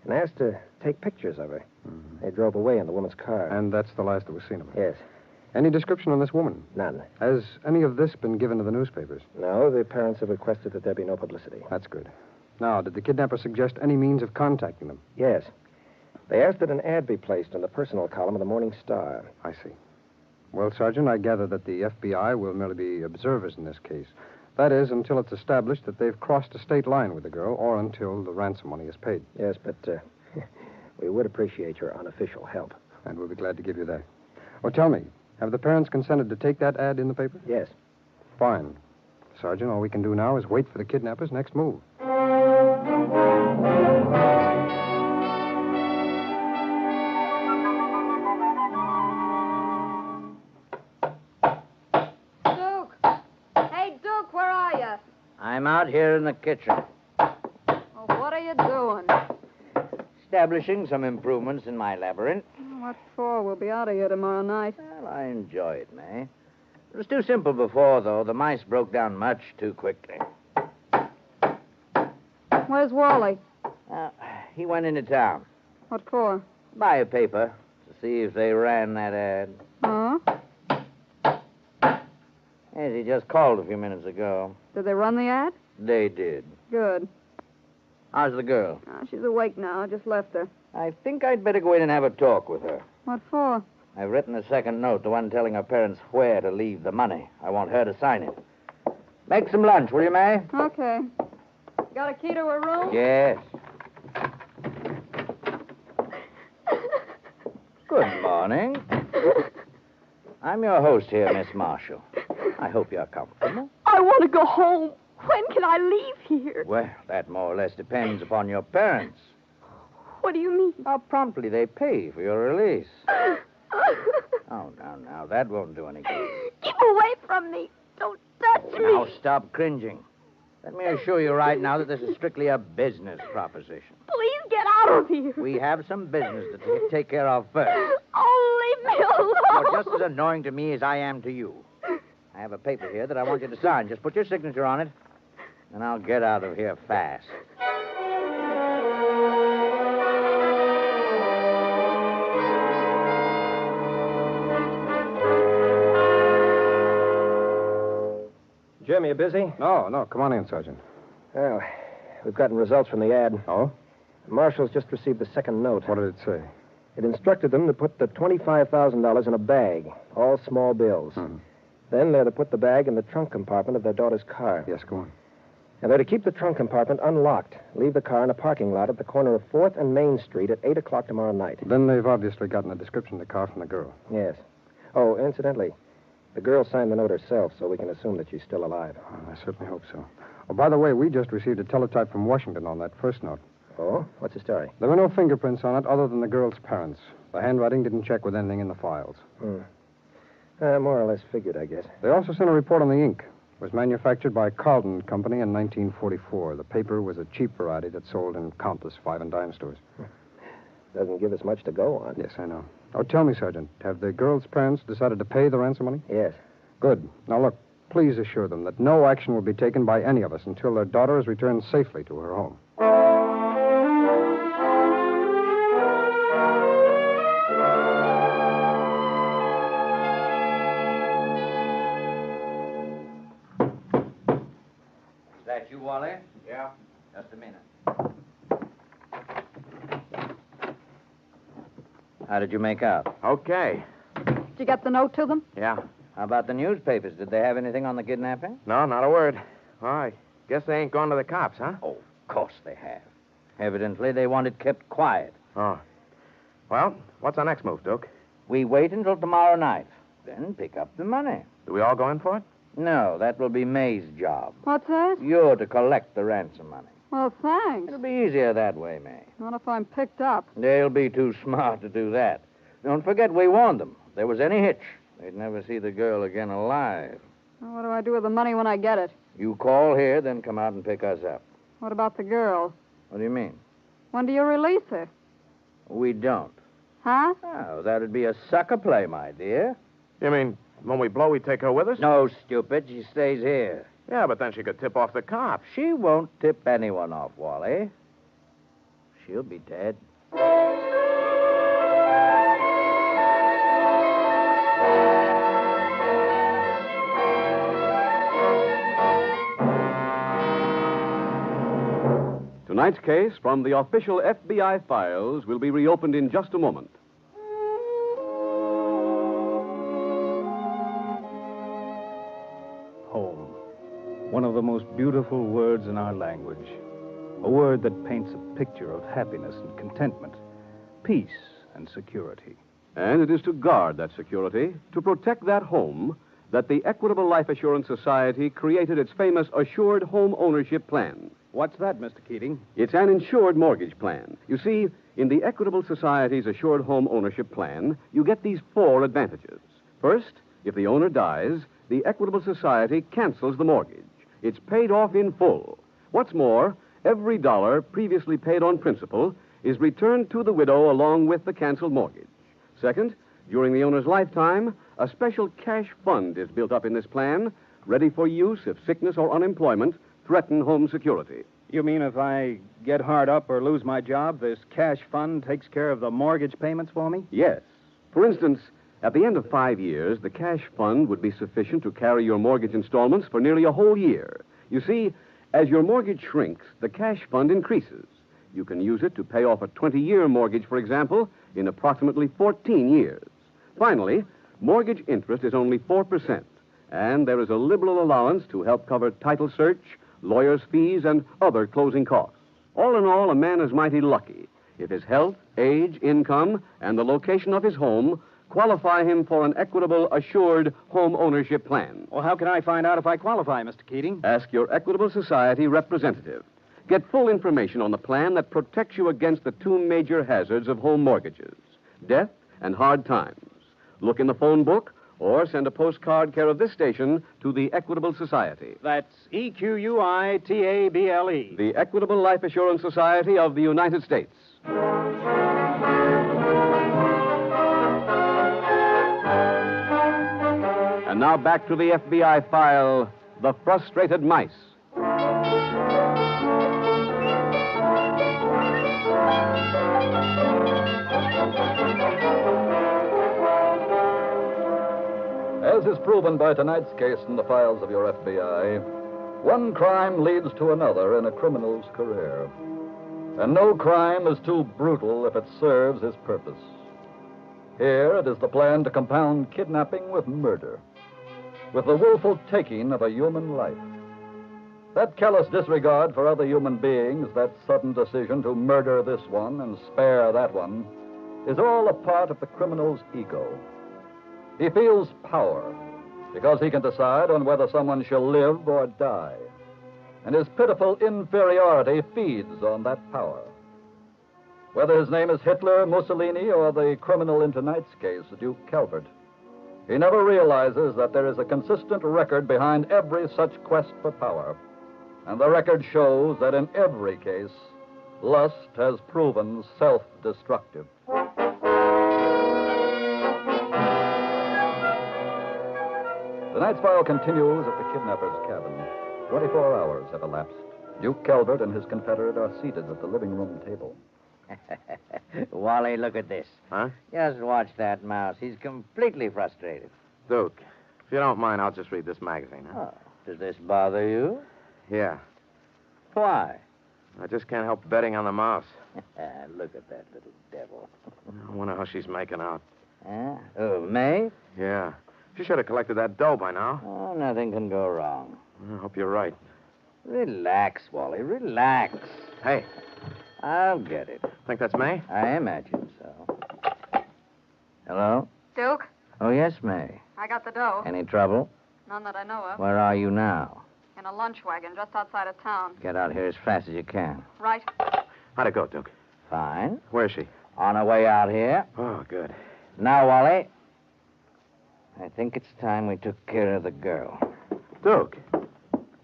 and asked to take pictures of her. Mm-hmm. They drove away in the woman's car. And that's the last that was seen of her? Yes. Any description on this woman? None. Has any of this been given to the newspapers? No, the parents have requested that there be no publicity. That's good. Now, did the kidnapper suggest any means of contacting them? Yes. They asked that an ad be placed in the personal column of the Morning Star. I see. Well, Sergeant, I gather that the FBI will merely be observers in this case. That is, until it's established that they've crossed a state line with the girl, or until the ransom money is paid. Yes, but we would appreciate your unofficial help. And we'll be glad to give you that. Well, tell me, have the parents consented to take that ad in the paper? Yes. Fine. Sergeant, all we can do now is wait for the kidnapper's next move. I'm out here in the kitchen. Well, what are you doing? Establishing some improvements in my labyrinth. What for? We'll be out of here tomorrow night. Well, I enjoy it, May. It was too simple before, though. The mice broke down much too quickly. Where's Wally? He went into town. What for? Buy a paper to see if they ran that ad. Huh? Yes, he just called a few minutes ago. Did they run the ad? They did. Good. How's the girl? Oh, she's awake now. I just left her. I think I'd better go in and have a talk with her. What for? I've written a second note, the one telling her parents where to leave the money. I want her to sign it. Make some lunch, will you, May? Okay. Got a key to her room? Yes. Good morning. I'm your host here, Miss Marshall. I hope you're comfortable. I want to go home. When can I leave here? Well, that more or less depends upon your parents. What do you mean? How promptly they pay for your release. Oh, now, that won't do any good. Keep away from me. Don't touch me. Now, stop cringing. Let me assure you right now that this is strictly a business proposition. Please get out of here. We have some business to take care of first. Oh, leave me alone. You're just as annoying to me as I am to you. I have a paper here that I want you to sign. Just put your signature on it, and I'll get out of here fast. Jim, you busy? No, come on in, Sergeant. Well, we've gotten results from the ad. Oh? The marshals just received the second note. What did it say? It instructed them to put the $25,000 in a bag, all small bills. Then they're to put the bag in the trunk compartment of their daughter's car. Yes, go on. And they're to keep the trunk compartment unlocked. Leave the car in a parking lot at the corner of 4th and Main Street at 8 o'clock tomorrow night. Then they've obviously gotten a description of the car from the girl. Yes. Oh, incidentally, the girl signed the note herself, so we can assume that she's still alive. I certainly hope so. Oh, by the way, we just received a teletype from Washington on that first note. Oh? What's the story? There were no fingerprints on it other than the girl's parents. The handwriting didn't check with anything in the files. More or less figured, I guess. They also sent a report on the ink. It was manufactured by Carlton Company in 1944. The paper was a cheap variety that sold in countless 5 and dime stores. Doesn't give us much to go on. Yes, I know. Oh, tell me, Sergeant, have the girl's parents decided to pay the ransom money? Yes. Good. Now, look, please assure them that no action will be taken by any of us until their daughter is returned safely to her home. Is that you, Wally? Yeah. Just a minute. How did you make out? Okay. Did you get the note to them? Yeah. How about the newspapers? Did they have anything on the kidnapping? No, not a word. Well, I guess they ain't gone to the cops, huh? Oh, of course they have. Evidently, they want it kept quiet. Oh. Well, what's our next move, Duke? We wait until tomorrow night, then pick up the money. Do we all go in for it? No, that will be May's job. What's that? You're to collect the ransom money. Well, thanks. It'll be easier that way, May. Not if I'm picked up. They'll be too smart to do that. Don't forget we warned them. If there was any hitch, they'd never see the girl again alive. Well, what do I do with the money when I get it? You call here, then come out and pick us up. What about the girl? What do you mean? When do you release her? We don't. Huh? Oh, that'd be a sucker play, my dear. You mean when we blow, we take her with us? No, stupid. She stays here. Yeah, but then she could tip off the cops. She won't tip anyone off, Wally. She'll be dead. Tonight's case from the official FBI files will be reopened in just a moment. Home. One of the most beautiful words in our language. A word that paints a picture of happiness and contentment, peace and security. And it is to guard that security, to protect that home, that the Equitable Life Assurance Society created its famous Assured Home Ownership Plan. What's that, Mr. Keating? It's an insured mortgage plan. You see, in the Equitable Society's Assured Home Ownership Plan, you get these 4 advantages. First, if the owner dies, the Equitable Society cancels the mortgage. It's paid off in full. What's more, every dollar previously paid on principal is returned to the widow along with the canceled mortgage. Second, during the owner's lifetime, a special cash fund is built up in this plan, ready for use if sickness or unemployment threaten home security. You mean if I get hard up or lose my job, this cash fund takes care of the mortgage payments for me? Yes. For instance, at the end of 5 years, the cash fund would be sufficient to carry your mortgage installments for nearly a whole year. You see, as your mortgage shrinks, the cash fund increases. You can use it to pay off a 20-year mortgage, for example, in approximately 14 years. Finally, mortgage interest is only 4%, and there is a liberal allowance to help cover title search, lawyer's fees, and other closing costs. All in all, a man is mighty lucky if his health, age, income, and the location of his home qualify him for an Equitable Assured Home Ownership Plan. Well, how can I find out if I qualify, Mr. Keating? Ask your Equitable Society representative. Get full information on the plan that protects you against the 2 major hazards of home mortgages, death and hard times. Look in the phone book or send a postcard care of this station to the Equitable Society. That's EQUITABLE. The Equitable Life Assurance Society of the United States. And now back to the FBI file, The Frustrated Mice. As is proven by tonight's case in the files of your FBI, One crime leads to another in a criminal's career. And no crime is too brutal if it serves his purpose. Here it is the plan to compound kidnapping with murder, with the willful taking of a human life. That callous disregard for other human beings, that sudden decision to murder this one and spare that one, is all a part of the criminal's ego. He feels power because he can decide on whether someone shall live or die. And his pitiful inferiority feeds on that power. Whether his name is Hitler, Mussolini, or the criminal in tonight's case, Duke Calvert, he never realizes that there is a consistent record behind every such quest for power. And the record shows that in every case, lust has proven self-destructive. Tonight's file continues at the kidnapper's cabin. 24 hours have elapsed. Duke Calvert and his confederate are seated at the living room table. Wally, look at this. Huh? Just watch that mouse. He's completely frustrated. Duke, if you don't mind, I'll just read this magazine, huh? Oh, does this bother you? Yeah. Why? I just can't help betting on the mouse. Look at that little devil. I wonder how she's making out. Oh, May? Yeah. She should have collected that dough by now. Oh, nothing can go wrong. I hope you're right. Relax, Wally, relax. Hey. I'll get it. Think that's May? I imagine so. Hello? Duke, Oh, yes, May. I got the dough. Any trouble? None that I know of. Where are you now? In a lunch wagon just outside of town. Get out here as fast as you can. Right. How'd it go, Duke? Fine. Where's she? On her way out here. Oh, good. Now, Wally, I think it's time we took care of the girl. Duke,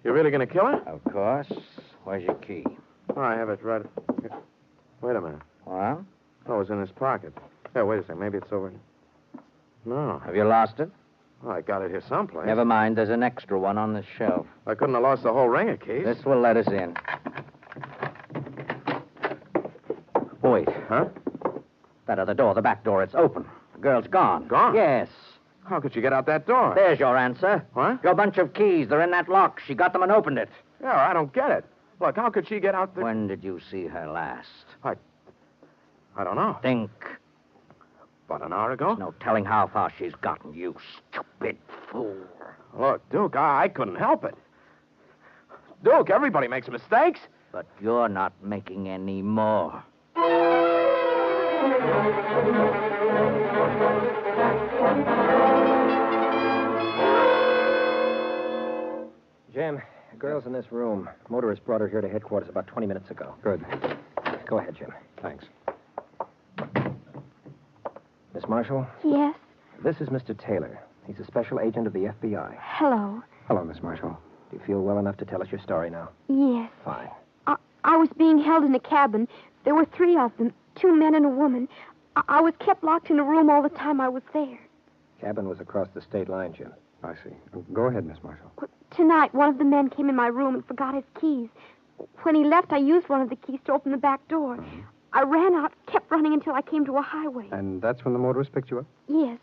you really going to kill her? Of course. Where's your key? Oh, I have it right. Wait a minute. What? Oh, it was in his pocket. Here, wait a second. Maybe it's over. No. Have you lost it? Oh, I got it here someplace. Never mind. There's an extra one on the shelf. I couldn't have lost the whole ring of keys. This will let us in. Wait. Huh? That other door, the back door, it's open. The girl's gone. Gone? Yes. How could she get out that door? There's your answer. What? Your bunch of keys. They're in that lock. She got them and opened it. Yeah, I don't get it. Look, how could she get out the... When did you see her last? I don't know. Think. About an hour ago? There's no telling how far she's gotten, you stupid fool. Look, Duke, I couldn't help it. Duke, everybody makes mistakes. But you're not making any more. Jim, the girl's in this room. Motorist brought her here to headquarters about 20 minutes ago. Good. Go ahead, Jim. Thanks. Miss Marshall, Yes. this is Mr. Taylor. He's a special agent of the FBI. Hello. Hello, Miss Marshall. Do you feel well enough to tell us your story now? Yes. Fine. I was being held in a cabin. There were 3 of them, 2 men and a woman. I was kept locked in a room all the time I was there. Cabin was across the state line, Jim. I see. Go ahead, Miss Marshall. Tonight, one of the men came in my room and forgot his keys. When he left, I used one of the keys to open the back door. Mm-hmm. I ran out, kept running until I came to a highway. And that's when the motorist picked you up? Yes.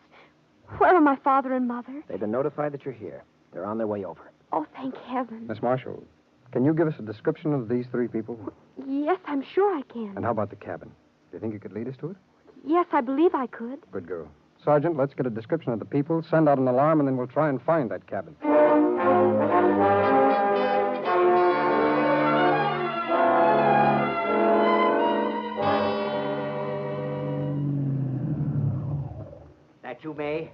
Where are my father and mother? They've been notified that you're here. They're on their way over. Oh, thank heaven. Miss Marshall, can you give us a description of these 3 people? Yes, I'm sure I can. And how about the cabin? Do you think you could lead us to it? Yes, I believe I could. Good girl. Sergeant, let's get a description of the people, send out an alarm, and then we'll try and find that cabin. That you, May?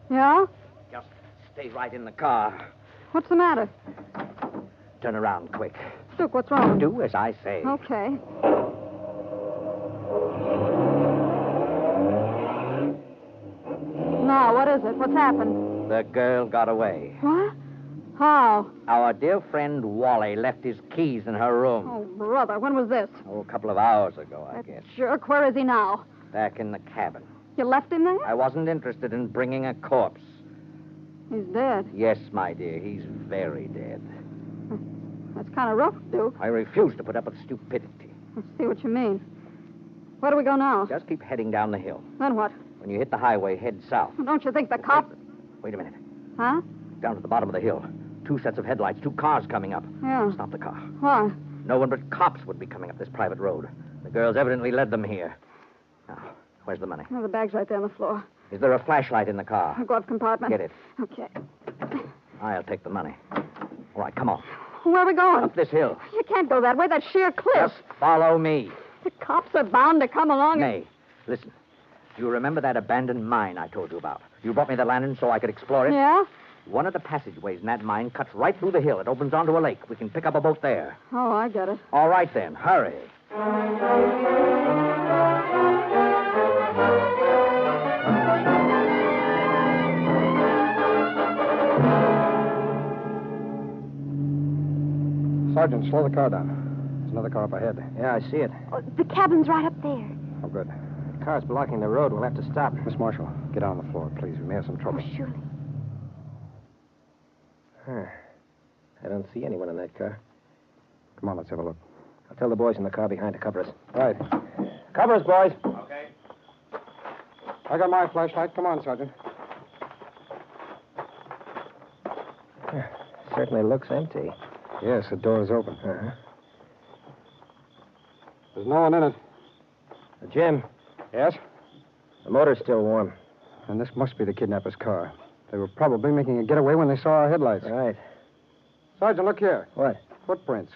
Yeah? Just stay right in the car. What's the matter? Turn around quick. Duke, what's wrong? Do as I say. Okay. Now, what is it? What's happened? The girl got away. What? How? Our dear friend Wally left his keys in her room. Oh, brother, when was this? Oh, a couple of hours ago, I guess. Jerk, where is he now? Back in the cabin. You left him there? I wasn't interested in bringing a corpse. He's dead. Yes, my dear, he's very dead. That's kind of rough, Duke. I refuse to put up with stupidity. I see what you mean. Where do we go now? Just keep heading down the hill. Then what? When you hit the highway, head south. Don't you think the cop... Wait a minute. Huh? Down to the bottom of the hill. 2 sets of headlights, 2 cars coming up. Yeah. Stop the car. Why? No one but cops would be coming up this private road. The girls evidently led them here. Now, where's the money? Oh, the bag's right there on the floor. Is there a flashlight in the car? Glove compartment. Get it. Okay. I'll take the money. All right, come on. Where are we going? Up this hill. You can't go that way. That's sheer cliff. Just follow me. The cops are bound to come along. May, listen. Do you remember that abandoned mine I told you about? You brought me the lantern so I could explore it? Yeah? One of the passageways in that mine cuts right through the hill. It opens onto a lake. We can pick up a boat there. Oh, I get it. All right, then. Hurry. Sergeant, slow the car down. There's another car up ahead. Yeah, I see it. Oh, the cabin's right up there. Oh, good. The car's blocking the road. We'll have to stop. Miss Marshall, get down on the floor, please. We may have some trouble. Oh, surely. Huh. I don't see anyone in that car. Come on, let's have a look. I'll tell the boys in the car behind to cover us. Right. Cover us, boys. Okay. I got my flashlight. Come on, Sergeant. Certainly looks empty. Yes, the door is open. Uh-huh. There's no one in it. Jim. Yes? The motor's still warm. And this must be the kidnapper's car. They were probably making a getaway when they saw our headlights. Right. Sergeant, look here. What? Footprints.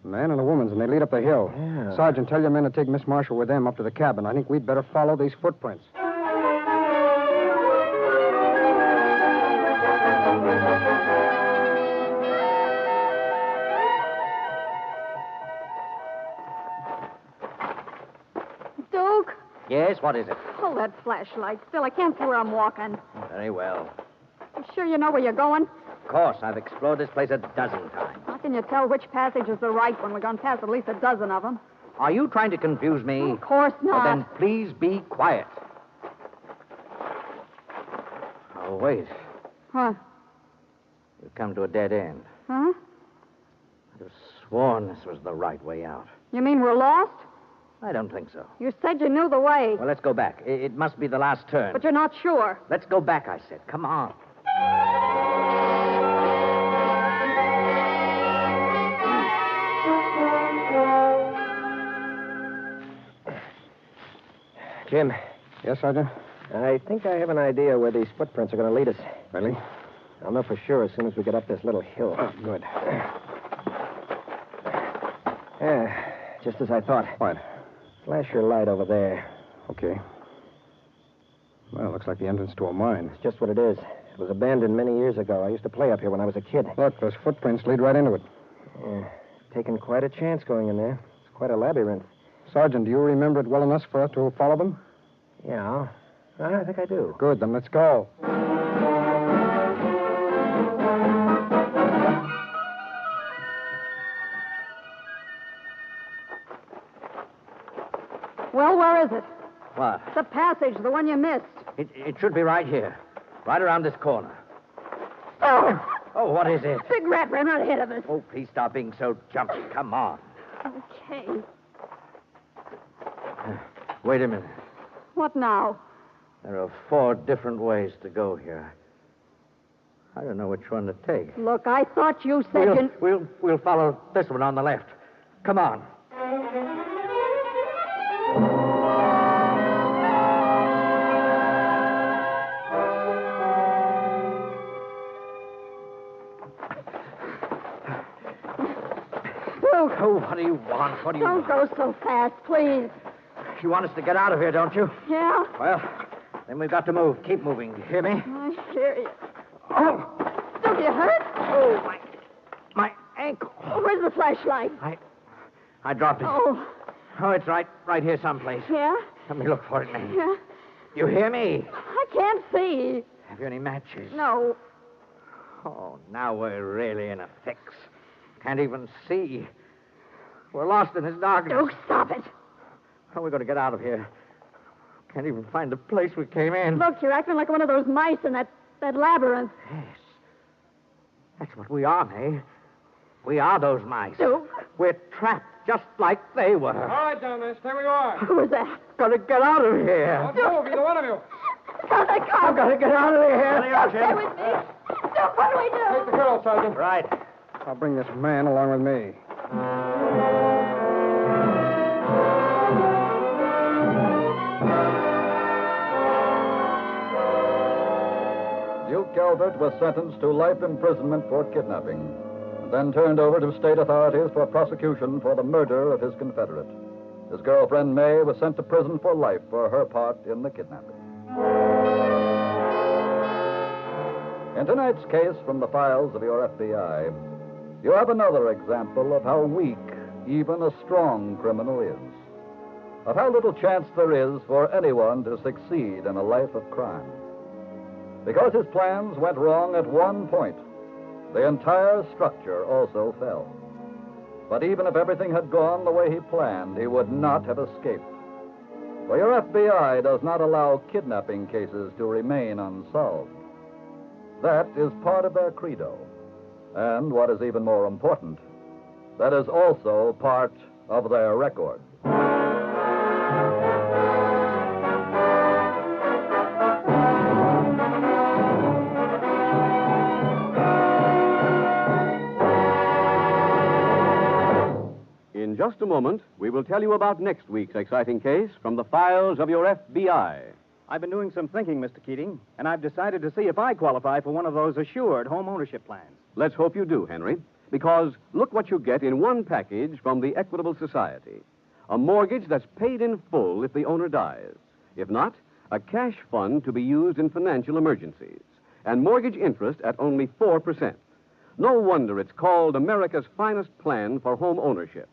A man and a woman's, and they lead up the hill. Yeah. Sergeant, tell your men to take Miss Marshall with them up to the cabin. I think we'd better follow these footprints. Duke? Yes, what is it? Hold that flashlight. Still, I can't see where I'm walking. Very well. You sure you know where you're going? Of course, I've explored this place a dozen times. How can you tell which passage is the right one? We've gone past at least a dozen of them. Are you trying to confuse me? Of course not. Well, then please be quiet. Oh, wait. What? We've come to a dead end. Huh? I'd have sworn this was the right way out. You mean we're lost? I don't think so. You said you knew the way. Well, let's go back. It must be the last turn. But you're not sure. Let's go back, I said. Come on. Jim. Yes, Sergeant? I think I have an idea where these footprints are going to lead us. Really? I'll know for sure as soon as we get up this little hill. Oh, good. Yeah, just as I thought. What? Flash your light over there. Okay. Well, it looks like the entrance to a mine. It's just what it is. It was abandoned many years ago. I used to play up here when I was a kid. Look, those footprints lead right into it. Yeah, taking quite a chance going in there. It's quite a labyrinth. Sergeant, do you remember it well enough for us to follow them? Yeah, I think I do. Good, then let's go. Well, where is it? What? The passage, the one you missed. It should be right here. Right around this corner. Oh! Oh, what is it? Big rat ran right ahead of us. Oh, please stop being so jumpy. Come on. Okay. Wait a minute. What now? There are 4 different ways to go here. I don't know which one to take. Look, I thought you said We'll follow this one on the left. Come on. Duke. Oh, what do you want? What do you Don't want? go so fast, please. You want us to get out of here, don't you? Yeah? Well, then we've got to move. Keep moving. You hear me? I hear you. Oh! Duke, you hurt? Oh, my ankle. Oh, where's the flashlight? I dropped it. Oh. Oh, it's right here someplace. Yeah? Let me look for it, May. Yeah? You hear me? I can't see. Have you any matches? No. Oh, now we're really in a fix. Can't even see. We're lost in this darkness. Duke, stop it. How are we going to get out of here? Can't even find the place we came in. Look, you're acting like one of those mice in that labyrinth. Yes. That's what we are, May. We are those mice. Duke. We're trapped just like they were. All right, down there. Stay where you are. Who was that? Gotta get out of here. Don't move, either one of you. I've I've got to get out of here. Stay with me. What do we do? Take the girl, Sergeant. Right. I'll bring this man along with me. Duke Albert was sentenced to life imprisonment for kidnapping, and then turned over to state authorities for prosecution for the murder of his Confederate. His girlfriend, May, was sent to prison for life for her part in the kidnapping. In tonight's case from the files of your FBI, you have another example of how weak even a strong criminal is, of how little chance there is for anyone to succeed in a life of crime. Because his plans went wrong at one point, the entire structure also fell. But even if everything had gone the way he planned, he would not have escaped. For your FBI does not allow kidnapping cases to remain unsolved. That is part of their credo. And what is even more important, that is also part of their record. In just a moment, we will tell you about next week's exciting case from the files of your FBI. I've been doing some thinking, Mr. Keating, and I've decided to see if I qualify for one of those assured home ownership plans. Let's hope you do, Henry, because look what you get in one package from the Equitable Society. A mortgage that's paid in full if the owner dies. If not, a cash fund to be used in financial emergencies. And mortgage interest at only 4%. No wonder it's called America's finest plan for home ownership.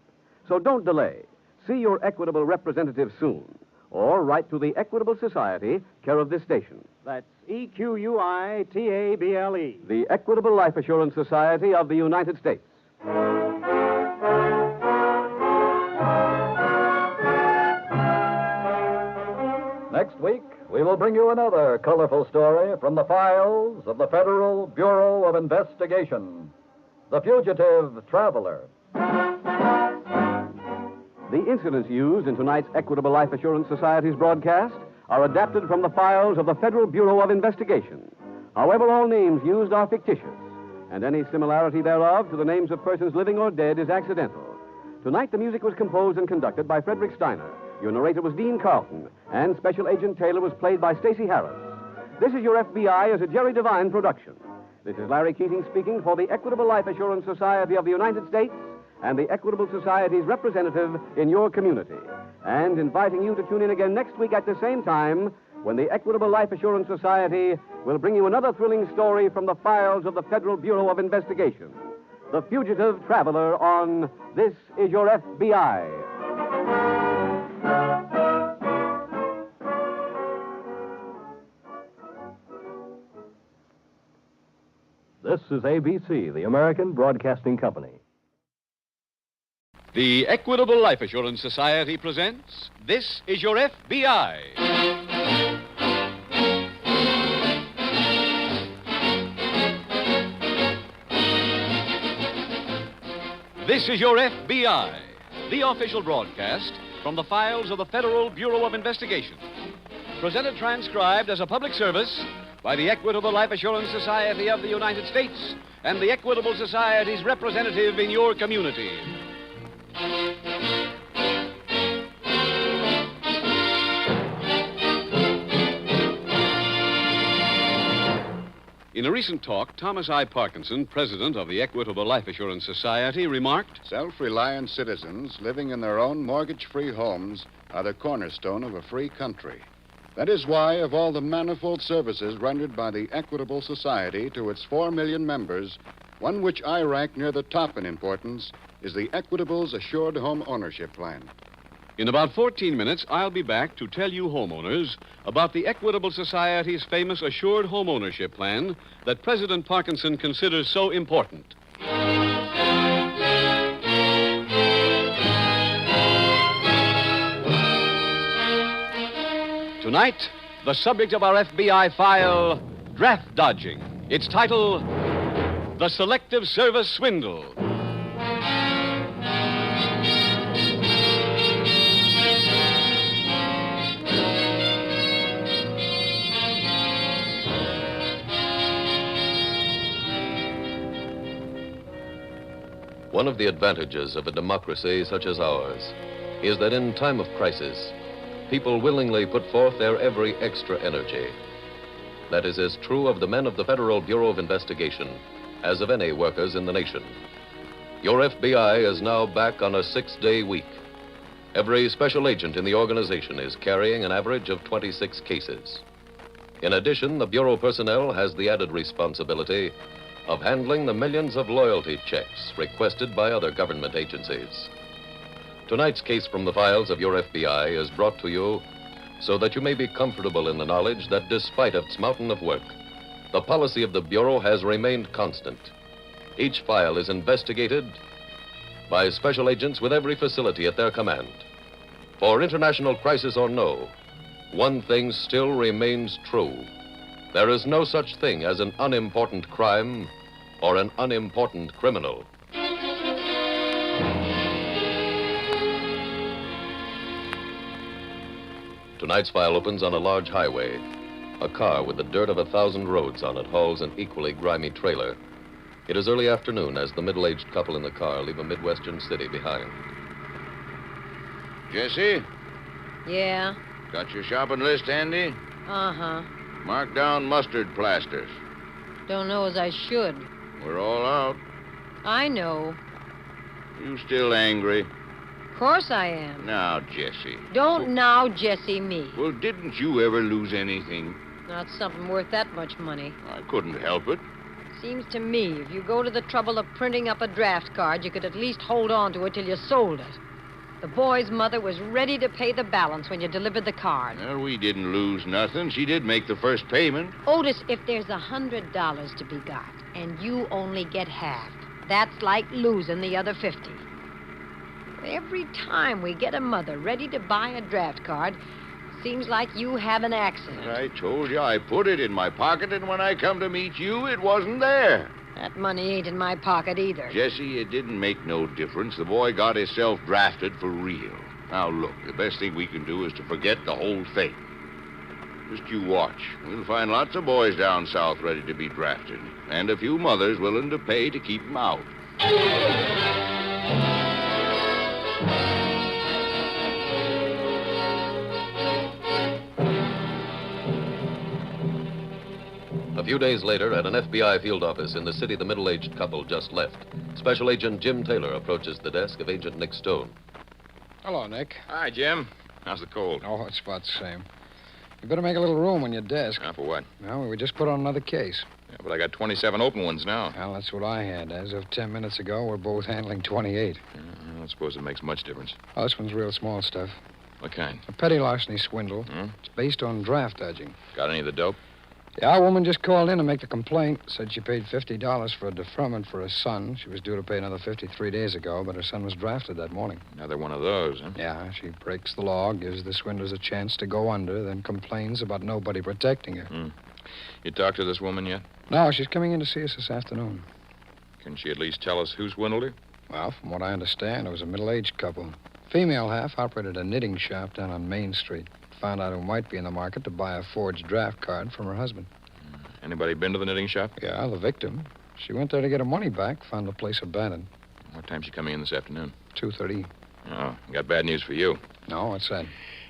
So don't delay. See your Equitable representative soon. Or write to the Equitable Society, care of this station. That's EQUITABLE. The Equitable Life Assurance Society of the United States. Next week, we will bring you another colorful story from the files of the Federal Bureau of Investigation, The Fugitive Traveler. The incidents used in tonight's Equitable Life Assurance Society's broadcast are adapted from the files of the Federal Bureau of Investigation. However, all names used are fictitious, and any similarity thereof to the names of persons living or dead is accidental. Tonight, the music was composed and conducted by Frederick Steiner. Your narrator was Dean Carlton, and Special Agent Taylor was played by Stacey Harris. This is Your FBI is a Jerry Devine production. This is Larry Keating speaking for the Equitable Life Assurance Society of the United States and the Equitable Society's representative in your community, and inviting you to tune in again next week at the same time when the Equitable Life Assurance Society will bring you another thrilling story from the files of the Federal Bureau of Investigation, The Fugitive Traveler on This Is Your FBI. This is ABC, the American Broadcasting Company. The Equitable Life Assurance Society presents This Is Your FBI. This is Your FBI, the official broadcast from the files of the Federal Bureau of Investigation. Presented transcribed as a public service by the Equitable Life Assurance Society of the United States and the Equitable Society's representative in your community. In a recent talk, Thomas I. Parkinson, president of the Equitable Life Assurance Society, remarked, "Self-reliant citizens living in their own mortgage-free homes are the cornerstone of a free country. That is why, of all the manifold services rendered by the Equitable Society to its 4 million members, one which I rank near the top in importance is the Equitable's Assured Home Ownership Plan." In about 14 minutes, I'll be back to tell you homeowners about the Equitable Society's famous Assured Home Ownership Plan that President Parkinson considers so important. Tonight, the subject of our FBI file, Draft Dodging. Its title, The Selective Service Swindle. One of the advantages of a democracy such as ours is that in time of crisis, people willingly put forth their every extra energy. That is as true of the men of the Federal Bureau of Investigation as of any workers in the nation. Your FBI is now back on a 6-day week. Every special agent in the organization is carrying an average of 26 cases. In addition, the Bureau personnel has the added responsibility of handling the millions of loyalty checks requested by other government agencies. Tonight's case from the files of your FBI is brought to you so that you may be comfortable in the knowledge that despite its mountain of work, the policy of the Bureau has remained constant. Each file is investigated by special agents with every facility at their command. For international crisis or no, one thing still remains true. There is no such thing as an unimportant crime or an unimportant criminal. Tonight's file opens on a large highway. A car with the dirt of 1,000 roads on it hauls an equally grimy trailer. It is early afternoon as the middle-aged couple in the car leave a Midwestern city behind. Jesse, Yeah? got your shopping list handy? Uh-huh. Mark down mustard plasters. Don't know as I should. We're all out. I know. You still angry? Of course I am. Now, Jesse. Don't now Jesse me. Well, didn't you ever lose anything? Not something worth that much money. I couldn't help it. Seems to me, if you go to the trouble of printing up a draft card, you could at least hold on to it till you sold it. The boy's mother was ready to pay the balance when you delivered the card. Well, we didn't lose nothing. She did make the first payment. Otis, if there's $100 to be got, and you only get half, that's like losing the other 50. Every time we get a mother ready to buy a draft card, seems like you have an accident. I told you I put it in my pocket, and when I come to meet you, it wasn't there. That money ain't in my pocket either. Jesse, it didn't make no difference. The boy got himself drafted for real. Now, look, the best thing we can do is to forget the whole thing. Just you watch. We'll find lots of boys down south ready to be drafted, and a few mothers willing to pay to keep them out. A few days later, at an FBI field office in the city the middle-aged couple just left, Special Agent Jim Taylor approaches the desk of Agent Nick Stone. Hello, Nick. Hi, Jim. How's the cold? Oh, it's about the same. You better make a little room on your desk. For what? Well, we just put on another case. Yeah, but I got 27 open ones now. Well, that's what I had. As of 10 minutes ago, we're both handling 28. I don't suppose it makes much difference. Oh, this one's real small stuff. What kind? A petty larceny swindle. It's based on draft dodging. Got any of the dope? Yeah, a woman just called in to make the complaint. Said she paid $50 for a deferment for her son. She was due to pay another 53 days ago, but her son was drafted that morning. Another one of those, huh? Yeah, she breaks the law, gives the swindlers a chance to go under, then complains about nobody protecting her. You talked to this woman yet? No, she's coming in to see us this afternoon. Can she at least tell us who swindled her? Well, from what I understand, it was a middle-aged couple. Female half operated a knitting shop down on Main Street. Found out who might be in the market to buy a forged draft card from her husband. Anybody been to the knitting shop? Yeah, the victim. She went there to get her money back, found the place abandoned. What time's she coming in this afternoon? 2:30. Oh, got bad news for you. No, what's that?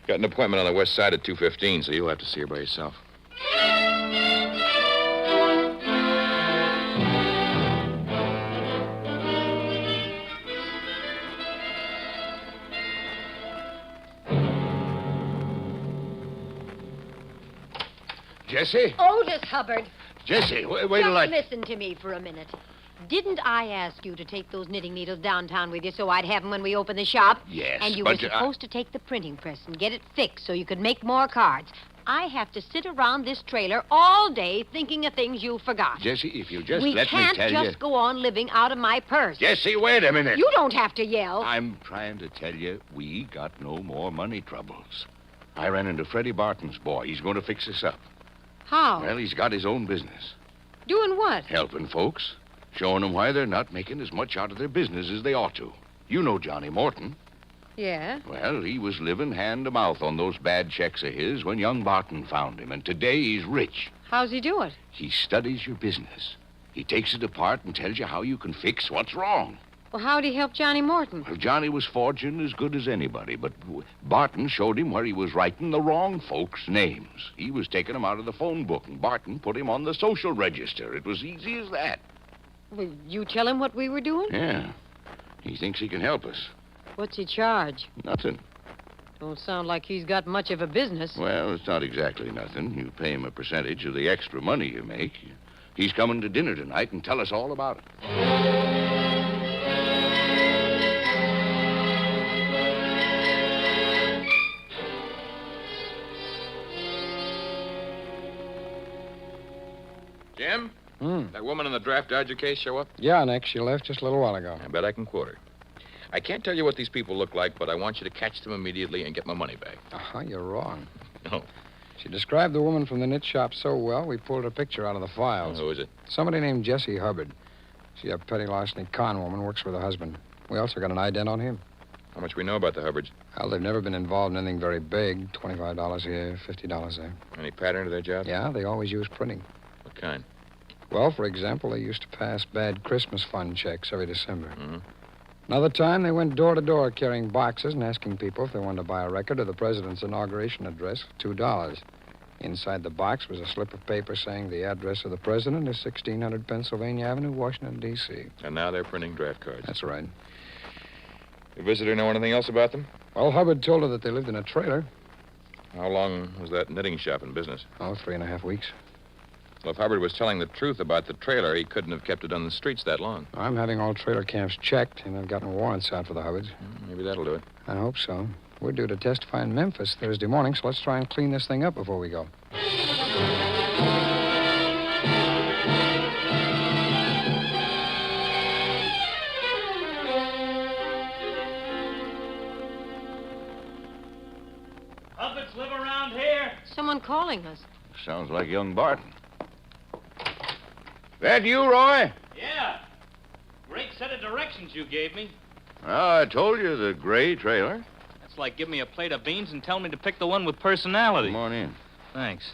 Got an appointment on the west side at 2:15, so you'll have to see her by yourself. Jesse? Otis Hubbard. Jesse, wait till I... Listen to me for a minute. Didn't I ask you to take those knitting needles downtown with you so I'd have them when we open the shop? Yes, And you but were supposed to take the printing press and get it fixed so you could make more cards. I have to sit around this trailer all day thinking of things you forgot. Jesse, if you just we let me can't tell you... just go on living out of my purse. Jesse, wait a minute. You don't have to yell. I'm trying to tell you, we got no more money troubles. I ran into Freddie Barton's boy. He's going to fix us up. How? Well, he's got his own business. Doing what? Helping folks. Showing them why they're not making as much out of their business as they ought to. You know Johnny Morton. Yeah? Well, he was living hand to mouth on those bad checks of his when young Barton found him, and today he's rich. How's he do it? He studies your business. He takes it apart and tells you how you can fix what's wrong. Well, how'd he help Johnny Morton? Well, Johnny was forging as good as anybody, but Barton showed him where he was writing the wrong folks' names. He was taking them out of the phone book, and Barton put him on the social register. It was easy as that. Will you tell him what we were doing? Yeah. He thinks he can help us. What's he charge? Nothing. Don't sound like he's got much of a business. Well, it's not exactly nothing. You pay him a percentage of the extra money you make. He's coming to dinner tonight and tell us all about it. Jim? That woman in the draft dodger case show up? Yeah, Nick. She left just a little while ago. I bet I can quote her. I can't tell you what these people look like, but I want you to catch them immediately and get my money back. You're wrong. No. She described the woman from the knit shop so well, we pulled her picture out of the files. Who is it? Somebody named Jessie Hubbard. She's a petty larceny con woman, works with her husband. We also got an ident on him. How much we know about the Hubbards? Well, they've never been involved in anything very big. $25 here, $50 there. Any pattern to their job? Yeah, they always use printing. What kind? Well, for example, they used to pass bad Christmas fund checks every December. Mm-hmm. Another time, they went door to door carrying boxes and asking people if they wanted to buy a record of the president's inauguration address for $2. Inside the box was a slip of paper saying the address of the president is 1600 Pennsylvania Avenue, Washington, D.C. And now they're printing draft cards. That's right. The visitor know anything else about them? Well, Hubbard told her that they lived in a trailer. How long was that knitting shop in business? 3.5 weeks. Well, if Hubbard was telling the truth about the trailer, he couldn't have kept it on the streets that long. I'm having all trailer camps checked, and I've gotten warrants out for the Hubbards. Maybe that'll do it. I hope so. We're due to testify in Memphis Thursday morning, so let's try and clean this thing up before we go. Hubbards live around here? Someone calling us. Sounds like young Barton. That you, Roy? Yeah. Great set of directions you gave me. Oh, I told you, the gray trailer. That's like giving me a plate of beans and telling me to pick the one with personality. Come on in. Thanks.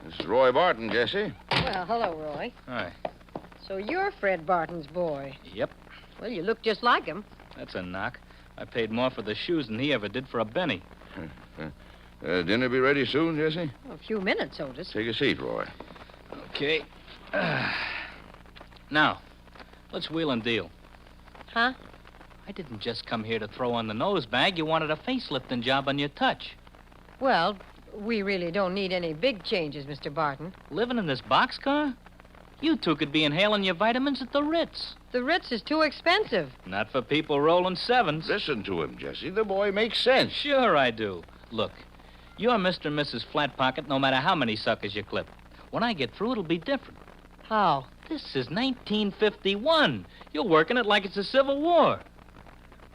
This is Roy Barton, Jesse. Well, hello, Roy. Hi. So you're Fred Barton's boy. Yep. Well, you look just like him. That's a knock. I paid more for the shoes than he ever did for a penny. Dinner be ready soon, Jesse? A few minutes, Otis. Take a seat, Roy. Okay. Now, let's wheel and deal. Huh? I didn't just come here to throw on the nose bag. You wanted a facelifting job on your touch. Well, we really don't need any big changes, Mr. Barton. Living in this boxcar? You two could be inhaling your vitamins at the Ritz. The Ritz is too expensive. Not for people rolling sevens. Listen to him, Jesse. The boy makes sense. Sure I do. Look, you're Mr. and Mrs. Flatpocket no matter how many suckers you clip. When I get through, it'll be different. How? This is 1951. You're working it like it's the Civil War.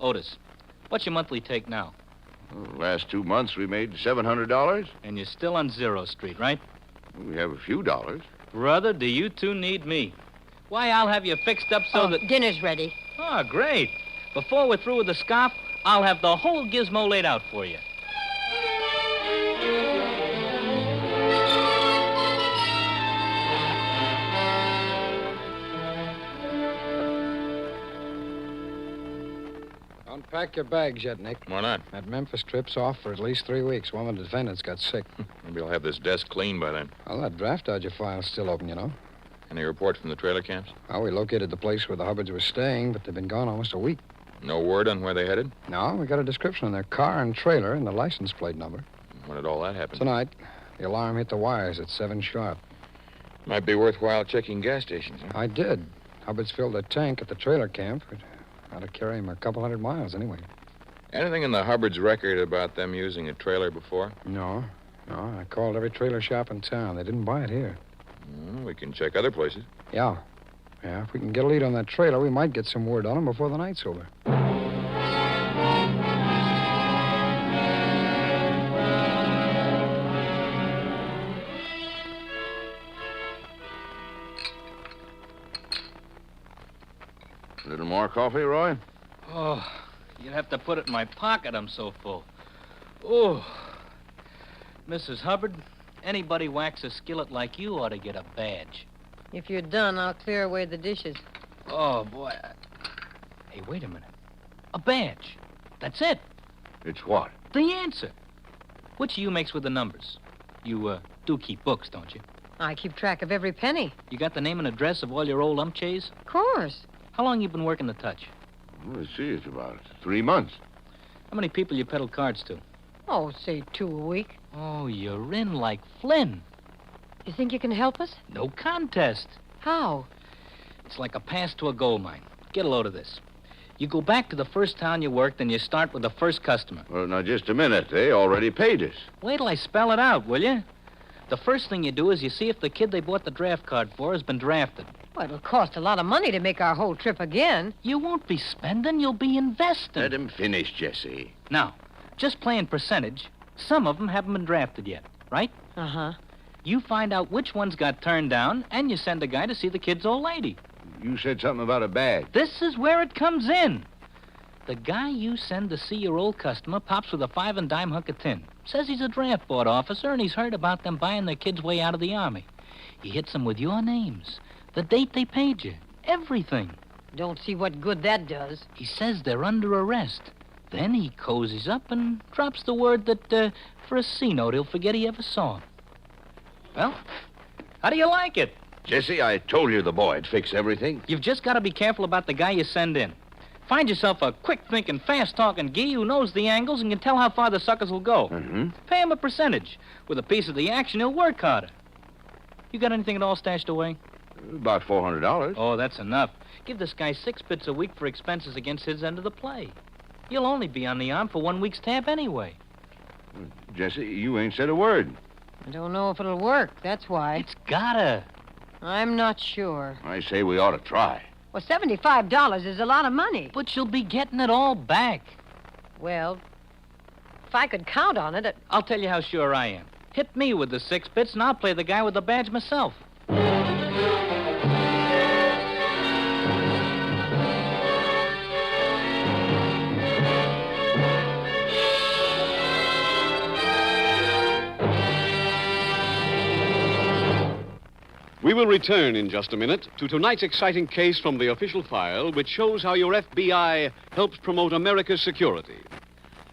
Otis, what's your monthly take now? Well, the last 2 months we made $700. And you're still on Zero Street, right? We have a few dollars. Brother, do you two need me? Why, I'll have you fixed up so that... Dinner's ready. Oh, great. Before we're through with the scarf, I'll have the whole gizmo laid out for you. Don't pack your bags yet, Nick. Why not? That Memphis trip's off for at least 3 weeks. One of the defendants got sick. Maybe I'll have this desk clean by then. Well, that draft dodger file's still open, you know. Any report from the trailer camps? Well, we located the place where the Hubbards were staying, but they've been gone almost a week. No word on where they headed? No, we got a description on their car and trailer and the license plate number. When did all that happen? Tonight. The alarm hit the wires at 7 sharp. Might be worthwhile checking gas stations, huh? I did. Hubbards filled a tank at the trailer camp. It ought to carry him a couple hundred miles anyway. Anything in the Hubbards' record about them using a trailer before? No. I called every trailer shop in town. They didn't buy it here. We can check other places. Yeah. If we can get a lead on that trailer, we might get some word on them before the night's over. A little more coffee, Roy? Oh, you'd have to put it in my pocket. I'm so full. Oh. Mrs. Hubbard, anybody whacks a skillet like you ought to get a badge. If you're done, I'll clear away the dishes. Oh, boy. Hey, wait a minute. A badge. That's it. It's what? The answer. Which of you makes with the numbers? You, do keep books, don't you? I keep track of every penny. You got the name and address of all your old umpchays? Of course. How long you been working the touch? Well, let's see, it's about 3 months. How many people you peddle cards to? Oh, say 2 a week. Oh, you're in like Flynn. You think you can help us? No contest. How? It's like a pass to a gold mine. Get a load of this. You go back to the first town you worked and you start with the first customer. Well, now, just a minute. They already paid us. Wait till I spell it out, will you? The first thing you do is you see if the kid they bought the draft card for has been drafted. Well, it'll cost a lot of money to make our whole trip again. You won't be spending, you'll be investing. Let him finish, Jesse. Now, just playing percentage, some of them haven't been drafted yet, right? Uh-huh. You find out which ones got turned down, and you send a guy to see the kid's old lady. You said something about a bag. This is where it comes in. The guy you send to see your old customer pops with a 5 and dime hunk of tin. Says he's a draft board officer, and he's heard about them buying their kids' way out of the Army. He hits them with your names, the date they paid you, everything. Don't see what good that does. He says they're under arrest. Then he cozies up and drops the word that, for a C-note, he'll forget he ever saw him. Well, how do you like it? Jesse, I told you the boy'd fix everything. You've just got to be careful about the guy you send in. Find yourself a quick-thinking, fast-talking gee who knows the angles and can tell how far the suckers will go. Mm-hmm. Pay him a percentage. With a piece of the action, he'll work harder. You got anything at all stashed away? About $400. Oh, that's enough. Give this guy 6 bits a week for expenses against his end of the play. He'll only be on the arm for 1 week's tab anyway. Jesse, you ain't said a word. I don't know if it'll work, that's why. It's gotta. I'm not sure. I say we ought to try. Well, $75 is a lot of money. But you'll be getting it all back. Well, if I could count on it... I'll tell you how sure I am. Hit me with the 6 bits, and I'll play the guy with the badge myself. We will return in just a minute to tonight's exciting case from the official file, which shows how your FBI helps promote America's security.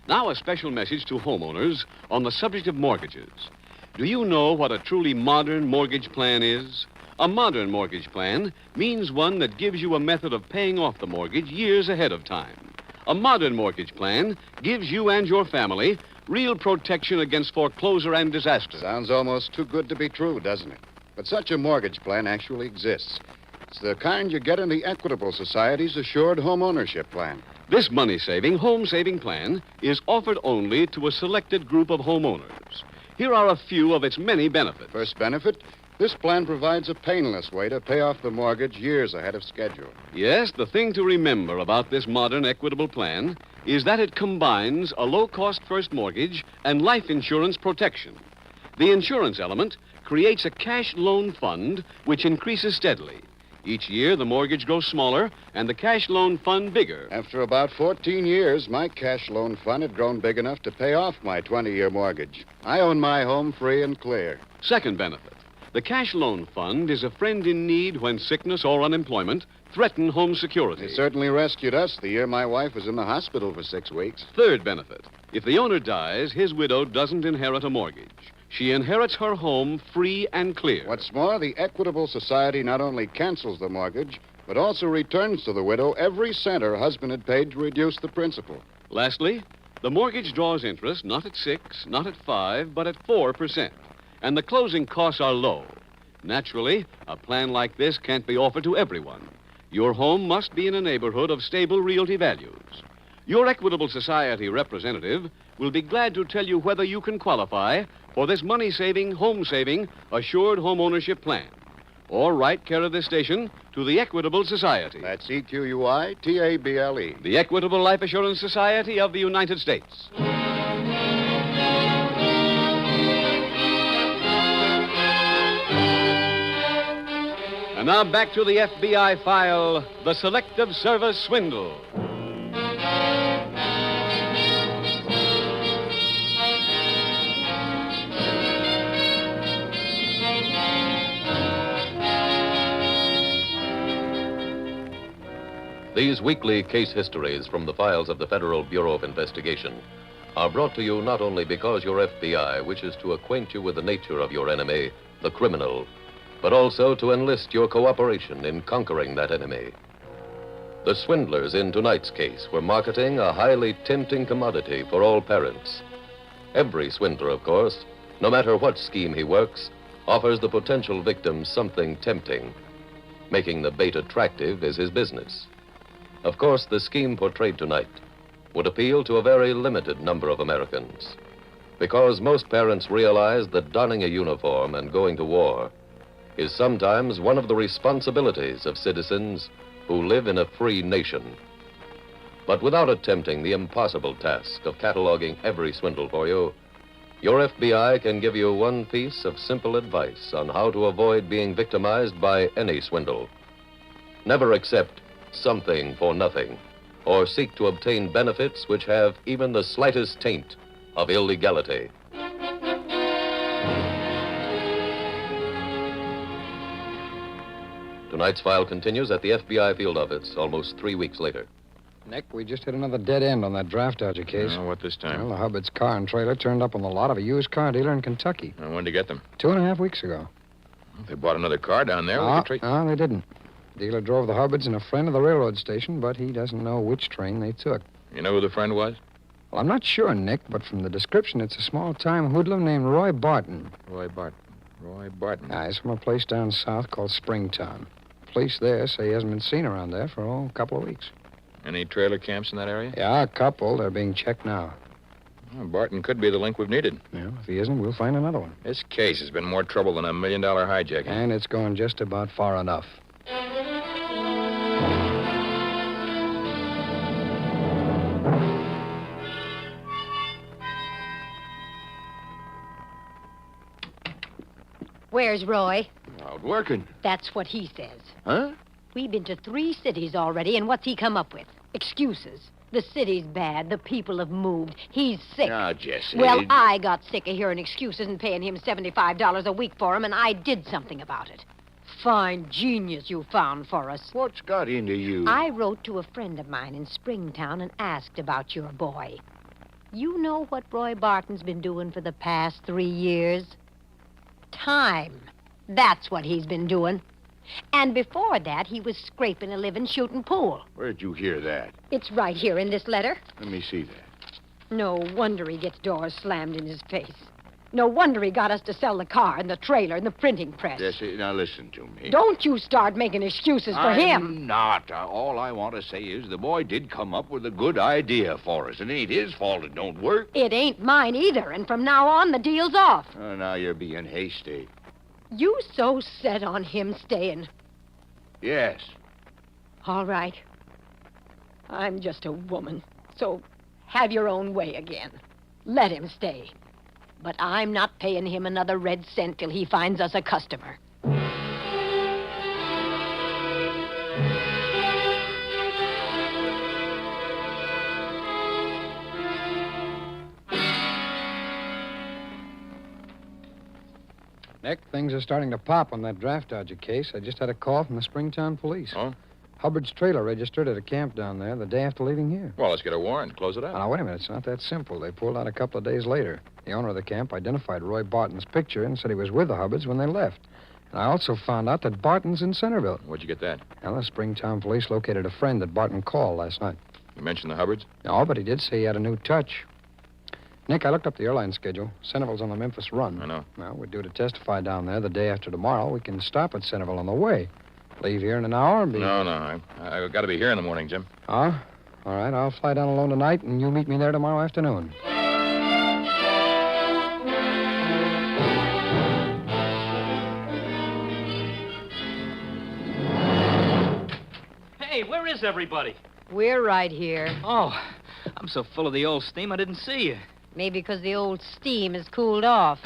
Now, a special message to homeowners on the subject of mortgages. Do you know what a truly modern mortgage plan is? A modern mortgage plan means one that gives you a method of paying off the mortgage years ahead of time. A modern mortgage plan gives you and your family real protection against foreclosure and disaster. Sounds almost too good to be true, doesn't it? But such a mortgage plan actually exists. It's the kind you get in the Equitable Society's Assured Home Ownership Plan. This money-saving, home-saving plan is offered only to a selected group of homeowners. Here are a few of its many benefits. First benefit, this plan provides a painless way to pay off the mortgage years ahead of schedule. Yes, the thing to remember about this modern Equitable plan is that it combines a low-cost first mortgage and life insurance protection. The insurance element creates a cash loan fund which increases steadily. Each year, the mortgage grows smaller and the cash loan fund bigger. After about 14 years, my cash loan fund had grown big enough to pay off my 20-year mortgage. I own my home free and clear. Second benefit, the cash loan fund is a friend in need when sickness or unemployment threaten home security. It certainly rescued us the year my wife was in the hospital for 6 weeks. Third benefit, if the owner dies, his widow doesn't inherit a mortgage. She inherits her home free and clear. What's more, the Equitable Society not only cancels the mortgage, but also returns to the widow every cent her husband had paid to reduce the principal. Lastly, the mortgage draws interest not at 6, not at 5, but at 4%. And the closing costs are low. Naturally, a plan like this can't be offered to everyone. Your home must be in a neighborhood of stable realty values. Your Equitable Society representative will be glad to tell you whether you can qualify for this money-saving, home-saving, assured home ownership plan. Or write care of this station to the Equitable Society. That's EQUITABLE. The Equitable Life Assurance Society of the United States. And now back to the FBI file, the Selective Service Swindle. These weekly case histories from the files of the Federal Bureau of Investigation are brought to you not only because your FBI wishes to acquaint you with the nature of your enemy, the criminal, but also to enlist your cooperation in conquering that enemy. The swindlers in tonight's case were marketing a highly tempting commodity for all parents. Every swindler, of course, no matter what scheme he works, offers the potential victim something tempting. Making the bait attractive is his business. Of course, the scheme portrayed tonight would appeal to a very limited number of Americans, because most parents realize that donning a uniform and going to war is sometimes one of the responsibilities of citizens who live in a free nation. But without attempting the impossible task of cataloging every swindle for you, your FBI can give you one piece of simple advice on how to avoid being victimized by any swindle. Never accept something for nothing, or seek to obtain benefits which have even the slightest taint of illegality. Tonight's file continues at the FBI field office almost 3 weeks later. Nick, we just hit another dead end on that draft dodger case. Oh, what this time? Well, the Hubbard's car and trailer turned up on the lot of a used car dealer in Kentucky. And when did you get them? 2.5 weeks ago. If they bought another car down there, we could No, they didn't. The dealer drove the Hubbards and a friend to the railroad station, but he doesn't know which train they took. You know who the friend was? Well, I'm not sure, Nick, but from the description, it's a small-time hoodlum named Roy Barton. Roy Barton. He's from a place down south called Springtown. Police there say he hasn't been seen around there for, a couple of weeks. Any trailer camps in that area? Yeah, a couple. They're being checked now. Well, Barton could be the link we've needed. Yeah, if he isn't, we'll find another one. This case has been more trouble than $1 million hijacking. And it's gone just about far enough. Where's Roy? Out working. That's what he says. Huh? We've been to 3 cities already, and what's he come up with? Excuses. The city's bad. The people have moved. He's sick. Now, Jesse. Well, I got sick of hearing excuses and paying him $75 a week for him, and I did something about it. Fine genius you found for us. What's got into you? I wrote to a friend of mine in Springtown and asked about your boy. You know what Roy Barton's been doing for the past 3 years? Time. That's what he's been doing. And before that, he was scraping a living shooting pool. Where'd you hear that? It's right here in this letter. Let me see that. No wonder he gets doors slammed in his face. No wonder he got us to sell the car and the trailer and the printing press. Jesse, now listen to me. Don't you start making excuses for him. I'm not. All I want to say is the boy did come up with a good idea for us. It ain't his fault it don't work. It ain't mine either, and from now on, the deal's off. Oh, now you're being hasty. You so set on him staying. Yes. All right. I'm just a woman, so have your own way again. Let him stay. But I'm not paying him another red cent till he finds us a customer. Nick, things are starting to pop on that draft dodger case. I just had a call from the Springtown police. Oh? Hubbard's trailer registered at a camp down there the day after leaving here. Well, let's get a warrant. Close it up. Now, wait a minute. It's not that simple. They pulled out a couple of days later. The owner of the camp identified Roy Barton's picture and said he was with the Hubbards when they left. And I also found out that Barton's in Centerville. Where'd you get that? Well, the Springtown police located a friend that Barton called last night. You mentioned the Hubbards? No, but he did say he had a new touch. Nick, I looked up the airline schedule. Centerville's on the Memphis run. I know. Well, we're due to testify down there the day after tomorrow. We can stop at Centerville on the way. Leave here in an hour and be... No. I've got to be here in the morning, Jim. Oh? All right, I'll fly down alone tonight, and you meet me there tomorrow afternoon. Hey, where is everybody? We're right here. Oh, I'm so full of the old steam I didn't see you. Maybe because the old steam has cooled off.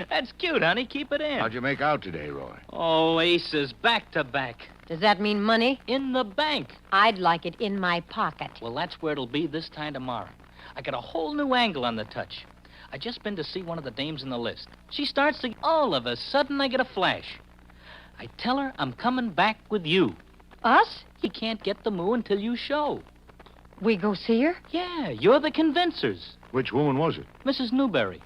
That's cute, honey. Keep it in. How'd you make out today, Roy? Oh, aces, back to back. Does that mean money? In the bank. I'd like it in my pocket. Well, that's where it'll be this time tomorrow. I got a whole new angle on the touch. I just been to see one of the dames in the list. She starts to... All of a sudden, I get a flash. I tell her I'm coming back with you. Us? He can't get the moo until you show. We go see her? Yeah, you're the convincers. Which woman was it? Mrs. Newberry.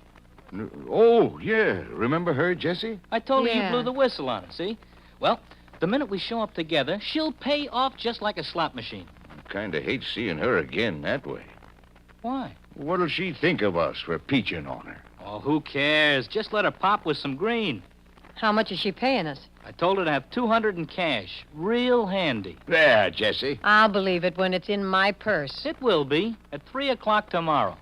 Oh, yeah. Remember her, Jesse? I told her Yeah. you blew the whistle on her, see? Well, the minute we show up together, she'll pay off just like a slot machine. Kind of hate seeing her again that way. Why? What'll she think of us for peaching on her? Oh, who cares? Just let her pop with some green. How much is she paying us? I told her to have $200 in cash. Real handy. There, Jesse. I'll believe it when it's in my purse. It will be at 3 o'clock tomorrow.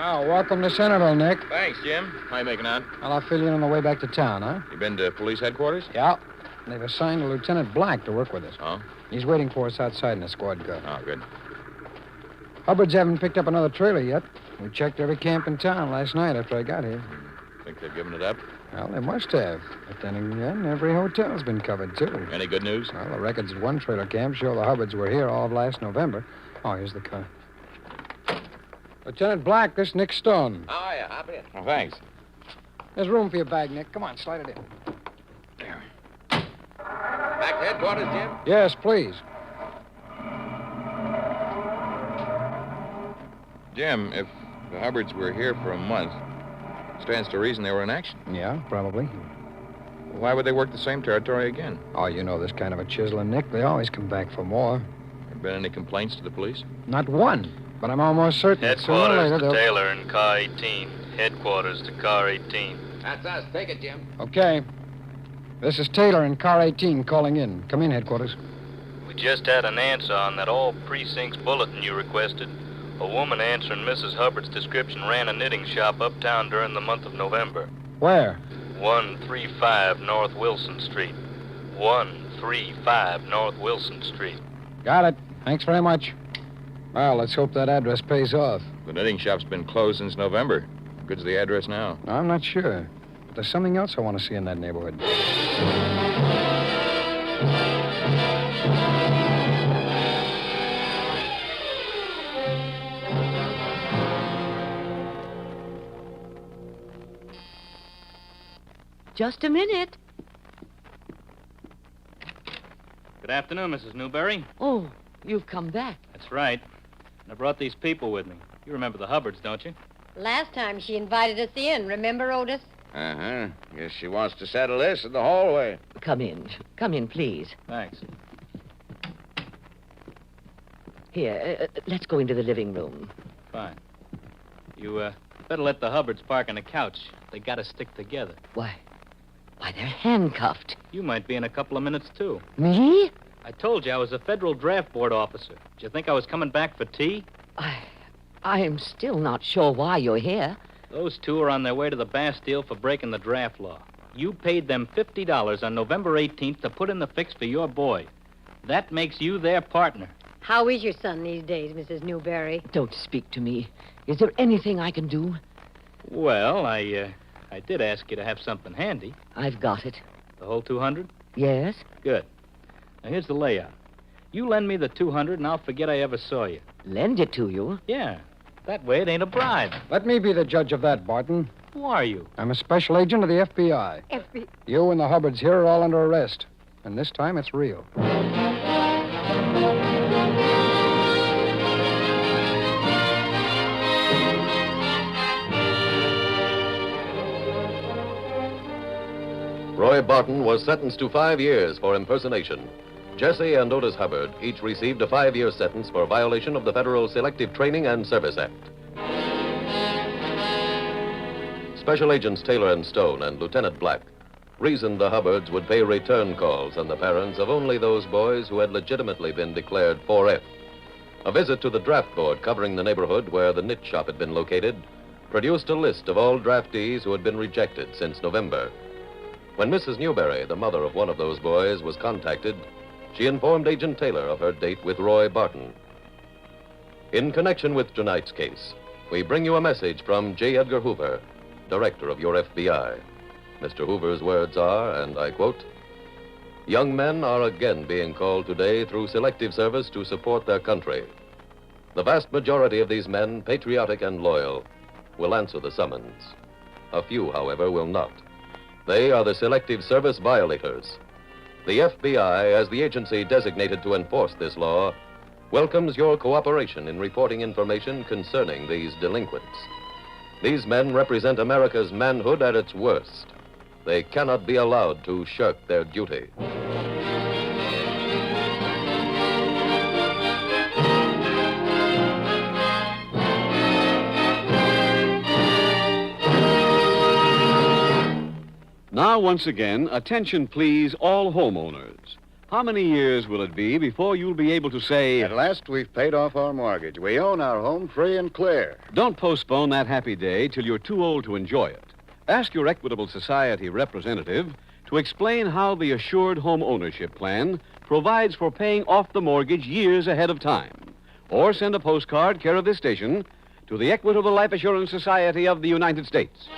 Oh, welcome to Centerville, Nick. Thanks, Jim. How you making out? Well, I'll fill you in on the way back to town, huh? You been to police headquarters? Yeah. They've assigned Lieutenant Black to work with us. Oh? He's waiting for us outside in a squad car. Oh, good. Hubbards haven't picked up another trailer yet. We checked every camp in town last night after I got here. Think they've given it up? Well, they must have. But then again, every hotel's been covered, too. Any good news? Well, the records at one trailer camp show the Hubbards were here all of last November. Oh, here's the car. Lieutenant Black, this is Nick Stone. Oh, yeah, hop in. Oh, thanks. There's room for your bag, Nick. Come on, slide it in. Back to headquarters, Jim? Yes, please. Jim, if the Hubbards were here for a month, stands to reason they were in action. Yeah, probably. Why would they work the same territory again? Oh, you know this kind of a chiseler, Nick. They always come back for more. Have been any complaints to the police? Not one. But I'm almost certain that sooner or Headquarters later to they'll... Taylor in car 18. Headquarters to car 18. That's us. Take it, Jim. Okay. This is Taylor in car 18 calling in. Come in, headquarters. We just had an answer on that all precincts bulletin you requested. A woman answering Mrs. Hubbard's description ran a knitting shop uptown during the month of November. Where? 135 North Wilson Street. 135 North Wilson Street. Got it. Thanks very much. Well, let's hope that address pays off. The knitting shop's been closed since November. Good's the address now? I'm not sure. But there's something else I want to see in that neighborhood. Just a minute. Good afternoon, Mrs. Newberry. Oh, you've come back. That's right. And I brought these people with me. You remember the Hubbards, don't you? Last time she invited us in, remember, Otis? Uh-huh. Guess she wants to settle this in the hallway. Come in. Come in, please. Thanks. Here, let's go into the living room. Fine. You, better let the Hubbards park on the couch. They gotta stick together. Why, they're handcuffed. You might be in a couple of minutes, too. Me? I told you I was a federal draft board officer. Did you think I was coming back for tea? I'm still not sure why you're here. Those two are on their way to the Bastille for breaking the draft law. You paid them $50 on November 18th to put in the fix for your boy. That makes you their partner. How is your son these days, Mrs. Newberry? Don't speak to me. Is there anything I can do? Well, I did ask you to have something handy. I've got it. The whole 200? Yes? Good. Now, here's the layout. You lend me the 200, and I'll forget I ever saw you. Lend it to you? Yeah. That way it ain't a bribe. Let me be the judge of that, Barton. Who are you? I'm a special agent of the FBI. FBI? You and the Hubbards here are all under arrest. And this time it's real. Roy Barton was sentenced to 5 years for impersonation. Jesse and Otis Hubbard each received a 5-year sentence for violation of the Federal Selective Training and Service Act. Special Agents Taylor and Stone and Lieutenant Black reasoned the Hubbards would pay return calls on the parents of only those boys who had legitimately been declared 4F. A visit to the draft board covering the neighborhood where the knit shop had been located produced a list of all draftees who had been rejected since November. When Mrs. Newberry, the mother of one of those boys, was contacted, she informed Agent Taylor of her date with Roy Barton. In connection with tonight's case, we bring you a message from J. Edgar Hoover, director of your FBI. Mr. Hoover's words are, and I quote, Young men are again being called today through selective service to support their country. The vast majority of these men, patriotic and loyal, will answer the summons. A few, however, will not. They are the selective service violators. The FBI, as the agency designated to enforce this law, welcomes your cooperation in reporting information concerning these delinquents. These men represent America's manhood at its worst. They cannot be allowed to shirk their duty. Now, once again, attention please, all homeowners. How many years will it be before you'll be able to say, At last we've paid off our mortgage. We own our home free and clear. Don't postpone that happy day till you're too old to enjoy it. Ask your Equitable Society representative to explain how the Assured Home Ownership Plan provides for paying off the mortgage years ahead of time. Or send a postcard, care of this station, to the Equitable Life Assurance Society of the United States.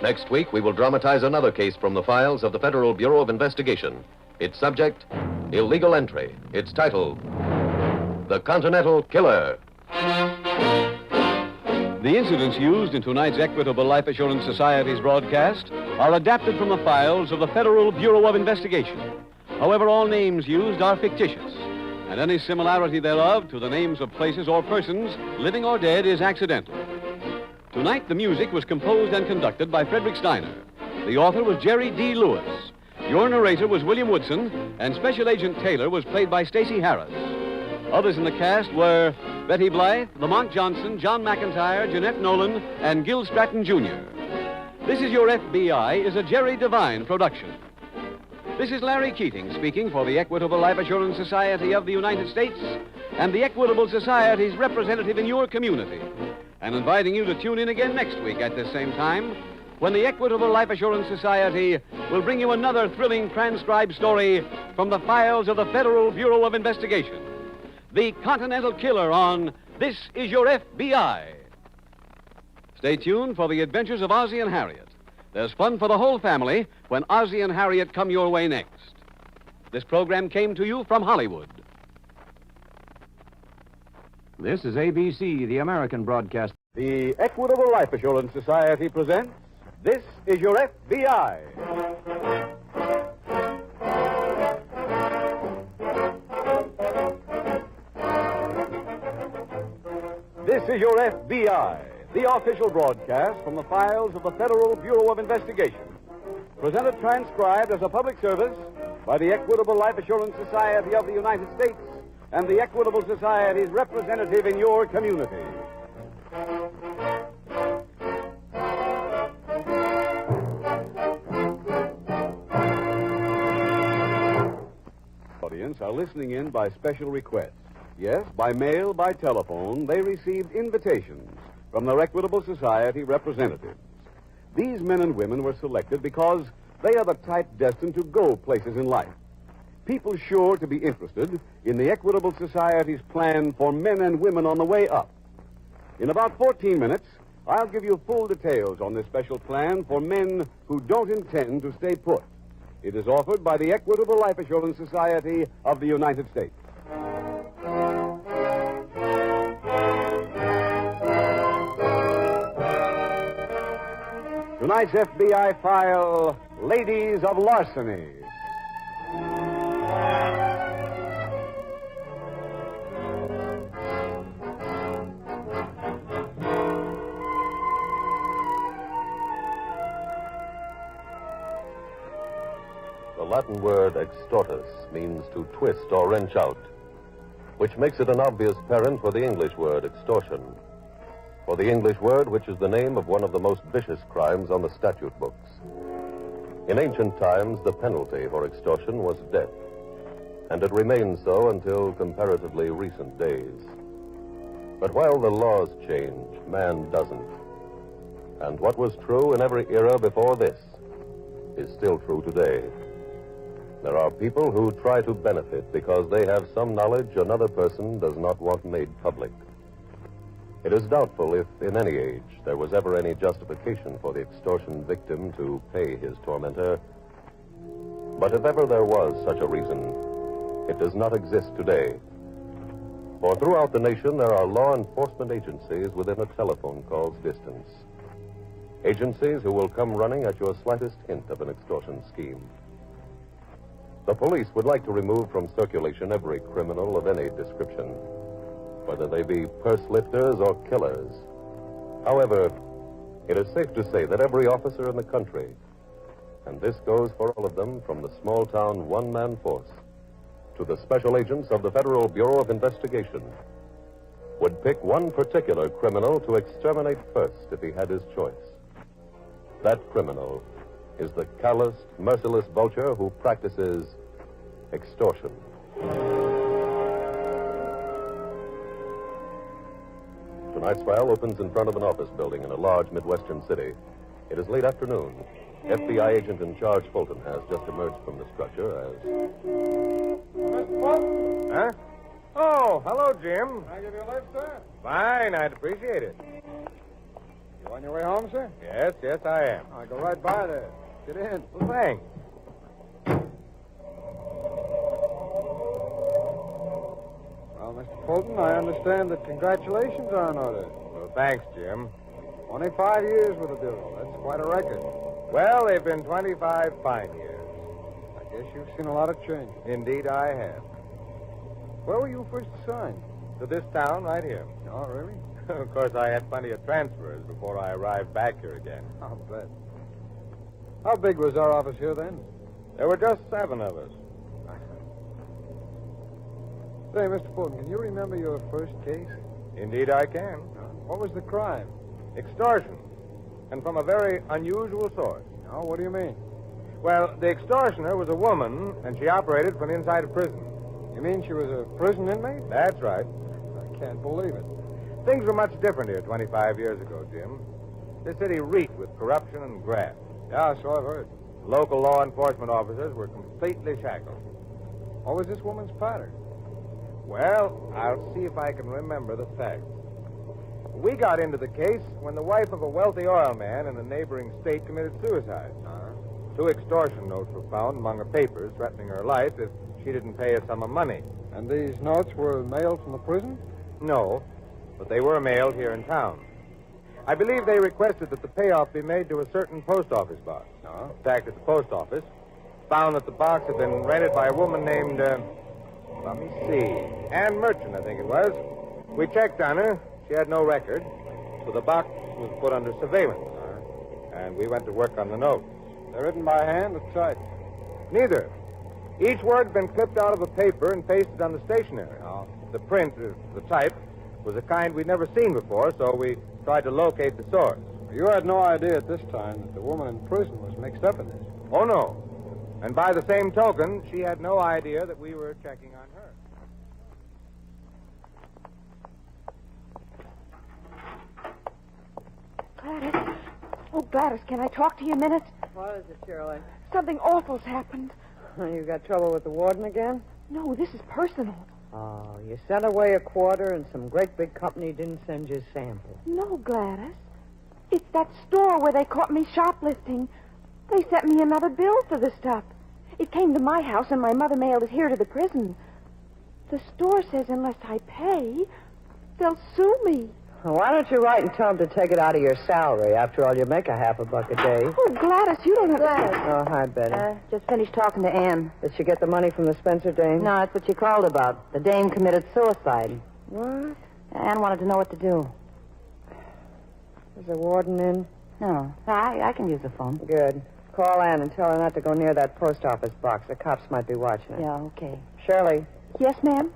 Next week, we will dramatize another case from the files of the Federal Bureau of Investigation. Its subject, illegal entry. Its title, The Continental Killer. The incidents used in tonight's Equitable Life Assurance Society's broadcast are adapted from the files of the Federal Bureau of Investigation. However, all names used are fictitious, and any similarity thereof to the names of places or persons, living or dead, is accidental. Tonight, the music was composed and conducted by Frederick Steiner. The author was Jerry D. Lewis. Your narrator was William Woodson, and Special Agent Taylor was played by Stacey Harris. Others in the cast were Betty Blythe, Lamont Johnson, John McIntyre, Jeanette Nolan, and Gil Stratton, Jr. This Is Your FBI is a Jerry Devine production. This is Larry Keating speaking for the Equitable Life Assurance Society of the United States and the Equitable Society's representative in your community, and inviting you to tune in again next week at this same time when the Equitable Life Assurance Society will bring you another thrilling transcribed story from the files of the Federal Bureau of Investigation. The Continental Killer on This Is Your FBI. Stay tuned for the adventures of Ozzie and Harriet. There's fun for the whole family when Ozzie and Harriet come your way next. This program came to you from Hollywood. This is ABC, the American broadcast. The Equitable Life Assurance Society presents This Is Your FBI. This is Your FBI, the official broadcast from the files of the Federal Bureau of Investigation. Presented transcribed as a public service by the Equitable Life Assurance Society of the United States and the Equitable Society's representative in your community. Audience are listening in by special request. Yes, by mail, by telephone, they received invitations from their Equitable Society representatives. These men and women were selected because they are the type destined to go places in life. People sure to be interested in the Equitable Society's plan for men and women on the way up. In about 14 minutes, I'll give you full details on this special plan for men who don't intend to stay put. It is offered by the Equitable Life Assurance Society of the United States. Tonight's FBI file, Ladies of Larceny. The Latin word extortus means to twist or wrench out, which makes it an obvious parent for the English word extortion, for the English word which is the name of one of the most vicious crimes on the statute books. In ancient times, the penalty for extortion was death, and it remained so until comparatively recent days. But while the laws change, man doesn't. And what was true in every era before this is still true today. There are people who try to benefit because they have some knowledge another person does not want made public. It is doubtful if, in any age, there was ever any justification for the extortion victim to pay his tormentor. But if ever there was such a reason, it does not exist today. For throughout the nation, there are law enforcement agencies within a telephone call's distance. Agencies who will come running at your slightest hint of an extortion scheme. The police would like to remove from circulation every criminal of any description, whether they be purse lifters or killers. However, it is safe to say that every officer in the country, and this goes for all of them from the small-town one-man force to the special agents of the Federal Bureau of Investigation, would pick one particular criminal to exterminate first if he had his choice. That criminal is the callous, merciless vulture who practices extortion. Tonight's file opens in front of an office building in a large Midwestern city. It is late afternoon. FBI agent in charge, Fulton, has just emerged from the structure as... Mr. Fulton? Huh? Oh, hello, Jim. Can I give you a lift, sir? Fine, I'd appreciate it. You on your way home, sir? Yes, I am. I'll go right by there. Get in. Well, thanks. Well, Mr. Fulton, I understand that congratulations are in order. Well, thanks, Jim. Only 5 years with the Bureau. That's quite a record. Well, they've been 25 fine years. I guess you've seen a lot of change. Indeed, I have. Where were you first assigned? To this town right here. Oh, really? Of course, I had plenty of transfers before I arrived back here again. I'll bet. How big was our office here then? There were just 7 of us. Say, Mr. Fulton, can you remember your first case? Indeed, I can. What was the crime? Extortion. And from a very unusual source. Oh, what do you mean? Well, the extortioner was a woman, and she operated from inside a prison. You mean she was a prison inmate? That's right. I can't believe it. Things were much different here 25 years ago, Jim. This city reeked with corruption and graft. Yeah, so I've heard. Local law enforcement officers were completely shackled. What was this woman's pattern? Well, I'll see if I can remember the facts. We got into the case when the wife of a wealthy oil man in a neighboring state committed suicide. 2 extortion notes were found among her papers threatening her life if she didn't pay a sum of money. And these notes were mailed from the prison? No, but they were mailed here in town. I believe they requested that the payoff be made to a certain post office box. Attacked at the post office, found that the box had been rented by a woman named, let me see, Ann Merchant, I think it was. We checked on her. She had no record, so the box was put under surveillance. And we went to work on the notes. They're written by hand or typed? Neither. Each word had been clipped out of a paper and pasted on the stationery. The print, the type, was a kind we'd never seen before, so we tried to locate the source. You had no idea at this time that the woman in prison was mixed up in this? Oh, no. And by the same token, she had no idea that we were checking on her. Gladys. Oh, Gladys, can I talk to you a minute? What is it, Shirley? Something awful's happened. You got trouble with the warden again? No, this is personal. Oh, you sent away a quarter and some great big company didn't send you a sample. No, Gladys. It's that store where they caught me shoplifting. They sent me another bill for the stuff. It came to my house and my mother mailed it here to the prison. The store says unless I pay, they'll sue me. Well, why don't you write and tell them to take it out of your salary? After all, you make $50 a day. Oh, Gladys, you don't have Gladys. Oh, hi, Betty. Just finished talking to Ann. Did she get the money from the Spencer dame? No, that's what she called about. The dame committed suicide. What? Ann wanted to know what to do. Is the warden in? No. I can use the phone. Good. Call Ann and tell her not to go near that post office box. The cops might be watching it. Yeah, okay. Shirley. Yes, ma'am?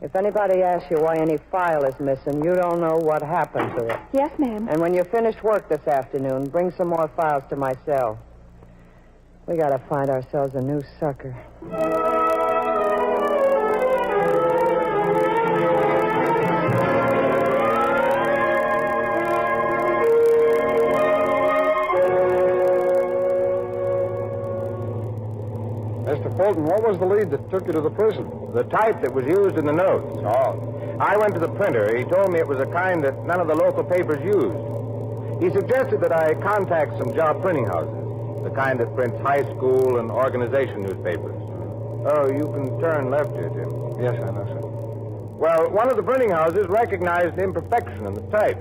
If anybody asks you why any file is missing, you don't know what happened to it. Yes, ma'am. And when you finish work this afternoon, bring some more files to my cell. We gotta find ourselves a new sucker. Mr. Fulton, what was the lead that took you to the prison? The type that was used in the notes. Oh. I went to the printer. He told me it was a kind that none of the local papers used. He suggested that I contact some job printing houses, the kind that prints high school and organization newspapers. Oh, you can turn left here, Jim. Yes, I know, sir. Well, one of the printing houses recognized imperfection in the type.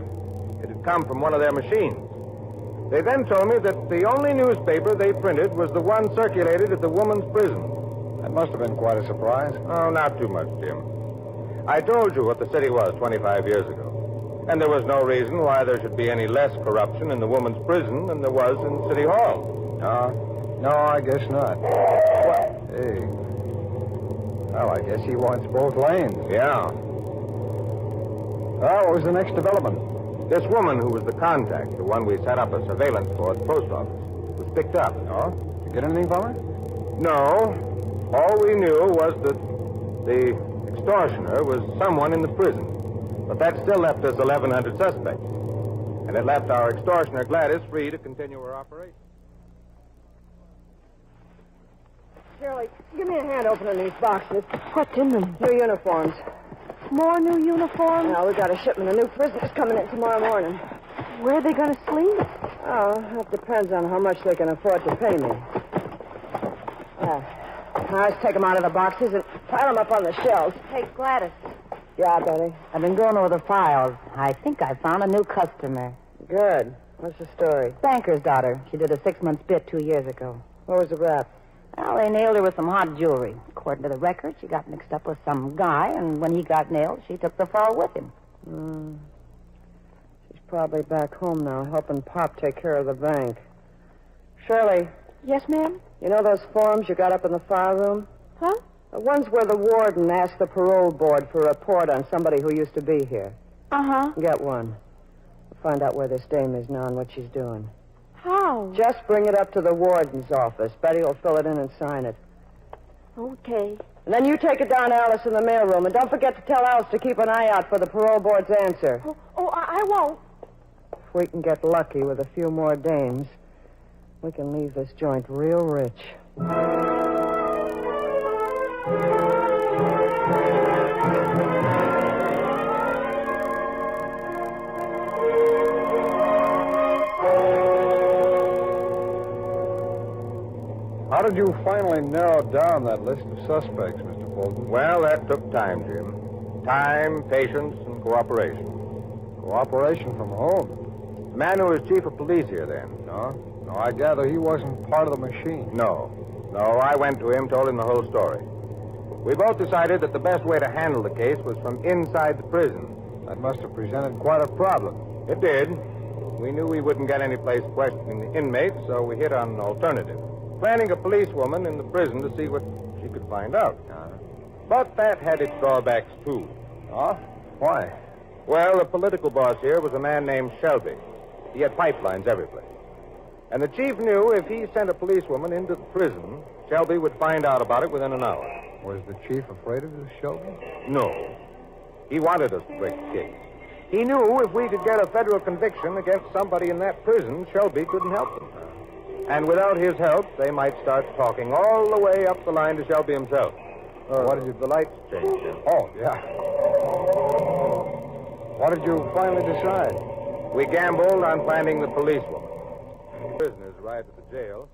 It had come from one of their machines. They then told me that the only newspaper they printed was the one circulated at the woman's prison. That must have been quite a surprise. Oh, not too much, Jim. I told you what the city was 25 years ago. And there was no reason why there should be any less corruption in the woman's prison than there was in City Hall. No, I guess not. What? Hey. Well, I guess he wants both lanes. Yeah. Well, what was the next development? This woman who was the contact, the one we set up a surveillance for at the post office, was picked up. Oh? Did you get anything from her? No. All we knew was that the extortioner was someone in the prison. But that still left us 1,100 suspects. And it left our extortioner, Gladys, free to continue her operation. Shirley, give me a hand opening these boxes. What's in them? New uniforms. More new uniforms? Now, we got a shipment of new prisoners coming in tomorrow morning. Where are they going to sleep? Oh, that depends on how much they can afford to pay me. Now, let's take them out of the boxes and pile them up on the shelves. Hey, Gladys. Yeah, Betty. I've been going over the files. I think I found a new customer. Good. What's the story? Banker's daughter. She did a 6-month bit 2 years ago. What was the rap? Well, they nailed her with some hot jewelry. According to the record, she got mixed up with some guy, and when he got nailed, she took the fall with him. She's probably back home now, helping Pop take care of the bank. Shirley. Yes, ma'am? You know those forms you got up in the file room? Huh? The ones where the warden asked the parole board for a report on somebody who used to be here. Uh-huh. Get one. Find out where this dame is now and what she's doing. How? Just bring it up to the warden's office. Betty will fill it in and sign it. Okay. And then you take it down to Alice in the mailroom. And don't forget to tell Alice to keep an eye out for the parole board's answer. Oh, I won't. If we can get lucky with a few more dames, we can leave this joint real rich. How did you finally narrow down that list of suspects, Mr. Fulton? Well, that took time, Jim. Time, patience, and cooperation. Cooperation from whom? The man who was chief of police here then. No, I gather he wasn't part of the machine. No, I went to him, told him the whole story. We both decided that the best way to handle the case was from inside the prison. That must have presented quite a problem. It did. We knew we wouldn't get any place questioning the inmates, so we hit on an alternative. Planning a policewoman in the prison to see what she could find out. But that had its drawbacks, too. Oh? Why? Well, the political boss here was a man named Shelby. He had pipelines every place. And the chief knew if he sent a policewoman into the prison, Shelby would find out about it within an hour. Was the chief afraid of this Shelby? No. He wanted us to break the case. He knew if we could get a federal conviction against somebody in that prison, Shelby couldn't help them. And without his help, they might start talking all the way up the line to Shelby himself. The lights changed, Jim. Oh, yeah. What did you finally decide? We gambled on finding the policewoman. Prisoners arrived at the jail.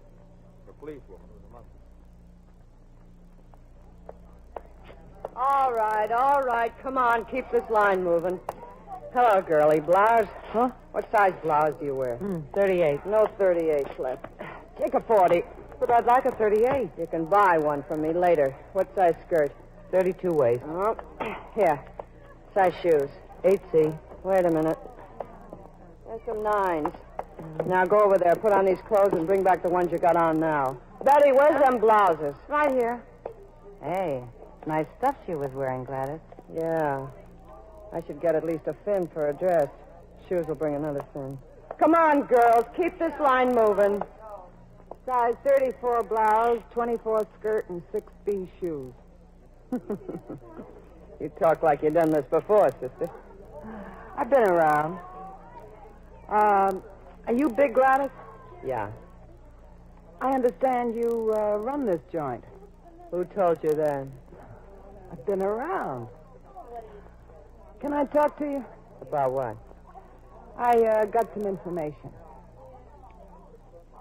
The policewoman was among them. All right. Come on, keep this line moving. Hello, girlie. Blouse? Huh? What size blouse do you wear? 38. No 38s left. Take a 40. But I'd like a 38. You can buy one from me later. What size skirt? 32 waist. Oh, here. Size shoes? 8C. Wait a minute. There's some 9s. Now go over there, put on these clothes, and bring back the ones you got on now. Betty, where's them blouses? Right here. Hey, nice stuff she was wearing, Gladys. Yeah. I should get at least a fin for a dress. Shoes will bring another fin. Come on, girls. Keep this line moving. Size 34 blouse, 24 skirt, and 6B shoes. You talk like you've done this before, sister. I've been around. Are you Big Gladys? Yeah. I understand you run this joint. Who told you that? I've been around. Can I talk to you? About what? I got some information.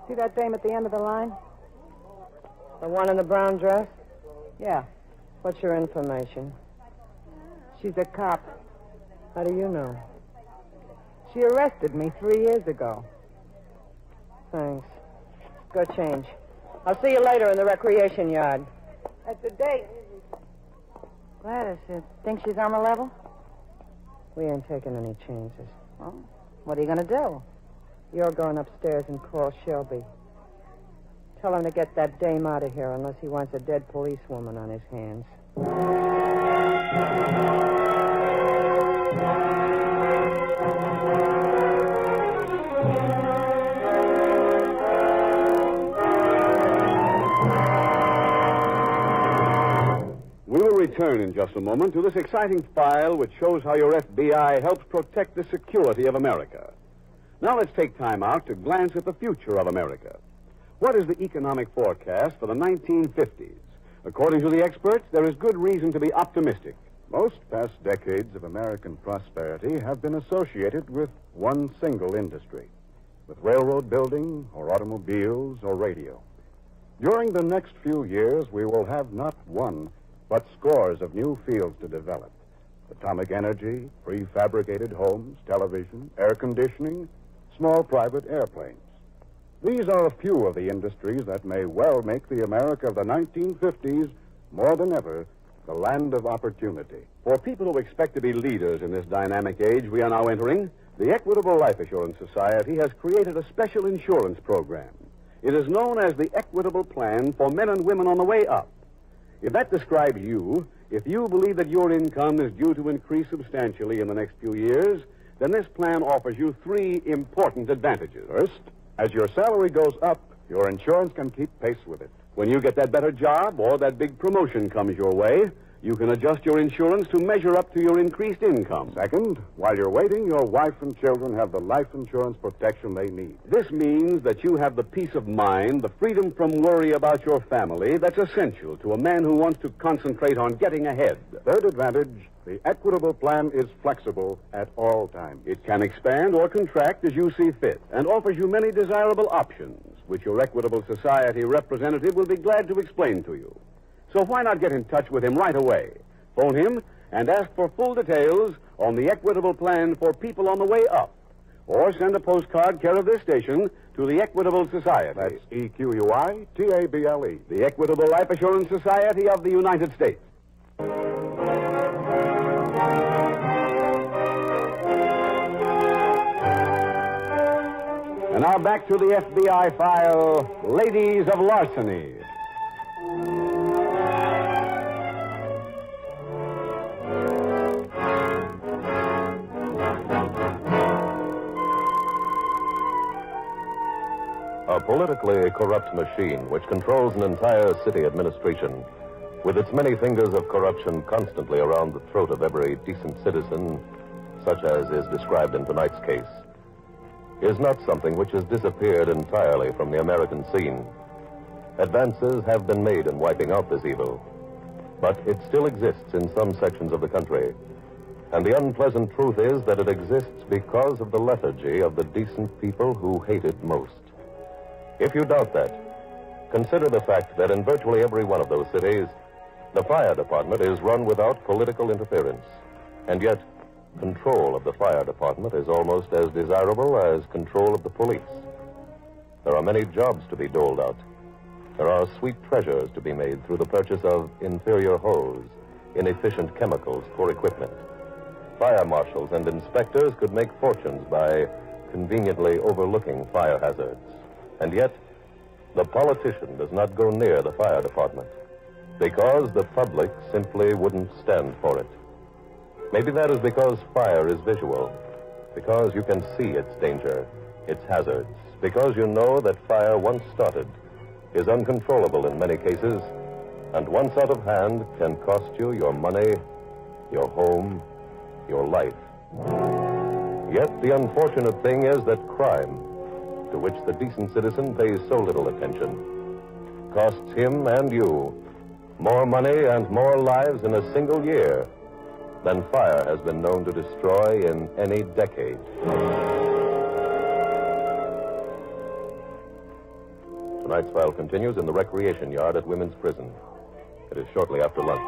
See that dame at the end of the line? The one in the brown dress? Yeah. What's your information? She's a cop. How do you know? She arrested me 3 years ago. Thanks. Go change. I'll see you later in the recreation yard. At the date. Gladys, you think she's on the level? We ain't taking any chances. Well, what are you going to do? You're going upstairs and call Shelby. Tell him to get that dame out of here unless he wants a dead policewoman on his hands. We will return in just a moment to this exciting file which shows how your FBI helps protect the security of America. Now let's take time out to glance at the future of America. What is the economic forecast for the 1950s? According to the experts, there is good reason to be optimistic. Most past decades of American prosperity have been associated with one single industry, with railroad building or automobiles or radio. During the next few years, we will have not one, but scores of new fields to develop. Atomic energy, prefabricated homes, television, air conditioning, small private airplanes. These are a few of the industries that may well make the America of the 1950s, more than ever, the land of opportunity. For people who expect to be leaders in this dynamic age we are now entering, the Equitable Life Assurance Society has created a special insurance program. It is known as the Equitable Plan for Men and Women on the Way Up. If that describes you, if you believe that your income is due to increase substantially in the next few years, then this plan offers you 3 important advantages. First, as your salary goes up, your insurance can keep pace with it. When you get that better job or that big promotion comes your way, you can adjust your insurance to measure up to your increased income. Second, while you're waiting, your wife and children have the life insurance protection they need. This means that you have the peace of mind, the freedom from worry about your family that's essential to a man who wants to concentrate on getting ahead. Third advantage, the Equitable Plan is flexible at all times. It can expand or contract as you see fit and offers you many desirable options, which your Equitable Society representative will be glad to explain to you. So why not get in touch with him right away? Phone him and ask for full details on the Equitable Plan for people on the way up. Or send a postcard care of this station to the Equitable Society. That's EQUITABLE. The Equitable Life Assurance Society of the United States. And now back to the FBI file, Ladies of Larceny. A politically corrupt machine which controls an entire city administration, with its many fingers of corruption constantly around the throat of every decent citizen, such as is described in tonight's case, is not something which has disappeared entirely from the American scene. Advances have been made in wiping out this evil, but it still exists in some sections of the country. And the unpleasant truth is that it exists because of the lethargy of the decent people who hate it most. If you doubt that, consider the fact that in virtually every one of those cities, the fire department is run without political interference. And yet, control of the fire department is almost as desirable as control of the police. There are many jobs to be doled out. There are sweet treasures to be made through the purchase of inferior hose, inefficient chemicals for equipment. Fire marshals and inspectors could make fortunes by conveniently overlooking fire hazards. And yet, the politician does not go near the fire department because the public simply wouldn't stand for it. Maybe that is because fire is visual, because you can see its danger, its hazards, because you know that fire once started is uncontrollable in many cases, and once out of hand can cost you your money, your home, your life. Yet the unfortunate thing is that crime, to which the decent citizen pays so little attention, costs him and you more money and more lives in a single year than fire has been known to destroy in any decade. Tonight's file continues in the recreation yard at Women's Prison. It is shortly after lunch.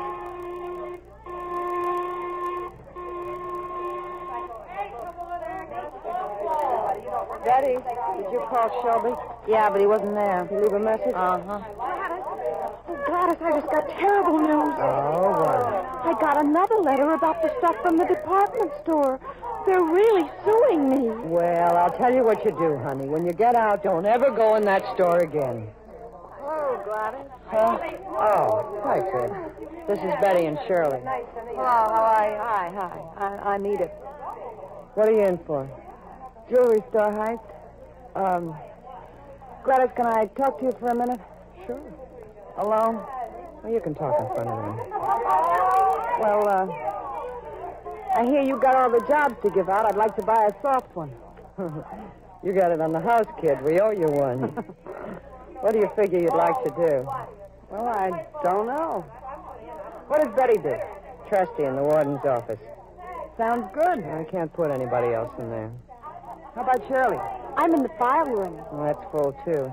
Betty, did you call Shelby? Yeah, but he wasn't there. Did you leave a message? Uh-huh. Gladys, I just got terrible news. Oh, what? I got another letter about the stuff from the department store. They're really suing me. Well, I'll tell you what you do, honey. When you get out, don't ever go in that store again. Hello, Gladys. Huh? Oh, hi, Ted. This is Betty and Shirley. Hello, how are you? Hi. I'm Edith. What are you in for? Jewelry store heist. Gladys, can I talk to you for a minute? Sure. Alone? Well, you can talk in front of me. Well, I hear you got all the jobs to give out. I'd like to buy a soft one. You got it on the house, kid. We owe you one. What do you figure you'd like to do? Well, I don't know. What does Betty do? Trustee in the warden's office. Sounds good. I can't put anybody else in there. How about Shirley? I'm in the file room. Oh, that's full, too.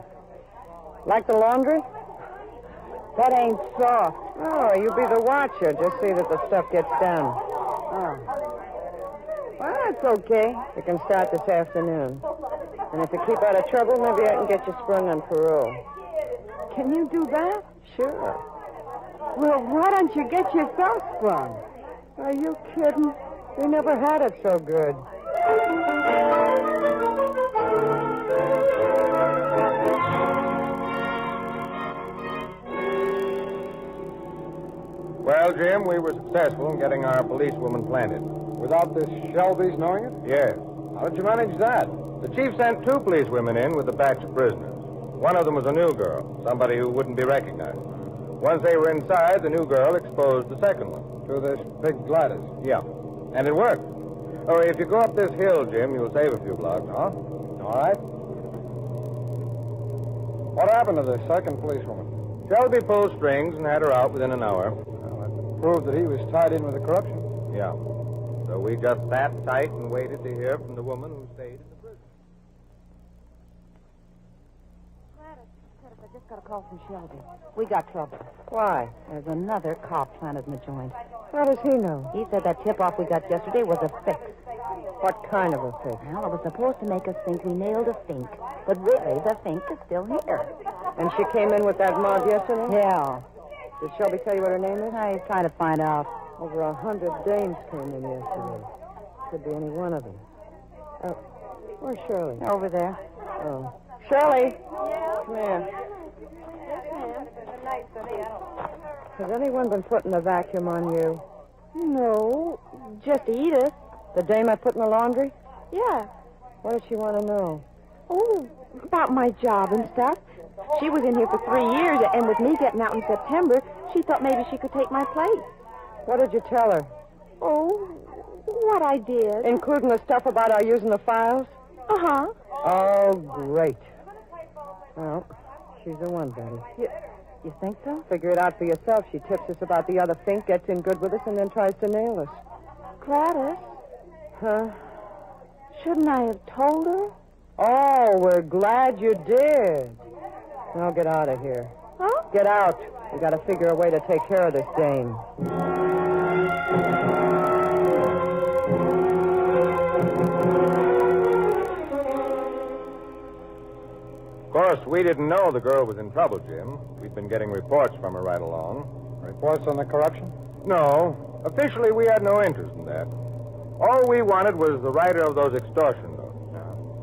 Like the laundry? That ain't soft. Oh, you be the watcher. Just see that the stuff gets done. Oh. Well, that's okay. You can start this afternoon. And if you keep out of trouble, maybe I can get you sprung on parole. Can you do that? Sure. Well, why don't you get yourself sprung? Are you kidding? We never had it so good. Well, Jim, we were successful in getting our policewoman planted. Without this Shelby's knowing it? Yes. How did you manage that? The chief sent 2 policewomen in with a batch of prisoners. One of them was a new girl, somebody who wouldn't be recognized. Once they were inside, the new girl exposed the second one. To this big Gladys? Yeah. And it worked. Oh, if you go up this hill, Jim, you'll save a few blocks. Huh? All right. What happened to the second policewoman? Shelby pulled strings and had her out within an hour. Well, that proved that he was tied in with the corruption. Yeah. So we just sat tight and waited to hear from the woman who stayed in the prison. Gladys, I just got a call from Shelby. We got trouble. Why? There's another cop planted in the joint. How does he know? He said that tip-off we got yesterday was a fix. What kind of a fix? Well, it was supposed to make us think we nailed a fink. But really, the fink is still here. And she came in with that mob yesterday? Yeah. Did Shelby tell you what her name is? He's trying to find out. Over 100 dames came in yesterday. Could be any one of them. Where's Shirley? Over there. Oh. Shirley! Yeah? Come here. Yes, ma'am. Good night, Sonny. Has anyone been putting a vacuum on you? No, just Edith. The dame I put in the laundry? Yeah. What does she want to know? Oh, about my job and stuff. She was in here for 3 years, and with me getting out in September, she thought maybe she could take my place. What did you tell her? Oh, what I did. Including the stuff about our using the files? Uh-huh. Oh, great. Well, she's the one, Betty. You think so? Figure it out for yourself. She tips us about the other fink, gets in good with us, and then tries to nail us. Gladys? Huh? Shouldn't I have told her? Oh, we're glad you did. Now get out of here. Huh? Get out. We got to figure a way to take care of this dame. Of course, we didn't know the girl was in trouble, Jim. We've been getting reports from her right along. Reports on the corruption? No. Officially, we had no interest in that. All we wanted was the writer of those extortion notes.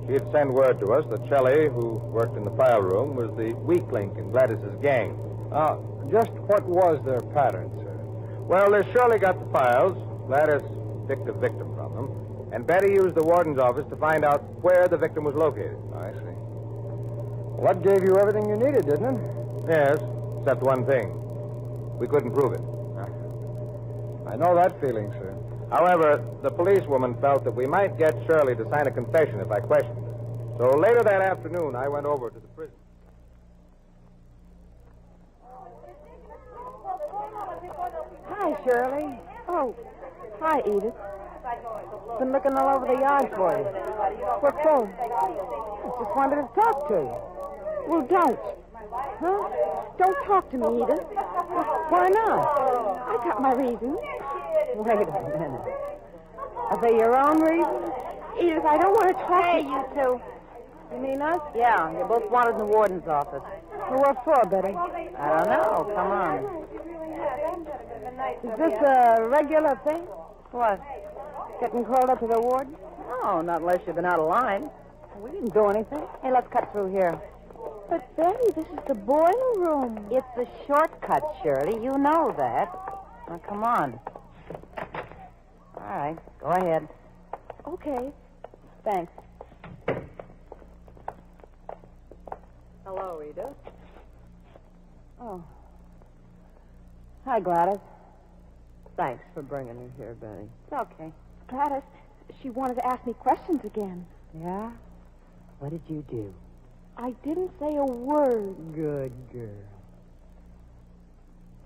She'd send word to us that Shelley, who worked in the file room, was the weak link in Gladys's gang. Just what was their pattern, sir? Well, Shirley got the files. Gladys picked a victim from them. And Betty used the warden's office to find out where the victim was located. I see. Well, that gave you everything you needed, didn't it? Yes, except one thing. We couldn't prove it. I know that feeling, sir. However, the policewoman felt that we might get Shirley to sign a confession if I questioned her. So later that afternoon, I went over to the prison. Hi, Shirley. Oh, Hi, Edith. Been looking all over the yard for you. What for? I just wanted to talk to you. Well, don't. Huh? Don't talk to me, Edith. Why not? I got my reasons. Wait a minute. Are they your own reasons? Edith, I don't want to talk Hey, to you two. You mean us? Yeah, you're both wanted in the warden's office. For what for, Betty? I don't know. Come on. Is this a regular thing? What? Getting called up to the warden? No, not unless you've been out of line. We didn't do anything. Hey, let's cut through here. But, Betty, this is the boiler room. It's a shortcut, Shirley. You know that. Now, come on. All right, go ahead. Okay. Thanks. Hello, Edith. Oh. Hi, Gladys. Thanks for bringing me here, Betty. It's okay. Gladys, she wanted to ask me questions again. Yeah? What did you do? I didn't say a word. Good girl.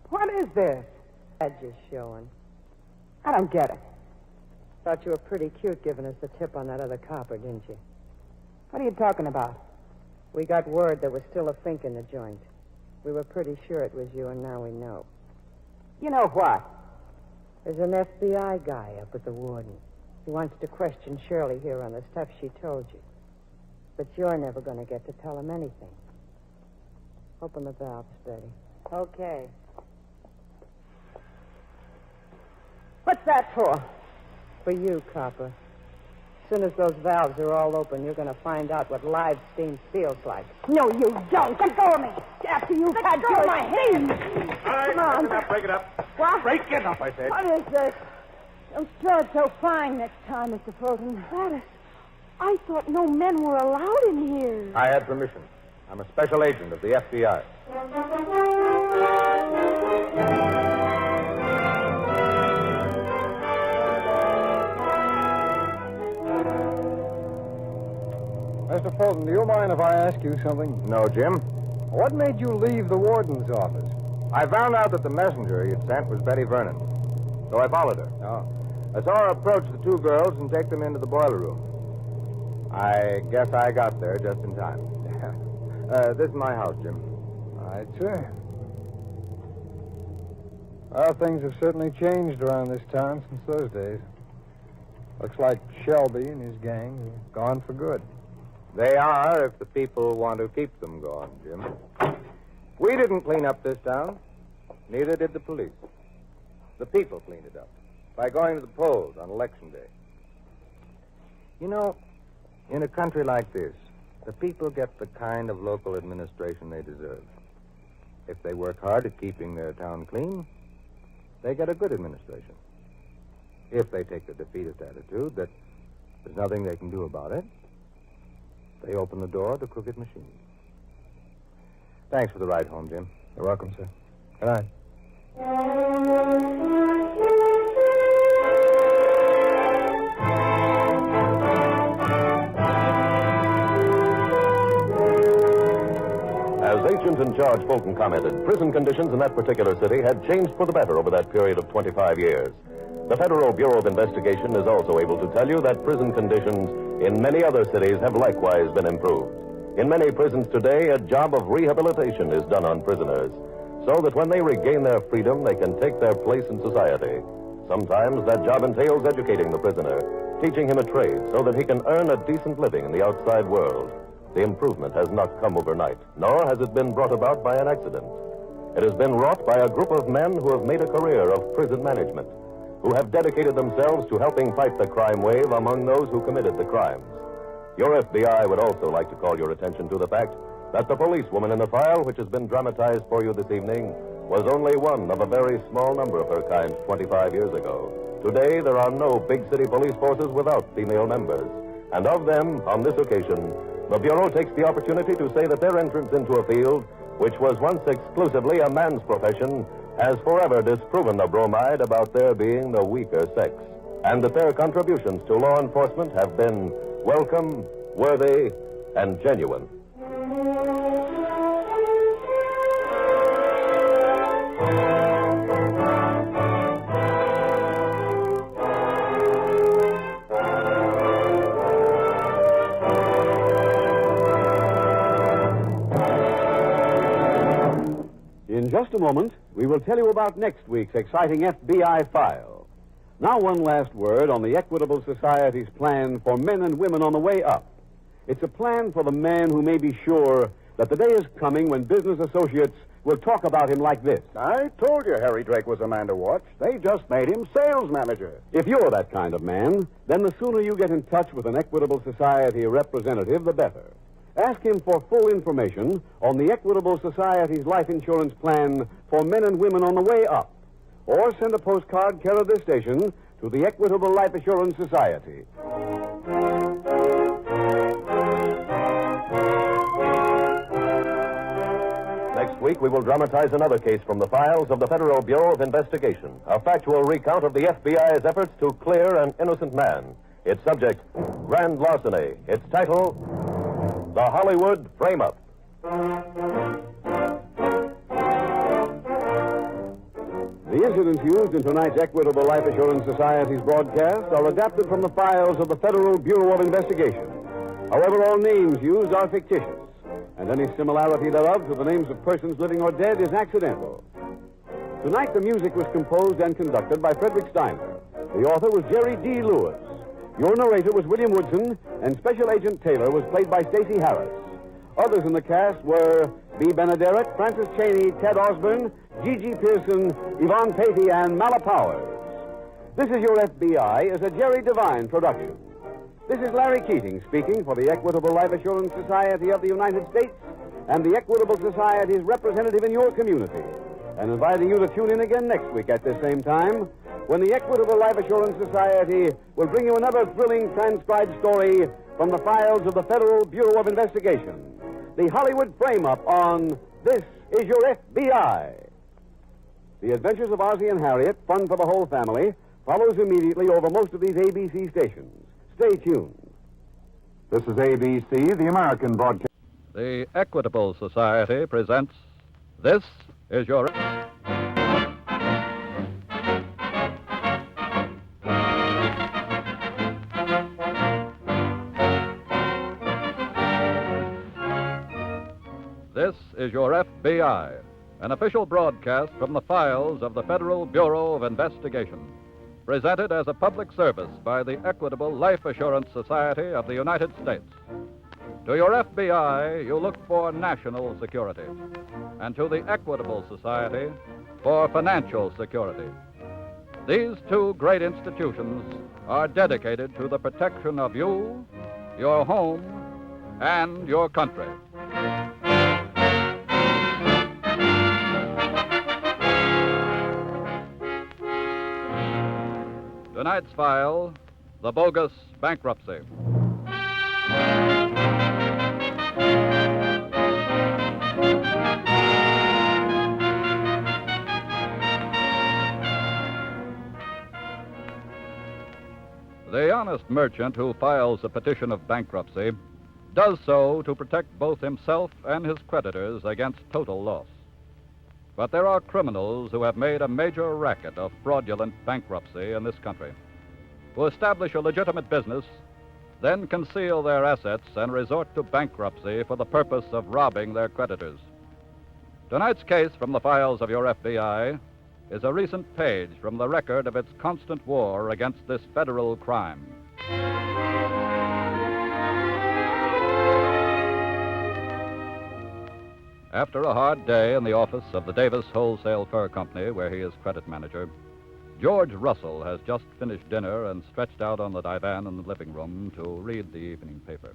What is this? That's just showing. I don't get it. Thought you were pretty cute giving us the tip on that other copper, didn't you? What are you talking about? We got word there was still a fink in the joint. We were pretty sure it was you, and now we know. You know what? There's an FBI guy up at the warden. He wants to question Shirley here on the stuff she told you. But you're never going to get to tell him anything. Open the valves, Betty. Okay. What's that for? For you, Copper. As soon as those valves are all open, you're going to find out what live steam feels like. No, you don't. Let go of me. After you've had your my hand. All right, Come on. break it up. What? Break it up, I said. What is this? Don't stir it so fine next time, Mr. Fulton. Gladys, I thought no men were allowed in here. I had permission. I'm a special agent of the FBI. Mr. Fulton, do you mind if I ask you something? No, Jim. What made you leave the warden's office? I found out that the messenger you'd sent was Betty Vernon. So I followed her. Oh. I saw her approach the two girls and take them into the boiler room. I guess I got there just in time. This is my house, Jim. All right, sir. Well, things have certainly changed around this town since those days. Looks like Shelby and his gang are gone for good. They are if the people want to keep them gone, Jim. We didn't clean up this town. Neither did the police. The people cleaned it up by going to the polls on Election Day. You know, in a country like this, the people get the kind of local administration they deserve. If they work hard at keeping their town clean, they get a good administration. If they take the defeatist attitude that there's nothing they can do about it, they open the door to crooked machines. Thanks for the ride home, Jim. You're welcome, sir. Good night. As agent in charge Fulton commented, prison conditions in that particular city had changed for the better over that period of 25 years. The Federal Bureau of Investigation is also able to tell you that prison conditions in many other cities have likewise been improved. In many prisons today, a job of rehabilitation is done on prisoners, so that when they regain their freedom, they can take their place in society. Sometimes that job entails educating the prisoner, teaching him a trade so that he can earn a decent living in the outside world. The improvement has not come overnight, nor has it been brought about by an accident. It has been wrought by a group of men who have made a career of prison management, who have dedicated themselves to helping fight the crime wave among those who committed the crimes. Your FBI would also like to call your attention to the fact that the policewoman in the file, which has been dramatized for you this evening, was only one of a very small number of her kind 25 years ago. Today, there are no big city police forces without female members. And of them, on this occasion, the Bureau takes the opportunity to say that their entrance into a field, which was once exclusively a man's profession, has forever disproven the bromide about their being the weaker sex, and that their contributions to law enforcement have been welcome, worthy, and genuine. In just a moment, we will tell you about next week's exciting FBI file. Now, one last word on the Equitable Society's plan for men and women on the way up. It's a plan for the man who may be sure that the day is coming when business associates will talk about him like this. I told you Harry Drake was a man to watch. They just made him sales manager. If you're that kind of man, then the sooner you get in touch with an Equitable Society representative, the better. Ask him for full information on the Equitable Society's life insurance plan for men and women on the way up. Or send a postcard care of this station to the Equitable Life Assurance Society. Next week, we will dramatize another case from the files of the Federal Bureau of Investigation, a factual recount of the FBI's efforts to clear an innocent man. Its subject, grand larceny. Its title, The Hollywood Frame-Up. The incidents used in tonight's Equitable Life Assurance Society's broadcast are adapted from the files of the Federal Bureau of Investigation. However, all names used are fictitious, and any similarity thereof to the names of persons living or dead is accidental. Tonight, the music was composed and conducted by Frederick Steiner. The author was Jerry D. Lewis. Your narrator was William Woodson, and Special Agent Taylor was played by Stacey Harris. Others in the cast were B. Benaderet, Francis Cheney, Ted Osborne, Gigi Pearson, Yvonne Patey, and Mala Powers. This Is Your FBI is a Jerry Devine production. This is Larry Keating speaking for the Equitable Life Assurance Society of the United States and the Equitable Society's representative in your community, and inviting you to tune in again next week at this same time when the Equitable Life Assurance Society will bring you another thrilling transcribed story from the files of the Federal Bureau of Investigation, the Hollywood Frame-Up on This Is Your FBI. The Adventures of Ozzie and Harriet, fun for the whole family, follows immediately over most of these ABC stations. Stay tuned. This is ABC, the American broadcast. The Equitable Society presents This Is Your... This is Your FBI, an official broadcast from the files of the Federal Bureau of Investigation, presented as a public service by the Equitable Life Assurance Society of the United States. To your FBI, you look for national security, and to the Equitable Society for financial security. These two great institutions are dedicated to the protection of you, your home, and your country. Tonight's file, the Bogus Bankruptcy. The honest merchant who files a petition of bankruptcy does so to protect both himself and his creditors against total loss. But there are criminals who have made a major racket of fraudulent bankruptcy in this country, who establish a legitimate business, then conceal their assets and resort to bankruptcy for the purpose of robbing their creditors. Tonight's case from the files of your FBI is a recent page from the record of its constant war against this federal crime. After a hard day in the office of the Davis Wholesale Fur Company, where he is credit manager, George Russell has just finished dinner and stretched out on the divan in the living room to read the evening paper.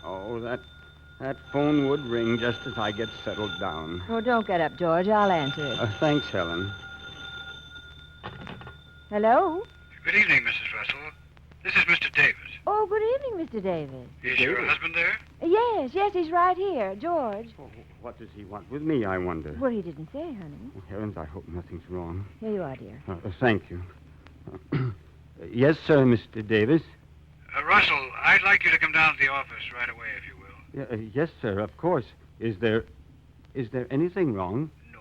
Oh, that phone would ring just as I get settled down. Oh, don't get up, George. I'll answer it. Thanks, Helen. Hello? Good evening, Mrs. Russell. This is Mr. Davis. Oh, good evening, Mr. Davis. Is your husband there? Yes, he's right here. George. Oh, what does he want with me, I wonder? Well, he didn't say, honey. Oh, heavens, I hope nothing's wrong. Here you are, dear. Thank you. Yes, sir, Mr. Davis. Russell, I'd like you to come down to the office right away, if you will. Yes, sir, of course. Is there anything wrong? No,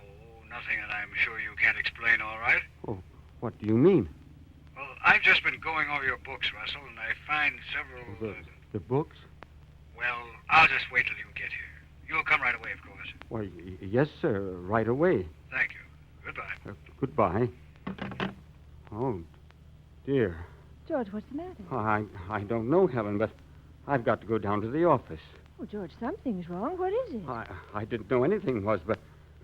nothing that I'm sure you can't explain all right. Oh, what do you mean? Well, I've just been going over your books, Russell, and I find several... The books? Well, I'll just wait till you get here. You'll come right away, of course. Why, yes, sir. Right away. Thank you. Goodbye. Goodbye. Oh, dear. George, what's the matter? I don't know, Helen, but I've got to go down to the office. Oh, George, something's wrong. What is it? I didn't know anything was, but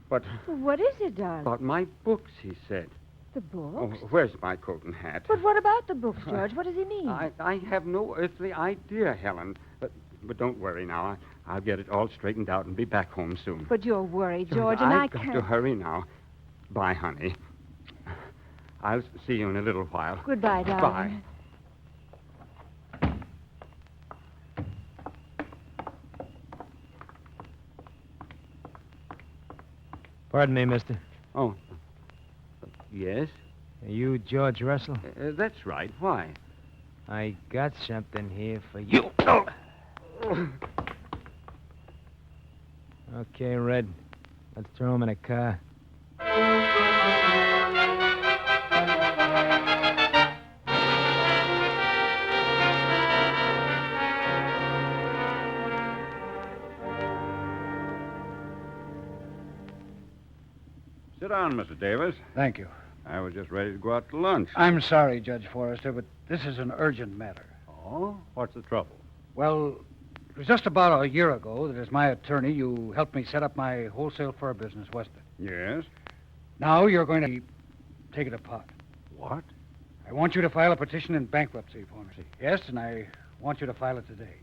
Well, what is it, darling? about my books, he said. The books? Oh, where's my coat and hat? But what about the books, George? What does he mean? I have no earthly idea, Helen. But don't worry now. I'll get it all straightened out and be back home soon. But you're worried, George, and I I've can't. got to hurry now. Bye, honey. I'll see you in a little while. Goodbye, darling. Bye. Pardon me, mister. Oh. Yes? Are you George Russell? That's right. Why? I got something here for you. Okay, Red. Let's throw him in a car. Sit down, Mr. Davis. Thank you. I was just ready to go out to lunch. I'm sorry, Judge Forrester, but this is an urgent matter. Oh? What's the trouble? Well, it was just about a year ago that as my attorney, you helped me set up my wholesale fur business, wasn't it? Yes? Now you're going to take it apart. What? I want you to file a petition in bankruptcy for me. Yes, and I want you to file it today.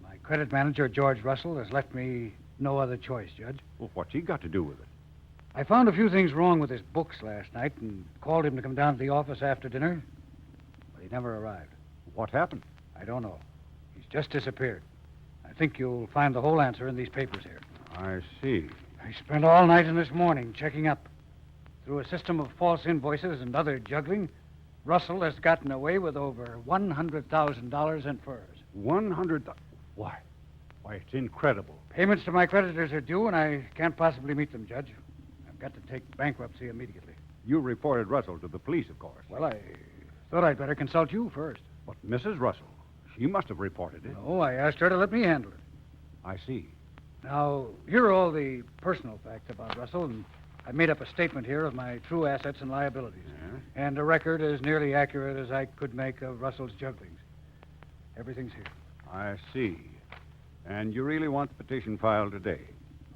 My credit manager, George Russell, has left me no other choice, Judge. Well, what's he got to do with it? I found a few things wrong with his books last night and called him to come down to the office after dinner, but he never arrived. What happened? I don't know. He's just disappeared. I think you'll find the whole answer in these papers here. I see. I spent all night and this morning checking up. Through a system of false invoices and other juggling, Russell has gotten away with over $100,000 in furs. 100. Why, it's incredible. Payments to my creditors are due, and I can't possibly meet them, Judge. I've got to take bankruptcy immediately. You reported Russell to the police, of course. Well, I thought I'd better consult you first. But Mrs. Russell, she must have reported it. No, I asked her to let me handle it. I see. Now, here are all the personal facts about Russell, and I've made up a statement here of my true assets and liabilities. Yes? And a record as nearly accurate as I could make of Russell's jugglings. Everything's here. I see. And you really want the petition filed today?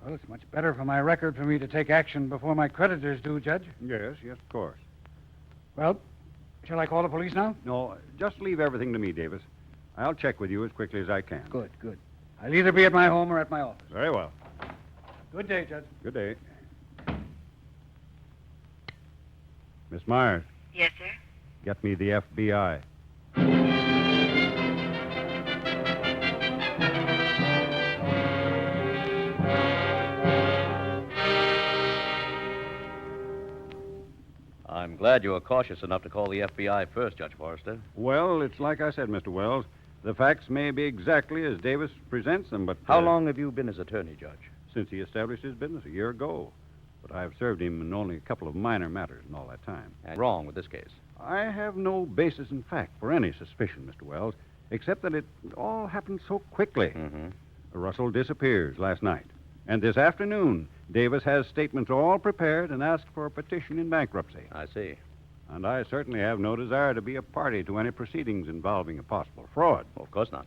Well, it's much better for my record for me to take action before my creditors do, Judge. Yes, of course. Well, shall I call the police now? No, just leave everything to me, Davis. I'll check with you as quickly as I can. Good. I'll either be at my home or at my office. Very well. Good day, Judge. Good day. Miss Myers. Yes, sir? Get me the FBI. I'm glad you were cautious enough to call the FBI first, Judge Forrester. Well, it's like I said, Mr. Wells. The facts may be exactly as Davis presents them, but... How long have you been his attorney, Judge? Since he established his business a year ago. But I've served him in only a couple of minor matters in all that time. And wrong with this case? I have no basis in fact for any suspicion, Mr. Wells, except that it all happened so quickly. Mm-hmm. Russell disappears last night. And this afternoon, Davis has statements all prepared and asked for a petition in bankruptcy. I see. And I certainly have no desire to be a party to any proceedings involving a possible fraud. Well, of course not.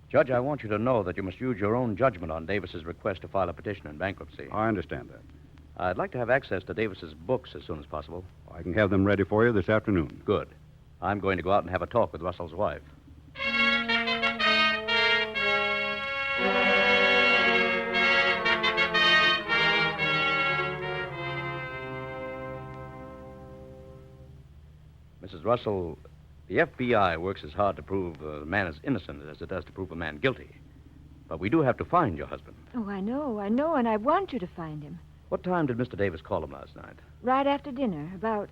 Judge, I want you to know that you must use your own judgment on Davis's request to file a petition in bankruptcy. I understand that. I'd like to have access to Davis's books as soon as possible. I can have them ready for you this afternoon. Good. I'm going to go out and have a talk with Russell's wife. Mrs. Russell, the FBI works as hard to prove a man is innocent as it does to prove a man guilty. But we do have to find your husband. Oh, I know, and I want you to find him. What time did Mr. Davis call him last night? Right after dinner, about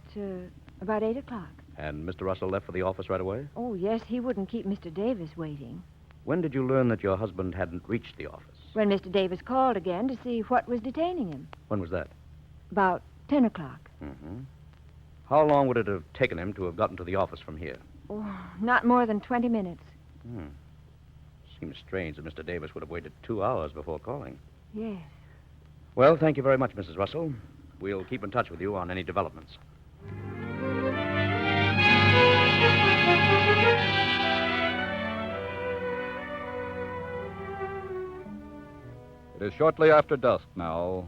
8 o'clock. And Mr. Russell left for the office right away? Oh, yes, he wouldn't keep Mr. Davis waiting. When did you learn that your husband hadn't reached the office? When Mr. Davis called again to see what was detaining him. When was that? About 10 o'clock. Mm-hmm. How long would it have taken him to have gotten to the office from here? Oh, not more than 20 minutes. Seems strange that Mr. Davis would have waited 2 hours before calling. Yes. Well, thank you very much, Mrs. Russell. We'll keep in touch with you on any developments. It is shortly after dusk now,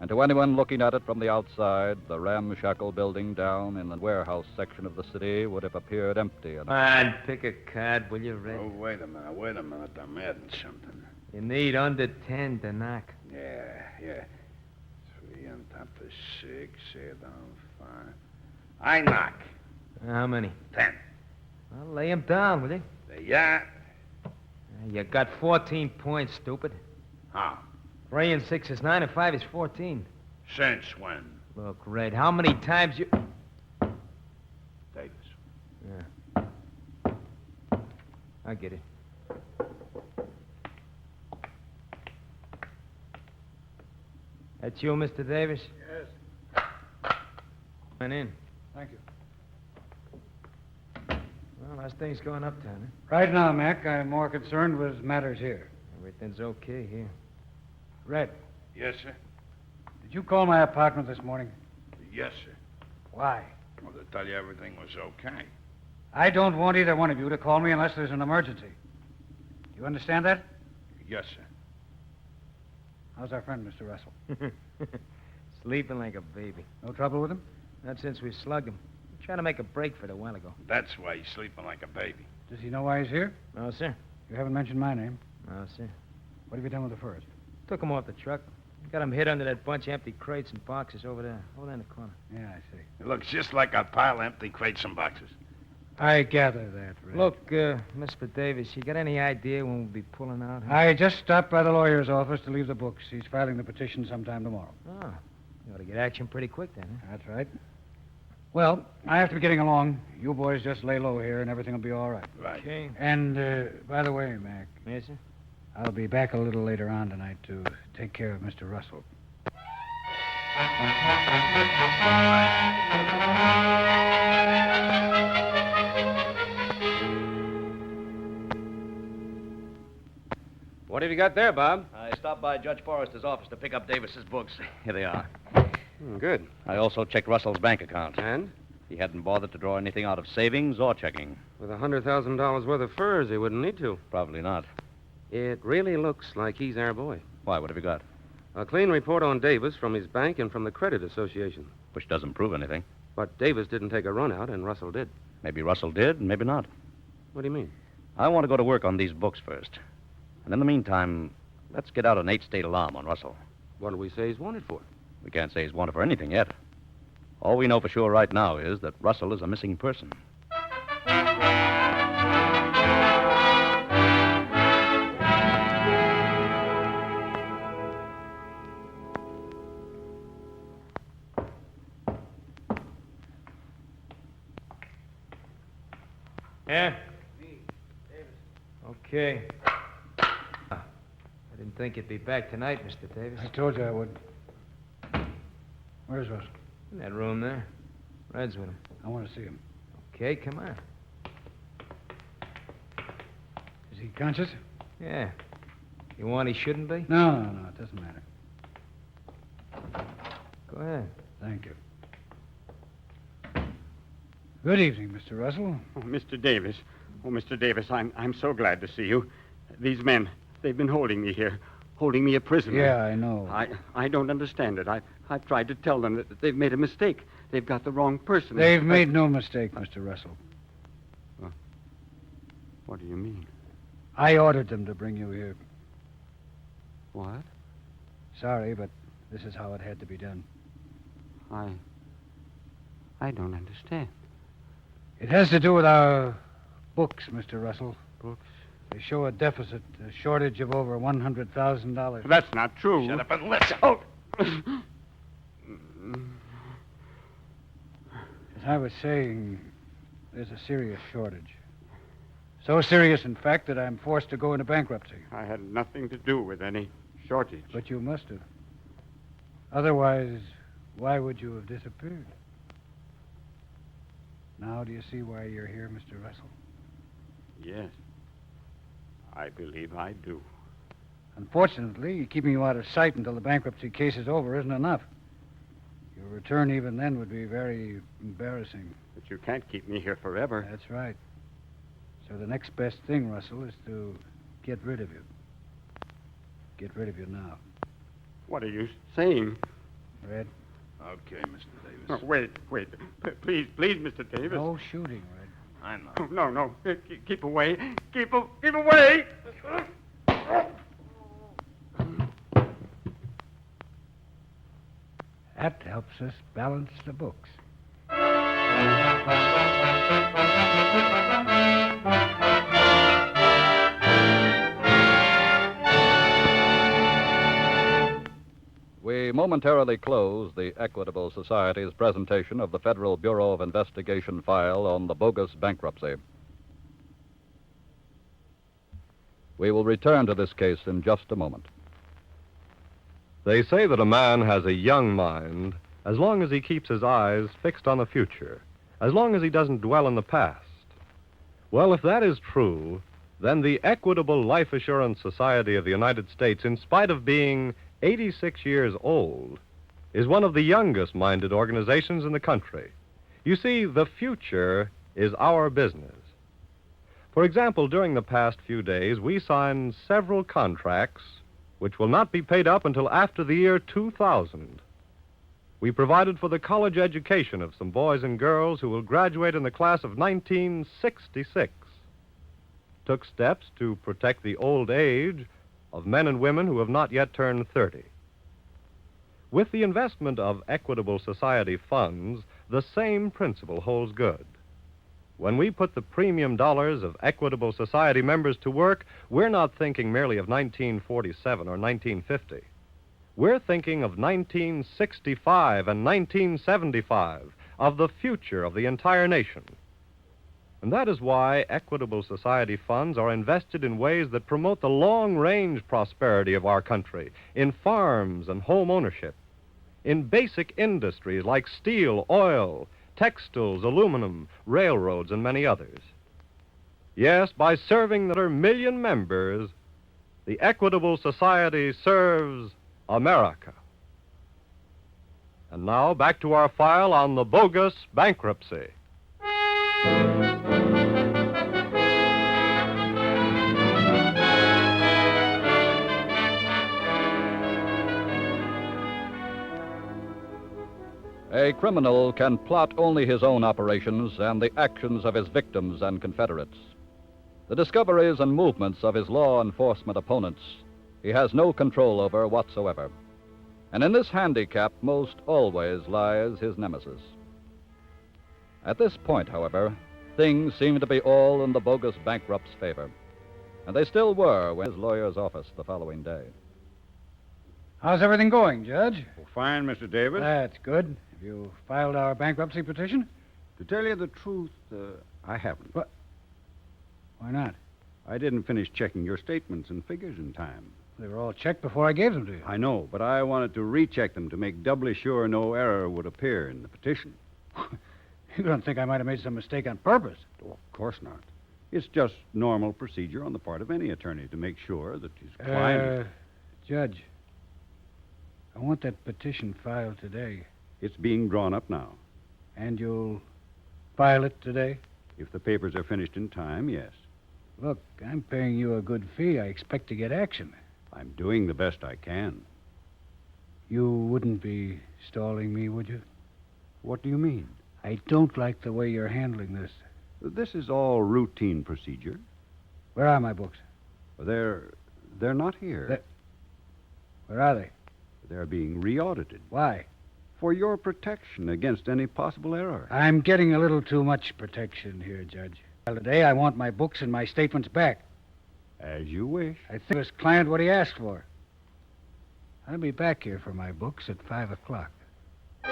and to anyone looking at it from the outside, the ramshackle building down in the warehouse section of the city would have appeared empty. Come on, pick a card, will you, Red? Oh, wait a minute. I'm adding something. You need under 10 to knock. Yeah. 3 on top of 6, add on 5. I knock. How many? 10. Well, lay him down, will you? Yeah. You got 14 points, stupid. How? 3 and 6 is 9, and 5 is 14. Since when? Look, Red, how many times you... Davis. Yeah. I get it. That's you, Mr. Davis? Yes. Come in. Thank you. Well, how's things going uptown, huh? Right now, Mac, I'm more concerned with matters here. Everything's okay here. Red, Yes, sir. did you call my apartment this morning? Yes, sir. Why? Well, to tell you everything was okay. I don't want either one of you to call me unless there's an emergency. You understand that? Yes, sir. How's our friend, Mr. Russell? Sleeping like a baby. No trouble with him? Not since we slugged him. We tried to make a break for it a while ago. That's why he's sleeping like a baby. Does he know why he's here? No, sir. You haven't mentioned my name. No, sir. What have you done with the first? Took him off the truck. Got him hid under that bunch of empty crates and boxes over there in the corner. Yeah, I see. It looks just like a pile of empty crates and boxes. I gather that, Red. Look, Mr. Davis, you got any idea when we'll be pulling out? Huh? I just stopped by the lawyer's office to leave the books. He's filing the petition sometime tomorrow. Oh, you ought to get action pretty quick then, huh? That's right. Well, I have to be getting along. You boys just lay low here and everything will be all right. Right. Okay. And, by the way, Mac. Yes, sir? I'll be back a little later on tonight to take care of Mr. Russell. What have you got there, Bob? I stopped by Judge Forrester's office to pick up Davis's books. Here they are. Good. I also checked Russell's bank account. And? He hadn't bothered to draw anything out of savings or checking. With $100,000 worth of furs, he wouldn't need to. Probably not. It really looks like he's our boy. Why? What have you got? A clean report on Davis from his bank and from the Credit Association. Which doesn't prove anything. But Davis didn't take a run out, and Russell did. Maybe Russell did, and maybe not. What do you mean? I want to go to work on these books first. And in the meantime, let's get out an 8-state alarm on Russell. What do we say he's wanted for? We can't say he's wanted for anything yet. All we know for sure right now is that Russell is a missing person. Yeah? Me, Davis. Okay. I didn't think you'd be back tonight, Mr. Davis. I told you I would. Where's Russell? In that room there. Red's with him. I want to see him. Okay, come on. Is he conscious? Yeah. You want he shouldn't be? No, it doesn't matter. Go ahead. Thank you. Good evening, Mr. Russell. Oh, Mr. Davis. Oh, Mr. Davis, I'm so glad to see you. These men, they've been holding me here, holding me a prisoner. Yeah, I know. I don't understand it. I've tried to tell them that they've made a mistake. They've got the wrong person. They've made no mistake, Mr. Russell. What do you mean? I ordered them to bring you here. What? Sorry, but this is how it had to be done. I don't understand. It has to do with our books, Mr. Russell. Books? They show a deficit, a shortage of over $100,000. That's not true. Shut up and listen. Oh! As I was saying, there's a serious shortage. So serious, in fact, that I'm forced to go into bankruptcy. I had nothing to do with any shortage. But you must have. Otherwise, why would you have disappeared? Now do you see why you're here, Mr. Russell? Yes. I believe I do. Unfortunately, keeping you out of sight until the bankruptcy case is over isn't enough. Your return even then would be very embarrassing. But you can't keep me here forever. That's right. So the next best thing, Russell, is to get rid of you. Get rid of you now. What are you saying? Red? Okay, Mr. Davis. Oh, wait. Please, Mr. Davis. No shooting, Red. I know. No. Keep away. Keep away. That helps us balance the books. We momentarily close the Equitable Society's presentation of the Federal Bureau of Investigation file on the Bogus bankruptcy. We will return to this case in just a moment. They say that a man has a young mind as long as he keeps his eyes fixed on the future, as long as he doesn't dwell in the past. Well, if that is true, then the Equitable Life Assurance Society of the United States, in spite of being 86 years old, is one of the youngest-minded organizations in the country. You see, the future is our business. For example, during the past few days, we signed several contracts which will not be paid up until after the year 2000. We provided for the college education of some boys and girls who will graduate in the class of 1966. Took steps to protect the old age of men and women who have not yet turned 30. With the investment of Equitable Society funds, the same principle holds good. When we put the premium dollars of Equitable Society members to work, we're not thinking merely of 1947 or 1950. We're thinking of 1965 and 1975, of the future of the entire nation. And that is why Equitable Society funds are invested in ways that promote the long-range prosperity of our country, in farms and home ownership, in basic industries like steel, oil, textiles, aluminum, railroads, and many others. Yes, by serving their million members, the Equitable Society serves America. And now, back to our file on the Bogus bankruptcy. A criminal can plot only his own operations and the actions of his victims and confederates. The discoveries and movements of his law enforcement opponents he has no control over whatsoever. And in this handicap most always lies his nemesis. At this point, however, things seem to be all in the Bogus bankrupt's favor. And they still were when his lawyer's office the following day. How's everything going, Judge? Fine, Mr. Davis. That's good. Have you filed our bankruptcy petition? To tell you the truth, I haven't. What? Why not? I didn't finish checking your statements and figures in time. They were all checked before I gave them to you. I know, but I wanted to recheck them to make doubly sure no error would appear in the petition. You don't think I might have made some mistake on purpose? Oh, of course not. It's just normal procedure on the part of any attorney to make sure that his client... Judge, I want that petition filed today. It's being drawn up now. And you'll file it today? If the papers are finished in time, yes. Look, I'm paying you a good fee. I expect to get action. I'm doing the best I can. You wouldn't be stalling me, would you? What do you mean? I don't like the way you're handling this. This is all routine procedure. Where are my books? They're not here. Where are they? They're being re-audited. Why? For your protection against any possible error. I'm getting a little too much protection here, Judge. Well, today I want my books and my statements back. As you wish. I think this client what he asked for. I'll be back here for my books at 5 o'clock. Can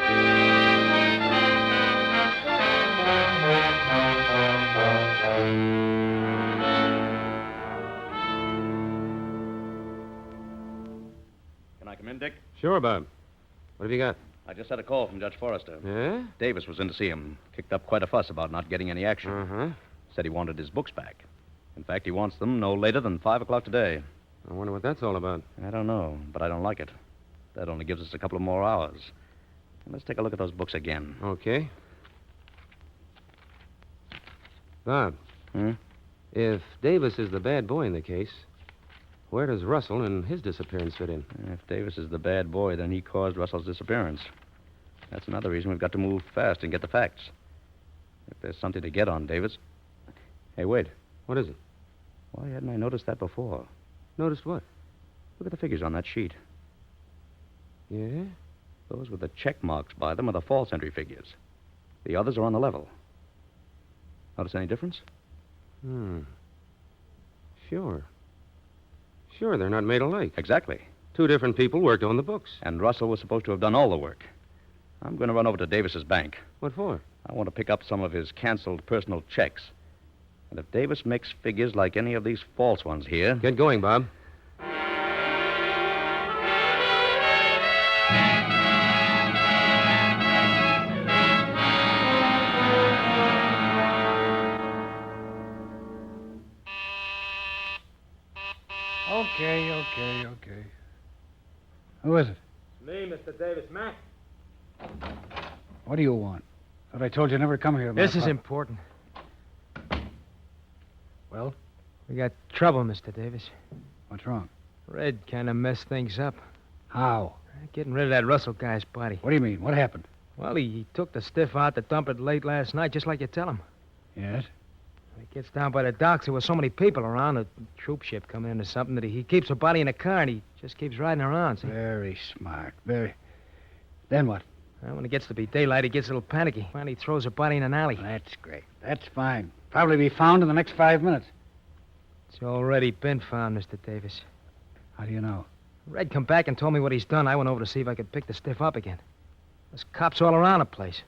I come in, Dick? Sure, Bob. What have you got? I just had a call from Judge Forrester. Yeah? Davis was in to see him. Kicked up quite a fuss about not getting any action. Uh-huh. Said he wanted his books back. In fact, he wants them no later than 5 o'clock today. I wonder what that's all about. I don't know, but I don't like it. That only gives us a couple of more hours. Let's take a look at those books again. Okay. Bob. If Davis is the bad boy in the case, where does Russell and his disappearance fit in? If Davis is the bad boy, then he caused Russell's disappearance. That's another reason we've got to move fast and get the facts. If there's something to get on Davis... Hey, wait. What is it? Why hadn't I noticed that before? Noticed what? Look at the figures on that sheet. Yeah? Those with the check marks by them are the false entry figures. The others are on the level. Notice any difference? Sure. Sure, they're not made alike. Exactly. 2 different people worked on the books. And Russell was supposed to have done all the work. I'm going to run over to Davis's bank. What for? I want to pick up some of his canceled personal checks. And if Davis makes figures like any of these false ones here... Get going, Bob. Okay. Who is it? Me, Mr. Davis. Mac. What do you want? Thought I told you never come here. This is important. Well? We got trouble, Mr. Davis. What's wrong? Red kind of messed things up. How? Getting rid of that Russell guy's body. What do you mean? What happened? Well, he took the stiff out to dump it late last night, just like you tell him. Yes? When he gets down by the docks, there were so many people around, a troop ship coming in or something, that he keeps the body in a car and he just keeps riding around, see? Very smart. Very. Then what? Well, when it gets to be daylight, he gets a little panicky. Finally, he throws the body in an alley. That's great. That's fine. Probably be found in the next 5 minutes. It's already been found, Mr. Davis. How do you know? Red come back and told me what he's done. I went over to see if I could pick the stiff up again. There's cops all around the place.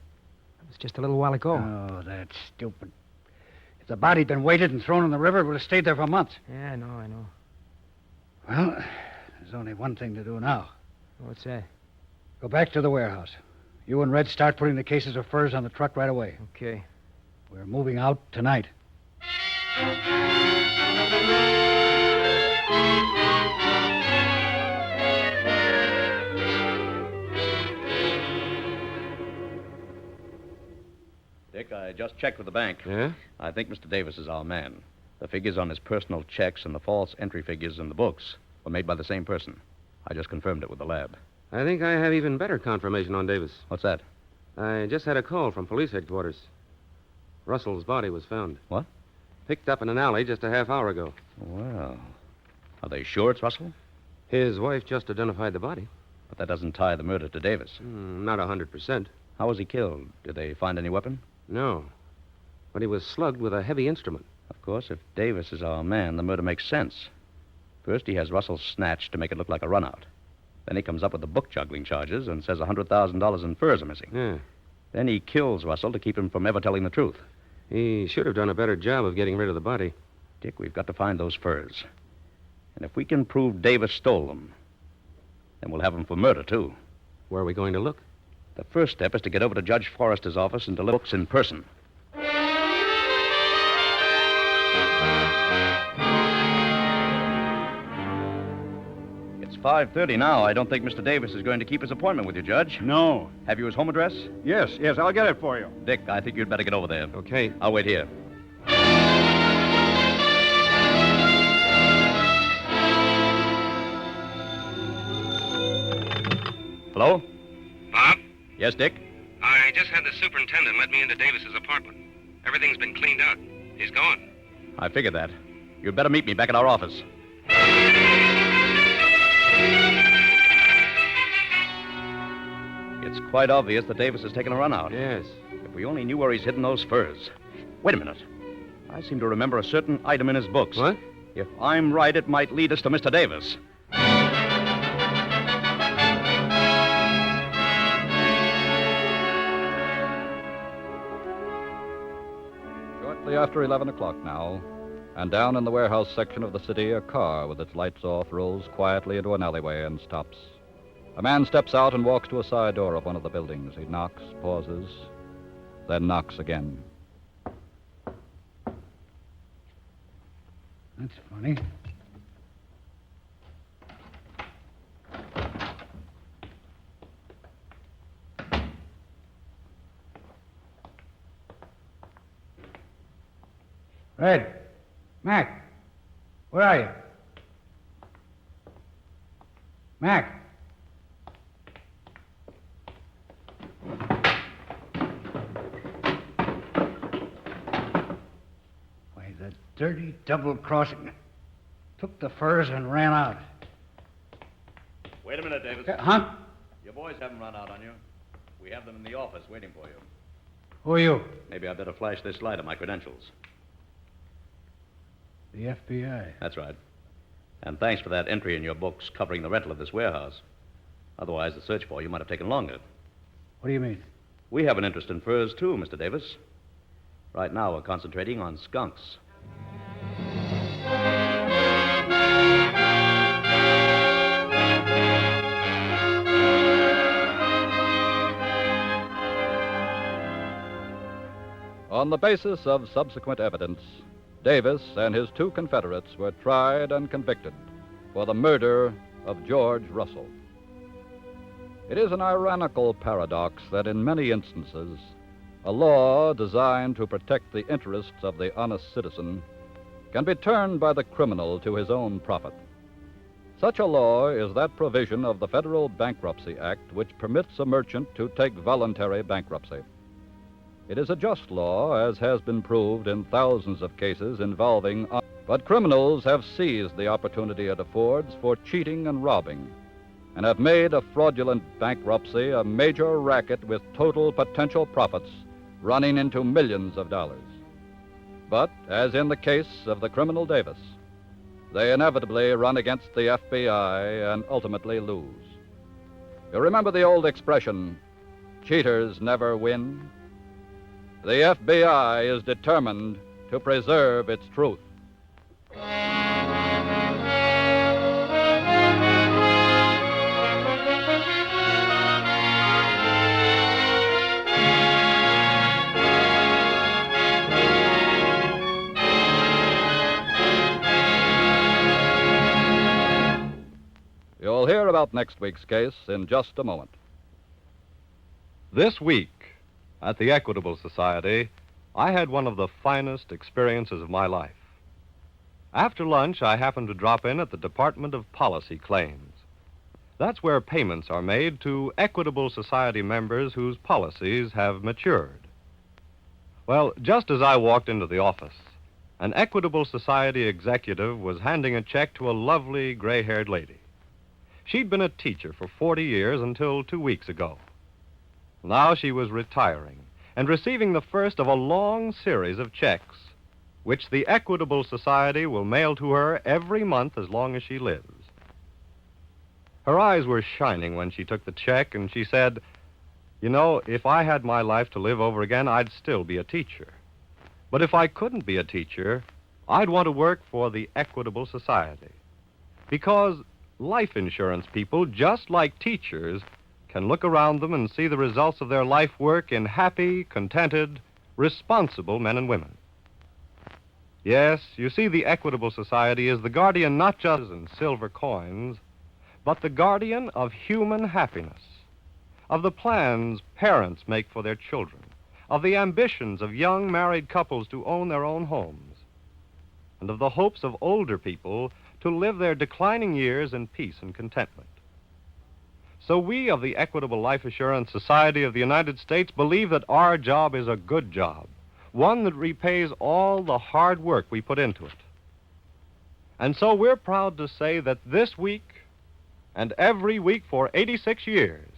It was just a little while ago. Oh, that's stupid. If the body'd been weighted and thrown in the river, it would have stayed there for months. Yeah, I know. Well, there's only one thing to do now. What's that? Go back to the warehouse. You and Red start putting the cases of furs on the truck right away. Okay. We're moving out tonight. Dick, I just checked with the bank. Yeah? I think Mr. Davis is our man. The figures on his personal checks and the false entry figures in the books were made by the same person. I just confirmed it with the lab. I think I have even better confirmation on Davis. What's that? I just had a call from police headquarters. Russell's body was found. What? Picked up in an alley just a half hour ago. Well, are they sure it's Russell? His wife just identified the body. But that doesn't tie the murder to Davis. Not 100%. How was he killed? Did they find any weapon? No. But he was slugged with a heavy instrument. Of course, if Davis is our man, the murder makes sense. First, he has Russell snatched to make it look like a runout. Then he comes up with the book juggling charges and says $100,000 in furs are missing. Yeah. Then he kills Russell to keep him from ever telling the truth. He should have done a better job of getting rid of the body. Dick, we've got to find those furs. And if we can prove Davis stole them, then we'll have him for murder, too. Where are we going to look? The first step is to get over to Judge Forrester's office and deliver books in person. It's 5:30 now. I don't think Mr. Davis is going to keep his appointment with you, Judge. No. Have you his home address? Yes, I'll get it for you. Dick, I think you'd better get over there. Okay. I'll wait here. Hello? Bob? Yes, Dick? I just had the superintendent let me into Davis's apartment. Everything's been cleaned out. He's gone. I figured that. You'd better meet me back at our office. It's quite obvious that Davis has taken a run out. Yes. If we only knew where he's hidden those furs. Wait a minute. I seem to remember a certain item in his books. What? If I'm right, it might lead us to Mr. Davis. Shortly after 11 o'clock now, and down in the warehouse section of the city, a car with its lights off rolls quietly into an alleyway and stops. A man steps out and walks to a side door of one of the buildings. He knocks, pauses, then knocks again. That's funny. Red. Mac. Where are you? Mac. Why, the dirty double-crossing. Took the furs and ran out. Wait a minute, Davis. Huh? Your boys haven't run out on you. We have them in the office waiting for you. Who are you? Maybe I better flash this light on my credentials. The FBI. That's right. And thanks for that entry in your books covering the rental of this warehouse. Otherwise, the search for you might have taken longer. What do you mean? We have an interest in furs, too, Mr. Davis. Right now, we're concentrating on skunks. On the basis of subsequent evidence, Davis and his two Confederates were tried and convicted for the murder of George Russell. It is an ironical paradox that in many instances, a law designed to protect the interests of the honest citizen can be turned by the criminal to his own profit. Such a law is that provision of the Federal Bankruptcy Act which permits a merchant to take voluntary bankruptcy. It is a just law, as has been proved in thousands of cases involving... But criminals have seized the opportunity it affords for cheating and robbing, and have made a fraudulent bankruptcy a major racket with total potential profits running into millions of dollars. But, as in the case of the criminal Davis, they inevitably run against the FBI and ultimately lose. You remember the old expression, cheaters never win? The FBI is determined to preserve its truth. You'll hear about next week's case in just a moment. This week, at the Equitable Society, I had one of the finest experiences of my life. After lunch, I happened to drop in at the Department of Policy Claims. That's where payments are made to Equitable Society members whose policies have matured. Well, just as I walked into the office, an Equitable Society executive was handing a check to a lovely gray-haired lady. She'd been a teacher for 40 years until 2 weeks ago. Now she was retiring and receiving the first of a long series of checks, which the Equitable Society will mail to her every month as long as she lives. Her eyes were shining when she took the check, and she said, "You know, if I had my life to live over again, I'd still be a teacher. But if I couldn't be a teacher, I'd want to work for the Equitable Society. Because life insurance people, just like teachers, can look around them and see the results of their life work in happy, contented, responsible men and women. Yes, you see, the Equitable Society is the guardian not just in silver coins, but the guardian of human happiness, of the plans parents make for their children, of the ambitions of young married couples to own their own homes, and of the hopes of older people to live their declining years in peace and contentment. So we of the Equitable Life Assurance Society of the United States believe that our job is a good job, one that repays all the hard work we put into it. And so we're proud to say that this week and every week for 86 years,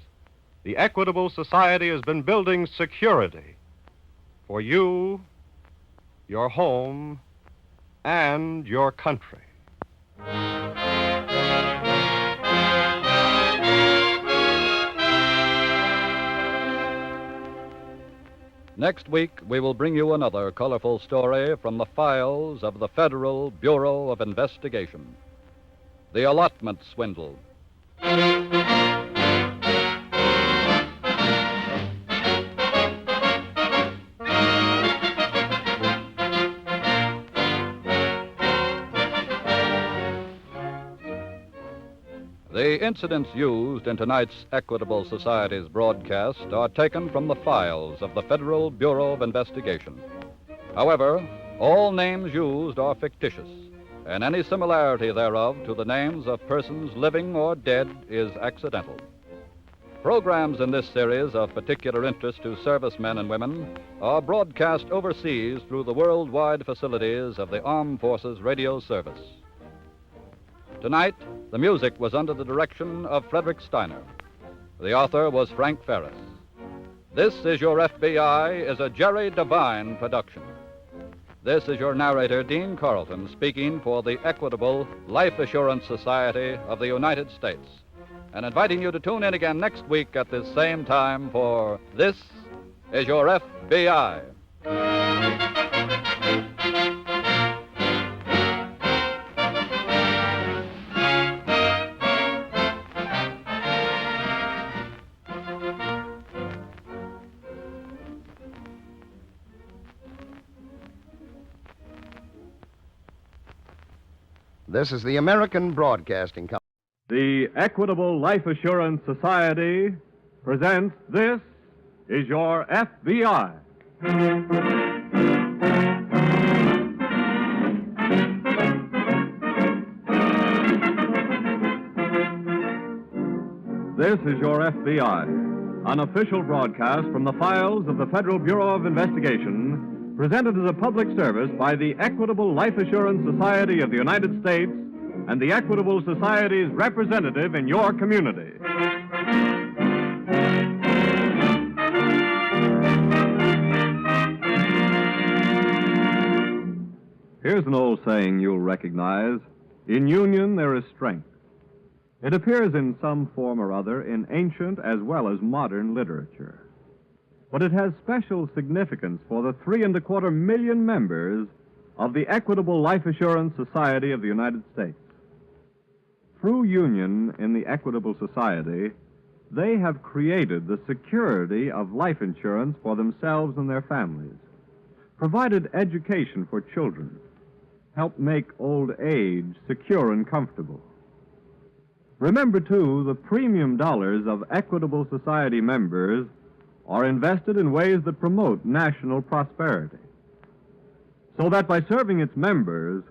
the Equitable Society has been building security for you, your home, and your country. Next week, we will bring you another colorful story from the files of the Federal Bureau of Investigation. The Allotment Swindle. The incidents used in tonight's Equitable Society's broadcast are taken from the files of the Federal Bureau of Investigation. However, all names used are fictitious, and any similarity thereof to the names of persons living or dead is accidental. Programs in this series of particular interest to servicemen and women are broadcast overseas through the worldwide facilities of the Armed Forces Radio Service. Tonight, the music was under the direction of Frederick Steiner. The author was Frank Ferris. This Is Your FBI is a Jerry Devine production. This is your narrator, Dean Carlton, speaking for the Equitable Life Assurance Society of the United States, and inviting you to tune in again next week at this same time for This Is Your FBI. This is the American Broadcasting Company. The Equitable Life Assurance Society presents This Is Your FBI. This Is Your FBI, an official broadcast from the files of the Federal Bureau of Investigation, presented as a public service by the Equitable Life Assurance Society of the United States and the Equitable Society's representative in your community. Here's an old saying you'll recognize. In union, there is strength. It appears in some form or other in ancient as well as modern literature. But it has special significance for the 3.25 million members of the Equitable Life Assurance Society of the United States. Through union in the Equitable Society, they have created the security of life insurance for themselves and their families, provided education for children, helped make old age secure and comfortable. Remember, too, the premium dollars of Equitable Society members are invested in ways that promote national prosperity. So that by serving its members,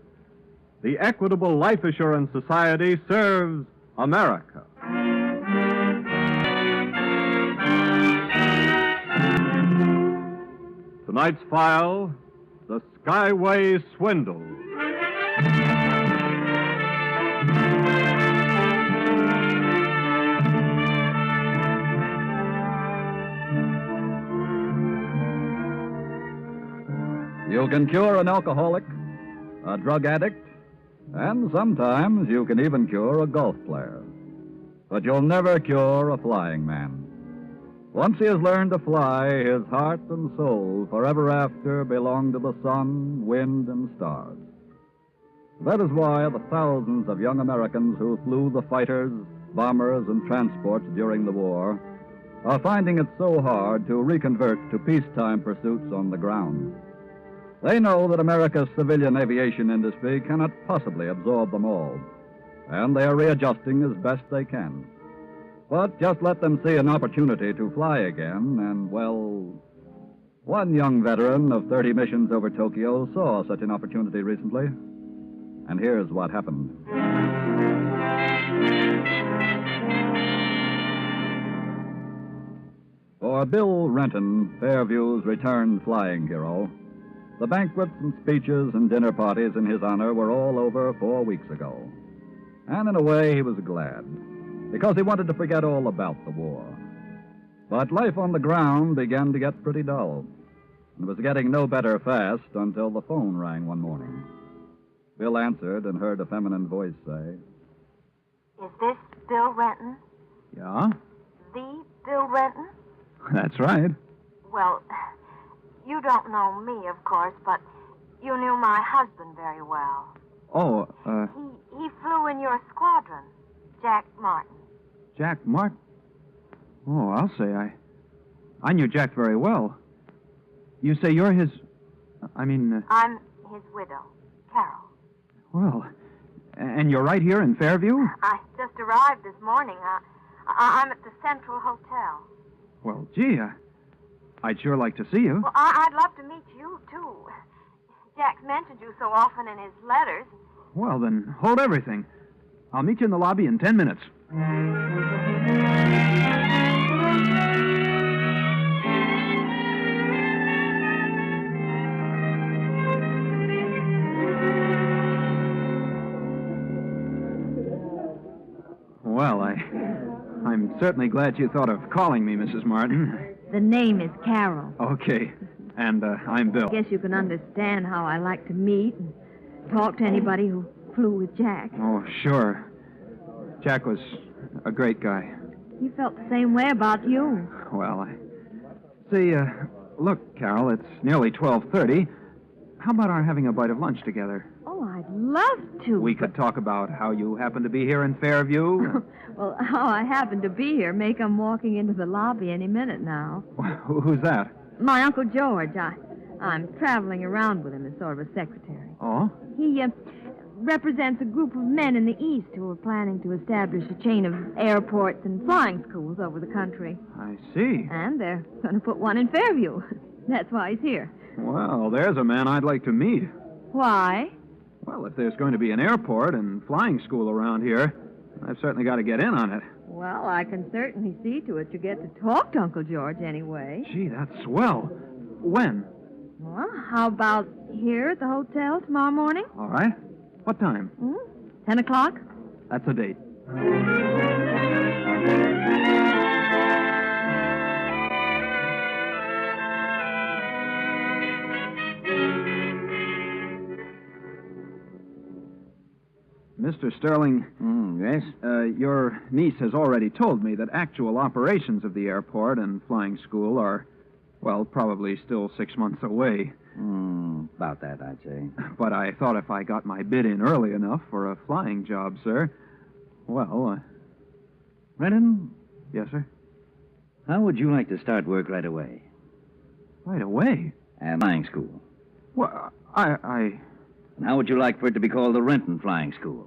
the Equitable Life Assurance Society serves America. Tonight's file, the Skyway Swindle. You can cure an alcoholic, a drug addict, and sometimes you can even cure a golf player. But you'll never cure a flying man. Once he has learned to fly, his heart and soul forever after belong to the sun, wind, and stars. That is why the thousands of young Americans who flew the fighters, bombers, and transports during the war are finding it so hard to reconvert to peacetime pursuits on the ground. They know that America's civilian aviation industry cannot possibly absorb them all, and they are readjusting as best they can. But just let them see an opportunity to fly again, and, well, one young veteran of 30 missions over Tokyo saw such an opportunity recently. And here's what happened. For Bill Renton, Fairview's returned flying hero, the banquets and speeches and dinner parties in his honor were all over 4 weeks ago. And in a way, he was glad, because he wanted to forget all about the war. But life on the ground began to get pretty dull, and was getting no better fast until the phone rang one morning. Bill answered and heard a feminine voice say, Is this Bill Renton? Yeah, The Bill Renton? that's right. Well, you don't know me, of course, but you knew my husband very well. Oh, He flew in your squadron, Jack Martin. Jack Martin. Oh, I'll say I knew Jack very well. You say you're his... I'm his widow, Carol. Well, And you're right here in Fairview? I just arrived this morning. I'm at the Central Hotel. Well, gee, I'd sure like to see you. Well, I'd love to meet you, too. Jack's mentioned you so often in his letters. Well, then, hold everything. I'll meet you in the lobby in 10 minutes. Well, I'm certainly glad you thought of calling me, Mrs. Martin. The name is Carol. Okay. And I'm Bill. I guess you can understand how I like to meet and talk to anybody who flew with Jack. Oh, sure. Jack was a great guy. He felt the same way about you. Well, see, look, Carol, it's nearly 12:30. How about our having a bite of lunch together? Oh, I'd love to. We could talk about how you happen to be here in Fairview. Well, how I happen to be here may come walking into the lobby any minute now. Who's that? My Uncle George. I'm traveling around with him as sort of a secretary. Oh? He represents a group of men in the East who are planning to establish a chain of airports and flying schools over the country. I see. And they're going to put one in Fairview. That's why he's here. Well, there's a man I'd like to meet. Why? Well, if there's going to be an airport and flying school around here, I've certainly got to get in on it. Well, I can certainly see to it you get to talk to Uncle George anyway. Gee, that's swell. When? Well, how about here at the hotel tomorrow morning? All right. What time? 10 o'clock? That's a date. Mr. Sterling. Yes? Your niece has already told me that actual operations of the airport and flying school are, well, probably still 6 months away. About that, I'd say. But I thought if I got my bid in early enough for a flying job, sir, well, Brennan? Yes, sir? How would you like to start work right away? Right away? At flying school. Well, And how would you like for it to be called the Renton Flying School?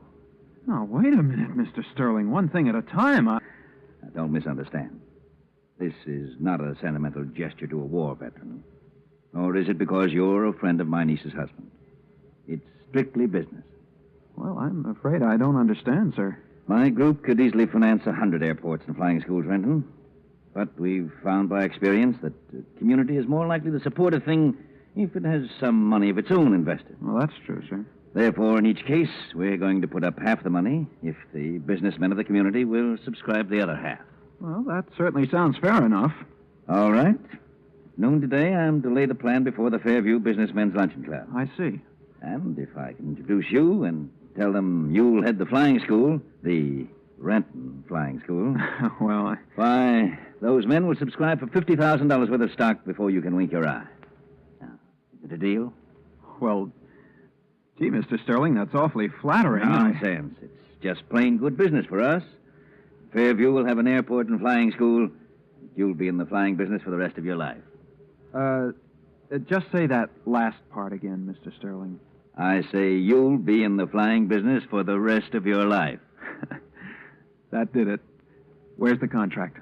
Now, wait a minute, Mr. Sterling. One thing at a time. Now, don't misunderstand. This is not a sentimental gesture to a war veteran. Nor is it because you're a friend of my niece's husband. It's strictly business. Well, I'm afraid I don't understand, sir. My group could easily finance 100 airports and flying schools, Renton. But we've found by experience that the community is more likely to support a thing if it has some money of its own invested. Well, that's true, sir. Therefore, in each case, we're going to put up half the money if the businessmen of the community will subscribe the other half. Well, that certainly sounds fair enough. All right. Noon today, I'm to lay the plan before the Fairview Businessmen's Luncheon Club. I see. And if I can introduce you and tell them you'll head the flying school, the Renton Flying School... Well, Why, those men will subscribe for $50,000 worth of stock before you can wink your eye. Now, is it a deal? Well, gee, Mr. Sterling, that's awfully flattering. Nonsense. It's just plain good business for us. Fairview will have an airport and flying school. You'll be in the flying business for the rest of your life. Just say that last part again, Mr. Sterling. I say you'll be in the flying business for the rest of your life. That did it. Where's the contract?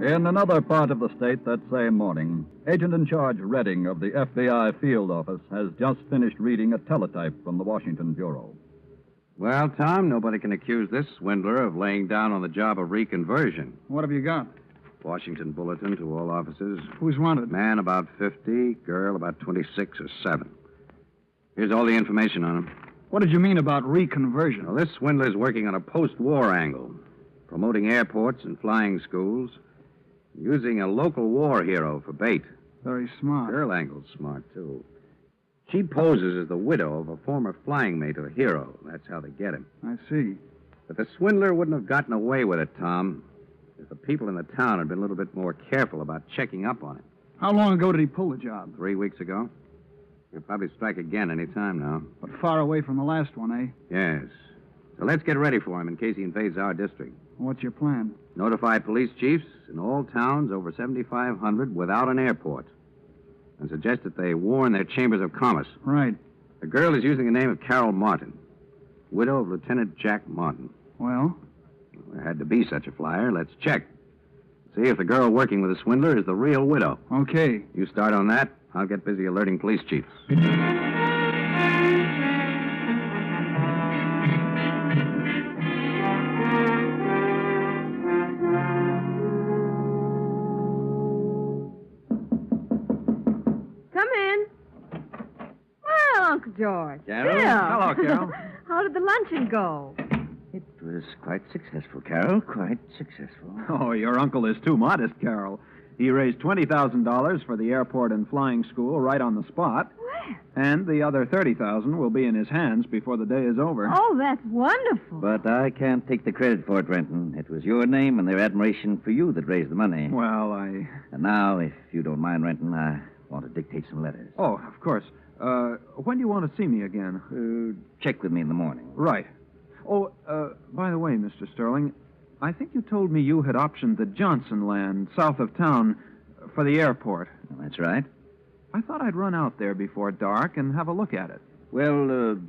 In another part of the state that same morning, Agent in Charge Redding of the FBI field office has just finished reading a teletype from the Washington Bureau. Well, Tom, nobody can accuse this swindler of laying down on the job of reconversion. What have you got? Washington bulletin to all officers. Who's wanted? Man about 50, girl about 26 or 7. Here's all the information on him. What did you mean about reconversion? Well, this swindler's working on a post-war angle, promoting airports and flying schools, using a local war hero for bait. Very smart. Girl angle's smart, too. She poses as the widow of a former flying mate of a hero. That's how they get him. I see. But the swindler wouldn't have gotten away with it, Tom, if the people in the town had been a little bit more careful about checking up on him. How long ago did he pull the job? 3 weeks ago. He'll probably strike again any time now. But far away from the last one, eh? Yes. So let's get ready for him in case he invades our district. What's your plan? Notify police chiefs in all towns over 7,500 without an airport. And suggest that they warn their chambers of commerce. Right. The girl is using the name of Carol Martin, widow of Lieutenant Jack Martin. Well? There had to be such a flyer. Let's check. See if the girl working with the swindler is the real widow. Okay. You start on that. I'll get busy alerting police chiefs. Come in. Well, Uncle George. Carol? Bill. Hello, Carol. How did the luncheon go? It was quite successful, Carol. Quite successful. Oh, your uncle is too modest, Carol. He raised $20,000 for the airport and flying school right on the spot. Where? And the other $30,000 will be in his hands before the day is over. Oh, that's wonderful. But I can't take the credit for it, Renton. It was your name and their admiration for you that raised the money. Well, And now, if you don't mind, Renton, I want to dictate some letters. Oh, of course. When do you want to see me again? Check with me in the morning. Right. Oh, by the way, Mr. Sterling, I think you told me you had optioned the Johnson land south of town for the airport. That's right. I thought I'd run out there before dark and have a look at it. Well,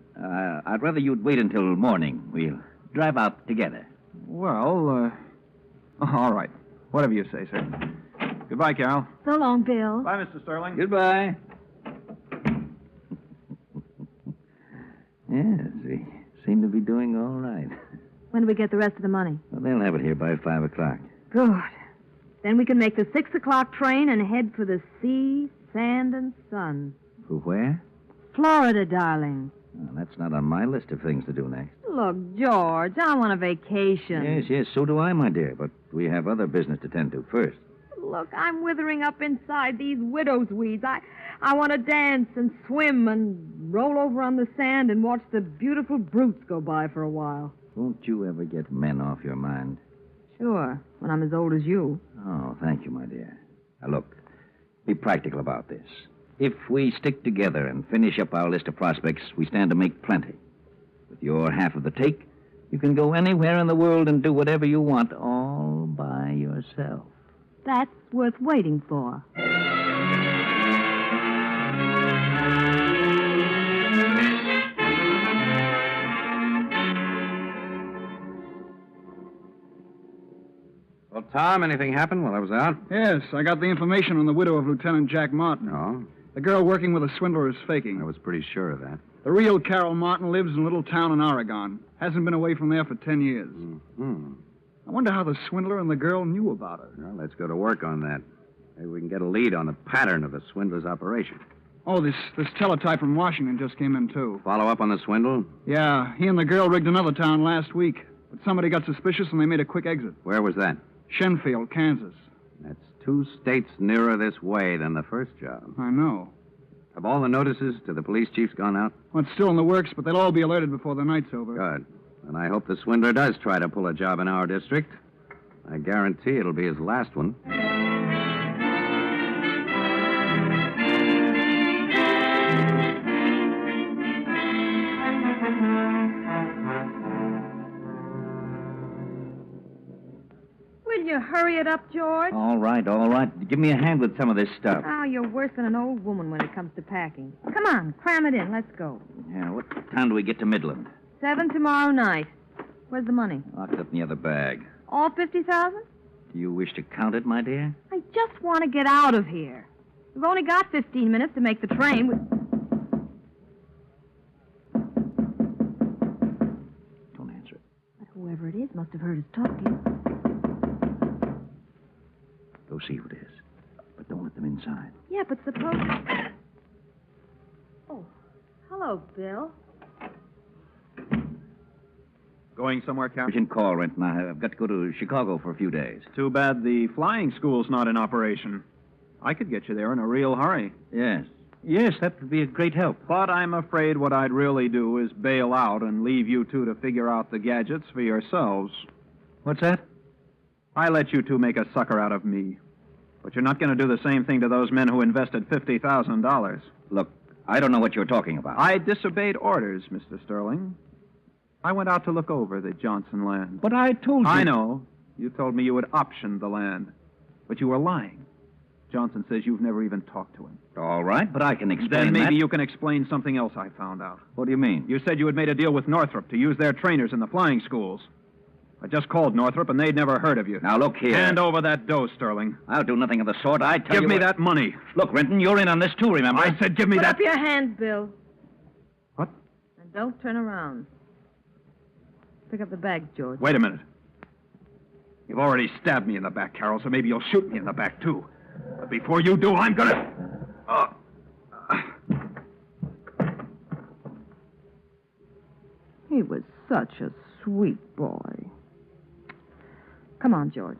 I'd rather you'd wait until morning. We'll drive out together. Well, all right. Whatever you say, sir. Goodbye, Carol. So long, Bill. Bye, Mr. Sterling. Goodbye. Yes, we seem to be doing all right. When do we get the rest of the money? Well, they'll have it here by 5 o'clock. Good. Then we can make the 6 o'clock train and head for the sea, sand, and sun. For where? Florida, darling. Well, that's not on my list of things to do next. Look, George, I want a vacation. Yes, so do I, my dear. But we have other business to tend to first. Look, I'm withering up inside these widow's weeds. I want to dance and swim and roll over on the sand and watch the beautiful brutes go by for a while. Won't you ever get men off your mind? Sure, when I'm as old as you. Oh, thank you, my dear. Now, look, be practical about this. If we stick together and finish up our list of prospects, we stand to make plenty. With your half of the take, you can go anywhere in the world and do whatever you want all by yourself. That's worth waiting for. Well, Tom, anything happened while I was out? Yes, I got the information on the widow of Lieutenant Jack Martin. Oh? The girl working with a swindler is faking. I was pretty sure of that. The real Carol Martin lives in a little town in Oregon. Hasn't been away from there for 10 years. Mm-hmm. I wonder how the swindler and the girl knew about her. Well, let's go to work on that. Maybe we can get a lead on the pattern of the swindler's operation. Oh, this teletype from Washington just came in, too. Follow up on the swindle? Yeah, he and the girl rigged another town last week. But somebody got suspicious and they made a quick exit. Where was that? Shenfield, Kansas. That's 2 states nearer this way than the first job. I know. Have all the notices to the police chiefs gone out? Well, it's still in the works, but they'll all be alerted before the night's over. Good. And I hope the swindler does try to pull a job in our district. I guarantee it'll be his last one. Will you hurry it up, George? All right. Give me a hand with some of this stuff. Oh, you're worse than an old woman when it comes to packing. Come on, cram it in. Let's go. Yeah, what time do we get to Midland? 7 tomorrow night. Where's the money? Locked up in the other bag. All 50,000? Do you wish to count it, my dear? I just want to get out of here. We've only got 15 minutes to make the train. Don't answer it. Whoever it is must have heard us talking. Go see who it is. But don't let them inside. Yeah, but suppose... Oh, hello, Bill. Going somewhere, Captain? Urgent call, Renton. I've got to go to Chicago for a few days. Too bad the flying school's not in operation. I could get you there in a real hurry. Yes, that would be a great help. But I'm afraid what I'd really do is bail out and leave you two to figure out the gadgets for yourselves. What's that? I let you two make a sucker out of me. But you're not going to do the same thing to those men who invested $50,000. Look, I don't know what you're talking about. I disobeyed orders, Mr. Sterling. I went out to look over the Johnson land. But I told you... I know. You told me you had optioned the land, but you were lying. Johnson says you've never even talked to him. All right, but I can explain Then maybe that. you can explain something else I found out. What do you mean? You said you had made a deal with Northrop to use their trainers in the flying schools. I just called Northrop, and they'd never heard of you. Now, look here. Hand over that dough, Sterling. I'll do nothing of the sort. I tell you... Give me what- that money. Look, Renton, you're in on this too, remember? I said give me Put that... up your hands, Bill. What? And don't turn around. Pick up the bag, George. Wait a minute. You've already stabbed me in the back, Carol, so maybe you'll shoot me in the back, too. But before you do, I'm gonna... He was such a sweet boy. Come on, George.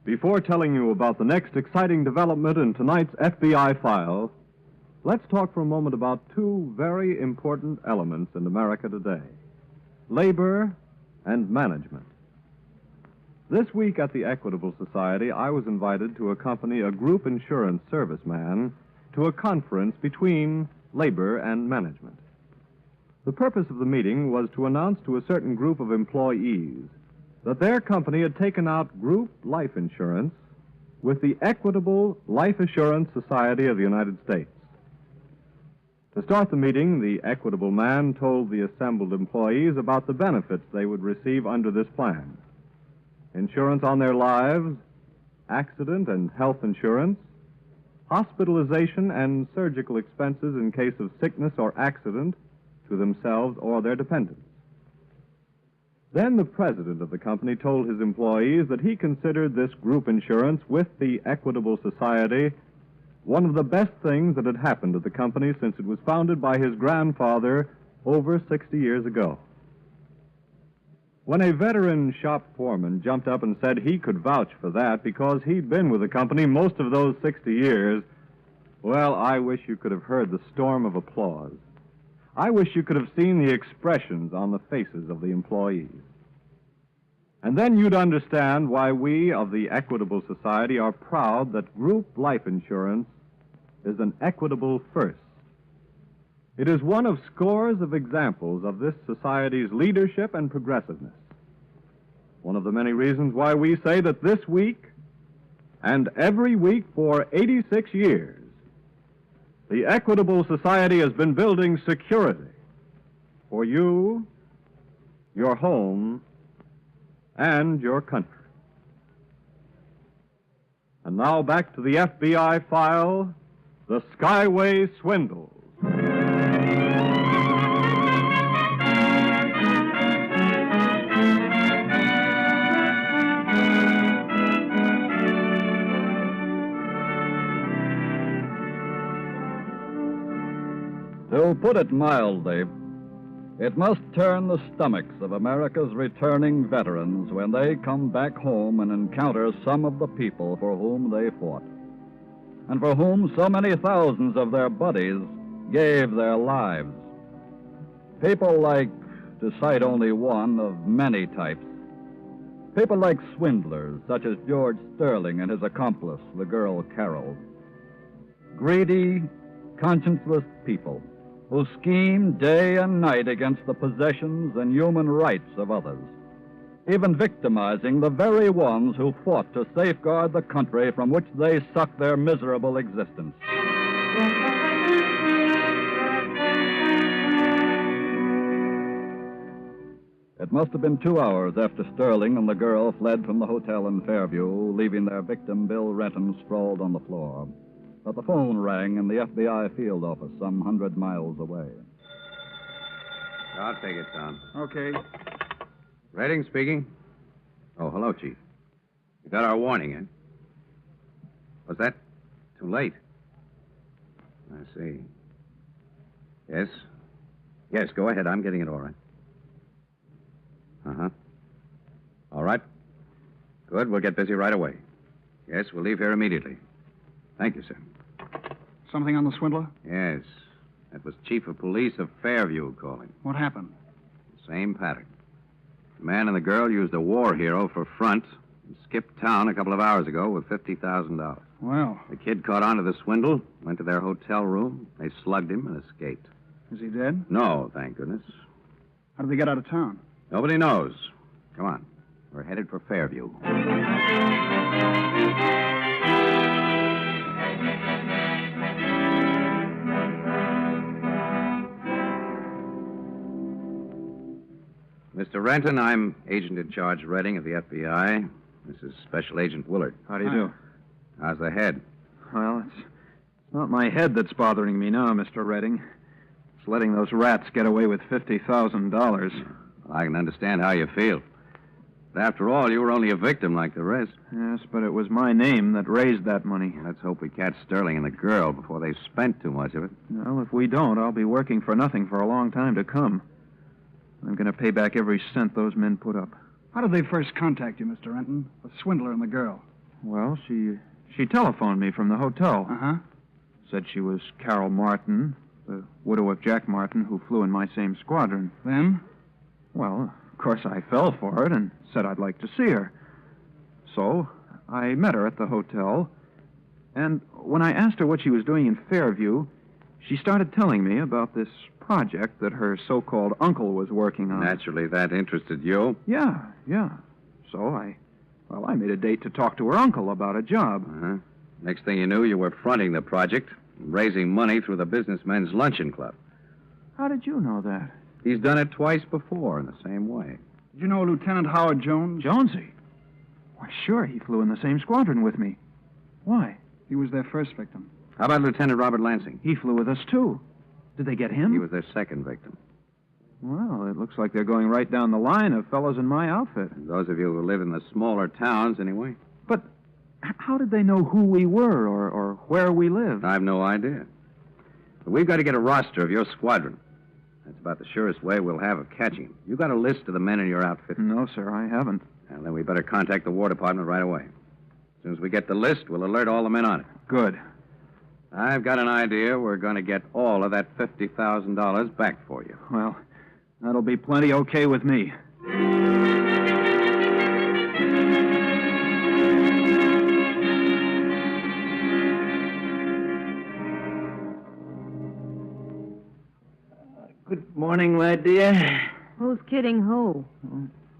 Before telling you about the next exciting development in tonight's FBI file, let's talk for a moment about two very important elements in America today: labor and management. This week at the Equitable Society, I was invited to accompany a group insurance serviceman to a conference between labor and management. The purpose of the meeting was to announce to a certain group of employees that their company had taken out group life insurance with the Equitable Life Assurance Society of the United States. To start the meeting, the Equitable man told the assembled employees about the benefits they would receive under this plan: insurance on their lives, accident and health insurance, hospitalization and surgical expenses in case of sickness or accident to themselves or their dependents. Then the president of the company told his employees that he considered this group insurance with the Equitable Society one of the best things that had happened to the company since it was founded by his grandfather over 60 years ago. When a veteran shop foreman jumped up and said he could vouch for that because he'd been with the company most of those 60 years, well, I wish you could have heard the storm of applause. I wish you could have seen the expressions on the faces of the employees. And then you'd understand why we of the Equitable Society are proud that group life insurance is an equitable first. It is one of scores of examples of this society's leadership and progressiveness. One of the many reasons why we say that this week and every week for 86 years, the Equitable Society has been building security for you, your home, and your country. And now back to the FBI file, the Skyway Swindle. To put it mildly, it must turn the stomachs of America's returning veterans when they come back home and encounter some of the people for whom they fought, and for whom so many thousands of their buddies gave their lives. People like, to cite only one of many types, people like swindlers such as George Sterling and his accomplice, the girl Carol. Greedy, conscienceless people who scheme day and night against the possessions and human rights of others, even victimizing the very ones who fought to safeguard the country from which they sucked their miserable existence. It must have been 2 hours after Sterling and the girl fled from the hotel in Fairview, leaving their victim, Bill Renton, sprawled on the floor, that the phone rang in the FBI field office some 100 miles away. I'll take it, Tom. Okay. Redding speaking. Oh, hello, Chief. You got our warning, eh? Was that too late? I see. Yes? Yes, go ahead. I'm getting it all right. Uh-huh. All right. Good. We'll get busy right away. Yes, we'll leave here immediately. Thank you, sir. Something on the swindler? Yes. That was Chief of Police of Fairview calling. What happened? Same pattern. The man and the girl used a war hero for front, Skipped town a couple of hours ago with $50,000. Well, The kid caught on to the swindle, went to their hotel room. They slugged him and escaped. is he dead? No, thank goodness. How did they get out of town? Nobody knows. Come on. We're headed for Fairview. Mr. Renton, I'm Agent in Charge Redding of the FBI. This is Special Agent Willard. How do you do? How's the head? Well, it's not my head that's bothering me now, Mr. Redding. It's letting those rats get away with $50,000. Well, I can understand how you feel. But after all, you were only a victim like the rest. Yes, but it was my name that raised that money. Let's hope we catch Sterling and the girl before they've spent too much of it. Well, if we don't, I'll be working for nothing for a long time to come. I'm going to pay back every cent those men put up. How did they first contact you, Mr. Renton? The swindler and the girl. Well, she telephoned me from the hotel. Uh-huh. Said she was Carol Martin, the widow of Jack Martin, who flew in my same squadron. Then? Well, of course I fell for it and said I'd like to see her. So I met her at the hotel, and when I asked her what she was doing in Fairview, she started telling me about this project that her so-called uncle was working on. Naturally, that interested you. Yeah. So I made a date to talk to her uncle about a job. Uh-huh. Next thing you knew, you were fronting the project, raising money through the Businessmen's Luncheon Club. How did you know that? He's done it twice before in the same way. Did you know Lieutenant Howard Jones? Jonesy? Why, sure, he flew in the same squadron with me. Why? He was their first victim. How about Lieutenant Robert Lansing? He flew with us, too. Did they get him? He was their second victim. Well, it looks like they're going right down the line of fellows in my outfit. And those of you who live in the smaller towns, anyway. But how did they know who we were or where we lived? I've no idea. But we've got to get a roster of your squadron. That's about the surest way we'll have of catching him. You got a list of the men in your outfit? No, sir, I haven't. Well, then we better contact the War Department right away. As soon as we get the list, we'll alert all the men on it. Good. I've got an idea we're going to get all of that $50,000 back for you. Well, that'll be plenty okay with me. Good morning, my dear. Who's kidding who?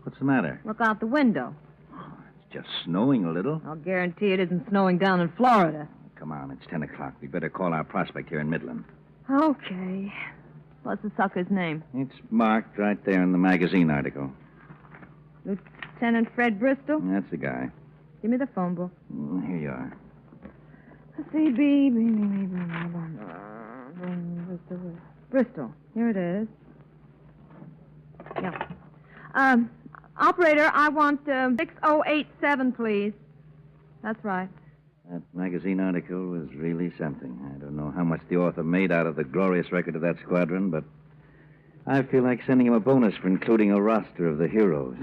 What's the matter? Look out the window. It's just snowing a little. I'll guarantee it isn't snowing down in Florida. Come on, it's 10 o'clock. We better call our prospect here in Midland. Okay. What's the sucker's name? It's marked right there in the magazine article. Lieutenant Fred Bristol? That's the guy. Give me the phone book. Here you are. CB. Bristol. Here it is. Yeah. Operator, I want 6087, please. That's right. That magazine article was really something. I don't know how much the author made out of the glorious record of that squadron, but I feel like sending him a bonus for including a roster of the heroes.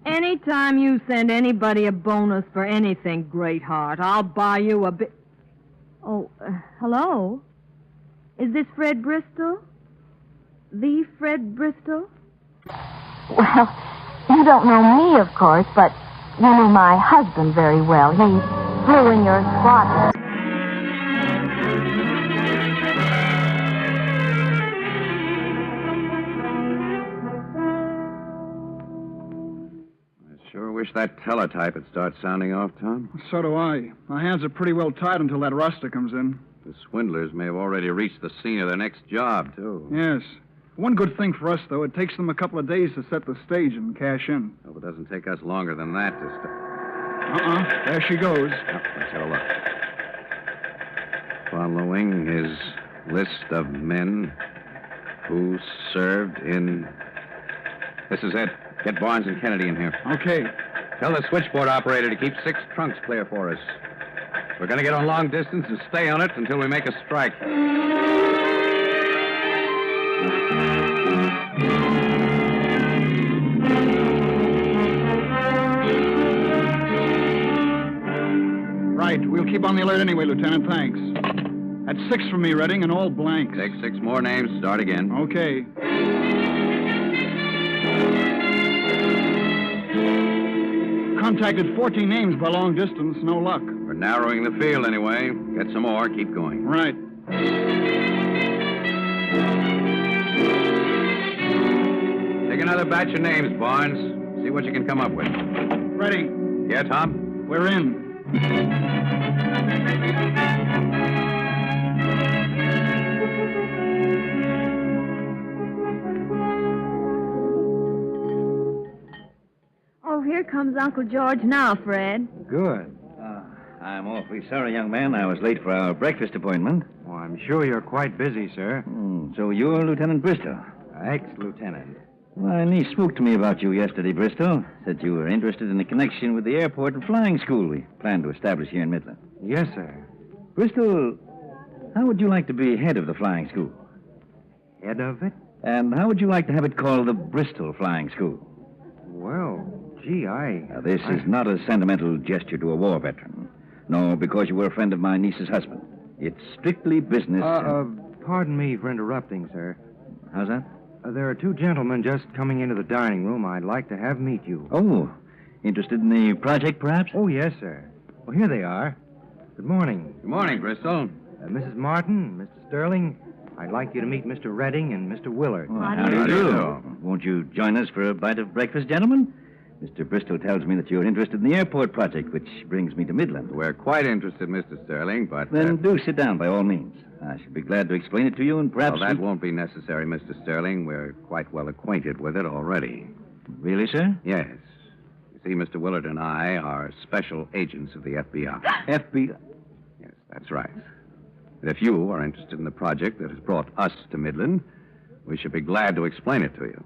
Anytime you send anybody a bonus for anything, Greatheart, I'll buy you a bit... Oh, hello? Is this Fred Bristol? The Fred Bristol? Well, you don't know me, of course, but you knew my husband very well. He flew in your squadron. I sure wish that teletype would start sounding off, Tom. So do I. My hands are pretty well tied until that roster comes in. The swindlers may have already reached the scene of their next job, too. Yes. One good thing for us, though, it takes them a couple of days to set the stage and cash in. Hope it doesn't take us longer than that to start. There she goes. Let's have a look. Following his list of men who served in... This is it. Get Barnes and Kennedy in here. Okay. Tell the switchboard operator to keep 6 trunks clear for us. We're going to get on long distance and stay on it until we make a strike. Right. We'll keep on the alert anyway, Lieutenant. Thanks. That's 6 from me, Redding, and all blanks. Take 6 more names. Start again. Okay. Contacted 14 names by long distance, no luck. We're narrowing the field anyway. Get some more, keep going. Right. Take another batch of names, Barnes. See what you can come up with. Ready. Yeah, Tom? We're in. Oh, here comes Uncle George now, Fred. Good. I'm awfully sorry, young man. I was late for our breakfast appointment. Well, I'm sure you're quite busy, sir. So you're Lieutenant Bristol? Ex-lieutenant. My niece spoke to me about you yesterday, Bristol. Said you were interested in a connection with the airport and flying school we plan to establish here in Midland. Yes, sir. Bristol, how would you like to be head of the flying school? Head of it? And how would you like to have it called the Bristol Flying School? Well, gee, Now, this is not a sentimental gesture to a war veteran. No, because you were a friend of my niece's husband. It's strictly business. Pardon me for interrupting, sir. How's that? There are two gentlemen just coming into the dining room I'd like to have meet you. Oh, interested in the project, perhaps? Oh, yes, sir. Well, here they are. Good morning. Good morning, Bristol. Mrs. Martin, Mr. Sterling, I'd like you to meet Mr. Redding and Mr. Willard. How do you do? Won't you join us for a bite of breakfast, gentlemen? Mr. Bristol tells me that you're interested in the airport project, which brings me to Midland. We're quite interested, Mr. Sterling, but... Then do sit down, by all means. I should be glad to explain it to you, and perhaps... Well, that won't be necessary, Mr. Sterling. We're quite well acquainted with it already. Really, sir? Yes. You see, Mr. Willard and I are special agents of the FBI. FBI? Yes, that's right. And if you are interested in the project that has brought us to Midland, we should be glad to explain it to you.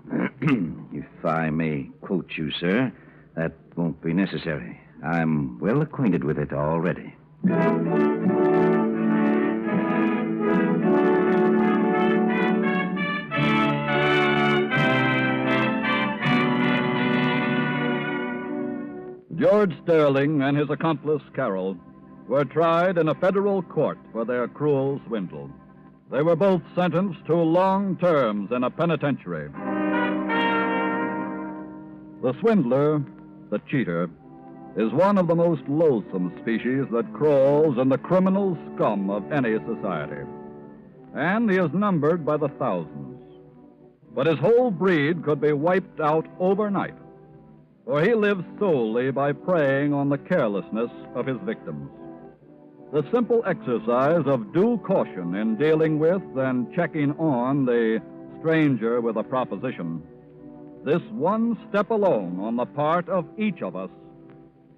If I may quote you, sir, that won't be necessary. I'm well acquainted with it already. George Sterling and his accomplice, Carroll, were tried in a federal court for their cruel swindle. They were both sentenced to long terms in a penitentiary. The swindler, the cheater, is one of the most loathsome species that crawls in the criminal scum of any society. And he is numbered by the thousands. But his whole breed could be wiped out overnight, for he lives solely by preying on the carelessness of his victims. The simple exercise of due caution in dealing with and checking on the stranger with a proposition, this one step alone on the part of each of us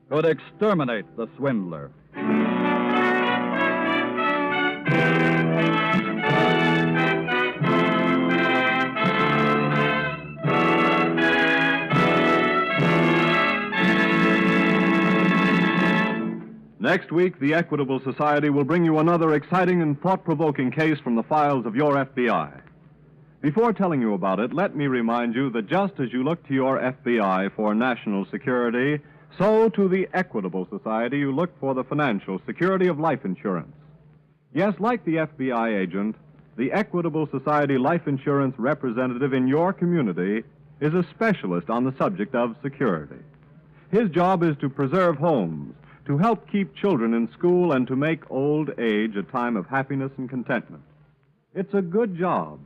could exterminate the swindler. Next week, the Equitable Society will bring you another exciting and thought-provoking case from the files of your FBI. Before telling you about it, let me remind you that just as you look to your FBI for national security, so to the Equitable Society you look for the financial security of life insurance. Yes, like the FBI agent, the Equitable Society life insurance representative in your community is a specialist on the subject of security. His job is to preserve homes, to help keep children in school, and to make old age a time of happiness and contentment. It's a good job,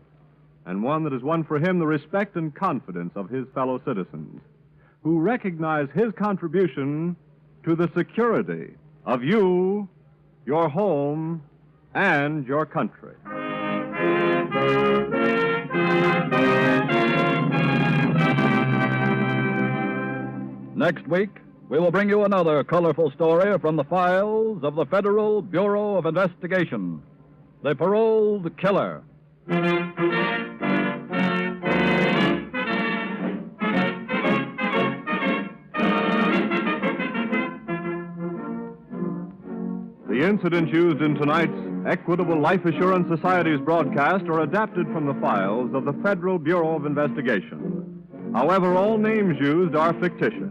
and one that has won for him the respect and confidence of his fellow citizens, who recognize his contribution to the security of you, your home, and your country. Next week, we will bring you another colorful story from the files of the Federal Bureau of Investigation, The Paroled Killer. The incidents used in tonight's Equitable Life Assurance Society's broadcast are adapted from the files of the Federal Bureau of Investigation. However, all names used are fictitious,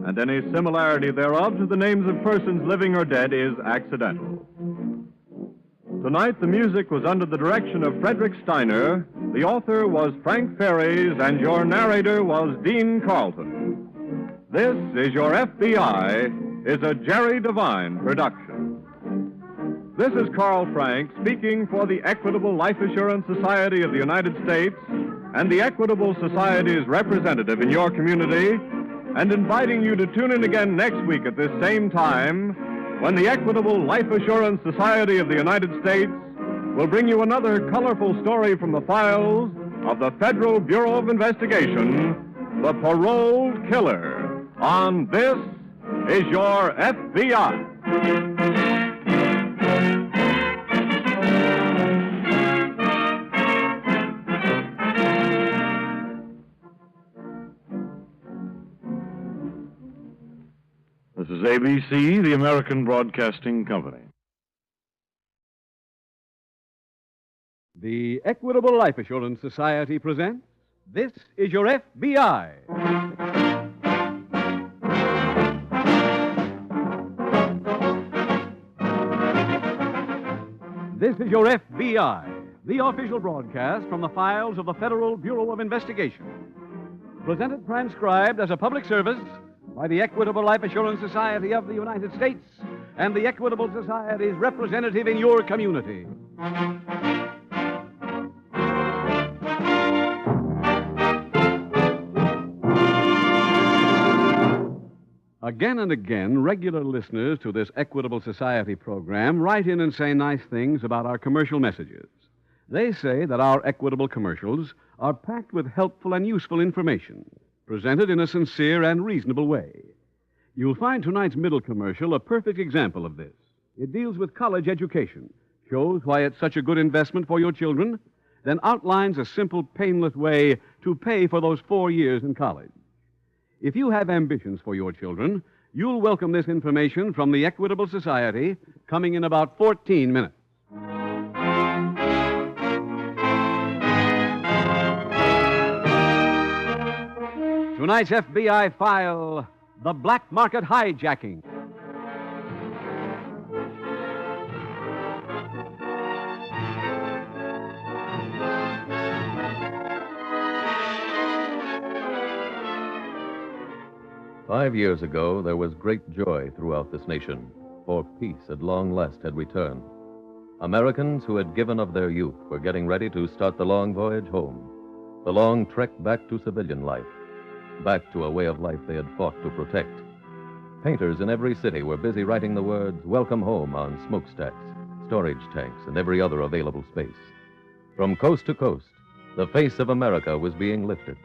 and any similarity thereof to the names of persons living or dead is accidental. Tonight, the music was under the direction of Frederick Steiner, the author was Frank Ferries, and your narrator was Dean Carlton. This Is Your FBI is a Jerry Devine production. This is Carl Frank speaking for the Equitable Life Assurance Society of the United States and the Equitable Society's representative in your community, and inviting you to tune in again next week at this same time when the Equitable Life Assurance Society of the United States will bring you another colorful story from the files of the Federal Bureau of Investigation, The Paroled Killer, on This Is Your FBI. This is ABC, the American Broadcasting Company. The Equitable Life Assurance Society presents This Is Your FBI. This is Your FBI, the official broadcast from the files of the Federal Bureau of Investigation. Presented transcribed as a public service by the Equitable Life Assurance Society of the United States and the Equitable Society's representative in your community. Again and again, regular listeners to this Equitable Society program write in and say nice things about our commercial messages. They say that our Equitable commercials are packed with helpful and useful information, presented in a sincere and reasonable way. You'll find tonight's middle commercial a perfect example of this. It deals with college education, shows why it's such a good investment for your children, then outlines a simple, painless way to pay for those 4 years in college. If you have ambitions for your children, you'll welcome this information from the Equitable Society, coming in about 14 minutes. Tonight's FBI file, The Black Market Hijacking. "5 years ago, there was great joy throughout this nation, for peace at long last had returned. Americans who had given of their youth were getting ready to start the long voyage home, the long trek back to civilian life, back to a way of life they had fought to protect. Painters in every city were busy writing the words, 'Welcome Home' on smokestacks, storage tanks, and every other available space. From coast to coast, the face of America was being lifted.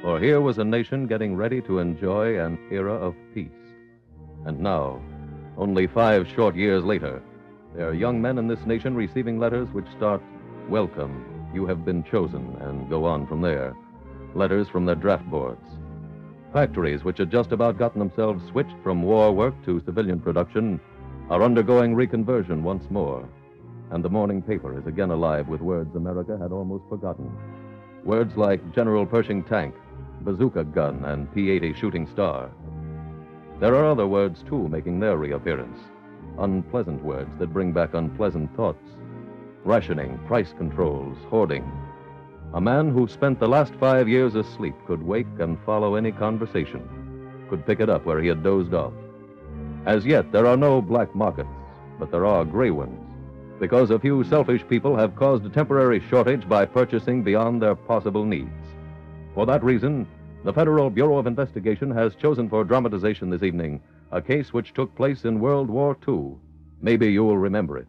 For here was a nation getting ready to enjoy an era of peace. And now, only 5 short years later, there are young men in this nation receiving letters which start, 'Welcome, you have been chosen,' and go on from there. Letters from their draft boards. Factories which had just about gotten themselves switched from war work to civilian production are undergoing reconversion once more. And the morning paper is again alive with words America had almost forgotten. Words like General Pershing tank, bazooka gun, and P-80 shooting star. There are other words, too, making their reappearance. Unpleasant words that bring back unpleasant thoughts. Rationing, price controls, hoarding. A man who spent the last 5 years asleep could wake and follow any conversation, could pick it up where he had dozed off. As yet, there are no black markets, but there are gray ones, because a few selfish people have caused a temporary shortage by purchasing beyond their possible needs. For that reason, the Federal Bureau of Investigation has chosen for dramatization this evening a case which took place in World War II. Maybe you will remember it.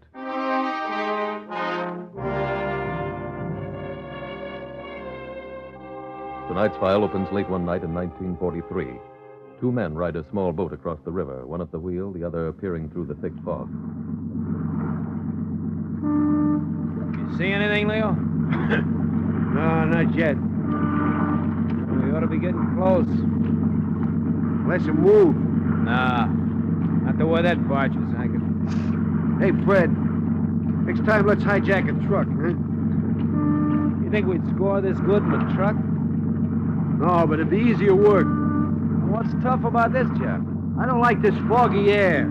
Tonight's file opens late one night in 1943. 2 men ride a small boat across the river, one at the wheel, the other peering through the thick fog. You see anything, Leo? No, not yet. We ought to be getting close. Let's move. Nah, not to where that barge is anchored. Hey, Fred. Next time, let's hijack a truck, huh? You think we'd score this good in a truck? No, but it'd be easier work. What's tough about this job? I don't like this foggy air.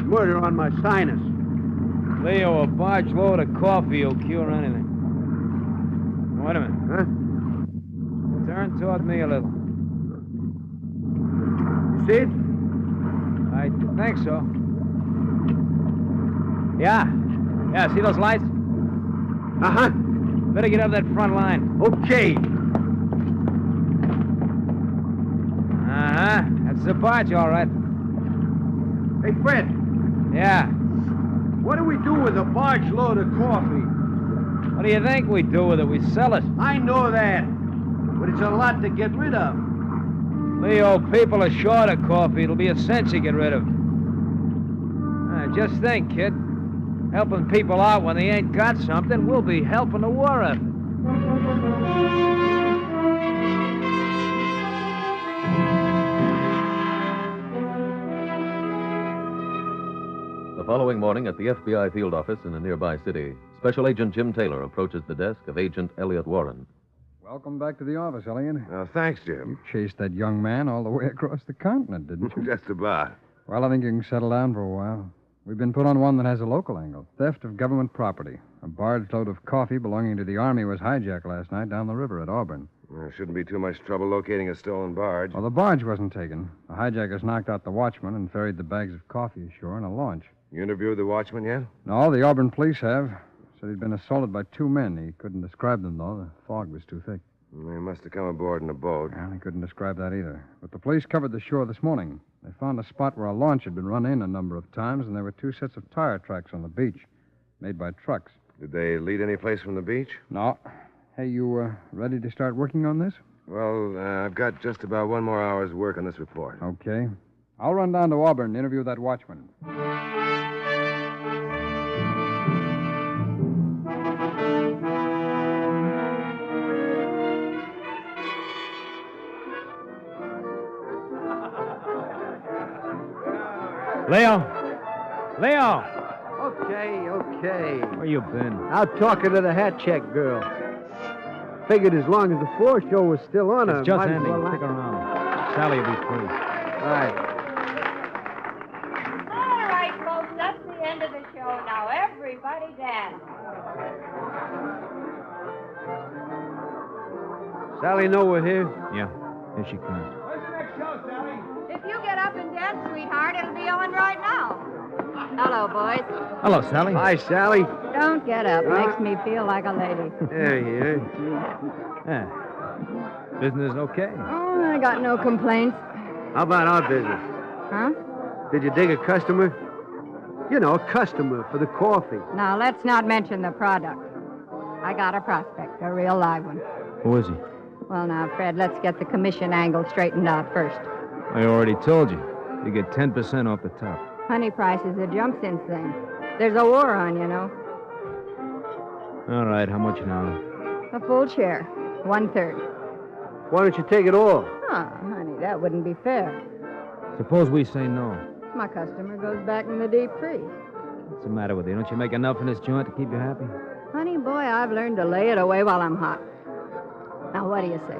Murder on my sinus. Leo, a barge load of coffee will cure anything. Wait a minute. Huh? Turn toward me a little. Sid? I think so. Yeah. Yeah, see those lights? Uh-huh. Better get up that front line. Okay. Uh-huh. That's the barge, all right. Hey, Fred. Yeah. What do we do with a barge load of coffee? What do you think we do with it? We sell it. I know that. But it's a lot to get rid of. Leo, people are short of coffee. It'll be a cinch to get rid of. Just think, kid. Helping people out when they ain't got something, we'll be helping the war effort. The following morning at the FBI field office in a nearby city, Special Agent Jim Taylor approaches the desk of Agent Elliot Warren. Welcome back to the office, Elliot. Thanks, Jim. You chased that young man all the way across the continent, didn't you? Just about. Well, I think you can settle down for a while. We've been put on one that has a local angle. Theft of government property. A barge load of coffee belonging to the Army was hijacked last night down the river at Auburn. There shouldn't be too much trouble locating a stolen barge. Well, the barge wasn't taken. The hijackers knocked out the watchman and ferried the bags of coffee ashore in a launch. You interviewed the watchman yet? No, the Auburn police have. Said he'd been assaulted by two men. He couldn't describe them, though. The fog was too thick. They must have come aboard in a boat. Well, he couldn't describe that either. But the police covered the shore this morning. They found a spot where a launch had been run in a number of times, and there were two sets of tire tracks on the beach, made by trucks. Did they lead any place from the beach? No. Hey, you ready to start working on this? Well, I've got just about one more hour's work on this report. Okay. I'll run down to Auburn and interview that watchman. Leo! Leo! Okay. Where you been? Out talking to the hat check girl. Figured as long as the floor show was still on, It's just might as ending. well- Stick around. Sally will be free. Right. All right, folks, that's the end of the show. Now, everybody dance. Sally know we're here? Yeah, here she comes. If you get up and dance, sweetheart, it'll be on right now. Hello, boys. Hello, Sally. Hi, Sally. Don't get up. Makes me feel like a lady. There you are. Yeah. Business okay? Oh, I got no complaints. How about our business? Huh? Did you dig a customer? You know, a customer for the coffee. Now, let's not mention the product. I got a prospect, a real live one. Who is he? Well, now, Fred, let's get the commission angle straightened out first. I already told you. You get 10% off the top. Honey price is a jump since then. There's a war on, you know. All right, how much now? A full share. 1/3. Why don't you take it all? Oh, honey, that wouldn't be fair. Suppose we say no. My customer goes back in the deep freeze. What's the matter with you? Don't you make enough in this joint to keep you happy? Honey, boy, I've learned to lay it away while I'm hot. Now, what do you say?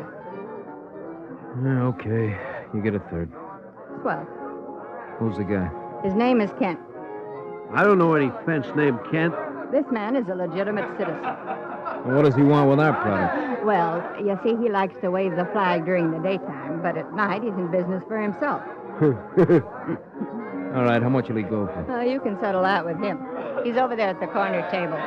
Yeah, okay. You get 1/3. Swell. Who's the guy? His name is Kent. I don't know any fence named Kent. This man is a legitimate citizen. And what does he want with our product? Well, you see, he likes to wave the flag during the daytime, but at night he's in business for himself. All right, how much will he go for? You can settle that with him. He's over there at the corner table.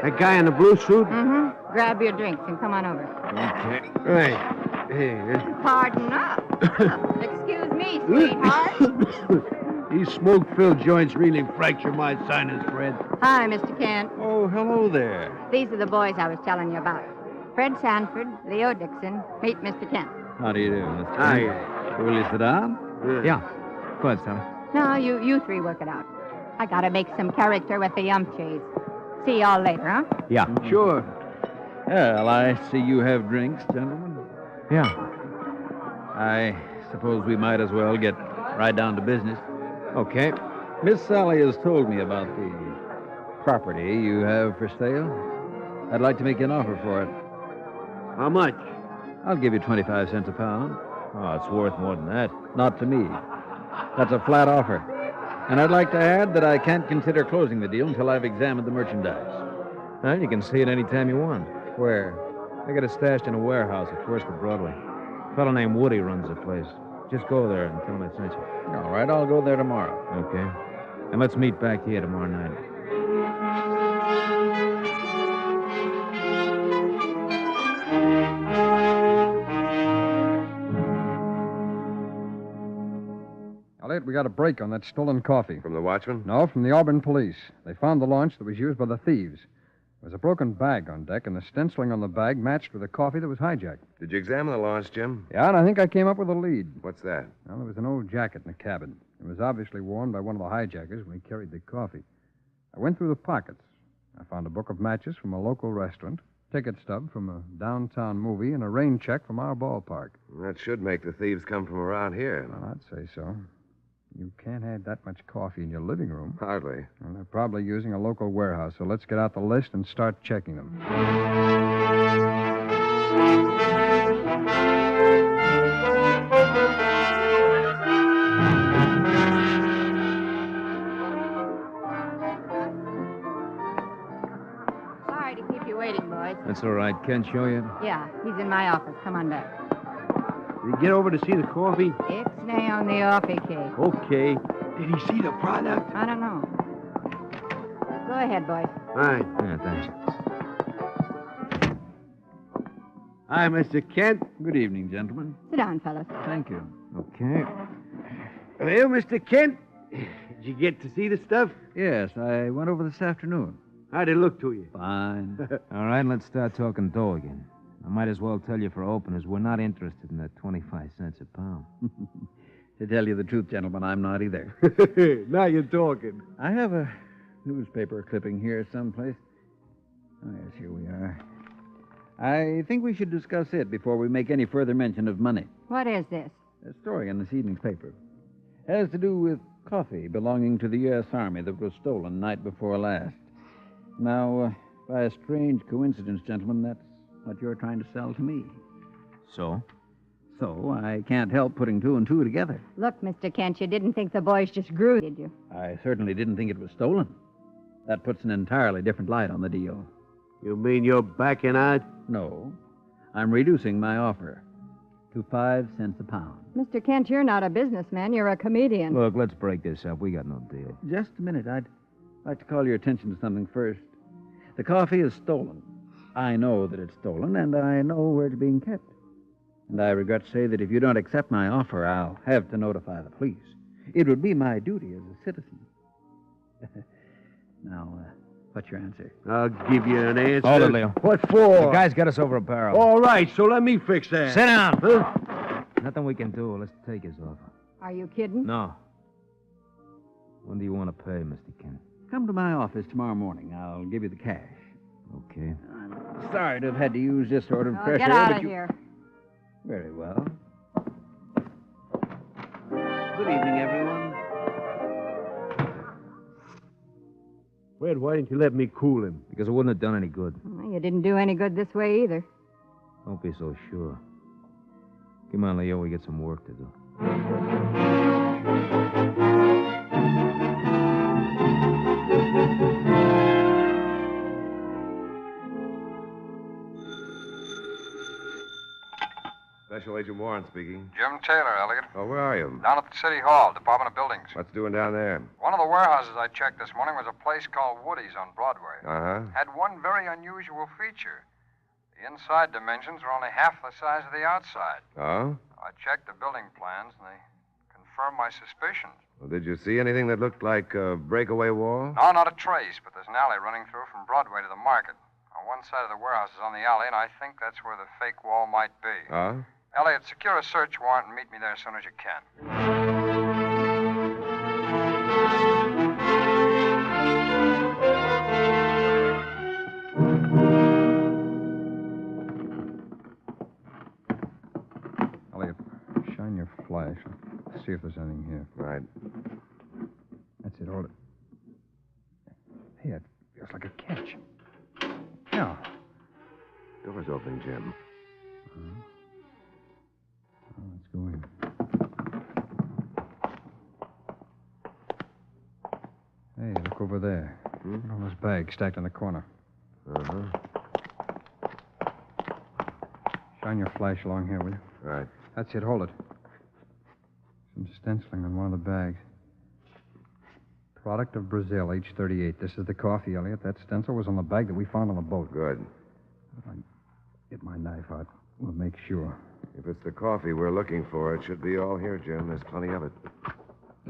That guy in the blue suit? Mm-hmm. Grab your drinks and come on over. Okay. Right. Here. Pardon us. Excuse me, sweetheart. These smoke-filled joints really fracture my sinus, Fred. Hi, Mr. Kent. Oh, hello there. These are the boys I was telling you about. Fred Sanford, Leo Dixon. Meet Mr. Kent. How do you do, Mr. Hi. Kent? Will you sit down? Yeah. Go ahead, Sally. No, you three work it out. I gotta make some character with the Yumpches. See y'all later, huh? Yeah. Sure. Well, I see you have drinks, gentlemen. Yeah. I suppose we might as well get right down to business. Okay. Miss Sally has told me about the property you have for sale. I'd like to make you an offer for it. How much? I'll give you 25 cents a pound. Oh, it's worth more than that. Not to me. That's a flat offer. And I'd like to add that I can't consider closing the deal until I've examined the merchandise. Well, you can see it any time you want. Where? I got it stashed in a warehouse at First and Broadway. A fellow named Woody runs the place. Just go there and tell him I sent you. All right, I'll go there tomorrow. Okay. And let's meet back here tomorrow night. Elliot, we got a break on that stolen coffee. From the watchman? No, from the Auburn police. They found the launch that was used by the thieves. There was a broken bag on deck, and the stenciling on the bag matched with the coffee that was hijacked. Did you examine the launch, Jim? Yeah, and I think I came up with a lead. What's that? Well, there was an old jacket in the cabin. It was obviously worn by one of the hijackers when he carried the coffee. I went through the pockets. I found a book of matches from a local restaurant, ticket stub from a downtown movie, and a rain check from our ballpark. That should make the thieves come from around here. Well, I'd say so. You can't have that much coffee in your living room. Hardly. And they're probably using a local warehouse, so let's get out the list and start checking them. Sorry to keep you waiting, boys. That's all right. Ken show you? Yeah, he's in my office. Come on back. Did he get over to see the coffee? Ixnay on the offie cake. Okay. Did he see the product? I don't know. Go ahead, boys. All right. Yeah, thanks. Hi, Mr. Kent. Good evening, gentlemen. Sit down, fellas. Thank you. Okay. Well, Mr. Kent, did you get to see the stuff? Yes, I went over this afternoon. How'd it look to you? Fine. All right, let's start talking dough again. I might as well tell you for openers, we're not interested in that 25 cents a pound. To tell you the truth, gentlemen, I'm not either. Now you're talking. I have a newspaper clipping here someplace. Oh, yes, here we are. I think we should discuss it before we make any further mention of money. What is this? A story in this evening's paper. Has to do with coffee belonging to the U.S. Army that was stolen night before last. Now, by a strange coincidence, gentlemen, that's what you're trying to sell to me. So? So I can't help putting two and two together. Look, Mr. Kent, you didn't think the boys just grew, did you? I certainly didn't think it was stolen. That puts an entirely different light on the deal. You mean you're backing out? No. I'm reducing my offer to 5 cents a pound. Mr. Kent, you're not a businessman. You're a comedian. Look, let's break this up. We got no deal. Just a minute. I'd like to call your attention to something first. The coffee is stolen. I know that it's stolen, and I know where it's being kept. And I regret to say that if you don't accept my offer, I'll have to notify the police. It would be my duty as a citizen. Now, what's your answer? I'll give you an answer. Hold it, Leo. What for? The guy's got us over a barrel. All right, so let me fix that. Sit down. Huh? Nothing we can do. Let's take his offer. Are you kidding? No. When do you want to pay, Mr. Kent? Come to my office tomorrow morning. I'll give you the cash. Okay. I'm sorry to have had to use this sort of Oh, pressure. get out but of here. Very well. Good evening, everyone. Fred, why didn't you let me cool him? Because it wouldn't have done any good. Well, you didn't do any good this way either. Don't be so sure. Come on, Leo. We got some work to do. Special Agent Warren speaking. Jim Taylor, Elliot. Oh, where are you? Down at the City Hall, Department of Buildings. What's doing down there? One of the warehouses I checked this morning was a place called Woody's on Broadway. Uh-huh. Had one very unusual feature. The inside dimensions were only half the size of the outside. Oh? I checked the building plans, and they confirmed my suspicions. Well, did you see anything that looked like a breakaway wall? No, not a trace, but there's an alley running through from Broadway to the market. On one side of the warehouse is on the alley, and I think that's where the fake wall might be. Huh? Elliot, secure a search warrant and meet me there as soon as you can. Elliot, shine your flash. See if there's anything here. Right. That's it. Hold it. Hey, it feels like a catch. Yeah. Door's open, Jim. Let's go in. Hey, look over there. Look at all those bags stacked in the corner. Uh-huh. Shine your flash along here, will you? Right. That's it. Hold it. Some stenciling on one of the bags. Product of Brazil, age 38. This is the coffee, Elliot. That stencil was on the bag that we found on the boat. Good. If I get my knife out, we'll make sure. If it's the coffee we're looking for, it should be all here, Jim. There's plenty of it.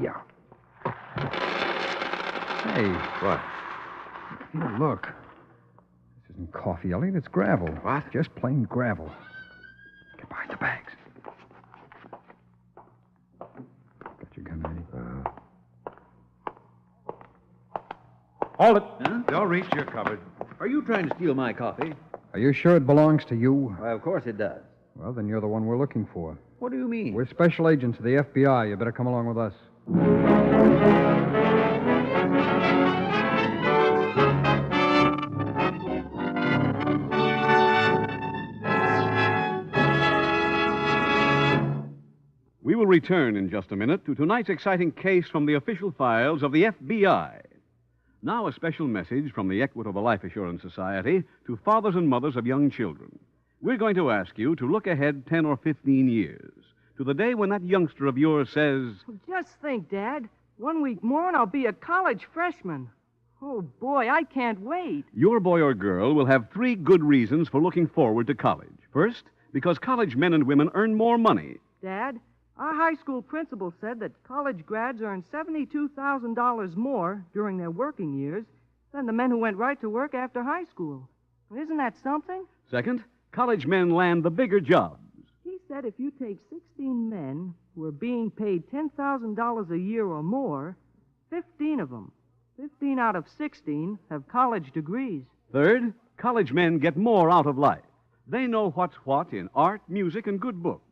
Yeah. Hey. What? Here, look. This isn't coffee, Elliot. It's gravel. What? Just plain gravel. Get behind the bags. Got your gun ready? Hold it. Huh? Don't reach, you're covered. Are you trying to steal my coffee? Are you sure it belongs to you? Why, of course it does. Well, then you're the one we're looking for. What do you mean? We're special agents of the FBI. You better come along with us. We will return in just a minute to tonight's exciting case from the official files of the FBI. Now, a special message from the Equitable Life Assurance Society to fathers and mothers of young children. We're going to ask you to look ahead 10 or 15 years to the day when that youngster of yours says, Just think, Dad. 1 week more and I'll be a college freshman. Oh, boy, I can't wait. your boy or girl will have 3 good reasons for looking forward to college. First, because college men and women earn more money. Dad, our high school principal said that college grads earn $72,000 more during their working years than the men who went right to work after high school. Isn't that something? Second, college men land the bigger jobs. He said if you take 16 men who are being paid $10,000 a year or more, 15 of them, 15 out of 16, have college degrees. Third, college men get more out of life. They know what's what in art, music, and good books.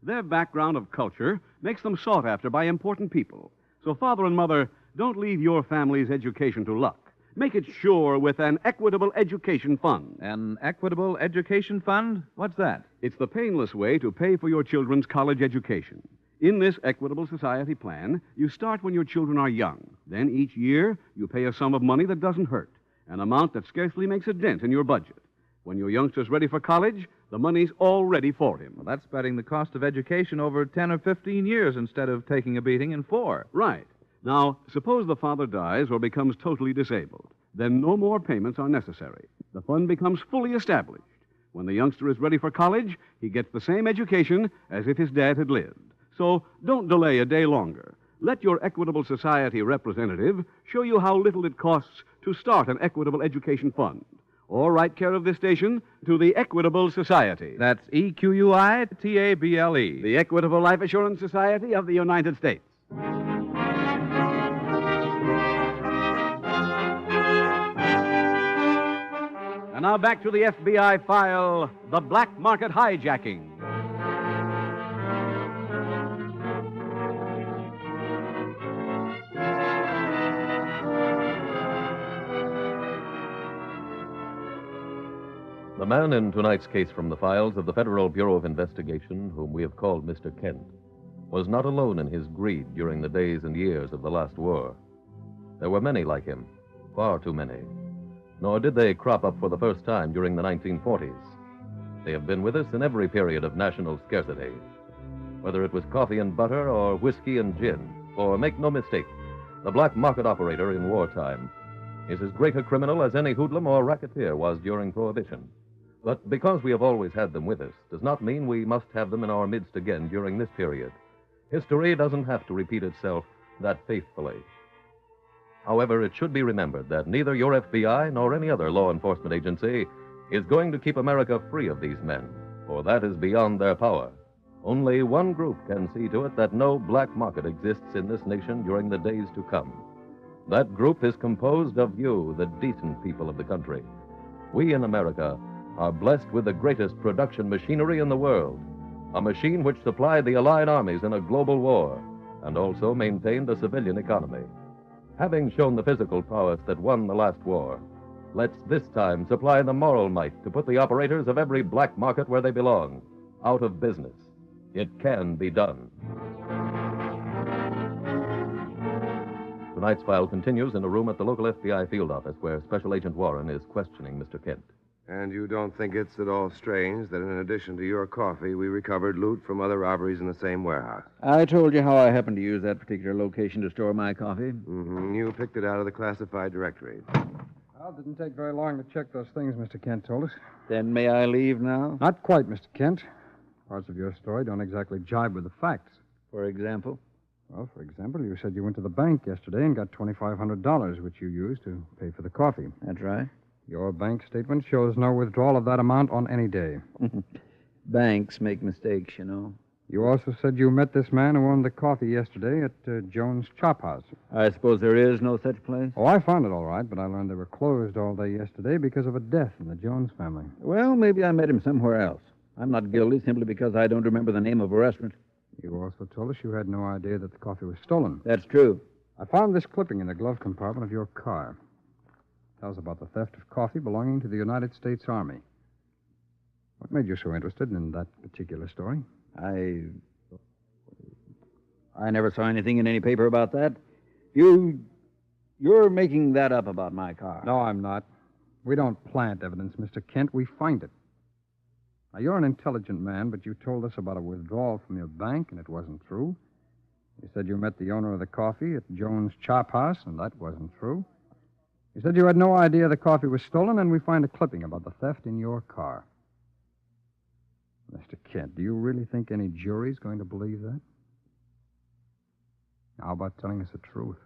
Their background of culture makes them sought after by important people. So, father and mother, don't leave your family's education to luck. Make it sure with an Equitable Education Fund. An Equitable Education Fund? What's that? It's the painless way to pay for your children's college education. In this Equitable Society plan, you start when your children are young. Then each year, you pay a sum of money that doesn't hurt, an amount that scarcely makes a dent in your budget. When your youngster's ready for college, the money's all ready for him. Well, that's spreading the cost of education over 10 or 15 years instead of taking a beating in 4. Right. Now, suppose the father dies or becomes totally disabled. Then no more payments are necessary. The fund becomes fully established. When the youngster is ready for college, he gets the same education as if his dad had lived. So don't delay a day longer. Let your Equitable Society representative show you how little it costs to start an Equitable Education Fund. Or write care of this station to the Equitable Society. That's EQUITABLE. The Equitable Life Assurance Society of the United States. And now back to the FBI file, The Black Market Hijacking. The man in tonight's case from the files of the Federal Bureau of Investigation, whom we have called Mr. Kent, was not alone in his greed during the days and years of the last war. There were many like him, far too many. Nor did they crop up for the first time during the 1940s. They have been with us in every period of national scarcity, whether it was coffee and butter or whiskey and gin. For make no mistake, the black market operator in wartime is as great a criminal as any hoodlum or racketeer was during Prohibition. But because we have always had them with us does not mean we must have them in our midst again during this period. History doesn't have to repeat itself that faithfully. However, it should be remembered that neither your FBI nor any other law enforcement agency is going to keep America free of these men, for that is beyond their power. Only one group can see to it that no black market exists in this nation during the days to come. That group is composed of you, the decent people of the country. We in America are blessed with the greatest production machinery in the world, a machine which supplied the Allied armies in a global war and also maintained a civilian economy. Having shown the physical prowess that won the last war, let's this time supply the moral might to put the operators of every black market where they belong, out of business. It can be done. Tonight's file continues in a room at the local FBI field office where Special Agent Warren is questioning Mr. Kent. And you don't think it's at all strange that in addition to your coffee, we recovered loot from other robberies in the same warehouse? I told you how I happened to use that particular location to store my coffee. Mm-hmm. You picked it out of the classified directory. Well, it didn't take very long to check those things Mr. Kent told us. Then may I leave now? Not quite, Mr. Kent. Parts of your story don't exactly jibe with the facts. For example? Well, for example, you said you went to the bank yesterday and got $2,500, which you used to pay for the coffee. That's right. Your bank statement shows no withdrawal of that amount on any day. Banks make mistakes, you know. You also said you met this man who owned the coffee yesterday at Jones' Chop House. I suppose there is no such place? Oh, I found it all right, but I learned they were closed all day yesterday because of a death in the Jones family. Well, maybe I met him somewhere else. I'm not guilty simply because I don't remember the name of a restaurant. You also told us you had no idea that the coffee was stolen. That's true. I found this clipping in the glove compartment of your car. Tells about the theft of coffee belonging to the United States Army. What made you so interested in that particular story? I never saw anything in any paper about that. You're making that up about my car. No, I'm not. We don't plant evidence, Mr. Kent. We find it. Now, you're an intelligent man, but you told us about a withdrawal from your bank, and it wasn't true. You said you met the owner of the coffee at Jones' Chop House, and that wasn't true. You said you had no idea the coffee was stolen, and we find a clipping about the theft in your car. Mr. Kent, do you really think any jury's going to believe that? How about telling us the truth?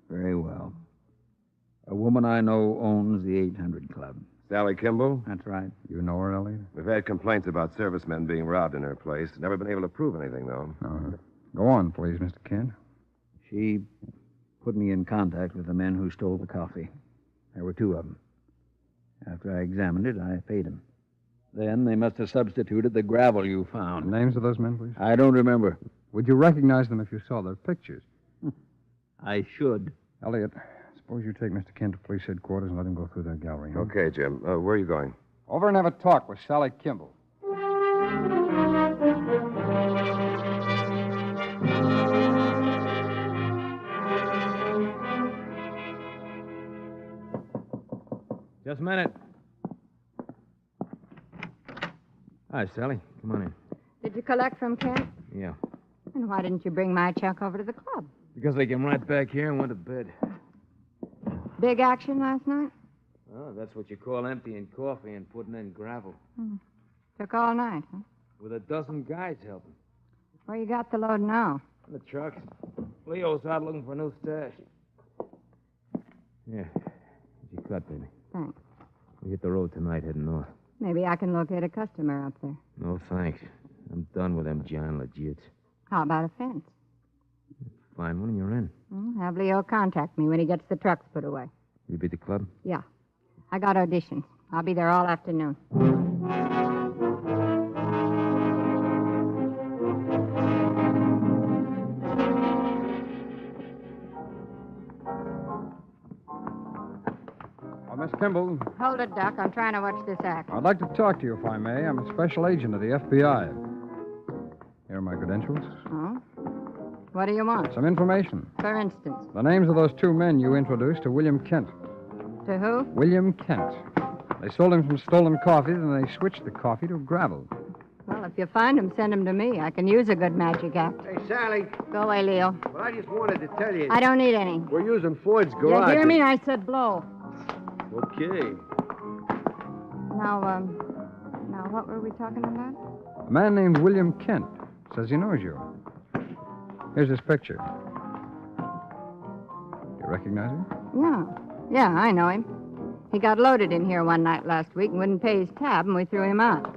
Very well. A woman I know owns the 800 Club. Sally Kimball? That's right. You know her, Elliot? We've had complaints about servicemen being robbed in her place. Never been able to prove anything, though. Go on, please, Mr. Kent. She put me in contact with the men who stole the coffee. There were two of them. After I examined it, I paid them. Then they must have substituted the gravel you found. The names of those men, please? I don't remember. Would you recognize them if you saw their pictures? I should. Elliot, suppose you take Mr. Kent to police headquarters and let him go through their gallery. Huh? Okay, Jim. Where are you going? Over and have a talk with Sally Kimball. Just a minute. Hi, Sally. Come on in. Did you collect from Kent? Yeah. And why didn't you bring my check over to the club? Because they came right back here and went to bed. Big action last night? Oh, that's what you call emptying coffee and putting in gravel. Took all night, huh? With a dozen guys helping. Where you got the load now? The trucks. Leo's out looking for a new stash. Yeah. Here's your cut, baby. Thanks. We hit the road tonight heading north. Maybe I can locate a customer up there. No, thanks. I'm done with them John Legits. How about a fence? Fine one, you're in. Have Leo contact me when he gets the trucks put away. You be at the club? Yeah. I got auditions. I'll be there all afternoon. Miss Kimball. Hold it, Doc. I'm trying to watch this act. I'd like to talk to you, if I may. I'm a special agent of the FBI. Here are my credentials. Oh? What do you want? Some information. For instance. The names of those two men you introduced to William Kent. To who? William Kent. They sold him some stolen coffee, then they switched the coffee to gravel. Well, if you find him, send him to me. I can use a good magic act. Hey, Sally. Go away, Leo. Well, I just wanted to tell you. I don't need any. We're using Ford's garage. You hear me? I said blow. Okay. Now, what were we talking about? A man named William Kent says he knows you. Here's his picture. You recognize him? Yeah, I know him. He got loaded in here one night last week and wouldn't pay his tab, and we threw him out.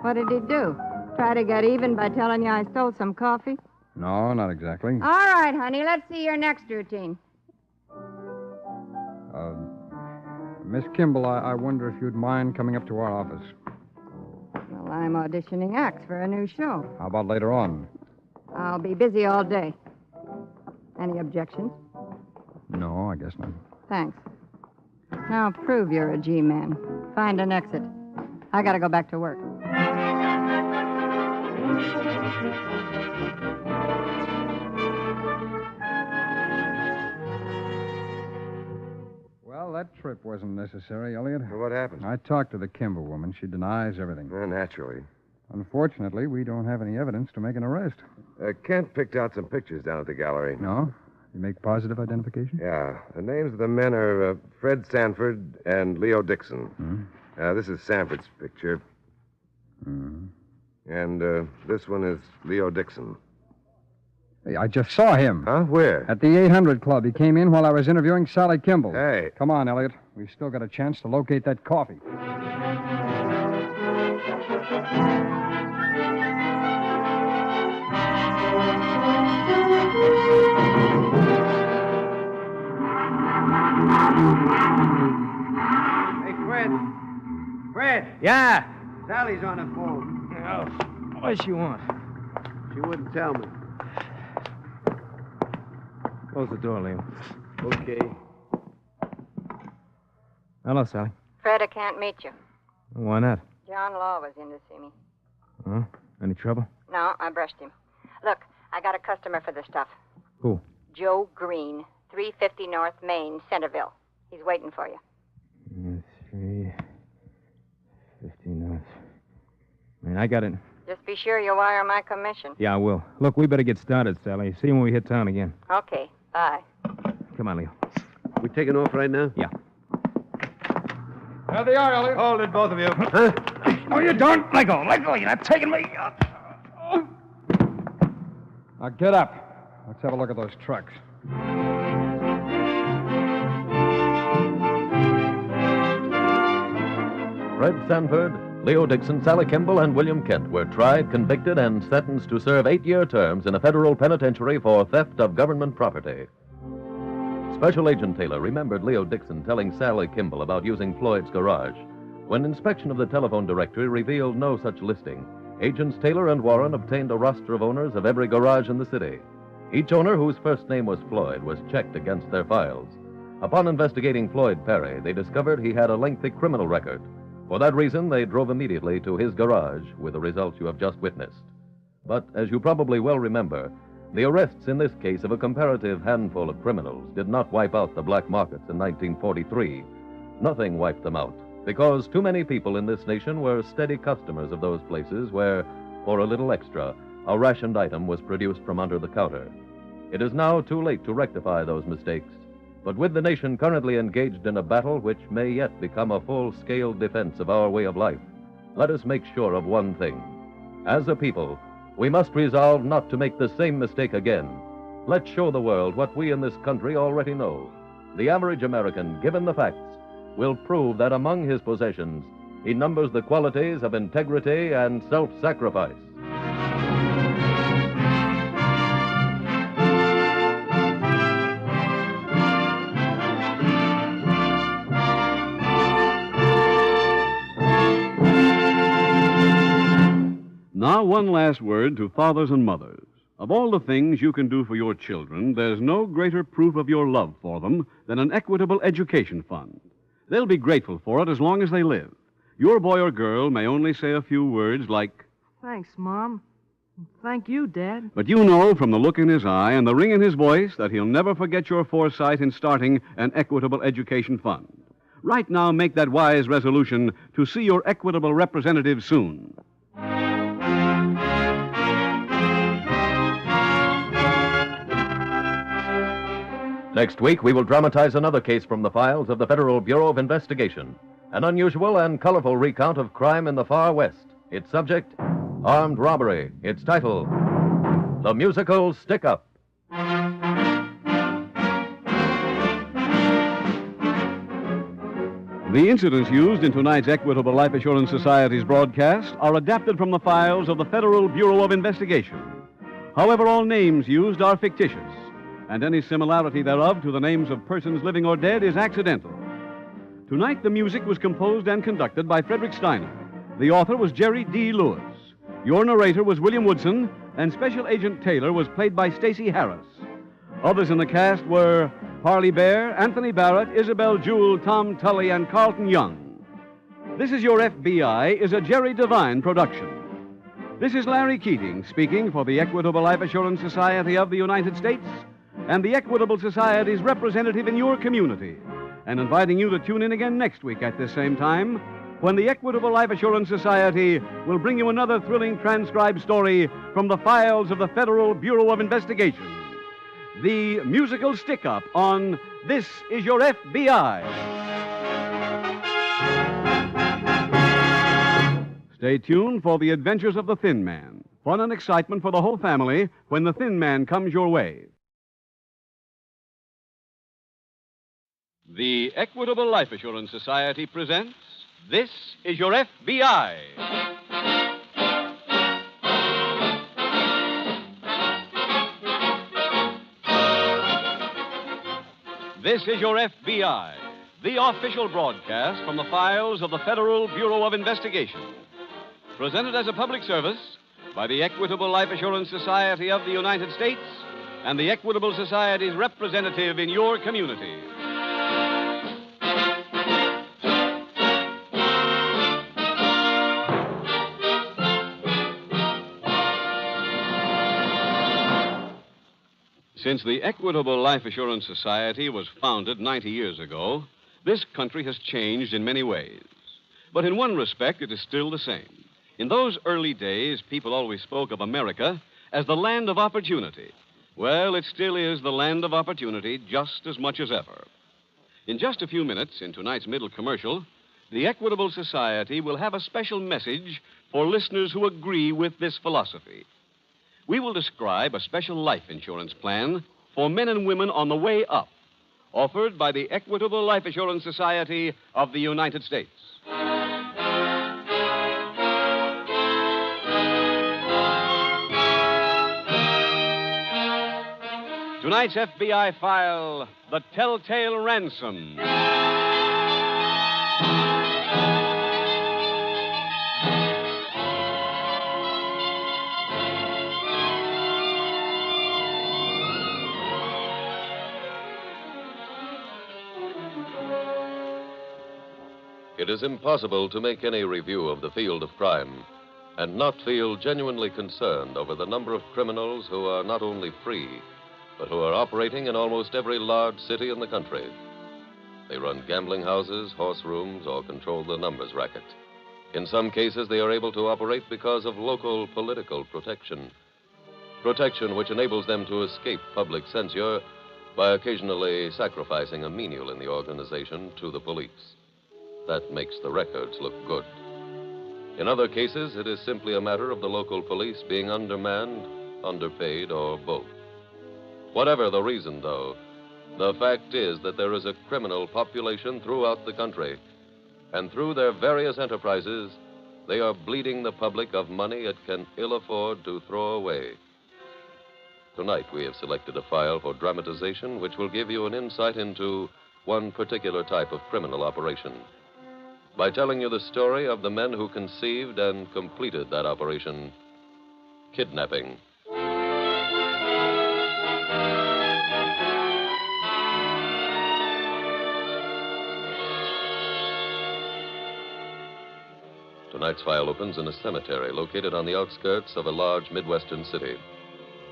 What did he do? Try to get even by telling you I stole some coffee? No, not exactly. All right, honey, let's see your next routine. Miss Kimball, I wonder if you'd mind coming up to our office. Well, I'm auditioning acts for a new show. How about later on? I'll be busy all day. Any objections? No, I guess not. Thanks. Now prove you're a G-man. Find an exit. I gotta go back to work. that trip wasn't necessary, Elliot. Well, what happened? I talked to the Kimball woman. She denies everything. Naturally. Unfortunately, we don't have any evidence to make an arrest. Kent picked out some pictures down at the gallery. No? You make positive identification? Yeah. The names of the men are Fred Sanford and Leo Dixon. This is Sanford's picture. And this one is Leo Dixon. Hey, I just saw him. Huh? Where? At the 800 Club. He came in while I was interviewing Sally Kimball. Hey. Come on, Elliot. We've still got a chance to locate that coffee. Hey, Fred. Fred. Yeah. Sally's on the phone. Oh, what does she want? She wouldn't tell me. Close the door, Leo. Okay. Hello, Sally. Fred, I can't meet you. Why not? John Law was in to see me. Huh? Any trouble? No, I brushed him. Look, I got a customer for the stuff. Who? Joe Green, 350 North Main, Centerville. He's waiting for you. 350 North. Man, I got it. Just be sure you wire my commission. Yeah, I will. Look, we better get started, Sally. See you when we hit town again. Okay, bye. Come on, Leo. We taking off right now? Yeah. There they are, Elliot. Hold it, both of you. Huh? No, you don't. Let go. Let go. You're not taking me. Now get up. Let's have a look at those trucks. Fred Sanford, Leo Dixon, Sally Kimball, and William Kent were tried, convicted, and sentenced to serve 8-year terms in a federal penitentiary for theft of government property. Special Agent Taylor remembered Leo Dixon telling Sally Kimball about using Floyd's garage. When inspection of the telephone directory revealed no such listing, Agents Taylor and Warren obtained a roster of owners of every garage in the city. Each owner, whose first name was Floyd, was checked against their files. Upon investigating Floyd Perry, they discovered he had a lengthy criminal record. For that reason, they drove immediately to his garage with the results you have just witnessed. But, as you probably well remember, the arrests in this case of a comparative handful of criminals did not wipe out the black markets in 1943. Nothing wiped them out, because too many people in this nation were steady customers of those places where, for a little extra, a rationed item was produced from under the counter. It is now too late to rectify those mistakes, but with the nation currently engaged in a battle which may yet become a full-scale defense of our way of life, let us make sure of one thing. As a people, we must resolve not to make the same mistake again. Let's show the world what we in this country already know. The average American, given the facts, will prove that among his possessions, he numbers the qualities of integrity and self-sacrifice. Now, one last word to fathers and mothers. Of all the things you can do for your children, there's no greater proof of your love for them than an equitable education fund. They'll be grateful for it as long as they live. Your boy or girl may only say a few words like, Thanks, Mom. Thank you, Dad. but you know from the look in his eye and the ring in his voice that he'll never forget your foresight in starting an equitable education fund. Right now, make that wise resolution to see your equitable representative soon. Next week, we will dramatize another case from the files of the Federal Bureau of Investigation. An unusual and colorful recount of crime in the far west. Its subject, armed robbery. Its title, The Musical Stickup. The incidents used in tonight's Equitable Life Assurance Society's broadcast are adapted from the files of the Federal Bureau of Investigation. However, all names used are fictitious, and any similarity thereof to the names of persons living or dead is accidental. Tonight, the music was composed and conducted by Frederick Steiner. The author was Jerry D. Lewis. Your narrator was William Woodson, and Special Agent Taylor was played by Stacey Harris. Others in the cast were Parley Bear, Anthony Barrett, Isabel Jewell, Tom Tully, and Carlton Young. This Is Your FBI is a Jerry Devine production. This is Larry Keating speaking for the Equitable Life Assurance Society of the United States and the Equitable Society's representative in your community, and inviting you to tune in again next week at this same time when the Equitable Life Assurance Society will bring you another thrilling transcribed story from the files of the Federal Bureau of Investigation. The musical Stickup on This Is Your FBI. Stay tuned for the adventures of the Thin Man. Fun and excitement for the whole family when the Thin Man comes your way. The Equitable Life Assurance Society presents This Is Your FBI. This Is Your FBI, the official broadcast from the files of the Federal Bureau of Investigation. Presented as a public service by the Equitable Life Assurance Society of the United States and the Equitable Society's representative in your community. Since the Equitable Life Assurance Society was founded 90 years ago, this country has changed in many ways. But in one respect, it is still the same. In those early days, people always spoke of America as the land of opportunity. Well, it still is the land of opportunity just as much as ever. In just a few minutes, in tonight's middle commercial, the Equitable Society will have a special message for listeners who agree with this philosophy. We will describe a special life insurance plan for men and women on the way up, offered by the Equitable Life Assurance Society of the United States. Tonight's FBI file, The Telltale Ransom. It is impossible to make any review of the field of crime and not feel genuinely concerned over the number of criminals who are not only free, but who are operating in almost every large city in the country. They run gambling houses, horse rooms, or control the numbers racket. In some cases, they are able to operate because of local political protection. Protection which enables them to escape public censure by occasionally sacrificing a menial in the organization to the police. That makes the records look good. In other cases, it is simply a matter of the local police being undermanned, underpaid, or both. Whatever the reason, though, the fact is that there is a criminal population throughout the country, and through their various enterprises, they are bleeding the public of money it can ill afford to throw away. Tonight, we have selected a file for dramatization which will give you an insight into one particular type of criminal operation, by telling you the story of the men who conceived and completed that operation, kidnapping. Tonight's file opens in a cemetery located on the outskirts of a large Midwestern city.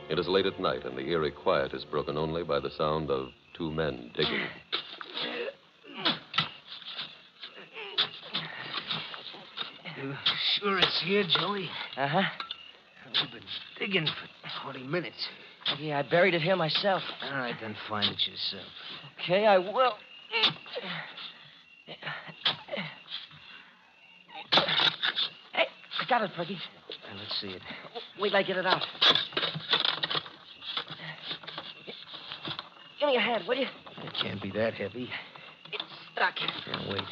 It is late at night, and the eerie quiet is broken only by the sound of two men digging. You sure it's here, Joey? Uh-huh. We've been digging for 20 minutes. Yeah, I buried it here myself. All right, then find it yourself. Okay, I will. Hey, I got it, Perky. Let's see it. Wait till I get it out. Give me your hand, will you? It can't be that heavy. It's stuck. Now, wait.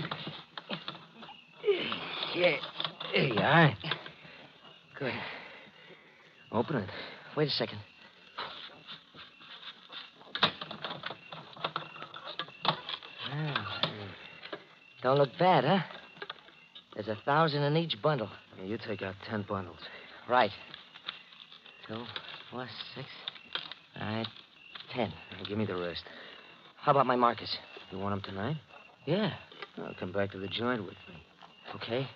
Yeah, there you are. Good. Open it. Wait a second. Don't look bad, huh? There's 1,000 in each bundle. Yeah, you take out 10 bundles. Right. 2, 4, 6, 8, 10. Now, give me the rest. How about my markers? You want them tonight? Yeah. I'll come back to the joint with me. Okay.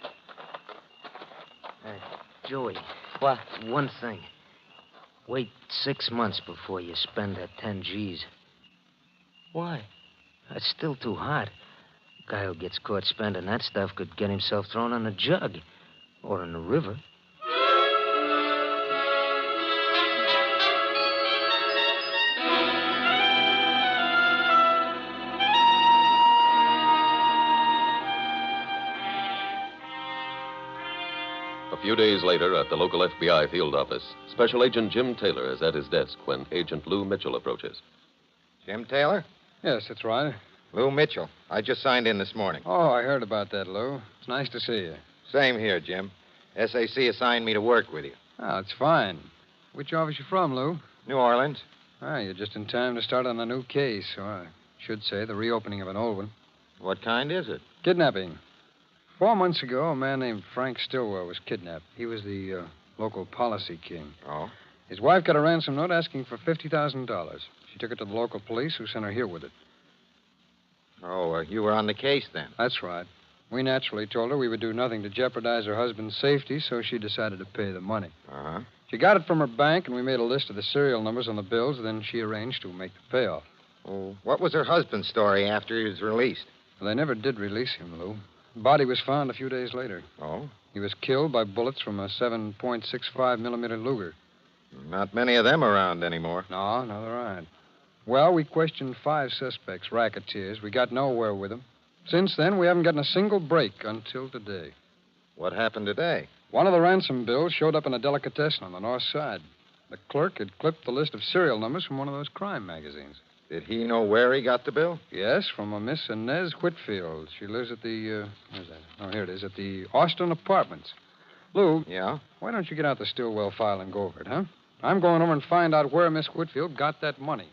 Joey. What? One thing. Wait 6 months before you spend that 10 G's. Why? That's still too hot. A guy who gets caught spending that stuff could get himself thrown in a jug or in the river. A few days later, at the local FBI field office, Special Agent Jim Taylor is at his desk when Agent Lou Mitchell approaches. Jim Taylor? Yes, that's right. Lou Mitchell. I just signed in this morning. Oh, I heard about that, Lou. It's nice to see you. Same here, Jim. SAC assigned me to work with you. Oh, it's fine. Which office you from, Lou? New Orleans. Ah, you're just in time to start on a new case, or I should say the reopening of an old one. What kind is it? Kidnapping. 4 months ago, a man named Frank Stillwell was kidnapped. He was the local policy king. Oh? His wife got a ransom note asking for $50,000. She took it to the local police, who sent her here with it. Oh, you were on the case then? That's right. We naturally told her we would do nothing to jeopardize her husband's safety, so she decided to pay the money. Uh-huh. She got it from her bank, and we made a list of the serial numbers on the bills, then she arranged to make the payoff. Oh, what was her husband's story after he was released? Well, they never did release him, Lou. The body was found a few days later. Oh? He was killed by bullets from a 7.65 millimeter Luger. Not many of them around anymore. No, there aren't. Well, we questioned 5 suspects, racketeers. We got nowhere with them. Since then, we haven't gotten a single break until today. What happened today? One of the ransom bills showed up in a delicatessen on the north side. The clerk had clipped the list of serial numbers from one of those crime magazines. Did he know where he got the bill? Yes, from a Miss Inez Whitfield. She lives at the, where's that? Oh, here it is, at the Austin Apartments. Lou. Yeah? Why don't you get out the Stillwell file and go over it, huh? I'm going over and find out where Miss Whitfield got that money.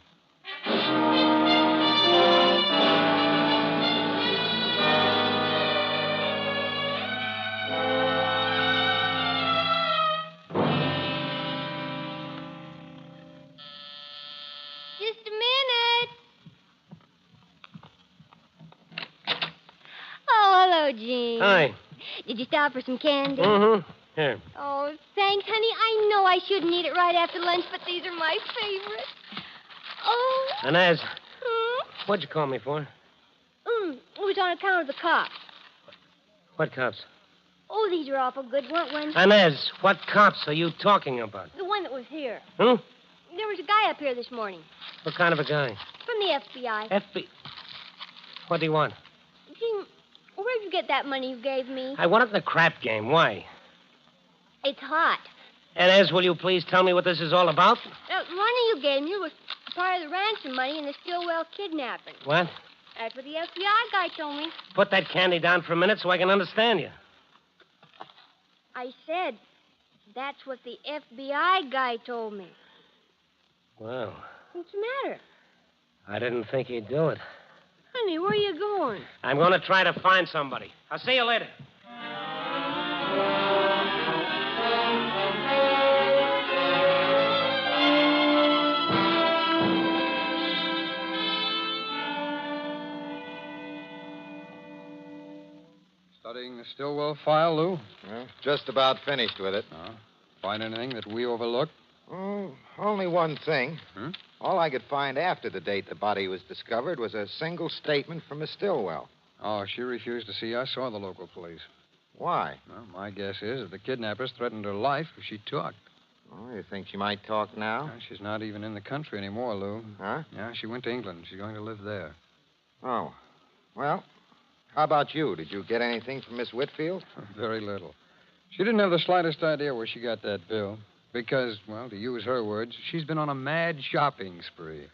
Just a minute. Oh, hello, Gene. Hi. Did you stop for some candy? Mm-hmm. Here. Oh, thanks, honey. I know I shouldn't eat it right after lunch, but these are my favorites. Oh. Inez, Hmm? what'd you call me for? It was on account of the cops. What cops? Oh, these are awful good, weren't ones. Inez, what cops are you talking about? The one that was here. Hmm? There was a guy up here this morning What kind of a guy? from the FBI. What do you want? Gene, where'd you get that money you gave me? I won it in the crap game. Why? It's hot. Inez, will you please tell me what this is all about? That money you gave me was part of the ransom money in the Stillwell kidnapping. What? That's what the FBI guy told me. Put that candy down for a minute so I can understand you. I said, that's what the FBI guy told me. Well, What's the matter? I didn't think he'd do it. Honey, where are you going? I'm going to try to find somebody. I'll see you later. Studying the Stillwell file, Lou? Well, just about finished with it. Find anything that we overlooked? Oh, only one thing. Hmm? All I could find after the date the body was discovered was a single statement from Miss Stillwell. Oh, she refused to see us or the local police. Why? Well, my guess is that the kidnappers threatened her life if she talked. Oh, you think she might talk now? She's not even in the country anymore, Lou. Huh? Yeah, she went to England. She's going to live there. Oh. Well, how about you? Did you get anything from Miss Whitfield? Very little. She didn't have the slightest idea where she got that bill. Because, well, to use her words, she's been on a mad shopping spree.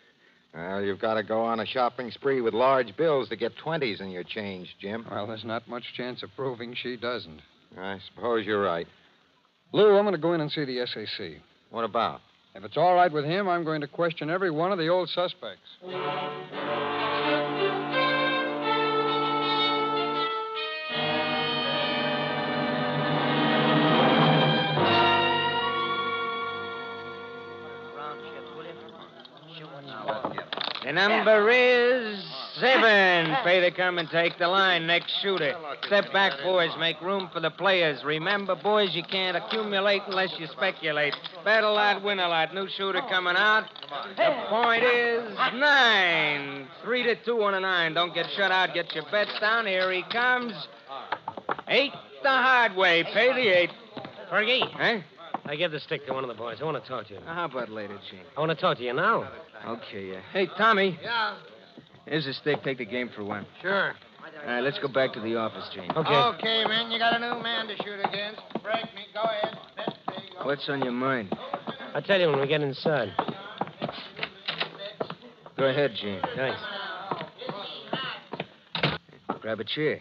Well, you've got to go on a shopping spree with large bills to get 20s in your change, Jim. Well, there's not much chance of proving she doesn't. I suppose you're right. Lou, I'm going to go in and see the SAC. What about? If it's all right with him, I'm going to question every one of the old suspects. The number is 7. pay to come and take the line. Next shooter. Step back, boys. Make room for the players. Remember, boys, you can't accumulate unless you speculate. Bet a lot, win a lot. New shooter coming out. The point is 9. 3-2 on a 9. Don't get shut out. Get your bets down. Here he comes. 8 the hard way. Pay the 8. Fergie? Huh? I give the stick to one of the boys. I want to talk to you. How about later, Gene? I want to talk to you now. Okay, yeah. Hey, Tommy. Yeah? Here's the stick. Take the game for one. Sure. All right, let's go back to the office, Gene. Okay, man. You got a new man to shoot against. Break me. Go ahead. There you go. What's on your mind? I'll tell you when we get inside. Go ahead, Gene. Thanks. Grab a chair.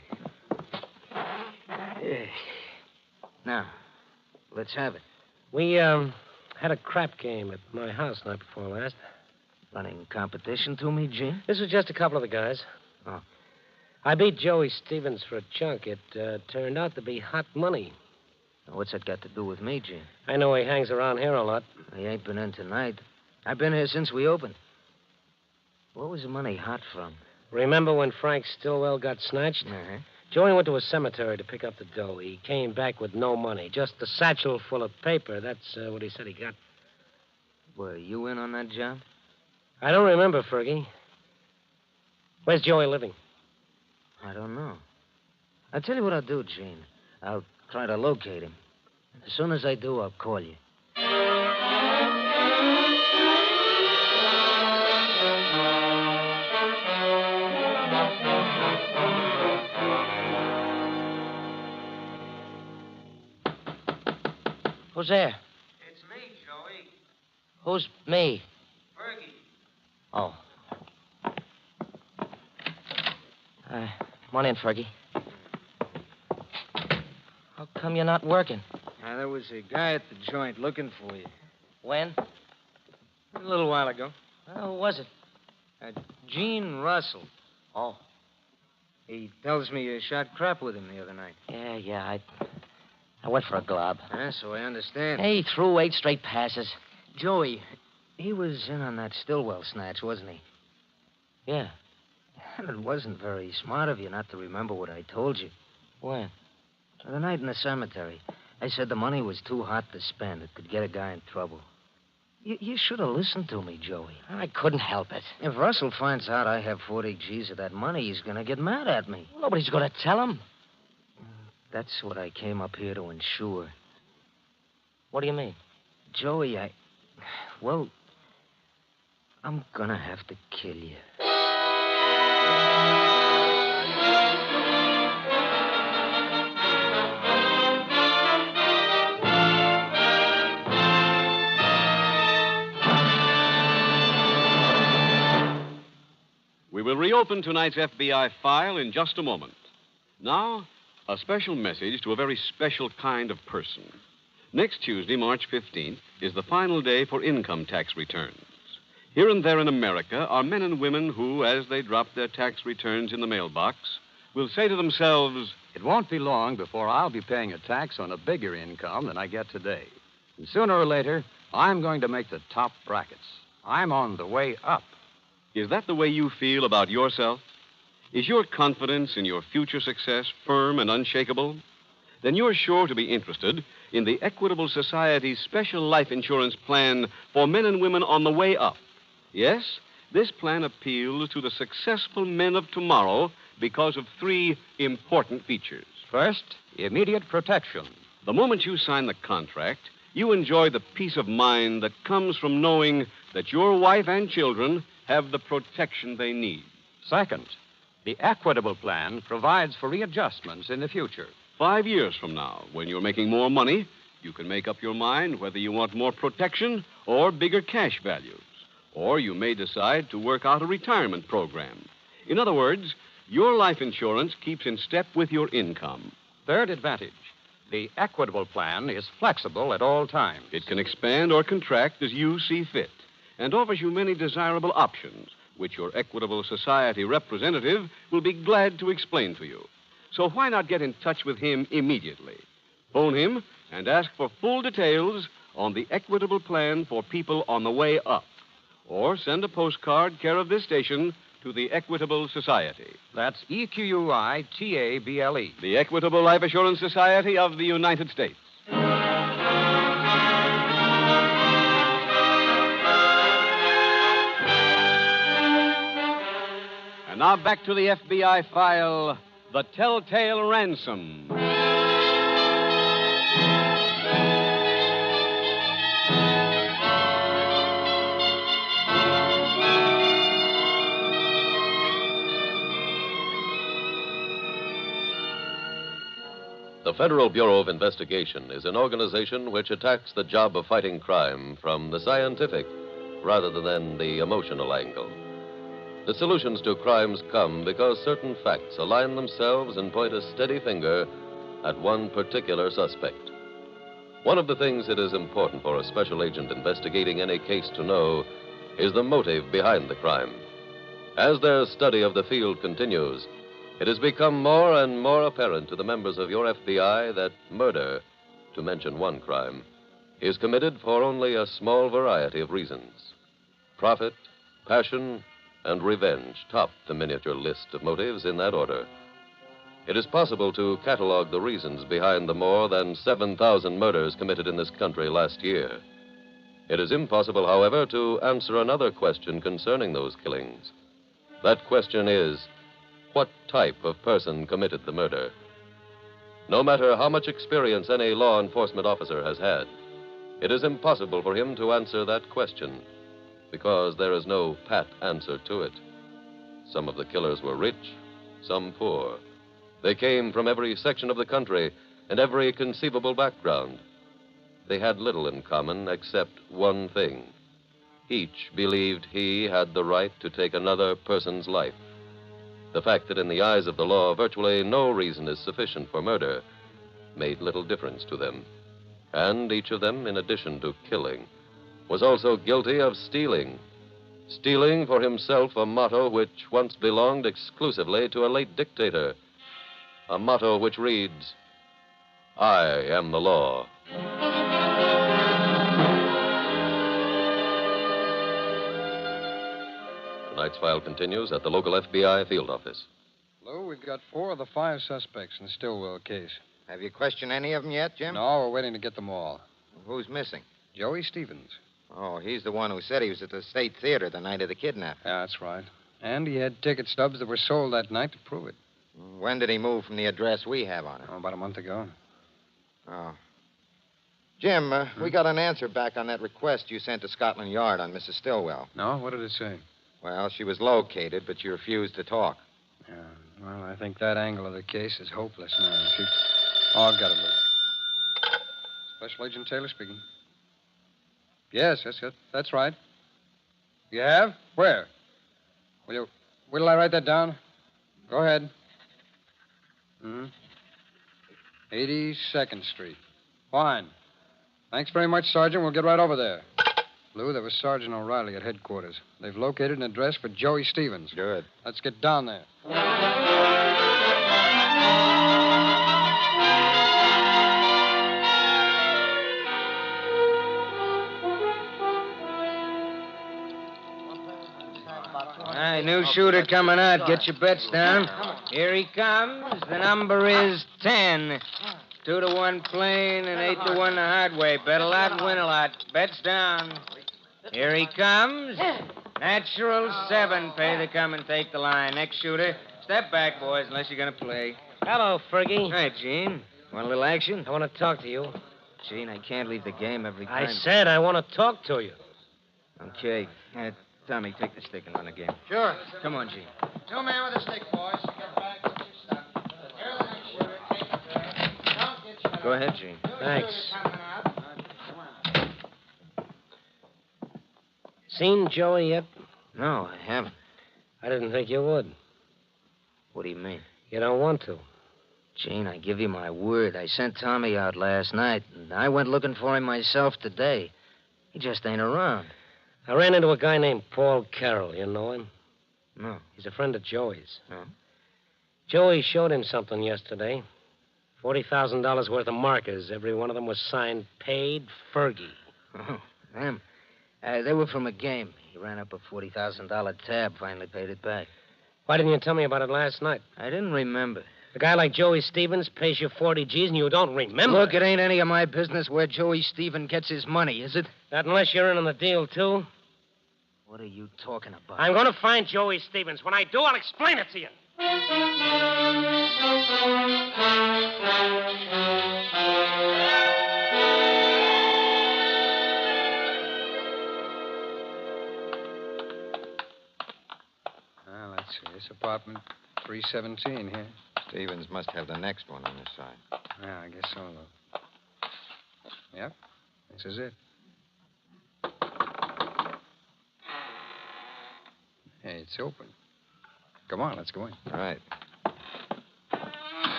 Yeah. Now, let's have it. We, had a crap game at my house night before last. Running competition to me, Gene? This was just a couple of the guys. Oh. I beat Joey Stevens for a chunk. It turned out to be hot money. Now, what's that got to do with me, Gene? I know he hangs around here a lot. He ain't been in tonight. I've been here since we opened. What was the money hot from? Remember when Frank Stillwell got snatched? Uh-huh. Joey went to a cemetery to pick up the dough. He came back with no money, just a satchel full of paper. That's what he said he got. Were you in on that job? I don't remember, Fergie. Where's Joey living? I don't know. I'll tell you what I'll do, Gene. I'll try to locate him. As soon as I do, I'll call you. Who's there? It's me, Joey. Who's me? Fergie. Oh. Come on in, Fergie. How come you're not working? Now, there was a guy at the joint looking for you. When? A little while ago. Who was it? Gene Russell. Oh. He tells me you shot crap with him the other night. Yeah. I went for a glob. So I understand. He threw 8 straight passes. Joey, he was in on that Stillwell snatch, wasn't he? Yeah. And it wasn't very smart of you not to remember what I told you. When? The night in the cemetery. I said the money was too hot to spend. It could get a guy in trouble. You should have listened to me, Joey. I couldn't help it. If Russell finds out I have 40 G's of that money, he's going to get mad at me. Nobody's going to tell him. That's what I came up here to ensure. What do you mean? Joey, Well, I'm going to have to kill you. We will reopen tonight's FBI file in just a moment. Now, a special message to a very special kind of person. Next Tuesday, March 15th, is the final day for income tax returns. Here and there in America are men and women who, as they drop their tax returns in the mailbox, will say to themselves, "It won't be long before I'll be paying a tax on a bigger income than I get today. And sooner or later, I'm going to make the top brackets. I'm on the way up." Is that the way you feel about yourself? Is your confidence in your future success firm and unshakable? Then you're sure to be interested in the Equitable Society's special life insurance plan for men and women on the way up. Yes, this plan appeals to the successful men of tomorrow because of 3 important features. First, immediate protection. The moment you sign the contract, you enjoy the peace of mind that comes from knowing that your wife and children have the protection they need. Second, the Equitable plan provides for readjustments in the future. 5 years from now, when you're making more money, you can make up your mind whether you want more protection or bigger cash values. Or you may decide to work out a retirement program. In other words, your life insurance keeps in step with your income. Third advantage, the Equitable plan is flexible at all times. It can expand or contract as you see fit and offers you many desirable options, which your Equitable Society representative will be glad to explain to you. So why not get in touch with him immediately? Phone him and ask for full details on the Equitable plan for people on the way up. Or send a postcard care of this station to the Equitable Society. That's EQUITABLE. The Equitable Life Assurance Society of the United States. And now back to the FBI file, The Telltale Ransom. The Federal Bureau of Investigation is an organization which attacks the job of fighting crime from the scientific rather than the emotional angle. The solutions to crimes come because certain facts align themselves and point a steady finger at one particular suspect. One of the things it is important for a special agent investigating any case to know is the motive behind the crime. As their study of the field continues, it has become more and more apparent to the members of your FBI that murder, to mention one crime, is committed for only a small variety of reasons. Profit, passion, and revenge top the miniature list of motives in that order. It is possible to catalog the reasons behind the more than 7,000 murders committed in this country last year. It is impossible, however, to answer another question concerning those killings. That question is, what type of person committed the murder? No matter how much experience any law enforcement officer has had, it is impossible for him to answer that question because there is no pat answer to it. Some of the killers were rich, some poor. They came from every section of the country and every conceivable background. They had little in common except one thing. Each believed he had the right to take another person's life. The fact that in the eyes of the law virtually no reason is sufficient for murder made little difference to them. And each of them, in addition to killing, was also guilty of stealing. Stealing for himself a motto which once belonged exclusively to a late dictator. A motto which reads, I am the law. Tonight's file continues at the local FBI field office. Lou, we've got 4 of the 5 suspects in the Stillwell case. Have you questioned any of them yet, Jim? No, we're waiting to get them all. Who's missing? Joey Stevens. Oh, he's the one who said he was at the State Theater the night of the kidnap. Yeah, that's right. And he had ticket stubs that were sold that night to prove it. When did he move from the address we have on it? Oh, about a month ago. Oh. Jim, we got an answer back on that request you sent to Scotland Yard on Mrs. Stillwell. No? What did it say? Well, she was located, but she refused to talk. Yeah, well, I think that angle of the case is hopeless now. Oh, I've got it, Lou. Special Agent Taylor speaking. Yes, that's right. You have? Where? Will I write that down? Go ahead. 82nd Street. Fine. Thanks very much, Sergeant. We'll get right over there. Lou, there was Sergeant O'Reilly at headquarters. They've located an address for Joey Stevens. Good. Let's get down there. All right, new shooter coming out. Get your bets down. Here he comes. The number is 10. 2 to 1 plain and 8 to 1 the hard way. Bet a lot, win a lot. Bets down. Here he comes. Natural 7. Pay the come and take the line. Next shooter. Step back, boys, unless you're going to play. Hello, Fergie. Hi, Gene. Want a little action? I want to talk to you. Gene, I can't leave the game every time. I said I want to talk to you. Okay. Tommy, take the stick and run the game. Sure. Come on, Gene. 2 men with a stick, boys. Get back with your stuff. Here's the next shooter. Take it there. Don't get shot. Go ahead, Gene. Thanks. Seen Joey yet? No, I haven't. I didn't think you would. What do you mean? You don't want to. Gene, I give you my word. I sent Tommy out last night, and I went looking for him myself today. He just ain't around. I ran into a guy named Paul Carroll. You know him? No. He's a friend of Joey's. No? Joey showed him something yesterday. $40,000 worth of markers. Every one of them was signed Paid Fergie. Oh, them. They were from a game. He ran up a $40,000 tab, finally paid it back. Why didn't you tell me about it last night? I didn't remember. A guy like Joey Stevens pays you 40 G's and you don't remember? Look, it ain't any of my business where Joey Stevens gets his money, is it? Not unless you're in on the deal, too. What are you talking about? I'm going to find Joey Stevens. When I do, I'll explain it to you. Let's see. This apartment, 317 here. Stevens must have the next one on this side. Yeah, I guess so, though. Yep, this is it. Hey, it's open. Come on, let's go in. All right.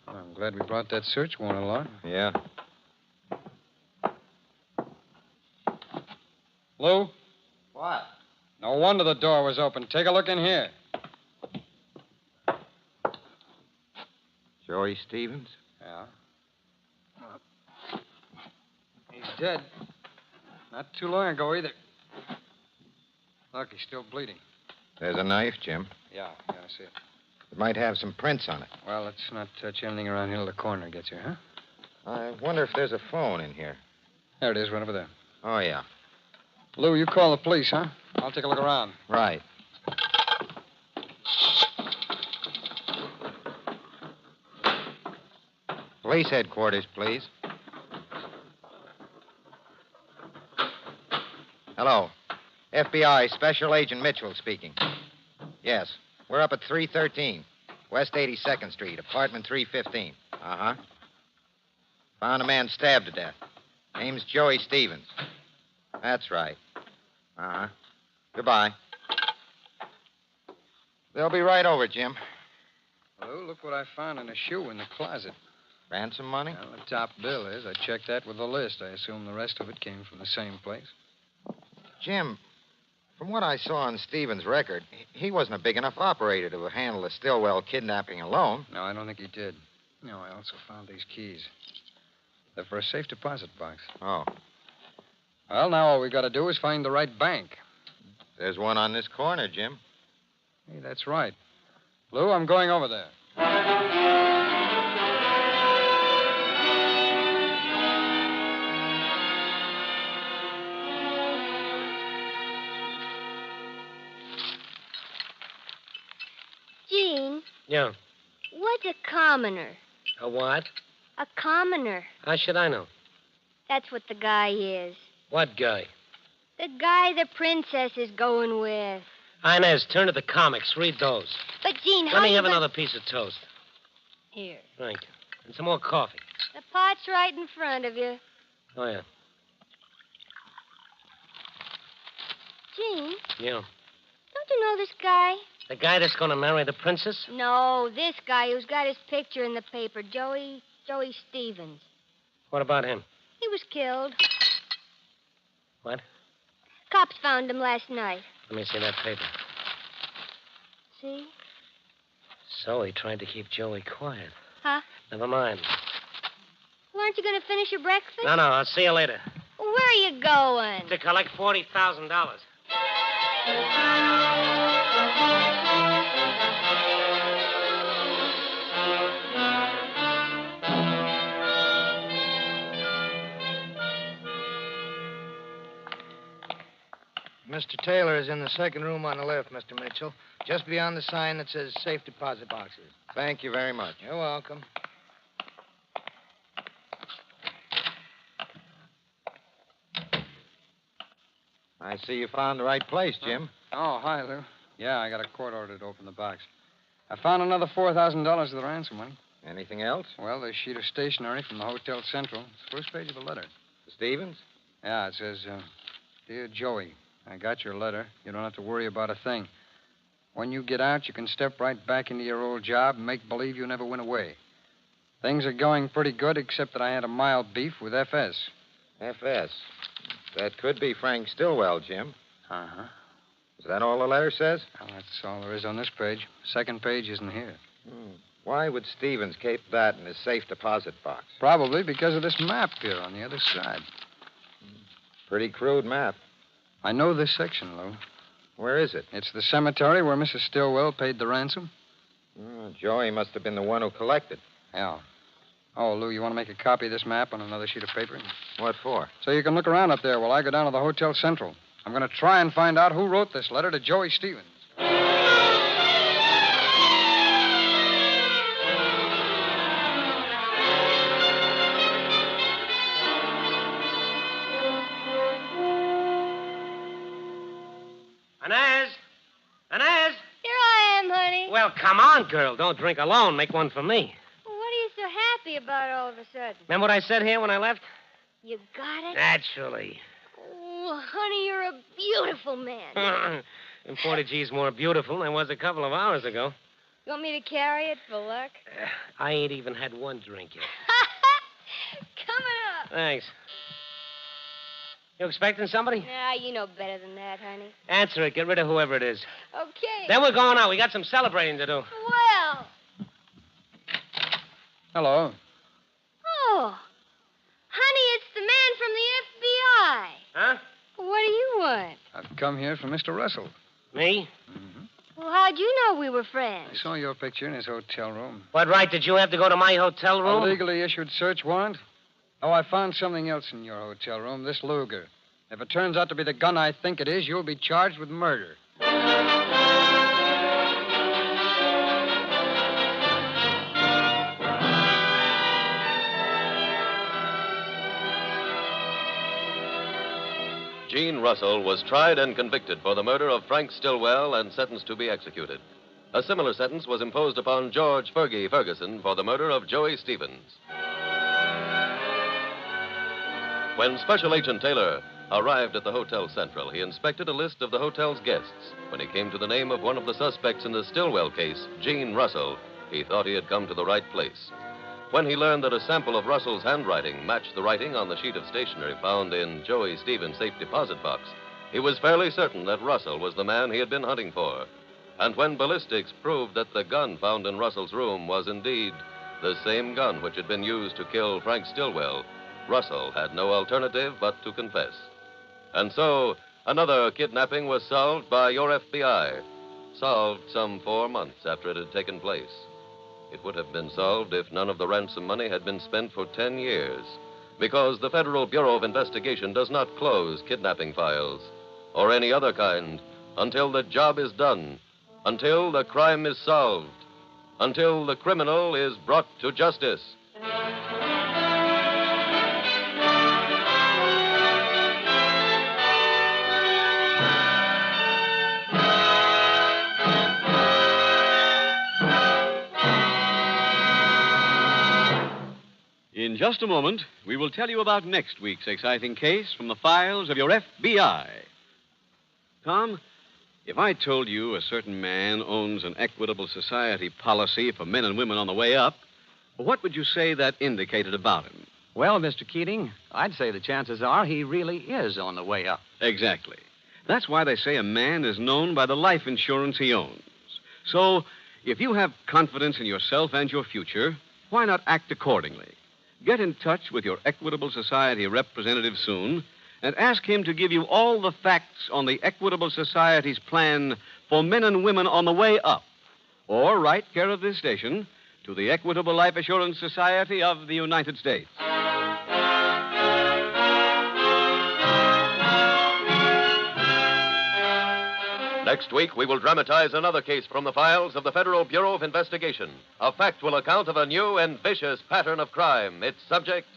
Well, I'm glad we brought that search warrant along. Yeah. Lou? What? No wonder the door was open. Take a look in here. Joey Stevens? Yeah. He's dead. Not too long ago, either. Look, he's still bleeding. There's a knife, Jim. Yeah, I see it. It might have some prints on it. Well, let's not touch anything around here till the coroner gets here, huh? I wonder if there's a phone in here. There it is, right over there. Oh, yeah. Lou, you call the police, huh? I'll take a look around. Right. Police headquarters, please. Hello. FBI Special Agent Mitchell speaking. Yes, we're up at 313, West 82nd Street, apartment 315. Uh-huh. Found a man stabbed to death. Name's Joey Stevens. That's right. Uh-huh. Goodbye. They'll be right over, Jim. Lou, look what I found in a shoe in the closet. Ransom money? Well, the top bill is. I checked that with the list. I assume the rest of it came from the same place. Jim, from what I saw on Stevens' record, he wasn't a big enough operator to handle the Stillwell kidnapping alone. No, I don't think he did. No, I also found these keys. They're for a safe deposit box. Oh. Well, now all we got to do is find the right bank. There's one on this corner, Jim. Hey, that's right. Lou, I'm going over there. Gene, Yeah. what's a commoner? A what? A commoner. How should I know? That's what the guy is. What guy? The guy the princess is going with. Inez, turn to the comics. Read those. But, Gene, how Let me you have gonna- another piece of toast. Here. Thank you. And some more coffee. The pot's right in front of you. Oh, yeah. Gene, Yeah. don't you know this guy? The guy that's going to marry the princess? No, this guy who's got his picture in the paper, Joey Stevens. What about him? He was killed. What? Cops found him last night. Let me see that paper. See? So he tried to keep Joey quiet. Huh? Never mind. Well, aren't you going to finish your breakfast? No, I'll see you later. Well, where are you going? To collect $40,000. Mr. Taylor is in the second room on the left, Mr. Mitchell, just beyond the sign that says safe deposit boxes. Thank you very much. You're welcome. I see you found the right place, Jim. Oh, hi, Lou. Yeah, I got a court order to open the box. I found another $4,000 of the ransom money. Anything else? Well, there's a sheet of stationery from the Hotel Central. It's the first page of the letter. Stevens? Yeah, it says, Dear Joey, I got your letter. You don't have to worry about a thing. When you get out, you can step right back into your old job and make believe you never went away. Things are going pretty good, except that I had a mild beef with FS. FS. That could be Frank Stillwell, Jim. Uh-huh. Is that all the letter says? Well, that's all there is on this page. Second page isn't here. Why would Stevens keep that in his safe deposit box? Probably because of this map here on the other side. Pretty crude map. I know this section, Lou. Where is it? It's the cemetery where Mrs. Stillwell paid the ransom. Oh, Joey must have been the one who collected. Yeah. Oh, Lou, you want to make a copy of this map on another sheet of paper? What for? So you can look around up there while I go down to the Hotel Central. I'm going to try and find out who wrote this letter to Joey Stevens. Inez! Here I am, honey. Well, come on, girl. Don't drink alone. Make one for me. What are you so happy about all of a sudden? Remember what I said here when I left? You got it? Naturally. Oh, honey, you're a beautiful man. And 40 G's more beautiful than I was a couple of hours ago. You want me to carry it for luck? I ain't even had one drink yet. Coming up. Thanks. You expecting somebody? Nah, you know better than that, honey. Answer it. Get rid of whoever it is. Okay. Then we're going out. We got some celebrating to do. Well. Hello. Oh. Honey, it's the man from the FBI. Huh? What do you want? I've come here for Mr. Russell. Me? Well, how'd you know we were friends? I saw your picture in his hotel room. What right did you have to go to my hotel room? A legally issued search warrant. Oh, I found something else in your hotel room, this Luger. If it turns out to be the gun I think it is, you'll be charged with murder. Gene Russell was tried and convicted for the murder of Frank Stillwell and sentenced to be executed. A similar sentence was imposed upon George Fergie Ferguson for the murder of Joey Stevens. When Special Agent Taylor arrived at the Hotel Central, he inspected a list of the hotel's guests. When he came to the name of one of the suspects in the Stillwell case, Gene Russell, he thought he had come to the right place. When he learned that a sample of Russell's handwriting matched the writing on the sheet of stationery found in Joey Stevens' safe deposit box, he was fairly certain that Russell was the man he had been hunting for. And when ballistics proved that the gun found in Russell's room was indeed the same gun which had been used to kill Frank Stillwell, Russell had no alternative but to confess. And so, another kidnapping was solved by your FBI. Solved some 4 months after it had taken place. It would have been solved if none of the ransom money had been spent for 10 years. Because the Federal Bureau of Investigation does not close kidnapping files, or any other kind, until the job is done, until the crime is solved, until the criminal is brought to justice. In just a moment, we will tell you about next week's exciting case from the files of your FBI. Tom, if I told you a certain man owns an equitable society policy for men and women on the way up, what would you say that indicated about him? Well, Mr. Keating, I'd say the chances are he really is on the way up. Exactly. That's why they say a man is known by the life insurance he owns. So, if you have confidence in yourself and your future, why not act accordingly? Get in touch with your Equitable Society representative soon and ask him to give you all the facts on the Equitable Society's plan for men and women on the way up. Or write care of this station to the Equitable Life Assurance Society of the United States. Next week, we will dramatize another case from the files of the Federal Bureau of Investigation. A factual account of a new and vicious pattern of crime. Its subject,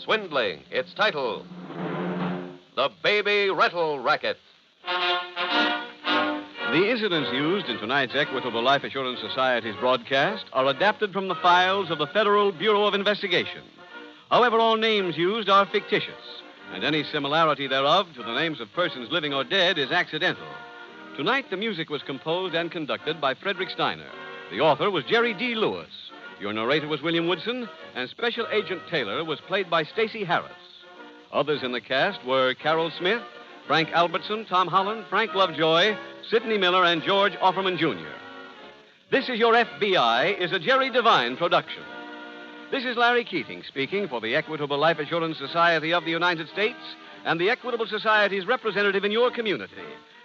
swindling. Its title, The Baby Rental Racket. The incidents used in tonight's Equitable Life Assurance Society's broadcast are adapted from the files of the Federal Bureau of Investigation. However, all names used are fictitious, and any similarity thereof to the names of persons living or dead is accidental. Tonight, the music was composed and conducted by Frederick Steiner. The author was Jerry D. Lewis. Your narrator was William Woodson, and Special Agent Taylor was played by Stacey Harris. Others in the cast were Carol Smith, Frank Albertson, Tom Holland, Frank Lovejoy, Sidney Miller, and George Offerman, Jr. This Is Your FBI is a Jerry Devine production. This is Larry Keating speaking for the Equitable Life Assurance Society of the United States and the Equitable Society's representative in your community,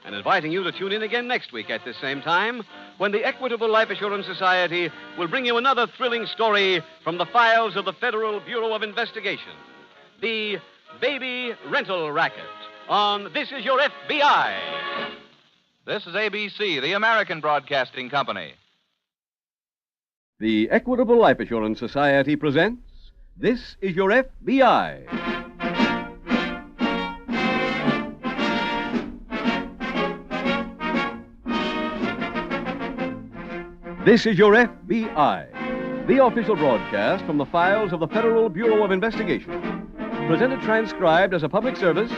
and inviting you to tune in again next week at this same time when the Equitable Life Assurance Society will bring you another thrilling story from the files of the Federal Bureau of Investigation. The Baby Rental Racket on This Is Your FBI. This is ABC, the American Broadcasting Company. The Equitable Life Assurance Society presents This Is Your FBI. This is Your FBI, the official broadcast from the files of the Federal Bureau of Investigation. Presented transcribed as a public service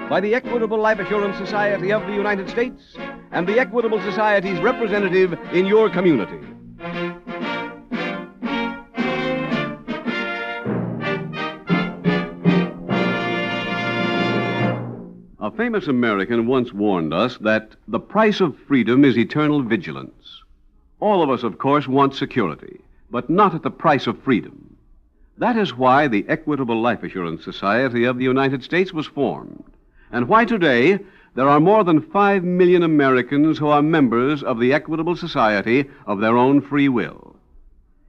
by the Equitable Life Assurance Society of the United States and the Equitable Society's representative in your community. A famous American once warned us that the price of freedom is eternal vigilance. All of us, of course, want security, but not at the price of freedom. That is why the Equitable Life Assurance Society of the United States was formed, and why today there are more than 5 million Americans who are members of the Equitable Society of their own free will.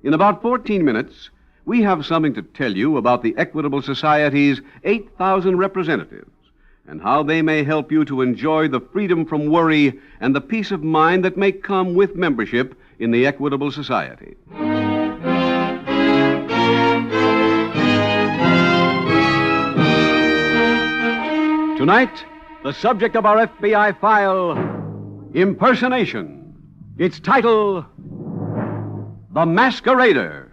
In about 14 minutes, we have something to tell you about the Equitable Society's 8,000 representatives, and how they may help you to enjoy the freedom from worry and the peace of mind that may come with membership in the Equitable Society. Tonight, the subject of our FBI file, Impersonation. Its title, The Masquerader.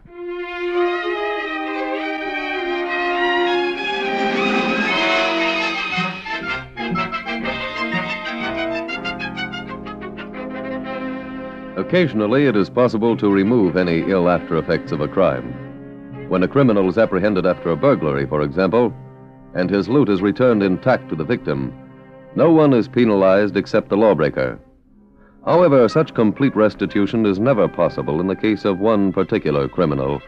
Occasionally, it is possible to remove any ill after effects of a crime. When a criminal is apprehended after a burglary, for example, and his loot is returned intact to the victim, no one is penalized except the lawbreaker. However, such complete restitution is never possible in the case of one particular criminal,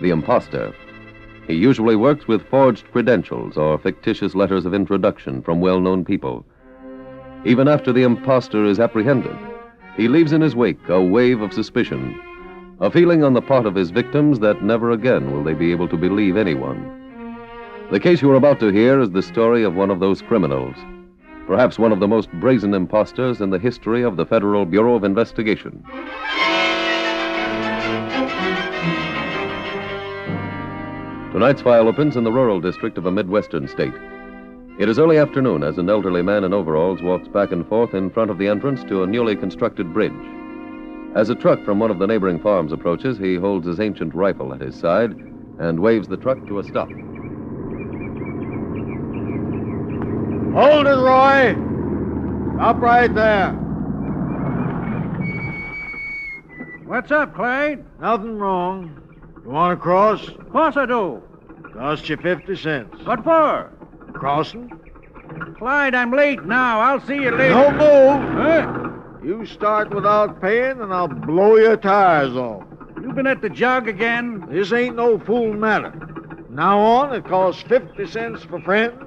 the imposter. He usually works with forged credentials or fictitious letters of introduction from well-known people. Even after the imposter is apprehended, he leaves in his wake a wave of suspicion, a feeling on the part of his victims that never again will they be able to believe anyone. The case you are about to hear is the story of one of those criminals, perhaps one of the most brazen impostors in the history of the Federal Bureau of Investigation. Tonight's file opens in the rural district of a Midwestern state. It is early afternoon as an elderly man in overalls walks back and forth in front of the entrance to a newly constructed bridge. As a truck from one of the neighboring farms approaches, he holds his ancient rifle at his side and waves the truck to a stop. Hold it, Roy! Stop right there. What's up, Clyde? Nothing wrong. You want to cross? Of course I do. Cost you 50 cents. What for? Crossing? Clyde, I'm late now. I'll see you later. Don't move. Huh? You start without paying, and I'll blow your tires off. You been at the jug again? This ain't no fool matter. From now on, it costs 50 cents for friends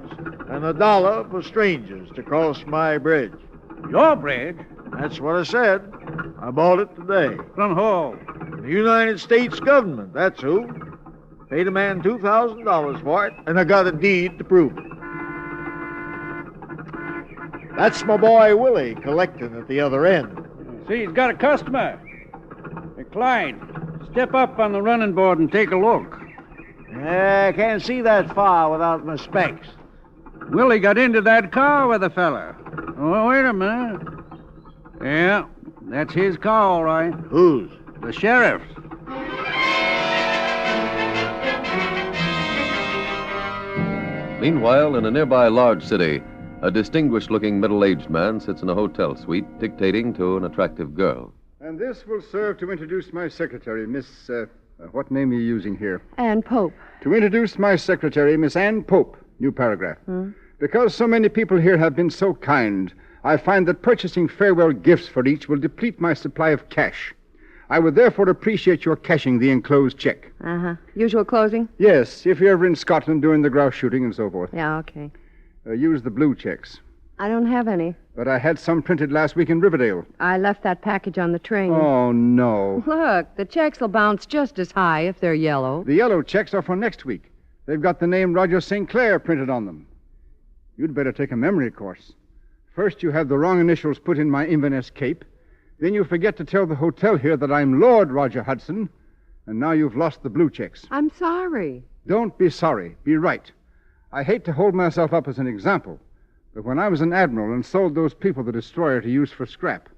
and $1 for strangers to cross my bridge. Your bridge? That's what I said. I bought it today. From who? The United States government, that's who. Paid a man $2,000 for it, and I got a deed to prove it. That's my boy Willie collecting at the other end. See, he's got a customer. Hey, Clyde, step up on the running board and take a look. I can't see that far without my specs. Willie got into that car with the fella. Oh, wait a minute. Yeah, that's his car, all right. Whose? The sheriff's. Meanwhile, in a nearby large city, a distinguished-looking middle-aged man sits in a hotel suite dictating to an attractive girl. And this will serve to introduce my secretary, Miss... what name are you using here? Ann Pope. To introduce my secretary, Miss Ann Pope. New paragraph. Because so many people here have been so kind, I find that purchasing farewell gifts for each will deplete my supply of cash. I would therefore appreciate your cashing the enclosed check. Uh-huh. Usual closing? Yes, if you're ever in Scotland doing the grouse shooting and so forth. Yeah, okay. Use the blue checks. I don't have any. But I had some printed last week in Riverdale. I left that package on the train. Oh, no. Look, the checks will bounce just as high if they're yellow. The yellow checks are for next week. They've got the name Roger St. Clair printed on them. You'd better take a memory course. First, you have the wrong initials put in my Inverness cape. Then you forget to tell the hotel here that I'm Lord Roger Hudson. And now you've lost the blue checks. I'm sorry. Don't be sorry. Be right. I hate to hold myself up as an example. But when I was an admiral and sold those people the destroyer to use for scrap,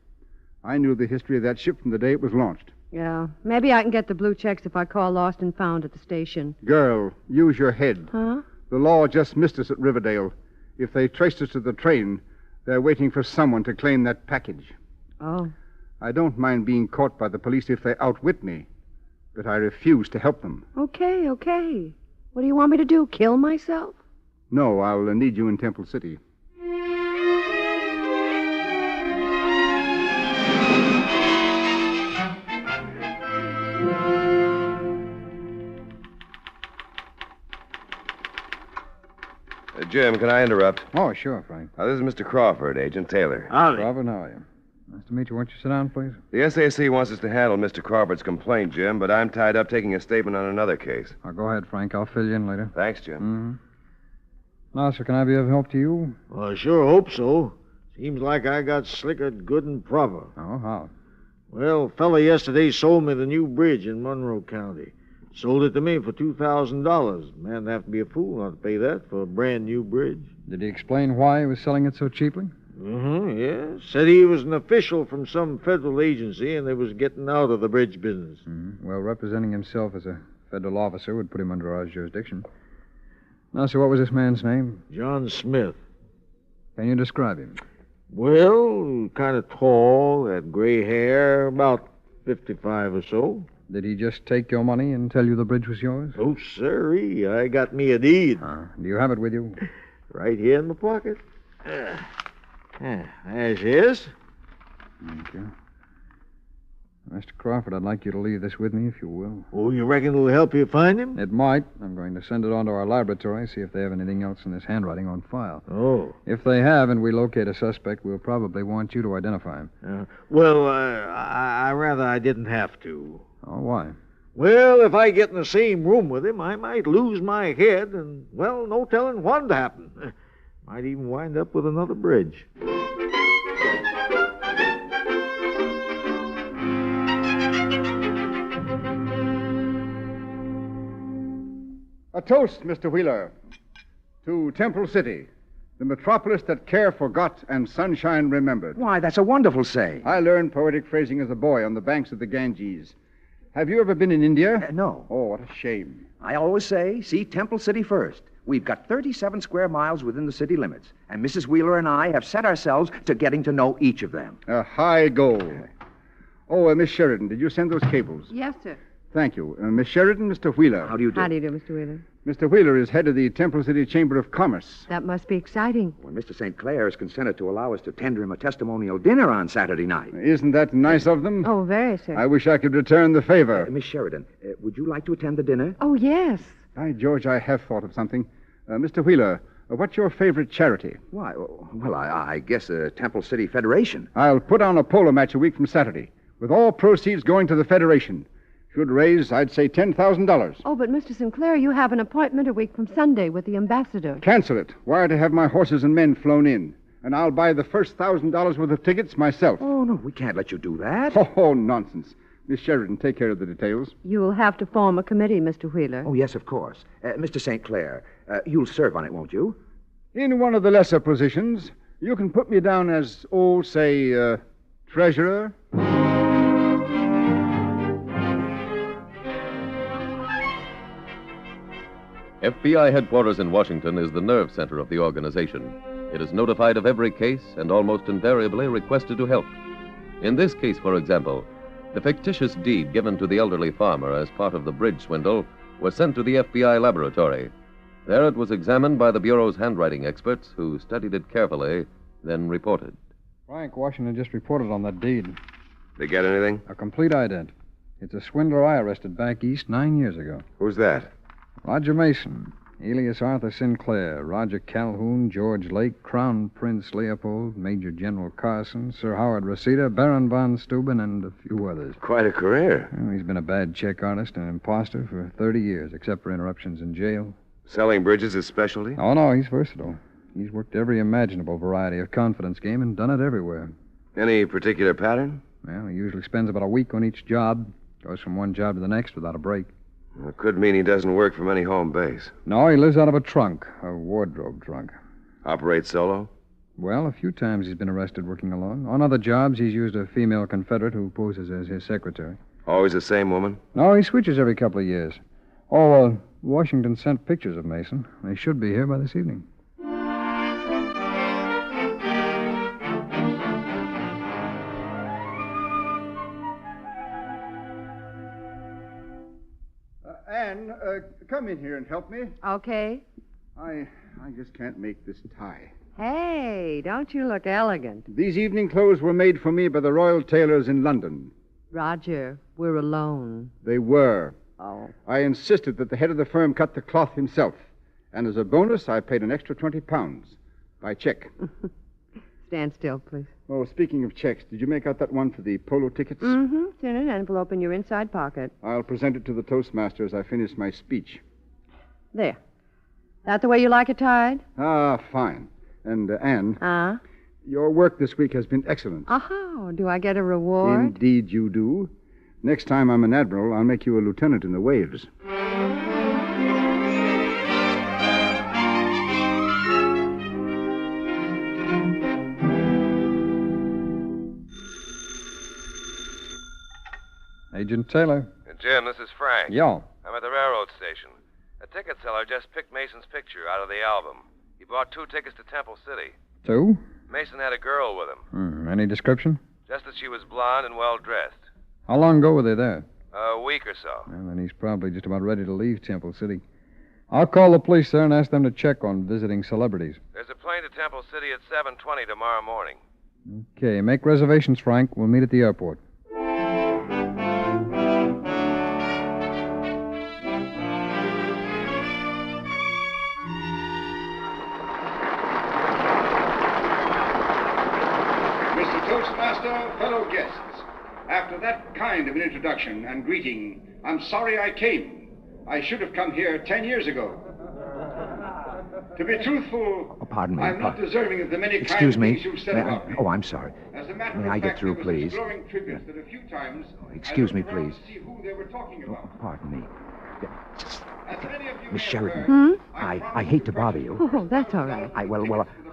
I knew the history of that ship from the day it was launched. Yeah, maybe I can get the blue checks if I call Lost and Found at the station. Girl, use your head. Huh? The law just missed us at Riverdale. If they traced us to the train, they're waiting for someone to claim that package. Oh. I don't mind being caught by the police if they outwit me, but I refuse to help them. Okay. What do you want me to do, kill myself? No, I'll need you in Temple City. Jim, can I interrupt? Oh, sure, Frank. This is Mr. Crawford, Agent Taylor. Crawford, how are you? Nice to meet you. Won't you sit down, please? The SAC wants us to handle Mr. Crawford's complaint, Jim, but I'm tied up taking a statement on another case. Oh, go ahead, Frank. I'll fill you in later. Thanks, Jim. Mm-hmm. Now, sir, can I be of help to you? Well, I sure hope so. Seems like I got slickered good and proper. Oh, how? Well, a fella yesterday sold me the new bridge in Monroe County. Sold it to me for $2,000. Man'd have to be a fool not to pay that for a brand new bridge. Did he explain why he was selling it so cheaply? Yeah. Said he was an official from some federal agency and they was getting out of the bridge business. Mm-hmm. Well, representing himself as a federal officer would put him under our jurisdiction. Now, sir, what was this man's name? John Smith. Can you describe him? Well, kind of tall, had gray hair, about 55 or so. Did he just take your money and tell you the bridge was yours? Oh, sirree. I got me a deed. Do you have it with you? Right here in my pocket. There she is. Thank you. Mr. Crawford, I'd like you to leave this with me, if you will. Oh, you reckon it'll help you find him? It might. I'm going to send it on to our laboratory, see if they have anything else in this handwriting on file. Oh. If they have and we locate a suspect, we'll probably want you to identify him. I rather I didn't have to. Oh, why? Well, if I get in the same room with him, I might lose my head, and, well, no telling what'd happen. Might even wind up with another bridge. A toast, Mr. Wheeler, to Temple City, the metropolis that care forgot and sunshine remembered. Why, that's a wonderful say. I learned poetic phrasing as a boy on the banks of the Ganges. Have you ever been in India? No. Oh, what a shame. I always say, see Temple City first. We've got 37 square miles within the city limits, and Mrs. Wheeler and I have set ourselves to getting to know each of them. A high goal. Miss Sheridan, did you send those cables? Yes, sir. Thank you. Miss Sheridan, Mr. Wheeler. How do you do? How do you do, Mr. Wheeler? Mr. Wheeler is head of the Temple City Chamber of Commerce. That must be exciting. Well, Mr. St. Clair has consented to allow us to tender him a testimonial dinner on Saturday night. Isn't that nice of them? Oh, very, sir. I wish I could return the favor. Miss Sheridan, would you like to attend the dinner? Oh, yes. By George, I have thought of something. Mr. Wheeler, what's your favorite charity? Why, well, I guess Temple City Federation. I'll put on a polo match a week from Saturday, with all proceeds going to the Federation. Should raise, I'd say, $10,000. Oh, but Mr. Sinclair, you have an appointment a week from Sunday with the ambassador. Cancel it. Wire to have my horses and men flown in. And I'll buy the first $1,000 worth of tickets myself. Oh, no, we can't let you do that. Oh, nonsense. Miss Sheridan, take care of the details. You will have to form a committee, Mr. Wheeler. Oh, yes, of course. Mr. St. Clair, you'll serve on it, won't you? In one of the lesser positions. You can put me down as, treasurer. FBI headquarters in Washington is the nerve center of the organization. It is notified of every case and almost invariably requested to help. In this case, for example, the fictitious deed given to the elderly farmer as part of the bridge swindle was sent to the FBI laboratory. There it was examined by the Bureau's handwriting experts, who studied it carefully, then reported. Frank, Washington just reported on that deed. They get anything? A complete ident. It's a swindler I arrested back east 9 years ago. Who's that? Roger Mason. Elias Arthur Sinclair, Roger Calhoun, George Lake, Crown Prince Leopold, Major General Carson, Sir Howard Reseda, Baron von Steuben, and a few others. Quite a career. Well, he's been a bad check artist and an imposter for 30 years, except for interruptions in jail. Selling bridges his specialty? Oh, no, he's versatile. He's worked every imaginable variety of confidence game and done it everywhere. Any particular pattern? Well, he usually spends about a week on each job, goes from one job to the next without a break. Well, it could mean he doesn't work from any home base. No, he lives out of a trunk, a wardrobe trunk. Operates solo? Well, a few times he's been arrested working alone. On other jobs, he's used a female confederate who poses as his secretary. Always the same woman? No, he switches every couple of years. Oh, Washington sent pictures of Mason. They should be here by this evening. Anne, come in here and help me. Okay. I just can't make this tie. Hey, don't you look elegant. These evening clothes were made for me by the Royal Tailors in London. Roger, we're alone. They were. Oh. I insisted that the head of the firm cut the cloth himself. And as a bonus, I paid an extra £20 by check. Stand still, please. Oh, speaking of checks, did you make out that one for the polo tickets? Mm-hmm. It's in an envelope in your inside pocket. I'll present it to the toastmaster as I finish my speech. There. That the way you like it tied? Ah, fine. And, Anne. Your work this week has been excellent. Oh, do I get a reward? Indeed you do. Next time I'm an admiral, I'll make you a lieutenant in the waves. Agent Taylor. Jim, this is Frank. Yo. I'm at the railroad station. A ticket seller just picked Mason's picture out of the album. He bought 2 tickets to Temple City. 2? Mason had a girl with him. Any description? Just that she was blonde and well-dressed. How long ago were they there? A week or so. Well, then he's probably just about ready to leave Temple City. I'll call the police there and ask them to check on visiting celebrities. There's a plane to Temple City at 7:20 tomorrow morning. Okay, make reservations, Frank. We'll meet at the airport. Toastmaster, fellow guests, after that kind of an introduction and greeting, I'm sorry I came. I should have come here 10 years ago. To be truthful, Pardon me. I'm not deserving of the many Excuse kind me. things you've said about me. Oh, I'm sorry. As a matter May of I fact, get through, there was please? a glowing tribute that a few times Excuse me, I looked around please. to see who they were talking about. Pardon me. As many of you Miss may Sheridan, have heard, I hate to bother you. Oh, that's all right.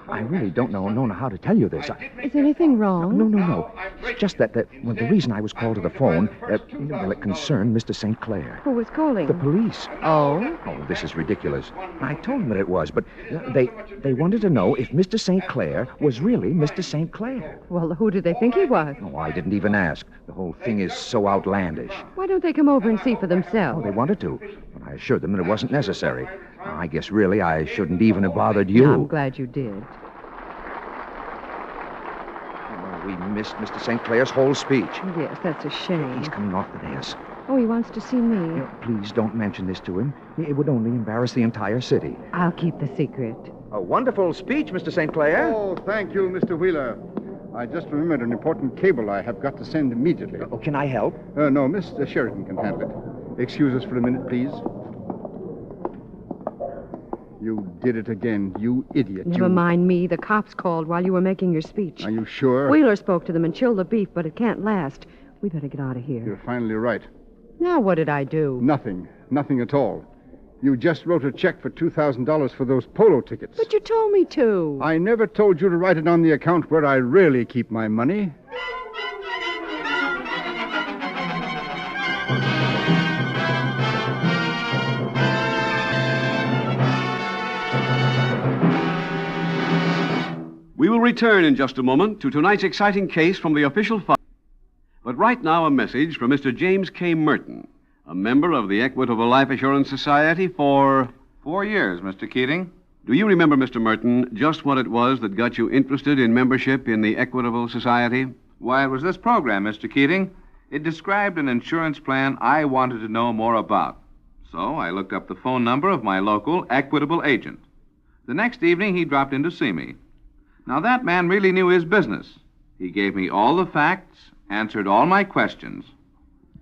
I really don't know how to tell you this. Is anything wrong? No. It's just that the reason I was called to the phone, it concerned Mr. St. Clair. Who was calling? The police. Oh? Oh, this is ridiculous. I told them that it was, but they wanted to know if Mr. St. Clair was really Mr. St. Clair. Well, who did they think he was? Oh, I didn't even ask. The whole thing is so outlandish. Why don't they come over and see for themselves? Oh, they wanted to, but I assured them that it wasn't necessary. I guess really I shouldn't even have bothered you. I'm glad you did. We missed Mr. St. Clair's whole speech. Yes, that's a shame. He's coming off the dais. Oh, he wants to see me. Please don't mention this to him. It would only embarrass the entire city. I'll keep the secret. A wonderful speech, Mr. St. Clair. Oh, thank you, Mr. Wheeler. I just remembered an important cable I have got to send immediately. Oh, can I help? No, Mr. Sheridan can handle it. Excuse us for a minute, please. You did it again, you idiot. Never mind me. The cops called while you were making your speech. Are you sure? Wheeler spoke to them and chilled the beef, but it can't last. We better get out of here. You're finally right. Now, what did I do? Nothing. Nothing at all. You just wrote a check for $2,000 for those polo tickets. But you told me to. I never told you to write it on the account where I really keep my money. We will return in just a moment to tonight's exciting case from the official file. But right now, a message from Mr. James K. Merton, a member of the Equitable Life Assurance Society for 4 years, Mr. Keating. Do you remember, Mr. Merton, just what it was that got you interested in membership in the Equitable Society? Why, it was this program, Mr. Keating. It described an insurance plan I wanted to know more about. So I looked up the phone number of my local equitable agent. The next evening, he dropped in to see me. Now, that man really knew his business. He gave me all the facts, answered all my questions.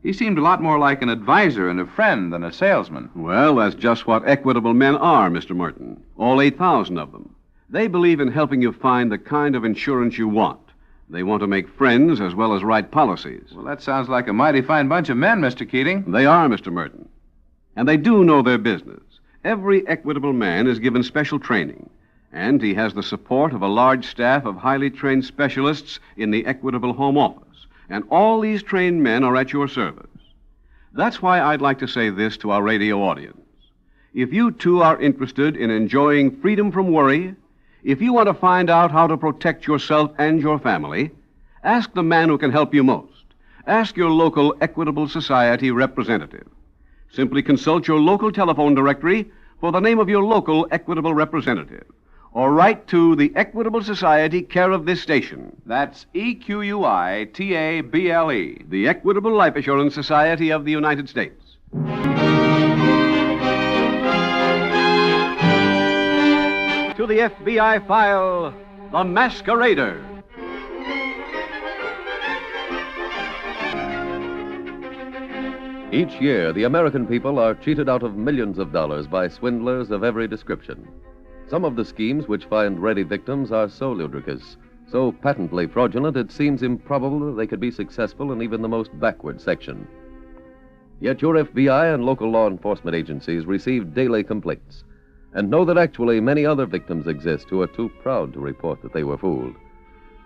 He seemed a lot more like an advisor and a friend than a salesman. Well, that's just what equitable men are, Mr. Merton. All 8,000 of them. They believe in helping you find the kind of insurance you want. They want to make friends as well as write policies. Well, that sounds like a mighty fine bunch of men, Mr. Keating. They are, Mr. Merton. And they do know their business. Every equitable man is given special training, and he has the support of a large staff of highly trained specialists in the Equitable Home Office. And all these trained men are at your service. That's why I'd like to say this to our radio audience. If you, too, are interested in enjoying freedom from worry, if you want to find out how to protect yourself and your family, ask the man who can help you most. Ask your local Equitable Society representative. Simply consult your local telephone directory for the name of your local Equitable representative. Or write to the Equitable Society, care of this station. That's EQUITABLE. The Equitable Life Assurance Society of the United States. To the FBI file, The Masquerader. Each year, the American people are cheated out of millions of dollars by swindlers of every description. Some of the schemes which find ready victims are so ludicrous, so patently fraudulent, it seems improbable that they could be successful in even the most backward section. Yet your FBI and local law enforcement agencies receive daily complaints and know that actually many other victims exist who are too proud to report that they were fooled.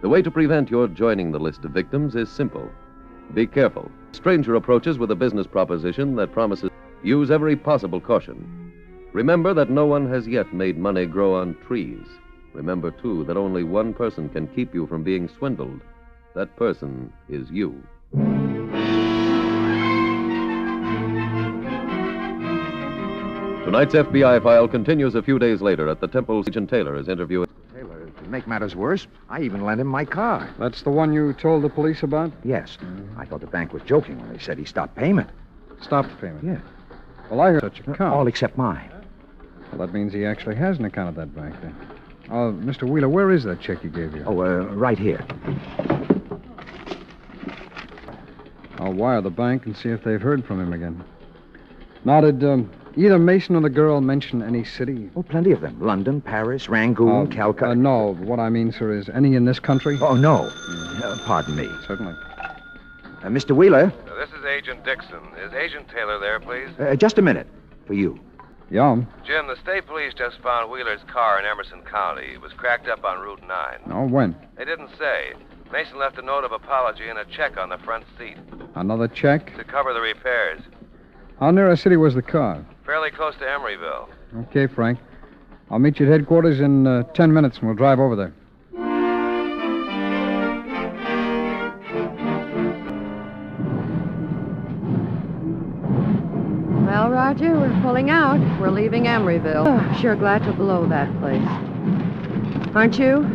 The way to prevent your joining the list of victims is simple. Be careful. A stranger approaches with a business proposition that promises use every possible caution. Remember that no one has yet made money grow on trees. Remember, too, that only one person can keep you from being swindled. That person is you. Tonight's FBI file continues a few days later at the Temple. Agent Taylor is interviewing. Taylor, to make matters worse, I even lent him my car. That's the one you told the police about? Yes. I thought the bank was joking when they said he stopped payment. Stopped payment? Yeah. Well, I heard such account. All except mine. Well, that means he actually has an account at that bank, then. Oh, Mr. Wheeler, where is that check he gave you? Oh, right here. I'll wire the bank and see if they've heard from him again. Now, did either Mason or the girl mention any city? Oh, plenty of them. London, Paris, Rangoon, Calcutta. No, what I mean, sir, is any in this country? Oh, no. Pardon me. Certainly. Mr. Wheeler? This is Agent Dixon. Is Agent Taylor there, please? Just a minute. For you. Yeah. Jim, the state police just found Wheeler's car in Emerson County. It was cracked up on Route 9. Oh, when? They didn't say. Mason left a note of apology and a check on the front seat. Another check? To cover the repairs. How near a city was the car? Fairly close to Emeryville. Okay, Frank. I'll meet you at headquarters in 10 minutes, and we'll drive over there. Well, Roger, we're pulling out. We're leaving Emeryville. Oh, sure glad to blow that place. Aren't you?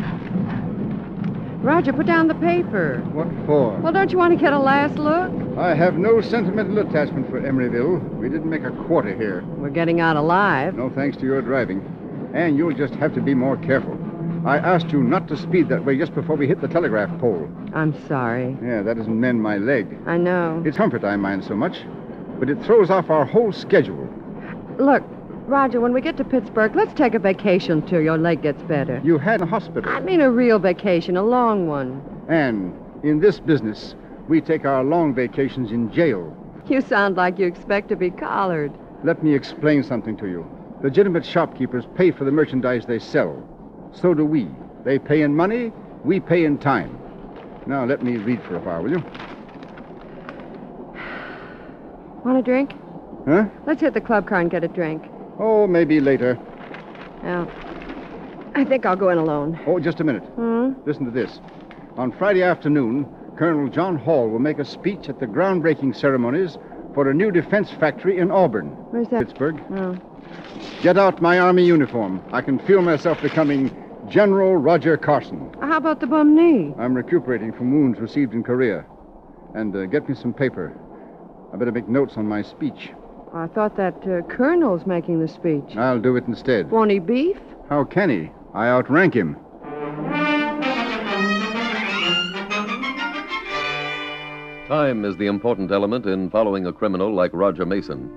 Roger, put down the paper. What for? Well, don't you want to get a last look? I have no sentimental attachment for Emeryville. We didn't make a quarter here. We're getting out alive. No thanks to your driving. And you'll just have to be more careful. I asked you not to speed that way just before we hit the telegraph pole. I'm sorry. Yeah, that doesn't mend my leg. I know. It's comfort I mind so much, but it throws off our whole schedule. Look, Roger, when we get to Pittsburgh, let's take a vacation till your leg gets better. You had a hospital. I mean a real vacation, a long one. And in this business, we take our long vacations in jail. You sound like you expect to be collared. Let me explain something to you. Legitimate shopkeepers pay for the merchandise they sell. So do we. They pay in money, we pay in time. Now, let me read for a while, will you? Want a drink? Huh? Let's hit the club car and get a drink. Oh, maybe later. Well, I think I'll go in alone. Oh, just a minute. Listen to this. On Friday afternoon, Colonel John Hall will make a speech at the groundbreaking ceremonies for a new defense factory in Auburn. Where's that? Pittsburgh. Oh. Get out my Army uniform. I can feel myself becoming General Roger Carson. How about the bum knee? I'm recuperating from wounds received in Korea. And get me some paper. I better make notes on my speech. I thought that Colonel's making the speech. I'll do it instead. Won't he beef? How can he? I outrank him. Time is the important element in following a criminal like Roger Mason.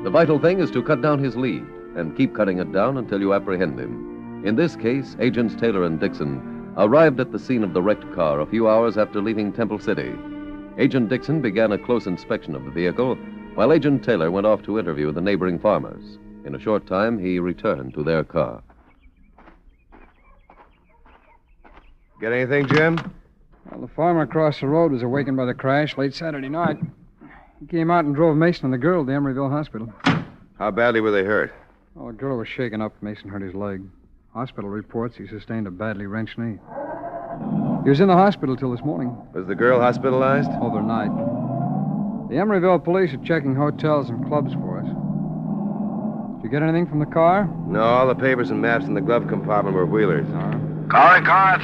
The vital thing is to cut down his lead and keep cutting it down until you apprehend him. In this case, Agents Taylor and Dixon arrived at the scene of the wrecked car a few hours after leaving Temple City. Agent Dixon began a close inspection of the vehicle, while Agent Taylor went off to interview the neighboring farmers. In a short time, he returned to their car. Get anything, Jim? Well, the farmer across the road was awakened by the crash late Saturday night. He came out and drove Mason and the girl to Emeryville Hospital. How badly were they hurt? Well, the girl was shaken up. Mason hurt his leg. Hospital reports he sustained a badly wrenched knee. He was in the hospital till this morning. Was the girl hospitalized? Overnight. The Emeryville police are checking hotels and clubs for us. Did you get anything from the car? No, all the papers and maps in the glove compartment were Wheeler's. Calling car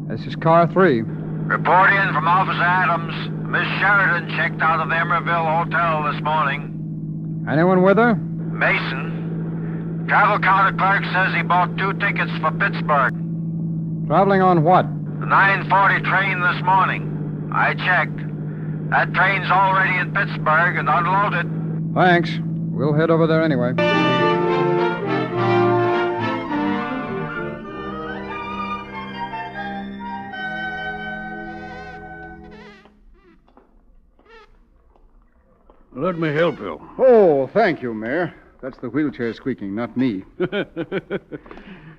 3. This is car 3. Report in from Officer Adams. Miss Sheridan checked out of the Emeryville Hotel this morning. Anyone with her? Mason. Travel counter clerk says he bought 2 tickets for Pittsburgh. Traveling on what? The 9:40 train this morning. I checked. That train's already in Pittsburgh and unloaded. Thanks. We'll head over there anyway. Let me help you. Oh, thank you, Mayor. That's the wheelchair squeaking, not me.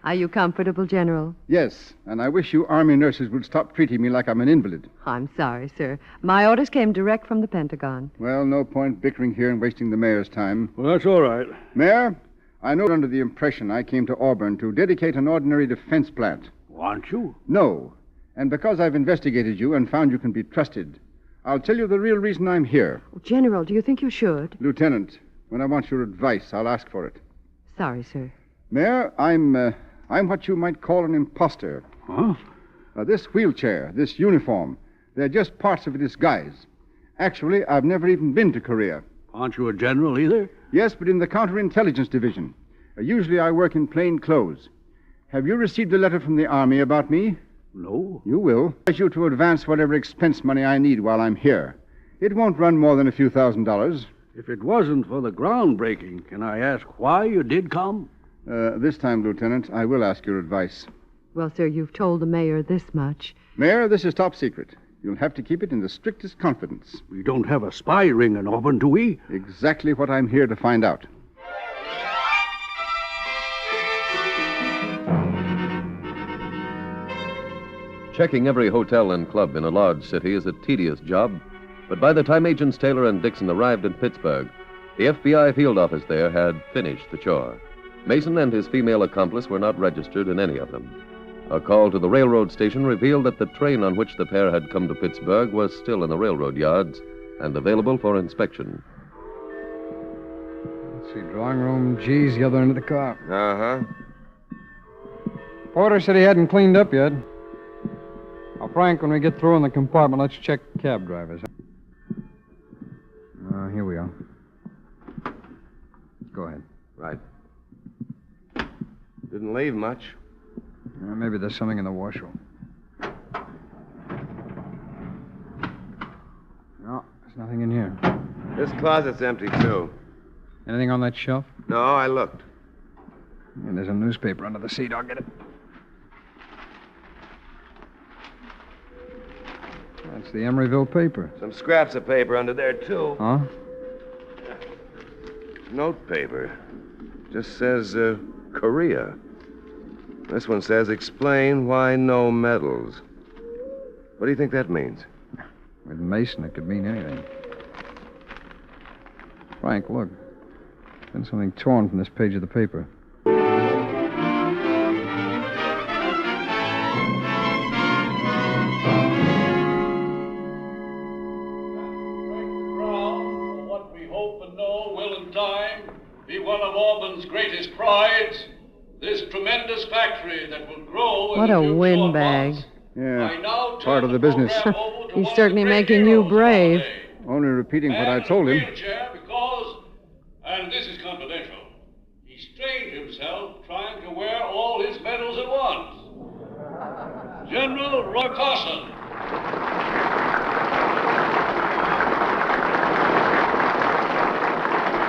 Are you comfortable, General? Yes, and I wish you Army nurses would stop treating me like I'm an invalid. I'm sorry, sir. My orders came direct from the Pentagon. Well, no point bickering here and wasting the mayor's time. Well, that's all right. Mayor, I know you're under the impression I came to Auburn to dedicate an ordinary defense plant. Want you? No. And because I've investigated you and found you can be trusted, I'll tell you the real reason I'm here. Oh, General, do you think you should? Lieutenant, when I want your advice, I'll ask for it. Sorry, sir. Mayor, I'm what you might call an imposter. Huh? This wheelchair, this uniform, they're just parts of a disguise. Actually, I've never even been to Korea. Aren't you a general either? Yes, but in the counterintelligence division. Usually I work in plain clothes. Have you received a letter from the Army about me? No. You will. I you to advance whatever expense money I need while I'm here. It won't run more than a few $1,000s. If it wasn't for the groundbreaking, can I ask why you did come? This time, Lieutenant, I will ask your advice. Well, sir, you've told the mayor this much. Mayor, this is top secret. You'll have to keep it in the strictest confidence. We don't have a spy ring in Auburn, do we? Exactly what I'm here to find out. Checking every hotel and club in a large city is a tedious job, but by the time Agents Taylor and Dixon arrived in Pittsburgh, the FBI field office there had finished the chore. Mason and his female accomplice were not registered in any of them. A call to the railroad station revealed that the train on which the pair had come to Pittsburgh was still in the railroad yards and available for inspection. Let's see, drawing room G's the other end of the car. Uh-huh. Porter said he hadn't cleaned up yet. Now, Frank, when we get through in the compartment, let's check cab drivers. Here we are. Go ahead. Right. Didn't leave much. Maybe there's something in the washroom. No, there's nothing in here. This closet's empty, too. Anything on that shelf? No, I looked. And there's a newspaper under the seat. I'll get it. That's the Emeryville paper. Some scraps of paper under there, too. Huh? Note paper. Just says, Korea. This one says, explain why no medals. What do you think that means? With Mason, it could mean anything. Frank, look. There's been something torn from this page of the paper. One of Auburn's greatest prides, this tremendous factory that will grow. What a windbag. Yeah, part of the business. He's certainly making you brave. Only repeating what I told him. this is confidential. He strained himself trying to wear all his medals at once. General Roy Carson.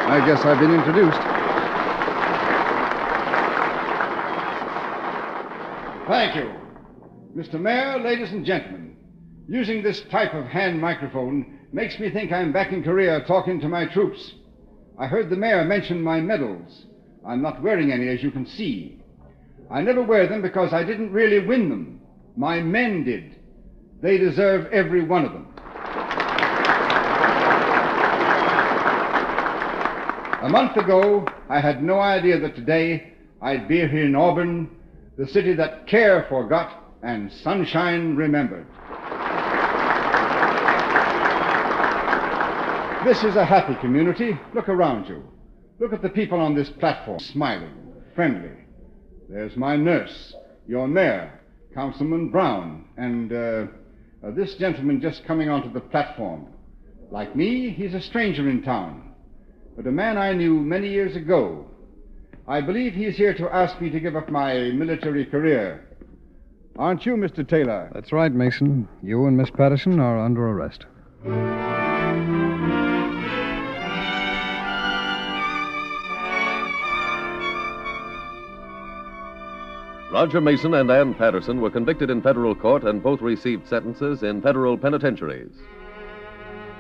I guess I've been introduced. Thank you. Mr. Mayor, ladies and gentlemen, using this type of hand microphone makes me think I'm back in Korea talking to my troops. I heard the mayor mention my medals. I'm not wearing any, as you can see. I never wear them because I didn't really win them. My men did. They deserve every one of them. A month ago, I had no idea that today I'd be here in Auburn, the city that care forgot and sunshine remembered. This is a happy community. Look around you. Look at the people on this platform, smiling, friendly. There's my nurse, your mayor, Councilman Brown, and this gentleman just coming onto the platform. Like me, he's a stranger in town, but a man I knew many years ago. I believe he's here to ask me to give up my military career. Aren't you, Mr. Taylor? That's right, Mason. You and Miss Patterson are under arrest. Roger Mason and Ann Patterson were convicted in federal court and both received sentences in federal penitentiaries.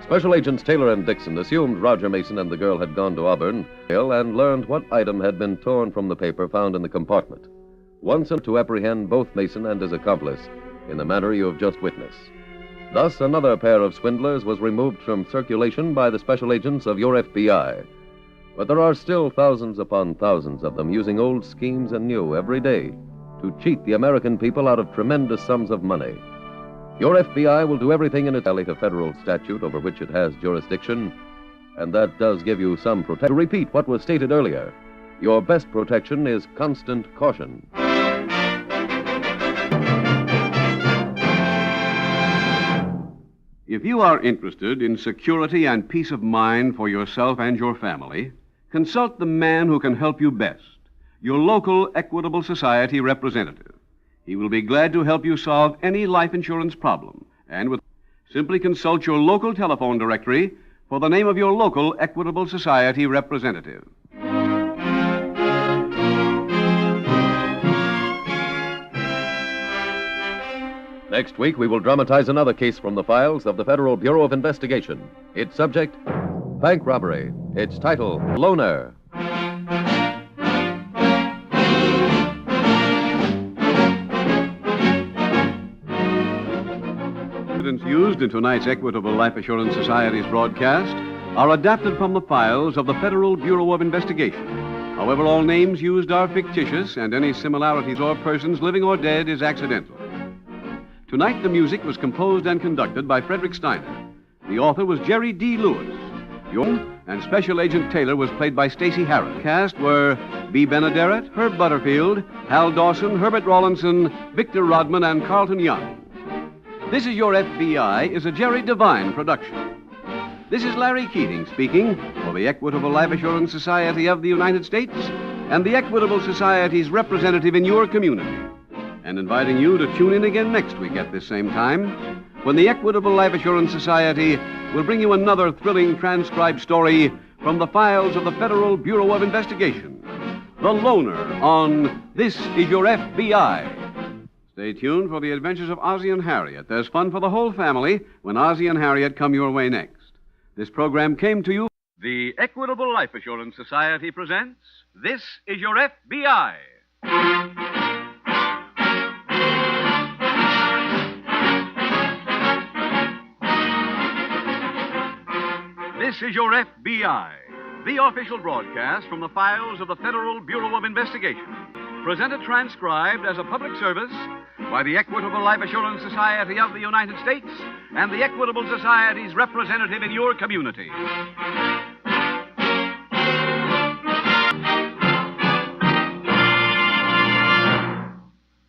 Special Agents Taylor and Dixon assumed Roger Mason and the girl had gone to Auburn and learned what item had been torn from the paper found in the compartment. Once to apprehend both Mason and his accomplice in the manner you have just witnessed. Thus, another pair of swindlers was removed from circulation by the special agents of your FBI. But there are still thousands upon thousands of them using old schemes and new every day to cheat the American people out of tremendous sums of money. Your FBI will do everything in its alley to federal statute over which it has jurisdiction, and that does give you some protection. To repeat what was stated earlier, your best protection is constant caution. If you are interested in security and peace of mind for yourself and your family, consult the man who can help you best, your local Equitable Society representative. He will be glad to help you solve any life insurance problem, and simply consult your local telephone directory for the name of your local Equitable Society representative. Next week, we will dramatize another case from the files of the Federal Bureau of Investigation. Its subject, bank robbery. Its title, Loner. Incidents used in tonight's Equitable Life Assurance Society's broadcast are adapted from the files of the Federal Bureau of Investigation. However, all names used are fictitious, and any similarities or persons living or dead is accidental. Tonight, the music was composed and conducted by Frederick Steiner. The author was Jerry D. Lewis. And Special Agent Taylor was played by Stacey Harris. Cast were B. Benaderet, Herb Butterfield, Hal Dawson, Herbert Rawlinson, Victor Rodman, and Carlton Young. This Is Your FBI is a Jerry Devine production. This is Larry Keating speaking for the Equitable Life Assurance Society of the United States and the Equitable Society's representative in your community, and inviting you to tune in again next week at this same time when the Equitable Life Assurance Society will bring you another thrilling transcribed story from the files of the Federal Bureau of Investigation, The Loner, on This Is Your FBI. Stay tuned for the adventures of Ozzie and Harriet. There's fun for the whole family when Ozzie and Harriet come your way next. This program came to you. The Equitable Life Assurance Society presents This Is Your FBI. This is Your FBI, the official broadcast from the files of the Federal Bureau of Investigation. Presented transcribed as a public service by the Equitable Life Assurance Society of the United States and the Equitable Society's representative in your community.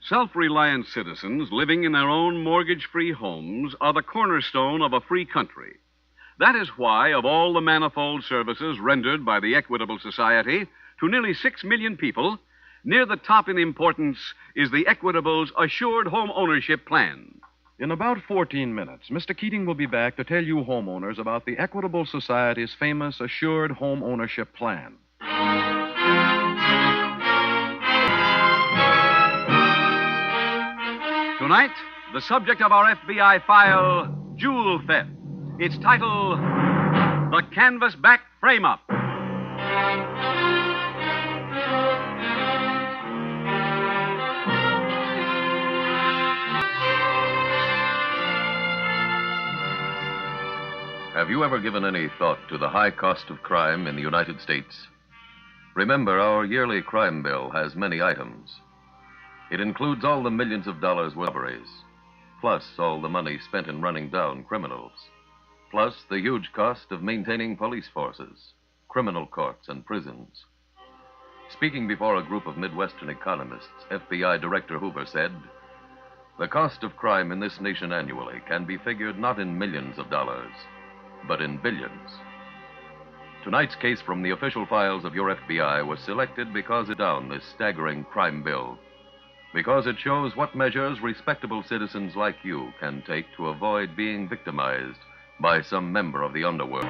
Self-reliant citizens living in their own mortgage-free homes are the cornerstone of a free country. That is why, of all the manifold services rendered by the Equitable Society to nearly 6 million people, near the top in importance is the Equitable's Assured Home Ownership Plan. In about 14 minutes, Mr. Keating will be back to tell you homeowners about the Equitable Society's famous Assured Home Ownership Plan. Tonight, the subject of our FBI file, Jewel Theft. Its title, The Canvasback Frame-Up. Have you ever given any thought to the high cost of crime in the United States? Remember, our yearly crime bill has many items. It includes all the millions of dollars worth of robberies, plus all the money spent in running down criminals, plus the huge cost of maintaining police forces, criminal courts, and prisons. Speaking before a group of Midwestern economists, FBI Director Hoover said, "The cost of crime in this nation annually can be figured not in millions of dollars, but in billions." Tonight's case from the official files of your FBI was selected because it down this staggering crime bill, because it shows what measures respectable citizens like you can take to avoid being victimized by some member of the underworld.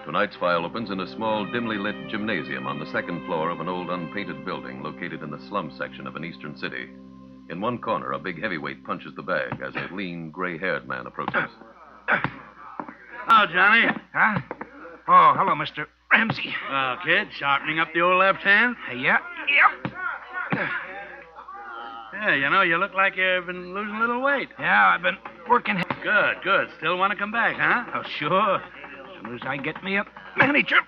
Tonight's file opens in a small, dimly lit gymnasium on the second floor of an old unpainted building located in the slum section of an eastern city. In one corner, a big heavyweight punches the bag as a lean, gray-haired man approaches. Oh, Johnny. Huh? Oh, hello, Mr. Ramsey. Oh, kid, sharpening up the old left hand? Yeah. Yeah, you know, you look like you've been losing a little weight. Yeah, I've been working. Good, good. Still want to come back, huh? Oh, sure. As soon as I get me a manager.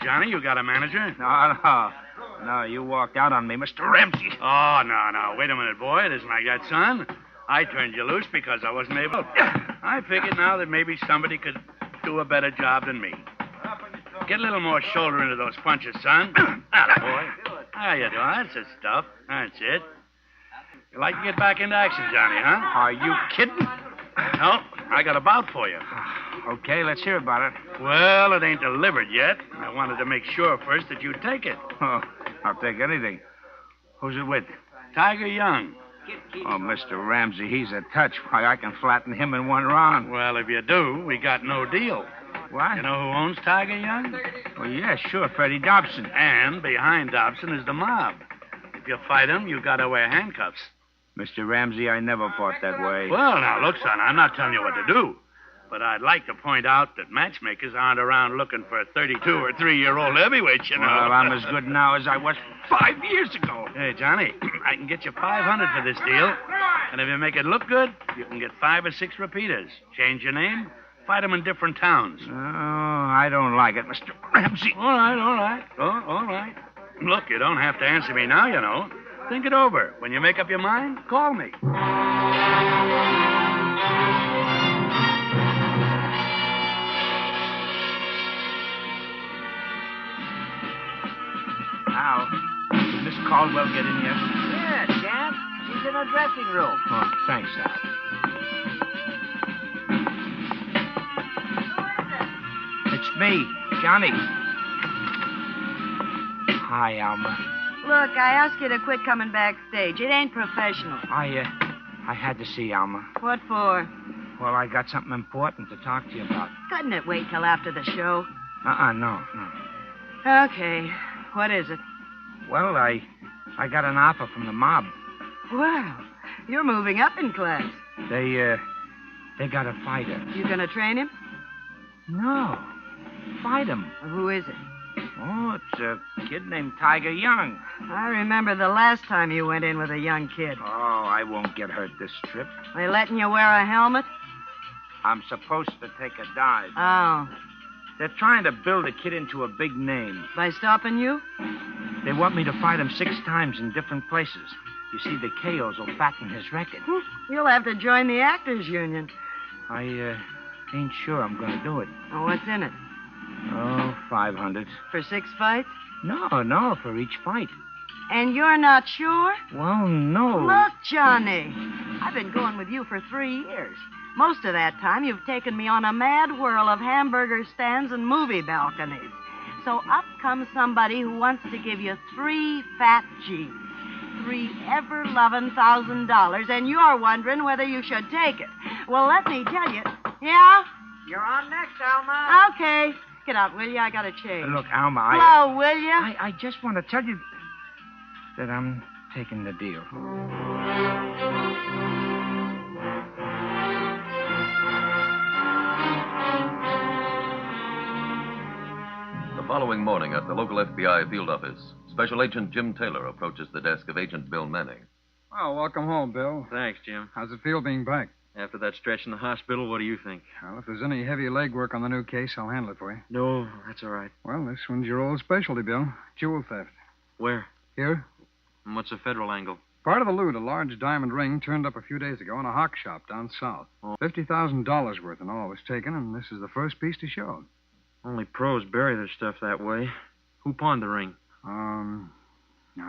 Johnny, you got a manager? No, you walked out on me, Mr. Ramsey. Oh, no. Wait a minute, boy. It isn't like that, son. I turned you loose because I wasn't able. I figured now that maybe somebody could do a better job than me. Get a little more shoulder into those punches, son. Atta boy. There you go. That's the stuff. That's it. You like to get back into action, Johnny, huh? Are you kidding? No, I got a bout for you. Okay, let's hear about it. Well, it ain't delivered yet. I wanted to make sure first that you'd take it. Oh, I'll take anything. Who's it with? Tiger Young. Oh, Mr. Ramsey, he's a touch. Why, I can flatten him in one round. Well, if you do, we got no deal. What? You know who owns Tiger Young? Well, yeah, sure, Freddie Dobson. And behind Dobson is the mob. If you fight him, you got to wear handcuffs. Mr. Ramsey, I never fought that way. Well, now, look, son, I'm not telling you what to do. But I'd like to point out that matchmakers aren't around looking for 32 or 3-year-old heavyweights, you know. Well, I'm as good now as I was 5 years ago. Hey, Johnny, I can get you $500 for this deal. And if you make it look good, you can get 5 or 6 repeaters. Change your name, fight them in different towns. Oh, I don't like it, Mr. Ramsey. All right. Oh, all right. Look, you don't have to answer me now, you know. Think it over. When you make up your mind, call me. Now, did Miss Caldwell get in yet? Yeah, Champ. She's in her dressing room. Oh, thanks, Al. It's me, Johnny. Hi, Alma. Look, I asked you to quit coming backstage. It ain't professional. I had to see Alma. What for? Well, I got something important to talk to you about. Couldn't it wait till after the show? No. Okay. What is it? Well, I got an offer from the mob. Well, you're moving up in class. They got a fighter. You gonna train him? No. Fight him. Who is it? Oh, it's a kid named Tiger Young. I remember the last time you went in with a young kid. Oh, I won't get hurt this trip. They letting you wear a helmet? I'm supposed to take a dive. Oh. They're trying to build a kid into a big name. By stopping you? They want me to fight him 6 times in different places. You see, the KOs will fatten his record. You'll have to join the Actors Union. I ain't sure I'm going to do it. Oh, what's in it? Oh, $500. For 6 fights? No, for each fight. And you're not sure? Well, no. Look, Johnny, I've been going with you for 3 years. Most of that time, you've taken me on a mad whirl of hamburger stands and movie balconies. So up comes somebody who wants to give you 3 fat G's. 3 ever-loving $1,000, and you're wondering whether you should take it. Well, let me tell you. Yeah? You're on next, Alma. Okay. Get out, will you? I gotta change. Look, Alma, Hello, will you? I just want to tell you that I'm taking the deal. The following morning at the local FBI field office, Special Agent Jim Taylor approaches the desk of Agent Bill Manning. Well, welcome home, Bill. Thanks, Jim. How's it feel being back? After that stretch in the hospital, what do you think? Well, if there's any heavy legwork on the new case, I'll handle it for you. No, that's all right. Well, this one's your old specialty, Bill. Jewel theft. Where? Here. And what's the federal angle? Part of the loot, a large diamond ring, turned up a few days ago in a hawk shop down south. $50,000 worth in all was taken, and this is the first piece to show. Only pros bury their stuff that way. Who pawned the ring? No,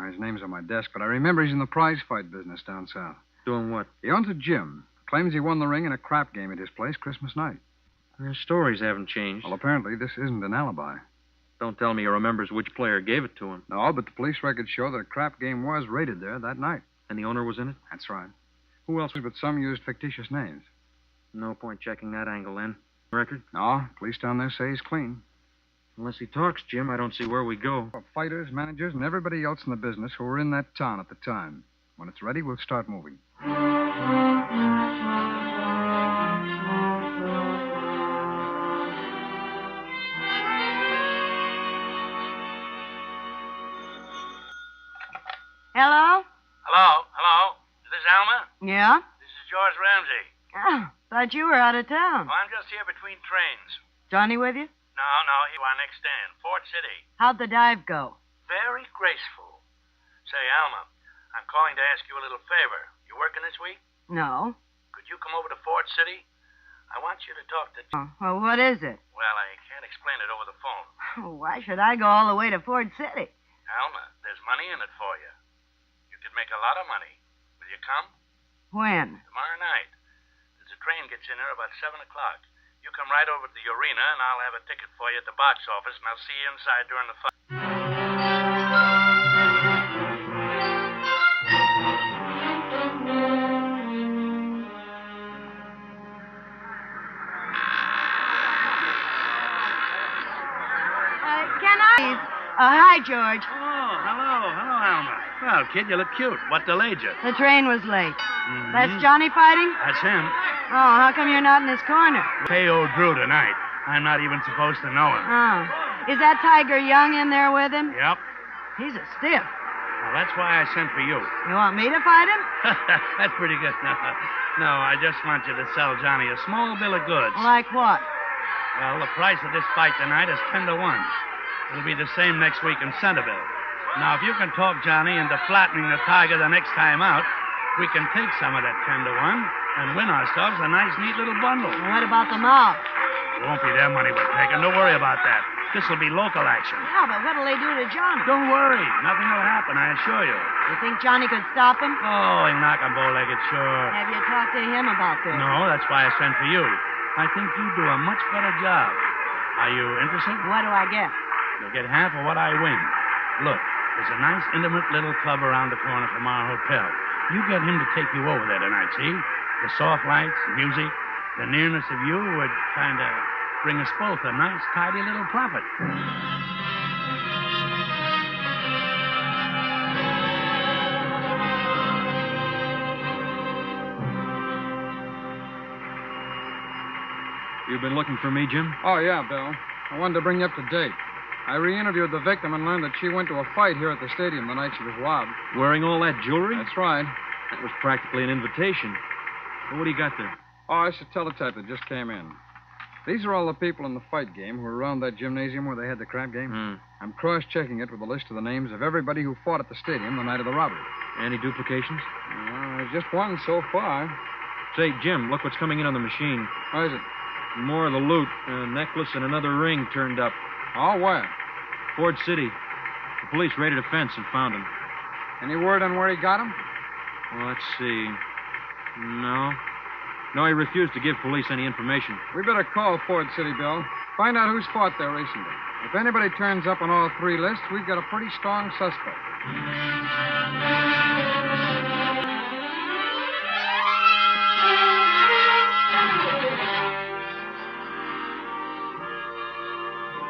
his name's on my desk, but I remember he's in the prize fight business down south. Doing what? He owns a gym. Claims he won the ring in a crap game at his place Christmas night. Their stories haven't changed. Well, apparently this isn't an alibi. Don't tell me he remembers which player gave it to him. No, but the police records show that a crap game was raided there that night. And the owner was in it? That's right. Who else? But some used fictitious names. No point checking that angle, then. Record? No, police down there say he's clean. Unless he talks, Jim, I don't see where we go. Fighters, managers, and everybody else in the business who were in that town at the time. When it's ready, we'll start moving. Hello? Hello? Is this Alma? Yeah? This is George Ramsey. Oh, thought you were out of town. Oh, I'm just here between trains. Johnny with you? No, he our next stand, Fort City. How'd the dive go? Very graceful. Say, Alma, I'm calling to ask you a little favor. You working this week? No. Could you come over to Fort City? I want you to talk to... Oh, well, what is it? Well, I can't explain it over the phone. Why should I go all the way to Ford City? Alma, there's money in it for you. You could make a lot of money. Will you come? When? Tomorrow night. There's a train gets in here about 7 o'clock. You come right over to the arena, and I'll have a ticket for you at the box office, and I'll see you inside during the fight. Can I? Hi, George. Oh, hello, Alma. Well, kid, you look cute. What delayed you? The train was late. That's Johnny fighting? That's him. Oh, how come you're not in his corner? K.O. Drew tonight. I'm not even supposed to know him. Oh. Is that Tiger Young in there with him? Yep. He's a stiff. Well, that's why I sent for you. You want me to fight him? That's pretty good. No, I just want you to sell Johnny a small bill of goods. Like what? Well, the price of this fight tonight is 10 to 1. It'll be the same next week in Centerville. Now, if you can talk Johnny into flattening the Tiger the next time out, we can take some of that 10 to 1 and win ourselves a nice, neat little bundle. Well, what about the mob? It won't be their money we're taking. Don't worry about that. This will be local action. Yeah, but what'll they do to Johnny? Don't worry. Nothing will happen, I assure you. You think Johnny could stop him? Oh, he'll knock him bow-legged, sure. Have you talked to him about this? No, that's why I sent for you. I think you do a much better job. Are you interested? What do I get? You'll get half of what I win. Look, there's a nice, intimate little club around the corner from our hotel. You get him to take you over there tonight, see? The soft lights, music, the nearness of you would kind of bring us both a nice, tidy little profit. You've been looking for me, Jim? Oh, yeah, Bill. I wanted to bring you up to date. I re-interviewed the victim and learned that she went to a fight here at the stadium the night she was robbed. Wearing all that jewelry? That's right. That was practically an invitation. Well, what do you got there? Oh, it's a teletype that just came in. These are all the people in the fight game who were around that gymnasium where they had the crap game. I'm cross-checking it with a list of the names of everybody who fought at the stadium the night of the robbery. Any duplications? Just one so far. Say, Jim, look what's coming in on the machine. What is it? More of the loot. A necklace and another ring turned up. Oh, where? Ford City. The police raided a fence and found them. Any word on where he got him? Well, let's see. No. No, he refused to give police any information. We better call Ford City, Bill. Find out who's fought there recently. If anybody turns up on all three lists, we've got a pretty strong suspect.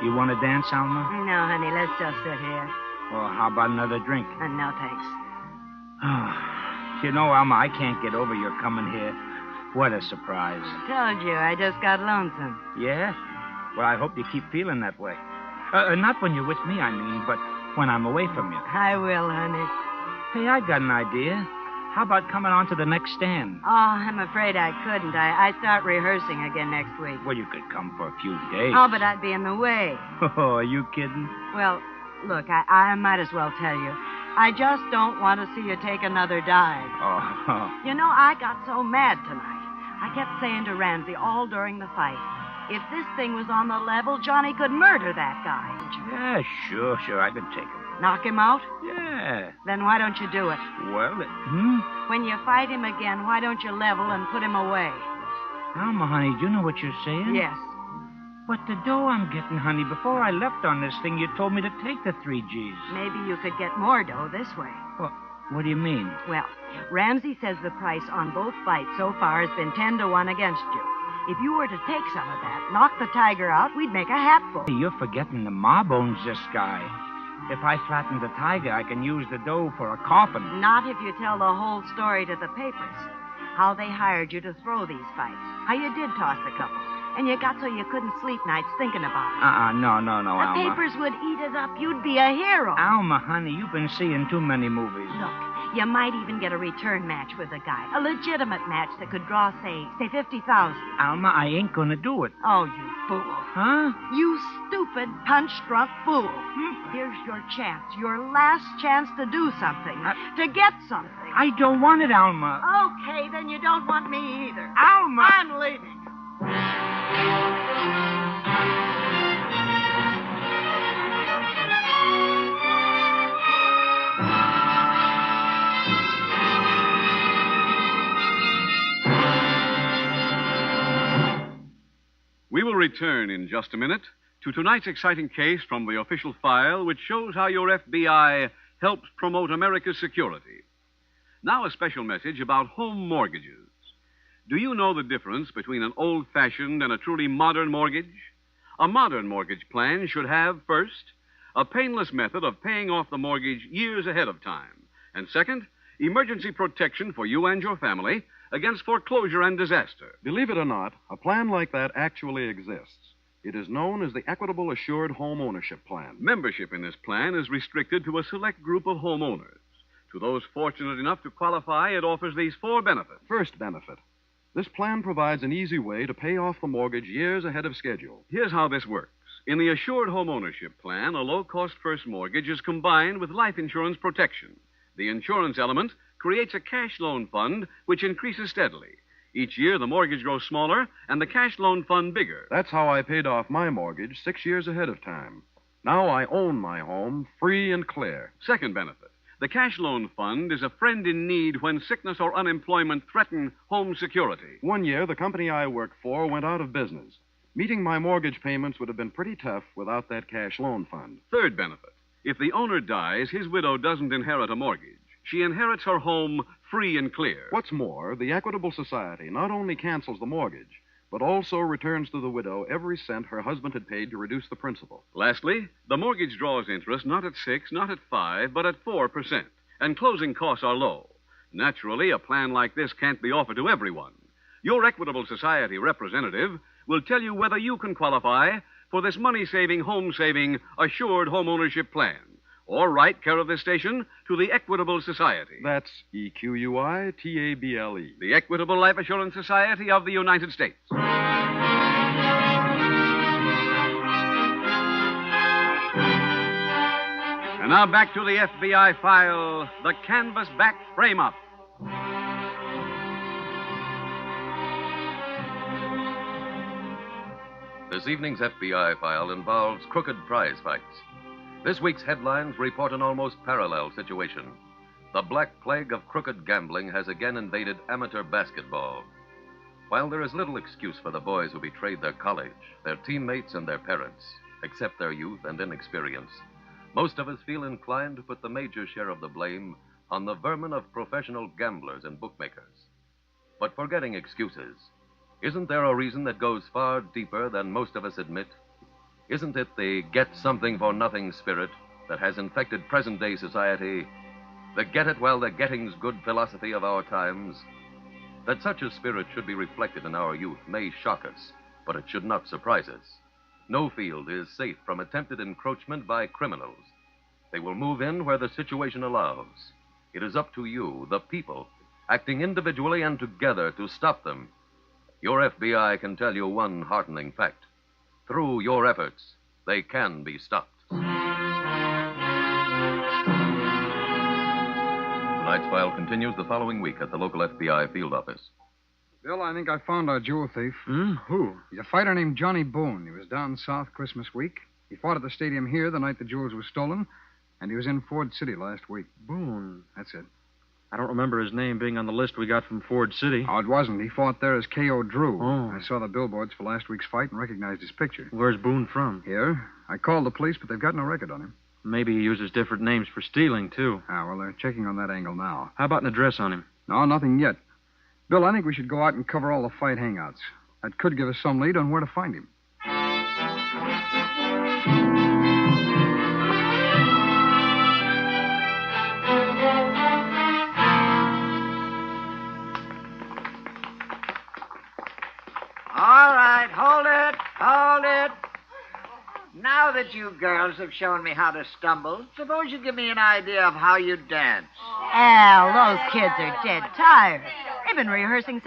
You want to dance, Alma? No, honey, let's just sit here. Well, how about another drink? No, thanks. You know, Alma, I can't get over your coming here. What a surprise. Told you, I just got lonesome. Yeah? Well, I hope you keep feeling that way. Not when you're with me, I mean, but when I'm away from you. I will, honey. Hey, I got an idea. How about coming on to the next stand? Oh, I'm afraid I couldn't. I start rehearsing again next week. Well, you could come for a few days. Oh, but I'd be in the way. Oh, are you kidding? Well, look, I might as well tell you. I just don't want to see you take another dive. Oh. You know, I got so mad tonight. I kept saying to Ramsey all during the fight, if this thing was on the level, Johnny could murder that guy. Yeah, sure, I could take him. Knock him out? Yeah. Then why don't you do it? Well, When you fight him again, why don't you level and put him away? Alma, honey, do you know what you're saying? Yes. But the dough I'm getting, honey, before I left on this thing, you told me to take the 3 Gs. Maybe you could get more dough this way. What do you mean? Well, Ramsey says the price on both fights so far has been 10-1 against you. If you were to take some of that, knock the tiger out, we'd make a hatful. You're forgetting the mob owns this guy. If I flatten the tiger, I can use the dough for a coffin. Not if you tell the whole story to the papers. How they hired you to throw these fights. How you did toss a couple. And you got so you couldn't sleep nights thinking about it. No, The Alma. papers would eat it up. You'd be a hero. Alma, honey, you've been seeing too many movies. Look, you might even get a return match with a guy. A legitimate match that could draw, say 50,000. Alma, I ain't gonna do it. Oh, you fool. Huh? You stupid, punch-drunk fool. Here's your chance, your last chance to do something, to get something. I don't want it, Alma. Okay, then you don't want me either. Alma! I'm leaving. We will return in just a minute to tonight's exciting case from the official file, which shows how your FBI helps promote America's security. Now, a special message about home mortgages. Do you know the difference between an old-fashioned and a truly modern mortgage? A modern mortgage plan should have, first, a painless method of paying off the mortgage years ahead of time, and second, emergency protection for you and your family against foreclosure and disaster. Believe it or not, a plan like that actually exists. It is known as the Equitable Assured Home Ownership Plan. Membership in this plan is restricted to a select group of homeowners. To those fortunate enough to qualify, it offers these 4 benefits. First benefit. This plan provides an easy way to pay off the mortgage years ahead of schedule. Here's how this works. In the Assured Home Ownership Plan, a low-cost first mortgage is combined with life insurance protection. The insurance element creates a cash loan fund which increases steadily. Each year, the mortgage grows smaller and the cash loan fund bigger. That's how I paid off my mortgage 6 years ahead of time. Now I own my home free and clear. Second benefit. The cash loan fund is a friend in need when sickness or unemployment threaten home security. 1 year, the company I worked for went out of business. Meeting my mortgage payments would have been pretty tough without that cash loan fund. Third benefit. If the owner dies, his widow doesn't inherit a mortgage. She inherits her home free and clear. What's more, the Equitable Society not only cancels the mortgage, but also returns to the widow every cent her husband had paid to reduce the principal. Lastly, the mortgage draws interest not at 6, not at 5, but at 4%, and closing costs are low. Naturally, a plan like this can't be offered to everyone. Your Equitable Society representative will tell you whether you can qualify for this money-saving, home-saving, assured home ownership plan. Or write care of this station to the Equitable Society. That's EQUITABLE. The Equitable Life Assurance Society of the United States. And now back to the FBI file, the Canvasback Frame-Up. This evening's FBI file involves crooked prize fights. This week's headlines report an almost parallel situation. The black plague of crooked gambling has again invaded amateur basketball. While there is little excuse for the boys who betrayed their college, their teammates, and their parents, except their youth and inexperience, most of us feel inclined to put the major share of the blame on the vermin of professional gamblers and bookmakers. But forgetting excuses, isn't there a reason that goes far deeper than most of us admit? Isn't it the get-something-for-nothing spirit that has infected present-day society, the get-it-while-the-getting's-good philosophy of our times? That such a spirit should be reflected in our youth may shock us, but it should not surprise us. No field is safe from attempted encroachment by criminals. They will move in where the situation allows. It is up to you, the people, acting individually and together to stop them. Your FBI can tell you one heartening fact. Through your efforts, they can be stopped. Tonight's file continues the following week at the local FBI field office. Bill, I think I found our jewel thief. Who? He's a fighter named Johnny Boone. He was down south Christmas week. He fought at the stadium here the night the jewels were stolen, and he was in Ford City last week. Boone. That's it. I don't remember his name being on the list we got from Ford City. Oh, it wasn't. He fought there as K.O. Drew. Oh. I saw the billboards for last week's fight and recognized his picture. Where's Boone from? Here. I called the police, but they've got no record on him. Maybe he uses different names for stealing, too. Well, they're checking on that angle now. How about an address on him? No, nothing yet. Bill, I think we should go out and cover all the fight hangouts. That could give us some lead on where to find him. All right, hold it. Now that you girls have shown me how to stumble, suppose you give me an idea of how you dance. Al, those kids are dead tired. They've been rehearsing